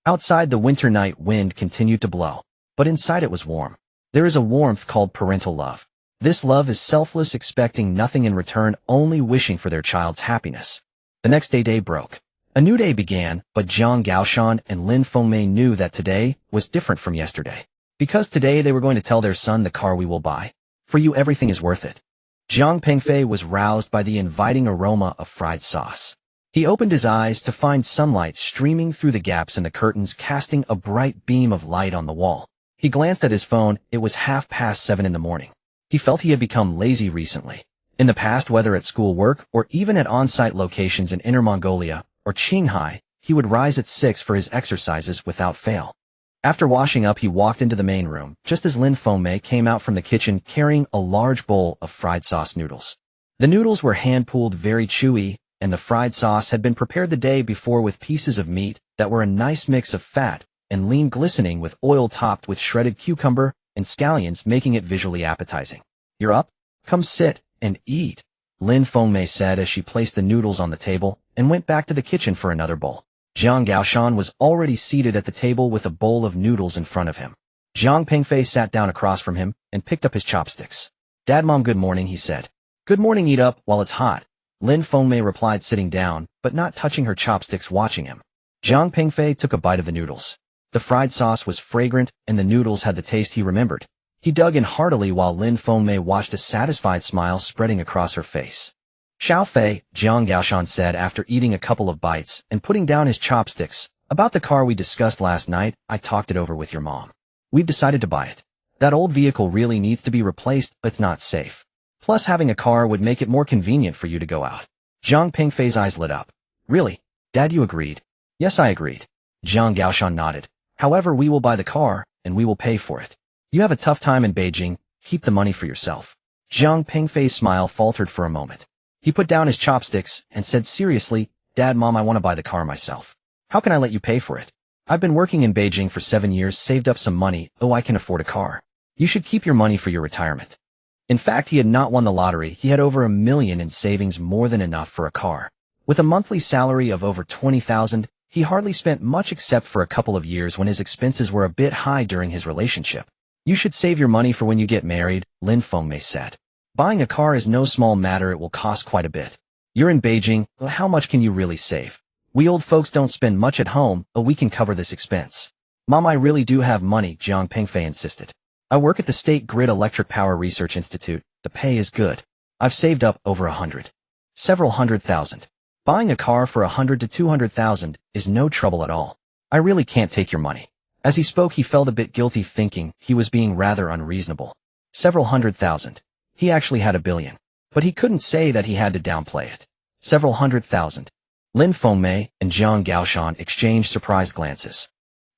Outside, the winter night wind continued to blow, but inside it was warm. There is a warmth called parental love. This love is selfless, expecting nothing in return, only wishing for their child's happiness. The next day broke. A new day began, but Jiang Gaoshan and Lin Fengmei knew that today was different from yesterday. Because today they were going to tell their son, the car we will buy. For you, everything is worth it. Jiang Pengfei was roused by the inviting aroma of fried sauce. He opened his eyes to find sunlight streaming through the gaps in the curtains, casting a bright beam of light on the wall. He glanced at his phone. It was 7:30 in the morning. He felt he had become lazy recently. In the past, whether at school, work, or even at on-site locations in Inner Mongolia or Qinghai, he would rise at 6 for his exercises without fail. After washing up, he walked into the main room, just as Lin Fengmei came out from the kitchen carrying a large bowl of fried sauce noodles. The noodles were hand-pulled, very chewy, and the fried sauce had been prepared the day before with pieces of meat that were a nice mix of fat and lean, glistening with oil, topped with shredded cucumber and scallions, making it visually appetizing. "You're up? Come sit and eat," Lin Fengmei said as she placed the noodles on the table and went back to the kitchen for another bowl. Jiang Gaoshan was already seated at the table with a bowl of noodles in front of him. Jiang Pengfei sat down across from him and picked up his chopsticks. "Dad, Mom, good morning," he said. "Good morning, eat up while it's hot," Lin Fengmei replied, sitting down, but not touching her chopsticks, watching him. Jiang Pengfei took a bite of the noodles. The fried sauce was fragrant, and the noodles had the taste he remembered. He dug in heartily while Lin Fengmei watched, a satisfied smile spreading across her face. "Xiao Fei," Jiang Gaoshan said after eating a couple of bites and putting down his chopsticks, "about the car we discussed last night, I talked it over with your mom. We've decided to buy it. That old vehicle really needs to be replaced, but it's not safe. Plus, having a car would make it more convenient for you to go out." Jiang Pengfei's eyes lit up. "Really? Dad, you agreed?" "Yes, I agreed." Jiang Gaoshan nodded. "However, we will buy the car, and we will pay for it. You have a tough time in Beijing. Keep the money for yourself." Jiang Pengfei's smile faltered for a moment. He put down his chopsticks and said seriously, "Dad, Mom, I want to buy the car myself. How can I let you pay for it? I've been working in Beijing for 7 years, saved up some money. Oh, I can afford a car. You should keep your money for your retirement." In fact, he had not won the lottery. He had over $1 million in savings, more than enough for a car. With a monthly salary of over 20,000, he hardly spent much except for a couple of years when his expenses were a bit high during his relationship. "You should save your money for when you get married," Lin Fengmei said. "Buying a car is no small matter. It will cost quite a bit. You're in Beijing. How much can you really save? We old folks don't spend much at home, but we can cover this expense." "Mom, I really do have money," Jiang Pengfei insisted. "I work at the State Grid Electric Power Research Institute. The pay is good. I've saved up over 100. Several $100,000. Buying a car for 100 to 200,000 is no trouble at all. I really can't take your money." As he spoke, he felt a bit guilty, thinking he was being rather unreasonable. Several $100,000. He actually had $1 billion. But he couldn't say that he had to downplay it. Several $100,000. Lin Fengmei and Jiang Gaoshan exchanged surprised glances.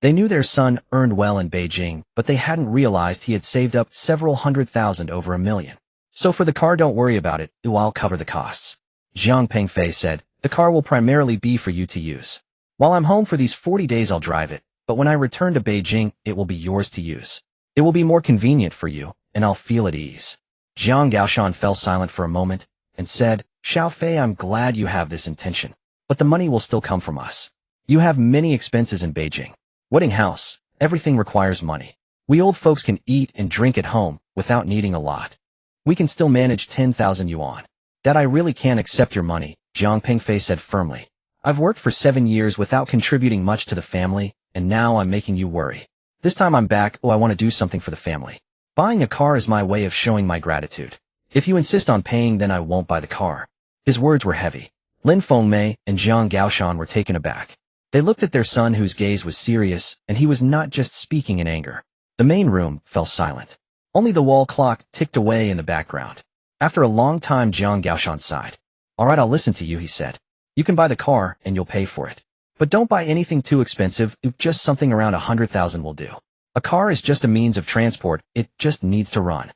They knew their son earned well in Beijing, but they hadn't realized he had saved up several $100,000, over $1 million. "So for the car, don't worry about it. I'll cover the costs," Jiang Pengfei said. "The car will primarily be for you to use. While I'm home for these 40 days, I'll drive it, but when I return to Beijing, it will be yours to use. It will be more convenient for you, and I'll feel at ease." Jiang Gaoshan fell silent for a moment and said, "Xiao Fei, I'm glad you have this intention, but the money will still come from us. You have many expenses in Beijing. Wedding, house, everything requires money. We old folks can eat and drink at home without needing a lot. We can still manage 10,000 yuan. Dad, I really can't accept your money," Jiang Pengfei said firmly. "I've worked for 7 years without contributing much to the family, and now I'm making you worry. This time I'm back. I want to do something for the family. Buying a car is my way of showing my gratitude. If you insist on paying, then I won't buy the car." His words were heavy. Lin Fengmei and Jiang Gaoshan were taken aback. They looked at their son, whose gaze was serious, and he was not just speaking in anger. The main room fell silent. Only the wall clock ticked away in the background. After a long time, Jiang Gaoshan sighed. "All right, I'll listen to you," he said. "You can buy the car, and you'll pay for it. But don't buy anything too expensive. Just something around 100,000 will do. A car is just a means of transport. It just needs to run."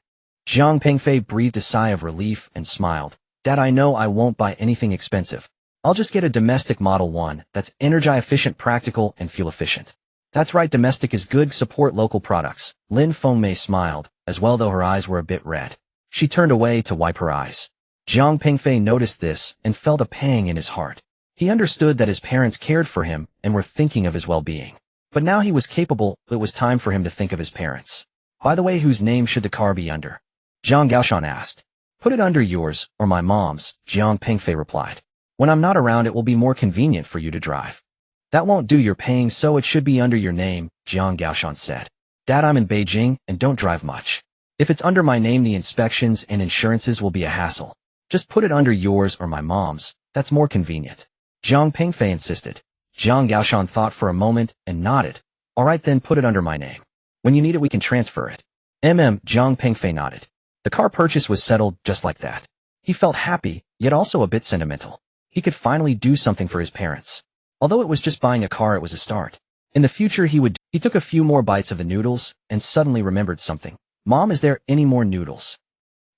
Jiang Pengfei breathed a sigh of relief and smiled. "Dad, I know I won't buy anything expensive. I'll just get a domestic Model 1 that's energy efficient, practical, and fuel efficient. That's right, domestic is good, support local products. Lin Fengmei smiled, as well though her eyes were a bit red. She turned away to wipe her eyes. Jiang Pengfei noticed this and felt a pang in his heart. He understood that his parents cared for him and were thinking of his well-being. But now he was capable, it was time for him to think of his parents. By the way, whose name should the car be under? Zhang Gaoshan asked. Put it under yours, or my mom's, Jiang Pengfei replied. When I'm not around, it will be more convenient for you to drive. That won't do, you're paying, so it should be under your name, Jiang Gaoshan said. Dad, I'm in Beijing and don't drive much. If it's under my name, the inspections and insurances will be a hassle. Just put it under yours or my mom's, that's more convenient. Jiang Pengfei insisted. Jiang Gaoshan thought for a moment and nodded. All right then, put it under my name. When you need it, we can transfer it. Jiang Pengfei nodded. The car purchase was settled just like that. He felt happy, yet also a bit sentimental. He could finally do something for his parents. Although it was just buying a car, it was a start. In the future, he took a few more bites of the noodles and suddenly remembered something. Mom, is there any more noodles?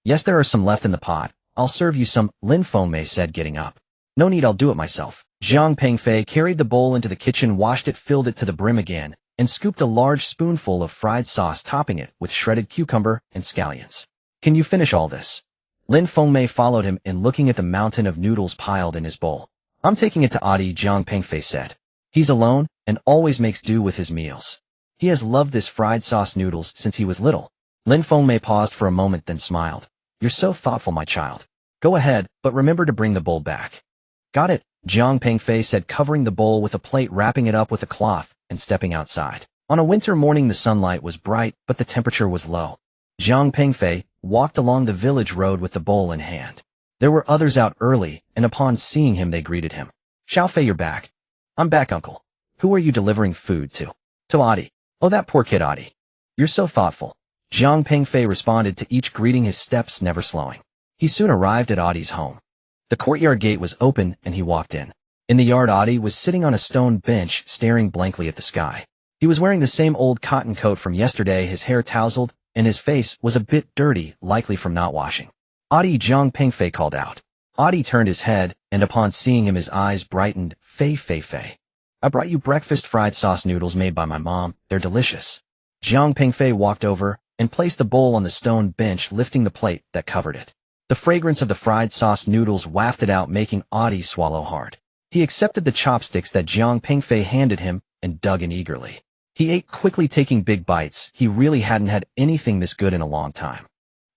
Yes, there are some left in the pot. I'll serve you some, Lin Fengmei said, getting up. No need, I'll do it myself. Jiang Pengfei carried the bowl into the kitchen, washed it, filled it to the brim again, and scooped a large spoonful of fried sauce, topping it with shredded cucumber and scallions. Can you finish all this? Lin Fengmei followed him in, looking at the mountain of noodles piled in his bowl. I'm taking it to Adi, Jiang Pengfei said. He's alone and always makes do with his meals. He has loved this fried sauce noodles since he was little. Lin Fengmei paused for a moment, then smiled. You're so thoughtful, my child. Go ahead, but remember to bring the bowl back. Got it, Jiang Pengfei said, covering the bowl with a plate, wrapping it up with a cloth, and stepping outside. On a winter morning, the sunlight was bright, but the temperature was low. Jiang Pengfei walked along the village road with the bowl in hand. There were others out early, and upon seeing him they greeted him. Xiaofei, you're back. I'm back, uncle. Who are you delivering food to? To Adi. Oh, that poor kid Adi. You're so thoughtful. Jiang Pengfei responded to each greeting, his steps never slowing. He soon arrived at Adi's home. The courtyard gate was open and he walked in. In the yard, Adi was sitting on a stone bench, staring blankly at the sky. He was wearing the same old cotton coat from yesterday, his hair tousled, and his face was a bit dirty, likely from not washing. Adi, Jiang Pengfei called out. Adi turned his head, and upon seeing him his eyes brightened. Fei. I brought you breakfast fried sauce noodles made by my mom. They're delicious. Jiang Pengfei walked over and placed the bowl on the stone bench, lifting the plate that covered it. The fragrance of the fried sauce noodles wafted out, making Adi swallow hard. He accepted the chopsticks that Jiang Pengfei handed him and dug in eagerly. He ate quickly, taking big bites. He really hadn't had anything this good in a long time.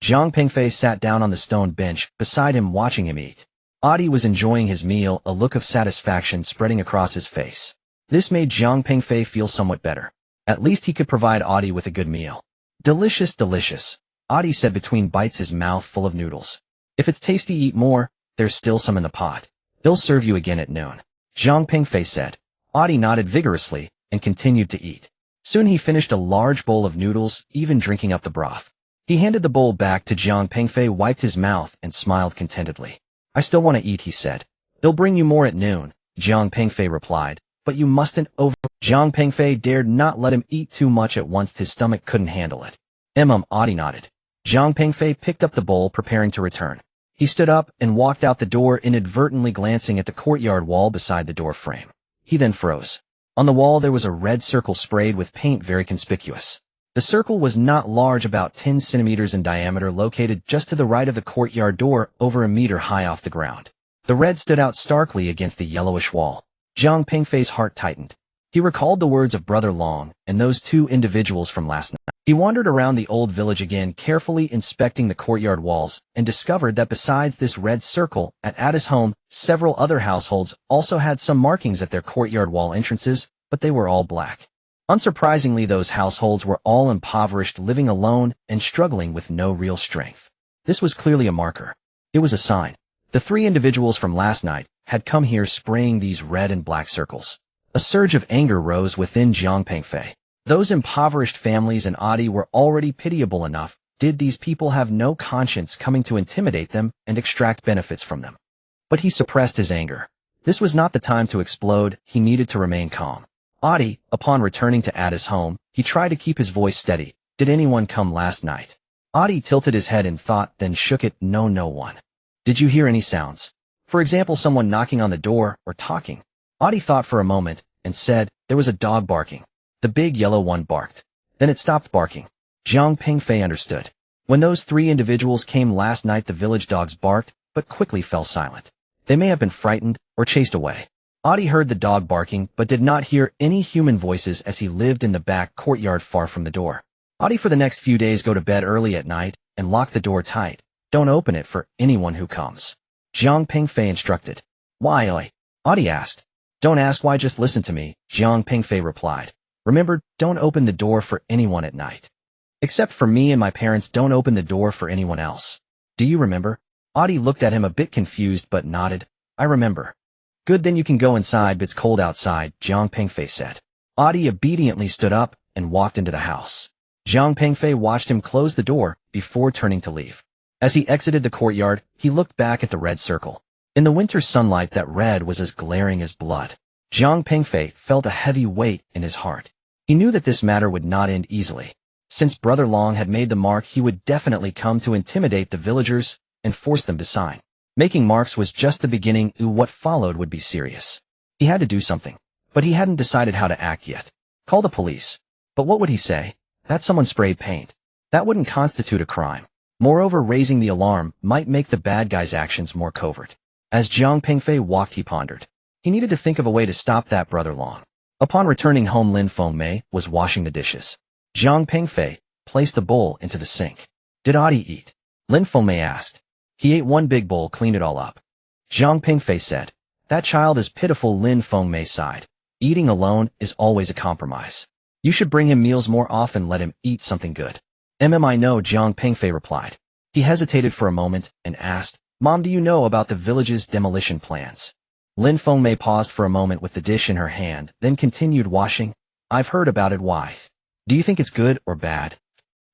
Jiang Pengfei sat down on the stone bench beside him, watching him eat. Adi was enjoying his meal, a look of satisfaction spreading across his face. This made Jiang Pengfei feel somewhat better. At least he could provide Adi with a good meal. Delicious, delicious, Adi said between bites, his mouth full of noodles. If it's tasty, eat more. There's still some in the pot. They'll serve you again at noon, Jiang Pengfei said. Adi nodded vigorously and continued to eat. Soon he finished a large bowl of noodles, even drinking up the broth. He handed the bowl back to Jiang Pengfei, wiped his mouth, and smiled contentedly. I still want to eat, he said. They'll bring you more at noon, Jiang Pengfei replied, but you mustn't over. Jiang Pengfei dared not let him eat too much at once, his stomach couldn't handle it. Adi nodded. Jiang Pengfei picked up the bowl, preparing to return. He stood up and walked out the door, inadvertently glancing at the courtyard wall beside the door frame. He then froze. On the wall there was a red circle sprayed with paint, very conspicuous. The circle was not large, about 10 centimeters in diameter, located just to the right of the courtyard door, over a meter high off the ground. The red stood out starkly against the yellowish wall. Jiang Pengfei's heart tightened. He recalled the words of Brother Long and those two individuals from last night. He wandered around the old village again, carefully inspecting the courtyard walls, and discovered that besides this red circle, at Ada's home, several other households also had some markings at their courtyard wall entrances, but they were all black. Unsurprisingly, those households were all impoverished, living alone and struggling with no real strength. This was clearly a marker. It was a sign. The three individuals from last night had come here spraying these red and black circles. A surge of anger rose within Jiang Pengfei. Those impoverished families and Adi were already pitiable enough. Did these people have no conscience, coming to intimidate them and extract benefits from them? But he suppressed his anger. This was not the time to explode. He needed to remain calm. Adi, upon returning to Ada's home, he tried to keep his voice steady. Did anyone come last night? Adi tilted his head in thought, then shook it. No one. Did you hear any sounds? For example, someone knocking on the door or talking. Audie thought for a moment and said, there was a dog barking. The big yellow one barked. Then it stopped barking. Jiang Pingfei understood. When those three individuals came last night, the village dogs barked, but quickly fell silent. They may have been frightened or chased away. Audie heard the dog barking, but did not hear any human voices as he lived in the back courtyard far from the door. Audie for the next few days go to bed early at night and lock the door tight. Don't open it for anyone who comes. Jiang Pingfei instructed. Why, Oi? Audie asked. Don't ask why, just listen to me, Jiang Pingfei replied. Remember, don't open the door for anyone at night. Except for me and my parents, don't open the door for anyone else. Do you remember? Audie looked at him a bit confused but nodded. I remember. Good, then you can go inside, but it's cold outside, Jiang Pingfei said. Audie obediently stood up and walked into the house. Jiang Pingfei watched him close the door before turning to leave. As he exited the courtyard, he looked back at the red circle. In the winter sunlight, that red was as glaring as blood. Jiang Pingfei felt a heavy weight in his heart. He knew that this matter would not end easily. Since Brother Long had made the mark, he would definitely come to intimidate the villagers and force them to sign. Making marks was just the beginning, what followed would be serious. He had to do something, but he hadn't decided how to act yet. Call the police. But what would he say? That someone sprayed paint. That wouldn't constitute a crime. Moreover, raising the alarm might make the bad guy's actions more covert. As Jiang Pingfei walked, he pondered. He needed to think of a way to stop that Brother Long. Upon returning home, Lin Fengmei was washing the dishes. Jiang Pingfei placed the bowl into the sink. Did Audie eat? Lin Fengmei asked. He ate one big bowl, cleaned it all up. Jiang Pingfei said. That child is pitiful, Lin Fengmei sighed. Eating alone is always a compromise. You should bring him meals more often, let him eat something good. I know, Jiang Pingfei replied. He hesitated for a moment and asked, Mom, do you know about the village's demolition plans? Lin Fengmei paused for a moment with the dish in her hand, then continued washing. I've heard about it. Why? Do you think it's good or bad?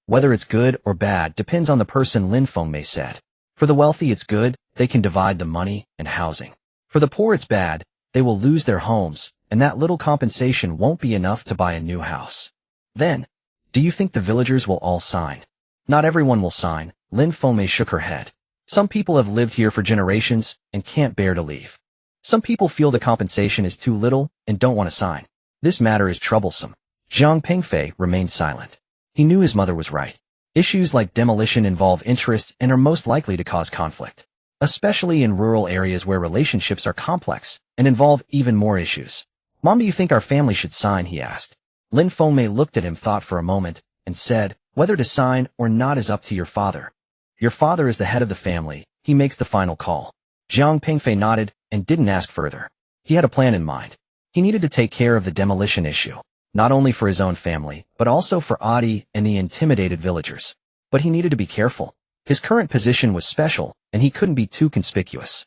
Whether it's good or bad depends on the person, Lin Fengmei said. For the wealthy it's good, they can divide the money and housing. For the poor it's bad, they will lose their homes, and that little compensation won't be enough to buy a new house. Then, do you think the villagers will all sign? Not everyone will sign, Lin Fengmei shook her head. Some people have lived here for generations and can't bear to leave. Some people feel the compensation is too little and don't want to sign. This matter is troublesome. Jiang Pingfei remained silent. He knew his mother was right. Issues like demolition involve interests and are most likely to cause conflict, especially in rural areas where relationships are complex and involve even more issues. Mom, do you think our family should sign? He asked. Lin Fengmei looked at him, thought for a moment, and said, whether to sign or not is up to your father. Your father is the head of the family. He makes the final call. Jiang Pingfei nodded and didn't ask further. He had a plan in mind. He needed to take care of the demolition issue, not only for his own family, but also for Audie and the intimidated villagers. But he needed to be careful. His current position was special, and he couldn't be too conspicuous.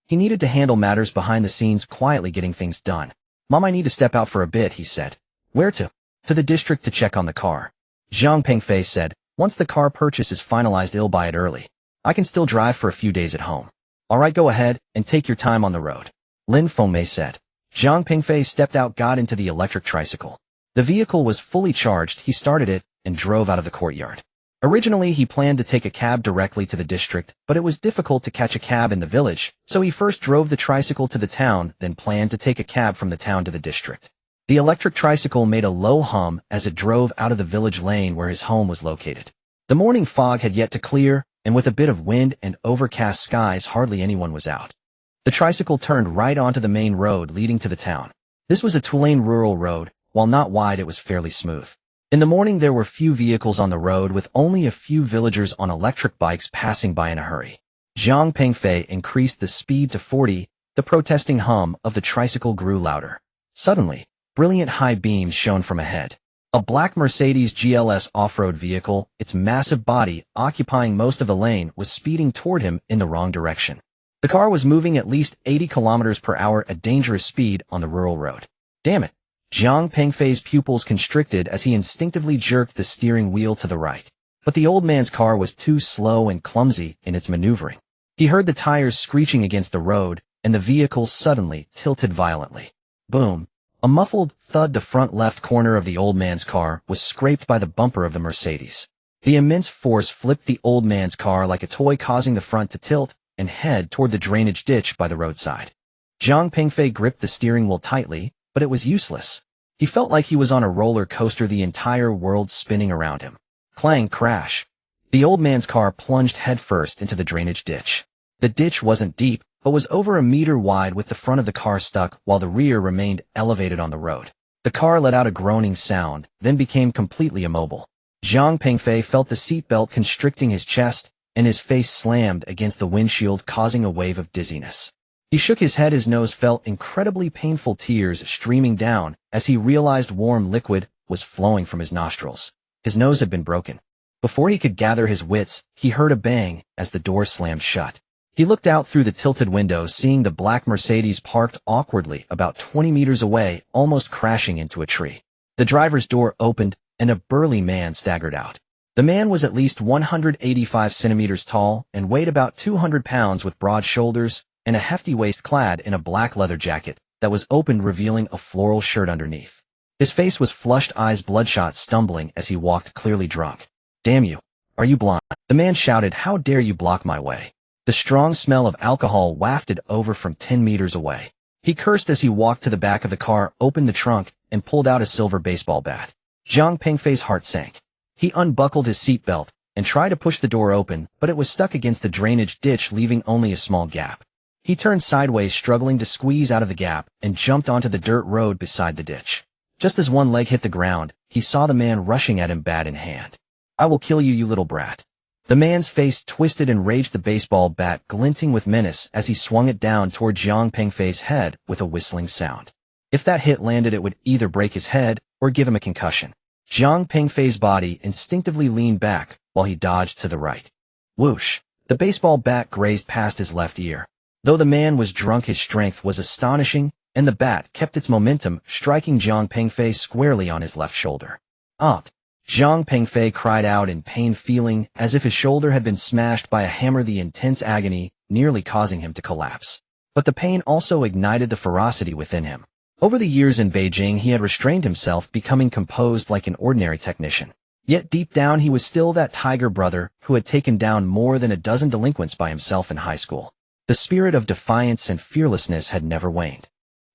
He needed to handle matters behind the scenes, quietly getting things done. Mom, I need to step out for a bit, he said. Where to? To the district to check on the car. Jiang Pingfei said, once the car purchase is finalized, I'll buy it early. I can still drive for a few days at home. All right, go ahead and take your time on the road, Lin Fengmei said. Jiang Pingfei stepped out, got into the electric tricycle. The vehicle was fully charged. He started it and drove out of the courtyard. Originally, he planned to take a cab directly to the district, but it was difficult to catch a cab in the village, so he first drove the tricycle to the town, then planned to take a cab from the town to the district. The electric tricycle made a low hum as it drove out of the village lane where his home was located. The morning fog had yet to clear, and with a bit of wind and overcast skies, hardly anyone was out. The tricycle turned right onto the main road leading to the town. This was a two-lane rural road. While not wide, it was fairly smooth. In the morning, there were few vehicles on the road, with only a few villagers on electric bikes passing by in a hurry. Jiang Pingfei increased the speed to 40. The protesting hum of the tricycle grew louder. Suddenly, brilliant high beams shone from ahead. A black Mercedes GLS off-road vehicle, its massive body occupying most of the lane, was speeding toward him in the wrong direction. The car was moving at least 80 kilometers per hour at dangerous speed on the rural road. Damn it! Jiang Pingfei's pupils constricted as he instinctively jerked the steering wheel to the right. But the old man's car was too slow and clumsy in its maneuvering. He heard the tires screeching against the road, and the vehicle suddenly tilted violently. Boom! A muffled thud. The front left corner of the old man's car was scraped by the bumper of the Mercedes. The immense force flipped the old man's car like a toy, causing the front to tilt and head toward the drainage ditch by the roadside. Zhang Pengfei gripped the steering wheel tightly, but it was useless. He felt like he was on a roller coaster, the entire world spinning around him. Clang, crash. The old man's car plunged headfirst into the drainage ditch. The ditch wasn't deep, but was over a meter wide, with the front of the car stuck while the rear remained elevated on the road. The car let out a groaning sound, then became completely immobile. Zhang Pengfei felt the seatbelt constricting his chest, and his face slammed against the windshield, causing a wave of dizziness. He shook his head. His nose felt incredibly painful, tears streaming down as he realized warm liquid was flowing from his nostrils. His nose had been broken. Before he could gather his wits, he heard a bang as the door slammed shut. He looked out through the tilted window, seeing the black Mercedes parked awkwardly about 20 meters away, almost crashing into a tree. The driver's door opened, and a burly man staggered out. The man was at least 185 centimeters tall and weighed about 200 pounds, with broad shoulders and a hefty waist, clad in a black leather jacket that was opened, revealing a floral shirt underneath. His face was flushed, eyes bloodshot, stumbling as he walked, clearly drunk. "Damn you! Are you blind?" the man shouted. "How dare you block my way?" The strong smell of alcohol wafted over from 10 meters away. He cursed as he walked to the back of the car, opened the trunk, and pulled out a silver baseball bat. Zhang Pengfei's heart sank. He unbuckled his seatbelt and tried to push the door open, but it was stuck against the drainage ditch, leaving only a small gap. He turned sideways, struggling to squeeze out of the gap, and jumped onto the dirt road beside the ditch. Just as one leg hit the ground, he saw the man rushing at him, bat in hand. "I will kill you, you little brat." The man's face twisted in rage, the baseball bat glinting with menace as he swung it down toward Zhang Pengfei's head with a whistling sound. If that hit landed, it would either break his head or give him a concussion. Zhang Pengfei's body instinctively leaned back while he dodged to the right. Whoosh! The baseball bat grazed past his left ear. Though the man was drunk, his strength was astonishing, and the bat kept its momentum, striking Zhang Pengfei squarely on his left shoulder. "Up!" Zhang Pengfei cried out in pain, feeling as if his shoulder had been smashed by a hammer, the intense agony nearly causing him to collapse. But the pain also ignited the ferocity within him. Over the years in Beijing, he had restrained himself, becoming composed like an ordinary technician. Yet deep down, he was still that tiger brother who had taken down more than a dozen delinquents by himself in high school. The spirit of defiance and fearlessness had never waned.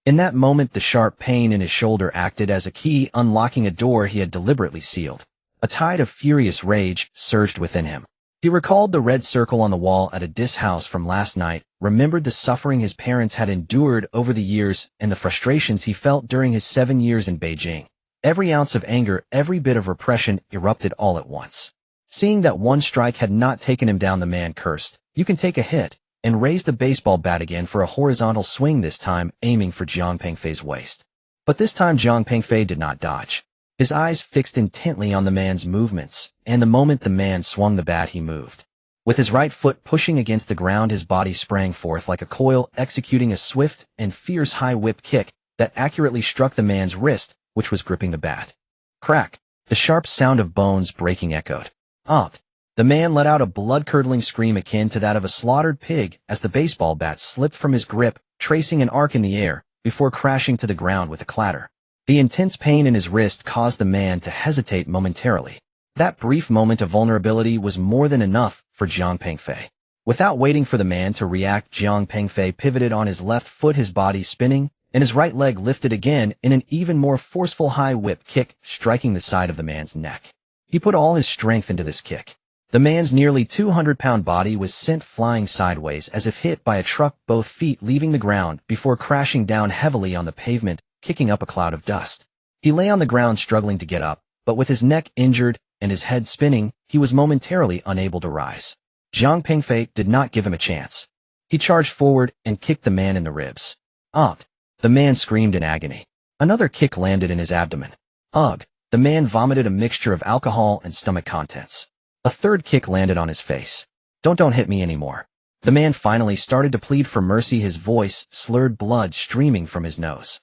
In that moment, the sharp pain in his shoulder acted as a key, unlocking a door he had deliberately sealed. A tide of furious rage surged within him. He recalled the red circle on the wall at a dis house from last night, remembered the suffering his parents had endured over the years, and the frustrations he felt during his 7 years in Beijing. Every ounce of anger, every bit of repression erupted all at once. Seeing that one strike had not taken him down, the man cursed, "You can take a hit," and raised the baseball bat again for a horizontal swing, this time aiming for Zhang Pengfei's waist. But this time Zhang Pengfei did not dodge. His eyes fixed intently on the man's movements, and the moment the man swung the bat, he moved. With his right foot pushing against the ground, his body sprang forth like a coil, executing a swift and fierce high whip kick that accurately struck the man's wrist, which was gripping the bat. Crack! The sharp sound of bones breaking echoed. Up! The man let out a blood-curdling scream akin to that of a slaughtered pig as the baseball bat slipped from his grip, tracing an arc in the air, before crashing to the ground with a clatter. The intense pain in his wrist caused the man to hesitate momentarily. That brief moment of vulnerability was more than enough for Zhang Pengfei. Without waiting for the man to react, Zhang Pengfei pivoted on his left foot, his body spinning, and his right leg lifted again in an even more forceful high whip kick, striking the side of the man's neck. He put all his strength into this kick. The man's nearly 200-pound body was sent flying sideways as if hit by a truck, both feet leaving the ground before crashing down heavily on the pavement, kicking up a cloud of dust. He lay on the ground struggling to get up, but with his neck injured and his head spinning, he was momentarily unable to rise. Zhang Pengfei did not give him a chance. He charged forward and kicked the man in the ribs. Ugh! The man screamed in agony. Another kick landed in his abdomen. Ugh! The man vomited a mixture of alcohol and stomach contents. A third kick landed on his face. Don't hit me anymore. The man finally started to plead for mercy, his voice slurred, blood streaming from his nose.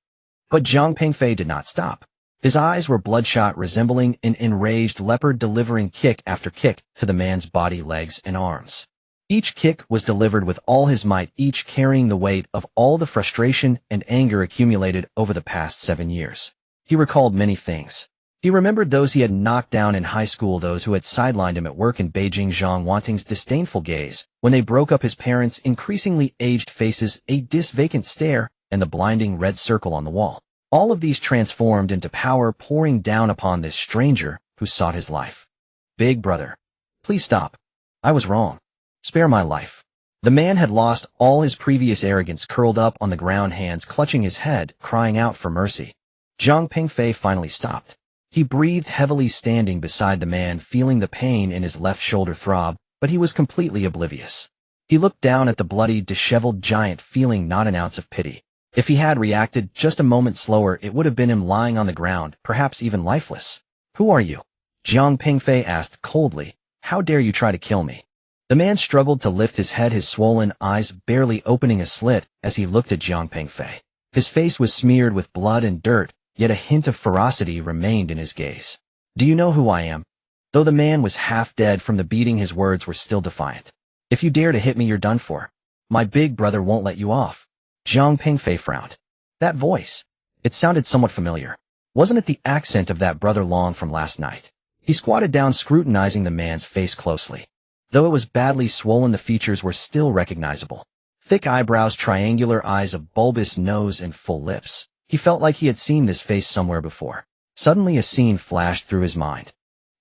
But Zhang Pengfei did not stop. His eyes were bloodshot, resembling an enraged leopard, delivering kick after kick to the man's body, legs, and arms. Each kick was delivered with all his might, each carrying the weight of all the frustration and anger accumulated over the past 7 years. He recalled many things. He remembered those he had knocked down in high school, those who had sidelined him at work in Beijing, Zhang Wanting's disdainful gaze when they broke up his parents' increasingly aged faces, a vacant stare, and the blinding red circle on the wall. All of these transformed into power pouring down upon this stranger who sought his life. Big brother, please stop. I was wrong. Spare my life. The man had lost all his previous arrogance, curled up on the ground, hands clutching his head, crying out for mercy. Zhang Pengfei finally stopped. He breathed heavily, standing beside the man, feeling the pain in his left shoulder throb, but he was completely oblivious. He looked down at the bloody, disheveled giant, feeling not an ounce of pity. If he had reacted just a moment slower, it would have been him lying on the ground, perhaps even lifeless. Who are you? Zhang Pengfei asked coldly. How dare you try to kill me? The man struggled to lift his head, his swollen eyes barely opening a slit as he looked at Zhang Pengfei. His face was smeared with blood and dirt, yet a hint of ferocity remained in his gaze. Do you know who I am? Though the man was half dead from the beating, his words were still defiant. If you dare to hit me, you're done for. My big brother won't let you off. Zhang Pengfei frowned. That voice. It sounded somewhat familiar. Wasn't it the accent of that brother Long from last night? He squatted down, scrutinizing the man's face closely. Though it was badly swollen, the features were still recognizable. Thick eyebrows, triangular eyes, a bulbous nose, and full lips. He felt like he had seen this face somewhere before. Suddenly a scene flashed through his mind.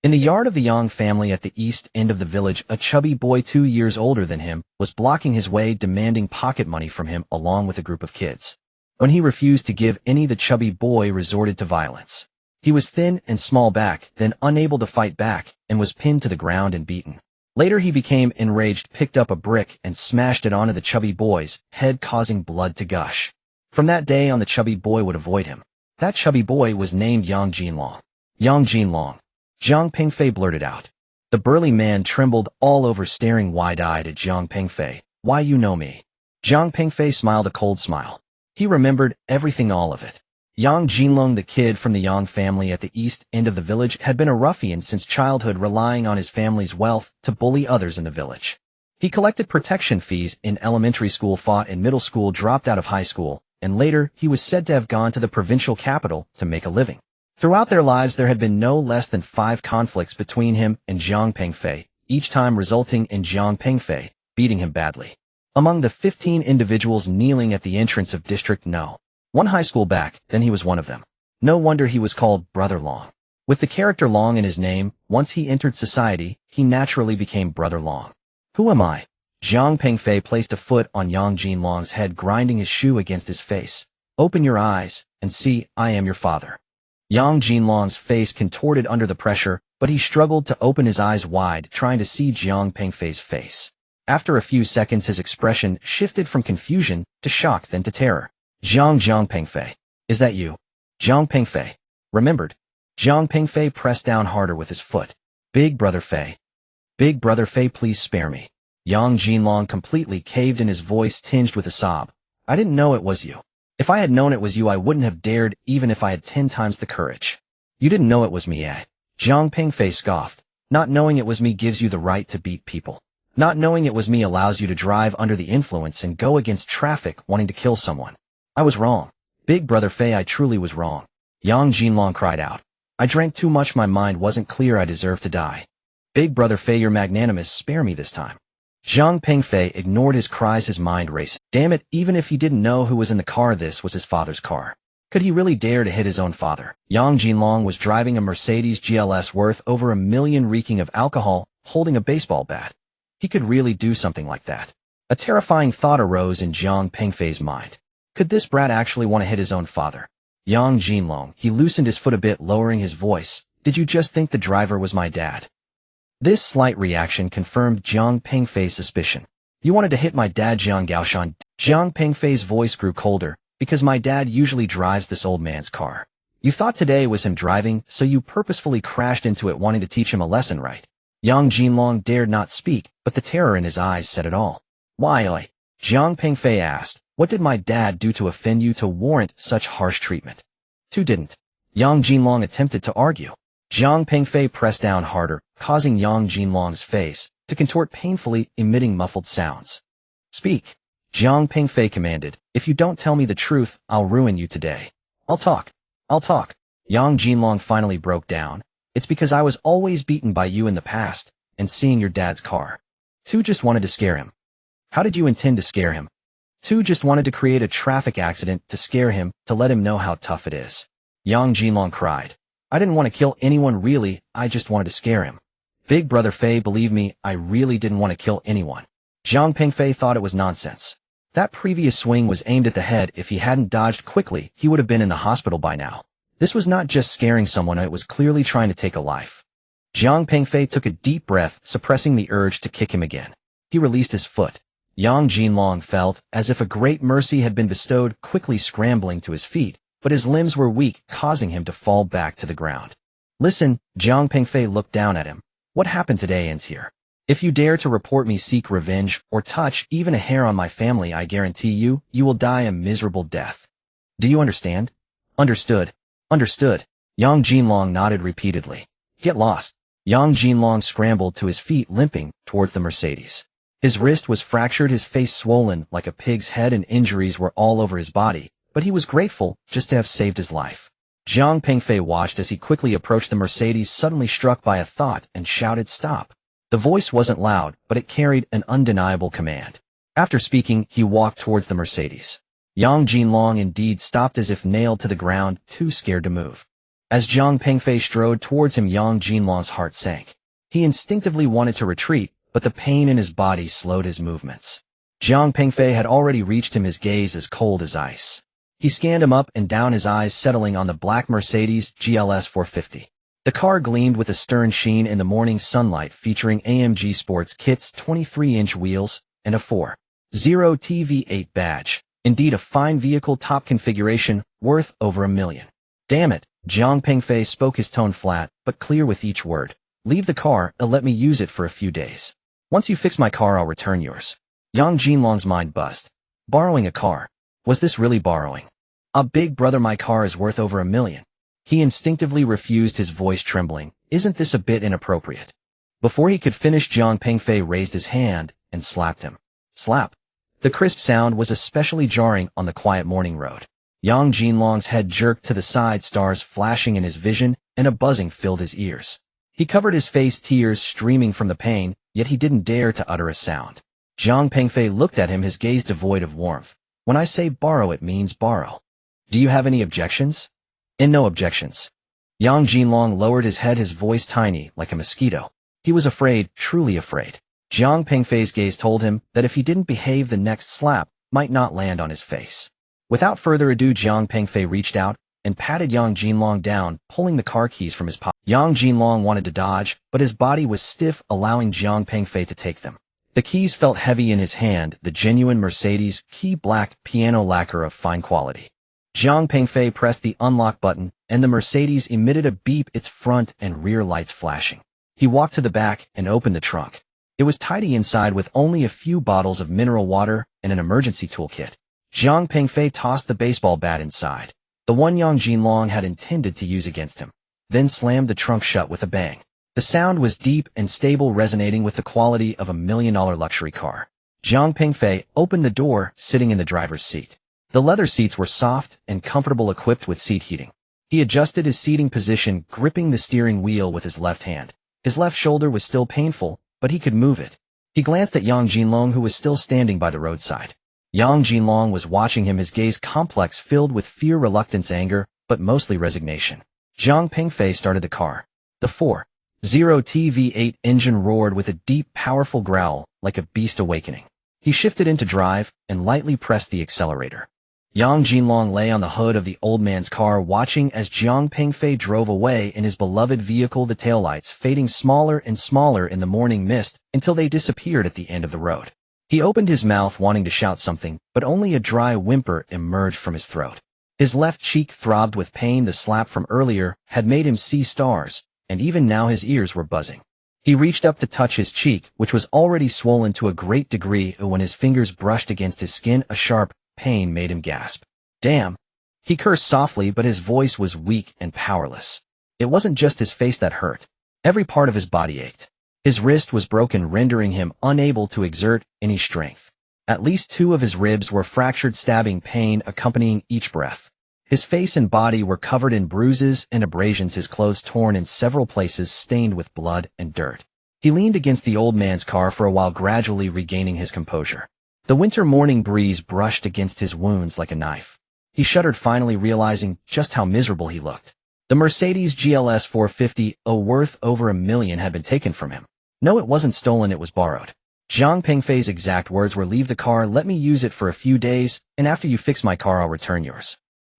In the yard of the Yang family at the east end of the village, a chubby boy 2 years older than him was blocking his way, demanding pocket money from him along with a group of kids. When he refused to give any, the chubby boy resorted to violence. He was thin and small back, then unable to fight back, and was pinned to the ground and beaten. Later he became enraged, picked up a brick, and smashed it onto the chubby boy's head, causing blood to gush. From that day on, the chubby boy would avoid him. That chubby boy was named Yang Jinlong. Yang Jinlong. Zhang Pengfei blurted out. The burly man trembled all over, staring wide-eyed at Zhang Pengfei. Why, you know me. Zhang Pengfei smiled a cold smile. He remembered everything, all of it. Yang Jinlong, the kid from the Yang family at the east end of the village, had been a ruffian since childhood, relying on his family's wealth to bully others in the village. He collected protection fees in elementary school, fought in middle school, dropped out of high school, and later he was said to have gone to the provincial capital to make a living. Throughout their lives there had been no less than 5 conflicts between him and Zhang Pengfei, each time resulting in Zhang Pengfei beating him badly. Among the 15 individuals kneeling at the entrance of District No. 1 high school back, then he was one of them. No wonder he was called Brother Long. With the character Long in his name, once he entered society, he naturally became Brother Long. Who am I? Zhang Pengfei placed a foot on Yang Jinlong's head, grinding his shoe against his face. Open your eyes and see, I am your father. Yang Jinlong's face contorted under the pressure, but he struggled to open his eyes wide, trying to see Zhang Pengfei's face. After a few seconds, his expression shifted from confusion to shock, then to terror. Zhang Pengfei. Is that you? Zhang Pengfei remembered. Zhang Pengfei pressed down harder with his foot. Big brother Fei. Big brother Fei, please spare me. Yang Jinlong completely caved in, his voice tinged with a sob. I didn't know it was you. If I had known it was you, I wouldn't have dared, even if I had 10 times the courage. You didn't know it was me, eh? Zhang Pengfei scoffed. Not knowing it was me gives you the right to beat people. Not knowing it was me allows you to drive under the influence and go against traffic, wanting to kill someone. I was wrong. Big brother Fei, I truly was wrong. Yang Jinlong cried out. I drank too much, my mind wasn't clear, I deserved to die. Big brother Fei, you're magnanimous, spare me this time. Zhang Pengfei ignored his cries, his mind raced. Damn it, even if he didn't know who was in the car, this was his father's car. Could he really dare to hit his own father? Yang Jinlong was driving a Mercedes GLS worth over $1 million, reeking of alcohol, holding a baseball bat. He could really do something like that. A terrifying thought arose in Zhang Pengfei's mind. Could this brat actually want to hit his own father? Yang Jinlong, he loosened his foot a bit, lowering his voice. Did you just think the driver was my dad? This slight reaction confirmed Zhang Pengfei's suspicion. You wanted to hit my dad, Zhang Gaoshan? Zhang Pengfei's voice grew colder. Because my dad usually drives this old man's car. You thought today was him driving, so you purposefully crashed into it, wanting to teach him a lesson, right? Yang Jinlong dared not speak, but the terror in his eyes said it all. Why, oi? Zhang Pengfei asked. What did my dad do to offend you to warrant such harsh treatment? Two didn't. Yang Jinlong attempted to argue. Zhang Pengfei pressed down harder, causing Yang Jinlong's face to contort painfully, emitting muffled sounds. Speak. Zhang Pengfei commanded. If you don't tell me the truth, I'll ruin you today. I'll talk. Yang Jinlong finally broke down. It's because I was always beaten by you in the past, and seeing your dad's car. Tu just wanted to scare him. How did you intend to scare him? Tu just wanted to create a traffic accident to scare him, to let him know how tough it is. Yang Jinlong cried. I didn't want to kill anyone really, I just wanted to scare him. Big brother Fei, believe me, I really didn't want to kill anyone. Jiang Pengfei thought it was nonsense. That previous swing was aimed at the head. If he hadn't dodged quickly, he would have been in the hospital by now. This was not just scaring someone, it was clearly trying to take a life. Jiang Pengfei took a deep breath, suppressing the urge to kick him again. He released his foot. Yang Jinlong felt as if a great mercy had been bestowed, quickly scrambling to his feet, but his limbs were weak, causing him to fall back to the ground. Listen, Jiang Pengfei looked down at him. What happened today ends here. If you dare to report me, seek revenge, or touch even a hair on my family, I guarantee you, you will die a miserable death. Do you understand? Understood. Understood. Yang Jinlong nodded repeatedly. Get lost. Yang Jinlong scrambled to his feet, limping towards the Mercedes. His wrist was fractured, his face swollen like a pig's head, and injuries were all over his body, but he was grateful just to have saved his life. Jiang Pengfei watched as he quickly approached the Mercedes, suddenly struck by a thought, and shouted, "Stop." The voice wasn't loud, but it carried an undeniable command. After speaking, he walked towards the Mercedes. Yang Jinlong indeed stopped as if nailed to the ground, too scared to move. As Jiang Pengfei strode towards him, Yang Jinlong's heart sank. He instinctively wanted to retreat, but the pain in his body slowed his movements. Jiang Pengfei had already reached him, his gaze as cold as ice. He scanned him up and down, his eyes settling on the black Mercedes GLS 450. The car gleamed with a stern sheen in the morning sunlight, featuring AMG Sports Kit's 23-inch wheels and a 4.0 TV8 badge. Indeed a fine vehicle, top configuration, worth over $1 million. Damn it, Jiang Pengfei spoke, his tone flat, but clear with each word. Leave the car, and let me use it for a few days. Once you fix my car, I'll return yours. Yang Jinlong's mind buzzed. Borrowing a car. Was this really borrowing? Big brother, my car is worth over $1 million. He instinctively refused, his voice trembling. Isn't this a bit inappropriate? Before he could finish, Jiang Pengfei raised his hand and slapped him. Slap. The crisp sound was especially jarring on the quiet morning road. Yang Jinlong's head jerked to the side, stars flashing in his vision, and a buzzing filled his ears. He covered his face, tears streaming from the pain, yet he didn't dare to utter a sound. Jiang Pengfei looked at him, his gaze devoid of warmth. When I say borrow, it means borrow. Do you have any objections? And no objections. Yang Jinlong lowered his head, his voice tiny, like a mosquito. He was afraid, truly afraid. Jiang Pengfei's gaze told him that if he didn't behave, the next slap might not land on his face. Without further ado, Jiang Pengfei reached out and patted Yang Jinlong down, pulling the car keys from his pocket. Yang Jinlong wanted to dodge, but his body was stiff, allowing Jiang Pengfei to take them. The keys felt heavy in his hand, the genuine Mercedes key, black piano lacquer of fine quality. Jiang Pengfei pressed the unlock button, and the Mercedes emitted a beep, its front and rear lights flashing. He walked to the back and opened the trunk. It was tidy inside, with only a few bottles of mineral water and an emergency toolkit. Jiang Pengfei tossed the baseball bat inside, the one Yang Jinlong had intended to use against him, then slammed the trunk shut with a bang. The sound was deep and stable, resonating with the quality of $1 million luxury car. Jiang Pengfei opened the door, sitting in the driver's seat. The leather seats were soft and comfortable, equipped with seat heating. He adjusted his seating position, gripping the steering wheel with his left hand. His left shoulder was still painful, but he could move it. He glanced at Yang Jinlong, who was still standing by the roadside. Yang Jinlong was watching him, his gaze complex, filled with fear, reluctance, anger, but mostly resignation. Jiang Pengfei started the car. The 4.0 TV8 engine roared with a deep, powerful growl, like a beast awakening. He shifted into drive and lightly pressed the accelerator. Yang Jinlong lay on the hood of the old man's car, watching as Jiang Pengfei drove away in his beloved vehicle, the taillights fading smaller and smaller in the morning mist until they disappeared at the end of the road. He opened his mouth, wanting to shout something, but only a dry whimper emerged from his throat. His left cheek throbbed with pain. The slap from earlier had made him see stars, and even now his ears were buzzing. He reached up to touch his cheek, which was already swollen to a great degree, and when his fingers brushed against his skin, a sharp pain made him gasp. Damn! He cursed softly, but his voice was weak and powerless. It wasn't just his face that hurt. Every part of his body ached. His wrist was broken, rendering him unable to exert any strength. At least 2 of his ribs were fractured, stabbing pain accompanying each breath. His face and body were covered in bruises and abrasions, his clothes torn in several places, stained with blood and dirt. He leaned against the old man's car for a while, gradually regaining his composure. The winter morning breeze brushed against his wounds like a knife. He shuddered, finally realizing just how miserable he looked. The Mercedes GLS 450, worth over $1 million, had been taken from him. No, it wasn't stolen, it was borrowed. Zhang Pengfei's exact words were, "Leave the car, let me use it for a few days, and after you fix my car I'll return yours."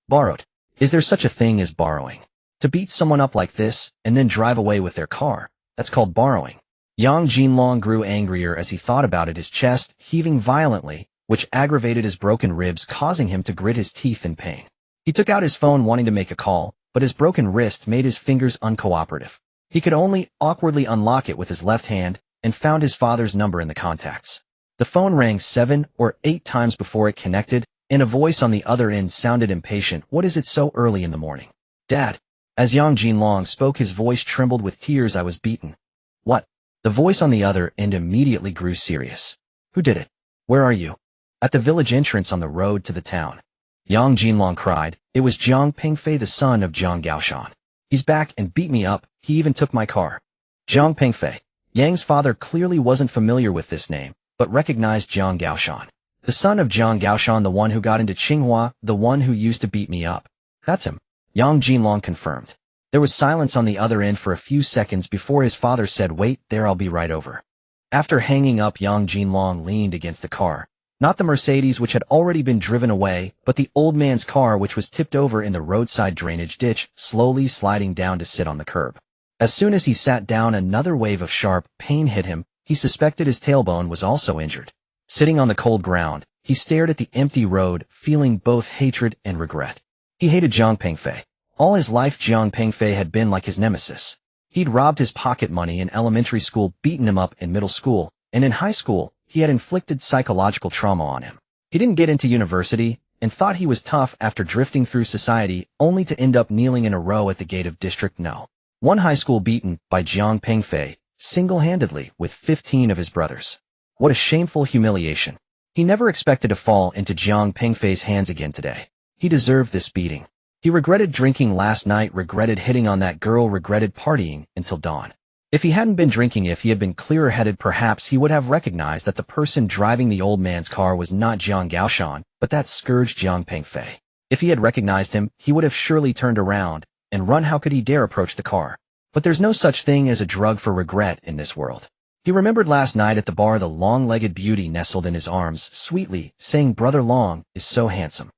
Borrowed. Is there such a thing as borrowing? To beat someone up like this, and then drive away with their car, that's called borrowing. Yang Jinlong grew angrier as he thought about it, his chest heaving violently, which aggravated his broken ribs, causing him to grit his teeth in pain. He took out his phone wanting to make a call, but his broken wrist made his fingers uncooperative. He could only awkwardly unlock it with his left hand, and found his father's number in the contacts. The phone rang 7 or 8 times before it connected, and a voice on the other end sounded impatient. "What is it so early in the morning?" "Dad." As Yang Jinlong spoke, his voice trembled with tears. "I was beaten." "What?" The voice on the other end immediately grew serious. "Who did it? Where are you?" "At the village entrance on the road to the town." Yang Jinlong cried. "It was Zhang Pengfei, the son of Zhang Gaoshan. He's back and beat me up. He even took my car." Zhang Pengfei. Yang's father clearly wasn't familiar with this name, but recognized Zhang Gaoshan. "The son of Zhang Gaoshan, the one who got into Tsinghua, the one who used to beat me up." "That's him," Yang Jinlong confirmed. There was silence on the other end for a few seconds before his father said, "Wait there, I'll be right over." After hanging up, Yang Jinlong leaned against the car. Not the Mercedes, which had already been driven away, but the old man's car, which was tipped over in the roadside drainage ditch, slowly sliding down to sit on the curb. As soon as he sat down, another wave of sharp pain hit him. He suspected his tailbone was also injured. Sitting on the cold ground, he stared at the empty road, feeling both hatred and regret. He hated Zhang Pengfei. All his life, Zhang Pengfei had been like his nemesis. He'd robbed his pocket money in elementary school, beaten him up in middle school, and in high school, he had inflicted psychological trauma on him. He didn't get into university, and thought he was tough after drifting through society, only to end up kneeling in a row at the gate of District No. 1 high school, beaten by Zhang Pengfei, single-handedly, with 15 of his brothers. What a shameful humiliation. He never expected to fall into Zhang Pengfei's hands again today. He deserved this beating. He regretted drinking last night, regretted hitting on that girl, regretted partying until dawn. If he hadn't been drinking, if he had been clearer-headed, perhaps he would have recognized that the person driving the old man's car was not Zhang Gaoshan, but that scourge Zhang Pengfei. If he had recognized him, he would have surely turned around and run. How could he dare approach the car? But there's no such thing as a drug for regret in this world. He remembered last night at the bar, the long-legged beauty nestled in his arms, sweetly, saying, "Brother Long is so handsome."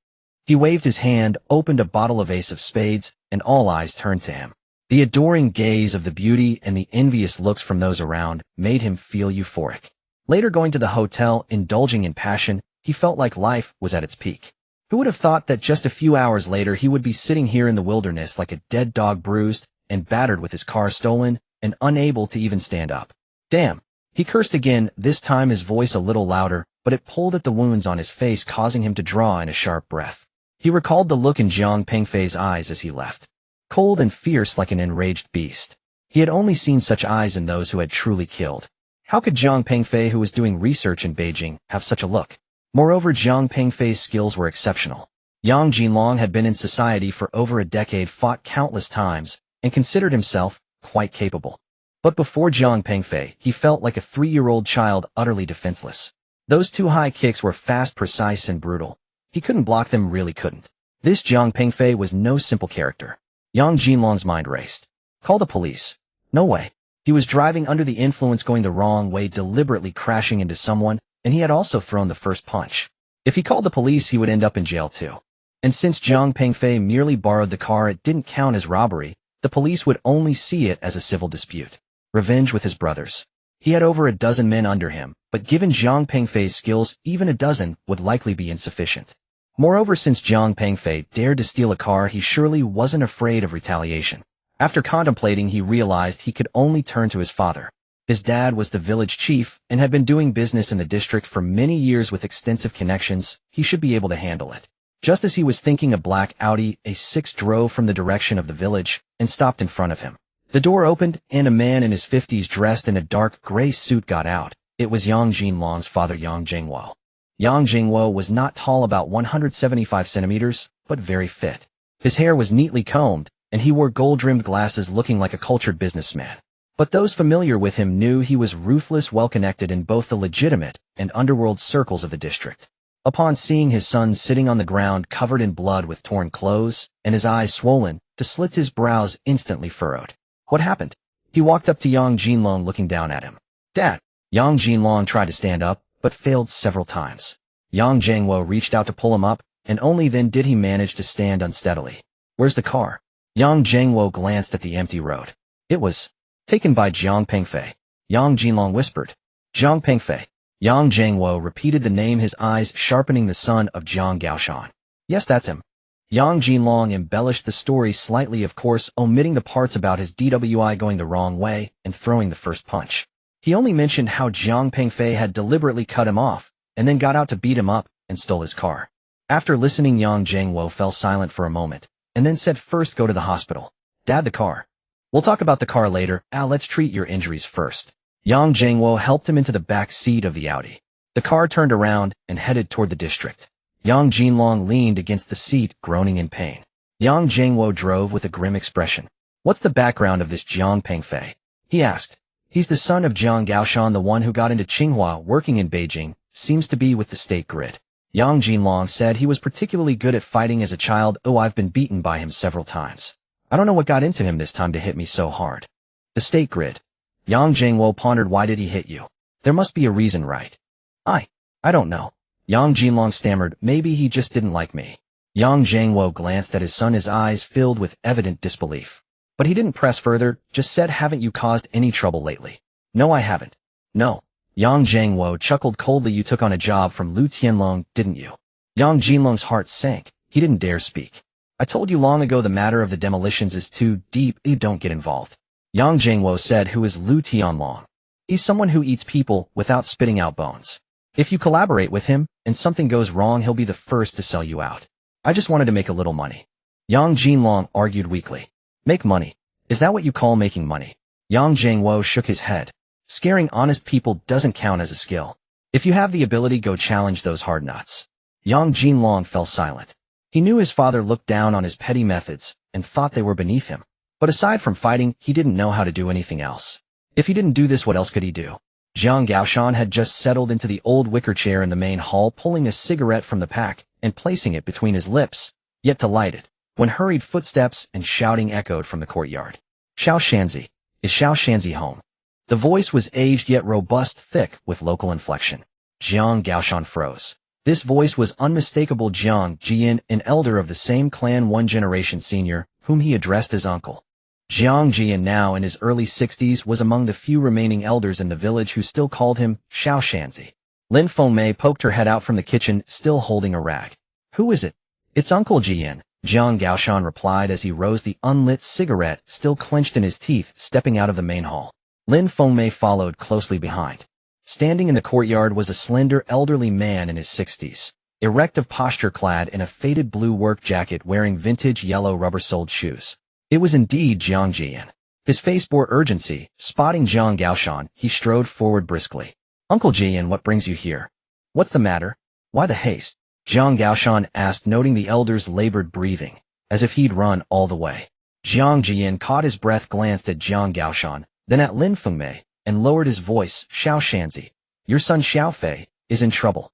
He waved his hand, opened a bottle of Ace of Spades, and all eyes turned to him. The adoring gaze of the beauty and the envious looks from those around made him feel euphoric. Later, going to the hotel, indulging in passion, he felt like life was at its peak. Who would have thought that just a few hours later he would be sitting here in the wilderness like a dead dog, bruised and battered, with his car stolen and unable to even stand up? Damn. He cursed again, this time his voice a little louder, but it pulled at the wounds on his face, causing him to draw in a sharp breath. He recalled the look in Zhang Pengfei's eyes as he left. Cold and fierce like an enraged beast. He had only seen such eyes in those who had truly killed. How could Zhang Pengfei, who was doing research in Beijing, have such a look? Moreover, Zhang Pengfei's skills were exceptional. Yang Jinlong had been in society for over a decade, fought countless times, and considered himself quite capable. But before Zhang Pengfei, he felt like a 3-year-old child, utterly defenseless. Those 2 high kicks were fast, precise, and brutal. He couldn't block them, really couldn't. This Zhang Pengfei was no simple character. Yang Jinlong's mind raced. Call the police. No way. He was driving under the influence, going the wrong way, deliberately crashing into someone, and he had also thrown the first punch. If he called the police, he would end up in jail too. And since Zhang Pengfei merely borrowed the car, it didn't count as robbery. The police would only see it as a civil dispute. Revenge with his brothers. He had over a dozen men under him, but given Zhang Pengfei's skills, even a dozen would likely be insufficient. Moreover, since Zhang Pengfei dared to steal a car, he surely wasn't afraid of retaliation. After contemplating, he realized he could only turn to his father. His dad was the village chief and had been doing business in the district for many years with extensive connections. He should be able to handle it. Just as he was thinking, a black Audi A6 drove from the direction of the village and stopped in front of him. The door opened, and a man in his 50s dressed in a dark gray suit got out. It was Yang Jinlong's father, Yang Jingwo. Yang Jingwo was not tall, about 175 centimeters, but very fit. His hair was neatly combed, and he wore gold-rimmed glasses looking like a cultured businessman. But those familiar with him knew he was ruthless, well-connected in both the legitimate and underworld circles of the district. Upon seeing his son sitting on the ground covered in blood with torn clothes, and his eyes swollen to slits, his brows instantly furrowed. What happened? He walked up to Yang Jinlong looking down at him. Dad! Yang Jinlong tried to stand up, but failed several times. Yang Jiangwo reached out to pull him up, and only then did he manage to stand unsteadily. Where's the car? Yang Jiangwo glanced at the empty road. It was taken by Jiang Pengfei. Yang Jinlong whispered. Jiang Pengfei. Yang Jiangwo repeated the name, his eyes sharpening. The son of Jiang Gaoshan. Yes, that's him. Yang Jinlong embellished the story slightly, of course, omitting the parts about his DWI going the wrong way and throwing the first punch. He only mentioned how Jiang Pengfei had deliberately cut him off, and then got out to beat him up and stole his car. After listening, Yang Jiangwo fell silent for a moment, and then said, first go to the hospital. Dad, the car. We'll talk about the car later. Let's treat your injuries first. Yang Jiangwo helped him into the back seat of the Audi. The car turned around and headed toward the district. Yang Jinlong leaned against the seat, groaning in pain. Yang Jiangwo drove with a grim expression. What's the background of this Jiang Pengfei? He asked. He's the son of Jiang Gaoshan, the one who got into Tsinghua working in Beijing, seems to be with the state grid. Yang Jinlong said he was particularly good at fighting as a child. Oh, I've been beaten by him several times. I don't know what got into him this time to hit me so hard. The state grid. Yang Jiangwo pondered. Why did he hit you? There must be a reason, right? I don't know. Yang Jinlong stammered. Maybe he just didn't like me. Yang Jiangwo glanced at his son, his eyes filled with evident disbelief. But he didn't press further, just said, haven't you caused any trouble lately? No, I haven't. No. Yang Jiangwo chuckled coldly. You took on a job from Lu Tianlong, didn't you? Yang Jinlong's heart sank. He didn't dare speak. I told you long ago the matter of the demolitions is too deep. You don't get involved. Yang Jiangwo said. Who is Lu Tianlong? He's someone who eats people without spitting out bones. If you collaborate with him, and something goes wrong, he'll be the first to sell you out. I just wanted to make a little money. Yang Jinlong argued weakly. Make money? Is that what you call making money? Yang Jiangwo shook his head. Scaring honest people doesn't count as a skill. If you have the ability, go challenge those hard nuts. Yang Jinlong fell silent. He knew his father looked down on his petty methods, and thought they were beneath him. But aside from fighting, he didn't know how to do anything else. If he didn't do this, what else could he do? Jiang Gaoshan had just settled into the old wicker chair in the main hall, pulling a cigarette from the pack and placing it between his lips, yet to light it, when hurried footsteps and shouting echoed from the courtyard. Xiao Shanzi. Is Xiao Shanzi home? The voice was aged yet robust, thick, with local inflection. Jiang Gaoshan froze. This voice was unmistakable. Jiang Jian, an elder of the same clan, one generation senior, whom he addressed as uncle. Jiang Jian, now in his early 60s, was among the few remaining elders in the village who still called him Xiao Shanzi. Lin Fengmei poked her head out from the kitchen, still holding a rag. Who is it? It's Uncle Jian, Jiang Gaoshan replied as he rose, the unlit cigarette still clenched in his teeth, stepping out of the main hall. Lin Fengmei followed closely behind. Standing in the courtyard was a slender, elderly man in his 60s, erect of posture, clad in a faded blue work jacket, wearing vintage yellow rubber-soled shoes. It was indeed Jiang Jian. His face bore urgency. Spotting Jiang Gaoshan, he strode forward briskly. Uncle Jian, what brings you here? What's the matter? Why the haste? Jiang Gaoshan asked, noting the elder's labored breathing, as if he'd run all the way. Jiang Jian caught his breath, glanced at Jiang Gaoshan, then at Lin Fengmei, and lowered his voice. Xiao Shanzi, your son Xiao Fei is in trouble.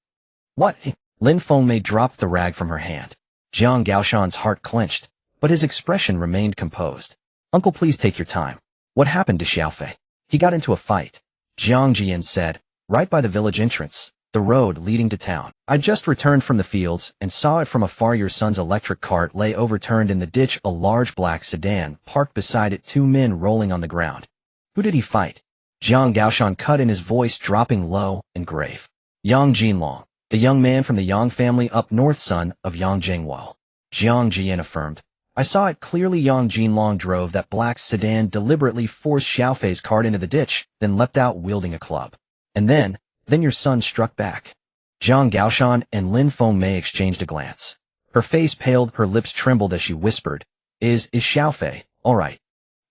What? Lin Fengmei dropped the rag from her hand. Jiang Gaoshan's heart clenched, but his expression remained composed. Uncle, please take your time. What happened to Xiao Fei? He got into a fight. Jiang Jian said, right by the village entrance, the road leading to town. I just returned from the fields and saw it from afar. Your son's electric cart lay overturned in the ditch, a large black sedan parked beside it, 2 men rolling on the ground. Who did he fight? Jiang Gaoshan cut in, his voice dropping low and grave. Yang Jinlong, the young man from the Yang family up north, son of Yang Jiangwo. Jiang Jian affirmed. I saw it clearly. Yang Jinlong drove that black sedan, deliberately forced Xiao Fei's cart into the ditch, then leapt out wielding a club. And then your son struck back. Jiang Gaoshan and Lin Fengmei exchanged a glance. Her face paled, her lips trembled as she whispered, Is Xiao Fei all right?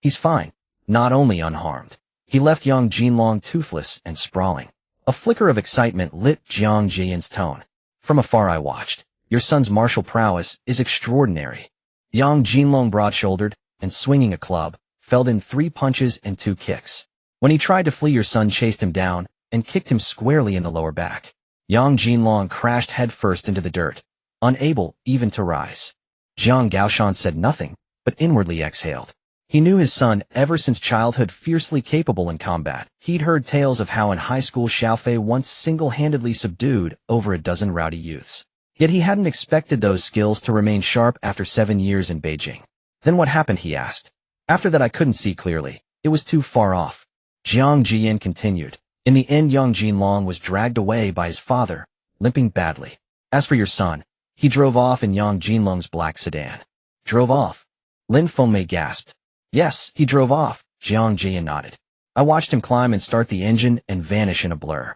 He's fine, not only unharmed. He left Yang Jinlong toothless and sprawling. A flicker of excitement lit Jiang Jian's tone. From afar I watched. Your son's martial prowess is extraordinary. Yang Jinlong, broad-shouldered and swinging a club, felled in 3 punches and 2 kicks. When he tried to flee, your son chased him down and kicked him squarely in the lower back. Yang Jinlong crashed headfirst into the dirt, unable even to rise. Jiang Gaoshan said nothing, but inwardly exhaled. He knew his son ever since childhood, fiercely capable in combat. He'd heard tales of how in high school Xiaofei once single-handedly subdued over a dozen rowdy youths. Yet he hadn't expected those skills to remain sharp after 7 years in Beijing. Then what happened, he asked. After that I couldn't see clearly. It was too far off. Jiang Jian continued. In the end, Yang Jinlong was dragged away by his father, limping badly. As for your son, he drove off in Yang Jinlong's black sedan. Drove off? Lin Fengmei gasped. Yes, he drove off, Jiang Jian nodded. I watched him climb and start the engine and vanish in a blur.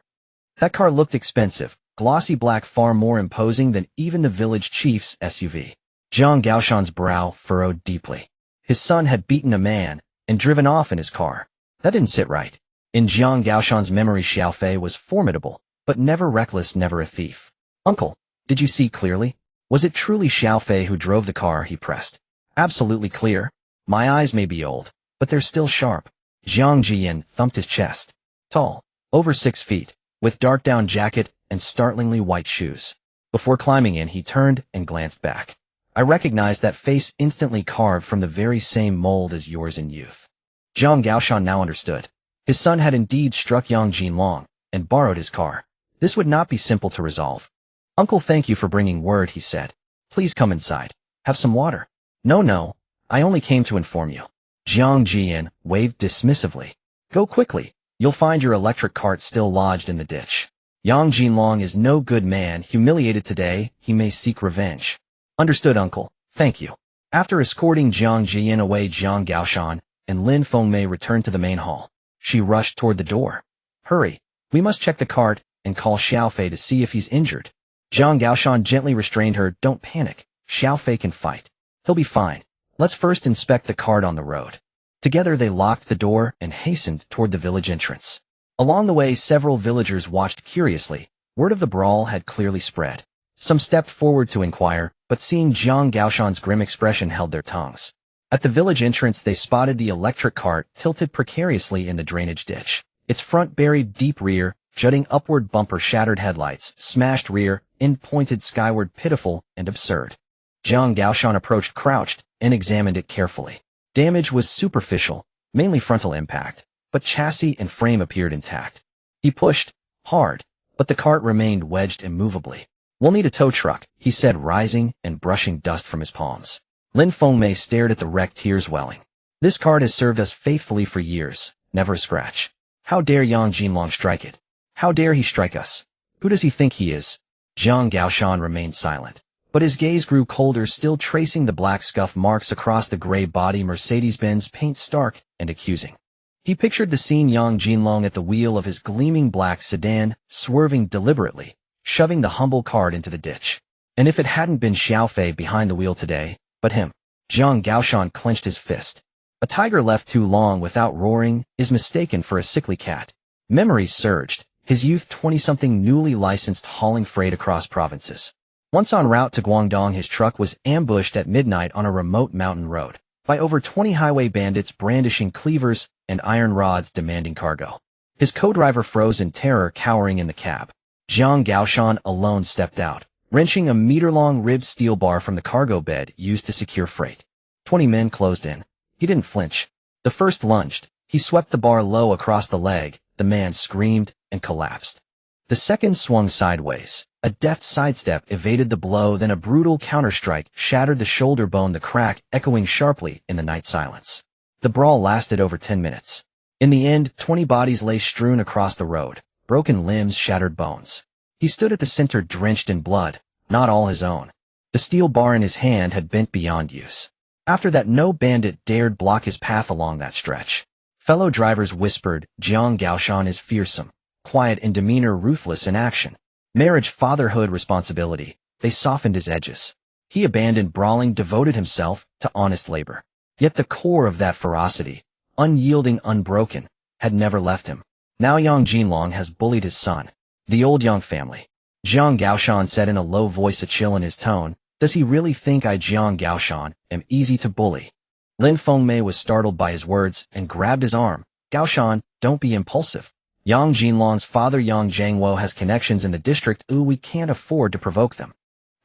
That car looked expensive, glossy black, far more imposing than even the village chief's SUV. Jiang Gaoshan's brow furrowed deeply. His son had beaten a man and driven off in his car. That didn't sit right. In Jiang Gaoshan's memory, Xiaofei was formidable, but never reckless, never a thief. Uncle, did you see clearly? Was it truly Xiaofei who drove the car? He pressed. Absolutely clear. My eyes may be old, but they're still sharp. Jiang Jian thumped his chest. Tall, over 6 feet, with dark down jacket and startlingly white shoes. Before climbing in, he turned and glanced back. I recognized that face, instantly carved from the very same mold as yours in youth. Jiang Gaoshan now understood. His son had indeed struck Yang Jinlong and borrowed his car. This would not be simple to resolve. Uncle, thank you for bringing word, he said. Please come inside. Have some water. No. I only came to inform you. Jiang Jian waved dismissively. Go quickly. You'll find your electric cart still lodged in the ditch. Yang Jinlong is no good man. Humiliated today, he may seek revenge. Understood, uncle. Thank you. After escorting Jiang Jian away, Jiang Gaoshan and Lin Fengmei returned to the main hall. She rushed toward the door. Hurry. We must check the cart and call Xiaofei to see if he's injured. Jiang Gaoshan gently restrained her. Don't panic. Xiaofei can fight. He'll be fine. Let's first inspect the cart on the road. Together they locked the door and hastened toward the village entrance. Along the way, several villagers watched curiously. Word of the brawl had clearly spread. Some stepped forward to inquire, but seeing Jiang Gaoshan's grim expression, held their tongues. At the village entrance, they spotted the electric cart tilted precariously in the drainage ditch. Its front buried deep, rear jutting upward, bumper shattered, headlights smashed, rear end pointed skyward, pitiful and absurd. Jiang Gaoshan approached, crouched, and examined it carefully. Damage was superficial, mainly frontal impact, but chassis and frame appeared intact. He pushed hard, but the cart remained wedged immovably. We'll need a tow truck, he said, rising and brushing dust from his palms. Lin Fengmei stared at the wreck, tears welling. This cart has served us faithfully for years, never a scratch. How dare Yang Jinlong strike it? How dare he strike us? Who does he think he is? Jiang Gaoshan remained silent, but his gaze grew colder, still tracing the black scuff marks across the gray body Mercedes-Benz paint, stark and accusing. He pictured the scene, Yang Jinlong at the wheel of his gleaming black sedan, swerving deliberately, shoving the humble cart into the ditch. And if it hadn't been Xiaofei behind the wheel today, but him? Jiang Gaoshan clenched his fist. A tiger left too long without roaring is mistaken for a sickly cat. Memories surged. His youth, 20-something, newly licensed, hauling freight across provinces. Once en route to Guangdong, his truck was ambushed at midnight on a remote mountain road by over 20 highway bandits brandishing cleavers and iron rods demanding cargo. His co-driver froze in terror, cowering in the cab. Jiang Gaoshan alone stepped out, wrenching a meter-long ribbed steel bar from the cargo bed used to secure freight. 20 men closed in. He didn't flinch. The first lunged. He swept the bar low across the leg. The man screamed and collapsed. The second swung sideways. A deft sidestep evaded the blow, then a brutal counterstrike shattered the shoulder bone, the crack echoing sharply in the night silence. The brawl lasted over 10 minutes. In the end, 20 bodies lay strewn across the road, broken limbs, shattered bones. He stood at the center, drenched in blood, not all his own. The steel bar in his hand had bent beyond use. After that, no bandit dared block his path along that stretch. Fellow drivers whispered, Jiang Gaoshan is fearsome, quiet in demeanor, ruthless in action. Marriage, fatherhood, responsibility, they softened his edges. He abandoned brawling, devoted himself to honest labor. Yet the core of that ferocity, unyielding, unbroken, had never left him. Now Yang Jinlong has bullied his son, the old Yang family. Jiang Gaoshan said in a low voice, a chill in his tone. Does he really think I Jiang Gaoshan am easy to bully? Lin Fengmei was startled by his words and grabbed his arm. Gaoshan, don't be impulsive. Yang Jinlong's father Yang Jiangwo has connections in the district. We can't afford to provoke them.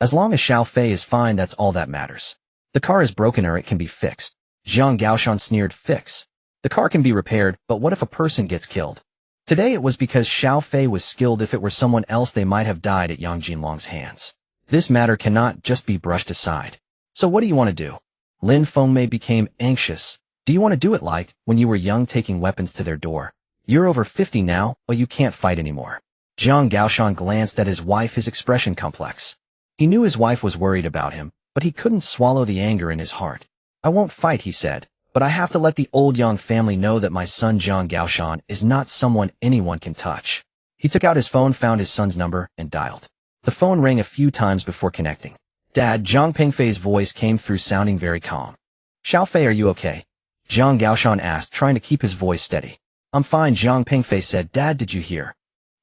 As long as Xiao Fei is fine, that's all that matters. The car is broken or it can be fixed. Jiang Gaoshan sneered. Fix. The car can be repaired, but what if a person gets killed? Today it was because Xiao Fei was skilled. If it were someone else, they might have died at Yang Jinlong's hands. This matter cannot just be brushed aside. So what do you want to do? Lin Fengmei became anxious. Do you want to do it like when you were young, taking weapons to their door? You're over 50 now, but you can't fight anymore. Jiang Gaoshan glanced at his wife, his expression complex. He knew his wife was worried about him, but he couldn't swallow the anger in his heart. I won't fight, he said, but I have to let the old Yang family know that my son Jiang Gaoshan is not someone anyone can touch. He took out his phone, found his son's number, and dialed. The phone rang a few times before connecting. Dad, Zhang Pengfei's voice came through, sounding very calm. Xiao Fei, are you okay? Jiang Gaoshan asked, trying to keep his voice steady. I'm fine, Zhang Pengfei said. Dad, did you hear?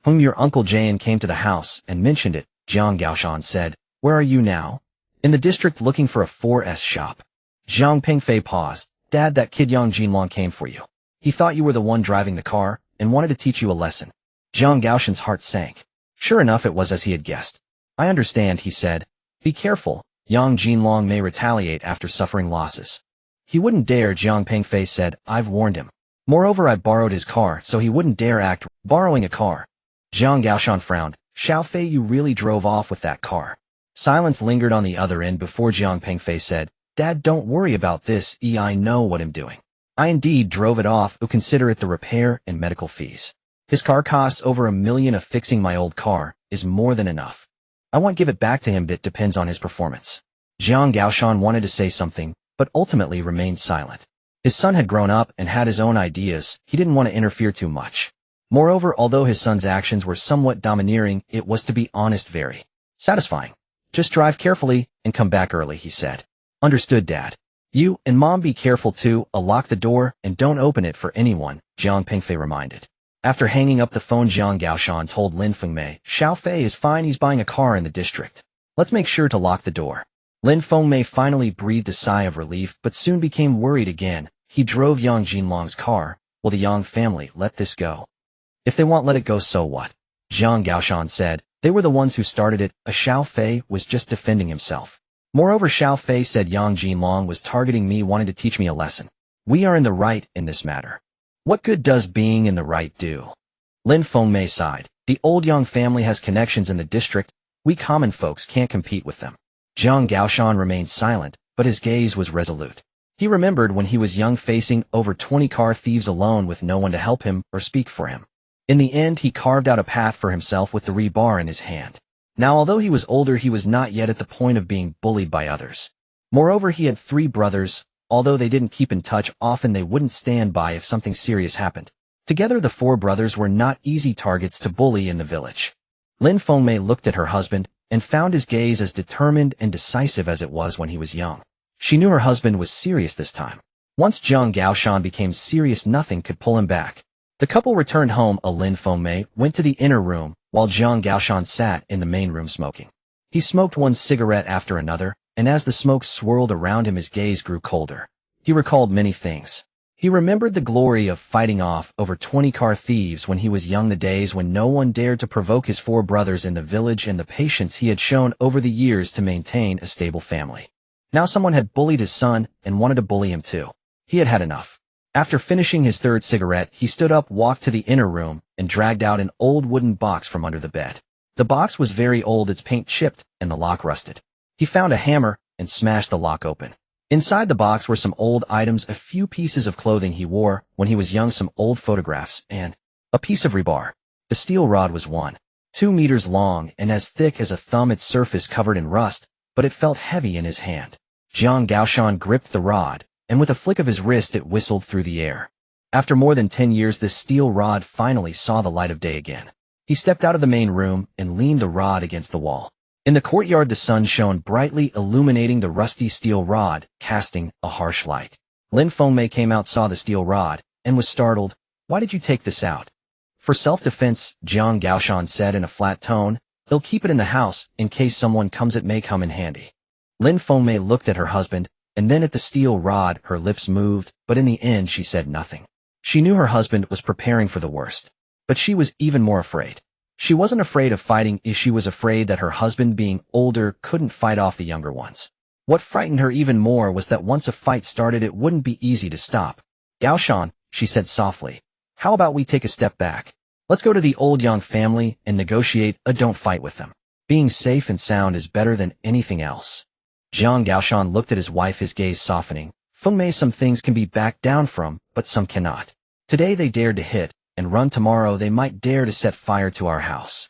Your Uncle Jian came to the house and mentioned it, Jiang Gaoshan said. Where are you now? In the district looking for a 4S shop. Zhang Pengfei paused. Dad, that kid Yang Jinlong came for you. He thought you were the one driving the car and wanted to teach you a lesson. Jiang Gaoshan's heart sank. Sure enough, it was as he had guessed. I understand, he said. Be careful. Yang Jinlong may retaliate after suffering losses. He wouldn't dare, Jiang Pengfei said. I've warned him. Moreover, I borrowed his car, so he wouldn't dare act borrowing a car. Jiang Gaoshan frowned. Xiao Fei, you really drove off with that car. Silence lingered on the other end before Jiang Pengfei said, Dad, don't worry about this. I know what I'm doing. I indeed drove it off. Consider it the repair and medical fees. His car costs over $1 million. Of fixing my old car is more than enough. I won't give it back to him. It depends on his performance. Jiang Gaoshan wanted to say something, but ultimately remained silent. His son had grown up and had his own ideas. He didn't want to interfere too much. Moreover, although his son's actions were somewhat domineering, it was, to be honest, very satisfying. Just drive carefully and come back early, he said. Understood, Dad. You and Mom be careful too. Lock the door and don't open it for anyone, Jiang Pengfei reminded. After hanging up the phone, Jiang Gaoshan told Lin Fengmei, Xiao Fei is fine. He's buying a car in the district. Let's make sure to lock the door. Lin Fengmei finally breathed a sigh of relief, but soon became worried again. He drove Yang Jinlong's car. Will the Yang family let this go? If they won't let it go, so what? Jiang Gaoshan said. They were the ones who started it. Xiao Fei was just defending himself. Moreover, Xiao Fei said Yang Jinlong was targeting me, wanting to teach me a lesson. We are in the right in this matter. What good does being in the right do? Lin Fengmei sighed. The old Yang family has connections in the district. We common folks can't compete with them. Jiang Gaoshan remained silent, but his gaze was resolute. He remembered when he was young, facing over 20 car thieves alone with no one to help him or speak for him. In the end, he carved out a path for himself with the rebar in his hand. Now, although he was older, he was not yet at the point of being bullied by others. Moreover, he had 3 brothers. Although they didn't keep in touch often, they wouldn't stand by if something serious happened. Together, the 4 brothers were not easy targets to bully in the village. Lin Fengmei looked at her husband and found his gaze as determined and decisive as it was when he was young. She knew her husband was serious this time. Once Jiang Gaoshan became serious, nothing could pull him back. The couple returned home. Lin Fengmei went to the inner room, while Jiang Gaoshan sat in the main room smoking. He smoked one cigarette after another, and as the smoke swirled around him, his gaze grew colder. He recalled many things. He remembered the glory of fighting off over 20 car thieves when he was young, the days when no one dared to provoke his 4 brothers in the village, and the patience he had shown over the years to maintain a stable family. Now someone had bullied his son and wanted to bully him too. He had had enough. After finishing his 3rd cigarette, he stood up, walked to the inner room, and dragged out an old wooden box from under the bed. The box was very old, its paint chipped, and the lock rusted. He found a hammer and smashed the lock open. Inside the box were some old items, a few pieces of clothing he wore when he was young, some old photographs, and a piece of rebar. The steel rod was 1.2 meters long and as thick as a thumb, its surface covered in rust, but it felt heavy in his hand. Jiang Gaoshan gripped the rod, and with a flick of his wrist it whistled through the air. After more than 10 years, this steel rod finally saw the light of day again. He stepped out of the main room and leaned the rod against the wall. In the courtyard, the sun shone brightly, illuminating the rusty steel rod, casting a harsh light. Lin Fengmei came out, saw the steel rod, and was startled. Why did you take this out? For self-defense, Jiang Gaoshan said in a flat tone. They'll keep it in the house, in case someone comes. It may come in handy. Lin Fengmei looked at her husband, and then at the steel rod. Her lips moved, but in the end she said nothing. She knew her husband was preparing for the worst. But she was even more afraid. She wasn't afraid of fighting, she was afraid that her husband, being older, couldn't fight off the younger ones. What frightened her even more was that once a fight started, it wouldn't be easy to stop. "Gaoshan," she said softly, "how about we take a step back? Let's go to the old Yang family and negotiate a don't fight with them. Being safe and sound is better than anything else." Jiang Gaoshan looked at his wife, his gaze softening. "Fengmei, some things can be backed down from, but some cannot. Today they dared to hit and run. Tomorrow they might dare to set fire to our house.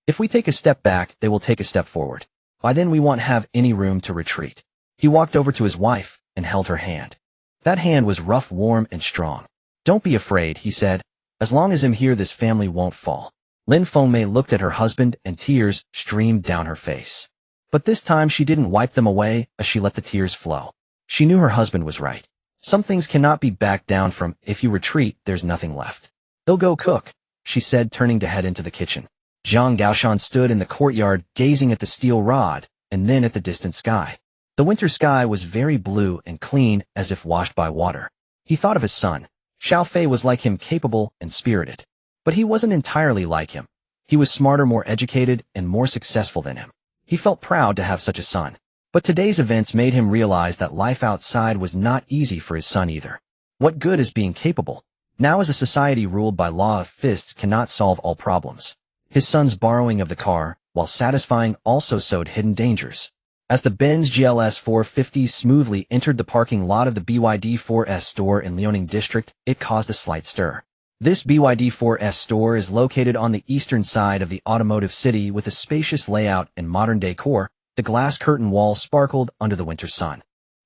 If we take a step back, they will take a step forward. By then we won't have any room to retreat." He walked over to his wife and held her hand. That hand was rough, warm, and strong. "Don't be afraid," he said. "As long as I'm here, this family won't fall." Lin Fengmei looked at her husband, and tears streamed down her face. But this time she didn't wipe them away, as she let the tears flow. She knew her husband was right. Some things cannot be backed down from. If you retreat, there's nothing left. "They'll go cook," she said, turning to head into the kitchen. Jiang Gaoshan stood in the courtyard, gazing at the steel rod, and then at the distant sky. The winter sky was very blue and clean, as if washed by water. He thought of his son. Xiao Fei was like him, capable and spirited. But he wasn't entirely like him. He was smarter, more educated, and more successful than him. He felt proud to have such a son. But today's events made him realize that life outside was not easy for his son either. What good is being capable? Now, as a society ruled by law of fists cannot solve all problems. His son's borrowing of the car, while satisfying, also sowed hidden dangers. As the Benz GLS 450 smoothly entered the parking lot of the BYD 4S store in Liaoning District, it caused a slight stir. This BYD 4S store is located on the eastern side of the automotive city with a spacious layout and modern decor. The glass curtain wall sparkled under the winter sun.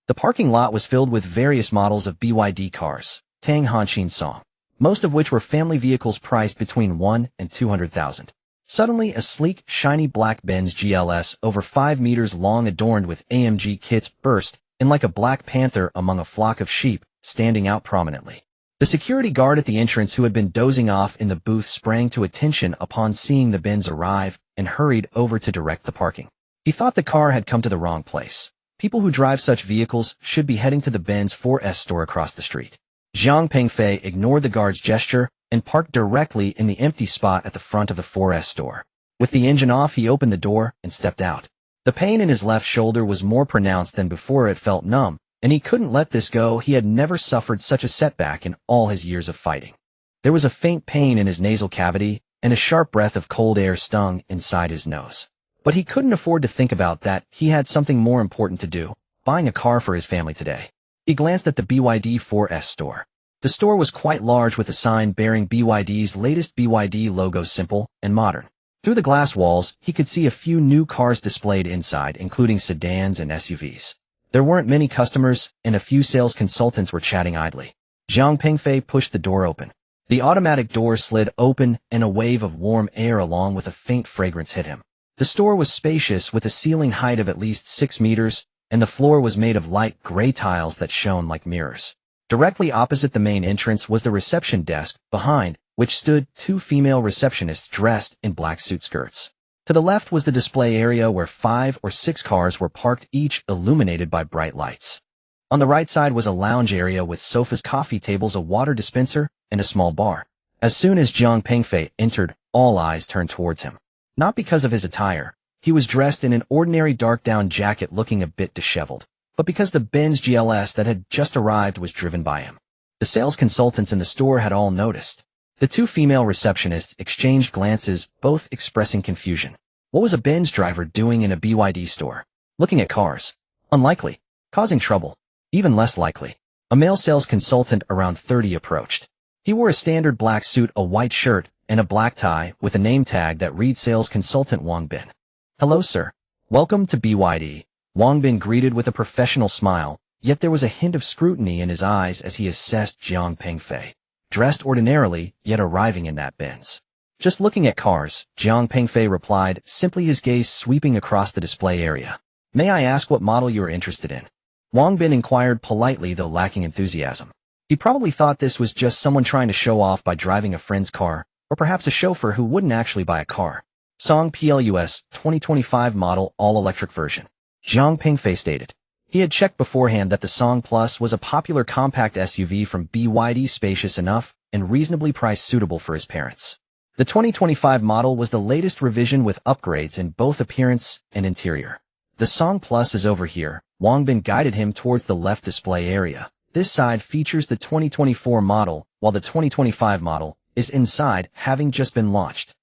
The parking lot was filled with various models of BYD cars, Tang Hanshin Song, most of which were family vehicles priced between 1 and 200,000. Suddenly, a sleek, shiny black Benz GLS over 5 meters long, adorned with AMG kits, burst in like a black panther among a flock of sheep, standing out prominently. The security guard at the entrance, who had been dozing off in the booth, sprang to attention upon seeing the Benz arrive and hurried over to direct the parking. He thought the car had come to the wrong place. People who drive such vehicles should be heading to the Benz 4S store across the street. Jiang Pengfei ignored the guard's gesture and parked directly in the empty spot at the front of the 4S store. With the engine off, he opened the door and stepped out. The pain in his left shoulder was more pronounced than before. It felt numb, and he couldn't let this go. He had never suffered such a setback in all his years of fighting. There was a faint pain in his nasal cavity, and a sharp breath of cold air stung inside his nose. But he couldn't afford to think about that. He had something more important to do, buying a car for his family today. He glanced at the BYD 4S store. The store was quite large, with a sign bearing BYD's latest BYD logo, simple and modern. Through the glass walls, he could see a few new cars displayed inside, including sedans and SUVs. There weren't many customers, and a few sales consultants were chatting idly. Jiang Pengfei pushed the door open. The automatic door slid open, and a wave of warm air along with a faint fragrance hit him. The store was spacious, with a ceiling height of at least 6 meters, and the floor was made of light gray tiles that shone like mirrors. Directly opposite the main entrance was the reception desk, behind which stood 2 female receptionists dressed in black suit skirts. To the left was the display area, where 5 or 6 cars were parked, each illuminated by bright lights. On the right side was a lounge area with sofas, coffee tables, a water dispenser, and a small bar. As soon as Jiang Pengfei entered, all eyes turned towards him. Not because of his attire. He was dressed in an ordinary dark down jacket, looking a bit disheveled, but because the Benz GLS that had just arrived was driven by him. The sales consultants in the store had all noticed. The 2 female receptionists exchanged glances, both expressing confusion. What was a Benz driver doing in a BYD store? Looking at cars? Unlikely. Causing trouble? Even less likely. A male sales consultant around 30 approached. He wore a standard black suit, a white shirt, and a black tie with a name tag that read Sales Consultant Wang Bin. "Hello, sir. Welcome to BYD." Wang Bin greeted with a professional smile, yet there was a hint of scrutiny in his eyes as he assessed Jiang Pengfei. Dressed ordinarily, yet arriving in that Benz. "Just looking at cars," Jiang Pengfei replied, simply, his gaze sweeping across the display area. "May I ask what model you are interested in?" Wang Bin inquired politely, though lacking enthusiasm. He probably thought this was just someone trying to show off by driving a friend's car, or perhaps a chauffeur who wouldn't actually buy a car. Song Plus 2025 model all-electric version. Zhang Pingfei stated. He had checked beforehand that the Song Plus was a popular compact SUV from BYD, spacious enough and reasonably priced, suitable for his parents. The 2025 model was the latest revision with upgrades in both appearance and interior. The Song Plus is over here. Wang Bin guided him towards the left display area. This side features the 2024 model, while the 2025 model is inside, having just been launched.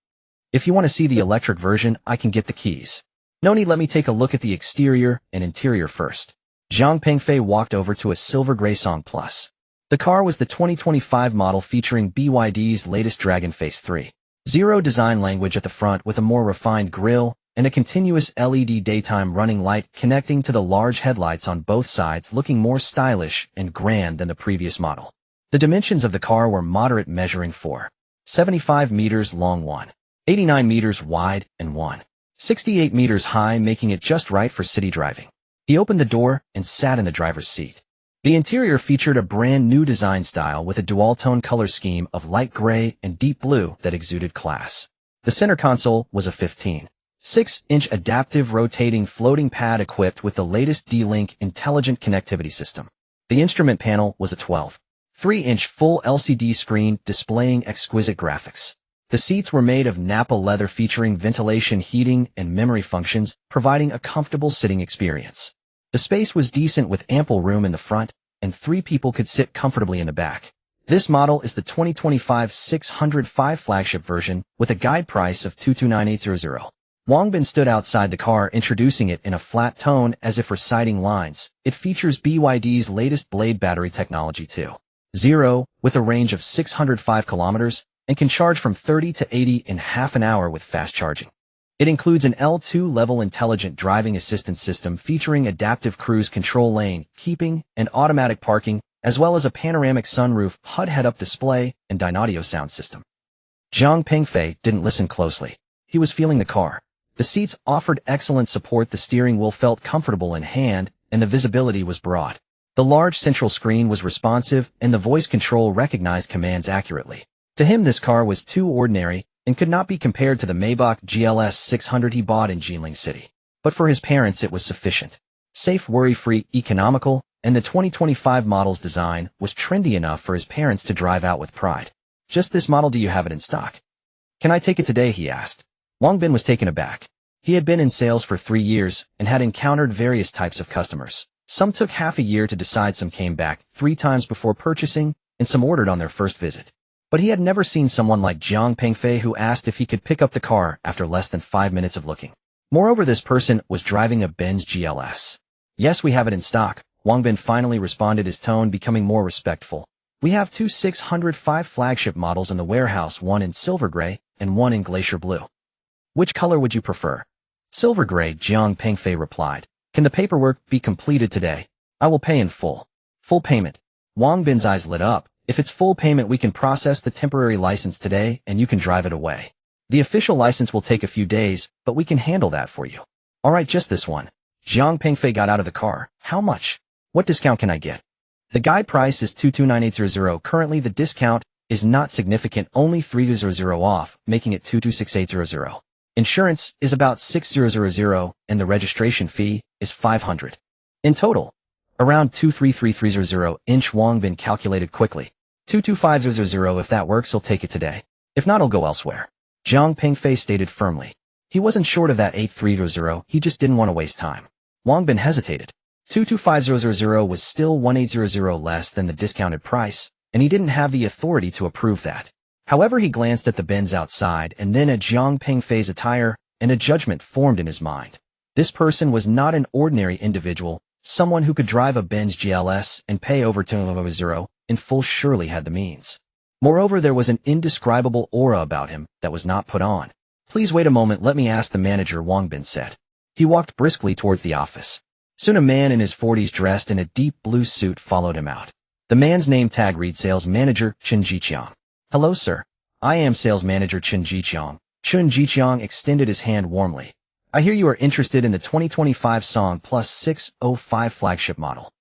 If you want to see the electric version, I can get the keys. No need, let me take a look at the exterior and interior first. Zhang Pingfei walked over to a silver gray Song Plus. The car was the 2025 model featuring BYD's latest Dragon Face 3.0 design language at the front, with a more refined grille and a continuous LED daytime running light connecting to the large headlights on both sides, looking more stylish and grand than the previous model. The dimensions of the car were moderate, measuring 4.75 meters long, 1.89 meters wide, and 1.68 meters high, making it just right for city driving. He opened the door and sat in the driver's seat. The interior featured a brand new design style with a dual-tone color scheme of light gray and deep blue that exuded class. The center console was a 15.6-inch adaptive rotating floating pad equipped with the latest D-Link intelligent connectivity system. The instrument panel was a 12.3-inch full LCD screen displaying exquisite graphics. The seats were made of Nappa leather featuring ventilation, heating, and memory functions, providing a comfortable sitting experience. The space was decent with ample room in the front, and 3 people could sit comfortably in the back. This model is the 2025 605 flagship version with a guide price of 229,800. Wang Bin stood outside the car, introducing it in a flat tone as if reciting lines. It features BYD's latest Blade battery technology 2.0 with a range of 605 kilometers and can charge from 30 to 80 in half an hour with fast charging. It includes an L2-level intelligent driving assistance system featuring adaptive cruise control, lane keeping, and automatic parking, as well as a panoramic sunroof, HUD head-up display, and Dynaudio sound system. Zhang Pingfei didn't listen closely. He was feeling the car. The seats offered excellent support, the steering wheel felt comfortable in hand, and the visibility was broad. The large central screen was responsive, and the voice control recognized commands accurately. To him, this car was too ordinary and could not be compared to the Maybach GLS 600 he bought in Jilin City. But for his parents it was sufficient. Safe, worry-free, economical, and the 2025 model's design was trendy enough for his parents to drive out with pride. Just this model, do you have it in stock? Can I take it today, he asked. Wang Bin was taken aback. He had been in sales for 3 years and had encountered various types of customers. Some took half a year to decide, some came back 3 times before purchasing, and some ordered on their first visit. But he had never seen someone like Zhang Pingfei who asked if he could pick up the car after less than 5 minutes of looking. Moreover, this person was driving a Benz GLS. Yes, we have it in stock, Wang Bin finally responded, his tone becoming more respectful. We have 2 605 flagship models in the warehouse, one in silver gray and one in glacier blue. Which color would you prefer? Silver gray, Zhang Pingfei replied. Can the paperwork be completed today? I will pay in full. Full payment. Wang Bin's eyes lit up. If it's full payment, we can process the temporary license today and you can drive it away. The official license will take a few days, but we can handle that for you. All right, just this one. Zhang Pingfei got out of the car. How much? What discount can I get? The guide price is 229,800. Currently, the discount is not significant, only 3,200 off, making it 226,800. Insurance is about 6,000 and the registration fee is 500. In total, around 233,300. Inch Wang Bin calculated quickly. 225,000. If that works, he'll take it today. If not, he'll go elsewhere. Zhang Pingfei stated firmly. He wasn't short of that 8,300, he just didn't want to waste time. Wang Bin hesitated. 225,000 was still 1,800 less than the discounted price, and he didn't have the authority to approve that. However, he glanced at the Benz outside and then at Zhang Pingfei's attire, and a judgment formed in his mind. This person was not an ordinary individual. Someone who could drive a Benz GLS and pay over 200 in full surely had the means. Moreover, there was an indescribable aura about him that was not put on. Please wait a moment, let me ask the manager, Wang Bin said. He walked briskly towards the office. Soon a man in his 40s dressed in a deep blue suit followed him out. The man's name tag read Sales Manager Chen Jiqiang. Hello, sir. I am Sales Manager Chen Jiqiang. Chen Jiqiang extended his hand warmly. I hear you are interested in the 2025 Song Plus 605 flagship model.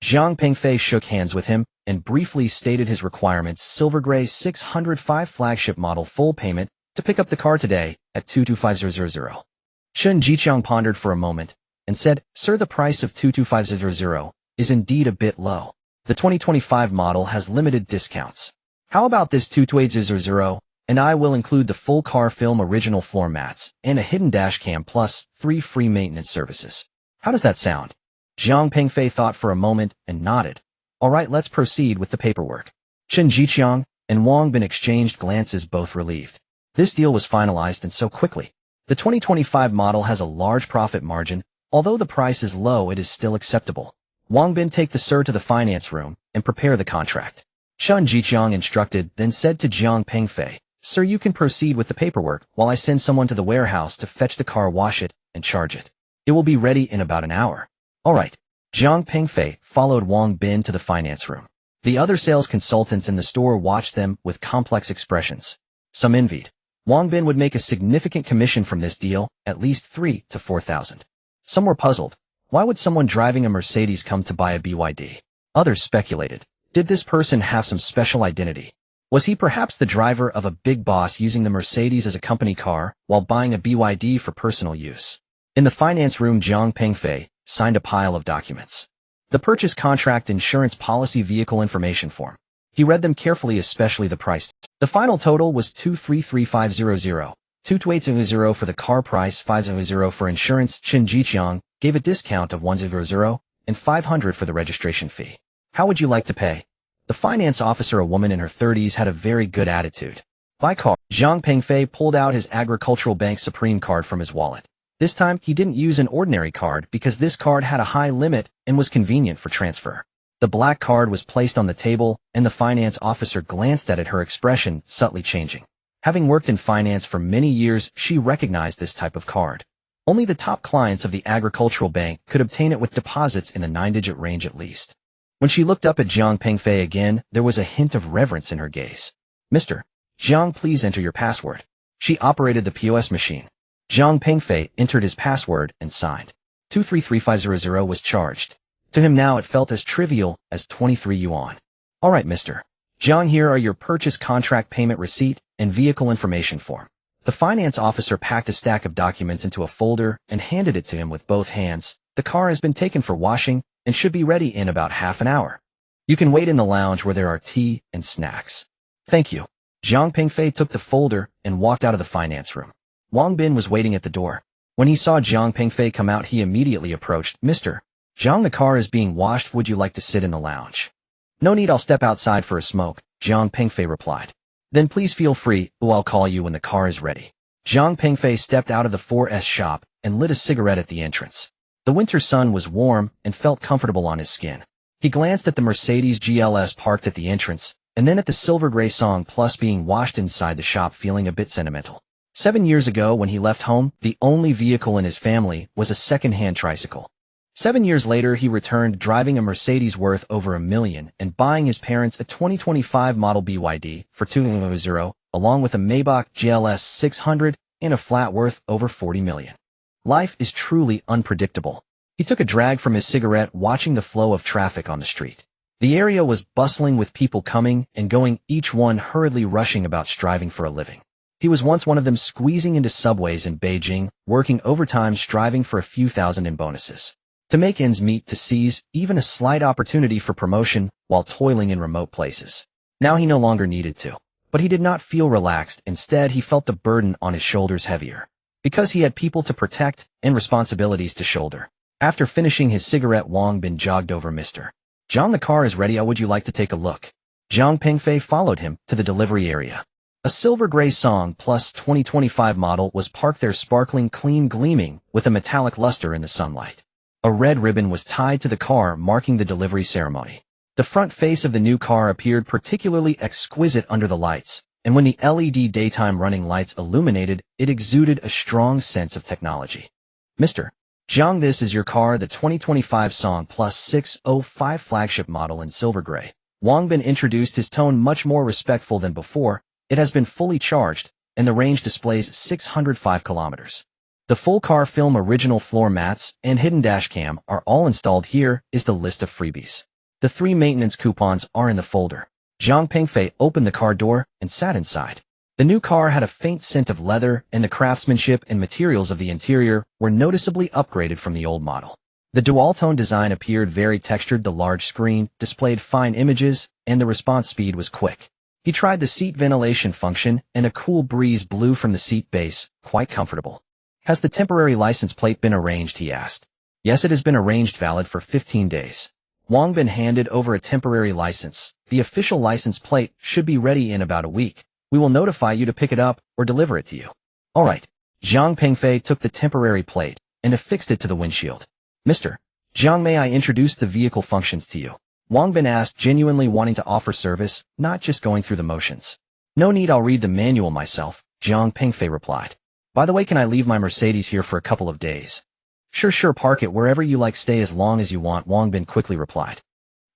Zhang Pingfei shook hands with him and briefly stated his requirements. Silver gray 605 flagship model, full payment, to pick up the car today at 225,000. Chen Jiqiang pondered for a moment and said, "Sir, the price of 22500 is indeed a bit low. The 2025 model has limited discounts. How about this 22800, and I will include the full car film original floor mats and a hidden dash cam plus 3 free maintenance services. How does that sound?" Jiang Pengfei thought for a moment and nodded. "All right, let's proceed with the paperwork." Chen Jiqiang and Wang Bin exchanged glances, both relieved. This deal was finalized, and so quickly. The 2025 model has a large profit margin. Although the price is low, it is still acceptable. Wang Bin, take the sir to the finance room and prepare the contract. Chen Jiqiang instructed, then said to Jiang Pengfei, "Sir, you can proceed with the paperwork while I send someone to the warehouse to fetch the car, wash it, and charge it. It will be ready in about an hour." "All right." Jiang Pengfei followed Wang Bin to the finance room. The other sales consultants in the store watched them with complex expressions. Some envied. Wang Bin would make a significant commission from this deal, at least 3,000 to 4,000. Some were puzzled. Why would someone driving a Mercedes come to buy a BYD? Others speculated. Did this person have some special identity? Was he perhaps the driver of a big boss using the Mercedes as a company car while buying a BYD for personal use? In the finance room, Jiang Pengfei signed a pile of documents. The purchase contract, insurance policy, vehicle information form. He read them carefully, especially the price. The final total was 233,500, 22800 for the car price, 500 for insurance. Chen Jiqiang gave a discount of 100 and 500 for the registration fee. "How would you like to pay?" The finance officer, a woman in her 30s, had a very good attitude. "By car." Jiang Pengfei pulled out his Agricultural Bank Supreme card from his wallet. This time, he didn't use an ordinary card because this card had a high limit and was convenient for transfer. The black card was placed on the table, and the finance officer glanced at it, her expression subtly changing. Having worked in finance for many years, she recognized this type of card. Only the top clients of the Agricultural Bank could obtain it with deposits in the 9-digit range at least. When she looked up at Jiang Pengfei again, there was a hint of reverence in her gaze. "Mr. Jiang, please enter your password." She operated the POS machine. Jiang Pengfei entered his password and signed. 233,500 was charged. To him now it felt as trivial as 23 yuan. "All right, Mr. Jiang, here are your purchase contract, payment receipt, and vehicle information form." The finance officer packed a stack of documents into a folder and handed it to him with both hands. "The car has been taken for washing and should be ready in about half an hour. You can wait in the lounge where there are tea and snacks." "Thank you." Jiang Pengfei took the folder and walked out of the finance room. Wang Bin was waiting at the door. When he saw Jiang Pengfei come out, he immediately approached. "Mr. Jiang, the car is being washed. Would you like to sit in the lounge?" "No need, I'll step outside for a smoke," Jiang Pengfei replied. "Then please feel free, I'll call you when the car is ready." Jiang Pengfei stepped out of the 4S shop and lit a cigarette at the entrance. The winter sun was warm and felt comfortable on his skin. He glanced at the Mercedes GLS parked at the entrance, and then at the silver gray Song Plus being washed inside the shop, feeling a bit sentimental. 7 years ago, when he left home, the only vehicle in his family was a second-hand tricycle. 7 years later, he returned driving a Mercedes worth over $1 million and buying his parents a 2025 model BYD for 200, along with a Maybach GLS 600 and a flat worth over $40 million. Life is truly unpredictable. He took a drag from his cigarette, watching the flow of traffic on the street. The area was bustling with people coming and going, each one hurriedly rushing about, striving for a living. He was once one of them, squeezing into subways in Beijing, working overtime, striving for a few thousand in bonuses. To make ends meet, to seize even a slight opportunity for promotion while toiling in remote places. Now he no longer needed to. But he did not feel relaxed. Instead, he felt the burden on his shoulders heavier. Because he had people to protect and responsibilities to shoulder. After finishing his cigarette, Wang Bin jogged over. "Mr. Jiang, the car is ready. Would you like to take a look?" Jiang Pengfei followed him to the delivery area. A silver gray Song Plus 2025 model was parked there, sparkling clean, gleaming with a metallic luster in the sunlight. A red ribbon was tied to the car, marking the delivery ceremony. The front face of the new car appeared particularly exquisite under the lights, and when the LED daytime running lights illuminated, it exuded a strong sense of technology. "Mr. Jiang, this is your car, the 2025 Song Plus 605 flagship model in silver gray." Wang Bin introduced, his tone much more respectful than before. "It has been fully charged, and the range displays 605 kilometers. The full car film, original floor mats, and hidden dash cam are all installed. Here is the list of freebies. The 3 maintenance coupons are in the folder." Jiang Pengfei opened the car door and sat inside. The new car had a faint scent of leather, and the craftsmanship and materials of the interior were noticeably upgraded from the old model. The dual-tone design appeared very textured. The large screen displayed fine images, and the response speed was quick. He tried the seat ventilation function, and a cool breeze blew from the seat base, quite comfortable. Has the temporary license plate been arranged? He asked. Yes, it has been arranged, valid for 15 days. Wang Bin handed over a temporary license. The official license plate should be ready in about a week. We will notify you to pick it up or deliver it to you. All right. Zhang Pengfei took the temporary plate and affixed it to the windshield. Mr. Zhang, may I introduce the vehicle functions to you? Wang Bin asked, genuinely wanting to offer service, not just going through the motions. No need, I'll read the manual myself, Zhang Pengfei replied. By the way, can I leave my Mercedes here for a couple of days? Sure, park it wherever you like, stay as long as you want, Wang Bin quickly replied.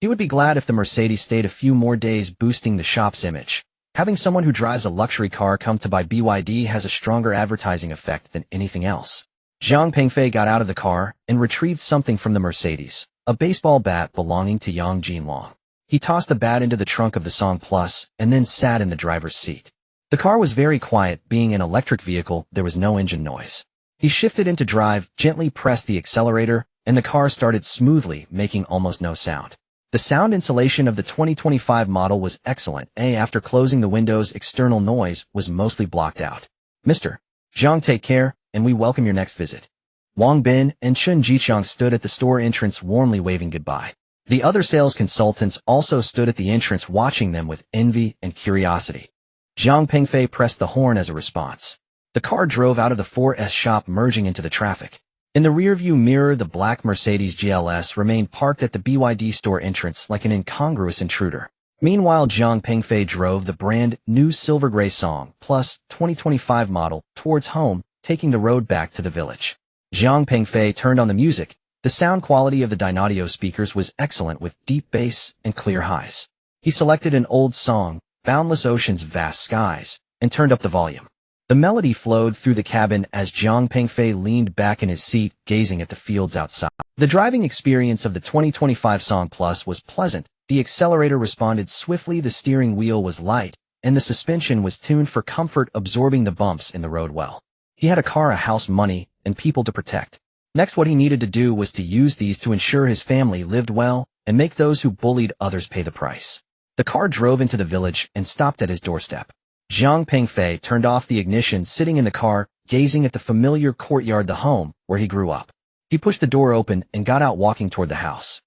He would be glad if the Mercedes stayed a few more days, boosting the shop's image. Having someone who drives a luxury car come to buy BYD has a stronger advertising effect than anything else. Zhang Pengfei got out of the car and retrieved something from the Mercedes, a baseball bat belonging to Yang Jinlong. He tossed the bat into the trunk of the Song Plus and then sat in the driver's seat. The car was very quiet. Being an electric vehicle, there was no engine noise. He shifted into drive, gently pressed the accelerator, and the car started smoothly, making almost no sound. The sound insulation of the 2025 model was excellent. After closing the windows, external noise was mostly blocked out. Mr. Zhang, take care, and we welcome your next visit. Wang Bin and Chun Jiqiang stood at the store entrance, warmly waving goodbye. The other sales consultants also stood at the entrance, watching them with envy and curiosity. Zhang Pengfei pressed the horn as a response. The car drove out of the 4S shop, merging into the traffic. In the rearview mirror, the black Mercedes GLS remained parked at the BYD store entrance like an incongruous intruder. Meanwhile, Zhang Pengfei drove the brand new silver gray Song Plus 2025 model towards home, taking the road back to the village. Zhang Pengfei turned on the music. The sound quality of the Dynaudio speakers was excellent, with deep bass and clear highs. He selected an old song, Boundless Oceans, Vast Skies, and turned up the volume. The melody flowed through the cabin as Zhang Pengfei leaned back in his seat, gazing at the fields outside. The driving experience of the 2025 Song Plus was pleasant. The accelerator responded swiftly, the steering wheel was light, and the suspension was tuned for comfort, absorbing the bumps in the road well. He had a car, a house, money, and people to protect. Next, what he needed to do was to use these to ensure his family lived well and make those who bullied others pay the price. The car drove into the village and stopped at his doorstep. Zhang Pengfei turned off the ignition, sitting in the car, gazing at the familiar courtyard, the home where he grew up. He pushed the door open and got out, walking toward the house.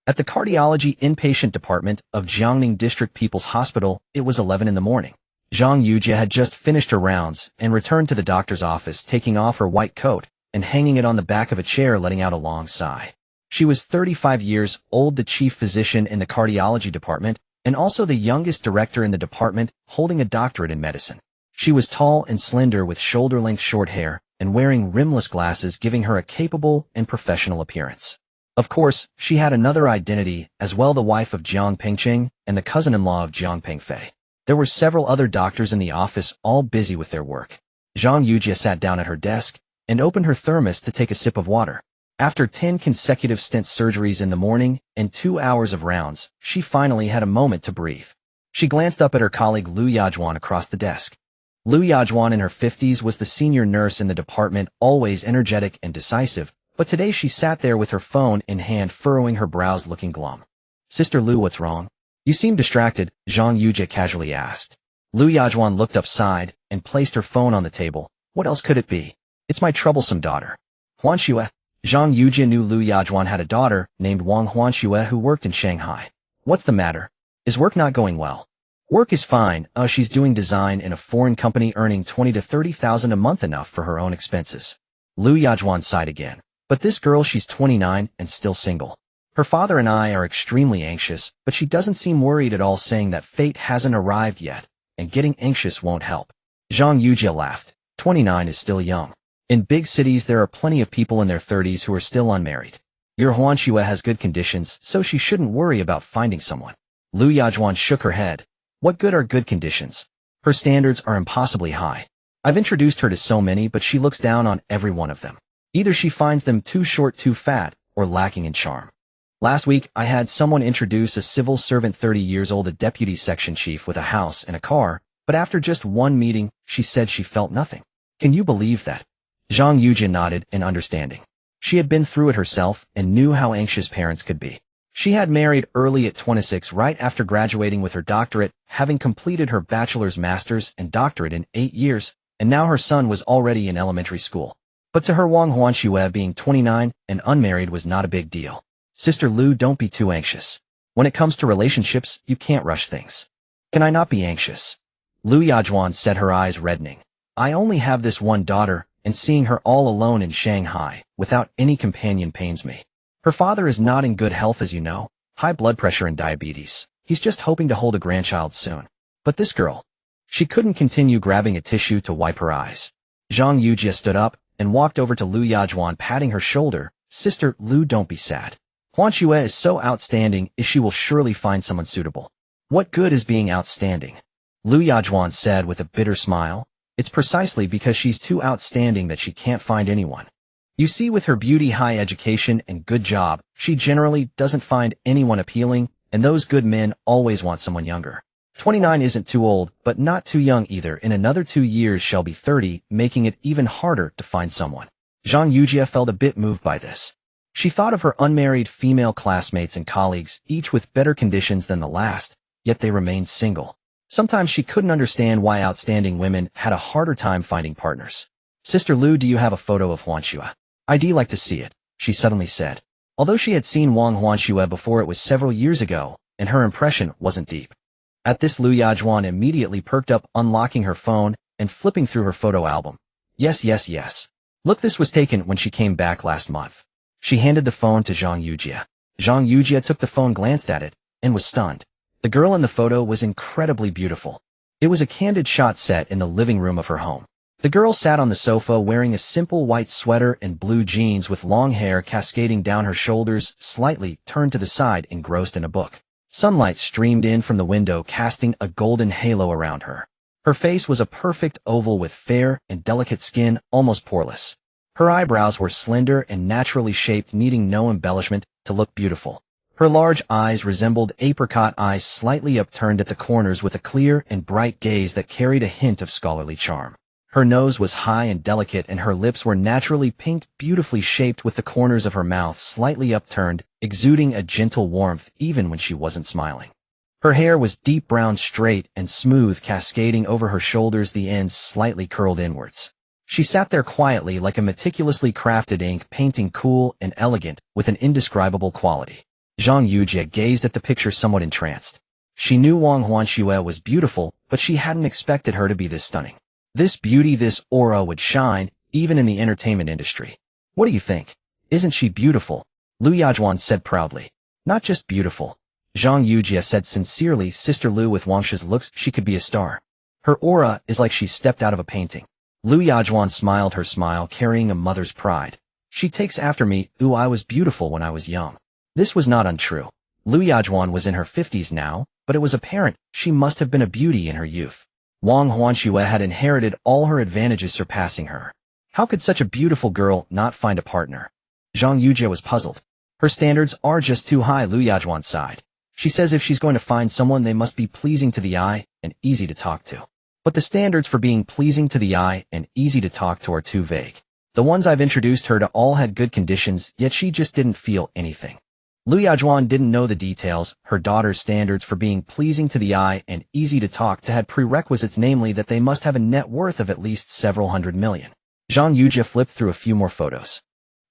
At the cardiology inpatient department of Jiangning District People's Hospital, it was 11 in the morning. Zhang Yujie had just finished her rounds and returned to the doctor's office, taking off her white coat and hanging it on the back of a chair, letting out a long sigh. She was 35 years old, the chief physician in the cardiology department, and also the youngest director in the department, holding a doctorate in medicine. She was tall and slender, with shoulder-length short hair, and wearing rimless glasses, giving her a capable and professional appearance. Of course, she had another identity as well, the wife of Jiang Pengqing and the cousin-in-law of Zhang Pengfei. There were several other doctors in the office, all busy with their work. Zhang Yujie sat down at her desk and opened her thermos to take a sip of water. After 10 consecutive stent surgeries in the morning and 2 hours of rounds, she finally had a moment to breathe. She glanced up at her colleague Liu Yajuan across the desk. Liu Yajuan, in her 50s, was the senior nurse in the department, always energetic and decisive, but today she sat there with her phone in hand, furrowing her brows, looking glum. Sister Liu, what's wrong? You seem distracted, Zhang Yujie casually asked. Liu Yajuan looked up, sighed, and placed her phone on the table. What else could it be? It's my troublesome daughter. Huanxue. Zhang Yujie knew Liu Yajuan had a daughter named Wang Huanxue who worked in Shanghai. What's the matter? Is work not going well? Work is fine. She's doing design in a foreign company, earning 20 to 30,000 a month, enough for her own expenses. Liu Yajuan sighed again. But this girl, she's 29 and still single. Her father and I are extremely anxious, but she doesn't seem worried at all, saying that fate hasn't arrived yet, and getting anxious won't help. Zhang Yujie laughed. 29 is still young. In big cities, there are plenty of people in their 30s who are still unmarried. Your Huanxue has good conditions, so she shouldn't worry about finding someone. Liu Yajuan shook her head. What good are good conditions? Her standards are impossibly high. I've introduced her to so many, but she looks down on every one of them. Either she finds them too short, too fat, or lacking in charm. Last week, I had someone introduce a civil servant 30 years old, a deputy section chief with a house and a car, But after just one meeting, she said she felt nothing. Can you believe that? Zhang Yujia nodded in understanding. She had been through it herself and knew how anxious parents could be. She had married early at 26 right after graduating with her doctorate, having completed her bachelor's, master's, and doctorate in 8 years, and now her son was already in elementary school. But to her, Wang Huanxue being 29 and unmarried was not a big deal. Sister Lu, don't be too anxious. When it comes to relationships, you can't rush things. Can I not be anxious? Lu Yajuan said, her eyes reddening. I only have this one daughter, and seeing her all alone in Shanghai, without any companion, pains me. Her father is not in good health, as you know, high blood pressure and diabetes. He's just hoping to hold a grandchild soon. But this girl. She couldn't continue, grabbing a tissue to wipe her eyes. Zhang Yujia stood up and walked over to Lu Yajuan, patting her shoulder. Sister Lu, don't be sad. Huanxue is so outstanding, she will surely find someone suitable. What good is being outstanding? Lu Yajuan said with a bitter smile. It's precisely because she's too outstanding that she can't find anyone. You see, with her beauty, high education, and good job, she generally doesn't find anyone appealing, and those good men always want someone younger. 29 isn't too old, but not too young either. In another 2 years she'll be 30, making it even harder to find someone. Zhang Yujia felt a bit moved by this. She thought of her unmarried female classmates and colleagues, each with better conditions than the last, yet they remained single. Sometimes she couldn't understand why outstanding women had a harder time finding partners. Sister Lu, do you have a photo of Huanxue? I'd like to see it, she suddenly said. Although she had seen Wang Huanxue before, it was several years ago, and her impression wasn't deep. At this, Lu Yajuan immediately perked up, unlocking her phone and flipping through her photo album. Yes. Look, this was taken when she came back last month. She handed the phone to Zhang Yujia. Zhang Yujia took the phone, glanced at it, and was stunned. The girl in the photo was incredibly beautiful. It was a candid shot set in the living room of her home. The girl sat on the sofa wearing a simple white sweater and blue jeans with long hair cascading down her shoulders, slightly turned to the side, engrossed in a book. Sunlight streamed in from the window, casting a golden halo around her. Her face was a perfect oval with fair and delicate skin, almost poreless. Her eyebrows were slender and naturally shaped, needing no embellishment to look beautiful. Her large eyes resembled apricot eyes, slightly upturned at the corners, with a clear and bright gaze that carried a hint of scholarly charm. Her nose was high and delicate, and her lips were naturally pink, beautifully shaped, with the corners of her mouth slightly upturned, exuding a gentle warmth even when she wasn't smiling. Her hair was deep brown, straight and smooth, cascading over her shoulders, the ends slightly curled inwards. She sat there quietly, like a meticulously crafted ink painting, cool and elegant, with an indescribable quality. Zhang Yujia gazed at the picture, somewhat entranced. She knew Wang Huanxue was beautiful, but she hadn't expected her to be this stunning. This beauty, this aura would shine, even in the entertainment industry. What do you think? Isn't she beautiful? Lu Yajuan said proudly. Not just beautiful. Zhang Yujia said sincerely. Sister Lu, with Wangxue's looks, she could be a star. Her aura is like she stepped out of a painting. Lu Yajuan smiled, her smile carrying a mother's pride. She takes after me. Ooh, I was beautiful when I was young. This was not untrue. Lu Yajuan was in her 50s now, but it was apparent she must have been a beauty in her youth. Wang Huanxue had inherited all her advantages, surpassing her. How could such a beautiful girl not find a partner? Zhang Yujia was puzzled. Her standards are just too high, Lu Yajuan sighed. She says if she's going to find someone, they must be pleasing to the eye and easy to talk to. But the standards for being pleasing to the eye and easy to talk to are too vague. The ones I've introduced her to all had good conditions, yet she just didn't feel anything. Lu Yajuan didn't know the details. Her daughter's standards for being pleasing to the eye and easy to talk to had prerequisites, namely that they must have a net worth of at least several hundred million. Zhang Yujia flipped through a few more photos.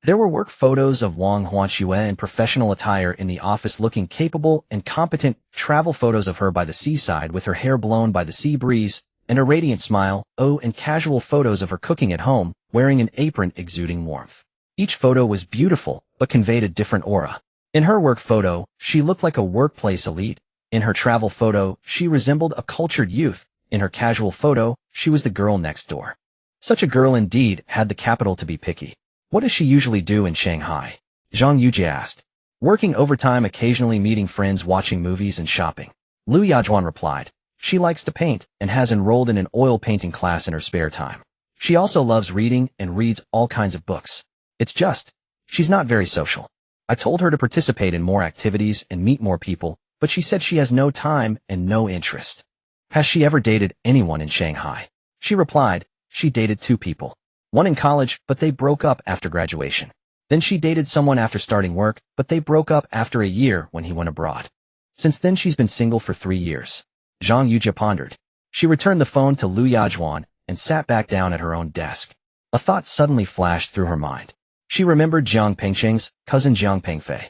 There were work photos of Wang Huanxue in professional attire in the office, looking capable and competent, travel photos of her by the seaside with her hair blown by the sea breeze and a radiant smile, and casual photos of her cooking at home, wearing an apron, exuding warmth. Each photo was beautiful, but conveyed a different aura. In her work photo, she looked like a workplace elite. In her travel photo, she resembled a cultured youth. In her casual photo, she was the girl next door. Such a girl indeed had the capital to be picky. What does she usually do in Shanghai? Zhang Yujia asked. Working overtime, occasionally meeting friends, watching movies and shopping. Lu Yajuan replied. She likes to paint and has enrolled in an oil painting class in her spare time. She also loves reading and reads all kinds of books. It's just, she's not very social. I told her to participate in more activities and meet more people, but she said she has no time and no interest. Has she ever dated anyone in Shanghai? She replied, she dated 2 people. One in college, but they broke up after graduation. Then she dated someone after starting work, but they broke up after a year when he went abroad. Since then she's been single for 3 years. Zhang Yujia pondered. She returned the phone to Lu Yajuan and sat back down at her own desk. A thought suddenly flashed through her mind. She remembered Jiang Pengqing's cousin Jiang Pengfei.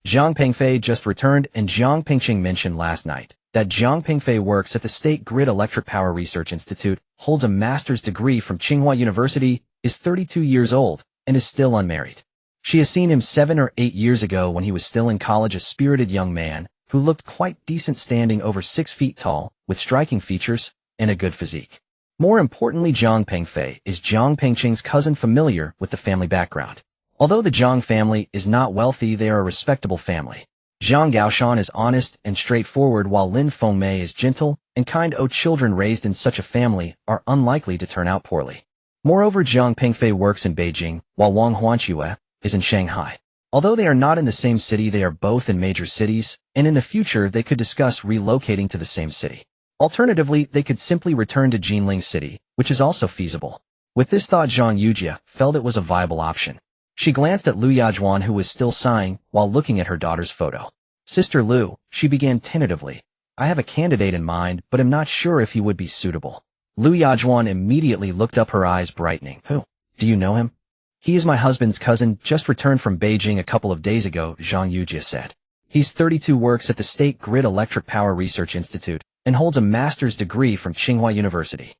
Jiang Pengfei just returned, and Jiang Pengqing mentioned last night that Jiang Pengfei works at the State Grid Electric Power Research Institute, holds a master's degree from Tsinghua University, is 32 years old, and is still unmarried. She has seen him 7 or 8 years ago when he was still in college, a spirited young man who looked quite decent, standing over 6 feet tall, with striking features and a good physique. More importantly, Jiang Pengfei is Jiang Pengqing's cousin, familiar with the family background. Although the Jiang family is not wealthy, they are a respectable family. Jiang Gaoshan is honest and straightforward, while Lin Fengmei is gentle and kind. Children raised in such a family are unlikely to turn out poorly. Moreover, Jiang Pengfei works in Beijing, while Wang Huanque is in Shanghai. Although they are not in the same city, they are both in major cities, and in the future they could discuss relocating to the same city. Alternatively, they could simply return to Jinling City, which is also feasible. With this thought, Zhang Yujia felt it was a viable option. She glanced at Lu Yajuan, who was still sighing while looking at her daughter's photo. Sister Lu, she began tentatively. I have a candidate in mind, but am not sure if he would be suitable. Lu Yajuan immediately looked up, her eyes brightening. Who? Do you know him? He is my husband's cousin, just returned from Beijing a couple of days ago, Zhang Yujia said. He's 32, works at the State Grid Electric Power Research Institute, and holds a master's degree from Tsinghua University.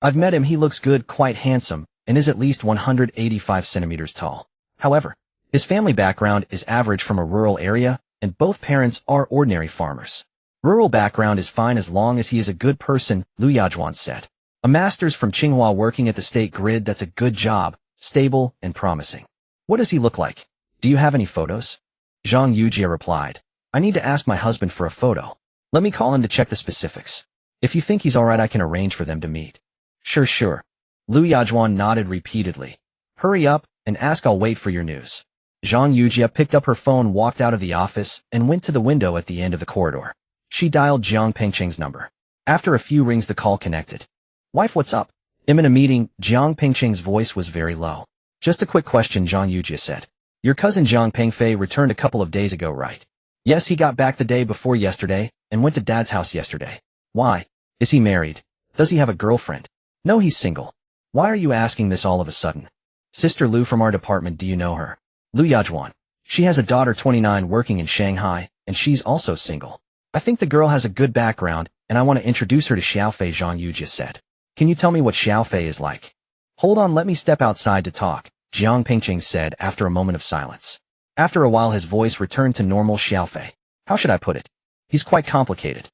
I've met him. He looks good, quite handsome, and is at least 185 centimeters tall. However, his family background is average, from a rural area, and both parents are ordinary farmers. Rural background is fine as long as he is a good person, Lu Yajuan said. A master's from Tsinghua, working at the State Grid, that's a good job, stable and promising. What does he look like? Do you have any photos? Zhang Yujia replied. I need to ask my husband for a photo. Let me call him to check the specifics. If you think he's alright, I can arrange for them to meet. Sure. Lu Yajuan nodded repeatedly. Hurry up and ask. I'll wait for your news. Zhang Yujia picked up her phone, walked out of the office, and went to the window at the end of the corridor. She dialed Jiang Pengqing's number. After a few rings, the call connected. Wife, what's up? I'm in a meeting. Jiang Pengqing's voice was very low. Just a quick question, Zhang Yujia said. Your cousin Jiang Pengfei returned a couple of days ago, right? Yes, he got back the day before yesterday and went to Dad's house yesterday. Why? Is he married? Does he have a girlfriend? No, he's single. Why are you asking this all of a sudden? Sister Lu from our department, do you know her? Lu Yajuan. She has a daughter, 29, working in Shanghai, and she's also single. I think the girl has a good background, and I want to introduce her to Xiaofei, Zhang Yujia said. Can you tell me what Xiaofei is like? Hold on, let me step outside to talk, Jiang Pengqing said after a moment of silence. After a while, his voice returned to normal. Xiaofei. How should I put it? He's quite complicated.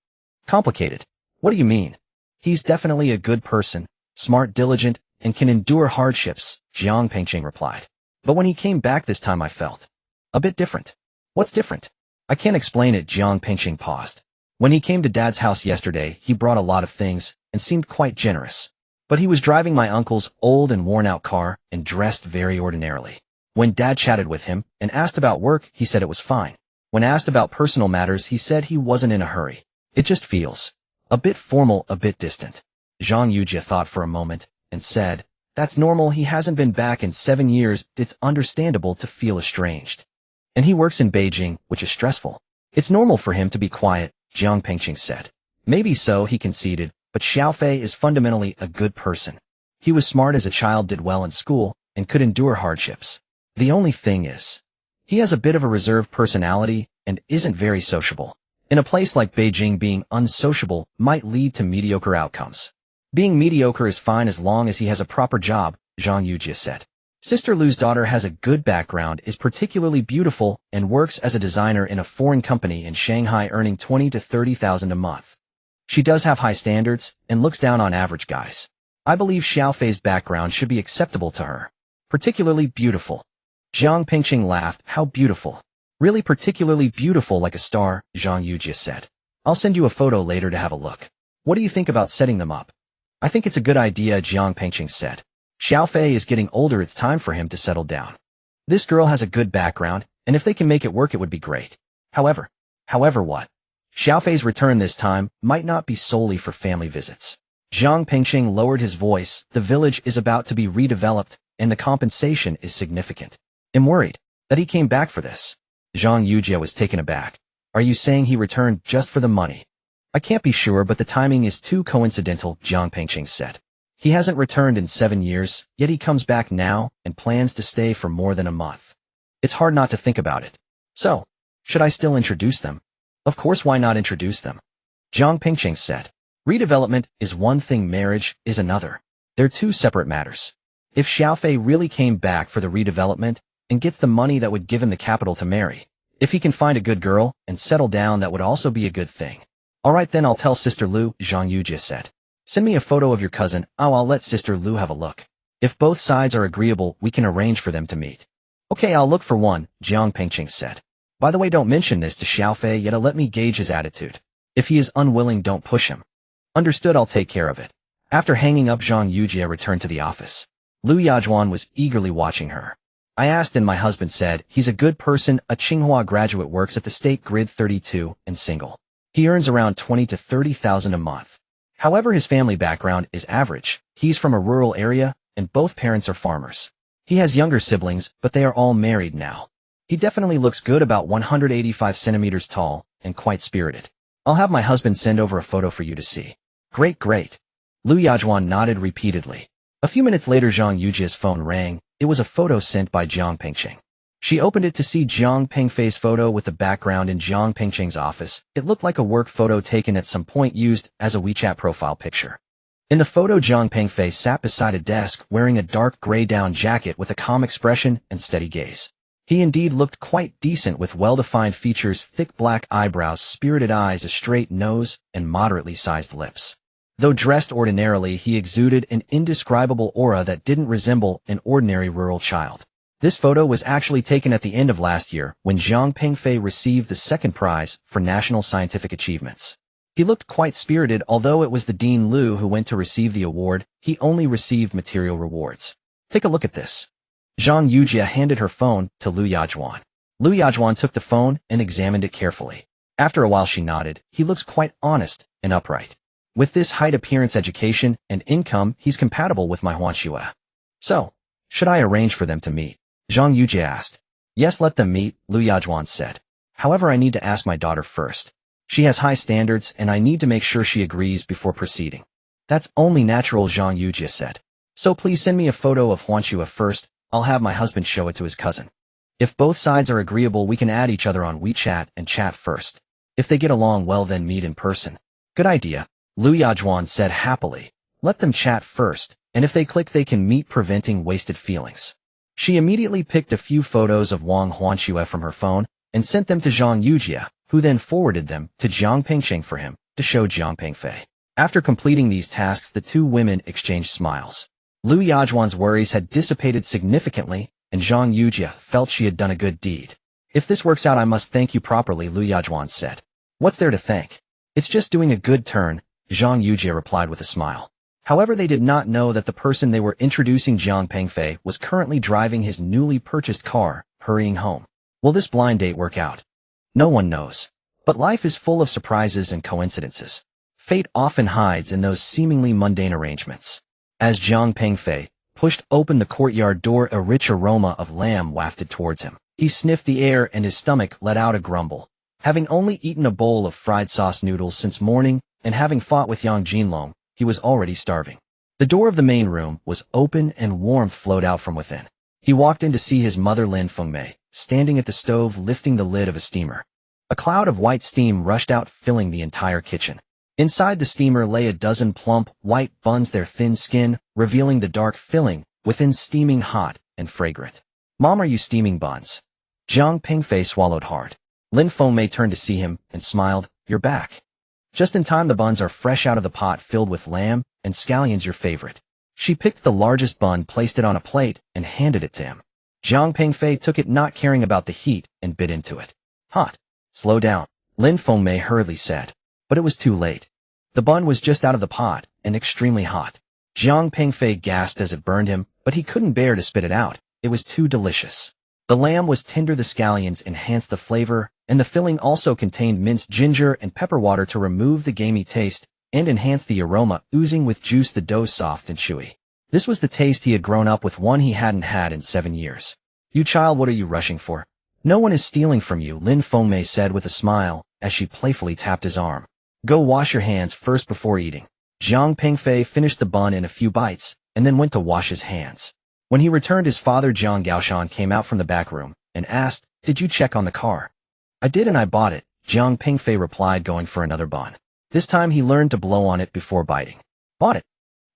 Complicated? What do you mean? He's definitely a good person, smart, diligent, and can endure hardships, Jiang Pengqing replied. But when he came back this time, I felt a bit different. What's different? I can't explain it. Jiang Pengqing paused. When he came to Dad's house yesterday, he brought a lot of things and seemed quite generous. But he was driving my uncle's old and worn-out car and dressed very ordinarily. When Dad chatted with him and asked about work, he said it was fine. When asked about personal matters, he said he wasn't in a hurry. It just feels a bit formal, a bit distant. Zhang Yujia thought for a moment and said, that's normal. He hasn't been back in 7 years. It's understandable to feel estranged. And he works in Beijing, which is stressful. It's normal for him to be quiet, Jiang Pengqing said. Maybe so, he conceded, but Xiaofei is fundamentally a good person. He was smart as a child, did well in school, and could endure hardships. The only thing is, he has a bit of a reserved personality and isn't very sociable. In a place like Beijing, being unsociable might lead to mediocre outcomes. Being mediocre is fine as long as he has a proper job, Zhang Yujia said. Sister Lu's daughter has a good background, is particularly beautiful, and works as a designer in a foreign company in Shanghai, earning 20 to 30,000 a month. She does have high standards and looks down on average guys. I believe Xiaofei's background should be acceptable to her. Particularly beautiful. Jiang Pengqing laughed. How beautiful? Really particularly beautiful, like a star, Zhang Yujia said. I'll send you a photo later to have a look. What do you think about setting them up? I think it's a good idea, Jiang Pengqing said. Xiaofei is getting older, it's time for him to settle down. This girl has a good background, and if they can make it work, it would be great. However what? Xiaofei's return this time might not be solely for family visits. Zhang Pengqing lowered his voice. The village is about to be redeveloped, and the compensation is significant. I'm worried that he came back for this. Zhang Yujie was taken aback. Are you saying he returned just for the money? I can't be sure, but the timing is too coincidental, Zhang Pengqing said. He hasn't returned in 7 years, yet he comes back now and plans to stay for more than a month. It's hard not to think about it. So, should I still introduce them? Of course, why not introduce them? Zhang Pengqing said. Redevelopment is one thing, marriage is another. They're two separate matters. If Xiaofei really came back for the redevelopment and gets the money, that would give him the capital to marry. If he can find a good girl and settle down, that would also be a good thing. All right, then I'll tell Sister Lu, Zhang Yujie said. Send me a photo of your cousin. I'll let Sister Lu have a look. If both sides are agreeable, we can arrange for them to meet. Okay, I'll look for one, Zhang Pengqing said. By the way, don't mention this to Xiaofei, yet let me gauge his attitude. If he is unwilling, don't push him. Understood, I'll take care of it. After hanging up, Zhang Yujie returned to the office. Lu Yajuan was eagerly watching her. I asked and my husband said, he's a good person, a Tsinghua graduate, works at the State Grid 32, and single. He earns around 20 to 30,000 a month. However, his family background is average. He's from a rural area, and both parents are farmers. He has younger siblings, but they are all married now. He definitely looks good, about 185 centimeters tall, and quite spirited. I'll have my husband send over a photo for you to see. Great, great. Lu Yajuan nodded repeatedly. A few minutes later, Zhang Yujie's phone rang. It was a photo sent by Zhang Pengqing. She opened it to see Zhang Pengfei's photo with the background in Zhang Pengqing's office. It looked like a work photo taken at some point, used as a WeChat profile picture. In the photo, Zhang Pengfei sat beside a desk wearing a dark gray down jacket with a calm expression and steady gaze. He indeed looked quite decent, with well-defined features, thick black eyebrows, spirited eyes, a straight nose, and moderately sized lips. Though dressed ordinarily, he exuded an indescribable aura that didn't resemble an ordinary rural child. This photo was actually taken at the end of last year, when Zhang Pengfei received the second prize for national scientific achievements. He looked quite spirited. Although it was the Dean Lu who went to receive the award, he only received material rewards. Take a look at this. Zhang Yujie handed her phone to Lu Yajuan. Lu Yajuan took the phone and examined it carefully. After a while, she nodded. He looks quite honest and upright. With this height, appearance, education, and income, he's compatible with my Huanxue. So, should I arrange for them to meet? Zhang Yujie asked. Yes, let them meet, Lu Yajuan said. However, I need to ask my daughter first. She has high standards, and I need to make sure she agrees before proceeding. That's only natural, Zhang Yujie said. So please send me a photo of Huanxue first. I'll have my husband show it to his cousin. If both sides are agreeable, we can add each other on WeChat and chat first. If they get along well, then meet in person. Good idea, Lu Yajuan said happily. Let them chat first, and if they click, they can meet, preventing wasted feelings. She immediately picked a few photos of Wang Huanxue from her phone and sent them to Zhang Yujie, who then forwarded them to Zhang Pengqing for him to show Zhang Pengfei. After completing these tasks, the two women exchanged smiles. Lu Yajuan's worries had dissipated significantly, and Zhang Yujie felt she had done a good deed. If this works out, I must thank you properly, Lu Yajuan said. What's there to thank? It's just doing a good turn, Zhang Yujie replied with a smile. However, they did not know that the person they were introducing, Zhang Pengfei, was currently driving his newly purchased car, hurrying home. Will this blind date work out? No one knows. But life is full of surprises and coincidences. Fate often hides in those seemingly mundane arrangements. As Zhang Pengfei pushed open the courtyard door, a rich aroma of lamb wafted towards him. He sniffed the air and his stomach let out a grumble. Having only eaten a bowl of fried sauce noodles since morning, and having fought with Yang Jinlong, he was already starving. The door of the main room was open and warmth flowed out from within. He walked in to see his mother Lin Fengmei, standing at the stove lifting the lid of a steamer. A cloud of white steam rushed out, filling the entire kitchen. Inside the steamer lay a dozen plump, white buns, their thin skin revealing the dark filling within, steaming hot and fragrant. Mom, are you steaming buns? Zhang Pengfei swallowed hard. Lin Fengmei turned to see him and smiled. You're back. Just in time, the buns are fresh out of the pot filled with lamb and scallions, your favorite. She picked the largest bun, placed it on a plate, and handed it to him. Zhang Pengfei took it, not caring about the heat, and bit into it. Hot. Slow down, Lin Fengmei hurriedly said. But it was too late. The bun was just out of the pot, and extremely hot. Zhang Pengfei gasped as it burned him, but he couldn't bear to spit it out. It was too delicious. The lamb was tender, the scallions enhanced the flavor, and the filling also contained minced ginger and pepper water to remove the gamey taste and enhance the aroma, oozing with juice, the dough soft and chewy. This was the taste he had grown up with, one he hadn't had in 7 years. You child, what are you rushing for? No one is stealing from you, Lin Fengmei said with a smile as she playfully tapped his arm. Go wash your hands first before eating. Jiang Pengfei finished the bun in a few bites and then went to wash his hands. When he returned, his father Jiang Gaoshan came out from the back room and asked, Did you check on the car? I did, and I bought it, Jiang Pengfei replied, going for another bun. This time he learned to blow on it before biting. Bought it.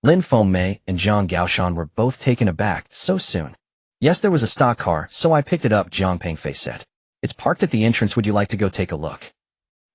Lin Fengmei and Jiang Gaoshan were both taken aback. So soon? Yes, there was a stock car, so I picked it up, Jiang Pengfei said. It's parked at the entrance. Would you like to go take a look?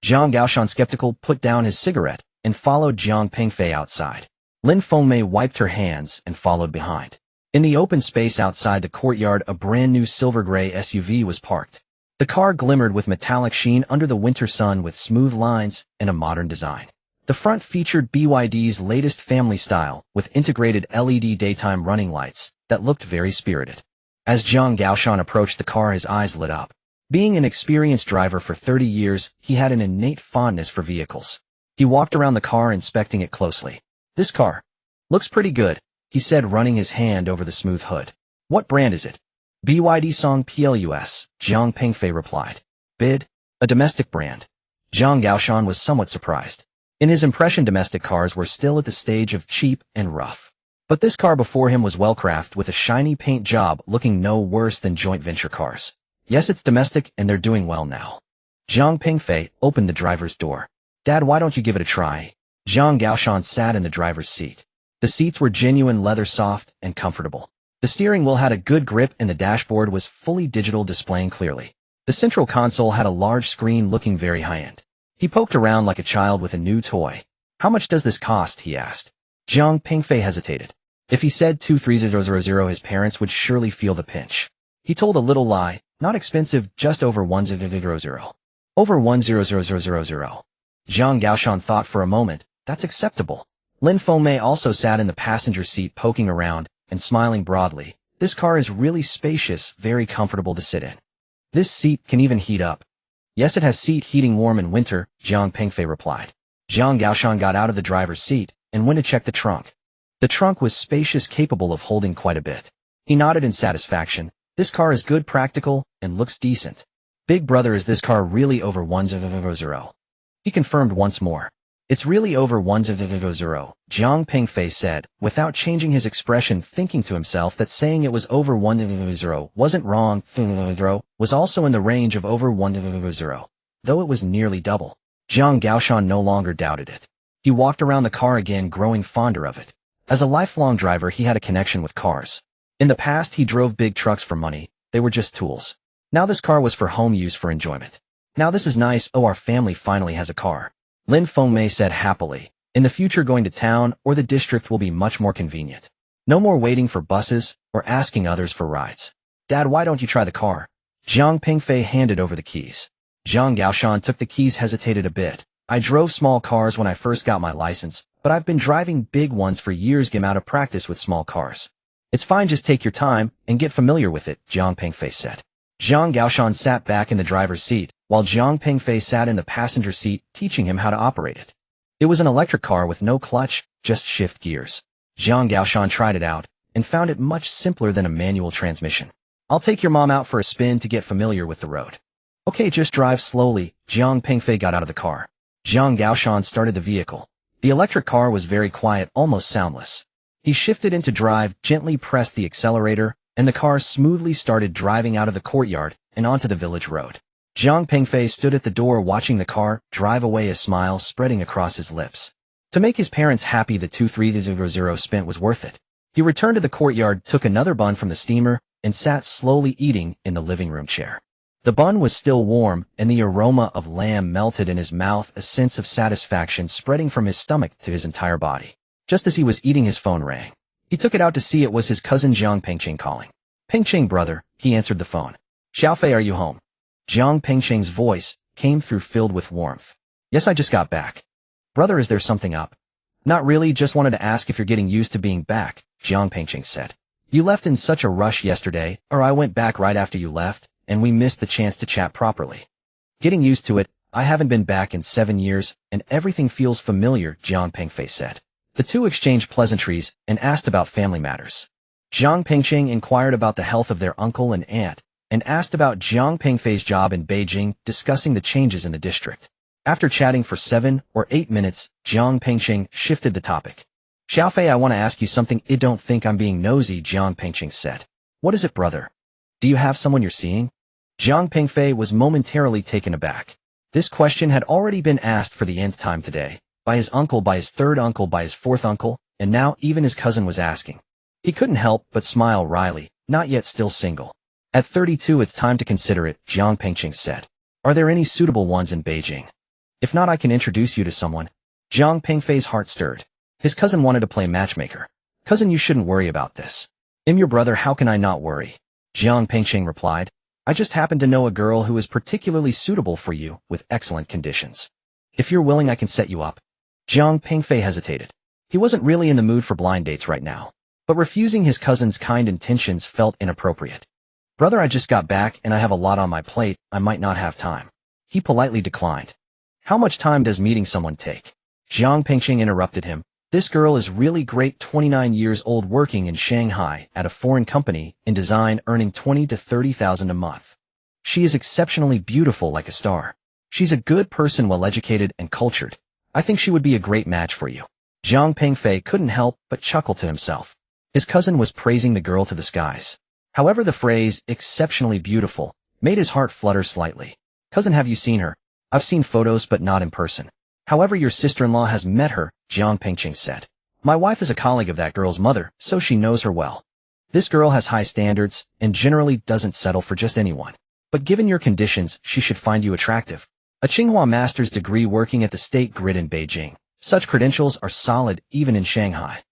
Jiang Gaoshan, skeptical, put down his cigarette and followed Jiang Pengfei outside. Lin Fengmei wiped her hands and followed behind. In the open space outside the courtyard, a brand new silver gray SUV was parked. The car glimmered with metallic sheen under the winter sun, with smooth lines and a modern design. The front featured BYD's latest family style with integrated LED daytime running lights that looked very spirited. As Jiang Gaoshan approached the car, his eyes lit up. Being an experienced driver for 30 years, he had an innate fondness for vehicles. He walked around the car, inspecting it closely. This car looks pretty good, he said, running his hand over the smooth hood. What brand is it? BYD Song Plus, Jiang Pengfei replied. Bid? A domestic brand. Jiang Gaoshan was somewhat surprised. In his impression, domestic cars were still at the stage of cheap and rough. But this car before him was well-crafted, with a shiny paint job, looking no worse than joint venture cars. Yes, it's domestic, and they're doing well now. Jiang Pengfei opened the driver's door. Dad, why don't you give it a try? Jiang Gaoshan sat in the driver's seat. The seats were genuine leather, soft and comfortable. The steering wheel had a good grip and the dashboard was fully digital, displaying clearly. The central console had a large screen, looking very high-end. He poked around like a child with a new toy. How much does this cost? He asked. Jiang Pengfei hesitated. If he said 23000, his parents would surely feel the pinch. He told a little lie. Not expensive, just over 1000. Over 100000. Jiang Gaoshan thought for a moment. That's acceptable. Lin Fengmei also sat in the passenger seat, poking around and smiling broadly. This car is really spacious, very comfortable to sit in. This seat can even heat up. Yes, it has seat heating, warm in winter, Jiang Pengfei replied. Jiang Gaoshan got out of the driver's seat and went to check the trunk. The trunk was spacious, capable of holding quite a bit. He nodded in satisfaction. This car is good, practical, and looks decent. Big brother, is this car really over 1000? He confirmed once more. It's really over 1000, Jiang Pengfei said, without changing his expression, thinking to himself that saying it was over 1000 wasn't wrong. Was also in the range of over 1000, though it was nearly double. Jiang Gaoshan no longer doubted it. He walked around the car again, growing fonder of it. As a lifelong driver, he had a connection with cars. In the past, he drove big trucks for money. They were just tools. Now this car was for home use, for enjoyment. Now this is nice. Oh, our family finally has a car. Lin Fengmei said happily. In the future, going to town or the district will be much more convenient. No more waiting for buses or asking others for rides. Dad, why don't you try the car? Jiang Pengfei handed over the keys. Jiang Gaoshan took the keys, hesitated a bit. I drove small cars when I first got my license, but I've been driving big ones for years. I'm out of practice with small cars. It's fine, just take your time and get familiar with it, Jiang Pengfei said. Jiang Gaoshan sat back in the driver's seat, while Jiang Pengfei sat in the passenger seat, teaching him how to operate it. It was an electric car with no clutch, just shift gears. Jiang Gaoshan tried it out and found it much simpler than a manual transmission. I'll take your mom out for a spin to get familiar with the road. Okay, just drive slowly. Jiang Pengfei got out of the car. Jiang Gaoshan started the vehicle. The electric car was very quiet, almost soundless. He shifted into drive, gently pressed the accelerator, and the car smoothly started driving out of the courtyard and onto the village road. Jiang Pengfei stood at the door watching the car drive away, a smile spreading across his lips. To make his parents happy, the 230 spent was worth it. He returned to the courtyard, took another bun from the steamer, and sat slowly eating in the living room chair. The bun was still warm, and the aroma of lamb melted in his mouth, a sense of satisfaction spreading from his stomach to his entire body. Just as he was eating, his phone rang. He took it out to see it was his cousin Jiang Pengcheng calling. Pengcheng, brother, he answered the phone. Xiaofei, are you home? Jiang Pengcheng's voice came through, filled with warmth. Yes, I just got back. Brother, is there something up? Not really, just wanted to ask if you're getting used to being back, Jiang Pengcheng said. You left in such a rush yesterday, or I went back right after you left, and we missed the chance to chat properly. Getting used to it. I haven't been back in 7 years, and everything feels familiar, Jiang Pengfei said. The two exchanged pleasantries and asked about family matters. Jiang Pengqing inquired about the health of their uncle and aunt, and asked about Jiang Pengfei's job in Beijing, discussing the changes in the district. After chatting for 7 or 8 minutes, Jiang Pengqing shifted the topic. Xiaofei, I want to ask you something. I don't think I'm being nosy, Jiang Pengqing said. What is it, brother? Do you have someone you're seeing? Jiang Pengfei was momentarily taken aback. This question had already been asked for the nth time today, by his uncle, by his third uncle, by his fourth uncle, and now even his cousin was asking. He couldn't help but smile wryly, not yet still single. At 32 it's time to consider it, Jiang Pengqing said. Are there any suitable ones in Beijing? If not, I can introduce you to someone. Jiang Pengfei's heart stirred. His cousin wanted to play matchmaker. Cousin, you shouldn't worry about this. I'm your brother, how can I not worry? Jiang Pengqing replied. I just happen to know a girl who is particularly suitable for you, with excellent conditions. If you're willing, I can set you up. Jiang Pengfei hesitated. He wasn't really in the mood for blind dates right now, but refusing his cousin's kind intentions felt inappropriate. Brother, I just got back and I have a lot on my plate, I might not have time. He politely declined. How much time does meeting someone take? Jiang Pengqing interrupted him. This girl is really great, 29 years old, working in Shanghai at a foreign company in design, earning 20 to 30,000 a month. She is exceptionally beautiful, like a star. She's a good person, well-educated and cultured. I think she would be a great match for you. Jiang Pengfei couldn't help but chuckle to himself. His cousin was praising the girl to the skies. However, the phrase, exceptionally beautiful, made his heart flutter slightly. Cousin, have you seen her? I've seen photos, but not in person. However, your sister-in-law has met her, Jiang Pengqing said. My wife is a colleague of that girl's mother, so she knows her well. This girl has high standards and generally doesn't settle for just anyone. But given your conditions, she should find you attractive. A Tsinghua master's degree, working at the state grid in Beijing. Such credentials are solid even in Shanghai.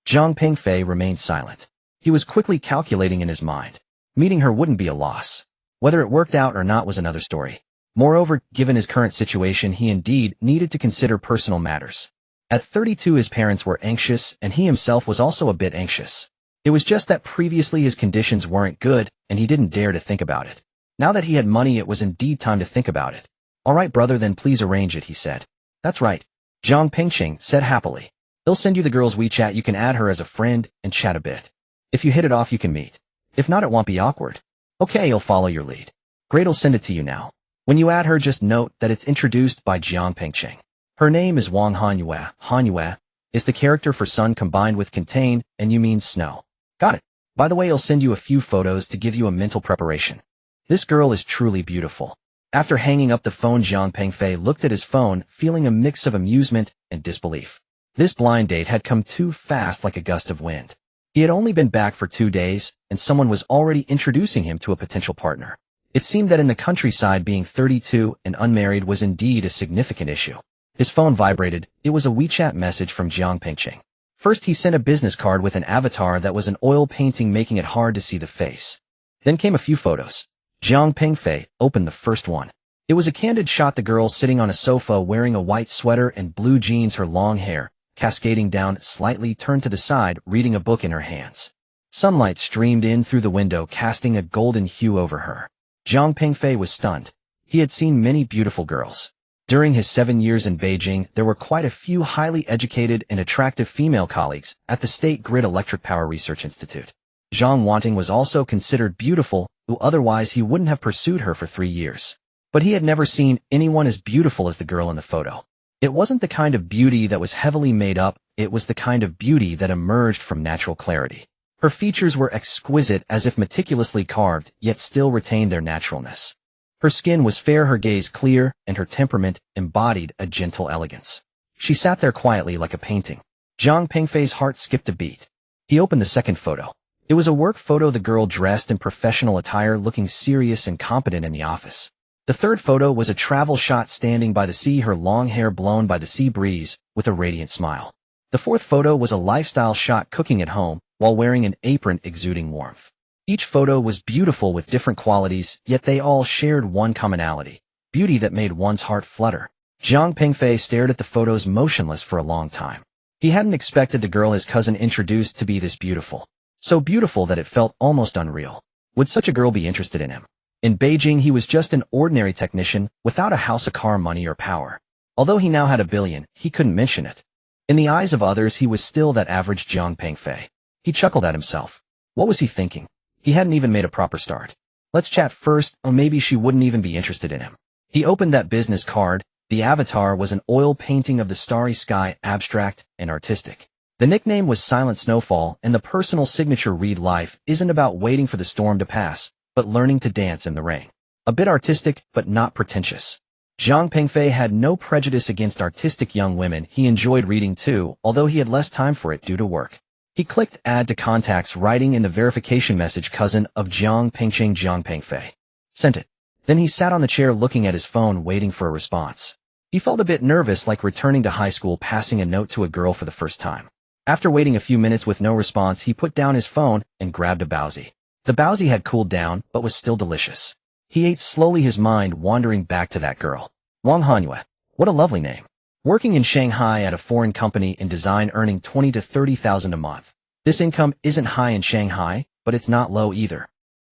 Jiang Pengfei remained silent. He was quickly calculating in his mind. Meeting her wouldn't be a loss. Whether it worked out or not was another story. Moreover, given his current situation, he indeed needed to consider personal matters. At 32 his parents were anxious, and he himself was also a bit anxious. It was just that previously his conditions weren't good, and he didn't dare to think about it. Now that he had money, it was indeed time to think about it. All right, brother, then please arrange it, he said. That's right. Jiang Pengqing said happily. He'll send you the girl's WeChat, you can add her as a friend and chat a bit. If you hit it off, you can meet. If not, it won't be awkward. Okay, he'll follow your lead. Great, I'll send it to you now. When you add her, just note that it's introduced by Jiang Pengqing. Her name is Wang Hanyue. Hanyue is the character for sun combined with contain, and you means snow. Got it. By the way, I'll send you a few photos to give you a mental preparation. This girl is truly beautiful. After hanging up the phone, Jiang Pengfei looked at his phone, feeling a mix of amusement and disbelief. This blind date had come too fast, like a gust of wind. He had only been back for 2 days, and someone was already introducing him to a potential partner. It seemed that in the countryside, being 32 and unmarried was indeed a significant issue. His phone vibrated. It was a WeChat message from Jiang Pengqing. First, he sent a business card with an avatar that was an oil painting, making it hard to see the face. Then came a few photos. Jiang Pengfei opened the first one. It was a candid shot, the girl sitting on a sofa wearing a white sweater and blue jeans, her long hair, cascading down, slightly turned to the side, reading a book in her hands. Sunlight streamed in through the window, casting a golden hue over her. Jiang Pengfei was stunned. He had seen many beautiful girls. During his 7 years in Beijing, there were quite a few highly educated and attractive female colleagues at the State Grid Electric Power Research Institute. Zhang Wanting was also considered beautiful, though otherwise he wouldn't have pursued her for 3 years. But he had never seen anyone as beautiful as the girl in the photo. It wasn't the kind of beauty that was heavily made up, it was the kind of beauty that emerged from natural clarity. Her features were exquisite, as if meticulously carved, yet still retained their naturalness. Her skin was fair, her gaze clear, and her temperament embodied a gentle elegance. She sat there quietly like a painting. Jiang Pengfei's heart skipped a beat. He opened the second photo. It was a work photo, the girl dressed in professional attire, looking serious and competent in the office. The third photo was a travel shot, standing by the sea, her long hair blown by the sea breeze, with a radiant smile. The fourth photo was a lifestyle shot, cooking at home, while wearing an apron, exuding warmth. Each photo was beautiful with different qualities, yet they all shared one commonality, beauty that made one's heart flutter. Jiang Pengfei stared at the photos motionless for a long time. He hadn't expected the girl his cousin introduced to be this beautiful. So beautiful that it felt almost unreal. Would such a girl be interested in him? In Beijing, he was just an ordinary technician without a house, a car, money, or power. Although he now had $1 billion, he couldn't mention it. In the eyes of others, he was still that average Jiang Pengfei. He chuckled at himself. What was he thinking? He hadn't even made a proper start. Let's chat first, or maybe she wouldn't even be interested in him. He opened that business card. The avatar was an oil painting of the starry sky, abstract and artistic. The nickname was Silent Snowfall, and the personal signature read, "Life isn't about waiting for the storm to pass, but learning to dance in the rain." A bit artistic, but not pretentious. Jiang Pengfei had no prejudice against artistic young women. He enjoyed reading too, although he had less time for it due to work. He clicked Add to Contacts, writing in the verification message, "Cousin of Jiang Pengqing, Jiang Pengfei." Sent it. Then he sat on the chair looking at his phone, waiting for a response. He felt a bit nervous, like returning to high school, passing a note to a girl for the first time. After waiting a few minutes with no response, he put down his phone and grabbed a baozi. The baozi had cooled down, but was still delicious. He ate slowly, his mind wandering back to that girl. Wang Hanyue. What a lovely name. Working in Shanghai at a foreign company in design, earning 20 to 30,000 a month. This income isn't high in Shanghai, but it's not low either.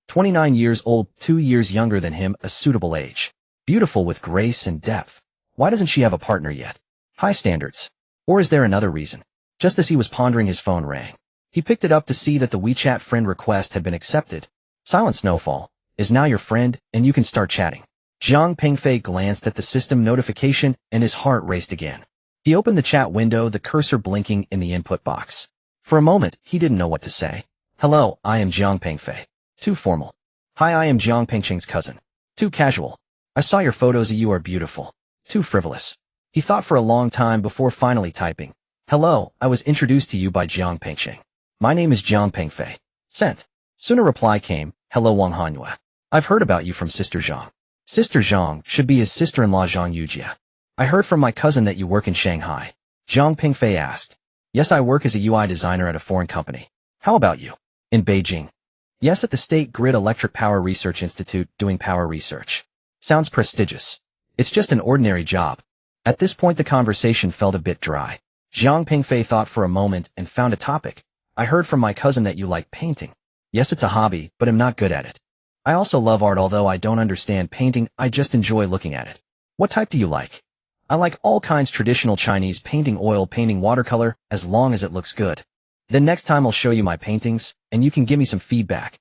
29 years old, 2 years younger than him, a suitable age. Beautiful with grace and depth. Why doesn't she have a partner yet? High standards. Or is there another reason? Just as he was pondering, his phone rang. He picked it up to see that the WeChat friend request had been accepted. Silent Snowfall is now your friend, and you can start chatting. Jiang Pengfei glanced at the system notification, and his heart raced again. He opened the chat window, the cursor blinking in the input box. For a moment, he didn't know what to say. Hello, I am Jiang Pengfei. Too formal. Hi, I am Jiang Pengqing's cousin. Too casual. I saw your photos, you are beautiful. Too frivolous. He thought for a long time before finally typing. Hello, I was introduced to you by Jiang Pengqing. My name is Jiang Pengfei. Sent. Soon a reply came. Hello, Wang Hanyue. I've heard about you from Sister Zhang. Sister Zhang should be his sister-in-law, Zhang Yujia. I heard from my cousin that you work in Shanghai. Jiang Pengfei asked. Yes, I work as a UI designer at a foreign company. How about you? In Beijing. Yes, at the State Grid Electric Power Research Institute, doing power research. Sounds prestigious. It's just an ordinary job. At this point, the conversation felt a bit dry. Jiang Pengfei thought for a moment and found a topic. I heard from my cousin that you like painting. Yes, it's a hobby, but I'm not good at it. I also love art, although I don't understand painting, I just enjoy looking at it. What type do you like? I like all kinds, traditional Chinese painting, oil painting, watercolor, as long as it looks good. Then next time I'll show you my paintings, and you can give me some feedback.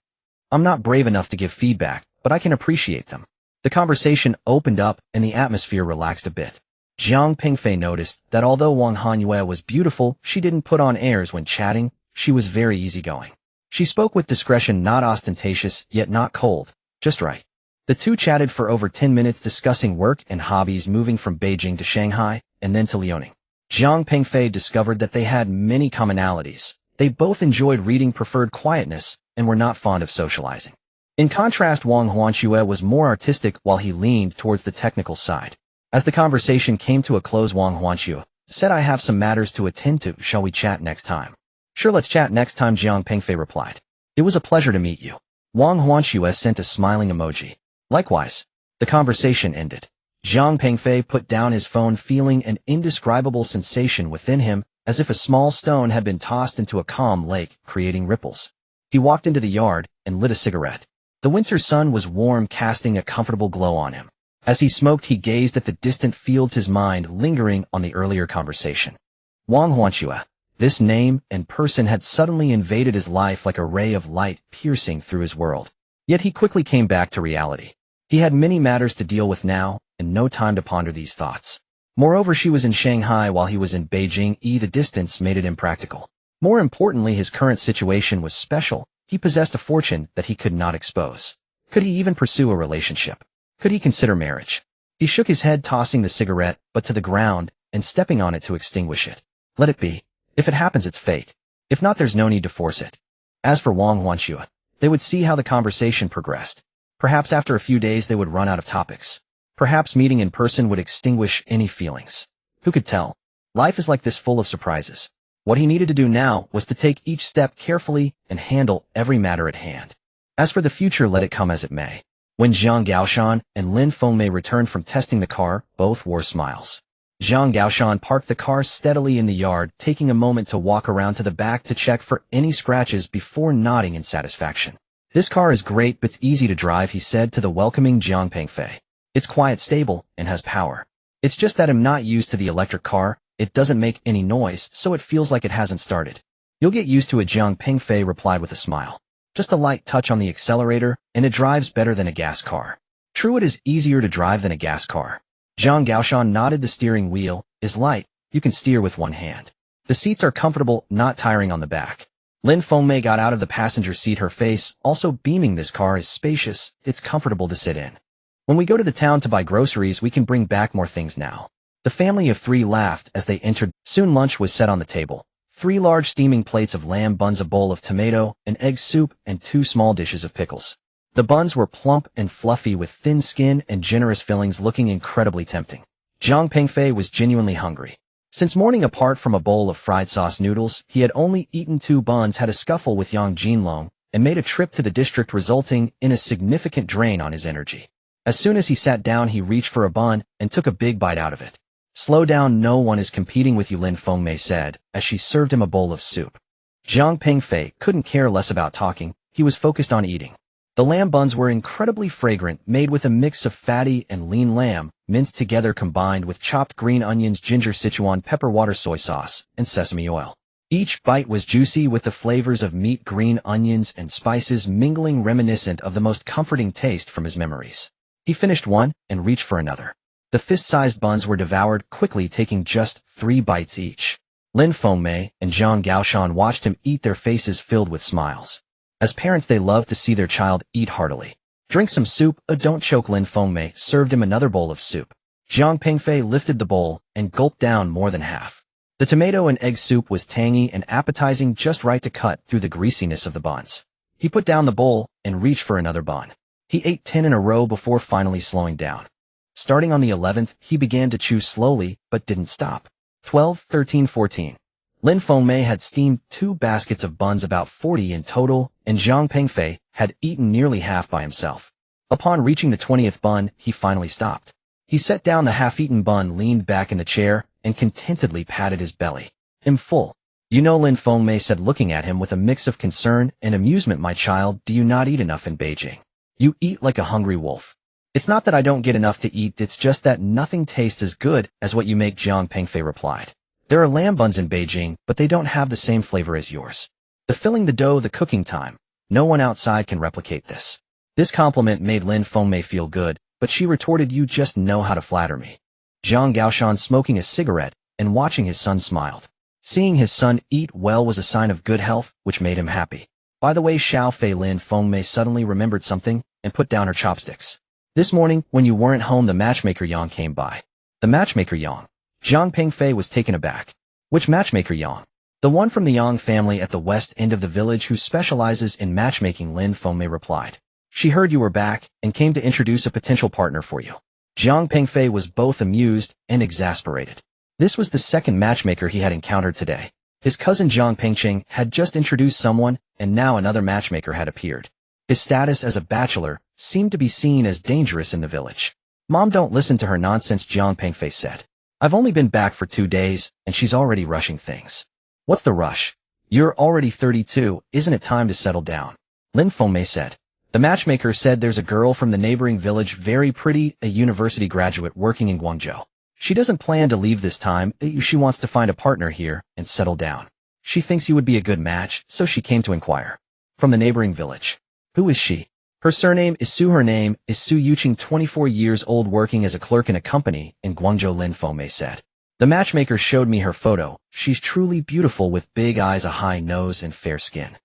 I'm not brave enough to give feedback, but I can appreciate them. The conversation opened up and the atmosphere relaxed a bit. Jiang Pengfei noticed that although Wang Hanyue was beautiful, she didn't put on airs when chatting. She was very easygoing. She spoke with discretion, not ostentatious, yet not cold, just right. The two chatted for over 10 minutes, discussing work and hobbies, moving from Beijing to Shanghai, and then to Liaoning. Jiang Pengfei discovered that they had many commonalities. They both enjoyed reading, preferred quietness, and were not fond of socializing. In contrast, Wang Hanyue was more artistic, while he leaned towards the technical side. As the conversation came to a close, Wang Hanyue said, I have some matters to attend to. Shall we chat next time? Sure, let's chat next time, Jiang Pengfei replied. It was a pleasure to meet you. Wang Hanyue sent a smiling emoji. Likewise. The conversation ended. Jiang Pengfei put down his phone, feeling an indescribable sensation within him, as if a small stone had been tossed into a calm lake, creating ripples. He walked into the yard and lit a cigarette. The winter sun was warm, casting a comfortable glow on him. As he smoked, he gazed at the distant fields, his mind lingering on the earlier conversation. Wang Hanyue. This name and person had suddenly invaded his life like a ray of light piercing through his world. Yet he quickly came back to reality. He had many matters to deal with now, and no time to ponder these thoughts. Moreover, she was in Shanghai while he was in Beijing. The distance made it impractical. More importantly, his current situation was special. He possessed a fortune that he could not expose. Could he even pursue a relationship? Could he consider marriage? He shook his head, tossing the cigarette, but to the ground, and stepping on it to extinguish it. Let it be. If it happens, it's fate. If not, there's no need to force it. As for Wang Hanyue, they would see how the conversation progressed. Perhaps after a few days they would run out of topics. Perhaps meeting in person would extinguish any feelings. Who could tell? Life is like this, full of surprises. What he needed to do now was to take each step carefully and handle every matter at hand. As for the future, let it come as it may. When Zhang Gaoshan and Lin Fengmei returned from testing the car, both wore smiles. Zhang Gaoshan parked the car steadily in the yard, taking a moment to walk around to the back to check for any scratches before nodding in satisfaction. This car is great but it's easy to drive, he said to the welcoming Jiang Pengfei. It's quiet, stable, and has power. It's just that I'm not used to the electric car. It doesn't make any noise, so it feels like it hasn't started. You'll get used to it, Jiang Pengfei replied with a smile. Just a light touch on the accelerator, and it drives better than a gas car. True, it is easier to drive than a gas car. Zhang Gaoshan nodded. The steering wheel is light. You can steer with one hand. The seats are comfortable, not tiring on the back. Lin Fengmei got out of the passenger seat, her face also beaming. This car is spacious. It's comfortable to sit in. When we go to the town to buy groceries, we can bring back more things now. The family of three laughed as they entered. Soon lunch was set on the table. 3 large steaming plates of lamb buns, a bowl of tomato, an egg soup, and 2 small dishes of pickles. The buns were plump and fluffy with thin skin and generous fillings, looking incredibly tempting. Jiang Pengfei was genuinely hungry. Since morning, apart from a bowl of fried sauce noodles, he had only eaten 2 buns, had a scuffle with Yang Jinlong, and made a trip to the district, resulting in a significant drain on his energy. As soon as he sat down, he reached for a bun and took a big bite out of it. Slow down, no one is competing with you, Lin Fengmei said, as she served him a bowl of soup. Jiang Pengfei couldn't care less about talking. He was focused on eating. The lamb buns were incredibly fragrant, made with a mix of fatty and lean lamb, minced together, combined with chopped green onions, ginger, Sichuan pepper, water, soy sauce, and sesame oil. Each bite was juicy with the flavors of meat, green onions, and spices mingling, reminiscent of the most comforting taste from his memories. He finished one and reached for another. The fist-sized buns were devoured quickly, taking just 3 bites each. Lin Fengmei and Zhang Gaoshan watched him eat, their faces filled with smiles. As parents, they love to see their child eat heartily. Drink some soup, don't choke. Lin Fengmei served him another bowl of soup. Jiang Pengfei lifted the bowl and gulped down more than half. The tomato and egg soup was tangy and appetizing, just right to cut through the greasiness of the buns. He put down the bowl and reached for another bun. He ate 10 in a row before finally slowing down. Starting on the 11th, he began to chew slowly, but didn't stop. 12, 13, 14. Lin Fengmei had steamed 2 baskets of buns, about 40 in total, and Jiang Pengfei had eaten nearly half by himself. Upon reaching the 20th bun, he finally stopped. He set down the half-eaten bun, leaned back in the chair, and contentedly patted his belly. I'm full. You know, Lin Fengmei said, looking at him with a mix of concern and amusement. My child, do you not eat enough in Beijing? You eat like a hungry wolf. It's not that I don't get enough to eat, it's just that nothing tastes as good as what you make, Jiang Pengfei replied. There are lamb buns in Beijing, but they don't have the same flavor as yours. The filling, the dough, the cooking time. No one outside can replicate this. This compliment made Lin Fengmei feel good, but she retorted, you just know how to flatter me. Zhang Gaoshan, smoking a cigarette and watching his son, smiled. Seeing his son eat well was a sign of good health, which made him happy. By the way, Xiao Fei, Lin Fengmei suddenly remembered something and put down her chopsticks. This morning, when you weren't home, the matchmaker Yang came by. The matchmaker Yang? Jiang Pengfei was taken aback. Which matchmaker Yang? The one from the Yang family at the west end of the village who specializes in matchmaking, Lin Fengmei replied. She heard you were back and came to introduce a potential partner for you. Jiang Pengfei was both amused and exasperated. This was the second matchmaker he had encountered today. His cousin Jiang Pengqing had just introduced someone, and now another matchmaker had appeared. His status as a bachelor seemed to be seen as dangerous in the village. Mom, don't listen to her nonsense, Jiang Pengfei said. I've only been back for 2 days, and she's already rushing things. What's the rush? You're already 32, isn't it time to settle down? Lin Fengmei said. The matchmaker said there's a girl from the neighboring village, very pretty, a university graduate working in Guangzhou. She doesn't plan to leave this time, she wants to find a partner here and settle down. She thinks you would be a good match, so she came to inquire. From the neighboring village. Who is she? Her surname is Su. Her name is Su Yuqing, 24 years old, working as a clerk in a company in Guangzhou, Lin Fengmei said. The matchmaker showed me her photo. She's truly beautiful with big eyes, a high nose, and fair skin.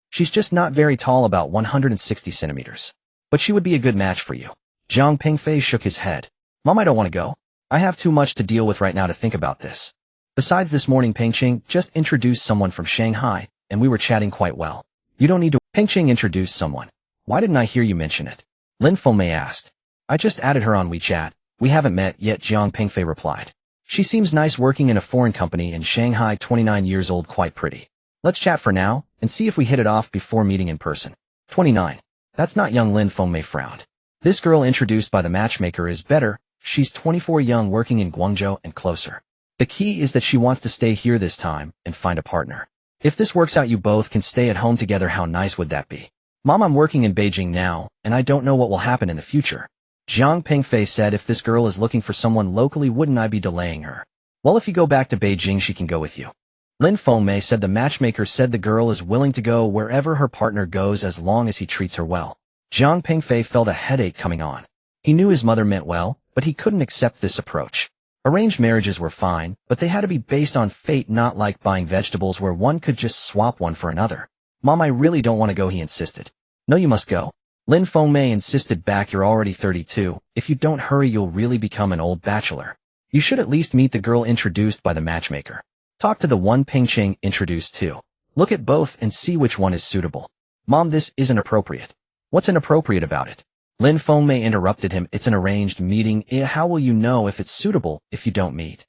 She's just not very tall, about 160 centimeters. But she would be a good match for you. Jiang Pengfei shook his head. Mom, I don't want to go. I have too much to deal with right now to think about this. Besides, this morning Pengqing just introduced someone from Shanghai, and we were chatting quite well. You don't need to. Pengqing introduced someone. Why didn't I hear you mention it? Lin Fengmei asked. I just added her on WeChat. We haven't met yet, Jiang Pengfei replied. She seems nice, working in a foreign company in Shanghai, 29 years old, quite pretty. Let's chat for now and see if we hit it off before meeting in person. 29. That's not young, Lin Fengmei frowned. This girl introduced by the matchmaker is better. She's 24, young, working in Guangzhou, and closer. The key is that she wants to stay here this time and find a partner. If this works out, you both can stay at home together. How nice would that be? Mom, I'm working in Beijing now, and I don't know what will happen in the future. Jiang Pengfei said, if this girl is looking for someone locally, wouldn't I be delaying her? Well, if you go back to Beijing, she can go with you. Lin Fengmei said the matchmaker said the girl is willing to go wherever her partner goes as long as he treats her well. Jiang Pengfei felt a headache coming on. He knew his mother meant well, but he couldn't accept this approach. Arranged marriages were fine, but they had to be based on fate, not like buying vegetables where one could just swap one for another. Mom, I really don't want to go, he insisted. No, you must go. Lin Fengmei insisted back, you're already 32. If you don't hurry, you'll really become an old bachelor. You should at least meet the girl introduced by the matchmaker. Talk to the one Pingqing introduced to. Look at both and see which one is suitable. Mom, this isn't appropriate. What's inappropriate about it? Lin Fengmei interrupted him. It's an arranged meeting. How will you know if it's suitable if you don't meet?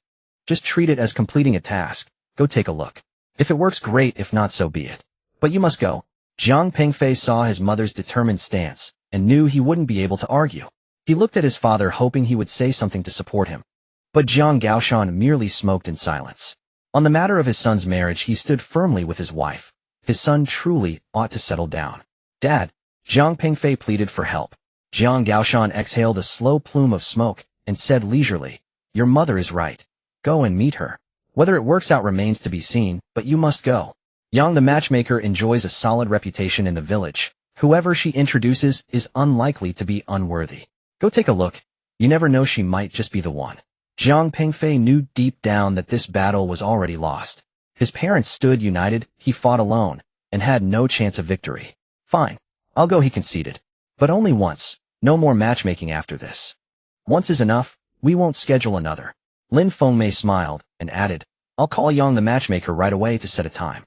Just treat it as completing a task. Go take a look. If it works, great. If not, so be it. But you must go. Jiang Pengfei saw his mother's determined stance and knew he wouldn't be able to argue. He looked at his father, hoping he would say something to support him. But Jiang Gaoshan merely smoked in silence. On the matter of his son's marriage, he stood firmly with his wife. His son truly ought to settle down. Dad, Jiang Pengfei pleaded for help. Jiang Gaoshan exhaled a slow plume of smoke and said leisurely, your mother is right. Go and meet her. Whether it works out remains to be seen, but you must go. Yang the matchmaker enjoys a solid reputation in the village. Whoever she introduces is unlikely to be unworthy. Go take a look. You never know, she might just be the one. Jiang Pengfei knew deep down that this battle was already lost. His parents stood united, he fought alone, and had no chance of victory. Fine, I'll go, he conceded. But only once. No more matchmaking after this. Once is enough, we won't schedule another. Lin Fengmei smiled and added, I'll call Yang the matchmaker right away to set a time.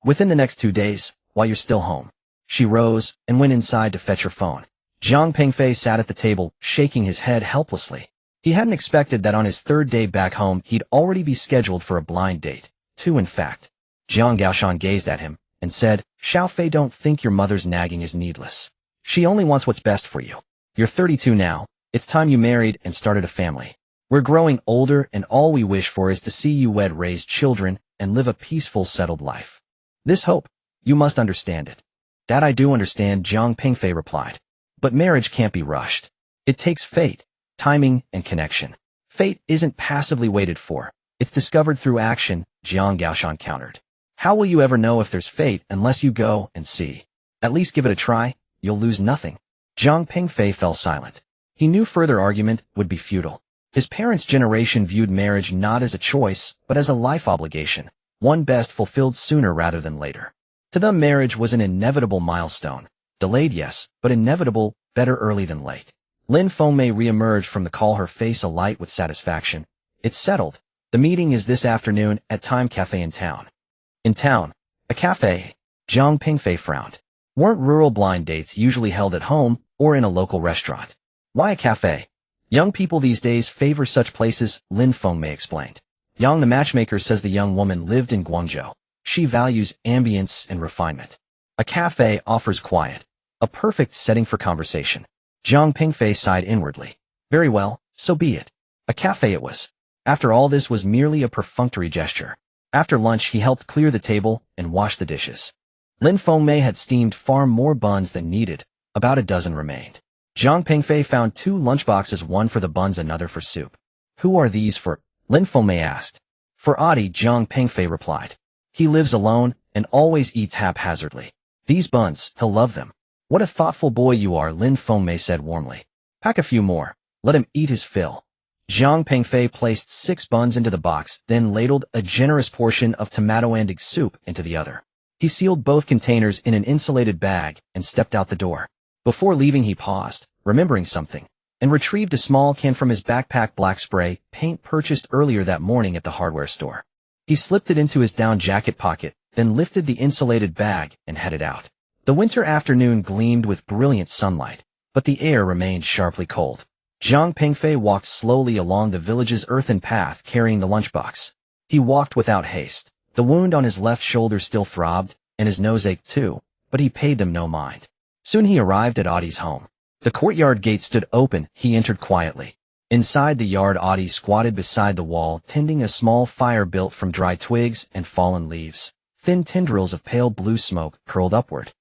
Within the next 2 days, while you're still home. She rose and went inside to fetch her phone. Jiang Pengfei sat at the table, shaking his head helplessly. He hadn't expected that on his 3rd day back home he'd already be scheduled for a blind date. 2 in fact. Jiang Gaoshan gazed at him and said, Xiao Fei, don't think your mother's nagging is needless. She only wants what's best for you. You're 32 now. It's time you married and started a family. We're growing older, and all we wish for is to see you wed, raise children, and live a peaceful, settled life. This hope, you must understand it. That I do understand, Jiang Pengfei replied. But marriage can't be rushed. It takes fate, timing, and connection. Fate isn't passively waited for. It's discovered through action, Jiang Gaoshan countered. How will you ever know if there's fate unless you go and see? At least give it a try. You'll lose nothing. Jiang Pengfei fell silent. He knew further argument would be futile. His parents' generation viewed marriage not as a choice, but as a life obligation, one best fulfilled sooner rather than later. To them, marriage was an inevitable milestone. Delayed, yes, but inevitable, better early than late. Lin Fengmei re-emerged from the call, her face alight with satisfaction. It's settled. The meeting is this afternoon at Time Cafe in town. In town? A cafe? Jiang Pengfei frowned. Weren't rural blind dates usually held at home or in a local restaurant? Why a cafe? Young people these days favor such places, Lin Fengmei explained. Yang the matchmaker says the young woman lived in Guangzhou. She values ambience and refinement. A cafe offers quiet, a perfect setting for conversation. Jiang Pengfei sighed inwardly. Very well, so be it. A cafe it was. After all, this was merely a perfunctory gesture. After lunch, he helped clear the table and wash the dishes. Lin Fengmei had steamed far more buns than needed. About a dozen remained. Jiang Pengfei found 2 lunchboxes, one for the buns, another for soup. Who are these for? Lin Fengmei asked. For Adi, Jiang Pengfei replied. He lives alone and always eats haphazardly. These buns, he'll love them. What a thoughtful boy you are, Lin Fengmei said warmly. Pack a few more. Let him eat his fill. Jiang Pengfei placed 6 buns into the box, then ladled a generous portion of tomato and egg soup into the other. He sealed both containers in an insulated bag and stepped out the door. Before leaving, he paused, remembering something, and retrieved a small can from his backpack, black spray paint purchased earlier that morning at the hardware store. He slipped it into his down jacket pocket, then lifted the insulated bag and headed out. The winter afternoon gleamed with brilliant sunlight, but the air remained sharply cold. Jiang Pengfei walked slowly along the village's earthen path, carrying the lunchbox. He walked without haste. The wound on his left shoulder still throbbed, and his nose ached too, but he paid them no mind. Soon he arrived at Adi's home. The courtyard gate stood open. He entered quietly. Inside the yard, Adi squatted beside the wall, tending a small fire built from dry twigs and fallen leaves. Thin tendrils of pale blue smoke curled upward.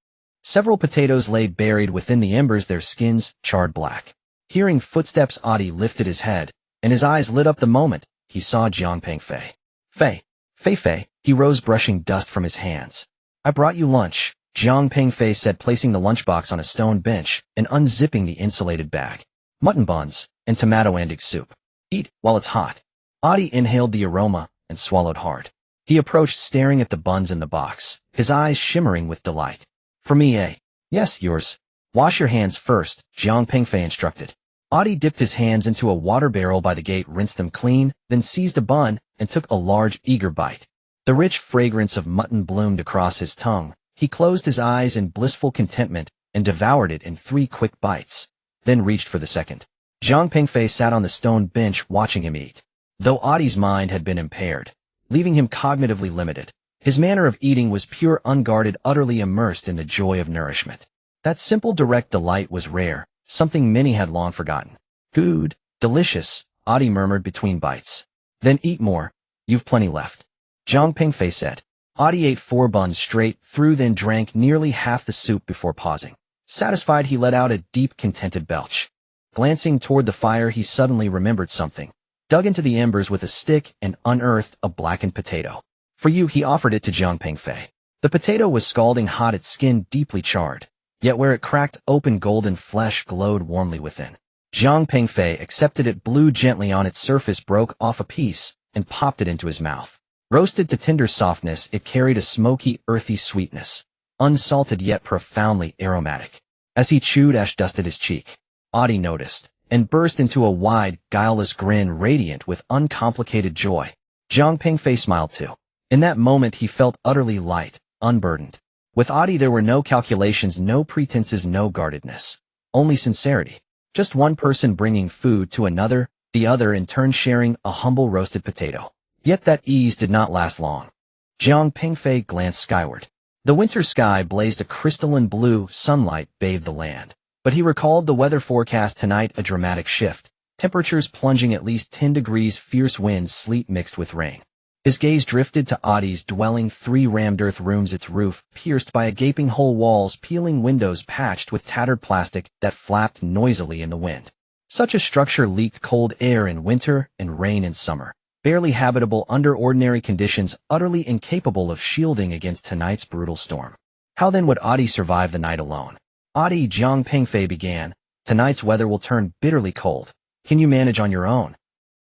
Several potatoes lay buried within the embers, their skins charred black. Hearing footsteps, Adi lifted his head, and his eyes lit up the moment he saw Jiang Pengfei. Fei. He rose, brushing dust from his hands. I brought you lunch, Jiang Pengfei said, placing the lunchbox on a stone bench and unzipping the insulated bag. Mutton buns and tomato and egg soup. Eat while it's hot. Adi inhaled the aroma and swallowed hard. He approached, staring at the buns in the box, his eyes shimmering with delight. For me, eh? Yes, yours. Wash your hands first, Jiang Pengfei instructed. Adi dipped his hands into a water barrel by the gate, rinsed them clean, then seized a bun and took a large, eager bite. The rich fragrance of mutton bloomed across his tongue. He closed his eyes in blissful contentment and devoured it in 3 quick bites, then reached for the second. Jiang Pengfei sat on the stone bench watching him eat. Though Adi's mind had been impaired, leaving him cognitively limited, his manner of eating was pure, unguarded, utterly immersed in the joy of nourishment. That simple, direct delight was rare, something many had long forgotten. Good, delicious, Adi murmured between bites. Then eat more, you've plenty left, Jiang Pengfei said. Adi ate 4 buns straight through, then drank nearly half the soup before pausing. Satisfied, he let out a deep, contented belch. Glancing toward the fire, he suddenly remembered something. Dug into the embers with a stick and unearthed a blackened potato. For you, he offered it to Jiang Pengfei. The potato was scalding hot, its skin deeply charred, yet where it cracked open, golden flesh glowed warmly within. Jiang Pengfei accepted it, blew gently on its surface, broke off a piece, and popped it into his mouth. Roasted to tender softness, it carried a smoky, earthy sweetness, unsalted yet profoundly aromatic. As he chewed, ash dusted his cheek. Adi noticed, and burst into a wide, guileless grin, radiant with uncomplicated joy. Jiang Pengfei smiled too. In that moment he felt utterly light, unburdened. With Adi there were no calculations, no pretenses, no guardedness. Only sincerity. Just one person bringing food to another, the other in turn sharing a humble roasted potato. Yet that ease did not last long. Jiang Pengfei glanced skyward. The winter sky blazed a crystalline blue, sunlight bathed the land. But he recalled the weather forecast tonight, a dramatic shift. Temperatures plunging at least 10 degrees, fierce winds, sleet mixed with rain. His gaze drifted to Adi's dwelling, 3 rammed earth rooms, its roof pierced by a gaping hole, walls peeling, windows patched with tattered plastic that flapped noisily in the wind. Such a structure leaked cold air in winter and rain in summer. Barely habitable under ordinary conditions, utterly incapable of shielding against tonight's brutal storm. How then would Adi survive the night alone? Adi, Jiang Pengfei began, tonight's weather will turn bitterly cold. Can you manage on your own?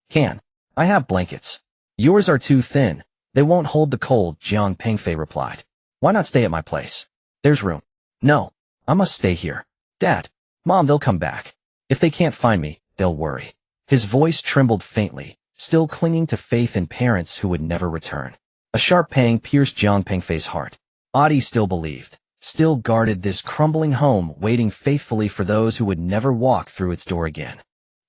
Can. I have blankets. Yours are too thin. They won't hold the cold, Jiang Pengfei replied. Why not stay at my place? There's room. No, I must stay here. Dad, Mom, they'll come back. If they can't find me, they'll worry. His voice trembled faintly, still clinging to faith in parents who would never return. A sharp pang pierced Jiang Pengfei's heart. Adi still believed, still guarded this crumbling home, waiting faithfully for those who would never walk through its door again.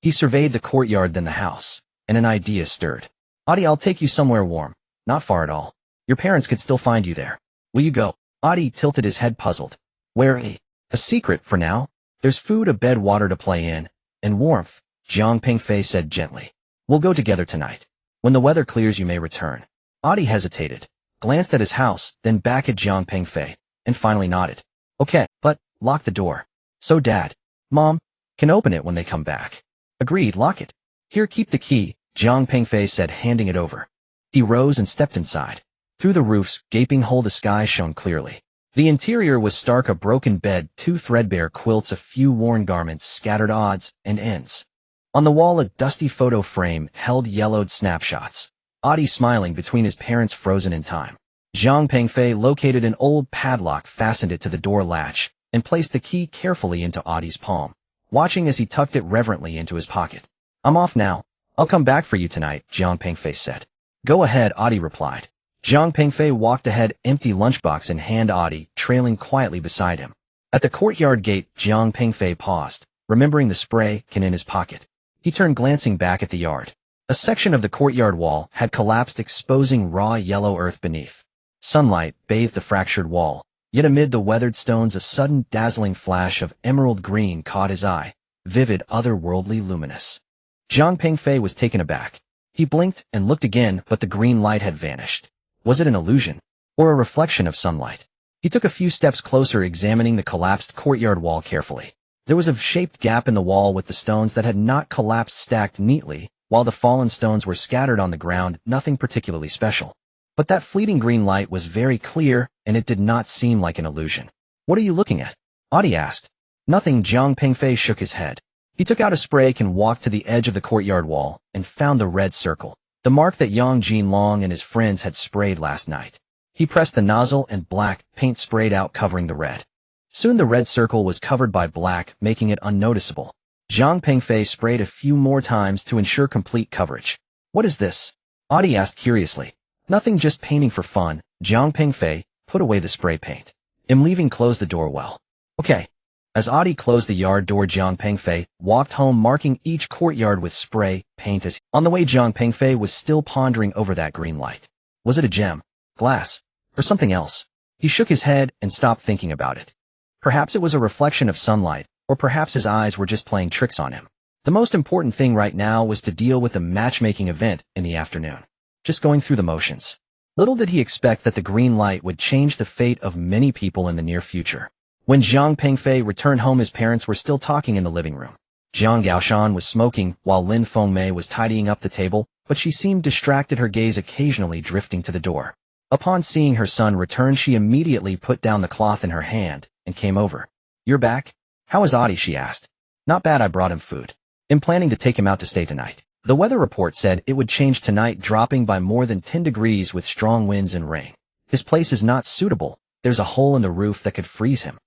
He surveyed the courtyard, then the house, and an idea stirred. Adi, I'll take you somewhere warm. Not far at all. Your parents could still find you there. Will you go? Adi tilted his head, puzzled. Where? A secret for now. There's food, a bed, water to play in, and warmth, Jiang Pengfei said gently. We'll go together tonight. When the weather clears, you may return. Adi hesitated, glanced at his house, then back at Jiang Pengfei, and finally nodded. Okay, but lock the door. So Dad, Mom, can open it when they come back. Agreed, lock it. Here, keep the key, Jiang Pengfei said, handing it over. He rose and stepped inside. Through the roof's gaping hole the sky shone clearly. The interior was stark, a broken bed, 2 threadbare quilts, a few worn garments, scattered odds and ends. On the wall a dusty photo frame held yellowed snapshots. Adi smiling between his parents, frozen in time. Jiang Pengfei located an old padlock, fastened it to the door latch, and placed the key carefully into Adi's palm, watching as he tucked it reverently into his pocket. I'm off now. I'll come back for you tonight, Jiang Pengfei said. Go ahead, Adi replied. Jiang Pengfei walked ahead, empty lunchbox in hand, Adi trailing quietly beside him. At the courtyard gate, Jiang Pengfei paused, remembering the spray can in his pocket. He turned, glancing back at the yard. A section of the courtyard wall had collapsed, exposing raw yellow earth beneath. Sunlight bathed the fractured wall, yet amid the weathered stones a sudden dazzling flash of emerald green caught his eye, vivid, otherworldly, luminous. Jiang Pengfei was taken aback. He blinked and looked again, but the green light had vanished. Was it an illusion, or a reflection of sunlight? He took a few steps closer, examining the collapsed courtyard wall carefully. There was a shaped gap in the wall with the stones that had not collapsed stacked neatly, while the fallen stones were scattered on the ground, nothing particularly special. But that fleeting green light was very clear, and it did not seem like an illusion. "What are you looking at?" Audie asked. "Nothing." Jiang Pengfei shook his head. He took out a spray can, walked to the edge of the courtyard wall, and found the red circle, the mark that Yang Jinlong and his friends had sprayed last night. He pressed the nozzle and black paint sprayed out, covering the red. Soon the red circle was covered by black, making it unnoticeable. Jiang Pengfei sprayed a few more times to ensure complete coverage. "What is this?" Audie asked curiously. "Nothing, just painting for fun." Jiang Pengfei put away the spray paint. "I'm leaving, close the door well." "Okay." As Audie closed the yard door, Jiang Pengfei walked home, marking each courtyard with spray paint. As on the way, Jiang Pengfei was still pondering over that green light. Was it a gem, glass, or something else? He shook his head and stopped thinking about it. Perhaps it was a reflection of sunlight, or perhaps his eyes were just playing tricks on him. The most important thing right now was to deal with the matchmaking event in the afternoon. Just going through the motions. Little did he expect that the green light would change the fate of many people in the near future. When Jiang Pengfei returned home, his parents were still talking in the living room. Jiang Gaoshan was smoking, while Lin Fengmei was tidying up the table, but she seemed distracted, her gaze occasionally drifting to the door. Upon seeing her son return, she immediately put down the cloth in her hand and came over. "You're back? How is Audie?" she asked. "Not bad, I brought him food. I'm planning to take him out to stay tonight." The weather report said it would change tonight, dropping by more than 10 degrees with strong winds and rain. "His place is not suitable. There's a hole in the roof that could freeze him."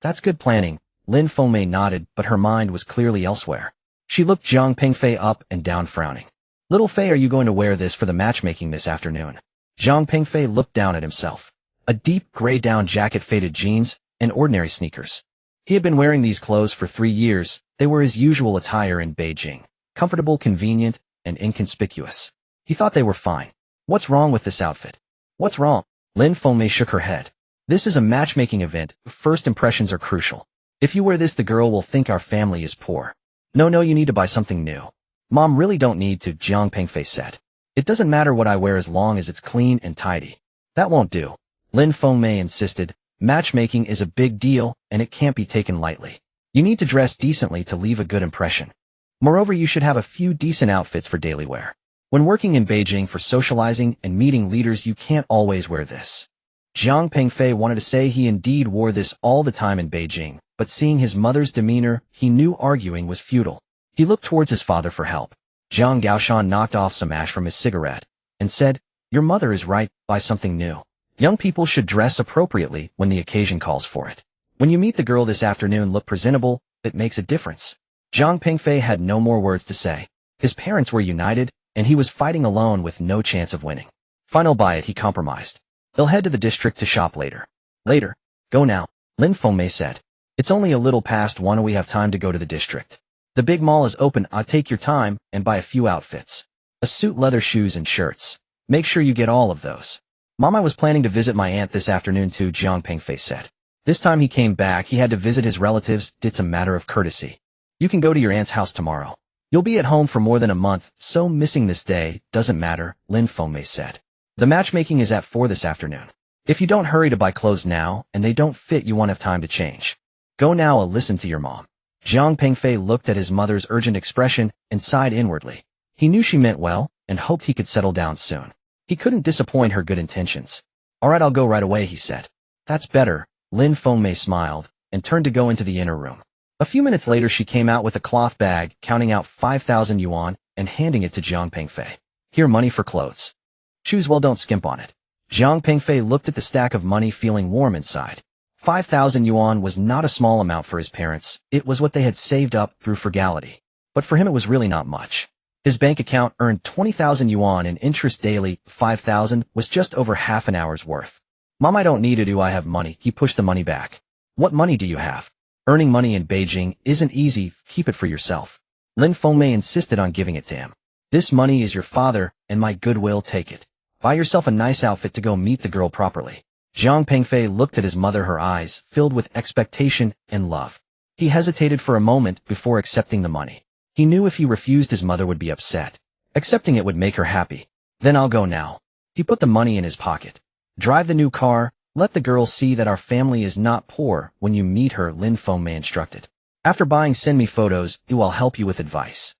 "That's good planning." Lin Fengmei nodded, but her mind was clearly elsewhere. She looked Jiang Pengfei up and down, frowning. "Little Fei, are you going to wear this for the matchmaking this afternoon?" Jiang Pengfei looked down at himself. A deep gray down jacket, faded jeans, and ordinary sneakers. He had been wearing these clothes for 3 years. They were his usual attire in Beijing. Comfortable, convenient, and inconspicuous. He thought they were fine. "What's wrong with this outfit?" "What's wrong?" Lin Fengmei shook her head. "This is a matchmaking event. First impressions are crucial. If you wear this, the girl will think our family is poor." No, you need to buy something new." "Mom, really don't need to," Jiang Pengfei said. "It doesn't matter what I wear as long as it's clean and tidy." "That won't do," Lin Fengmei insisted. "Matchmaking is a big deal, and it can't be taken lightly. You need to dress decently to leave a good impression. Moreover, you should have a few decent outfits for daily wear. When working in Beijing for socializing and meeting leaders, you can't always wear this." Jiang Pengfei wanted to say he indeed wore this all the time in Beijing, but seeing his mother's demeanor, he knew arguing was futile. He looked towards his father for help. Jiang Gaoshan knocked off some ash from his cigarette and said, "Your mother is right, buy something new. Young people should dress appropriately when the occasion calls for it. When you meet the girl this afternoon, look presentable. It makes a difference." Jiang Pengfei had no more words to say. His parents were united, and he was fighting alone with no chance of winning. "Fine, I'll buy it," he compromised. "They'll head to the district to shop later." "Later? Go now," Lin Fengmei said. "It's only a little past 1 and we have time to go to the district. The big mall is open. I'll take your time and buy a few outfits. A suit, leather shoes, and shirts. Make sure you get all of those." "Mom, I was planning to visit my aunt this afternoon too," Jiang Pengfei said. This time he came back. He had to visit his relatives. It's a matter of courtesy. "You can go to your aunt's house tomorrow. You'll be at home for more than a month, so missing this day doesn't matter," Lin Fengmei said. "The matchmaking is at 4 this afternoon. If you don't hurry to buy clothes now and they don't fit, you won't have time to change. Go now and listen to your mom." Jiang Pengfei looked at his mother's urgent expression and sighed inwardly. He knew she meant well and hoped he could settle down soon. He couldn't disappoint her good intentions. "All right, I'll go right away," he said. "That's better," Lin Fengmei smiled and turned to go into the inner room. A few minutes later, she came out with a cloth bag, counting out 5,000 yuan and handing it to Jiang Pengfei. "Here, money for clothes. Choose well, don't skimp on it." Jiang Pengfei looked at the stack of money, feeling warm inside. 5,000 yuan was not a small amount for his parents. It was what they had saved up through frugality. But for him, it was really not much. His bank account earned 20,000 yuan in interest daily. 5,000 was just over half an hour's worth. "Mom, I don't need it. Do I have money?" He pushed the money back. "What money do you have? Earning money in Beijing isn't easy. Keep it for yourself." Lin Fengmei insisted on giving it to him. "This money is your father and my goodwill. Take it. Buy yourself a nice outfit to go meet the girl properly." Jiang Pengfei looked at his mother, her eyes filled with expectation and love. He hesitated for a moment before accepting the money. He knew if he refused, his mother would be upset. Accepting it would make her happy. "Then I'll go now." He put the money in his pocket. "Drive the new car. Let the girl see that our family is not poor when you meet her, Lin Fengmei instructed. After buying, send me photos, it will help you with advice.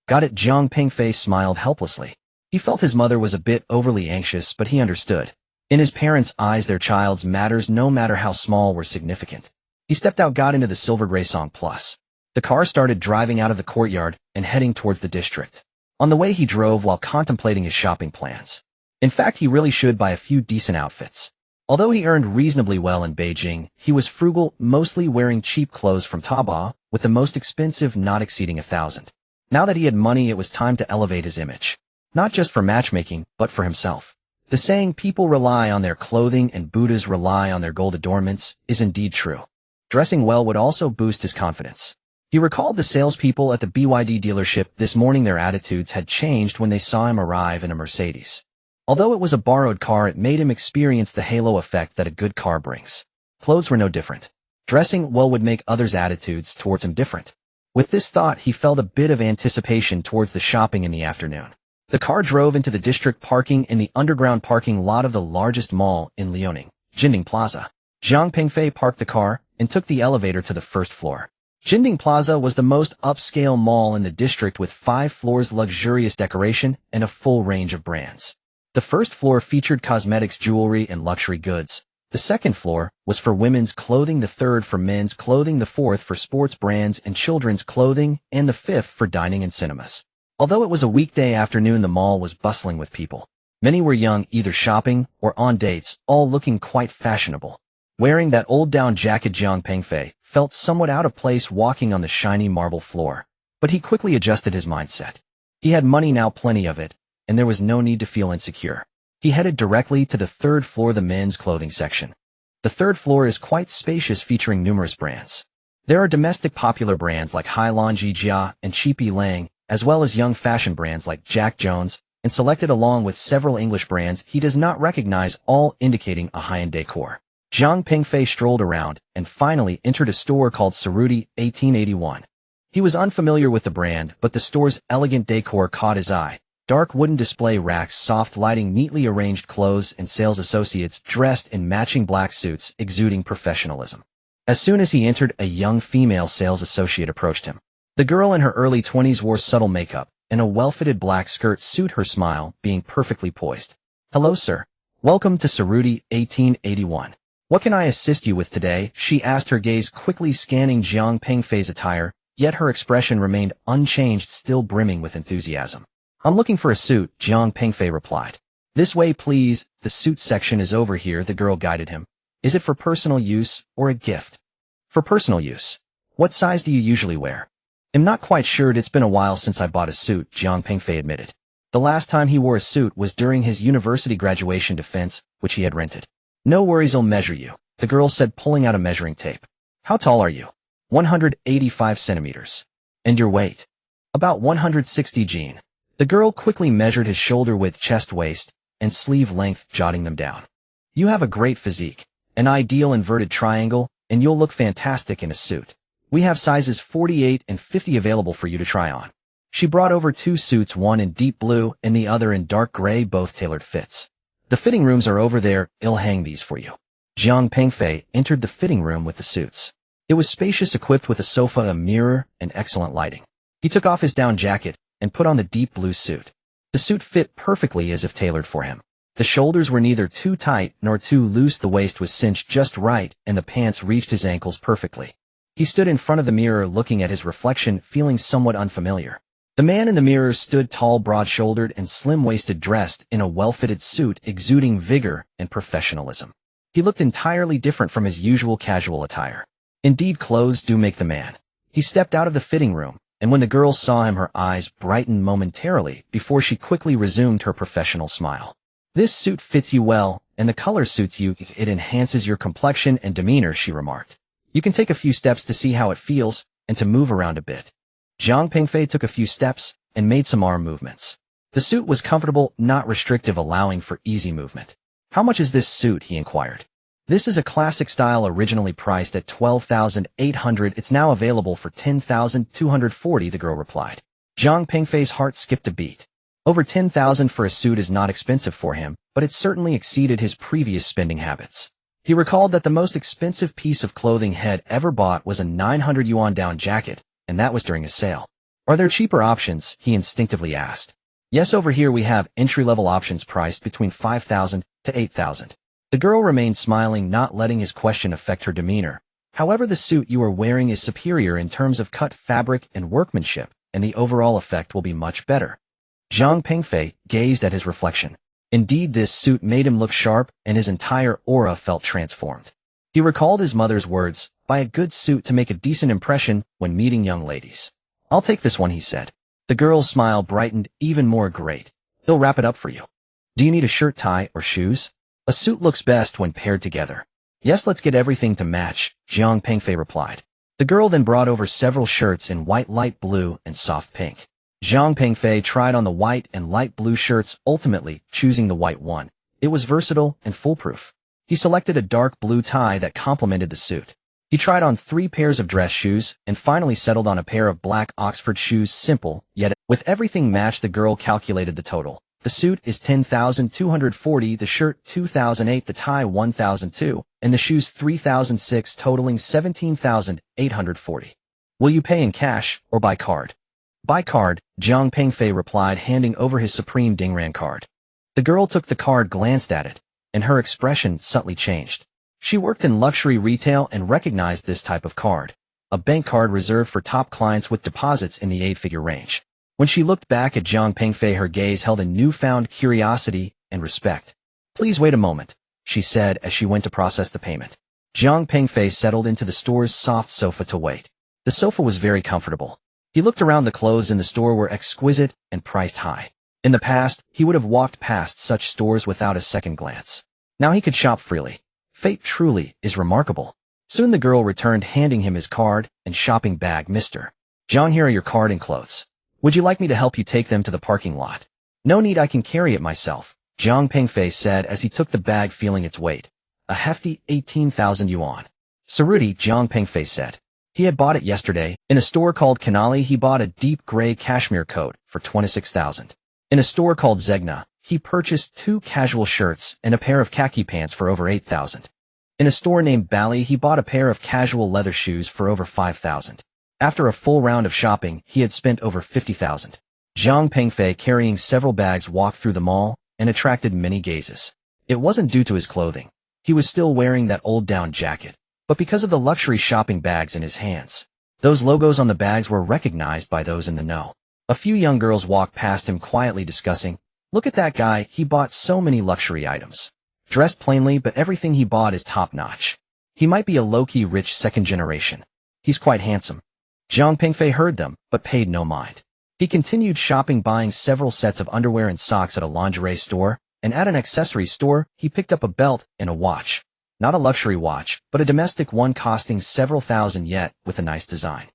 Got it. Jiang Pingfei smiled helplessly. He felt his mother was a bit overly anxious, but he understood. In his parents' eyes, their child's matters, no matter how small, were significant. He stepped out, got into the silver gray Song Plus. The car started driving out of the courtyard and heading towards the district. On the way, he drove while contemplating his shopping plans. In fact, he really should buy a few decent outfits. Although he earned reasonably well in Beijing, he was frugal, mostly wearing cheap clothes from Taobao, with the most expensive not exceeding 1,000. Now that he had money, it was time to elevate his image. Not just for matchmaking, but for himself. The saying, people rely on their clothing and Buddhas rely on their gold adornments, is indeed true. Dressing well would also boost his confidence. He recalled the salespeople at the BYD dealership this morning. Their attitudes had changed when they saw him arrive in a Mercedes. Although it was a borrowed car, it made him experience the halo effect that a good car brings. Clothes were no different. Dressing well would make others' attitudes towards him different. With this thought, he felt a bit of anticipation towards the shopping in the afternoon. The car drove into the district parking in the underground parking lot of the largest mall in Liaoning, Jinding Plaza. Jiang Pingfei parked the car and took the elevator to the first floor. Jinding Plaza was the most upscale mall in the district, with 5 floors, luxurious decoration, and a full range of brands. The first floor featured cosmetics, jewelry, and luxury goods. The second floor was for women's clothing, the third for men's clothing, the fourth for sports brands and children's clothing, and the fifth for dining and cinemas. Although it was a weekday afternoon, the mall was bustling with people. Many were young, either shopping or on dates, all looking quite fashionable. Wearing that old down jacket, Jiang Pingfei felt somewhat out of place walking on the shiny marble floor, but he quickly adjusted his mindset. He had money now, plenty of it, and there was no need to feel insecure. He headed directly to the third floor, the men's clothing section. The third floor is quite spacious, featuring numerous brands. There are domestic popular brands like Hailong Jia and Cheapy Lang, as well as young fashion brands like Jack Jones, and selected along with several English brands he does not recognize, all indicating a high-end decor. Jiang Pingfei strolled around and finally entered a store called Cerruti 1881. He was unfamiliar with the brand, but the store's elegant decor caught his eye. Dark wooden display racks, soft lighting, neatly arranged clothes, and sales associates dressed in matching black suits, exuding professionalism. As soon as he entered, a young female sales associate approached him. The girl in her early 20s wore subtle makeup and a well-fitted black skirt, suit her smile being perfectly poised. "Hello, sir. Welcome to Cerruti 1881. What can I assist you with today?" she asked, her gaze quickly scanning Jiang Pingfei's attire, yet her expression remained unchanged, still brimming with enthusiasm. "I'm looking for a suit," Jiang Pingfei replied. "This way, please. The suit section is over here," the girl guided him. "Is it for personal use or a gift?" "For personal use." "What size do you usually wear?" "I'm not quite sure. It's been a while since I bought a suit," Jiang Pingfei admitted. The last time he wore a suit was during his university graduation defense, which he had rented. "No worries, I'll measure you," the girl said, pulling out a measuring tape. "How tall are you?" 185 centimeters. "And your weight?" "About 160 Gene." The girl quickly measured his shoulder width, chest, waist, and sleeve length, jotting them down. "You have a great physique, an ideal inverted triangle, and you'll look fantastic in a suit. We have sizes 48 and 50 available for you to try on." She brought over 2 suits, one in deep blue and the other in dark gray, both tailored fits. "The fitting rooms are over there. I'll hang these for you." Jiang Pingfei entered the fitting room with the suits. It was spacious, equipped with a sofa, a mirror, and excellent lighting. He took off his down jacket and put on the deep blue suit. The suit fit perfectly, as if tailored for him. The shoulders were neither too tight nor too loose, the waist was cinched just right, and the pants reached his ankles perfectly. He stood in front of the mirror, looking at his reflection, feeling somewhat unfamiliar. The man in the mirror stood tall, broad-shouldered, and slim-waisted, dressed in a well-fitted suit, exuding vigor and professionalism. He looked entirely different from his usual casual attire. Indeed, clothes do make the man. He stepped out of the fitting room, and when the girl saw him, her eyes brightened momentarily before she quickly resumed her professional smile. "This suit fits you well, and the color suits you. It enhances your complexion and demeanor," she remarked. "You can take a few steps to see how it feels and to move around a bit." Jiang Pingfei took a few steps and made some arm movements. The suit was comfortable, not restrictive, allowing for easy movement. "How much is this suit?" he inquired. "This is a classic style, originally priced at 12,800. It's now available for 10,240, the girl replied. Jiang Pingfei's heart skipped a beat. Over 10,000 for a suit is not expensive for him, but it certainly exceeded his previous spending habits. He recalled that the most expensive piece of clothing Head ever bought was a 900 yuan down jacket, and that was during a sale. Are there cheaper options? He instinctively asked. Yes, over here we have entry-level options priced between 5,000 to 8,000. The girl remained smiling, not letting his question affect her demeanor. However, the suit you are wearing is superior in terms of cut fabric and workmanship, and the overall effect will be much better. Zhang Pengfei gazed at his reflection. Indeed, this suit made him look sharp, and his entire aura felt transformed. He recalled his mother's words, buy a good suit to make a decent impression when meeting young ladies. I'll take this one, he said. The girl's smile brightened even more. Great. He'll wrap it up for you. Do you need a shirt, tie, or shoes? A suit looks best when paired together. Yes, let's get everything to match, Zhang Pengfei replied. The girl then brought over several shirts in white, light blue, and soft pink. Zhang Pengfei tried on the white and light blue shirts, ultimately choosing the white one. It was versatile and foolproof. He selected a dark blue tie that complemented the suit. He tried on 3 pairs of dress shoes and finally settled on a pair of black Oxford shoes. Simple, yet with everything matched. The girl calculated the total. The suit is 10,240, the shirt 2,008, the tie 1,002, and the shoes 3,006, totaling 17,840. Will you pay in cash or by card? By card, Zhang Pengfei replied, handing over his Supreme Dingran card. The girl took the card, glanced at it, and her expression subtly changed. She worked in luxury retail and recognized this type of card, a bank card reserved for top clients with deposits in the 8-figure range. When she looked back at Zhang Pengfei, her gaze held a newfound curiosity and respect. Please wait a moment, she said as she went to process the payment. Zhang Pengfei settled into the store's soft sofa to wait. The sofa was very comfortable. He looked around. The clothes in the store were exquisite and priced high. In the past, he would have walked past such stores without a second glance. Now he could shop freely. Fate truly is remarkable. Soon the girl returned, handing him his card and shopping bag. Mr. Zhang, here are your card and clothes. Would you like me to help you take them to the parking lot? No need, I can carry it myself, Zhang Pengfei said as he took the bag, feeling its weight. A hefty 18,000 yuan. Saruti, Zhang Pengfei said. He had bought it yesterday. In a store called Canali, he bought a deep gray cashmere coat for 26,000. In a store called Zegna, he purchased 2 casual shirts and a pair of khaki pants for over 8,000. In a store named Bali, he bought a pair of casual leather shoes for over 5,000. After a full round of shopping, he had spent over 50,000. Zhang Pengfei, carrying several bags, walked through the mall and attracted many gazes. It wasn't due to his clothing. He was still wearing that old down jacket, but because of the luxury shopping bags in his hands. Those logos on the bags were recognized by those in the know. A few young girls walked past him, quietly discussing, "Look at that guy, he bought so many luxury items. Dressed plainly, but everything he bought is top-notch. He might be a low-key rich second generation. He's quite handsome." Zhang Pengfei heard them, but paid no mind. He continued shopping, buying several sets of underwear and socks at a lingerie store, and at an accessory store, he picked up a belt and a watch. Not a luxury watch, but a domestic one costing several thousand yet with a nice design.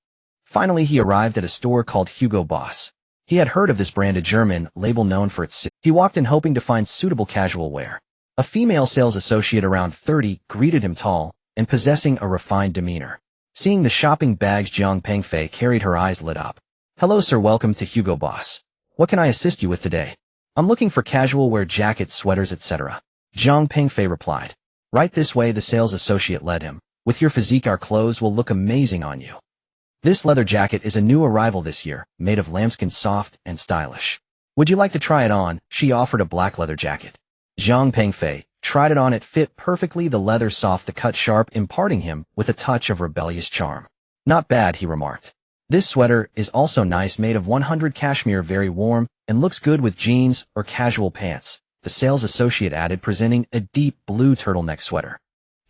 Finally, he arrived at a store called Hugo Boss. He had heard of this brand, a German label known for its. He walked in hoping to find suitable casual wear. A female sales associate around 30 greeted him, tall and possessing a refined demeanor. Seeing the shopping bags Zhang Pengfei carried, her eyes lit up. "Hello sir, welcome to Hugo Boss. What can I assist you with today?" "I'm looking for casual wear, jackets, sweaters, etc." Zhang Pengfei replied. "Right this way," the sales associate led him. "With your physique, our clothes will look amazing on you. This leather jacket is a new arrival this year, made of lambskin, soft and stylish. Would you like to try it on?" She offered a black leather jacket. Zhang Pengfei tried it on. It fit perfectly, the leather soft, the cut sharp, imparting him with a touch of rebellious charm. "Not bad," he remarked. "This sweater is also nice, made of 100 cashmere, very warm, and looks good with jeans or casual pants," the sales associate added, presenting a deep blue turtleneck sweater.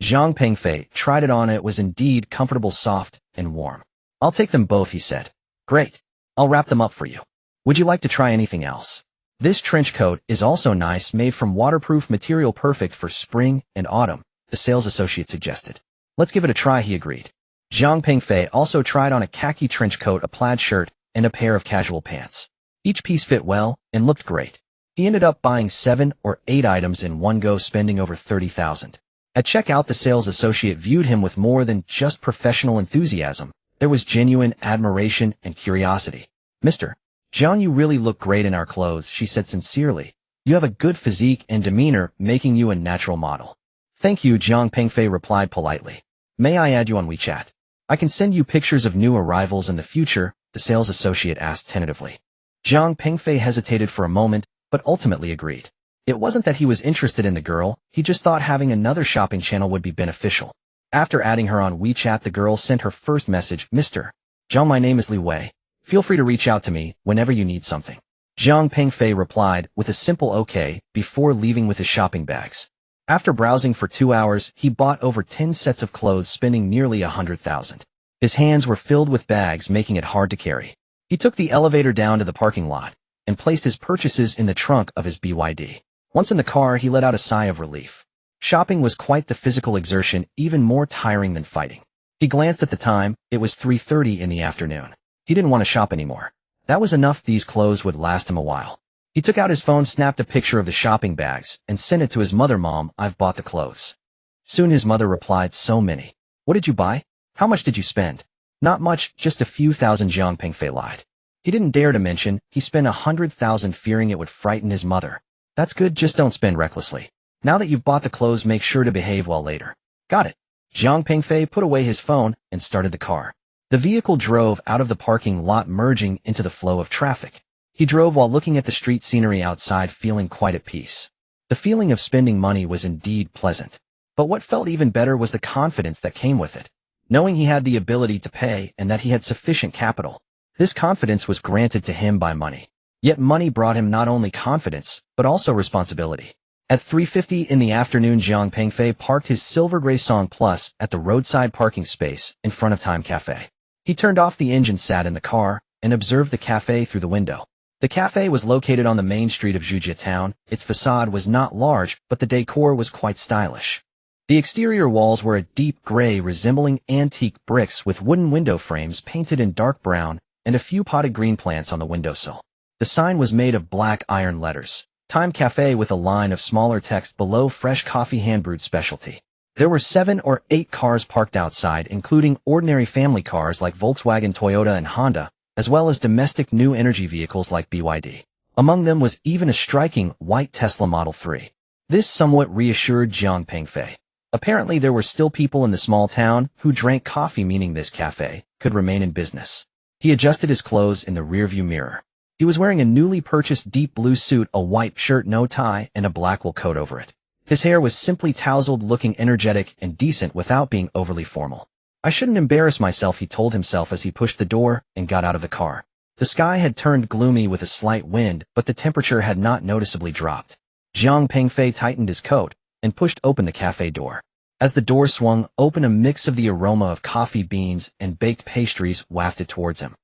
Zhang Pengfei tried it on. It was indeed comfortable, soft, and warm. "I'll take them both," he said. "Great. I'll wrap them up for you. Would you like to try anything else? This trench coat is also nice, made from waterproof material, perfect for spring and autumn," the sales associate suggested. "Let's give it a try," he agreed. Zhang Pengfei also tried on a khaki trench coat, a plaid shirt, and a pair of casual pants. Each piece fit well and looked great. He ended up buying 7 or 8 items in one go, spending over 30,000. At checkout, the sales associate viewed him with more than just professional enthusiasm. There was genuine admiration and curiosity. "Mr. Zhang, you really look great in our clothes," she said sincerely. "You have a good physique and demeanor, making you a natural model." Thank you, Jiang Pengfei replied politely. May I add you on WeChat? I can send you pictures of new arrivals in the future, the sales associate asked tentatively. Jiang Pengfei hesitated for a moment, but ultimately agreed. It wasn't that he was interested in the girl, he just thought having another shopping channel would be beneficial. After adding her on WeChat, the girl sent her first message, Mr. Jiang, my name is Li Wei. Feel free to reach out to me whenever you need something. Jiang Pengfei replied with a simple okay before leaving with his shopping bags. After browsing for 2 hours, he bought over 10 sets of clothes, spending nearly 100,000. His hands were filled with bags, making it hard to carry. He took the elevator down to the parking lot and placed his purchases in the trunk of his BYD. Once in the car, he let out a sigh of relief. Shopping was quite the physical exertion, even more tiring than fighting. He glanced at the time. It was 3:30 in the afternoon. He didn't want to shop anymore. That was enough. These clothes would last him a while. He took out his phone, snapped a picture of the shopping bags, and sent it to his mother. Mom, I've bought the clothes. Soon his mother replied, so many. What did you buy? How much did you spend? Not much, just a few thousand, Jiang Pengfei lied. He didn't dare to mention he spent 100,000, fearing it would frighten his mother. That's good, just don't spend recklessly. Now that you've bought the clothes, make sure to behave well later. Got it. Jiang Pengfei put away his phone and started the car. The vehicle drove out of the parking lot, merging into the flow of traffic. He drove while looking at the street scenery outside, feeling quite at peace. The feeling of spending money was indeed pleasant. But what felt even better was the confidence that came with it. Knowing he had the ability to pay and that he had sufficient capital. This confidence was granted to him by money. Yet money brought him not only confidence, but also responsibility. At 3:50 in the afternoon, Jiang Pengfei parked his silver gray Song Plus at the roadside parking space in front of Time Cafe. He turned off the engine, sat in the car, and observed the cafe through the window. The cafe was located on the main street of Zhujia town. Its facade was not large, but the decor was quite stylish. The exterior walls were a deep gray resembling antique bricks with wooden window frames painted in dark brown and a few potted green plants on the windowsill. The sign was made of black iron letters, Time Cafe, with a line of smaller text below, fresh coffee, hand-brewed specialty. There were 7 or 8 cars parked outside, including ordinary family cars like Volkswagen, Toyota, and Honda, as well as domestic new energy vehicles like BYD. Among them was even a striking white Tesla Model 3. This somewhat reassured Jiang Pengfei. Apparently there were still people in the small town who drank coffee, meaning this cafe could remain in business. He adjusted his clothes in the rearview mirror. He was wearing a newly purchased deep blue suit, a white shirt, no tie, and a black wool coat over it. His hair was simply tousled, looking energetic and decent without being overly formal. I shouldn't embarrass myself, he told himself as he pushed the door and got out of the car. The sky had turned gloomy with a slight wind, but the temperature had not noticeably dropped. Jiang Pengfei tightened his coat and pushed open the cafe door. As the door swung open, a mix of the aroma of coffee beans and baked pastries wafted towards him.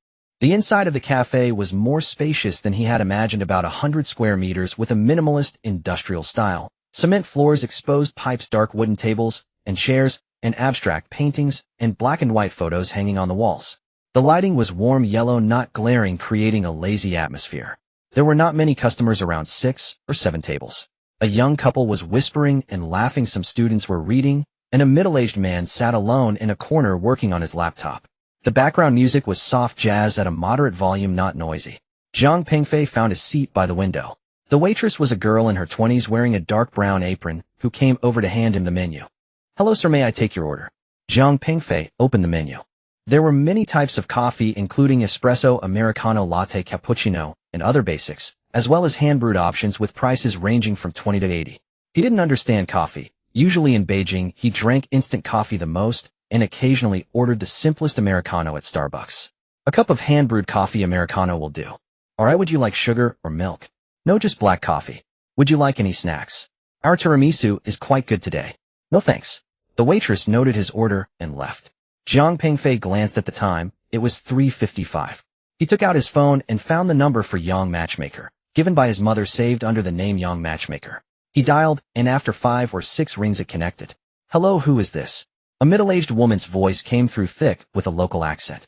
The inside of the cafe was more spacious than he had imagined, about 100 square meters, with a minimalist industrial style. Cement floors, exposed pipes, dark wooden tables and chairs, and abstract paintings and black and white photos hanging on the walls. The lighting was warm yellow, not glaring, creating a lazy atmosphere. There were not many customers, around 6 or 7 tables. A young couple was whispering and laughing, some students were reading, and a middle-aged man sat alone in a corner working on his laptop. The background music was soft jazz at a moderate volume, not noisy. Jiang Pengfei found a seat by the window. The waitress was a girl in her 20s wearing a dark brown apron who came over to hand him the menu. Hello sir, may I take your order? Jiang Pengfei opened the menu. There were many types of coffee, including espresso, americano, latte, cappuccino, and other basics, as well as hand-brewed options with prices ranging from 20 to 80. He didn't understand coffee. Usually in Beijing, he drank instant coffee the most, and occasionally ordered the simplest Americano at Starbucks. A cup of hand-brewed coffee Americano will do. Alright, would you like sugar or milk? No, just black coffee. Would you like any snacks? Our tiramisu is quite good today. No thanks. The waitress noted his order and left. Jiang Pengfei glanced at the time. It was 3:55. He took out his phone and found the number for Yang Matchmaker, given by his mother, saved under the name Yang Matchmaker. He dialed, and after 5 or 6 rings it connected. Hello, who is this? A middle-aged woman's voice came through thick with a local accent.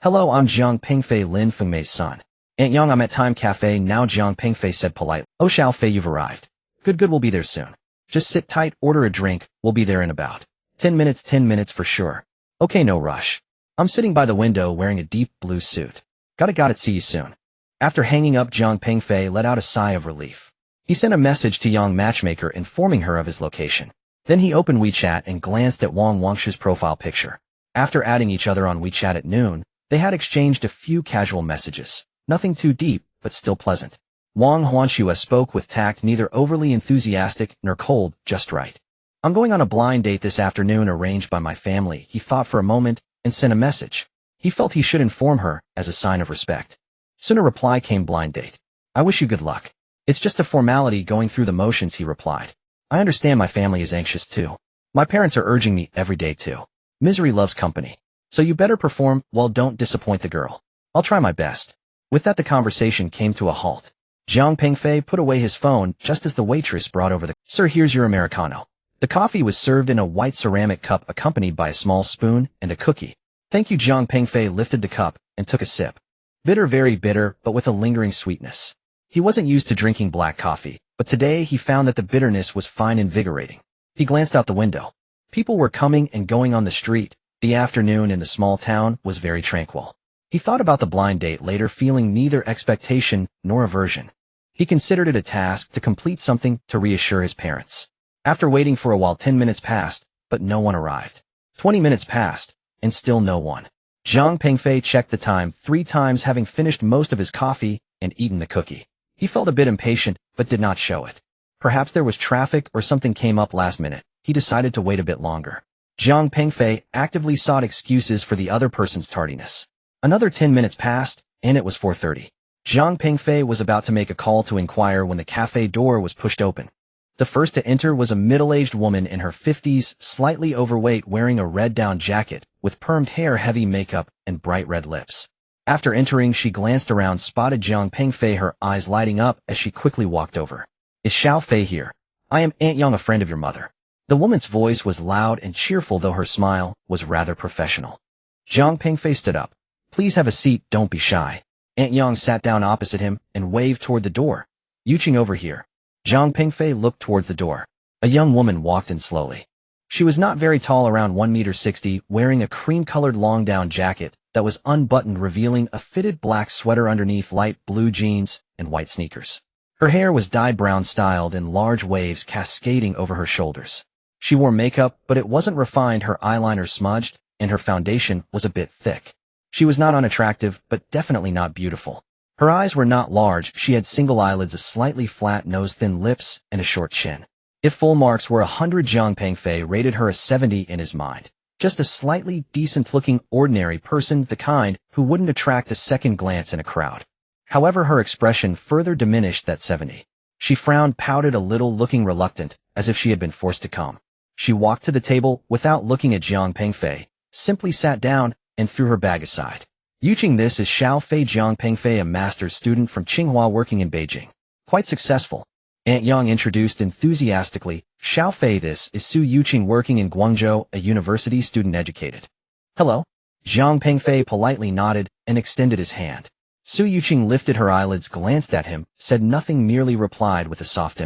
Hello, I'm Jiang Pengfei, Lin Fengmei's son. Aunt Yang, I'm at Time Cafe now, Jiang Pengfei said politely. Oh, Xiao Fei, you've arrived. Good, we'll be there soon. Just sit tight, order a drink, we'll be there in about 10 minutes for sure. Okay, no rush. I'm sitting by the window wearing a deep blue suit. Got it, see you soon. After hanging up, Jiang Pengfei let out a sigh of relief. He sent a message to Yang Matchmaker informing her of his location. Then he opened WeChat and glanced at Wang Wangshu's profile picture. After adding each other on WeChat at noon, they had exchanged a few casual messages. Nothing too deep, but still pleasant. Wang Huanxue spoke with tact, neither overly enthusiastic nor cold, just right. I'm going on a blind date this afternoon arranged by my family. He thought for a moment and sent a message. He felt he should inform her as a sign of respect. Soon a reply came, blind date. I wish you good luck. It's just a formality, going through the motions, he replied. I understand my family is anxious too. My parents are urging me every day too. Misery loves company. So you better perform, well, don't disappoint the girl. I'll try my best. With that, the conversation came to a halt. Jiang Pengfei put away his phone just as the waitress brought over the, Sir, here's your Americano. The coffee was served in a white ceramic cup accompanied by a small spoon and a cookie. Thank you. Jiang Pengfei lifted the cup and took a sip. Bitter, very bitter, but with a lingering sweetness. He wasn't used to drinking black coffee, but today he found that the bitterness was fine, invigorating. He glanced out the window. People were coming and going on the street. The afternoon in the small town was very tranquil. He thought about the blind date later, feeling neither expectation nor aversion. He considered it a task to complete, something to reassure his parents. After waiting for a while, 10 minutes passed, but no one arrived. 20 minutes passed, and still no one. Jiang Pengfei checked the time 3 times, having finished most of his coffee and eaten the cookie. He felt a bit impatient, but did not show it. Perhaps there was traffic or something came up last minute. He decided to wait a bit longer. Jiang Pengfei actively sought excuses for the other person's tardiness. Another 10 minutes passed, and it was 4:30. Jiang Pengfei was about to make a call to inquire when the cafe door was pushed open. The first to enter was a middle-aged woman in her 50s, slightly overweight, wearing a red down jacket, with permed hair, heavy makeup, and bright red lips. After entering, she glanced around, spotted Jiang Pengfei, her eyes lighting up as she quickly walked over. Is Xiao Fei here? I am Aunt Yang, a friend of your mother. The woman's voice was loud and cheerful, though her smile was rather professional. Jiang Pengfei stood up. Please have a seat, don't be shy. Aunt Yang sat down opposite him and waved toward the door. Yuqing, over here. Jiang Pengfei looked towards the door. A young woman walked in slowly. She was not very tall, around 1.60 meters, wearing a cream-colored long-down jacket that was unbuttoned, revealing a fitted black sweater underneath, light blue jeans, and white sneakers. Her hair was dyed brown, styled in large waves cascading over her shoulders. She wore makeup, but it wasn't refined, her eyeliner smudged, and her foundation was a bit thick. She was not unattractive, but definitely not beautiful. Her eyes were not large, she had single eyelids, a slightly flat nose, thin lips, and a short chin. If full marks were 100, Jiang Pengfei rated her a 70 in his mind. Just a slightly decent-looking, ordinary person, the kind who wouldn't attract a second glance in a crowd. However, her expression further diminished that 70. She frowned, pouted a little, looking reluctant, as if she had been forced to come. She walked to the table without looking at Jiang Pengfei, simply sat down, and threw her bag aside. Yuqing, this is Xiao Fei. Jiang Pengfei, a master's student from Tsinghua working in Beijing. Quite successful. Aunt Yang introduced enthusiastically. Xiao Fei, this is Su Yuqing, working in Guangzhou, a university student, educated. Hello? Jiang Pengfei politely nodded and extended his hand. Su Yuqing lifted her eyelids, glanced at him, said nothing, merely replied with a soft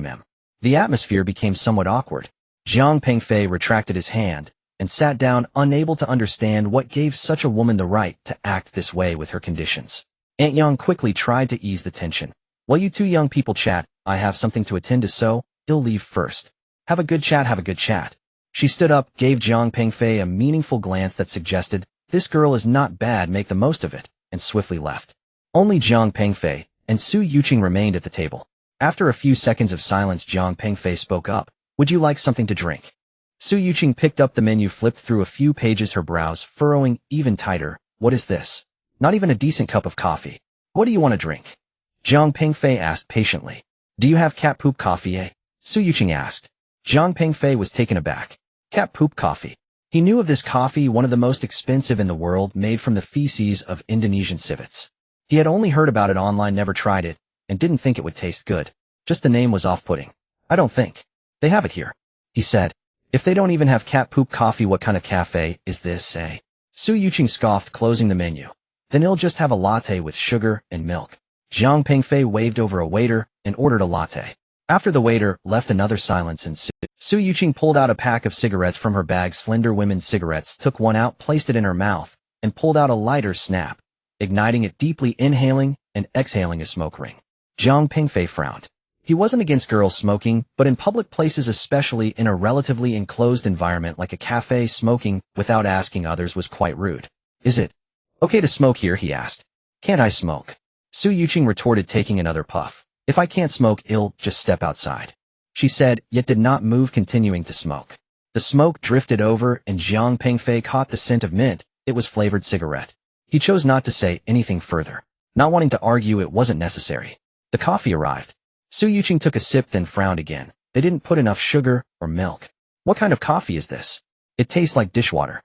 The atmosphere became somewhat awkward. Jiang Pengfei retracted his hand and sat down, unable to understand what gave such a woman the right to act this way with her conditions. Aunt Yang quickly tried to ease the tension. While you two young people chat, I have something to attend to, so I'll leave first. Have a good chat, have a good chat. She stood up, gave Jiang Pengfei a meaningful glance that suggested, this girl is not bad, make the most of it, and swiftly left. Only Jiang Pengfei and Su Yuqing remained at the table. After a few seconds of silence, Jiang Pengfei spoke up. Would you like something to drink? Su Yuqing picked up the menu, flipped through a few pages, her brows furrowing even tighter. What is this? Not even a decent cup of coffee. What do you want to drink? Jiang Pengfei asked patiently. Do you have cat poop coffee, eh? Su Yuqing asked. Jiang Pengfei was taken aback. Cat poop coffee. He knew of this coffee, one of the most expensive in the world, made from the feces of Indonesian civets. He had only heard about it online, never tried it, and didn't think it would taste good. Just the name was off-putting. I don't think they have it here, he said. If they don't even have cat poop coffee, what kind of cafe is this, eh? Su Yuqing scoffed, closing the menu. Then he'll just have a latte with sugar and milk. Jiang Pengfei waved over a waiter and ordered a latte. After the waiter left, another silence ensued. Su Yuqing pulled out a pack of cigarettes from her bag, slender women's cigarettes, took one out, placed it in her mouth, and pulled out a lighter, snap, igniting it, deeply inhaling and exhaling a smoke ring. Jiang Pengfei frowned. He wasn't against girls smoking, but in public places, especially in a relatively enclosed environment like a cafe, smoking without asking others was quite rude. Is it okay to smoke here? He asked. Can't I smoke? Su Yuqing retorted, taking another puff. If I can't smoke, I'll just step outside, she said, yet did not move, continuing to smoke. The smoke drifted over and Jiang Pengfei caught the scent of mint. It was flavored cigarette. He chose not to say anything further, not wanting to argue it wasn't necessary. The coffee arrived. Su Yuqing took a sip, then frowned again. They didn't put enough sugar or milk. What kind of coffee is this? It tastes like dishwater.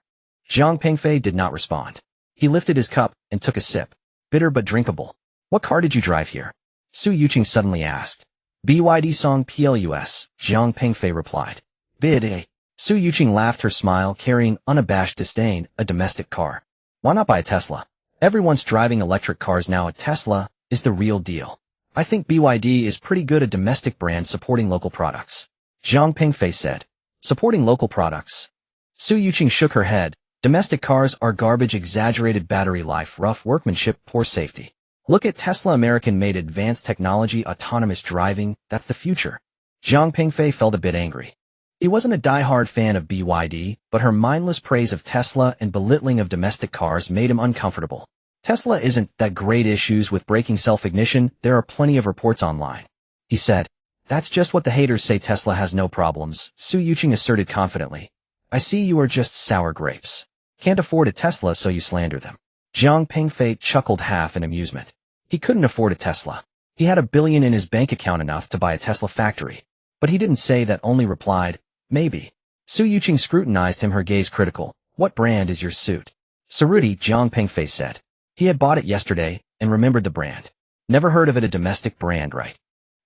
Jiang Pengfei did not respond. He lifted his cup and took a sip. Bitter but drinkable. What car did you drive here? Su Yuqing suddenly asked. BYD Song Plus, Jiang Pengfei replied. Bid. Su Yuqing laughed, her smile carrying unabashed disdain. A domestic car. Why not buy a Tesla? Everyone's driving electric cars now. A Tesla is the real deal. I think BYD is pretty good, a domestic brand supporting local products. Jiang Pengfei said. Supporting local products. Su Yuqing shook her head. Domestic cars are garbage, exaggerated battery life, rough workmanship, poor safety. Look at Tesla, American-made, advanced technology, autonomous driving, that's the future. Jiang Pengfei felt a bit angry. He wasn't a die-hard fan of BYD, but her mindless praise of Tesla and belittling of domestic cars made him uncomfortable. Tesla isn't that great. Issues with braking, self-ignition, there are plenty of reports online. He said. That's just what the haters say. Tesla has no problems, Su Yuqing asserted confidently. I see you are just sour grapes. Can't afford a Tesla, so you slander them. Jiang Pengfei chuckled, half in amusement. He couldn't afford a Tesla. He had $1 billion in his bank account, enough to buy a Tesla factory. But he didn't say that, only replied, maybe. Su Yuqing scrutinized him, her gaze critical. What brand is your suit? Cerruti, Jiang Pengfei said. He had bought it yesterday and remembered the brand. Never heard of it, a domestic brand, right?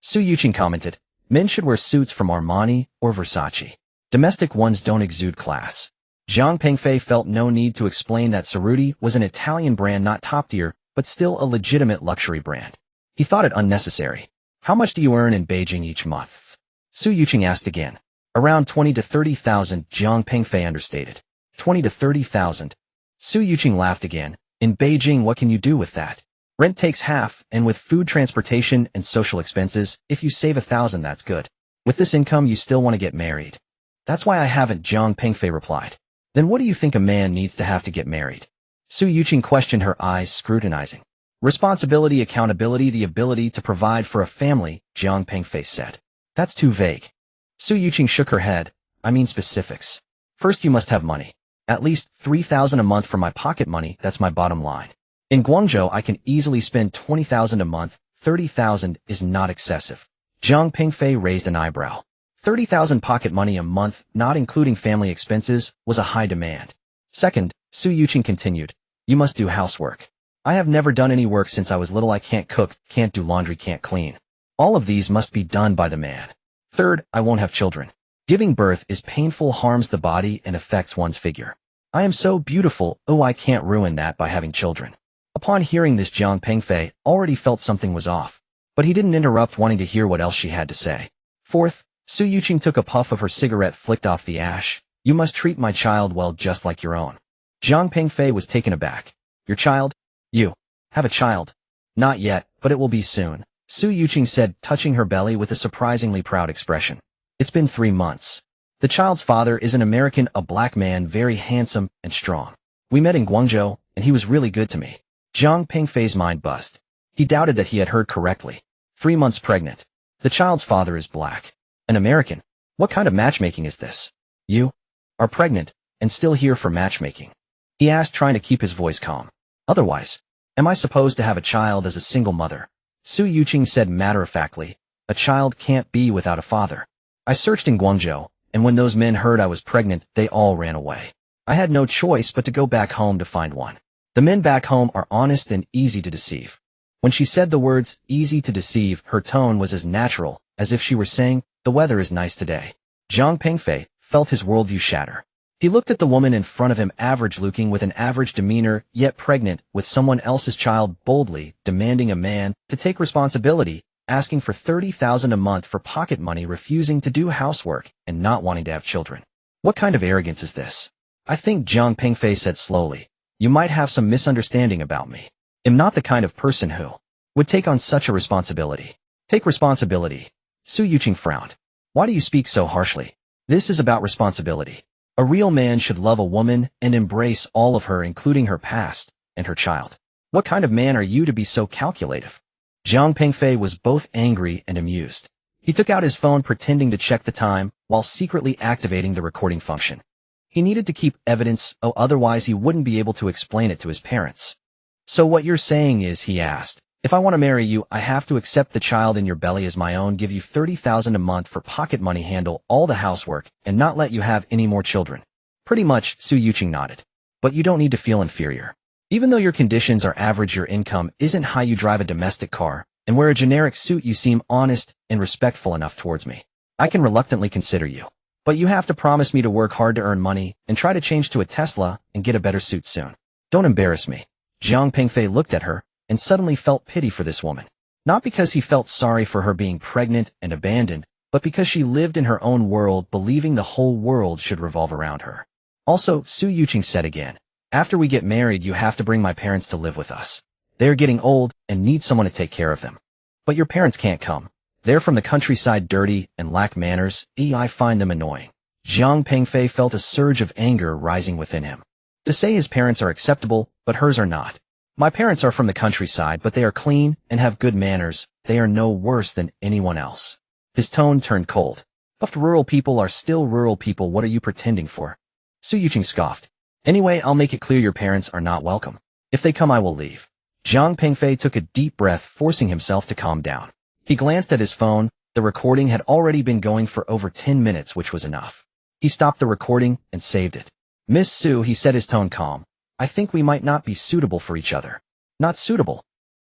Su Yuqing commented. Men should wear suits from Armani or Versace. Domestic ones don't exude class. Jiang Pengfei felt no need to explain that Cerruti was an Italian brand, not top tier, but still a legitimate luxury brand. He thought it unnecessary. How much do you earn in Beijing each month? Su Yuqing asked again. Around 20 to 30,000, Jiang Pengfei understated. 20 to 30,000. Su Yuqing laughed again. In Beijing, what can you do with that? Rent takes half, and with food, transportation, and social expenses, if you save 1,000, that's good. With this income, you still want to get married. That's why I haven't, Jiang Pengfei replied. Then what do you think a man needs to have to get married? Su Yuqing questioned, her eyes scrutinizing. Responsibility, accountability, the ability to provide for a family, Jiang Pengfei said. That's too vague. Su Yuqing shook her head. I mean specifics. First, you must have money. At least 3,000 a month for my pocket money, that's my bottom line. In Guangzhou, I can easily spend 20,000 a month. 30,000 is not excessive. Jiang Pengfei raised an eyebrow. 30,000 pocket money a month, not including family expenses, was a high demand. Second, Su Yuqing continued, you must do housework. I have never done any work since I was little. I can't cook, can't do laundry, can't clean. All of these must be done by the man. Third, I won't have children. Giving birth is painful, harms the body, and affects one's figure. I am so beautiful, oh, I can't ruin that by having children. Upon hearing this, Jiang Pengfei already felt something was off, but he didn't interrupt, wanting to hear what else she had to say. Fourth, Su Yuqing took a puff of her cigarette, flicked off the ash. You must treat my child well, just like your own. Jiang Pengfei was taken aback. Your child? You have a child? Not yet, but it will be soon, Su Yuqing said, touching her belly with a surprisingly proud expression. It's been 3 months. The child's father is an American, a black man, very handsome and strong. We met in Guangzhou, and he was really good to me. Jiang Pengfei's mind buzzed. He doubted that he had heard correctly. 3 months pregnant. The child's father is black. An American. What kind of matchmaking is this? You are pregnant and still here for matchmaking? He asked, trying to keep his voice calm. Otherwise, am I supposed to have a child as a single mother? Su Yuqing said matter-of-factly. A child can't be without a father. I searched in Guangzhou, and when those men heard I was pregnant, they all ran away. I had no choice but to go back home to find one. The men back home are honest and easy to deceive. When she said the words, easy to deceive, her tone was as natural as if she were saying, the weather is nice today. Jiang Pengfei felt his worldview shatter. He looked at the woman in front of him, average-looking, with an average demeanor, yet pregnant with someone else's child, boldly demanding a man to take responsibility, asking for 30,000 a month for pocket money, refusing to do housework, and not wanting to have children. What kind of arrogance is this? I think, Jiang Pengfei said slowly, you might have some misunderstanding about me. I'm not the kind of person who would take on such a responsibility. Take responsibility. Su Yuqing frowned. Why do you speak so harshly? This is about responsibility. A real man should love a woman and embrace all of her, including her past and her child. What kind of man are you to be so calculative? Jiang Pengfei was both angry and amused. He took out his phone pretending to check the time while secretly activating the recording function. He needed to keep evidence, otherwise he wouldn't be able to explain it to his parents. So what you're saying is, he asked, if I want to marry you, I have to accept the child in your belly as my own, give you 30,000 a month for pocket money, handle all the housework, and not let you have any more children. Pretty much, Su Yuqing nodded. But you don't need to feel inferior. Even though your conditions are average, your income isn't high, you drive a domestic car, and wear a generic suit, you seem honest and respectful enough towards me. I can reluctantly consider you. But you have to promise me to work hard to earn money and try to change to a Tesla and get a better suit soon. Don't embarrass me. Jiang Pengfei looked at her and suddenly felt pity for this woman. Not because he felt sorry for her being pregnant and abandoned, but because she lived in her own world, believing the whole world should revolve around her. Also, Su Yuqing said again, after we get married, you have to bring my parents to live with us. They're getting old and need someone to take care of them. But your parents can't come. They're from the countryside, dirty and lack manners. I find them annoying. Jiang Pengfei felt a surge of anger rising within him. To say his parents are acceptable, but hers are not. My parents are from the countryside, but they are clean and have good manners. They are no worse than anyone else. His tone turned cold. Buffed rural people are still rural people. What are you pretending for? Su Yuqing scoffed. Anyway, I'll make it clear your parents are not welcome. If they come, I will leave. Jiang Pengfei took a deep breath, forcing himself to calm down. He glanced at his phone. The recording had already been going for over 10 minutes, which was enough. He stopped the recording and saved it. Miss Su, he said, his tone calm. I think we might not be suitable for each other. Not suitable?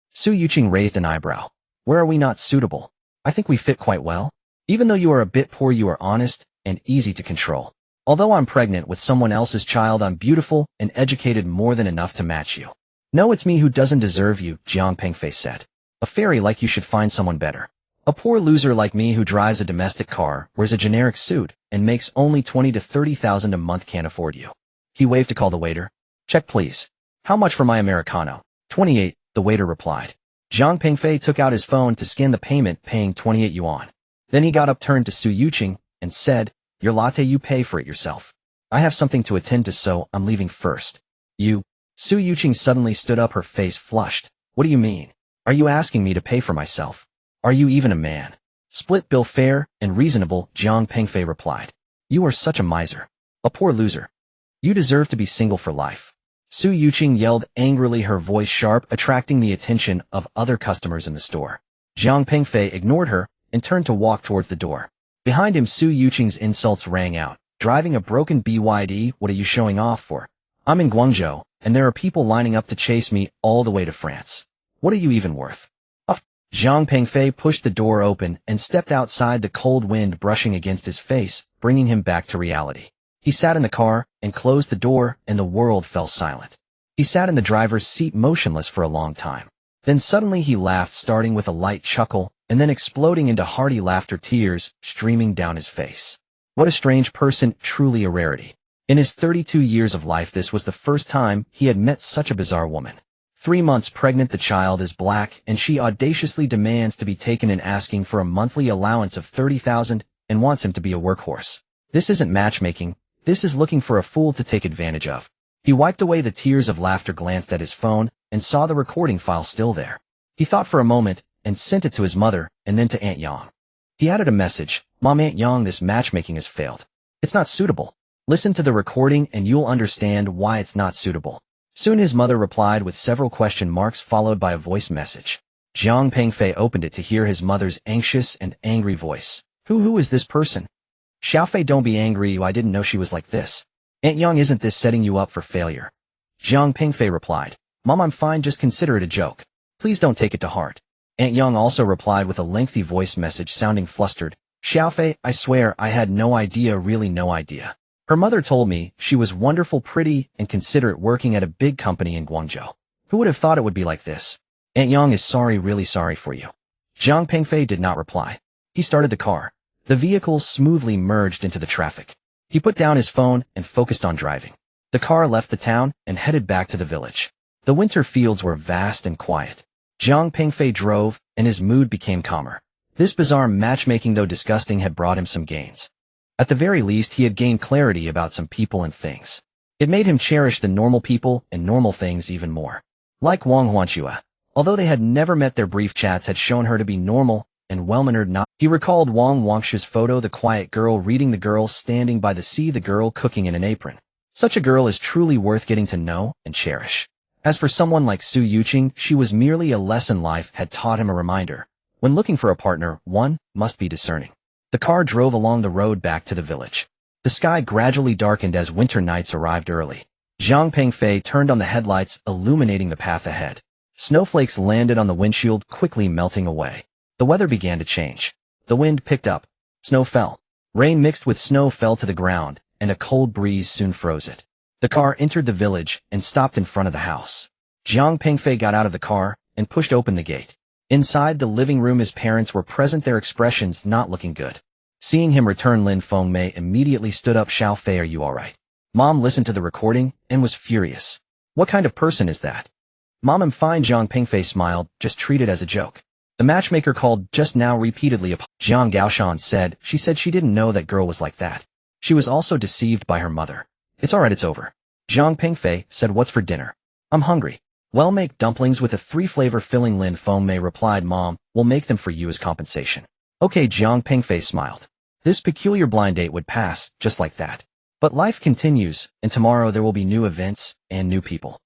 Su Yuqing raised an eyebrow. Where are we not suitable? I think we fit quite well. Even though you are a bit poor, you are honest and easy to control. Although I'm pregnant with someone else's child, I'm beautiful and educated, more than enough to match you. No, it's me who doesn't deserve you, Jiang Pengfei said. A fairy like you should find someone better. A poor loser like me who drives a domestic car, wears a generic suit, and makes only 20 to 30,000 a month can't afford you. He waved to call the waiter. Check, please. How much for my Americano? 28, the waiter replied. Jiang Pengfei took out his phone to scan the payment, paying 28 yuan. Then he got up, turned to Su Yuqing, and said, your latte, you pay for it yourself. I have something to attend to, so I'm leaving first. You? Su Yuqing suddenly stood up, her face flushed. What do you mean? Are you asking me to pay for myself? Are you even a man? Split bill, fair and reasonable, Jiang Pengfei replied. You are such a miser. A poor loser. You deserve to be single for life. Su Yuqing yelled angrily, her voice sharp, attracting the attention of other customers in the store. Jiang Pengfei ignored her and turned to walk towards the door. Behind him, Su Yuqing's insults rang out. Driving a broken BYD, what are you showing off for? I'm in Guangzhou, and there are people lining up to chase me all the way to France. What are you even worth? Jiang Pengfei pushed the door open and stepped outside, the cold wind brushing against his face, bringing him back to reality. He sat in the car and closed the door, and the world fell silent. He sat in the driver's seat motionless for a long time. Then suddenly he laughed, starting with a light chuckle, and then exploding into hearty laughter, tears streaming down his face. What a strange person, truly a rarity. In his 32 years of life, this was the first time he had met such a bizarre woman. 3 months pregnant, the child is black, and she audaciously demands to be taken in, asking for a monthly allowance of 30,000 and wants him to be a workhorse. This isn't matchmaking. This is looking for a fool to take advantage of. He wiped away the tears of laughter, glanced at his phone, and saw the recording file still there. He thought for a moment and sent it to his mother and then to Aunt Yang. He added a message. Mom, Aunt Yang, this matchmaking has failed. It's not suitable. Listen to the recording and you'll understand why it's not suitable. Soon his mother replied with several question marks, followed by a voice message. Jiang Pengfei opened it to hear his mother's anxious and angry voice. Who is this person? Xiaofei, don't be angry. I didn't know she was like this. Aunt Yang, isn't this setting you up for failure? Jiang Pengfei replied. Mom, I'm fine, just consider it a joke. Please don't take it to heart. Aunt Yang also replied with a lengthy voice message, sounding flustered. Xiaofei, I swear I had no idea, really no idea. Her mother told me she was wonderful, pretty, and considerate, working at a big company in Guangzhou. Who would have thought it would be like this? Aunt Yang is sorry, really sorry for you. Jiang Pengfei did not reply. He started the car. The vehicle smoothly merged into the traffic. He put down his phone and focused on driving. The car left the town and headed back to the village. The winter fields were vast and quiet. Jiang Pengfei drove, and his mood became calmer. This bizarre matchmaking, though disgusting, had brought him some gains. At the very least, he had gained clarity about some people and things. It made him cherish the normal people and normal things even more. Like Wang Huanchua. Although they had never met, their brief chats had shown her to be normal and well-mannered. Not. He recalled Wang Huanchua's photo, the quiet girl reading, the girl standing by the sea, the girl cooking in an apron. Such a girl is truly worth getting to know and cherish. As for someone like Su Yuqing, she was merely a lesson life had taught him, a reminder. When looking for a partner, one must be discerning. The car drove along the road back to the village. The sky gradually darkened as winter nights arrived early. Zhang Pengfei turned on the headlights, illuminating the path ahead. Snowflakes landed on the windshield, quickly melting away. The weather began to change. The wind picked up. Snow fell. Rain mixed with snow fell to the ground, and a cold breeze soon froze it. The car entered the village and stopped in front of the house. Zhang Pengfei got out of the car and pushed open the gate. Inside the living room, his parents were present, their expressions not looking good. Seeing him return, Lin Fengmei immediately stood up. Xiao Fei, are you all right? Mom listened to the recording and was furious. What kind of person is that? Mom, I'm fine. Zhang Pengfei smiled, just treat it as a joke. The matchmaker called just now repeatedly. Jiang Gaoshan said she didn't know that girl was like that. She was also deceived by her mother. It's alright, it's over. Zhang Pengfei said, what's for dinner? I'm hungry. Well, make dumplings with a 3-flavor filling. Lin Fengmei replied, Mom, we'll make them for you as compensation. Okay, Jiang Pengfei smiled. This peculiar blind date would pass, just like that. But life continues, and tomorrow there will be new events and new people.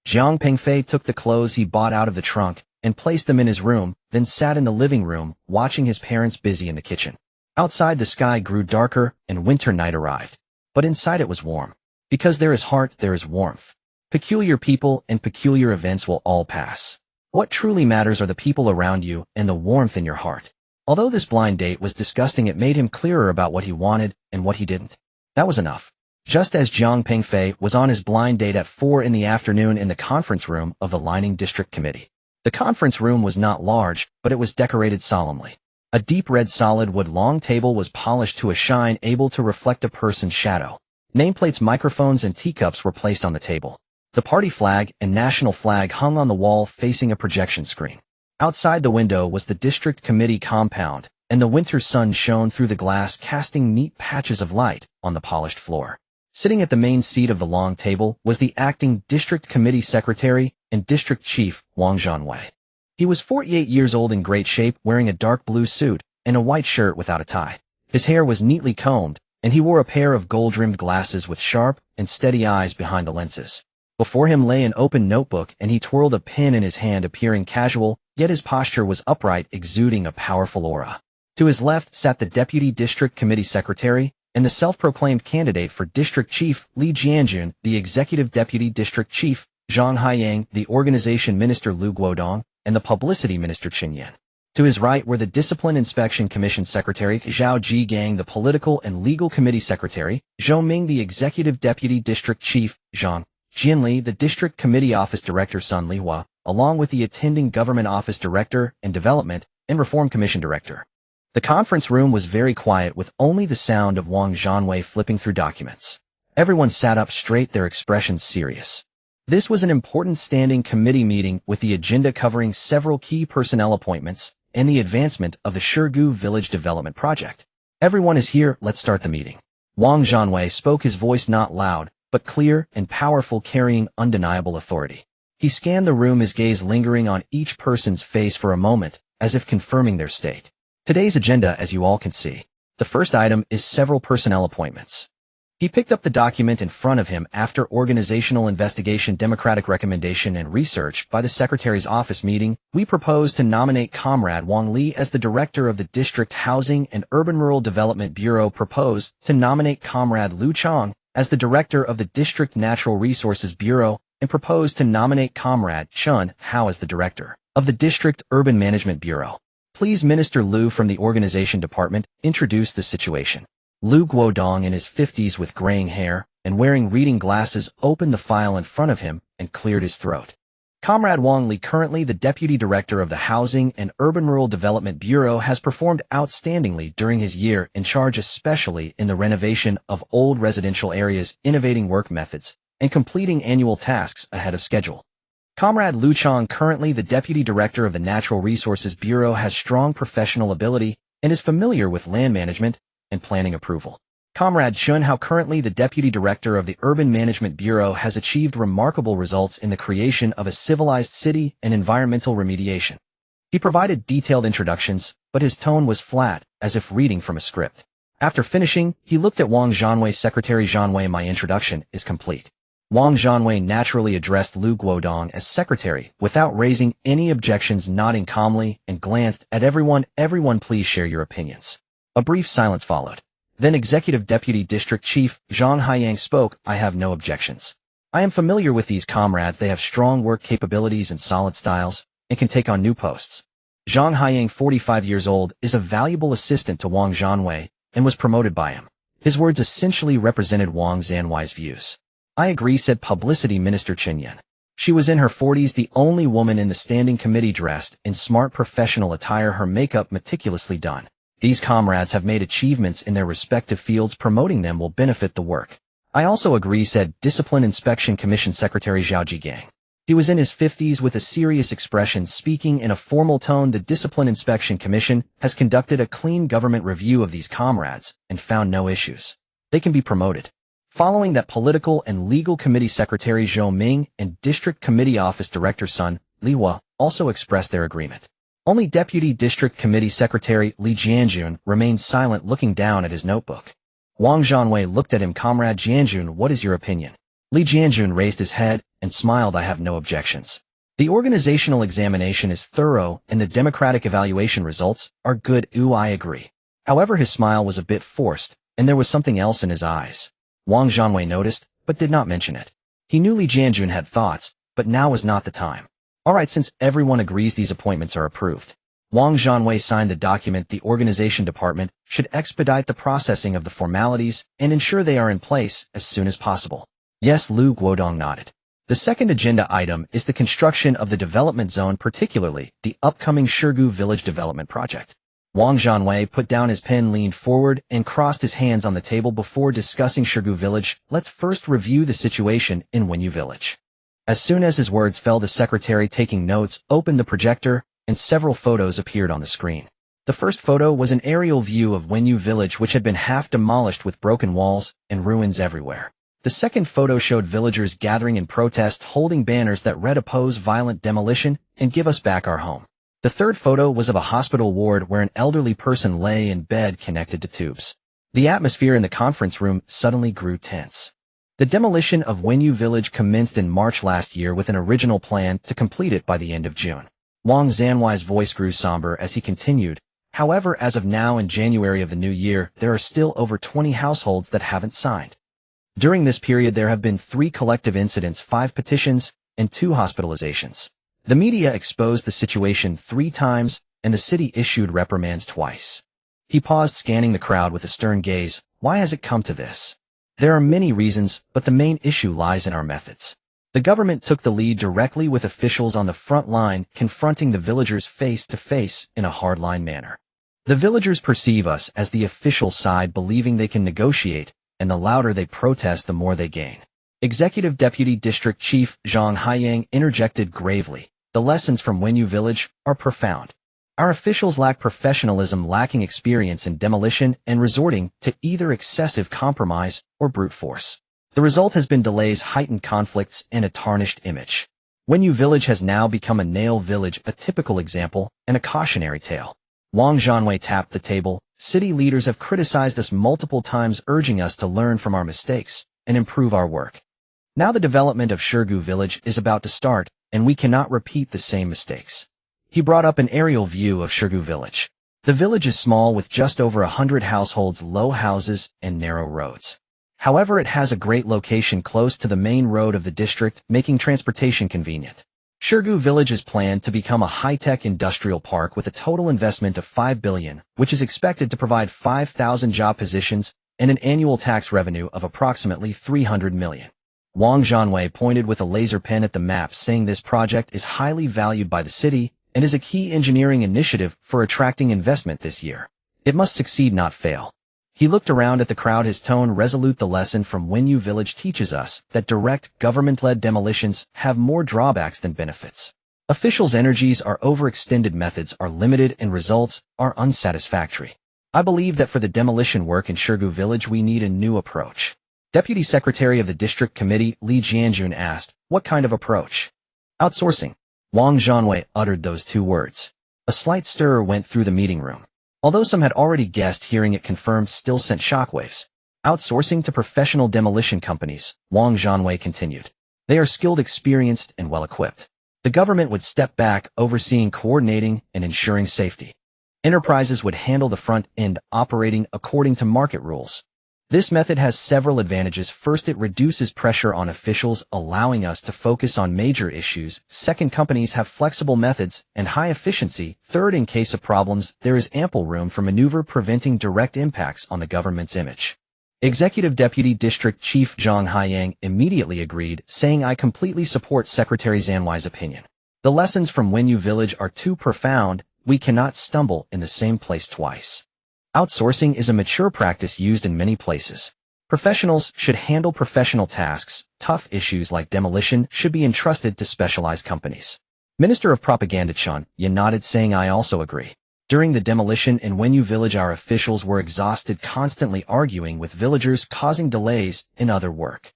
Jiang Pengfei took the clothes he bought out of the trunk and placed them in his room, then sat in the living room, watching his parents busy in the kitchen. Outside, the sky grew darker and winter night arrived. But inside it was warm. Because there is heart, there is warmth. Peculiar people and peculiar events will all pass. What truly matters are the people around you and the warmth in your heart. Although this blind date was disgusting, it made him clearer about what he wanted and what he didn't. That was enough. Just as Jiang Pengfei was on his blind date at 4 in the afternoon in the conference room of the Lining District Committee. The conference room was not large, but it was decorated solemnly. A deep red solid wood long table was polished to a shine, able to reflect a person's shadow. Nameplates, microphones, and teacups were placed on the table. The party flag and national flag hung on the wall facing a projection screen. Outside the window was the district committee compound, and the winter sun shone through the glass, casting neat patches of light on the polished floor. Sitting at the main seat of the long table was the acting district committee secretary and district chief, Wang Zhanwei. He was 48 years old, in great shape, wearing a dark blue suit and a white shirt without a tie. His hair was neatly combed, and he wore a pair of gold-rimmed glasses with sharp and steady eyes behind the lenses. Before him lay an open notebook, and he twirled a pen in his hand, appearing casual, yet his posture was upright, exuding a powerful aura. To his left sat the deputy district committee secretary and the self-proclaimed candidate for district chief, Li Jianjun, the executive deputy district chief, Zhang Haiyang, the organization minister, Lu Guodong, and the publicity minister, Qin Yan. To his right were the discipline inspection commission secretary, Zhao Jigang, the political and legal committee secretary, Zhou Ming, the executive deputy district chief, Zhang Jianli, the district committee office director, Sun Lihua, along with the attending government office director and development and reform commission director. The conference room was very quiet, with only the sound of Wang Zhanwei flipping through documents. Everyone sat up straight, their expressions serious. This was an important standing committee meeting with the agenda covering several key personnel appointments and the advancement of the Shirgu Village Development Project. Everyone is here, let's start the meeting. Wang Zhanwei spoke, his voice not loud, but clear and powerful, carrying undeniable authority. He scanned the room, his gaze lingering on each person's face for a moment, as if confirming their state. Today's agenda, as you all can see. The first item is several personnel appointments. He picked up the document in front of him. After organizational investigation, democratic recommendation, and research by the Secretary's office meeting, we propose to nominate Comrade Wang Li as the Director of the District Housing and Urban Rural Development Bureau, proposed to nominate Comrade Lu Chang as the Director of the District Natural Resources Bureau, and proposed to nominate Comrade Chun Hao as the Director of the District Urban Management Bureau. Please, Minister Lu from the Organization Department, introduce the situation. Lu Guodong, in his 50s with graying hair and wearing reading glasses, opened the file in front of him and cleared his throat. Comrade Wang Li, currently the Deputy Director of the Housing and Urban Rural Development Bureau, has performed outstandingly during his year in charge, especially in the renovation of old residential areas, innovating work methods, and completing annual tasks ahead of schedule. Comrade Lu Chang, currently the Deputy Director of the Natural Resources Bureau, has strong professional ability and is familiar with land management and planning approval. Comrade Chun Hao, currently the Deputy Director of the Urban Management Bureau, has achieved remarkable results in the creation of a civilized city and environmental remediation. He provided detailed introductions, but his tone was flat, as if reading from a script. After finishing, he looked at Wang Zhanwei. Secretary Zhanwei, my introduction is complete. Wang Zhanwei naturally addressed Lu Guodong as secretary, without raising any objections, nodding calmly, and glanced at everyone. Everyone, please share your opinions. A brief silence followed. Then Executive Deputy District Chief Zhang Haiyang spoke. I have no objections. I am familiar with these comrades. They have strong work capabilities and solid styles, and can take on new posts. Zhang Haiyang, 45 years old, is a valuable assistant to Wang Zhanwei, and was promoted by him. His words essentially represented Wang Zhanwei's views. I agree, said Publicity Minister Chen Yan. She was in her 40s, the only woman in the standing committee dressed in smart professional attire, her makeup meticulously done. These comrades have made achievements in their respective fields. Promoting them will benefit the work. I also agree, said Discipline Inspection Commission Secretary Zhao Jigang. He was in his 50s with a serious expression, speaking in a formal tone. The Discipline Inspection Commission has conducted a clean government review of these comrades and found no issues. They can be promoted. Following that, Political and Legal Committee Secretary Zhou Ming and District Committee Office Director Sun Liwa also expressed their agreement. Only Deputy District Committee Secretary Li Jianjun remained silent, looking down at his notebook. Wang Zhanwei looked at him. Comrade Jianjun, what is your opinion? Li Jianjun raised his head and smiled. I have no objections. The organizational examination is thorough and the democratic evaluation results are good. I agree. However, his smile was a bit forced, and there was something else in his eyes. Wang Zhanwei noticed, but did not mention it. He knew Li Jianjun had thoughts, but now was not the time. All right, since everyone agrees, these appointments are approved. Wang Zhanwei signed the document. The organization department should expedite the processing of the formalities and ensure they are in place as soon as possible. Yes, Lu Guodong nodded. The second agenda item is the construction of the development zone, particularly the upcoming Shirgu Village development project. Wang Zhanwei put down his pen, leaned forward, and crossed his hands on the table. Before discussing Shirgu Village, let's first review the situation in Wenyu Village. As soon as his words fell, the secretary, taking notes, opened the projector, and several photos appeared on the screen. The first photo was an aerial view of Wenyu Village, which had been half demolished with broken walls and ruins everywhere. The second photo showed villagers gathering in protest, holding banners that read "Oppose violent demolition" and "Give us back our home." The third photo was of a hospital ward where an elderly person lay in bed connected to tubes. The atmosphere in the conference room suddenly grew tense. The demolition of Wenyu Village commenced in March last year with an original plan to complete it by the end of June. Wang Zhanwei's voice grew somber as he continued. However, as of now, in January of the new year, there are still over 20 households that haven't signed. During this period, there have been 3 collective incidents, 5 petitions, and 2 hospitalizations. The media exposed the situation 3 times, and the city issued reprimands twice. He paused, scanning the crowd with a stern gaze. Why has it come to this? There are many reasons, but the main issue lies in our methods. The government took the lead directly with officials on the front line, confronting the villagers face to face in a hardline manner. The villagers perceive us as the official side, believing they can negotiate, and the louder they protest, the more they gain. Executive Deputy District Chief Zhang Haiyang interjected gravely. The lessons from Wenyu Village are profound. Our officials lack professionalism, lacking experience in demolition, and resorting to either excessive compromise or brute force. The result has been delays, heightened conflicts, and a tarnished image. Wenyu Village has now become a nail village, a typical example, and a cautionary tale. Wang Zhanwei tapped the table. City leaders have criticized us multiple times, urging us to learn from our mistakes and improve our work. Now the development of Shirgu Village is about to start, and we cannot repeat the same mistakes. He brought up an aerial view of Shirgu Village. The village is small, with just over 100 households, low houses, and narrow roads. However, it has a great location close to the main road of the district, making transportation convenient. Shirgu Village is planned to become a high-tech industrial park with a total investment of 5 billion, which is expected to provide 5,000 job positions and an annual tax revenue of approximately 300 million. Wang Zhanwei pointed with a laser pen at the map, saying this project is highly valued by the city and is a key engineering initiative for attracting investment this year. It must succeed, not fail. He looked around at the crowd, his tone resolute. The lesson from Wenyu Village teaches us that direct, government-led demolitions have more drawbacks than benefits. Officials' energies are overextended, methods are limited, and results are unsatisfactory. I believe that for the demolition work in Shirgu Village we need a new approach. Deputy Secretary of the District Committee Li Jianjun asked, "What kind of approach?" "Outsourcing." Wang Zhanwei uttered those two words. A slight stir went through the meeting room. Although some had already guessed, hearing it confirmed still sent shockwaves. Outsourcing to professional demolition companies, Wang Zhanwei continued. They are skilled, experienced, and well-equipped. The government would step back, overseeing, coordinating, and ensuring safety. Enterprises would handle the front end, operating according to market rules. This method has several advantages. First, it reduces pressure on officials, allowing us to focus on major issues. Second, companies have flexible methods and high efficiency. Third, in case of problems, there is ample room for maneuver, preventing direct impacts on the government's image. Executive Deputy District Chief Zhang Haiyang immediately agreed, saying, "I completely support Secretary Zanwai's opinion. The lessons from Wenyu Village are too profound. We cannot stumble in the same place twice." Outsourcing is a mature practice used in many places. Professionals should handle professional tasks. Tough issues like demolition should be entrusted to specialized companies. Minister of Propaganda Chen Yan nodded, saying, "I also agree." During the demolition in Wenyu Village, our officials were exhausted, constantly arguing with villagers, causing delays in other work.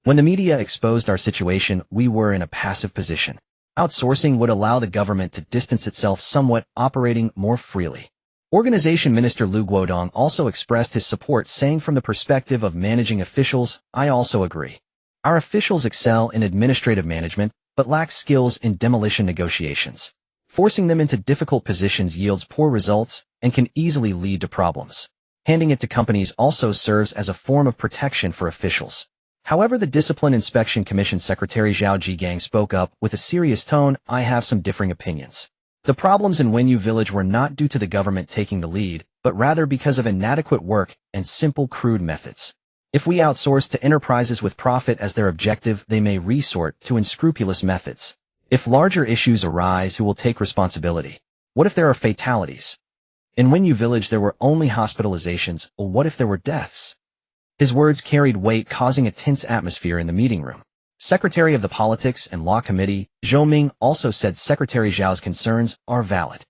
When the media exposed our situation, we were in a passive position. Outsourcing would allow the government to distance itself somewhat, operating more freely. Organization Minister Lu Guodong also expressed his support, saying, "From the perspective of managing officials, I also agree. Our officials excel in administrative management, but lack skills in demolition negotiations. Forcing them into difficult positions yields poor results and can easily lead to problems. Handing it to companies also serves as a form of protection for officials." However, the Discipline Inspection Commission Secretary Zhao Jigang spoke up with a serious tone, "I have some differing opinions. The problems in Wenyu Village were not due to the government taking the lead, but rather because of inadequate work and simple, crude methods. If we outsource to enterprises with profit as their objective, they may resort to unscrupulous methods. If larger issues arise, who will take responsibility? What if there are fatalities? In Wenyu Village there were only hospitalizations, or what if there were deaths?" His words carried weight, causing a tense atmosphere in the meeting room. Secretary of the Politics and Law Committee, Zhou Ming, also said Secretary Zhao's concerns are valid.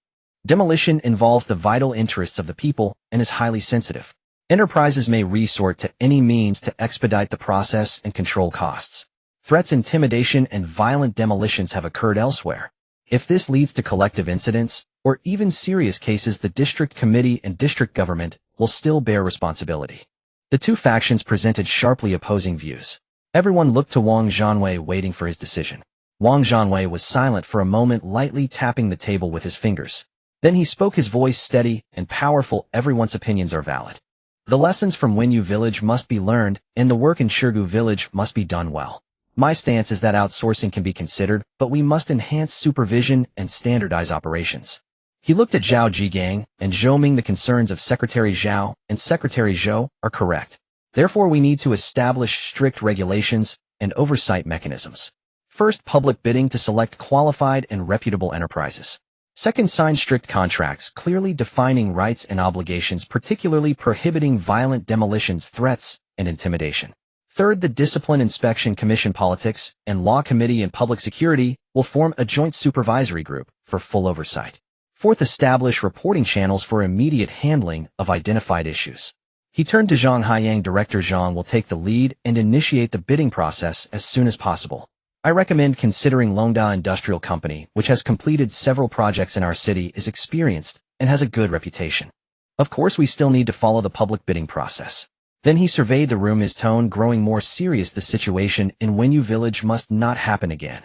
Demolition involves the vital interests of the people and is highly sensitive. Enterprises may resort to any means to expedite the process and control costs. Threats, intimidation, and violent demolitions have occurred elsewhere. If this leads to collective incidents, or even serious cases, the district committee and district government will still bear responsibility. The two factions presented sharply opposing views. Everyone looked to Wang Zhanwei, waiting for his decision. Wang Zhanwei was silent for a moment, lightly tapping the table with his fingers. Then he spoke, his voice steady and powerful, "Everyone's opinions are valid. The lessons from Wenyu Village must be learned, and the work in Shirgu Village must be done well. My stance is that outsourcing can be considered, but we must enhance supervision and standardize operations." He looked at Zhao Jigang and Zhou Ming. The concerns of Secretary Zhao and Secretary Zhou are correct. Therefore, we need to establish strict regulations and oversight mechanisms. First, public bidding to select qualified and reputable enterprises. Second, sign strict contracts, clearly defining rights and obligations, particularly prohibiting violent demolitions, threats, and intimidation. Third, the Discipline Inspection Commission, Politics and Law Committee, and Public Security will form a joint supervisory group for full oversight. Fourth, establish reporting channels for immediate handling of identified issues. He turned to Zhang Haiyang. Director Zhang will take the lead and initiate the bidding process as soon as possible. I recommend considering Longda Industrial Company, which has completed several projects in our city, is experienced, and has a good reputation. Of course, we still need to follow the public bidding process. Then he surveyed the room, his tone growing more serious. The situation in Wenyu Village must not happen again.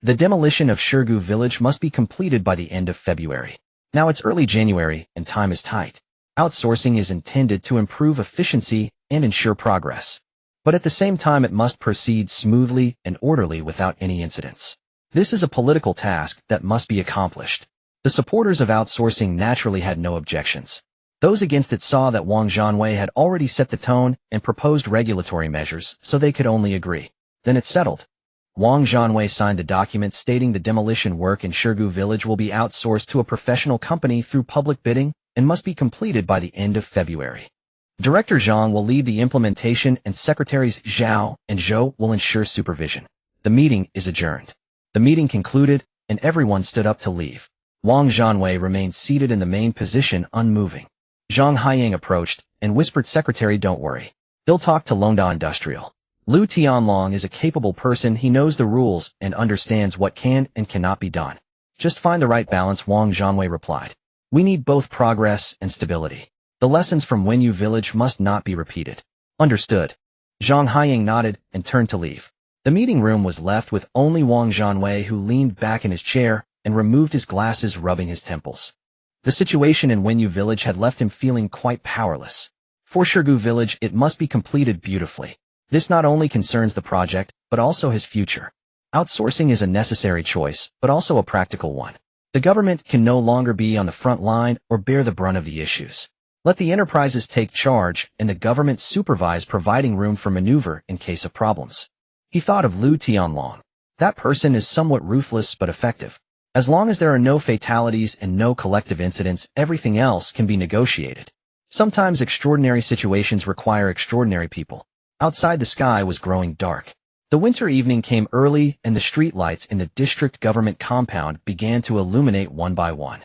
The demolition of Shirgu Village must be completed by the end of February. Now it's early January, and time is tight. Outsourcing is intended to improve efficiency and ensure progress. But at the same time, it must proceed smoothly and orderly without any incidents. This is a political task that must be accomplished. The supporters of outsourcing naturally had no objections. Those against it saw that Wang Zhanwei had already set the tone and proposed regulatory measures, so they could only agree. Then it's settled. Wang Zhanwei signed a document stating the demolition work in Shirgu Village will be outsourced to a professional company through public bidding and must be completed by the end of February. Director Zhang will lead the implementation and secretaries Zhao and Zhou will ensure supervision. The meeting is adjourned. The meeting concluded, and everyone stood up to leave. Wang Zhanwei remained seated in the main position, unmoving. Zhang Haiying approached and whispered, "Secretary, don't worry. He'll talk to Longda Industrial. Lu Tianlong is a capable person. He knows the rules and understands what can and cannot be done. Just find the right balance," Wang Zhanwei replied. "We need both progress and stability. The lessons from Wenyu village must not be repeated." "Understood." Zhang Haiying nodded and turned to leave. The meeting room was left with only Wang Zhanwei, who leaned back in his chair and removed his glasses, rubbing his temples. The situation in Wenyu village had left him feeling quite powerless. For Shigu village, it must be completed beautifully. This not only concerns the project, but also his future. Outsourcing is a necessary choice, but also a practical one. The government can no longer be on the front line or bear the brunt of the issues. Let the enterprises take charge and the government supervise, providing room for maneuver in case of problems. He thought of Lu Tianlong. That person is somewhat ruthless but effective. As long as there are no fatalities and no collective incidents, everything else can be negotiated. Sometimes extraordinary situations require extraordinary people. Outside, the sky was growing dark. The winter evening came early and the streetlights in the district government compound began to illuminate one by one.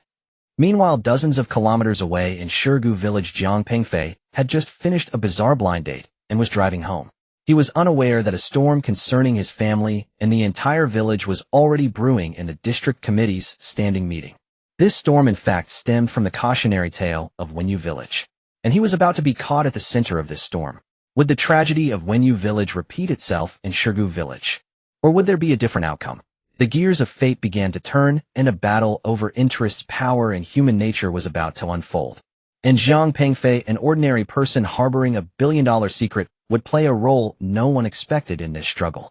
Meanwhile, dozens of kilometers away in Shigu village, Jiang Pengfei had just finished a bizarre blind date and was driving home. He was unaware that a storm concerning his family and the entire village was already brewing in the district committee's standing meeting. This storm in fact stemmed from the cautionary tale of Wenyu village, and he was about to be caught at the center of this storm. Would the tragedy of Wenyu village repeat itself in Shigu village? Or would there be a different outcome? The gears of fate began to turn, and a battle over interests, power, and human nature was about to unfold. And Jiang Pengfei, an ordinary person harboring a billion-dollar secret, would play a role no one expected in this struggle.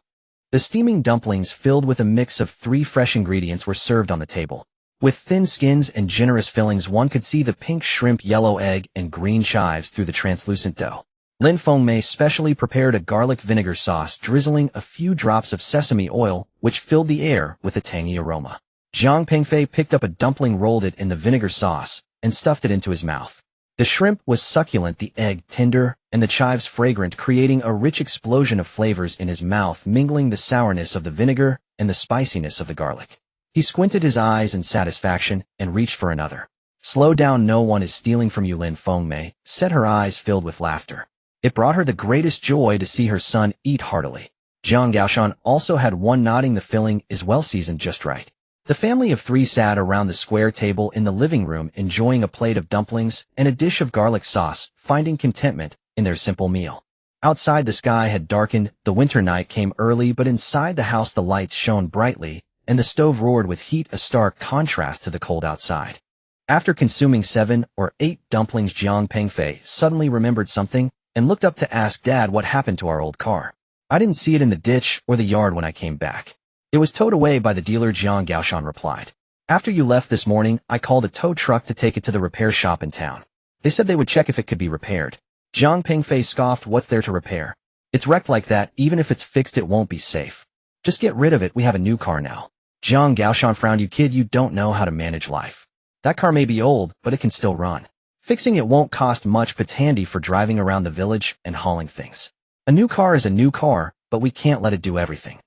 The steaming dumplings filled with a mix of 3 fresh ingredients were served on the table. With thin skins and generous fillings, one could see the pink shrimp, yellow egg, and green chives through the translucent dough. Lin Fengmei specially prepared a garlic vinegar sauce, drizzling a few drops of sesame oil, which filled the air with a tangy aroma. Jiang Pengfei picked up a dumpling, rolled it in the vinegar sauce, and stuffed it into his mouth. The shrimp was succulent, the egg tender, and the chives fragrant, creating a rich explosion of flavors in his mouth, mingling the sourness of the vinegar and the spiciness of the garlic. He squinted his eyes in satisfaction and reached for another. "Slow down, no one is stealing from you," Lin Fengmei said, her eyes filled with laughter. It brought her the greatest joy to see her son eat heartily. Jiang Gaoshan also had one, nodding. "The filling is well seasoned, just right." The family of 3 sat around the square table in the living room, enjoying a plate of dumplings and a dish of garlic sauce, finding contentment in their simple meal. Outside, the sky had darkened, the winter night came early, but inside the house the lights shone brightly, and the stove roared with heat, a stark contrast to the cold outside. After consuming 7 or 8 dumplings, Jiang Pengfei suddenly remembered something and looked up to ask, "Dad, what happened to our old car? I didn't see it in the ditch or the yard when I came back." "It was towed away by the dealer," Jiang Gaoshan replied. "After you left this morning, I called a tow truck to take it to the repair shop in town. They said they would check if it could be repaired." Jiang Pengfei scoffed, "What's there to repair? It's wrecked like that. Even if it's fixed, it won't be safe. Just get rid of it. We have a new car now." Jiang Gaoshan frowned. "You kid, you don't know how to manage life. That car may be old, but it can still run. Fixing it won't cost much, but it's handy for driving around the village and hauling things. A new car is a new car, but we can't let it do everything.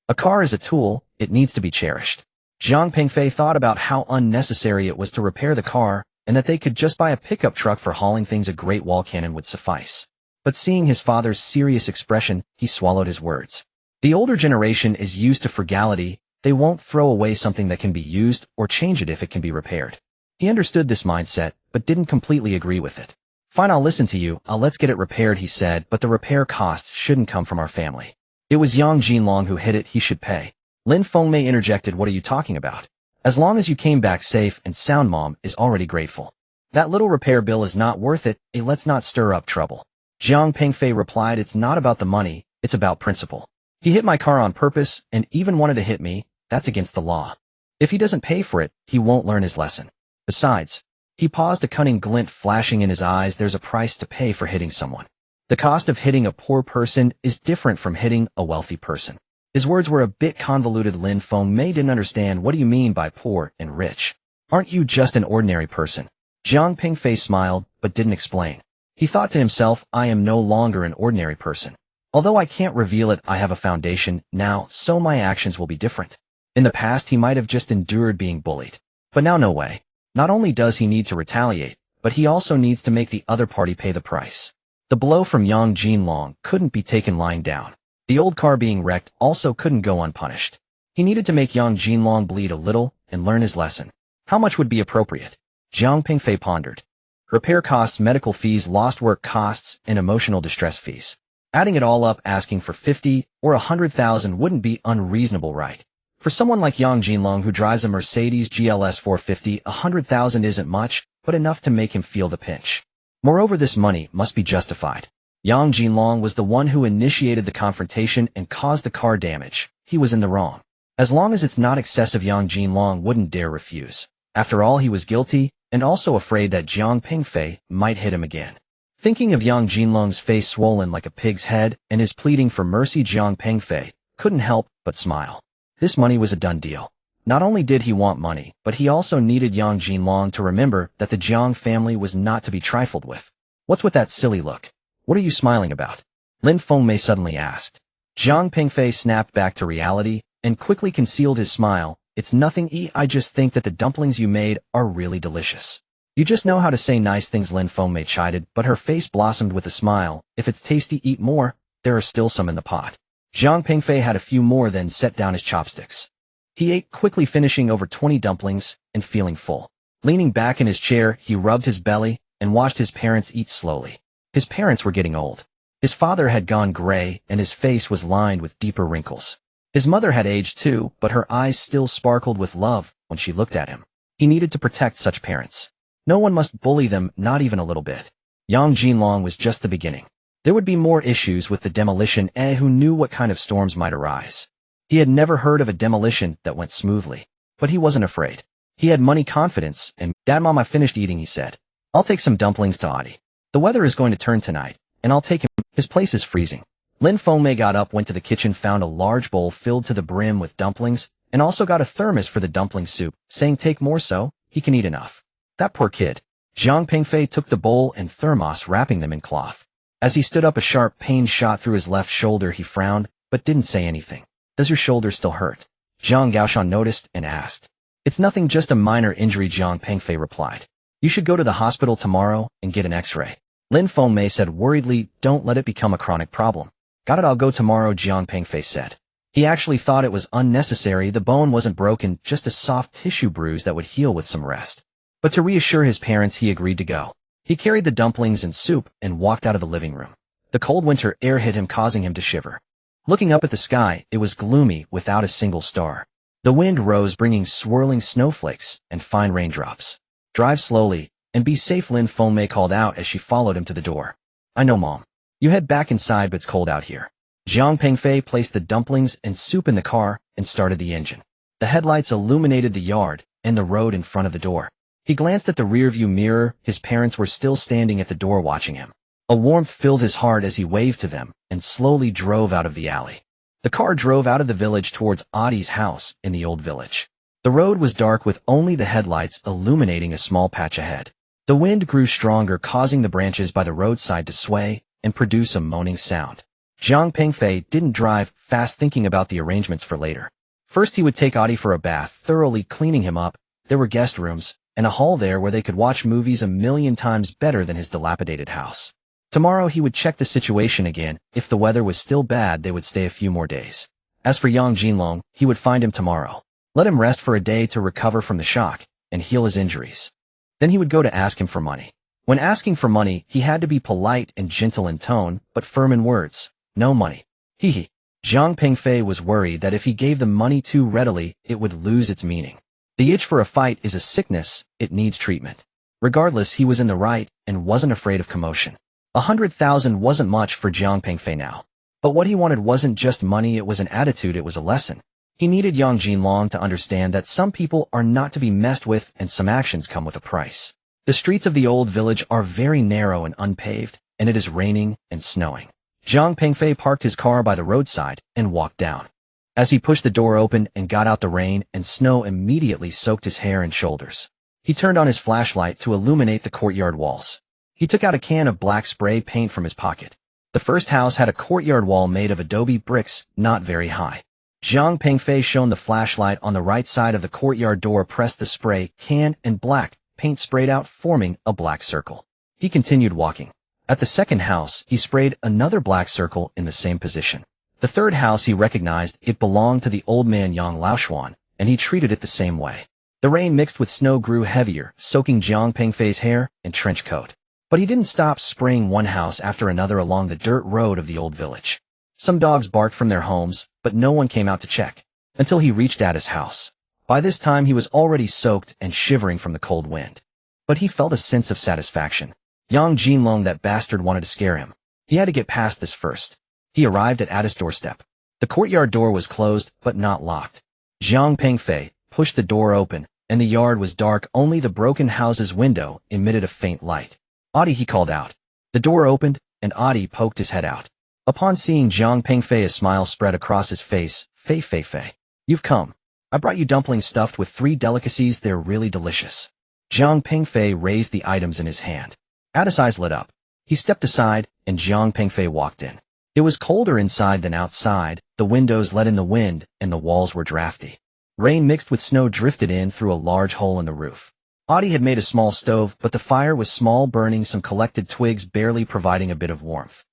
A car is a tool, it needs to be cherished." Jiang Pengfei thought about how unnecessary it was to repair the car, and that they could just buy a pickup truck for hauling things. A great wall cannon would suffice. But seeing his father's serious expression, he swallowed his words. The older generation is used to frugality. They won't throw away something that can be used or change it if it can be repaired. He understood this mindset, but didn't completely agree with it. "Fine, I'll listen to you. Let's get it repaired," he said, "but the repair costs shouldn't come from our family. It was Yang Jinlong who hit it. He should pay." Lin Fengmei interjected, "What are you talking about? As long as you came back safe and sound, Mom is already grateful. That little repair bill is not worth it. Let's not stir up trouble." Jiang Pengfei replied, "It's not about the money, it's about principle. He hit my car on purpose and even wanted to hit me. That's against the law. If he doesn't pay for it, he won't learn his lesson. Besides," he paused, a cunning glint flashing in his eyes, "there's a price to pay for hitting someone. The cost of hitting a poor person is different from hitting a wealthy person." His words were a bit convoluted. Lin Fengmei didn't understand. "What do you mean by poor and rich? Aren't you just an ordinary person?" Jiang Pengfei smiled, but didn't explain. He thought to himself, I am no longer an ordinary person. Although I can't reveal it, I have a foundation now, so my actions will be different. In the past, he might have just endured being bullied. But now no way. Not only does he need to retaliate, but he also needs to make the other party pay the price. The blow from Yang Jinlong couldn't be taken lying down. The old car being wrecked also couldn't go unpunished. He needed to make Yang Jinlong bleed a little and learn his lesson. How much would be appropriate? Jiang Pingfei pondered. Repair costs, medical fees, lost work costs, and emotional distress fees. Adding it all up, asking for 50 or 100,000 wouldn't be unreasonable, right? For someone like Yang Jinlong who drives a Mercedes GLS 450, 100,000 isn't much, but enough to make him feel the pinch. Moreover, this money must be justified. Yang Jinlong was the one who initiated the confrontation and caused the car damage. He was in the wrong. As long as it's not excessive, Yang Jinlong wouldn't dare refuse. After all, he was guilty, and also afraid that Jiang Pingfei might hit him again. Thinking of Yang Jinlong's face swollen like a pig's head and his pleading for mercy, Jiang Pingfei couldn't help but smile. This money was a done deal. Not only did he want money, but he also needed Yang Jinlong to remember that the Jiang family was not to be trifled with. What's with that silly look? What are you smiling about? Lin Fengmei suddenly asked. Jiang Pingfei snapped back to reality and quickly concealed his smile. It's nothing, I just think that the dumplings you made are really delicious. You just know how to say nice things, Lin Fengmei chided, but her face blossomed with a smile. If it's tasty, eat more. There are still some in the pot. Jiang Pingfei had a few more, then set down his chopsticks. He ate quickly, finishing over 20 dumplings and feeling full. Leaning back in his chair, he rubbed his belly and watched his parents eat slowly. His parents were getting old. His father had gone gray and his face was lined with deeper wrinkles. His mother had aged too, but her eyes still sparkled with love when she looked at him. He needed to protect such parents. No one must bully them, not even a little bit. Yang Jinlong was just the beginning. There would be more issues with the demolition. Who knew what kind of storms might arise? He had never heard of a demolition that went smoothly. But he wasn't afraid. He had money, confidence, and Dad, Mom, I finished eating, he said. I'll take some dumplings to Adi. The weather is going to turn tonight, and I'll take him. His place is freezing. Lin Fengmei got up, went to the kitchen, found a large bowl filled to the brim with dumplings, and also got a thermos for the dumpling soup, saying take more so he can eat enough. That poor kid. Jiang Pingfei took the bowl and thermos, wrapping them in cloth. As he stood up, a sharp pain shot through his left shoulder. He frowned, but didn't say anything. Does your shoulder still hurt? Zhang Gaoshan noticed and asked. It's nothing, just a minor injury, Jiang Pingfei replied. You should go to the hospital tomorrow and get an x-ray. Lin Fengmei said worriedly, don't let it become a chronic problem. Got it, I'll go tomorrow, Jiang Pingfei said. He actually thought it was unnecessary. The bone wasn't broken, just a soft tissue bruise that would heal with some rest. But to reassure his parents, he agreed to go. He carried the dumplings and soup and walked out of the living room. The cold winter air hit him, causing him to shiver. Looking up at the sky, it was gloomy without a single star. The wind rose, bringing swirling snowflakes and fine raindrops. Drive slowly and be safe, Lin Fengmei called out as she followed him to the door. I know, Mom. You head back inside, but it's cold out here. Jiang Pingfei placed the dumplings and soup in the car and started the engine. The headlights illuminated the yard and the road in front of the door. He glanced at the rearview mirror. His parents were still standing at the door watching him. A warmth filled his heart as he waved to them and slowly drove out of the alley. The car drove out of the village towards Adi's house in the old village. The road was dark with only the headlights illuminating a small patch ahead. The wind grew stronger, causing the branches by the roadside to sway and produce a moaning sound. Jiang Pingfei didn't drive fast, thinking about the arrangements for later. First, he would take Adi for a bath, thoroughly cleaning him up. There were guest rooms and a hall there where they could watch movies 1,000,000 times better than his dilapidated house. Tomorrow he would check the situation again. If the weather was still bad, they would stay a few more days. As for Yang Jinlong, he would find him tomorrow. Let him rest for a day to recover from the shock and heal his injuries. Then he would go to ask him for money. When asking for money, he had to be polite and gentle in tone, but firm in words. No money. Hee. Jiang Pingfei was worried that if he gave the money too readily, it would lose its meaning. The itch for a fight is a sickness, it needs treatment. Regardless, he was in the right and wasn't afraid of commotion. 100,000 wasn't much for Jiang Pingfei now. But what he wanted wasn't just money, it was an attitude, it was a lesson. He needed Yang Jinlong to understand that some people are not to be messed with and some actions come with a price. The streets of the old village are very narrow and unpaved, and it is raining and snowing. Jiang Pingfei parked his car by the roadside and walked down. As he pushed the door open and got out, the rain and snow immediately soaked his hair and shoulders. He turned on his flashlight to illuminate the courtyard walls. He took out a can of black spray paint from his pocket. The first house had a courtyard wall made of adobe bricks, not very high. Jiang Pengfei shone the flashlight on the right side of the courtyard door, pressed the spray can, and black paint sprayed out, forming a black circle. He continued walking. At the second house, he sprayed another black circle in the same position. The third house he recognized, it belonged to the old man Yang Laoshuan, and he treated it the same way. The rain mixed with snow grew heavier, soaking Jiang Pengfei's hair and trench coat. But he didn't stop spraying one house after another along the dirt road of the old village. Some dogs barked from their homes, but no one came out to check, until he reached Ada's house. By this time he was already soaked and shivering from the cold wind. But he felt a sense of satisfaction. Yang Jinlong, that bastard, wanted to scare him. He had to get past this first. He arrived at Ada's doorstep. The courtyard door was closed, but not locked. Jiang Pengfei pushed the door open, and the yard was dark. Only the broken house's window emitted a faint light. "Adi," he called out. The door opened, and Adi poked his head out. Upon seeing Jiang Pengfei, a smile spread across his face. Fei, you've come. I brought you dumplings stuffed with 3 delicacies. They're really delicious." Jiang Pengfei raised the items in his hand. Ada's eyes lit up. He stepped aside, and Jiang Pengfei walked in. It was colder inside than outside. The windows let in the wind, and the walls were drafty. Rain mixed with snow drifted in through a large hole in the roof. Adi had made a small stove, but the fire was small, burning some collected twigs, barely providing a bit of warmth.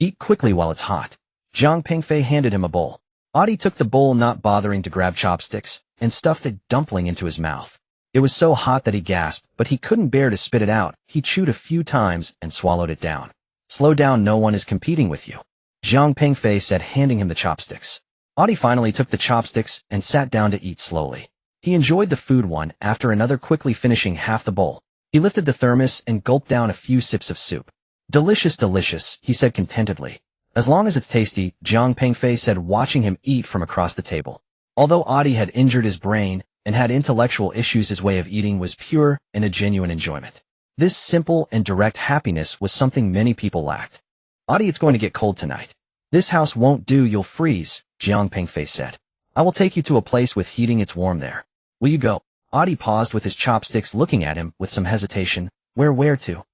"Eat quickly while it's hot." Jiang Pengfei handed him a bowl. Adi took the bowl, not bothering to grab chopsticks, and stuffed a dumpling into his mouth. It was so hot that he gasped, but he couldn't bear to spit it out. He chewed a few times and swallowed it down. "Slow down, no one is competing with you," Jiang Pengfei said, handing him the chopsticks. Adi finally took the chopsticks and sat down to eat slowly. He enjoyed the food one after another, quickly finishing half the bowl. He lifted the thermos and gulped down a few sips of soup. "Delicious, delicious," he said contentedly. "As long as it's tasty," Jiang Pengfei said, watching him eat from across the table. Although Adi had injured his brain and had intellectual issues, his way of eating was pure and a genuine enjoyment. This simple and direct happiness was something many people lacked. "Adi, it's going to get cold tonight. This house won't do, you'll freeze," Jiang Pengfei said. "I will take you to a place with heating, it's warm there. Will you go?" Adi paused with his chopsticks, looking at him with some hesitation. Where to?"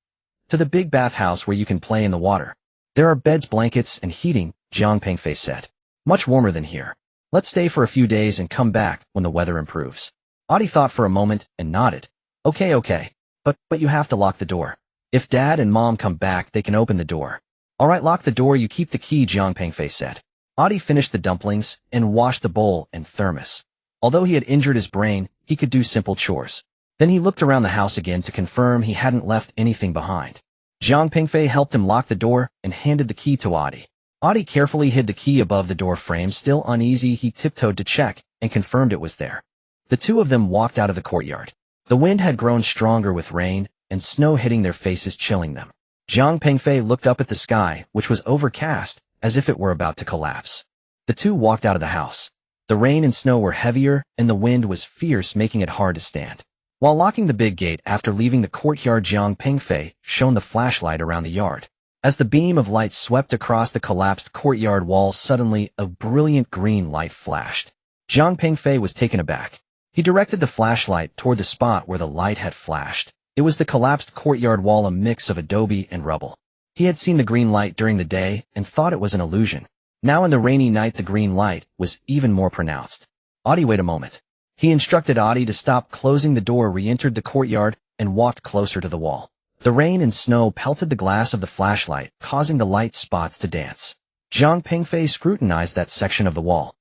"To the big bathhouse where you can play in the water. There are beds, blankets, and heating," Jiang Pengfei said. "Much warmer than here. Let's stay for a few days and come back when the weather improves." Adi thought for a moment and nodded. Okay. But you have to lock the door. If Dad and Mom come back, they can open the door." "All right, lock the door, you keep the key," Jiang Pengfei said. Adi finished the dumplings and washed the bowl and thermos. Although he had injured his brain, he could do simple chores. Then he looked around the house again to confirm he hadn't left anything behind. Jiang Pengfei helped him lock the door and handed the key to Adi. Adi carefully hid the key above the door frame. Still uneasy, he tiptoed to check and confirmed it was there. The two of them walked out of the courtyard. The wind had grown stronger with rain and snow hitting their faces, chilling them. Jiang Pengfei looked up at the sky, which was overcast, as if it were about to collapse. The two walked out of the house. The rain and snow were heavier, and the wind was fierce, making it hard to stand. While locking the big gate after leaving the courtyard, Jiang Pengfei shone the flashlight around the yard. As the beam of light swept across the collapsed courtyard wall, suddenly a brilliant green light flashed. Jiang Pengfei was taken aback. He directed the flashlight toward the spot where the light had flashed. It was the collapsed courtyard wall, a mix of adobe and rubble. He had seen the green light during the day and thought it was an illusion. Now in the rainy night, the green light was even more pronounced. "Adi, wait a moment." He instructed Adi to stop. Closing the door, re-entered the courtyard and walked closer to the wall. The rain and snow pelted the glass of the flashlight, causing the light spots to dance. Jiang Pengfei scrutinized that section of the wall.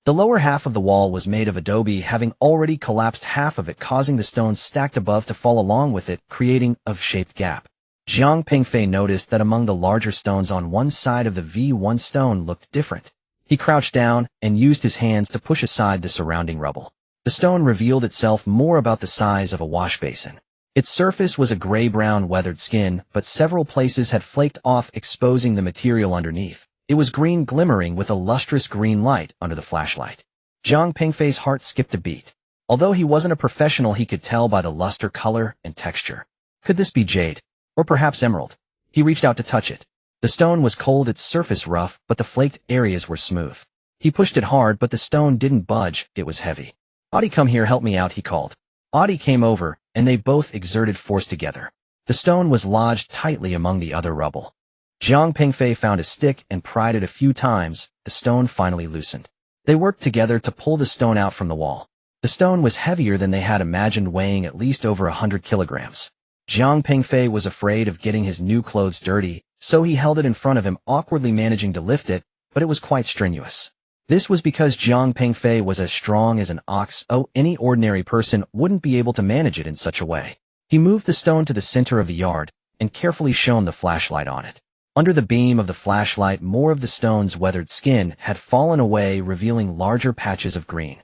The lower half of the wall was made of adobe, having already collapsed half of it, causing the stones stacked above to fall along with it, creating a V-shaped gap. Jiang Pengfei noticed that among the larger stones on one side of the V, one stone looked different. He crouched down and used his hands to push aside the surrounding rubble. The stone revealed itself more about the size of a wash basin. Its surface was a gray-brown weathered skin, but several places had flaked off, exposing the material underneath. It was green, glimmering with a lustrous green light under the flashlight. Jiang Pengfei's heart skipped a beat. Although he wasn't a professional, he could tell by the luster, color, and texture. Could this be jade? Or perhaps emerald? He reached out to touch it. The stone was cold, its surface rough, but the flaked areas were smooth. He pushed it hard, but the stone didn't budge. It was heavy. "Adi, come here, help me out," he called. Adi came over, and they both exerted force together. The stone was lodged tightly among the other rubble. Jiang Pengfei found a stick and pried it a few times. The stone finally loosened. They worked together to pull the stone out from the wall. The stone was heavier than they had imagined, weighing at least over 100 kilograms. Jiang Pengfei was afraid of getting his new clothes dirty, so he held it in front of him, awkwardly managing to lift it, but it was quite strenuous. This was because Jiang Pengfei was as strong as an ox. Any ordinary person wouldn't be able to manage it in such a way. He moved the stone to the center of the yard and carefully shone the flashlight on it. Under the beam of the flashlight, more of the stone's weathered skin had fallen away, revealing larger patches of green.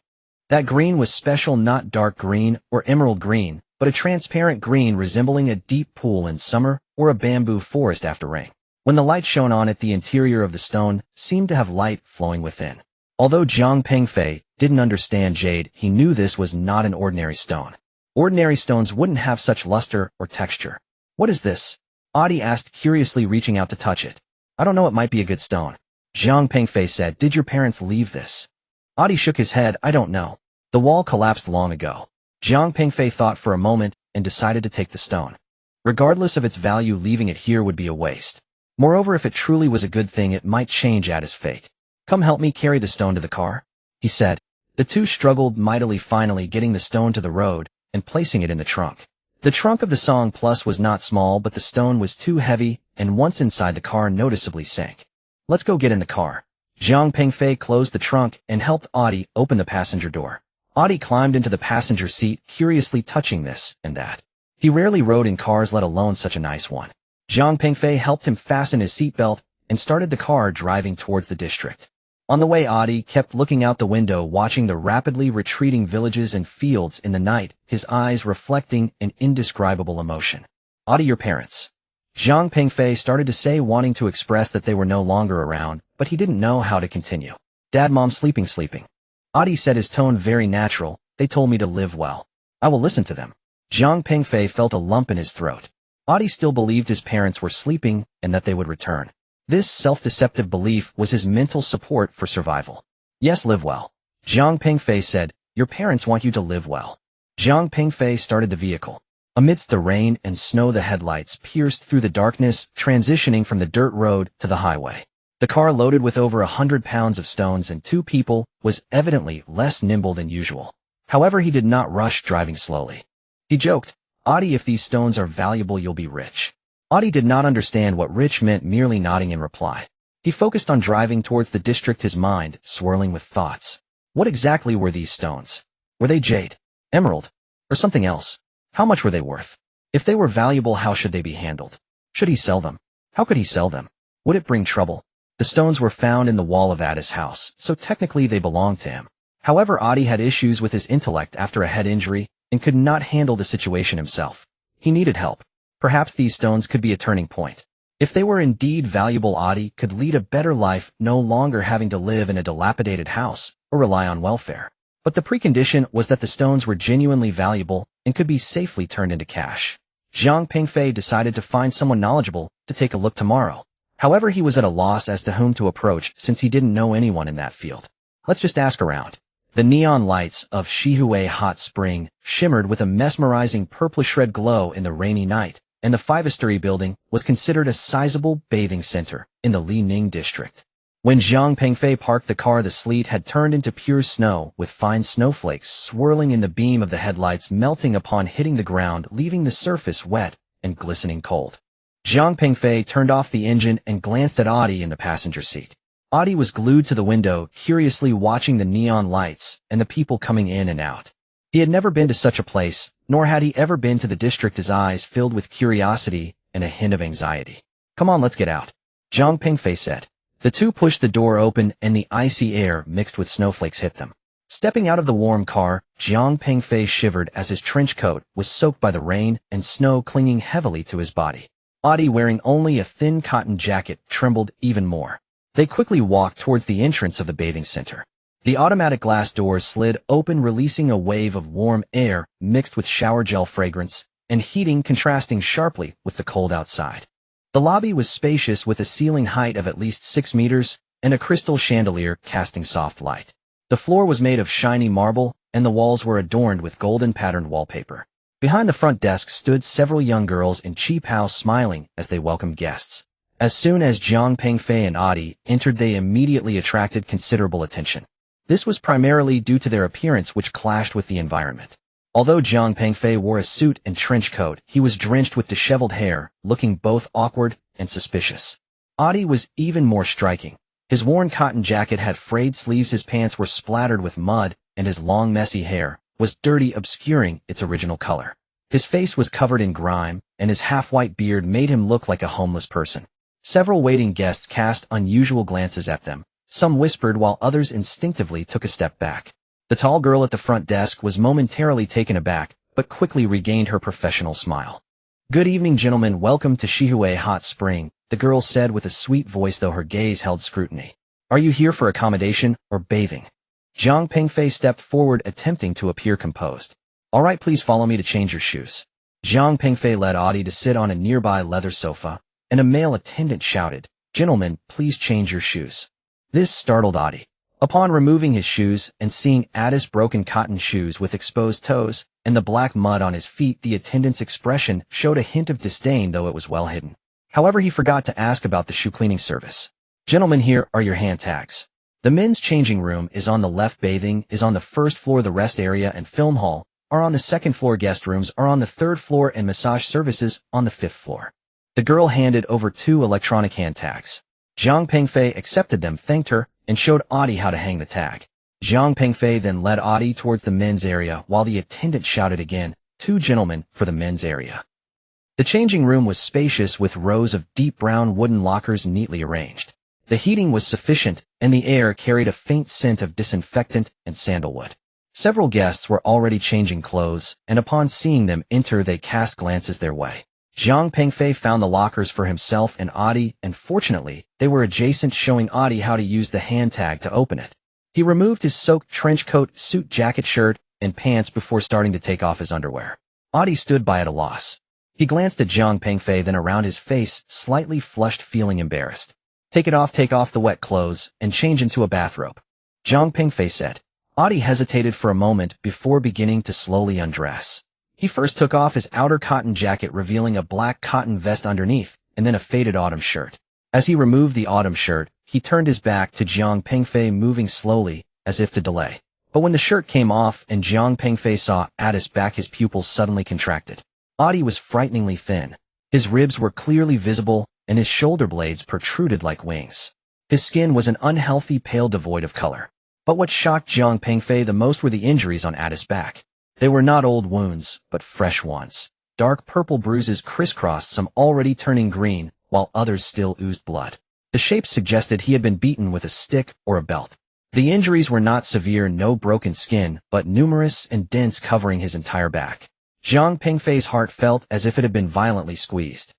That green was special, not dark green or emerald green, but a transparent green resembling a deep pool in summer or a bamboo forest after rain. When the light shone on it, the interior of the stone seemed to have light flowing within. Although Jiang Pengfei didn't understand jade, he knew this was not an ordinary stone. Ordinary stones wouldn't have such luster or texture. What is this? Adi asked curiously, reaching out to touch it. I don't know, it might be a good stone. Jiang Pengfei said, did your parents leave this? Adi shook his head, I don't know. The wall collapsed long ago. Jiang Pengfei thought for a moment and decided to take the stone. Regardless of its value, leaving it here would be a waste. Moreover, if it truly was a good thing, it might change Ada's fate. Come help me carry the stone to the car, he said. The two struggled mightily, finally getting the stone to the road and placing it in the trunk. The trunk of the Song Plus was not small, but the stone was too heavy, and once inside, the car noticeably sank. Let's go get in the car. Jiang Pengfei closed the trunk and helped Adi open the passenger door. Adi climbed into the passenger seat, curiously touching this and that. He rarely rode in cars, let alone such a nice one. Jiang Pengfei helped him fasten his seatbelt and started the car, driving towards the district. On the way, Adi kept looking out the window, watching the rapidly retreating villages and fields in the night, his eyes reflecting an indescribable emotion. Adi, your parents. Jiang Pengfei started to say, wanting to express that they were no longer around, but he didn't know how to continue. Dad, Mom, sleeping. Adi said, his tone very natural. They told me to live well. I will listen to them. Jiang Pengfei felt a lump in his throat. Adi still believed his parents were sleeping and that they would return. This self-deceptive belief was his mental support for survival. Yes, live well. Jiang Pengfei said, your parents want you to live well. Jiang Pengfei started the vehicle. Amidst the rain and snow, the headlights pierced through the darkness, transitioning from the dirt road to the highway. The car, loaded with over 100 pounds of stones and 2 people, was evidently less nimble than usual. However, he did not rush, driving slowly. He joked, Adi, if these stones are valuable, you'll be rich. Adi did not understand what rich meant, merely nodding in reply. He focused on driving towards the district, his mind swirling with thoughts. What exactly were these stones? Were they jade, emerald, or something else? How much were they worth? If they were valuable, how should they be handled? Should he sell them? How could he sell them? Would it bring trouble? The stones were found in the wall of Ada's house, so technically they belonged to him. However, Adi had issues with his intellect after a head injury and could not handle the situation himself. He needed help. Perhaps these stones could be a turning point. If they were indeed valuable, Adi could lead a better life, no longer having to live in a dilapidated house or rely on welfare. But the precondition was that the stones were genuinely valuable and could be safely turned into cash. Jiang Pengfei decided to find someone knowledgeable to take a look tomorrow. However, he was at a loss as to whom to approach, since he didn't know anyone in that field. Let's just ask around. The neon lights of Shihui Hot Spring shimmered with a mesmerizing purplish-red glow in the rainy night, and the 5-story building was considered a sizable bathing center in the Lining district. When Jiang Pengfei parked the car, the sleet had turned into pure snow, with fine snowflakes swirling in the beam of the headlights, melting upon hitting the ground, leaving the surface wet and glistening cold. Jiang Pengfei turned off the engine and glanced at Adi in the passenger seat. Adi was glued to the window, curiously watching the neon lights and the people coming in and out. He had never been to such a place, nor had he ever been to the district, his eyes filled with curiosity and a hint of anxiety. Come on, let's get out, Jiang Pengfei said. The two pushed the door open and the icy air mixed with snowflakes hit them. Stepping out of the warm car, Jiang Pengfei shivered as his trench coat was soaked by the rain and snow clinging heavily to his body. Adi, wearing only a thin cotton jacket, trembled even more. They quickly walked towards the entrance of the bathing center. The automatic glass doors slid open, releasing a wave of warm air mixed with shower gel fragrance and heating, contrasting sharply with the cold outside. The lobby was spacious, with a ceiling height of at least 6 meters and a crystal chandelier casting soft light. The floor was made of shiny marble, and the walls were adorned with golden patterned wallpaper. Behind the front desk stood several young girls in cheap house smiling as they welcomed guests. As soon as Jiang Pengfei and Adi entered, they immediately attracted considerable attention. This was primarily due to their appearance, which clashed with the environment. Although Jiang Pengfei wore a suit and trench coat, he was drenched with disheveled hair, looking both awkward and suspicious. Adi was even more striking. His worn cotton jacket had frayed sleeves, his pants were splattered with mud, and his long messy hair was dirty, obscuring its original color. His face was covered in grime, and his half-white beard made him look like a homeless person. Several waiting guests cast unusual glances at them. Some whispered while others instinctively took a step back. The tall girl at the front desk was momentarily taken aback, but quickly regained her professional smile. "Good evening, gentlemen. Welcome to Shihui Hot Spring," the girl said with a sweet voice, though her gaze held scrutiny. "Are you here for accommodation or bathing?" Jiang Pengfei stepped forward, attempting to appear composed. "All right, please follow me to change your shoes." Jiang Pengfei led Adi to sit on a nearby leather sofa, and a male attendant shouted, "Gentlemen, please change your shoes." This startled Adi. Upon removing his shoes and seeing Adi's broken cotton shoes with exposed toes and the black mud on his feet, the attendant's expression showed a hint of disdain, though it was well hidden. However, he forgot to ask about the shoe cleaning service. "Gentlemen, here are your hand tags. The men's changing room is on the left, bathing is on the first floor, the rest area and film hall are on the second floor, guest rooms are on the third floor, and massage services on the fifth floor." The girl handed over 2 electronic hand tags. Jiang Pengfei accepted them, thanked her, and showed Adi how to hang the tag. Jiang Pengfei then led Adi towards the men's area while the attendant shouted again, "2 gentlemen for the men's area." The changing room was spacious with rows of deep brown wooden lockers neatly arranged. The heating was sufficient, and the air carried a faint scent of disinfectant and sandalwood. Several guests were already changing clothes, and upon seeing them enter, they cast glances their way. Jiang Pengfei found the lockers for himself and Adi, and fortunately, they were adjacent, showing Adi how to use the hand tag to open it. He removed his soaked trench coat, suit jacket, shirt, and pants before starting to take off his underwear. Adi stood by at a loss. He glanced at Jiang Pengfei, then around his face, slightly flushed, feeling embarrassed. Take off the wet clothes, and change into a bathrobe," Jiang Pengfei said. Adi hesitated for a moment before beginning to slowly undress. He first took off his outer cotton jacket, revealing a black cotton vest underneath, and then a faded autumn shirt. As he removed the autumn shirt, he turned his back to Jiang Pengfei, moving slowly, as if to delay. But when the shirt came off and Jiang Pengfei saw Adi's back, his pupils suddenly contracted. Adi was frighteningly thin. His ribs were clearly visible, and his shoulder blades protruded like wings. His skin was an unhealthy pale, devoid of color. But what shocked Jiang Pengfei the most were the injuries on Adi's back. They were not old wounds, but fresh ones. Dark purple bruises crisscrossed, some already turning green, while others still oozed blood. The shapes suggested he had been beaten with a stick or a belt. The injuries were not severe, no broken skin, but numerous and dense, covering his entire back. Jiang Pengfei's heart felt as if it had been violently squeezed.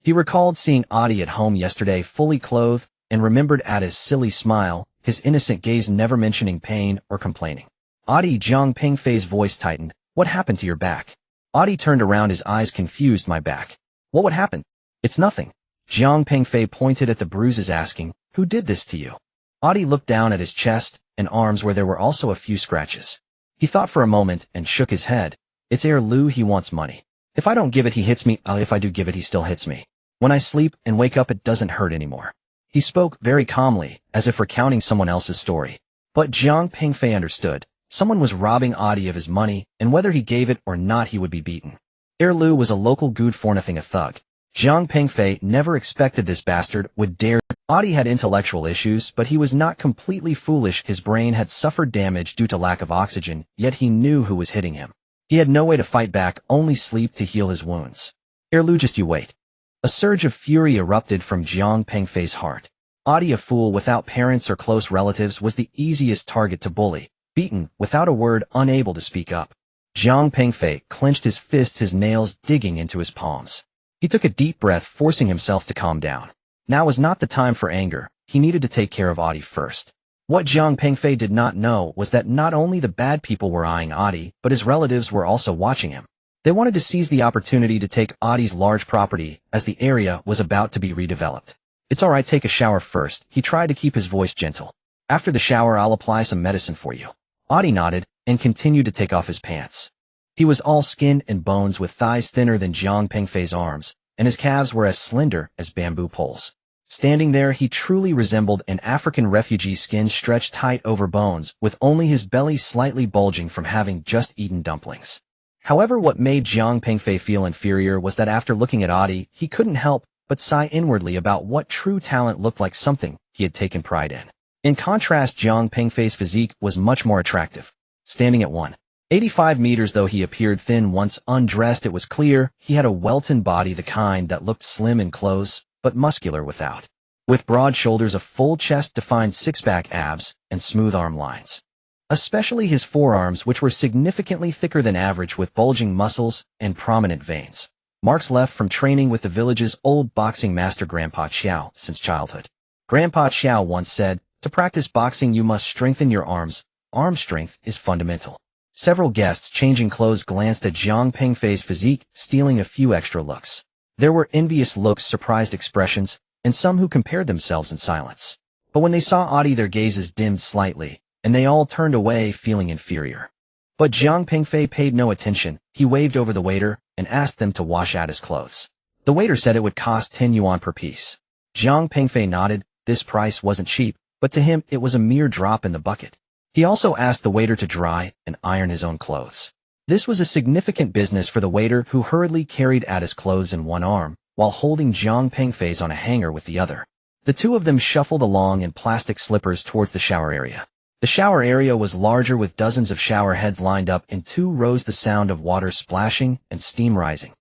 He recalled seeing Adi at home yesterday, fully clothed, and remembered Adi's silly smile, his innocent gaze never mentioning pain or complaining. "Adi," Jiang Pengfei's voice tightened, "what happened to your back?" Adi turned around, his eyes confused. "My back? What would happen?" "It's nothing." Jiang Pengfei pointed at the bruises, asking, "Who did this to you?" Adi looked down at his chest and arms, where there were also a few scratches. He thought for a moment and shook his head. "It's Lu. He wants money. If I don't give it, he hits me. If I do give it, he still hits me. When I sleep and wake up, it doesn't hurt anymore." He spoke very calmly, as if recounting someone else's story. But Jiang Pengfei understood. Someone was robbing Adi of his money, and whether he gave it or not, he would be beaten. Lu was a local good for nothing, a thug. Jiang Pengfei never expected this bastard would dare. Adi had intellectual issues, but he was not completely foolish. His brain had suffered damage due to lack of oxygen, yet he knew who was hitting him. He had no way to fight back, only sleep to heal his wounds. Lu, just you wait." A surge of fury erupted from Jiang Pengfei's heart. Adi, a fool without parents or close relatives, was the easiest target to bully. Beaten, without a word, unable to speak up. Jiang Pengfei clenched his fists, his nails digging into his palms. He took a deep breath, forcing himself to calm down. Now was not the time for anger. He needed to take care of Adi first. What Jiang Pengfei did not know was that not only the bad people were eyeing Adi, but his relatives were also watching him. They wanted to seize the opportunity to take Adi's large property, as the area was about to be redeveloped. "It's all right, take a shower first." He tried to keep his voice gentle. "After the shower, I'll apply some medicine for you." Adi nodded and continued to take off his pants. He was all skin and bones with thighs thinner than Jiang Pengfei's arms, and his calves were as slender as bamboo poles. Standing there, he truly resembled an African refugee, skin stretched tight over bones, with only his belly slightly bulging from having just eaten dumplings. However, what made Jiang Pengfei feel inferior was that after looking at Adi, he couldn't help but sigh inwardly about what true talent looked like, something he had taken pride in. In contrast, Jiang Pengfei's physique was much more attractive. Standing at 185 meters, though he appeared thin once undressed, it was clear he had a well-toned body, the kind that looked slim in clothes, but muscular without. With broad shoulders, a full chest, defined six-pack abs, and smooth arm lines. Especially his forearms, which were significantly thicker than average, with bulging muscles and prominent veins. Marks left from training with the village's old boxing master Grandpa Xiao since childhood. Grandpa Xiao once said, "To practice boxing you must strengthen your arms. Arm strength is fundamental." Several guests, changing clothes, glanced at Jiang Pengfei's physique, stealing a few extra looks. There were envious looks, surprised expressions, and some who compared themselves in silence. But when they saw Adi, their gazes dimmed slightly, and they all turned away feeling inferior. But Jiang Pengfei paid no attention. He waved over the waiter and asked them to wash Adi's clothes. The waiter said it would cost 10 yuan per piece. Jiang Pengfei nodded. This price wasn't cheap, but to him it was a mere drop in the bucket. He also asked the waiter to dry and iron his own clothes. This was a significant business for the waiter, who hurriedly carried Adi's clothes in one arm, while holding Jiang Pengfei's on a hanger with the other. The two of them shuffled along in plastic slippers towards the shower area. The shower area was larger, with dozens of shower heads lined up in 2 rows, the sound of water splashing and steam rising.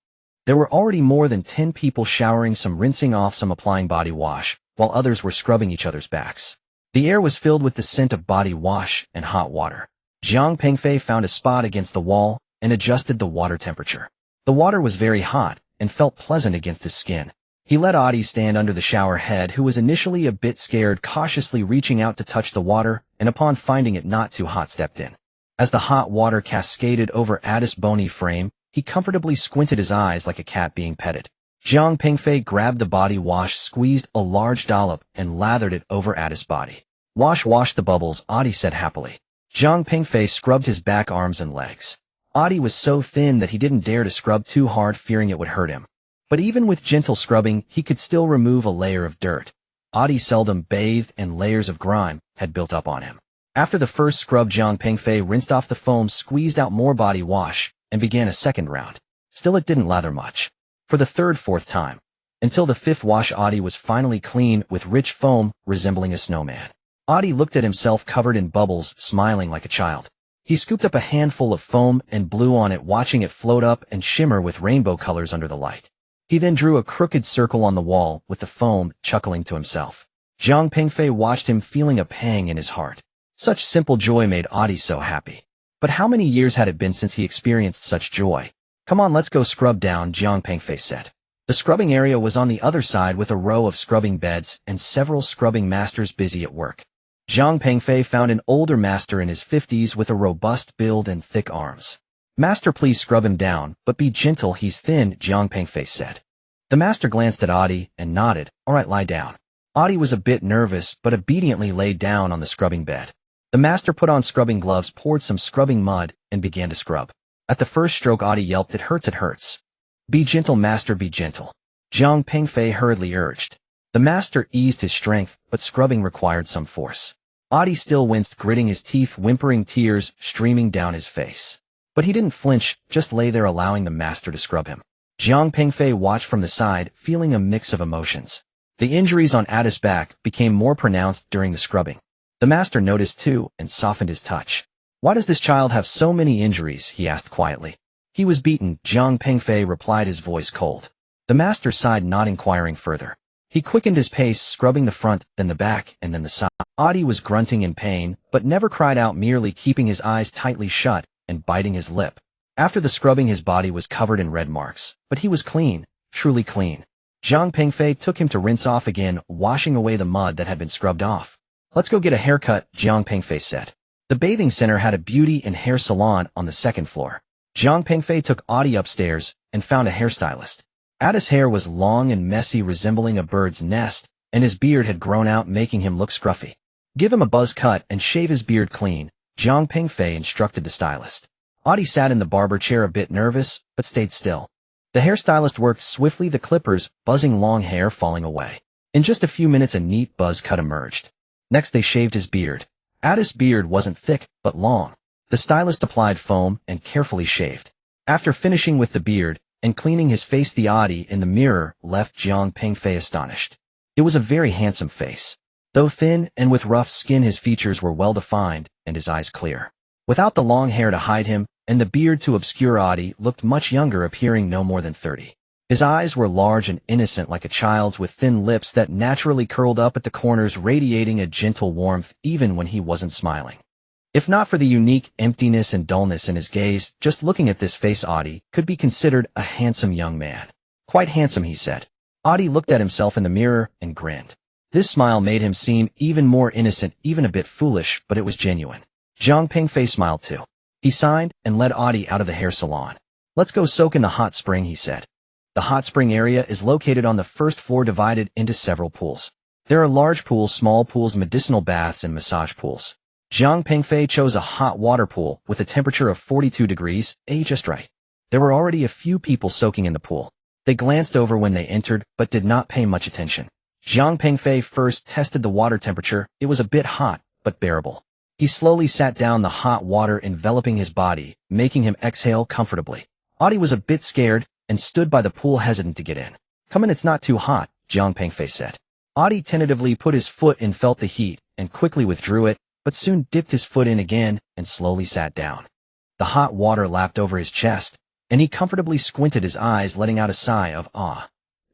There were already more than 10 people showering, some rinsing off, some applying body wash, while others were scrubbing each other's backs. The air was filled with the scent of body wash and hot water. Jiang Pengfei found a spot against the wall and adjusted the water temperature. The water was very hot and felt pleasant against his skin. He let Adi stand under the shower head, who was initially a bit scared, cautiously reaching out to touch the water, and upon finding it not too hot, stepped in. As the hot water cascaded over Adi's bony frame, he comfortably squinted his eyes like a cat being petted. Jiang Pengfei grabbed the body wash, squeezed a large dollop, and lathered it over Adi's body. "Wash the bubbles," Adi said happily. Jiang Pengfei scrubbed his back, arms, and legs. Adi was so thin that he didn't dare to scrub too hard, fearing it would hurt him. But even with gentle scrubbing, he could still remove a layer of dirt. Adi seldom bathed, and layers of grime had built up on him. After the first scrub, Jiang Pengfei rinsed off the foam, squeezed out more body wash, and began a second round. Still, it didn't lather much. For the third, fourth time. Until the 5th wash, Adi was finally clean, with rich foam resembling a snowman. Adi looked at himself covered in bubbles, smiling like a child. He scooped up a handful of foam and blew on it, watching it float up and shimmer with rainbow colors under the light. He then drew a crooked circle on the wall with the foam, chuckling to himself. Jiang Pengfei watched him, feeling a pang in his heart. Such simple joy made Adi so happy. But how many years had it been since he experienced such joy? "Come on, let's go scrub down," Jiang Pengfei said. The scrubbing area was on the other side, with a row of scrubbing beds and several scrubbing masters busy at work. Jiang Pengfei found an older master in his 50s with a robust build and thick arms. "Master, please scrub him down, but be gentle, he's thin," Jiang Pengfei said. The master glanced at Adi and nodded. "All right, lie down." Adi was a bit nervous, but obediently lay down on the scrubbing bed. The master put on scrubbing gloves, poured some scrubbing mud, and began to scrub. At the first stroke, Adi yelped, "It hurts, it hurts." "Be gentle, master, be gentle," Jiang Pengfei hurriedly urged. The master eased his strength, but scrubbing required some force. Adi still winced, gritting his teeth, whimpering, tears streaming down his face. But he didn't flinch, just lay there, allowing the master to scrub him. Jiang Pengfei watched from the side, feeling a mix of emotions. The injuries on Adi's back became more pronounced during the scrubbing. The master noticed too, and softened his touch. "Why does this child have so many injuries?" he asked quietly. "He was beaten," Jiang Pengfei replied, his voice cold. The master sighed, not inquiring further. He quickened his pace, scrubbing the front, then the back, and then the side. Adi was grunting in pain, but never cried out, merely keeping his eyes tightly shut and biting his lip. After the scrubbing, his body was covered in red marks, but he was clean, truly clean. Jiang Pengfei took him to rinse off again, washing away the mud that had been scrubbed off. "Let's go get a haircut," Jiang Pengfei said. The bathing center had a beauty and hair salon on the 2nd floor. Jiang Pengfei took Adi upstairs and found a hairstylist. Adi's hair was long and messy, resembling a bird's nest, and his beard had grown out, making him look scruffy. "Give him a buzz cut and shave his beard clean," Jiang Pengfei instructed the stylist. Audie sat in the barber chair a bit nervous, but stayed still. The hairstylist worked swiftly, the clippers, buzzing, long hair falling away. In just a few minutes a neat buzz cut emerged. Next they shaved his beard. Addis' beard wasn't thick, but long. The stylist applied foam and carefully shaved. After finishing with the beard and cleaning his face, the Audie in the mirror left Jiang Pengfei astonished. It was a very handsome face. Though thin and with rough skin, his features were well defined and his eyes clear. Without the long hair to hide him and the beard to obscure, Audie looked much younger, appearing no more than 30. His eyes were large and innocent like a child's, with thin lips that naturally curled up at the corners, radiating a gentle warmth even when he wasn't smiling. If not for the unique emptiness and dullness in his gaze, just looking at this face, Audie could be considered a handsome young man. Quite handsome, he said. Audie looked at himself in the mirror and grinned. This smile made him seem even more innocent, even a bit foolish, but it was genuine. Jiang Pengfei smiled too. He signed and led Audie out of the hair salon. Let's go soak in the hot spring, he said. The hot spring area is located on the first floor, divided into several pools. There are large pools, small pools, medicinal baths, and massage pools. Jiang Pengfei chose a hot water pool with a temperature of 42 degrees, just right. There were already a few people soaking in the pool. They glanced over when they entered, but did not pay much attention. Jiang Pengfei first tested the water temperature. It was a bit hot, but bearable. He slowly sat down, the hot water enveloping his body, making him exhale comfortably. Audie was a bit scared and stood by the pool, hesitant to get in. Come in, it's not too hot, Jiang Pengfei said. Audie tentatively put his foot in, felt the heat, and quickly withdrew it, but soon dipped his foot in again and slowly sat down. The hot water lapped over his chest, and he comfortably squinted his eyes, letting out a sigh of awe.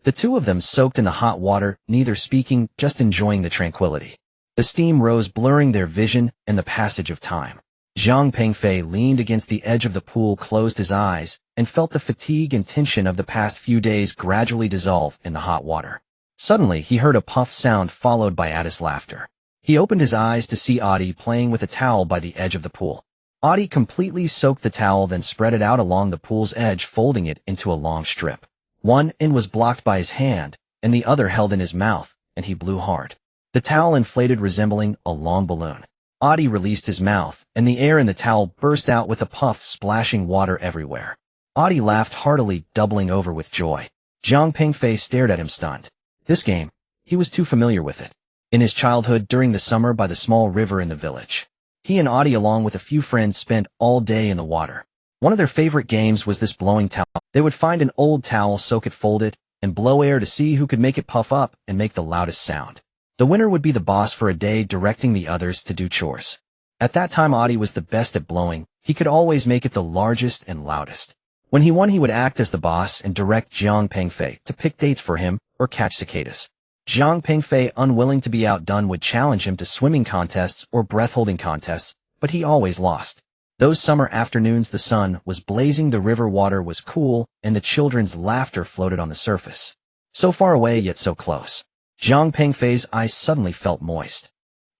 The two of them soaked in the hot water, neither speaking, just enjoying the tranquility. The steam rose, blurring their vision and the passage of time. Jiang Pengfei leaned against the edge of the pool, closed his eyes, and felt the fatigue and tension of the past few days gradually dissolve in the hot water. Suddenly, he heard a puff sound followed by Addis' laughter. He opened his eyes to see Audie playing with a towel by the edge of the pool. Audie completely soaked the towel, then spread it out along the pool's edge, folding it into a long strip. One end was blocked by his hand, and the other held in his mouth, and he blew hard. The towel inflated, resembling a long balloon. Audie released his mouth, and the air in the towel burst out with a puff, splashing water everywhere. Audie laughed heartily, doubling over with joy. Jiang Pengfei stared at him, stunned. This game, he was too familiar with it. In his childhood, during the summer by the small river in the village, he and Audie, along with a few friends, spent all day in the water. One of their favorite games was this blowing towel. They would find an old towel, soak it, fold it, and blow air to see who could make it puff up and make the loudest sound. The winner would be the boss for a day, directing the others to do chores. At that time, Audie was the best at blowing. He could always make it the largest and loudest. When he won, he would act as the boss and direct Jiang Pengfei to pick dates for him or catch cicadas. Jiang Pengfei, unwilling to be outdone, would challenge him to swimming contests or breath-holding contests, but he always lost. Those summer afternoons, the sun was blazing, the river water was cool, and the children's laughter floated on the surface. So far away, yet so close. Jiang Pengfei's eyes suddenly felt moist.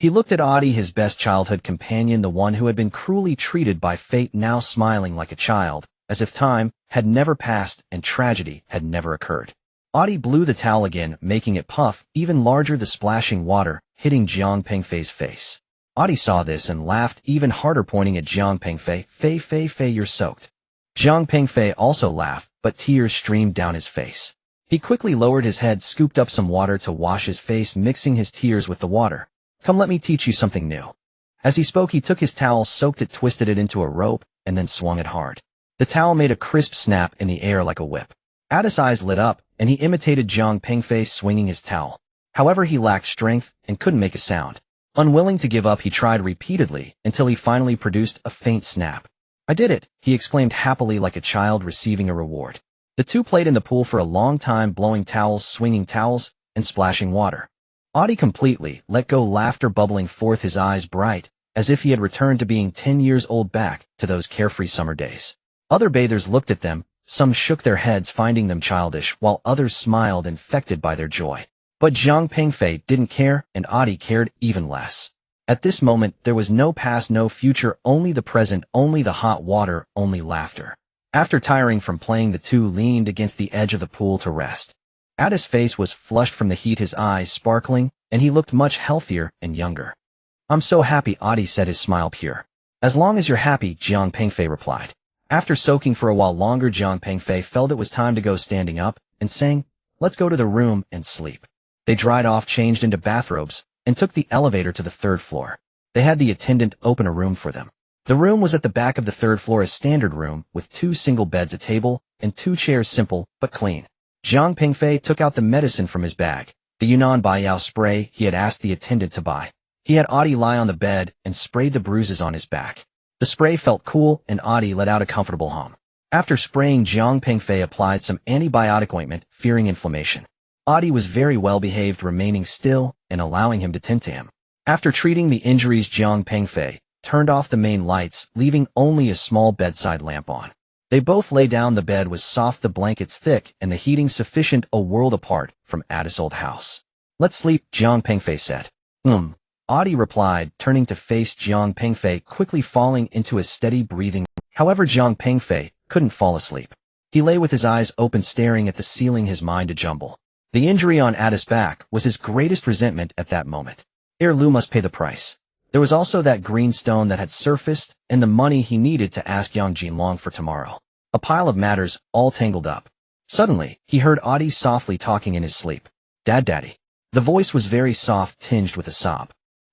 He looked at Audie, his best childhood companion, the one who had been cruelly treated by fate, now smiling like a child, as if time had never passed and tragedy had never occurred. Audie blew the towel again, making it puff even larger, the splashing water hitting Jiang Pengfei's face. Audie saw this and laughed even harder, pointing at Jiang Pengfei. Fei, you're soaked. Jiang Pengfei also laughed, but tears streamed down his face. He quickly lowered his head, scooped up some water to wash his face, mixing his tears with the water. Come, let me teach you something new. As he spoke, he took his towel, soaked it, twisted it into a rope, and then swung it hard. The towel made a crisp snap in the air like a whip. Addis' eyes lit up, and he imitated Jiang Pengfei swinging his towel. However, he lacked strength and couldn't make a sound. Unwilling to give up, he tried repeatedly until he finally produced a faint snap. I did it, he exclaimed happily like a child receiving a reward. The two played in the pool for a long time, blowing towels, swinging towels, and splashing water. Audie completely let go, laughter bubbling forth, his eyes bright, as if he had returned to being 10 years old, back to those carefree summer days. Other bathers looked at them, some shook their heads, finding them childish, while others smiled, infected by their joy. But Jiang Pengfei didn't care, and Audie cared even less. At this moment, there was no past, no future, only the present, only the hot water, only laughter. After tiring from playing, the two leaned against the edge of the pool to rest. Addis' face was flushed from the heat, his eyes sparkling, and he looked much healthier and younger. I'm so happy, Audie said, his smile pure. As long as you're happy, Jiang Pengfei replied. After soaking for a while longer, Jiang Pengfei felt it was time to go, standing up and saying, "Let's go to the room and sleep." They dried off, changed into bathrobes, and took the elevator to the third floor. They had the attendant open a room for them. The room was at the back of the third floor, a standard room with 2 single beds, a table, and 2 chairs, simple but clean. Jiang Pengfei took out the medicine from his bag, the Yunnan Baiyao spray he had asked the attendant to buy. He had Audie lie on the bed and sprayed the bruises on his back. The spray felt cool, and Audie let out a comfortable hum. After spraying, Jiang Pengfei applied some antibiotic ointment, fearing inflammation. Audie was very well behaved, remaining still and allowing him to tend to him. After treating the injuries, Jiang Pengfei turned off the main lights, leaving only a small bedside lamp on. They both lay down. The bed was soft, the blankets thick, and the heating sufficient, a world apart from Addis' old house. "Let's sleep," Jiang Pengfei said. Audie replied, turning to face Jiang Pengfei, quickly falling into a steady breathing. However, Jiang Pengfei couldn't fall asleep. He lay with his eyes open, staring at the ceiling, his mind a jumble. The injury on Addis' back was his greatest resentment at that moment. Lu must pay the price. There was also that green stone that had surfaced, and the money he needed to ask Yang Jinlong for tomorrow. A pile of matters, all tangled up. Suddenly, he heard Audie softly talking in his sleep. "Daddy." The voice was very soft, tinged with a sob.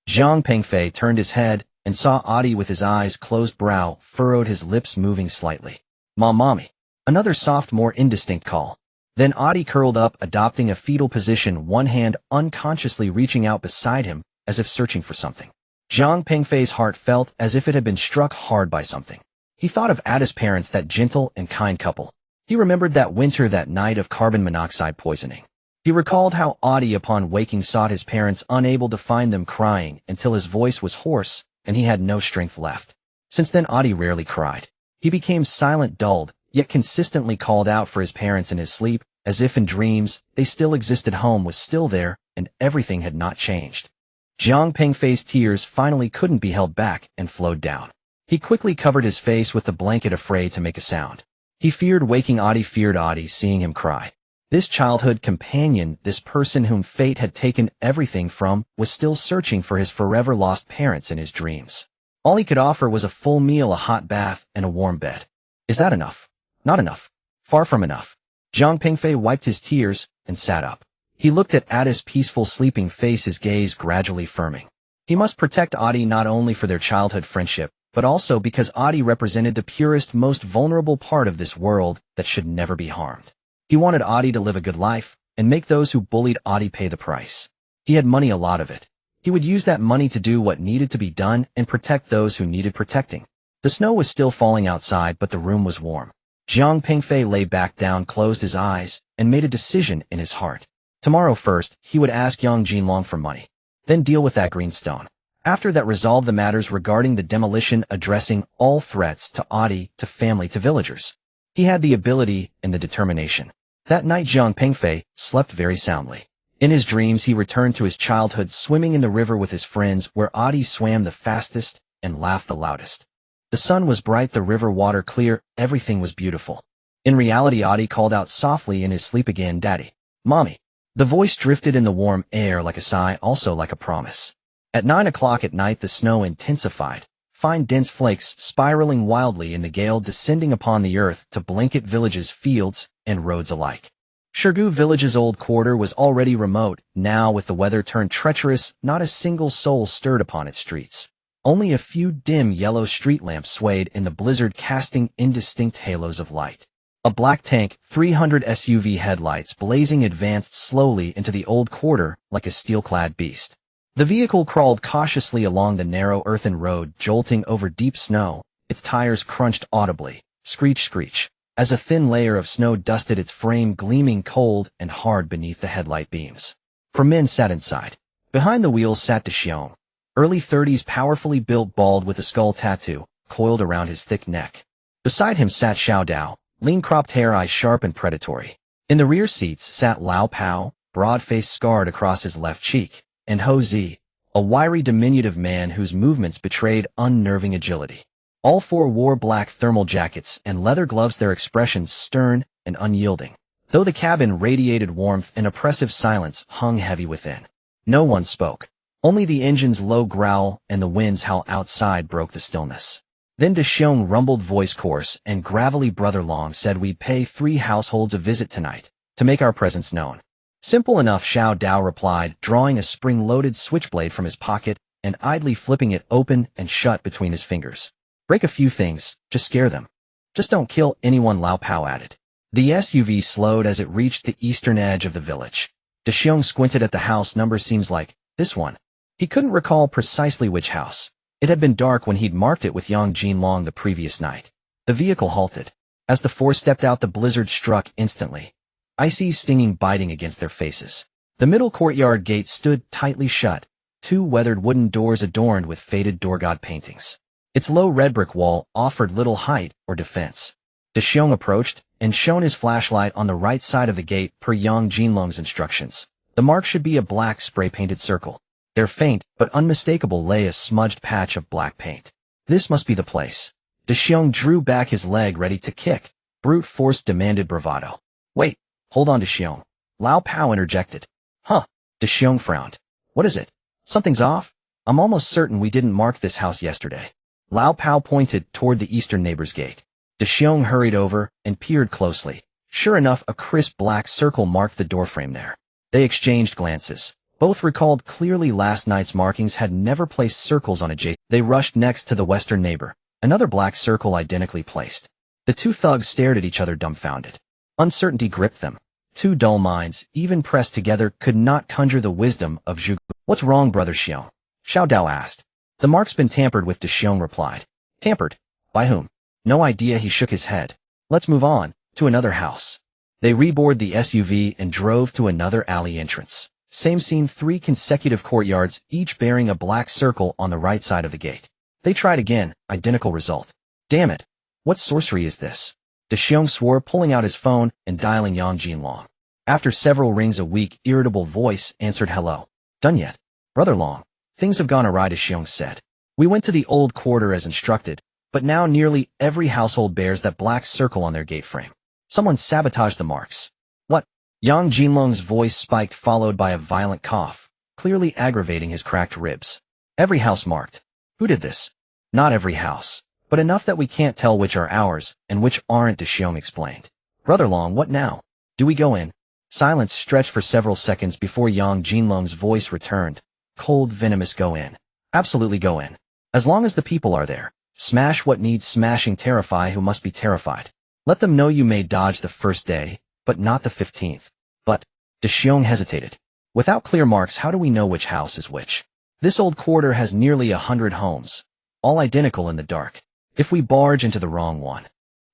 Jiang Pengfei turned his head and saw Audie with his eyes closed, brow furrowed, his lips moving slightly. Mommy." Another soft, more indistinct call. Then Audie curled up, adopting a fetal position, one hand unconsciously reaching out beside him, as if searching for something. Jiang Pengfei's heart felt as if it had been struck hard by something. He thought of Addis' parents, that gentle and kind couple. He remembered that winter, that night of carbon monoxide poisoning. He recalled how Audie, upon waking, sought his parents, unable to find them, crying until his voice was hoarse and he had no strength left. Since then, Audie rarely cried. He became silent, dulled, yet consistently called out for his parents in his sleep, as if in dreams they still existed. Home was still there, and everything had not changed. Jiang Pengfei's tears finally couldn't be held back and flowed down. He quickly covered his face with the blanket, afraid to make a sound. He feared waking Audie, feared Audie seeing him cry. This childhood companion, this person whom fate had taken everything from, was still searching for his forever lost parents in his dreams. All he could offer was a full meal, a hot bath, and a warm bed. Is that enough? Not enough. Far from enough. Jiang Pengfei wiped his tears and sat up. He looked at Addis' peaceful sleeping face, his gaze gradually firming. He must protect Audie, not only for their childhood friendship, but also because Audie represented the purest, most vulnerable part of this world that should never be harmed. He wanted Audie to live a good life, and make those who bullied Audie pay the price. He had money, a lot of it. He would use that money to do what needed to be done and protect those who needed protecting. The snow was still falling outside, but the room was warm. Jiang Pengfei lay back down, closed his eyes, and made a decision in his heart. Tomorrow first, he would ask Yang Jinlong for money. Then deal with that green stone. After that, resolve the matters regarding the demolition, addressing all threats to Audie, to family, to villagers. He had the ability and the determination. That night, Jiang Pengfei slept very soundly. In his dreams, he returned to his childhood, swimming in the river with his friends, where Audie swam the fastest and laughed the loudest. The sun was bright, the river water clear, everything was beautiful. In reality, Audie called out softly in his sleep again, "Daddy." "Mommy." The voice drifted in the warm air like a sigh, also like a promise. At 9 o'clock at night, the snow intensified, fine dense flakes spiraling wildly in the gale, descending upon the earth to blanket villages, fields, and roads alike. Shergu village's old quarter was already remote. Now, with the weather turned treacherous, not a single soul stirred upon its streets. Only a few dim yellow street lamps swayed in the blizzard, casting indistinct halos of light. A black tank, 300 SUV headlights blazing, advanced slowly into the old quarter like a steel-clad beast. The vehicle crawled cautiously along the narrow earthen road, jolting over deep snow. Its tires crunched audibly, screech, screech, as a thin layer of snow dusted its frame, gleaming cold and hard beneath the headlight beams. 4 men sat inside. Behind the wheels sat Xiong, early 30s, powerfully built, bald, with a skull tattoo coiled around his thick neck. Beside him sat Xiao Dao, lean, cropped hair, eyes sharp and predatory. In the rear seats sat Lao Pao, broad-faced, scarred across his left cheek, and Ho Zi, a wiry, diminutive man whose movements betrayed unnerving agility. All 4 wore black thermal jackets and leather gloves, their expressions stern and unyielding. Though the cabin radiated warmth, an oppressive silence hung heavy within. No one spoke. Only the engine's low growl and the wind's howl outside broke the stillness. Then Xiong rumbled voice coarse, and gravelly Brother Long said we'd pay 3 households a visit tonight, to make our presence known. Simple enough, Xiao Dao replied, drawing a spring-loaded switchblade from his pocket and idly flipping it open and shut between his fingers. Break a few things, just scare them. Just don't kill anyone, Lao Pao added. The SUV slowed as it reached the eastern edge of the village. Xiong squinted at the house number. Seems like this one. He couldn't recall precisely which house. It had been dark when he'd marked it with Yang Jinlong the previous night. The vehicle halted. As the 4 stepped out, the blizzard struck instantly. Icy stinging biting against their faces. The middle courtyard gate stood tightly shut, 2 weathered wooden doors adorned with faded door-god paintings. Its low red brick wall offered little height or defense. Xiong approached and shone his flashlight on the right side of the gate per Yang Jinlong's instructions. The mark should be a black spray-painted circle. There, faint but unmistakable, lay a smudged patch of black paint. This must be the place. Xiong drew back his leg ready to kick. Brute force demanded bravado. Wait, hold on, Xiong. Lao Pao interjected. Huh? Xiong frowned. What is it? Something's off? I'm almost certain we didn't mark this house yesterday. Lao Pao pointed toward the eastern neighbor's gate. Xiong hurried over and peered closely. Sure enough, a crisp black circle marked the doorframe there. They exchanged glances. Both recalled clearly last night's markings had never placed circles on adjacent. They rushed next to the western neighbor, another black circle identically placed. The 2 thugs stared at each other dumbfounded. Uncertainty gripped them. 2 dull minds, even pressed together, could not conjure the wisdom of Zhu. What's wrong, Brother Xiong? Xiao Dao asked. The mark's been tampered with, Xiong replied. Tampered? By whom? No idea. He shook his head. Let's move on, to another house. They reboarded the SUV and drove to another alley entrance. Same scene, 3 consecutive courtyards, each bearing a black circle on the right side of the gate. They tried again, identical result. Damn it. What sorcery is this? Xiong swore, pulling out his phone and dialing Yang Jinlong. After several rings, a weak, irritable voice answered. Hello. Done yet? Brother Long. Things have gone awry, Xiong said. We went to the old quarter as instructed, but now nearly every household bears that black circle on their gate frame. Someone sabotaged the marks. What? Yang Jinlong's voice spiked, followed by a violent cough, clearly aggravating his cracked ribs. Every house marked. Who did this? Not every house, but enough that we can't tell which are ours and which aren't, Xiong explained. Brother Long, what now? Do we go in? Silence stretched for several seconds before Yang Jinlong's voice returned. Cold, venomous. Go in. Absolutely go in. As long as the people are there. Smash what needs smashing. Terrify who must be terrified. Let them know you may dodge the first day, but not the 15th. But, Xiong hesitated. Without clear marks, how do we know which house is which? This old quarter has nearly 100 homes, all identical in the dark. If we barge into the wrong one.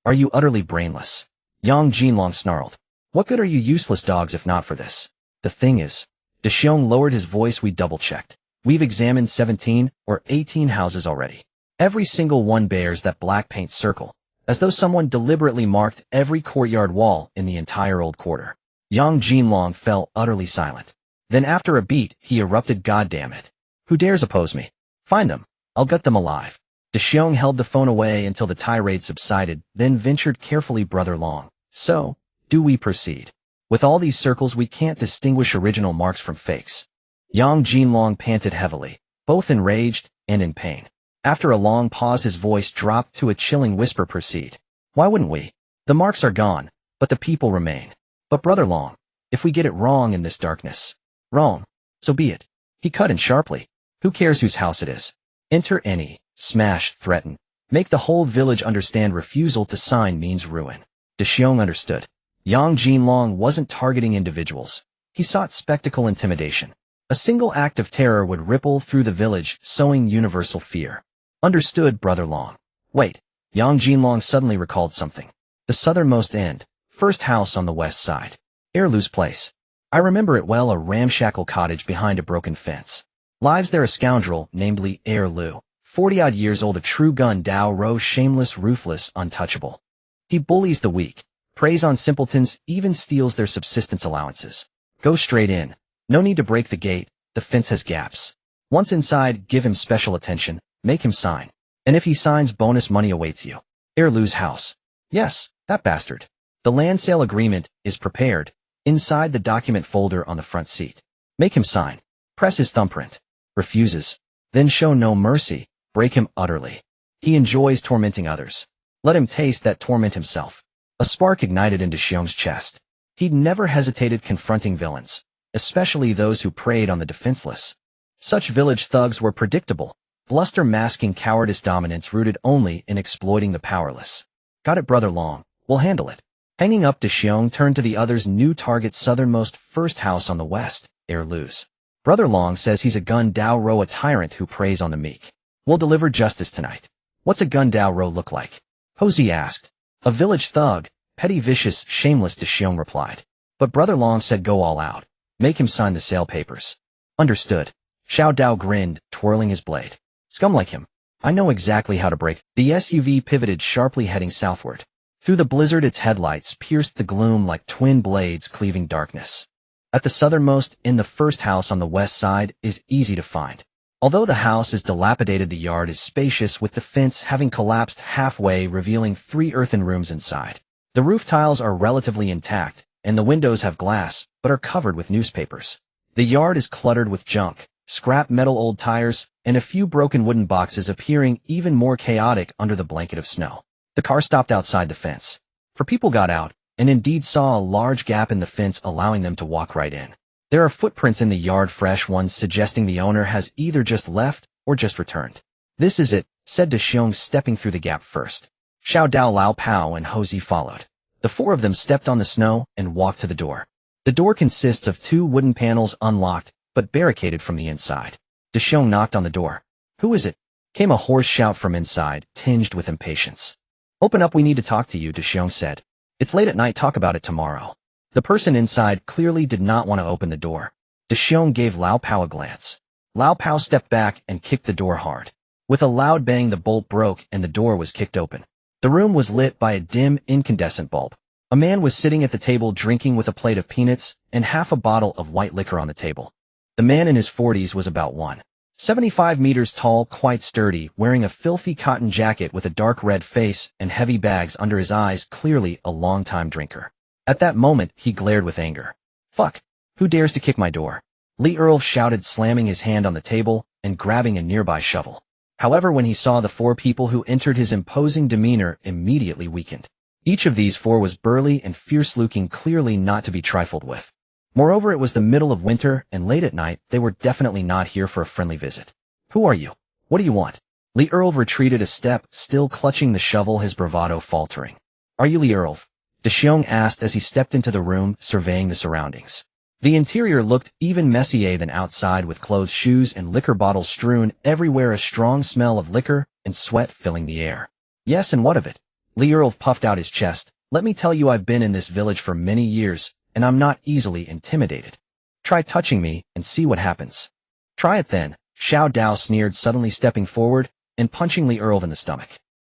Are you utterly brainless? Yang Jinlong snarled. What good are you useless dogs if not for this? The thing is, Xiong lowered his voice, we double-checked. We've examined 17 or 18 houses already. Every single one bears that black paint circle, as though someone deliberately marked every courtyard wall in the entire old quarter. Yang Jinlong fell utterly silent. Then after a beat, he erupted, God damn it. Who dares oppose me? Find them. I'll gut them alive. Xiong held the phone away until the tirade subsided, then ventured carefully, Brother Long. So, do we proceed? With all these circles, we can't distinguish original marks from fakes. Yang Jinlong panted heavily, both enraged and in pain. After a long pause, his voice dropped to a chilling whisper. Proceed. Why wouldn't we? The marks are gone, but the people remain. But Brother Long, if we get it wrong in this darkness. Wrong. So be it. He cut in sharply. Who cares whose house it is? Enter any, smash, threaten. Make the whole village understand refusal to sign means ruin. Xiong understood. Yang Jinlong wasn't targeting individuals. He sought spectacle, intimidation. A single act of terror would ripple through the village, sowing universal fear. Understood, Brother Long. Wait. Yang Jinlong suddenly recalled something. The southernmost end, first house on the west side. Erlu's place. I remember it well, a ramshackle cottage behind a broken fence. Lives there a scoundrel, namely Erlu, 40-odd years old, a true gun Dao Ro, shameless, ruthless, untouchable. He bullies the weak, preys on simpletons, even steals their subsistence allowances. Go straight in. No need to break the gate, the fence has gaps. Once inside, give him special attention, make him sign. And if he signs, bonus money awaits you. Erlu's house. Yes, that bastard. The land sale agreement is prepared. Inside the document folder on the front seat. Make him sign. Press his thumbprint. Refuses. Then show no mercy. Break him utterly. He enjoys tormenting others. Let him taste that torment himself. A spark ignited into Xiong's chest. He'd never hesitated confronting villains, especially those who preyed on the defenseless. Such village thugs were predictable, bluster masking cowardice dominance rooted only in exploiting the powerless. Got it, Brother Long. We'll handle it. Hanging up, Xiong turned to the other's new target, southernmost first house on the west, Air Luz. Brother Long says he's a Gun Dao Ro, a tyrant who preys on the meek. We'll deliver justice tonight. What's a Gun Dao Ro look like? Hosey asked. A village thug, petty, vicious, shameless, Xiong replied. But Brother Long said go all out. Make him sign the sale papers. Understood. Xiao Dao grinned, twirling his blade. Scum like him. I know exactly how to break. The SUV pivoted sharply, heading southward. Through the blizzard, its headlights pierced the gloom like twin blades cleaving darkness. At the southernmost, in the first house on the west side, is easy to find. Although the house is dilapidated, the yard is spacious, with the fence having collapsed halfway, revealing 3 earthen rooms inside. The roof tiles are relatively intact, and the windows have glass, but are covered with newspapers. The yard is cluttered with junk, scrap metal, old tires, and a few broken wooden boxes, appearing even more chaotic under the blanket of snow. The car stopped outside the fence. 4 people got out, and indeed saw a large gap in the fence, allowing them to walk right in. There are footprints in the yard, fresh ones, suggesting the owner has either just left or just returned. This is it, said Xiong, stepping through the gap first. Xiao Dao, Lao Pao, and Hosey followed. The 4 of them stepped on the snow and walked to the door. The door consists of 2 wooden panels, unlocked, but barricaded from the inside. Xiong knocked on the door. Who is it? Came a hoarse shout from inside, tinged with impatience. Open up, we need to talk to you, Xiong said. It's late at night, talk about it tomorrow. The person inside clearly did not want to open the door. Xiong gave Lao Pao a glance. Lao Pao stepped back and kicked the door hard. With a loud bang, the bolt broke and the door was kicked open. The room was lit by a dim, incandescent bulb. A man was sitting at the table, drinking with a plate of peanuts and half a bottle of white liquor on the table. The man in his 40s was about 1.75 meters tall, quite sturdy, wearing a filthy cotton jacket with a dark red face and heavy bags under his eyes, clearly a long-time drinker. At that moment, he glared with anger. Fuck! Who dares to kick my door? Li Earl shouted, slamming his hand on the table and grabbing a nearby shovel. However, when he saw the 4 people who entered, his imposing demeanor immediately weakened. Each of these 4 was burly and fierce-looking, clearly not to be trifled with. Moreover, it was the middle of winter, and late at night, they were definitely not here for a friendly visit. Who are you? What do you want? Li Earl retreated a step, still clutching the shovel, his bravado faltering. Are you Li Earl? Xiong asked as he stepped into the room, surveying the surroundings. The interior looked even messier than outside, with clothes, shoes, and liquor bottles strewn everywhere, a strong smell of liquor and sweat filling the air. Yes, and what of it? Li Earl puffed out his chest. Let me tell you, I've been in this village for many years, and I'm not easily intimidated. Try touching me and see what happens. Try it then, Xiao Dao sneered, suddenly stepping forward and punching Li Earl in the stomach.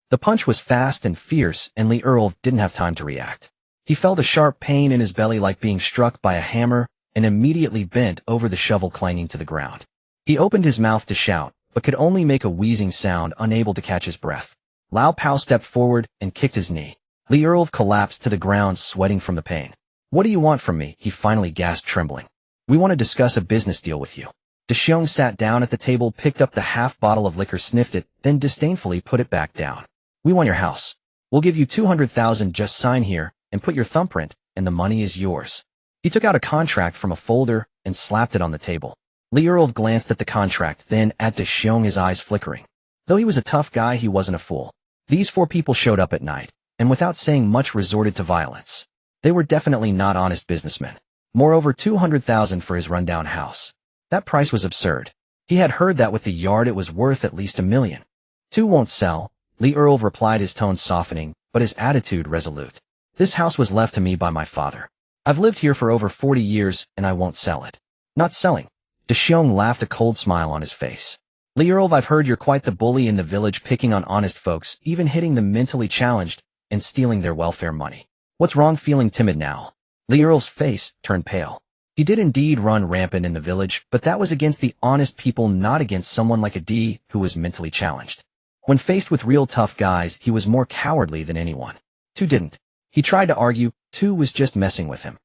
The punch was fast and fierce, and Li Earl didn't have time to react. He felt a sharp pain in his belly, like being struck by a hammer, and immediately bent over, the shovel clanging to the ground. He opened his mouth to shout, but could only make a wheezing sound, unable to catch his breath. Lao Pao stepped forward and kicked his knee. Li Earl collapsed to the ground, sweating from the pain. What do you want from me? He finally gasped, trembling. We want to discuss a business deal with you. Xiong sat down at the table, picked up the half bottle of liquor, sniffed it, then disdainfully put it back down. We want your house. We'll give you 200,000, just sign here and put your thumbprint, and the money is yours. He took out a contract from a folder and slapped it on the table. Li Earl glanced at the contract, then at Xiong, his eyes flickering. Though he was a tough guy, he wasn't a fool. These 4 people showed up at night, and without saying much resorted to violence. They were definitely not honest businessmen. Moreover, 200,000 for his rundown house. That price was absurd. He had heard that with the yard it was worth at least $1 million. 2 won't sell, Li Earl replied, his tone softening, but his attitude resolute. This house was left to me by my father. I've lived here for over 40 years, and I won't sell it. Not selling. Xiong laughed, a cold smile on his face. Li Earl, I've heard you're quite the bully in the village, picking on honest folks, even hitting the mentally challenged, and stealing their welfare money. What's wrong feeling timid now? Li Earl's face turned pale. He did indeed run rampant in the village, but that was against the honest people, not against someone like a D who was mentally challenged. When faced with real tough guys, he was more cowardly than anyone. 2 didn't. He tried to argue, 2 was just messing with him.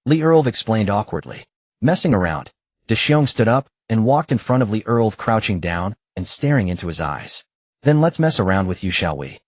Li Earl explained awkwardly. Messing around. Xiong stood up and walked in front of Li Earl, crouching down and staring into his eyes. Then let's mess around with you, shall we?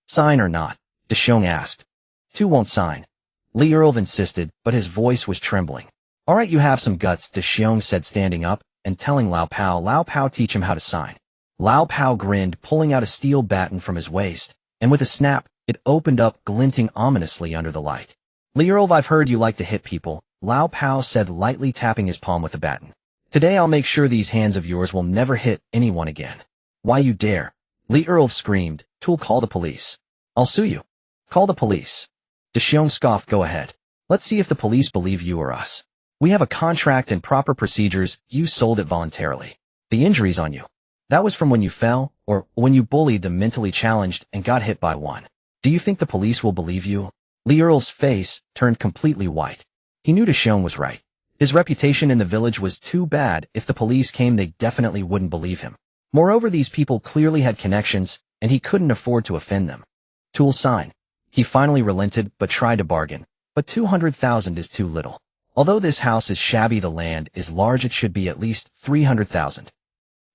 Sign or not? Dexiong asked. Two won't sign. Li Earl insisted, but his voice was trembling. All right, you have some guts, Dexiong said, standing up and telling Lao Pao teach him how to sign. Lao Pao grinned, pulling out a steel baton from his waist, and with a snap, it opened up, glinting ominously under the light. Li Earl, I've heard you like to hit people, Lao Pao said, lightly tapping his palm with the baton. Today I'll make sure these hands of yours will never hit anyone again. Why you dare? Li Earl screamed. Tool, call the police. I'll sue you. Call the police. Dexiong scoffed. Go ahead. Let's see if the police believe you or us. We have a contract and proper procedures. You sold it voluntarily. The injuries on you. That was from when you fell, or when you bullied the mentally challenged and got hit by one. Do you think the police will believe you? Li Earl's face turned completely white. He knew Dexiong was right. His reputation in the village was too bad. If the police came, they definitely wouldn't believe him. Moreover, these people clearly had connections, and he couldn't afford to offend them. Tool, sign. He finally relented, but tried to bargain. But 200,000 is too little. Although this house is shabby, the land is large. It should be at least 300,000.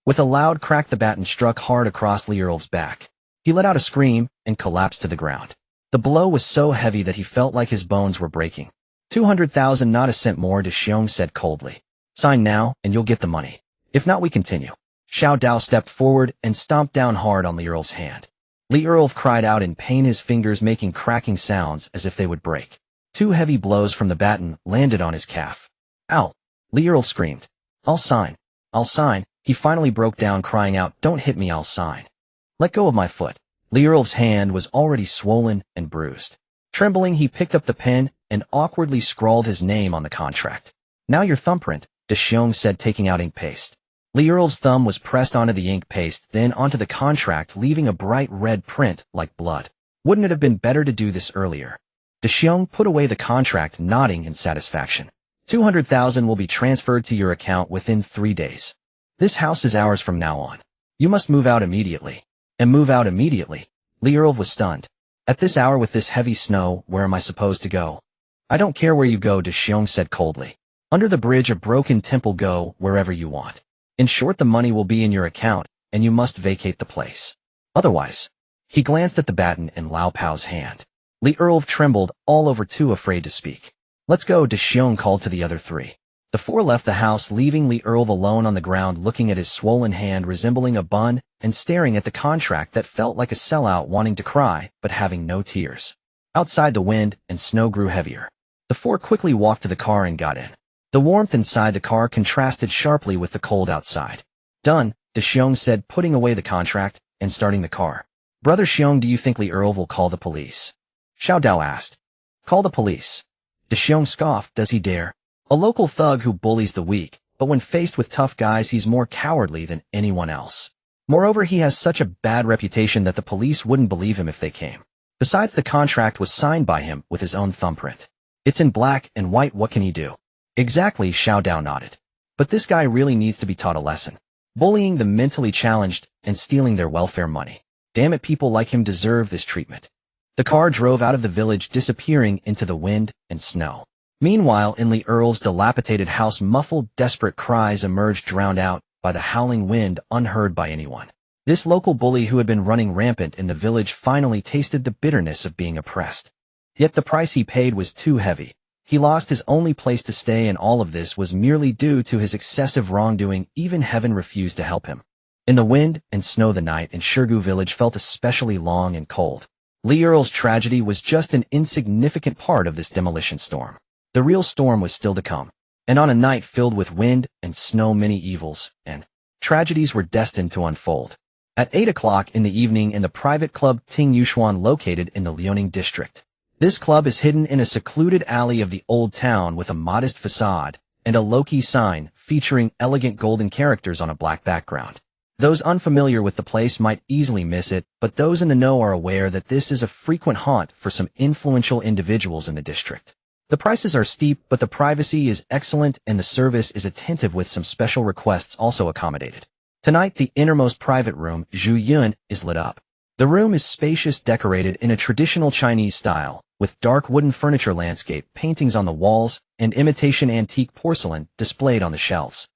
With a loud crack, the baton struck hard across Li Earl's back. He let out a scream and collapsed to the ground. The blow was so heavy that he felt like his bones were breaking. 200,000, not a cent more, Dexiong said coldly. Sign now, and you'll get the money. If not, we continue. Xiao Dao stepped forward and stomped down hard on Li Earl's hand. Li Earl cried out in pain, his fingers making cracking sounds as if they would break. Two heavy blows from the baton landed on his calf. Ow! Li Earl screamed. I'll sign. I'll sign. He finally broke down, crying out, don't hit me, I'll sign. Let go of my foot. Li Earl's hand was already swollen and bruised. Trembling, he picked up the pen and awkwardly scrawled his name on the contract. Now your thumbprint, Dexiong said, taking out ink paste. Li Earl's thumb was pressed onto the ink paste, then onto the contract, leaving a bright red print like blood. Wouldn't it have been better to do this earlier? Dexiong put away the contract, nodding in satisfaction. 200,000 will be transferred to your account within 3 days. This house is ours from now on. You must move out immediately. And move out immediately. Li Earl was stunned. At this hour with this heavy snow, where am I supposed to go? I don't care where you go, Dexiong said coldly. Under the bridge of Broken Temple, go wherever you want. In short, the money will be in your account, and you must vacate the place. Otherwise, he glanced at the baton in Lao Pao's hand. Li Earl trembled all over, too afraid to speak. Let's go, Dexiong called to the other three. The four left the house, leaving Li Earl alone on the ground, looking at his swollen hand resembling a bun and staring at the contract that felt like a sellout, wanting to cry but having no tears. Outside, the wind and snow grew heavier. The four quickly walked to the car and got in. The warmth inside the car contrasted sharply with the cold outside. Done, Dexiong said, putting away the contract and starting the car. Brother Xiong, do you think Li Earl will call the police? Xiao Dao asked. Call the police. Dexiong scoffed. Does he dare? A local thug who bullies the weak, but when faced with tough guys, he's more cowardly than anyone else. Moreover, he has such a bad reputation that the police wouldn't believe him if they came. Besides, the contract was signed by him with his own thumbprint. It's in black and white. What can he do? Exactly, Xiao Dao nodded. But this guy really needs to be taught a lesson. Bullying the mentally challenged and stealing their welfare money. Damn it, people like him deserve this treatment. The car drove out of the village, disappearing into the wind and snow. Meanwhile, in Li Earl's dilapidated house, muffled, desperate cries emerged, drowned out by the howling wind, unheard by anyone. This local bully who had been running rampant in the village finally tasted the bitterness of being oppressed. Yet the price he paid was too heavy. He lost his only place to stay, and all of this was merely due to his excessive wrongdoing. Even heaven refused to help him. In the wind and snow, the night in Shirgu village felt especially long and cold. Li Earl's tragedy was just an insignificant part of this demolition storm. The real storm was still to come. And on a night filled with wind and snow, many evils and tragedies were destined to unfold. At 8 o'clock in the evening, in the private club Ting Yushuan, located in the Liaoning district. This club is hidden in a secluded alley of the old town with a modest facade and a low-key sign featuring elegant golden characters on a black background. Those unfamiliar with the place might easily miss it, but those in the know are aware that this is a frequent haunt for some influential individuals in the district. The prices are steep, but the privacy is excellent and the service is attentive, with some special requests also accommodated. Tonight, the innermost private room, Zhu Yun, is lit up. The room is spacious, decorated in a traditional Chinese style, with dark wooden furniture, landscape paintings on the walls, and imitation antique porcelain displayed on the shelves.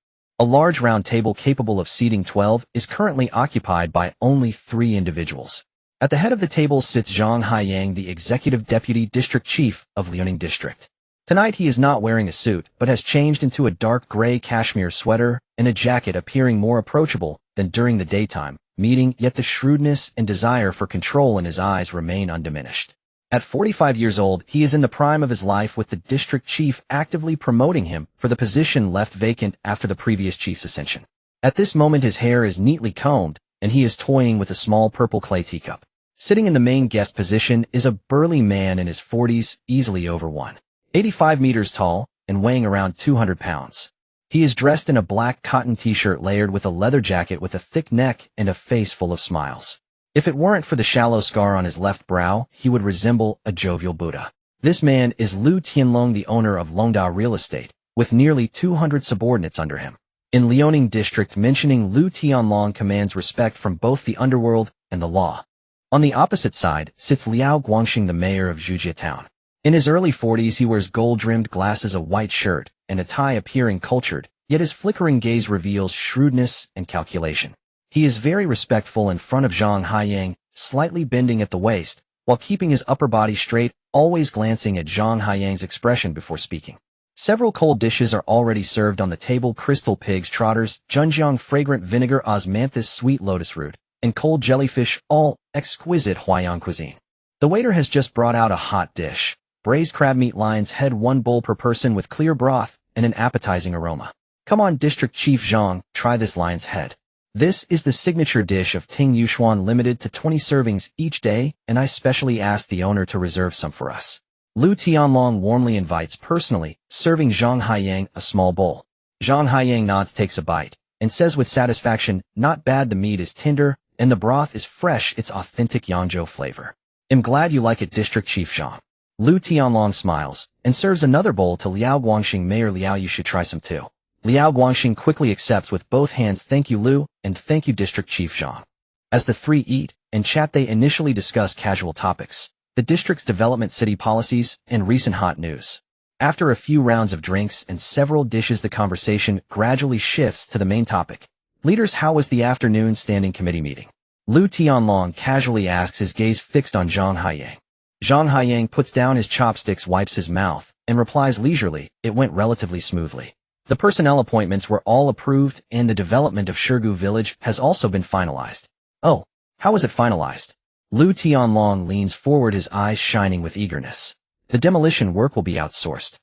A large round table capable of seating 12 is currently occupied by only 3 individuals. At the head of the table sits Zhang Haiyang, the Executive Deputy District Chief of Liaoning District. Tonight he is not wearing a suit, but has changed into a dark gray cashmere sweater and a jacket, appearing more approachable than during the daytime meeting, yet the shrewdness and desire for control in his eyes remain undiminished. At 45 years old, he is in the prime of his life, with the district chief actively promoting him for the position left vacant after the previous chief's ascension. At this moment his hair is neatly combed, and he is toying with a small purple clay teacup. Sitting in the main guest position is a burly man in his 40s, easily over 185 meters tall, and weighing around 200 pounds. He is dressed in a black cotton t-shirt layered with a leather jacket with a thick neck and a face full of smiles. If it weren't for the shallow scar on his left brow, he would resemble a jovial Buddha. This man is Lu Tianlong, the owner of Longdao Real Estate, with nearly 200 subordinates under him. In Liaoning District, mentioning Lu Tianlong commands respect from both the underworld and the law. On the opposite side sits Liao Guangxing, the mayor of Zhujie Town. In his early 40s, he wears gold-rimmed glasses, a white shirt, and a tie, appearing cultured, yet his flickering gaze reveals shrewdness and calculation. He is very respectful in front of Zhang Haiyang, slightly bending at the waist, while keeping his upper body straight, always glancing at Zhang Haiyang's expression before speaking. Several cold dishes are already served on the table: crystal pig's trotters, junjiang fragrant vinegar, osmanthus sweet lotus root, and cold jellyfish, all exquisite Huayan cuisine. The waiter has just brought out a hot dish: braised crab meat, lion's head, 1 bowl per person with clear broth and an appetizing aroma. Come on, District Chief Zhang, try this lion's head. This is the signature dish of Ting Yushuan, limited to 20 servings each day, and I specially asked the owner to reserve some for us. Lu Tianlong warmly invites, personally, serving Zhang Haiyang a small bowl. Zhang Haiyang nods, takes a bite, and says with satisfaction, "Not bad, the meat is tender, and the broth is fresh, it's authentic Yangzhou flavor. I'm glad you like it, District Chief Zhang." Lu Tianlong smiles, and serves another bowl to Liao Guangxing. "Mayor Liao, you should try some too." Liao Guangxing quickly accepts with both hands. "Thank you, Lu, and thank you, District Chief Zhang." As the three eat and chat, they initially discuss casual topics: the district's development, city policies, and recent hot news. After a few rounds of drinks and several dishes, the conversation gradually shifts to the main topic. "Leaders, how was the afternoon standing committee meeting?" Lu Tianlong casually asks, his gaze fixed on Zhang Haiyang. Zhang Haiyang puts down his chopsticks, wipes his mouth, and replies leisurely, "It went relatively smoothly. The personnel appointments were all approved, and the development of Shirgu Village has also been finalized." "Oh, how was it finalized?" Lu Tianlong leans forward, his eyes shining with eagerness. "The demolition work will be outsourced."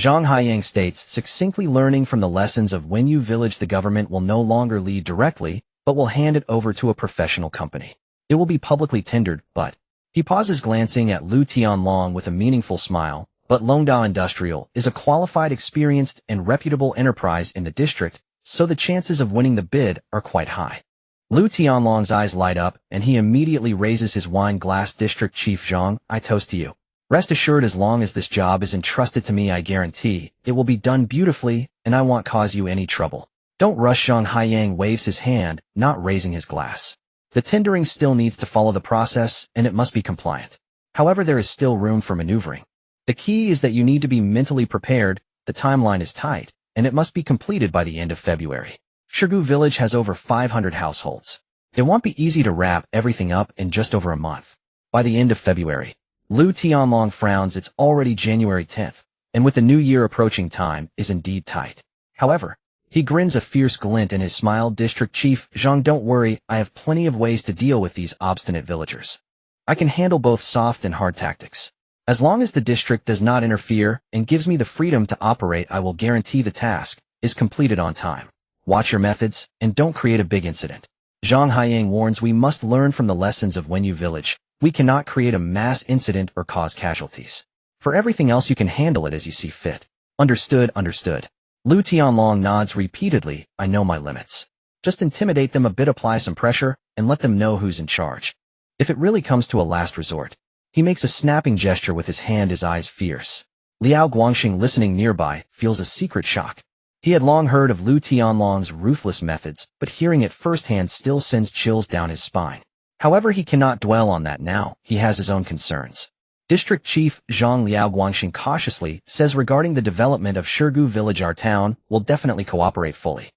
Zhang Haiyang states succinctly, learning from the lessons of Wenyu Village, the government will no longer lead directly, but will hand it over to a professional company. It will be publicly tendered, but... He pauses, glancing at Lu Tianlong with a meaningful smile. "But Longdao Industrial is a qualified, experienced, and reputable enterprise in the district, so the chances of winning the bid are quite high." Lu Tianlong's eyes light up, and he immediately raises his wine glass. "District Chief Zhang, I toast to you. Rest assured, as long as this job is entrusted to me, I guarantee it will be done beautifully, and I won't cause you any trouble. Don't rush." Zhang Haiyang waves his hand, not raising his glass. The tendering still needs to follow the process, and it must be compliant. However, there is still room for maneuvering. The key is that you need to be mentally prepared. The timeline is tight, and it must be completed by the end of February. Shirgu Village has over 500 households. It won't be easy to wrap everything up in just over a month. By the end of February. Lu Tianlong frowns. It's already January 10th, and with the new year approaching, time is indeed tight. However, he grins, a fierce glint in his smile. "District Chief Zhang, don't worry, I have plenty of ways to deal with these obstinate villagers. I can handle both soft and hard tactics. As long as the district does not interfere and gives me the freedom to operate, I will guarantee the task is completed on time. Watch your methods, and don't create a big incident." Zhang Haiyang warns, "We must learn from the lessons of Wenyu Village. We cannot create a mass incident or cause casualties. For everything else, you can handle it as you see fit." "Understood, understood." Lu Tianlong nods repeatedly. "I know my limits. Just intimidate them a bit, apply some pressure, and let them know who's in charge. If it really comes to a last resort." He makes a snapping gesture with his hand, his eyes fierce. Liao Guangxing, listening nearby, feels a secret shock. He had long heard of Lu Tianlong's ruthless methods, but hearing it firsthand still sends chills down his spine. However, he cannot dwell on that now. He has his own concerns. District Chief Zhang, Liao Guangxing cautiously says, "Regarding the development of Shirgu Village, our town will definitely cooperate fully.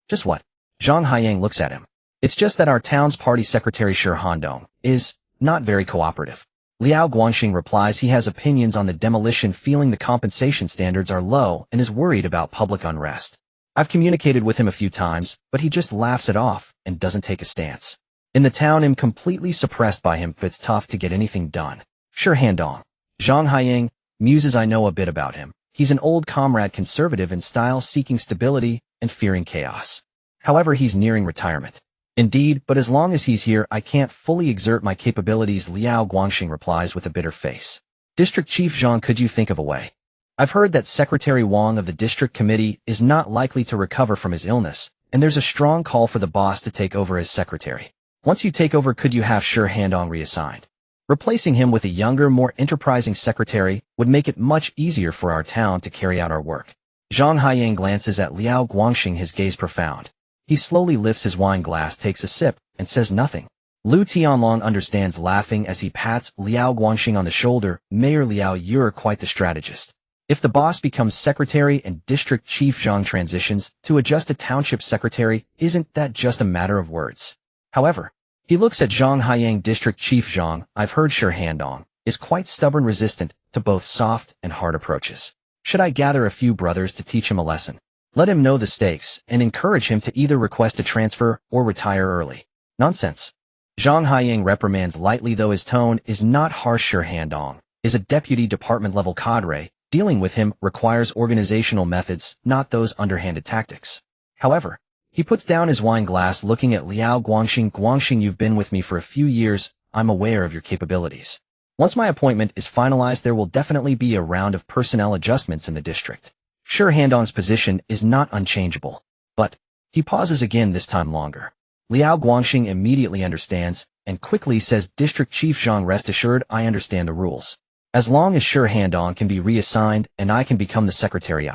Just what? Zhang Haiyang looks at him. It's just that our town's party secretary Shi Handong is not very cooperative. Liao Guangxing replies he has opinions on the demolition, feeling the compensation standards are low and is worried about public unrest. I've communicated with him a few times, but he just laughs it off and doesn't take a stance. In the town, I'm completely suppressed by him, but it's tough to get anything done. Shi Handong. Zhang Haiyang muses, I know a bit about him. He's an old comrade, conservative in style, seeking stability and fearing chaos. However, he's nearing retirement. Indeed, but as long as he's here, I can't fully exert my capabilities, Liao Guangxing replies with a bitter face. District Chief Zhang, could you think of a way? I've heard that Secretary Wang of the district committee is not likely to recover from his illness, and there's a strong call for the boss to take over as secretary. Once you take over, could you have Shi Handong reassigned? Replacing him with a younger, more enterprising secretary would make it much easier for our town to carry out our work. Zhang Haiyang glances at Liao Guangxing, his gaze profound. He slowly lifts his wine glass, takes a sip, and says nothing. Lu Tianlong understands, laughing as he pats Liao Guangxing on the shoulder. Mayor Liao, you're quite the strategist. If the boss becomes secretary and district chief Zhang transitions to adjust a township secretary, isn't that just a matter of words? However, he looks at Zhang Haiyang. District Chief Zhang, I've heard Shi Handong is quite stubborn, resistant to both soft and hard approaches. Should I gather a few brothers to teach him a lesson? Let him know the stakes and encourage him to either request a transfer or retire early. Nonsense. Zhang Haiyang reprimands lightly, though his tone is not harsh. Shi Handong is a deputy department-level cadre. Dealing with him requires organizational methods, not those underhanded tactics. However, he puts down his wine glass, looking at Liao Guangxing. Guangxing, you've been with me for a few years. I'm aware of your capabilities. Once my appointment is finalized, there will definitely be a round of personnel adjustments in the district. Shi Handong's position is not unchangeable. But he pauses again, this time longer. Liao Guangxing immediately understands and quickly says, District Chief Zhang, rest assured, I understand the rules. As long as Shi Handong can be reassigned and I can become the secretary,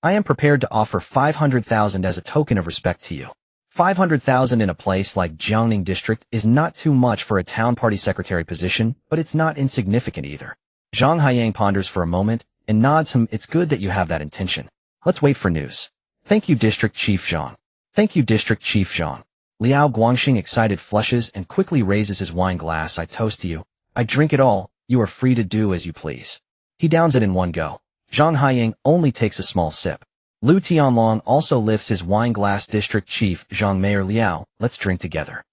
I am prepared to offer 500,000 as a token of respect to you. 500,000 in a place like Jiangning District is not too much for a town party secretary position, but it's not insignificant either. Zhang Haiyang ponders for a moment and nods him. It's good that you have that intention. Let's wait for news. Thank you, District Chief Zhang. Thank you, District Chief Zhang. Liao Guangxing, excited, flushes and quickly raises his wine glass. I toast to you. I drink it all. You are free to do as you please. He downs it in one go. Zhang Haiyang only takes a small sip. Lu Tianlong also lifts his wine glass. District Chief Zhang, Mayor Liao, let's drink together.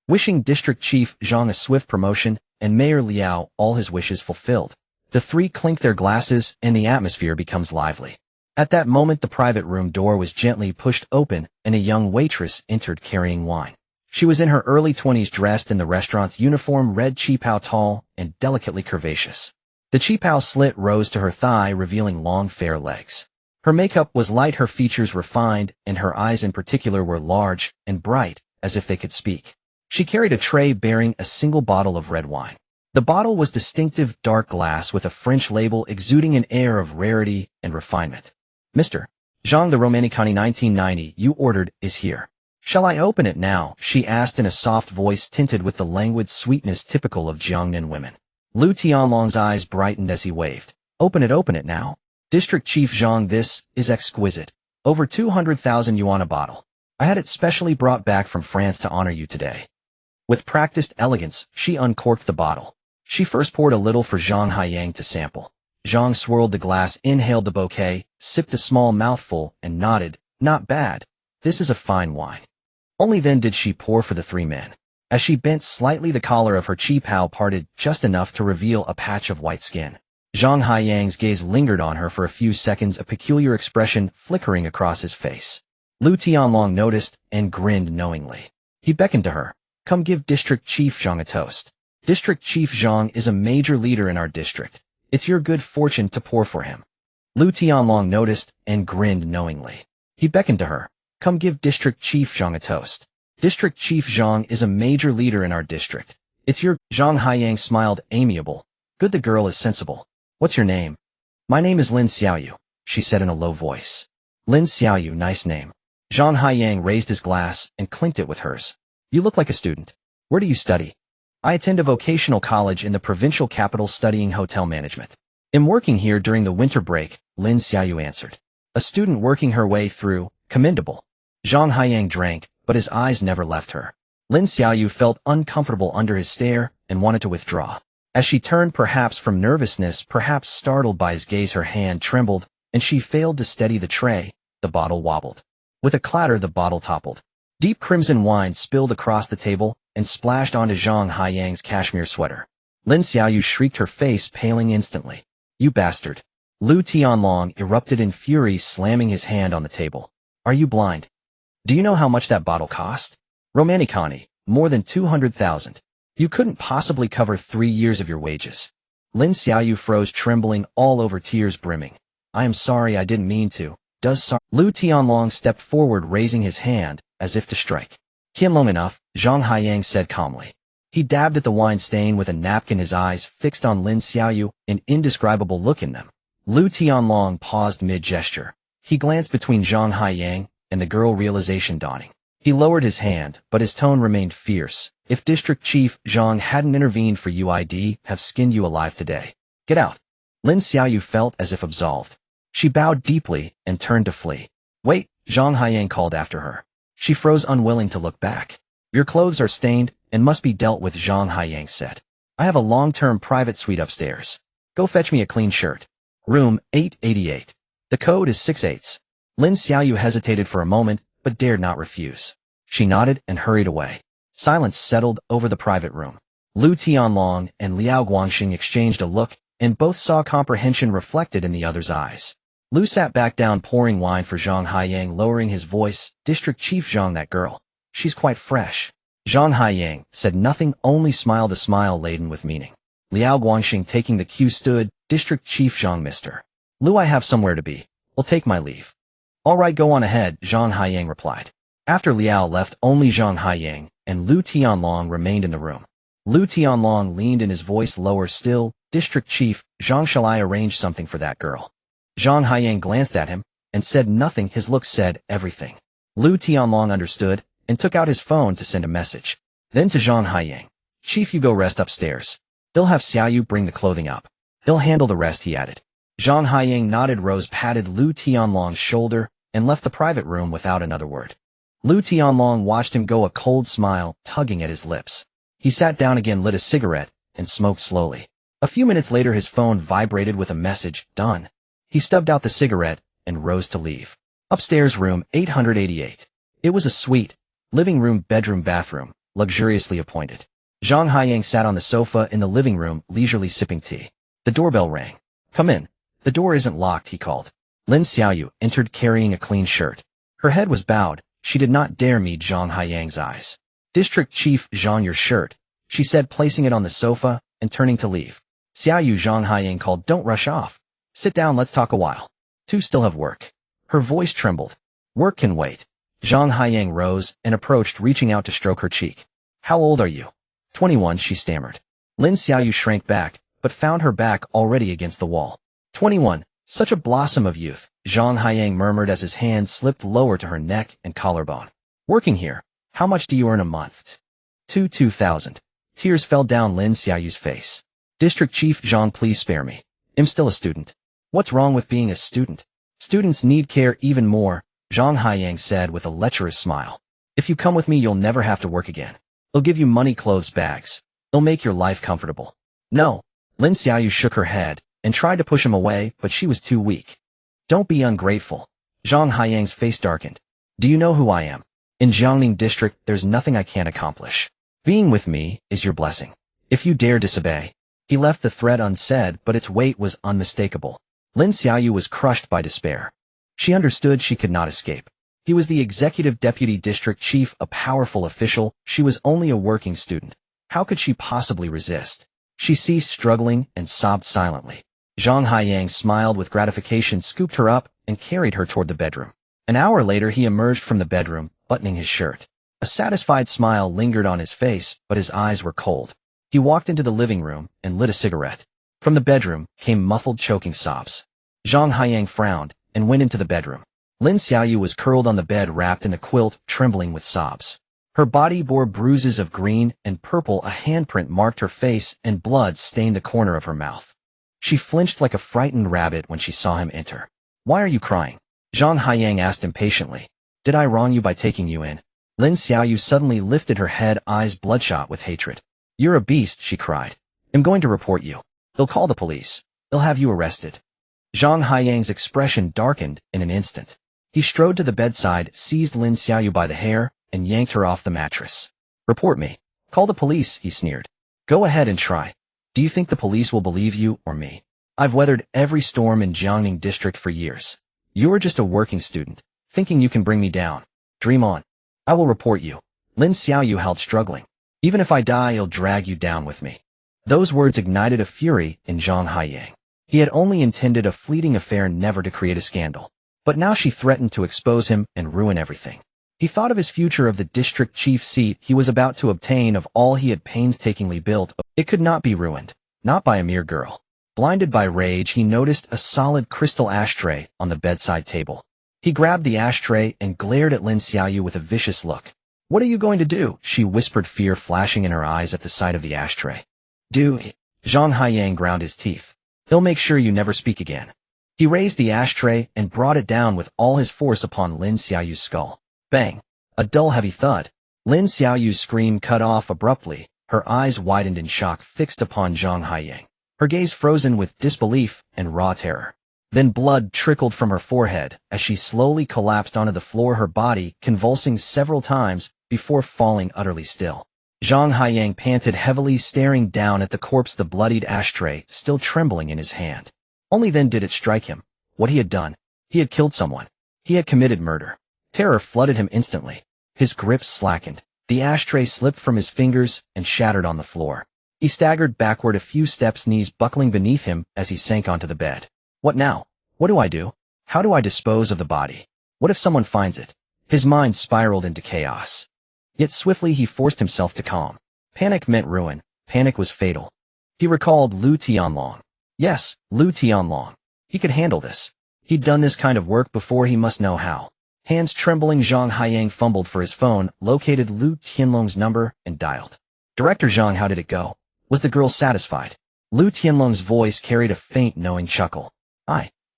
Wishing District Chief Zhang a swift promotion and Mayor Liao all his wishes fulfilled, the three clink their glasses and the atmosphere becomes lively. At that moment, the private room door was gently pushed open and a young waitress entered carrying wine. She was in her early 20s, dressed in the restaurant's uniform, red qipao, tall and delicately curvaceous. The qipao slit rose to her thigh, revealing long, fair legs. Her makeup was light, her features refined, and her eyes in particular were large and bright, as if they could speak. She carried a tray bearing a single bottle of red wine. The bottle was distinctive dark glass with a French label, exuding an air of rarity and refinement. Mr. Zhang, the Romanicani 1990 you ordered is here. Shall I open it now? She asked in a soft voice tinted with the languid sweetness typical of Jiangnan women. Lu Tianlong's eyes brightened as he waved. Open it now. District Chief Zhang, this is exquisite. Over 200,000 yuan a bottle. I had it specially brought back from France to honor you today. With practiced elegance, she uncorked the bottle. She first poured a little for Zhang Haiyang to sample. Zhang swirled the glass, inhaled the bouquet, sipped a small mouthful, and nodded. Not bad. This is a fine wine. Only then did she pour for the three men. As she bent slightly, the collar of her qipao parted just enough to reveal a patch of white skin. Zhang Haiyang's gaze lingered on her for a few seconds, a peculiar expression flickering across his face. Lu Tianlong noticed and grinned knowingly. He beckoned to her. Come give District Chief Zhang a toast. District Chief Zhang is a major leader in our district. It's your good fortune to pour for him. Lu Tianlong noticed and grinned knowingly. He beckoned to her. Come give District Chief Zhang a toast. District Chief Zhang is a major leader in our district. It's your... Zhang Haiyang smiled, amiable. Good, the girl is sensible. What's your name? My name is Lin Xiaoyu, she said in a low voice. Lin Xiaoyu, nice name. Zhang Haiyang raised his glass and clinked it with hers. You look like a student. Where do you study? I attend a vocational college in the provincial capital studying hotel management. I'm working here during the winter break, Lin Xiaoyu answered. A student working her way through, commendable. Zhang Haiyang drank, but his eyes never left her. Lin Xiaoyu felt uncomfortable under his stare and wanted to withdraw. As she turned, perhaps from nervousness, perhaps startled by his gaze, her hand trembled, and she failed to steady the tray. The bottle wobbled. With a clatter, the bottle toppled. Deep crimson wine spilled across the table and splashed onto Zhang Haiyang's cashmere sweater. Lin Xiaoyu shrieked, her face paling instantly. "You bastard!" Lu Tianlong erupted in fury, slamming his hand on the table. "Are you blind? Do you know how much that bottle cost? Romanicani, more than 200,000. You couldn't possibly cover 3 years of your wages." Lin Xiaoyu froze, trembling all over, tears brimming. "I am sorry, I didn't mean to." Lu Tianlong stepped forward, raising his hand, as if to strike. "Long enough," Zhang Haiyang said calmly. He dabbed at the wine stain with a napkin, his eyes fixed on Lin Xiaoyu, an indescribable look in them. Lu Tianlong paused mid-gesture. He glanced between Zhang Haiyang and the girl, realization dawning. He lowered his hand, but his tone remained fierce. "If District Chief Zhang hadn't intervened for you, I'd have skinned you alive today. Get out." Lin Xiaoyu felt as if absolved. She bowed deeply and turned to flee. "Wait," Zhang Haiyang called after her. She froze, unwilling to look back. "Your clothes are stained and must be dealt with," Zhang Haiyang said. "I have a long-term private suite upstairs. Go fetch me a clean shirt. Room 888. The code is 6/8." Lin Xiaoyu hesitated for a moment, but dared not refuse. She nodded and hurried away. Silence settled over the private room. Lu Tianlong and Liao Guangxing exchanged a look, and both saw comprehension reflected in the other's eyes. Lu sat back down, pouring wine for Zhang Haiyang, lowering his voice. "District Chief Zhang, that girl. She's quite fresh." Zhang Haiyang said nothing, only smiled, a smile laden with meaning. Liao Guangxing, taking the cue, stood. "District Chief Zhang, Mr. Lu, I have somewhere to be. I'll take my leave." "All right, go on ahead," Zhang Haiyang replied. After Liao left, only Zhang Haiyang and Lu Tianlong remained in the room. Lu Tianlong leaned in, his voice lower still. "District Chief Zhang, shall I arrange something for that girl?" Zhang Haiyang glanced at him and said nothing. His look said everything. Lu Tianlong understood and took out his phone to send a message. Then to Zhang Haiyang, "Chief, you go rest upstairs. They'll have Xiaoyu bring the clothing up. He'll handle the rest," he added. Zhang Haiyang nodded, rose, patted Lu Tianlong's shoulder, and left the private room without another word. Lu Tianlong watched him go, a cold smile tugging at his lips. He sat down again, lit a cigarette, and smoked slowly. A few minutes later, his phone vibrated with a message. "Done." He stubbed out the cigarette and rose to leave. Upstairs, room 888. It was a suite, living room, bedroom, bathroom, luxuriously appointed. Zhang Haiyang sat on the sofa in the living room, leisurely sipping tea. The doorbell rang. "Come in. The door isn't locked," he called. Lin Xiaoyu entered, carrying a clean shirt. Her head was bowed. She did not dare meet Zhang Haiyang's eyes. "District Chief Zhang, your shirt," she said, placing it on the sofa and turning to leave. "Xiaoyu," Zhang Haiyang called, "don't rush off. Sit down, let's talk a while. Two still have work." Her voice trembled. "Work can wait." Zhang Haiyang rose and approached, reaching out to stroke her cheek. "How old are you?" 21, she stammered. Lin Xiaoyu shrank back, but found her back already against the wall. 21, such a blossom of youth, Zhang Haiyang murmured as his hand slipped lower to her neck and collarbone. "Working here. How much do you earn a month?" 2,000. Tears fell down Lin Xiaoyu's face. "District Chief Zhang, please spare me. I'm still a student." "What's wrong with being a student? Students need care even more," Zhang Haiyang said with a lecherous smile. "If you come with me, you'll never have to work again. They'll give you money, clothes, bags. They'll make your life comfortable." "No." Lin Xiaoyu shook her head and tried to push him away, but she was too weak. "Don't be ungrateful." Zhang Haiyang's face darkened. "Do you know who I am? In Jiangning District, there's nothing I can't accomplish. Being with me is your blessing. If you dare disobey." He left the threat unsaid, but its weight was unmistakable. Lin Xiaoyu was crushed by despair. She understood she could not escape. He was the executive deputy district chief, a powerful official. She was only a working student. How could she possibly resist? She ceased struggling and sobbed silently. Zhang Haiyang smiled with gratification, scooped her up, and carried her toward the bedroom. An hour later, he emerged from the bedroom, buttoning his shirt. A satisfied smile lingered on his face, but his eyes were cold. He walked into the living room and lit a cigarette. From the bedroom came muffled, choking sobs. Zhang Haiyang frowned and went into the bedroom. Lin Xiaoyu was curled on the bed, wrapped in a quilt, trembling with sobs. Her body bore bruises of green and purple. A handprint marked her face, and blood stained the corner of her mouth. She flinched like a frightened rabbit when she saw him enter. "Why are you crying?" Zhang Haiyang asked impatiently. Did I wrong you by taking you in? Lin Xiaoyu suddenly lifted her head, eyes bloodshot with hatred. You're a beast, she cried. I'm going to report you. They'll call the police. They'll have you arrested. Zhang Haiyang's expression darkened in an instant. He strode to the bedside, seized Lin Xiaoyu by the hair, and yanked her off the mattress. Report me. Call the police, he sneered. Go ahead and try. Do you think the police will believe you or me? I've weathered every storm in Jiangning district for years. You're just a working student, thinking you can bring me down. Dream on. I will report you. Lin Xiaoyu held struggling. Even if I die, I'll drag you down with me. Those words ignited a fury in Zhang Haiyang. He had only intended a fleeting affair, never to create a scandal. But now she threatened to expose him and ruin everything. He thought of his future, of the district chief seat he was about to obtain, of all he had painstakingly built. It could not be ruined, not by a mere girl. Blinded by rage, he noticed a solid crystal ashtray on the bedside table. He grabbed the ashtray and glared at Lin Xiaoyu with a vicious look. What are you going to do? She whispered, fear flashing in her eyes at the sight of the ashtray. Do? Zhang Haiyang ground his teeth. He'll make sure you never speak again. He raised the ashtray and brought it down with all his force upon Lin Xiaoyu's skull. Bang! A dull, heavy thud. Lin Xiaoyu's scream cut off abruptly, her eyes widened in shock, fixed upon Zhang Haiyang, her gaze frozen with disbelief and raw terror. Then blood trickled from her forehead as she slowly collapsed onto the floor, her body convulsing several times before falling utterly still. Zhang Haiyang panted heavily, staring down at the corpse, the bloodied ashtray still trembling in his hand. Only then did it strike him. What he had done. He had killed someone. He had committed murder. Terror flooded him instantly. His grip slackened. The ashtray slipped from his fingers and shattered on the floor. He staggered backward a few steps, knees buckling beneath him as he sank onto the bed. What now? What do I do? How do I dispose of the body? What if someone finds it? His mind spiraled into chaos. Yet swiftly he forced himself to calm. Panic meant ruin. Panic was fatal. He recalled Lu Tianlong. Yes, Lu Tianlong. He could handle this. He'd done this kind of work before, he must know how. Hands trembling, Zhang Haiyang fumbled for his phone, located Lu Tianlong's number, and dialed. Director Zhang, how did it go? Was the girl satisfied? Lu Tianlong's voice carried a faint, knowing chuckle.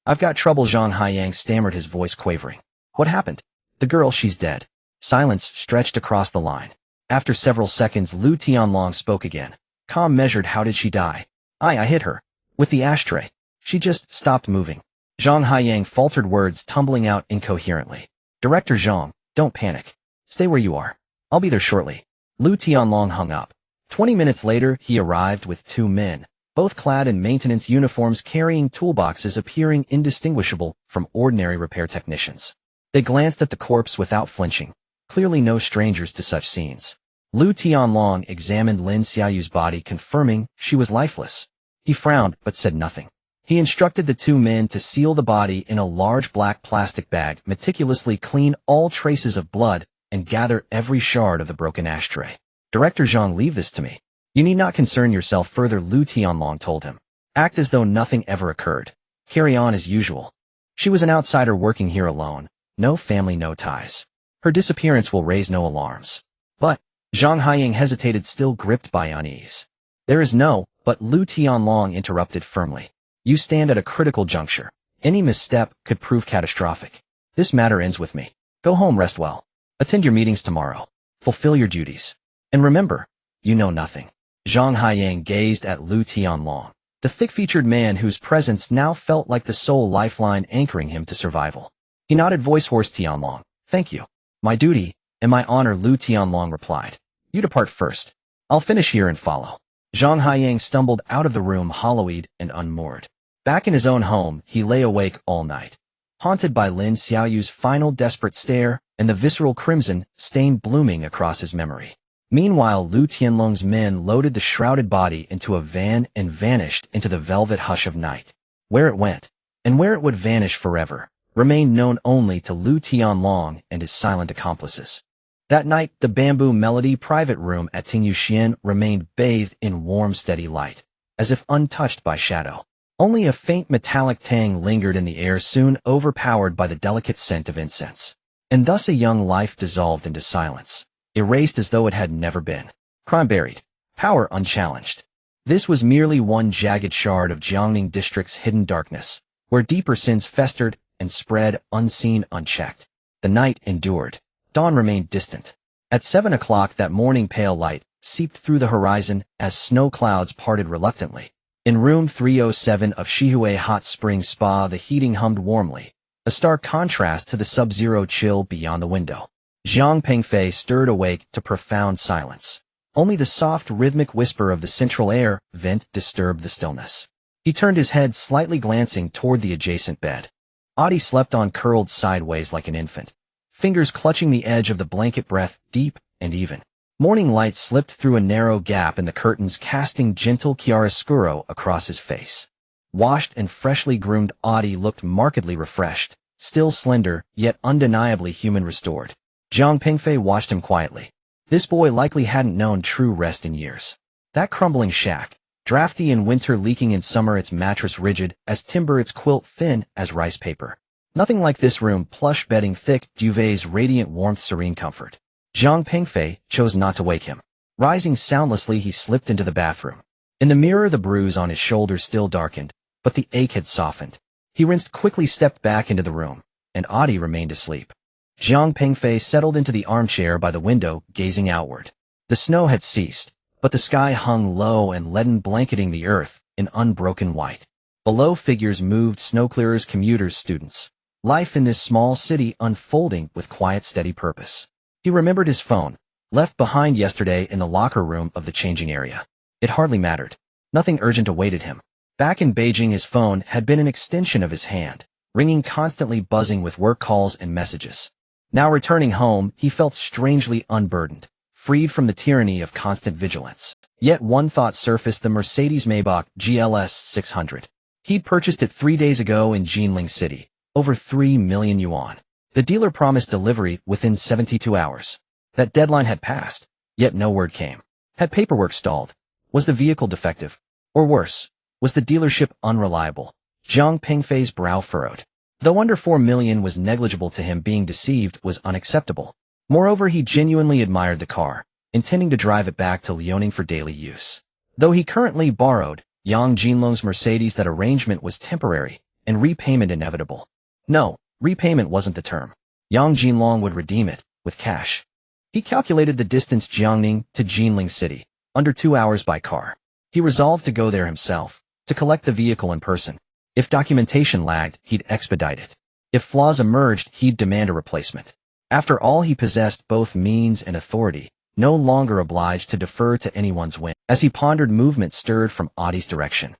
I've got trouble, Zhang Haiyang stammered, his voice quavering. What happened? The girl, she's dead. Silence stretched across the line. After several seconds, Lu Tianlong spoke again. Calm, measured. How did she die? I hit her. With the ashtray. She just stopped moving. Zhang Haiyang faltered, words tumbling out incoherently. Director Zhang, don't panic. Stay where you are. I'll be there shortly. Lu Tianlong hung up. 20 minutes later, he arrived with two men, both clad in maintenance uniforms, carrying toolboxes, appearing indistinguishable from ordinary repair technicians. They glanced at the corpse without flinching, clearly no strangers to such scenes. Lu Tianlong examined Lin Xiaoyu's body, confirming she was lifeless. He frowned, but said nothing. He instructed the two men to seal the body in a large black plastic bag, meticulously clean all traces of blood, and gather every shard of the broken ashtray. Director Zhang, leave this to me. You need not concern yourself further, Lu Tianlong told him. Act as though nothing ever occurred. Carry on as usual. She was an outsider working here alone. No family, no ties. Her disappearance will raise no alarms. But, Zhang Haiyang hesitated, still gripped by unease. There is no, but Lu Tianlong interrupted firmly. You stand at a critical juncture. Any misstep could prove catastrophic. This matter ends with me. Go home, rest well. Attend your meetings tomorrow. Fulfill your duties. And remember, you know nothing. Zhang Haiyang gazed at Lu Tianlong, the thick-featured man whose presence now felt like the sole lifeline anchoring him to survival. He nodded, voice hoarse. Tianlong, thank you. My duty, and my honor, Lu Tianlong replied. You depart first. I'll finish here and follow. Zhang Haiyang stumbled out of the room, hollow-eyed and unmoored. Back in his own home, he lay awake all night, haunted by Lin Xiaoyu's final desperate stare and the visceral crimson stain blooming across his memory. Meanwhile, Lu Tianlong's men loaded the shrouded body into a van and vanished into the velvet hush of night. Where it went, and where it would vanish forever, remained known only to Lu Tianlong and his silent accomplices. That night, the Bamboo Melody private room at Tingyu remained bathed in warm, steady light, as if untouched by shadow. Only a faint metallic tang lingered in the air, soon overpowered by the delicate scent of incense. And thus a young life dissolved into silence, erased as though it had never been. Crime buried, power unchallenged. This was merely one jagged shard of Jiangning district's hidden darkness, where deeper sins festered and spread unseen, unchecked. The night endured. Dawn remained distant. At 7 o'clock that morning, pale light seeped through the horizon as snow clouds parted reluctantly. In room 307 of Shihui Hot Spring Spa, the heating hummed warmly, a stark contrast to the sub-zero chill beyond the window. Jiang Pengfei stirred awake to profound silence. Only the soft, rhythmic whisper of the central air vent disturbed the stillness. He turned his head, slightly glancing toward the adjacent bed. Audie slept on, curled sideways like an infant, fingers clutching the edge of the blanket, breath deep and even. Morning light slipped through a narrow gap in the curtains, casting gentle chiaroscuro across his face. Washed and freshly groomed, Audie looked markedly refreshed, still slender, yet undeniably human, restored. Jiang Pengfei watched him quietly. This boy likely hadn't known true rest in years. That crumbling shack, drafty in winter, leaking in summer, its mattress rigid as timber, its quilt thin as rice paper. Nothing like this room, plush bedding, thick duvets, radiant warmth, serene comfort. Jiang Pengfei chose not to wake him. Rising soundlessly, he slipped into the bathroom. In the mirror, the bruise on his shoulder still darkened, but the ache had softened. He rinsed quickly, stepped back into the room, and Audie remained asleep. Jiang Pengfei settled into the armchair by the window, gazing outward. The snow had ceased, but the sky hung low and leaden, blanketing the earth in unbroken white. Below, figures moved, snow-clearers, commuters, students. Life in this small city unfolding with quiet, steady purpose. He remembered his phone, left behind yesterday in the locker room of the changing area. It hardly mattered. Nothing urgent awaited him. Back in Beijing, his phone had been an extension of his hand, ringing constantly, buzzing with work calls and messages. Now returning home, he felt strangely unburdened, freed from the tyranny of constant vigilance. Yet one thought surfaced: the Mercedes-Maybach GLS 600. He'd purchased it 3 days ago in Jinling City, over 3 million yuan. The dealer promised delivery within 72 hours. That deadline had passed, yet no word came. Had paperwork stalled? Was the vehicle defective? Or worse, was the dealership unreliable? Jiang Pengfei's brow furrowed. Though under 4 million was negligible to him, being deceived was unacceptable. Moreover, he genuinely admired the car, intending to drive it back to Liaoning for daily use. Though he currently borrowed Yang Jinlong's Mercedes, that arrangement was temporary and repayment inevitable. No, repayment wasn't the term. Yang Jinlong would redeem it with cash. He calculated the distance, Jiangning to Jinling City, under 2 hours by car. He resolved to go there himself, to collect the vehicle in person. If documentation lagged, he'd expedite it. If flaws emerged, he'd demand a replacement. After all, he possessed both means and authority, no longer obliged to defer to anyone's whim. As he pondered, movement stirred from Audie's direction.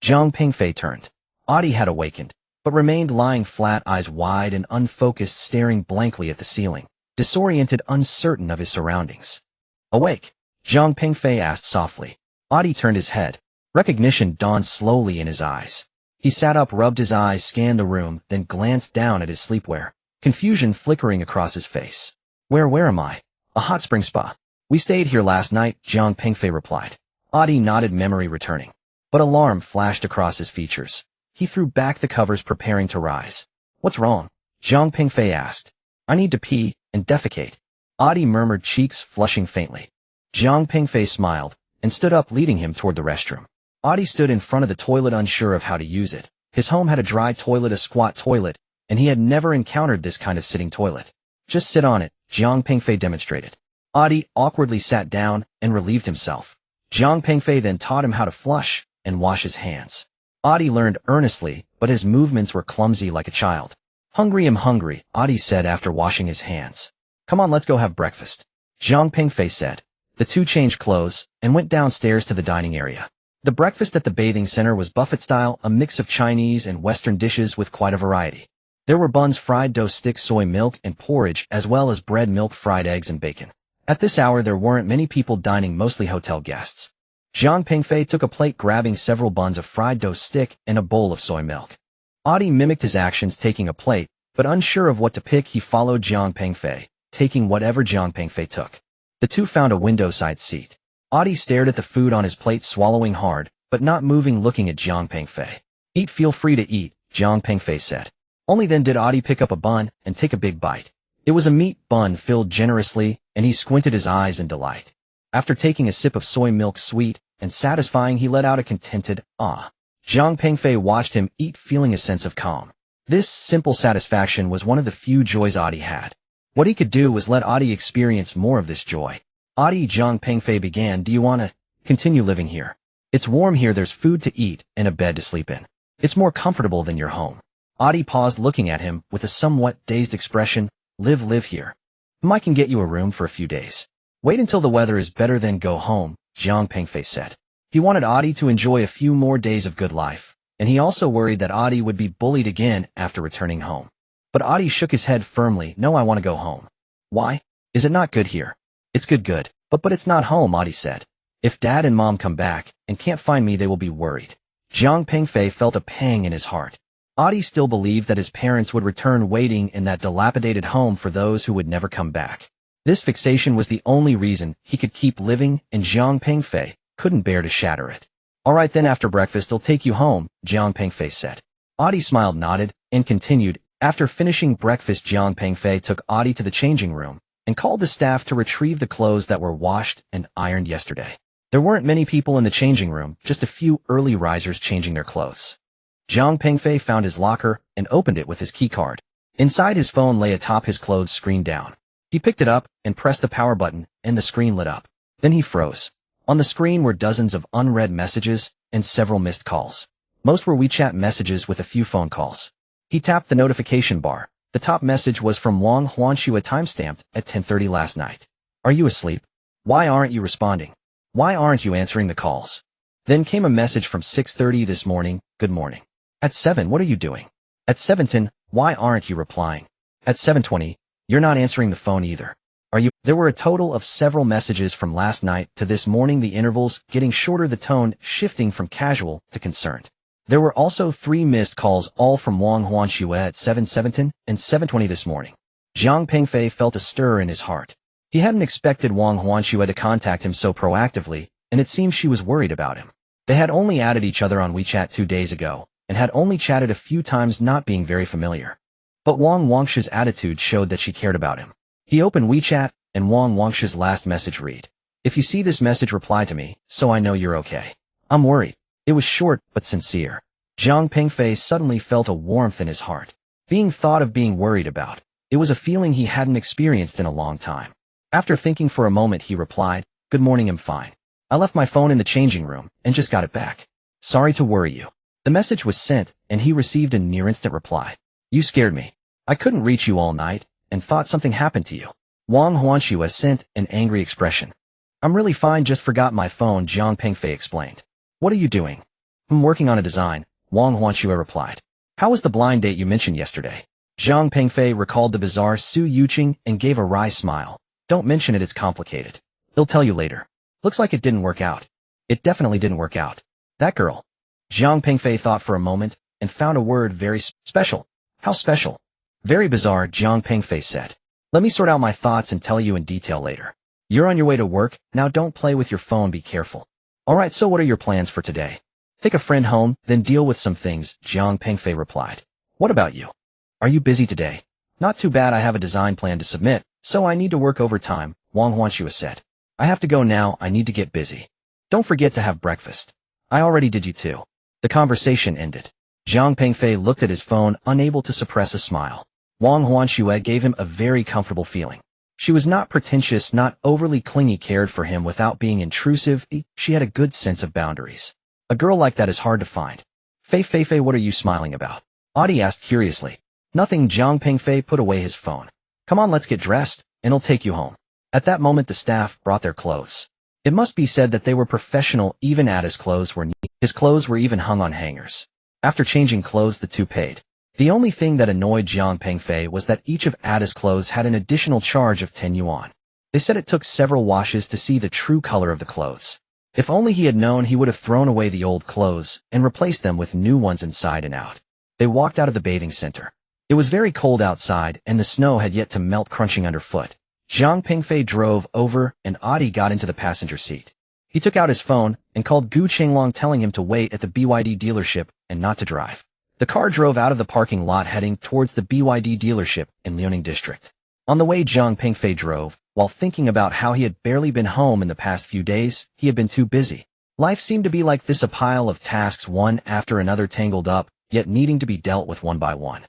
Jiang Pengfei turned. Audie had awakened, but remained lying flat, eyes wide and unfocused, staring blankly at the ceiling, disoriented, uncertain of his surroundings. "Awake?" Jiang Pengfei asked softly. Audie turned his head. Recognition dawned slowly in his eyes. He sat up, rubbed his eyes, scanned the room, then glanced down at his sleepwear, confusion flickering across his face. Where am I? A hot spring spa. We stayed here last night," Jiang Pengfei replied. Audie nodded, memory returning. But alarm flashed across his features. He threw back the covers, preparing to rise. "What's wrong?" Jiang Pengfei asked. "I need to pee and defecate," Audie murmured, cheeks flushing faintly. Jiang Pengfei smiled and stood up, leading him toward the restroom. Audie stood in front of the toilet, unsure of how to use it. His home had a dry toilet, a squat toilet, and he had never encountered this kind of sitting toilet. "Just sit on it," Jiang Pengfei demonstrated. Audie awkwardly sat down and relieved himself. Jiang Pengfei then taught him how to flush and wash his hands. Audie learned earnestly, but his movements were clumsy like a child. I'm hungry," Audie said after washing his hands. "Come on, let's go have breakfast," Jiang Pengfei said. The two changed clothes and went downstairs to the dining area. The breakfast at the bathing center was buffet style, a mix of Chinese and Western dishes with quite a variety. There were buns, fried dough sticks, soy milk, and porridge, as well as bread, milk, fried eggs, and bacon. At this hour, there weren't many people dining, mostly hotel guests. Jiang Pengfei took a plate, grabbing several buns, a fried dough stick, and a bowl of soy milk. Audie mimicked his actions, taking a plate, but unsure of what to pick, he followed Jiang Pengfei, taking whatever Jiang Pengfei took. The two found a window-side seat. Audie stared at the food on his plate, swallowing hard, but not moving, looking at Jiang Pengfei. "Eat, feel free to eat," Jiang Pengfei said. Only then did Audie pick up a bun and take a big bite. It was a meat bun filled generously, and he squinted his eyes in delight. After taking a sip of soy milk, sweet and satisfying, he let out a contented, "Ah." Jiang Pengfei watched him eat, feeling a sense of calm. This simple satisfaction was one of the few joys Adi had. What he could do was let Adi experience more of this joy. Adi, Zhang Pengfei began, do you want to continue living here? It's warm here, there's food to eat and a bed to sleep in. It's more comfortable than your home. Adi paused, looking at him with a somewhat dazed expression. Live here. I can get you a room for a few days. Wait until the weather is better, then go home, Zhang Pengfei said. He wanted Adi to enjoy a few more days of good life, and he also worried that Adi would be bullied again after returning home. But Adi shook his head firmly. No, I want to go home. Why? Is it not good here? It's good. But it's not home, Adi said. If Dad and Mom come back and can't find me, they will be worried. Zhang Pengfei felt a pang in his heart. Adi still believed that his parents would return, waiting in that dilapidated home for those who would never come back. This fixation was the only reason he could keep living, and Zhang Pengfei couldn't bear to shatter it. All right then, after breakfast I'll take you home, Zhang Pengfei said. Adi smiled, nodded, and continued. After finishing breakfast, Zhang Pengfei took Adi to the changing room and called the staff to retrieve the clothes that were washed and ironed yesterday. There weren't many people in the changing room, just a few early risers changing their clothes. Zhang Pengfei found his locker and opened it with his keycard. Inside, his phone lay atop his clothes screen down. He picked it up and pressed the power button, and the screen lit up. Then he froze. On the screen were dozens of unread messages and several missed calls. Most were WeChat messages with a few phone calls. He tapped the notification bar. The top message was from Wang Huanxue, timestamped at 10:30 last night. Are you asleep? Why aren't you responding? Why aren't you answering the calls? Then came a message from 6:30 this morning. Good morning. At 7, what are you doing? At 7:10, why aren't you replying? At 7:20, you're not answering the phone either. Are you? There were a total of several messages from last night to this morning, the intervals getting shorter, the tone shifting from casual to concerned. There were also 3 missed calls, all from Wang Huanxue at 7:17 and 7:20 this morning. Zhang Pengfei felt a stir in his heart. He hadn't expected Wang Huanxue to contact him so proactively, and it seemed she was worried about him. They had only added each other on WeChat 2 days ago, and had only chatted a few times, not being very familiar. But Wang Huanxue's attitude showed that she cared about him. He opened WeChat, and Wang Huanxue's last message read, if you see this message, reply to me, so I know you're okay. I'm worried. It was short, but sincere. Zhang Pengfei suddenly felt a warmth in his heart. Being thought of, being worried about. It was a feeling he hadn't experienced in a long time. After thinking for a moment, he replied, good morning, I'm fine. I left my phone in the changing room, and just got it back. Sorry to worry you. The message was sent, and he received a near-instant reply. You scared me. I couldn't reach you all night, and thought something happened to you. Wang Huanxue sent an angry expression. I'm really fine, just forgot my phone, Zhang Pengfei explained. What are you doing? I'm working on a design, Wang Huanxue replied. How was the blind date you mentioned yesterday? Zhang Pengfei recalled the bizarre Su Yuqing and gave a wry smile. Don't mention it, it's complicated. He'll tell you later. Looks like it didn't work out. It definitely didn't work out. That girl. Zhang Pengfei thought for a moment and found a word, very special. How special? Very bizarre, Zhang Pengfei said. Let me sort out my thoughts and tell you in detail later. You're on your way to work, now don't play with your phone, be careful. Alright, so what are your plans for today? Take a friend home, then deal with some things, Zhang Pengfei replied. What about you? Are you busy today? Not too bad, I have a design plan to submit, so I need to work overtime, Wang Huanxue said. I have to go now, I need to get busy. Don't forget to have breakfast. I already did, you too. The conversation ended. Zhang Pengfei looked at his phone, unable to suppress a smile. Wang Huanxue gave him a very comfortable feeling. She was not pretentious, not overly clingy, cared for him without being intrusive. She had a good sense of boundaries. A girl like that is hard to find. Fei, what are you smiling about? Adi asked curiously. Nothing, Zhang Pengfei put away his phone. Come on, let's get dressed, and I'll take you home. At that moment, the staff brought their clothes. It must be said that they were professional, even Ada's clothes were neat. His clothes were even hung on hangers. After changing clothes, the two paid. The only thing that annoyed Zhang Pengfei was that each of Ada's clothes had an additional charge of 10 yuan. They said it took several washes to see the true color of the clothes. If only he had known, he would have thrown away the old clothes and replaced them with new ones inside and out. They walked out of the bathing center. It was very cold outside, and the snow had yet to melt, crunching underfoot. Zhang Pengfei drove over, and Adi got into the passenger seat. He took out his phone and called Gu Chenglong, telling him to wait at the BYD dealership and not to drive. The car drove out of the parking lot, heading towards the BYD dealership in Liaoning district. On the way, Zhang Pengfei drove, while thinking about how he had barely been home in the past few days. He had been too busy. Life seemed to be like this, a pile of tasks, one after another, tangled up, yet needing to be dealt with one by one.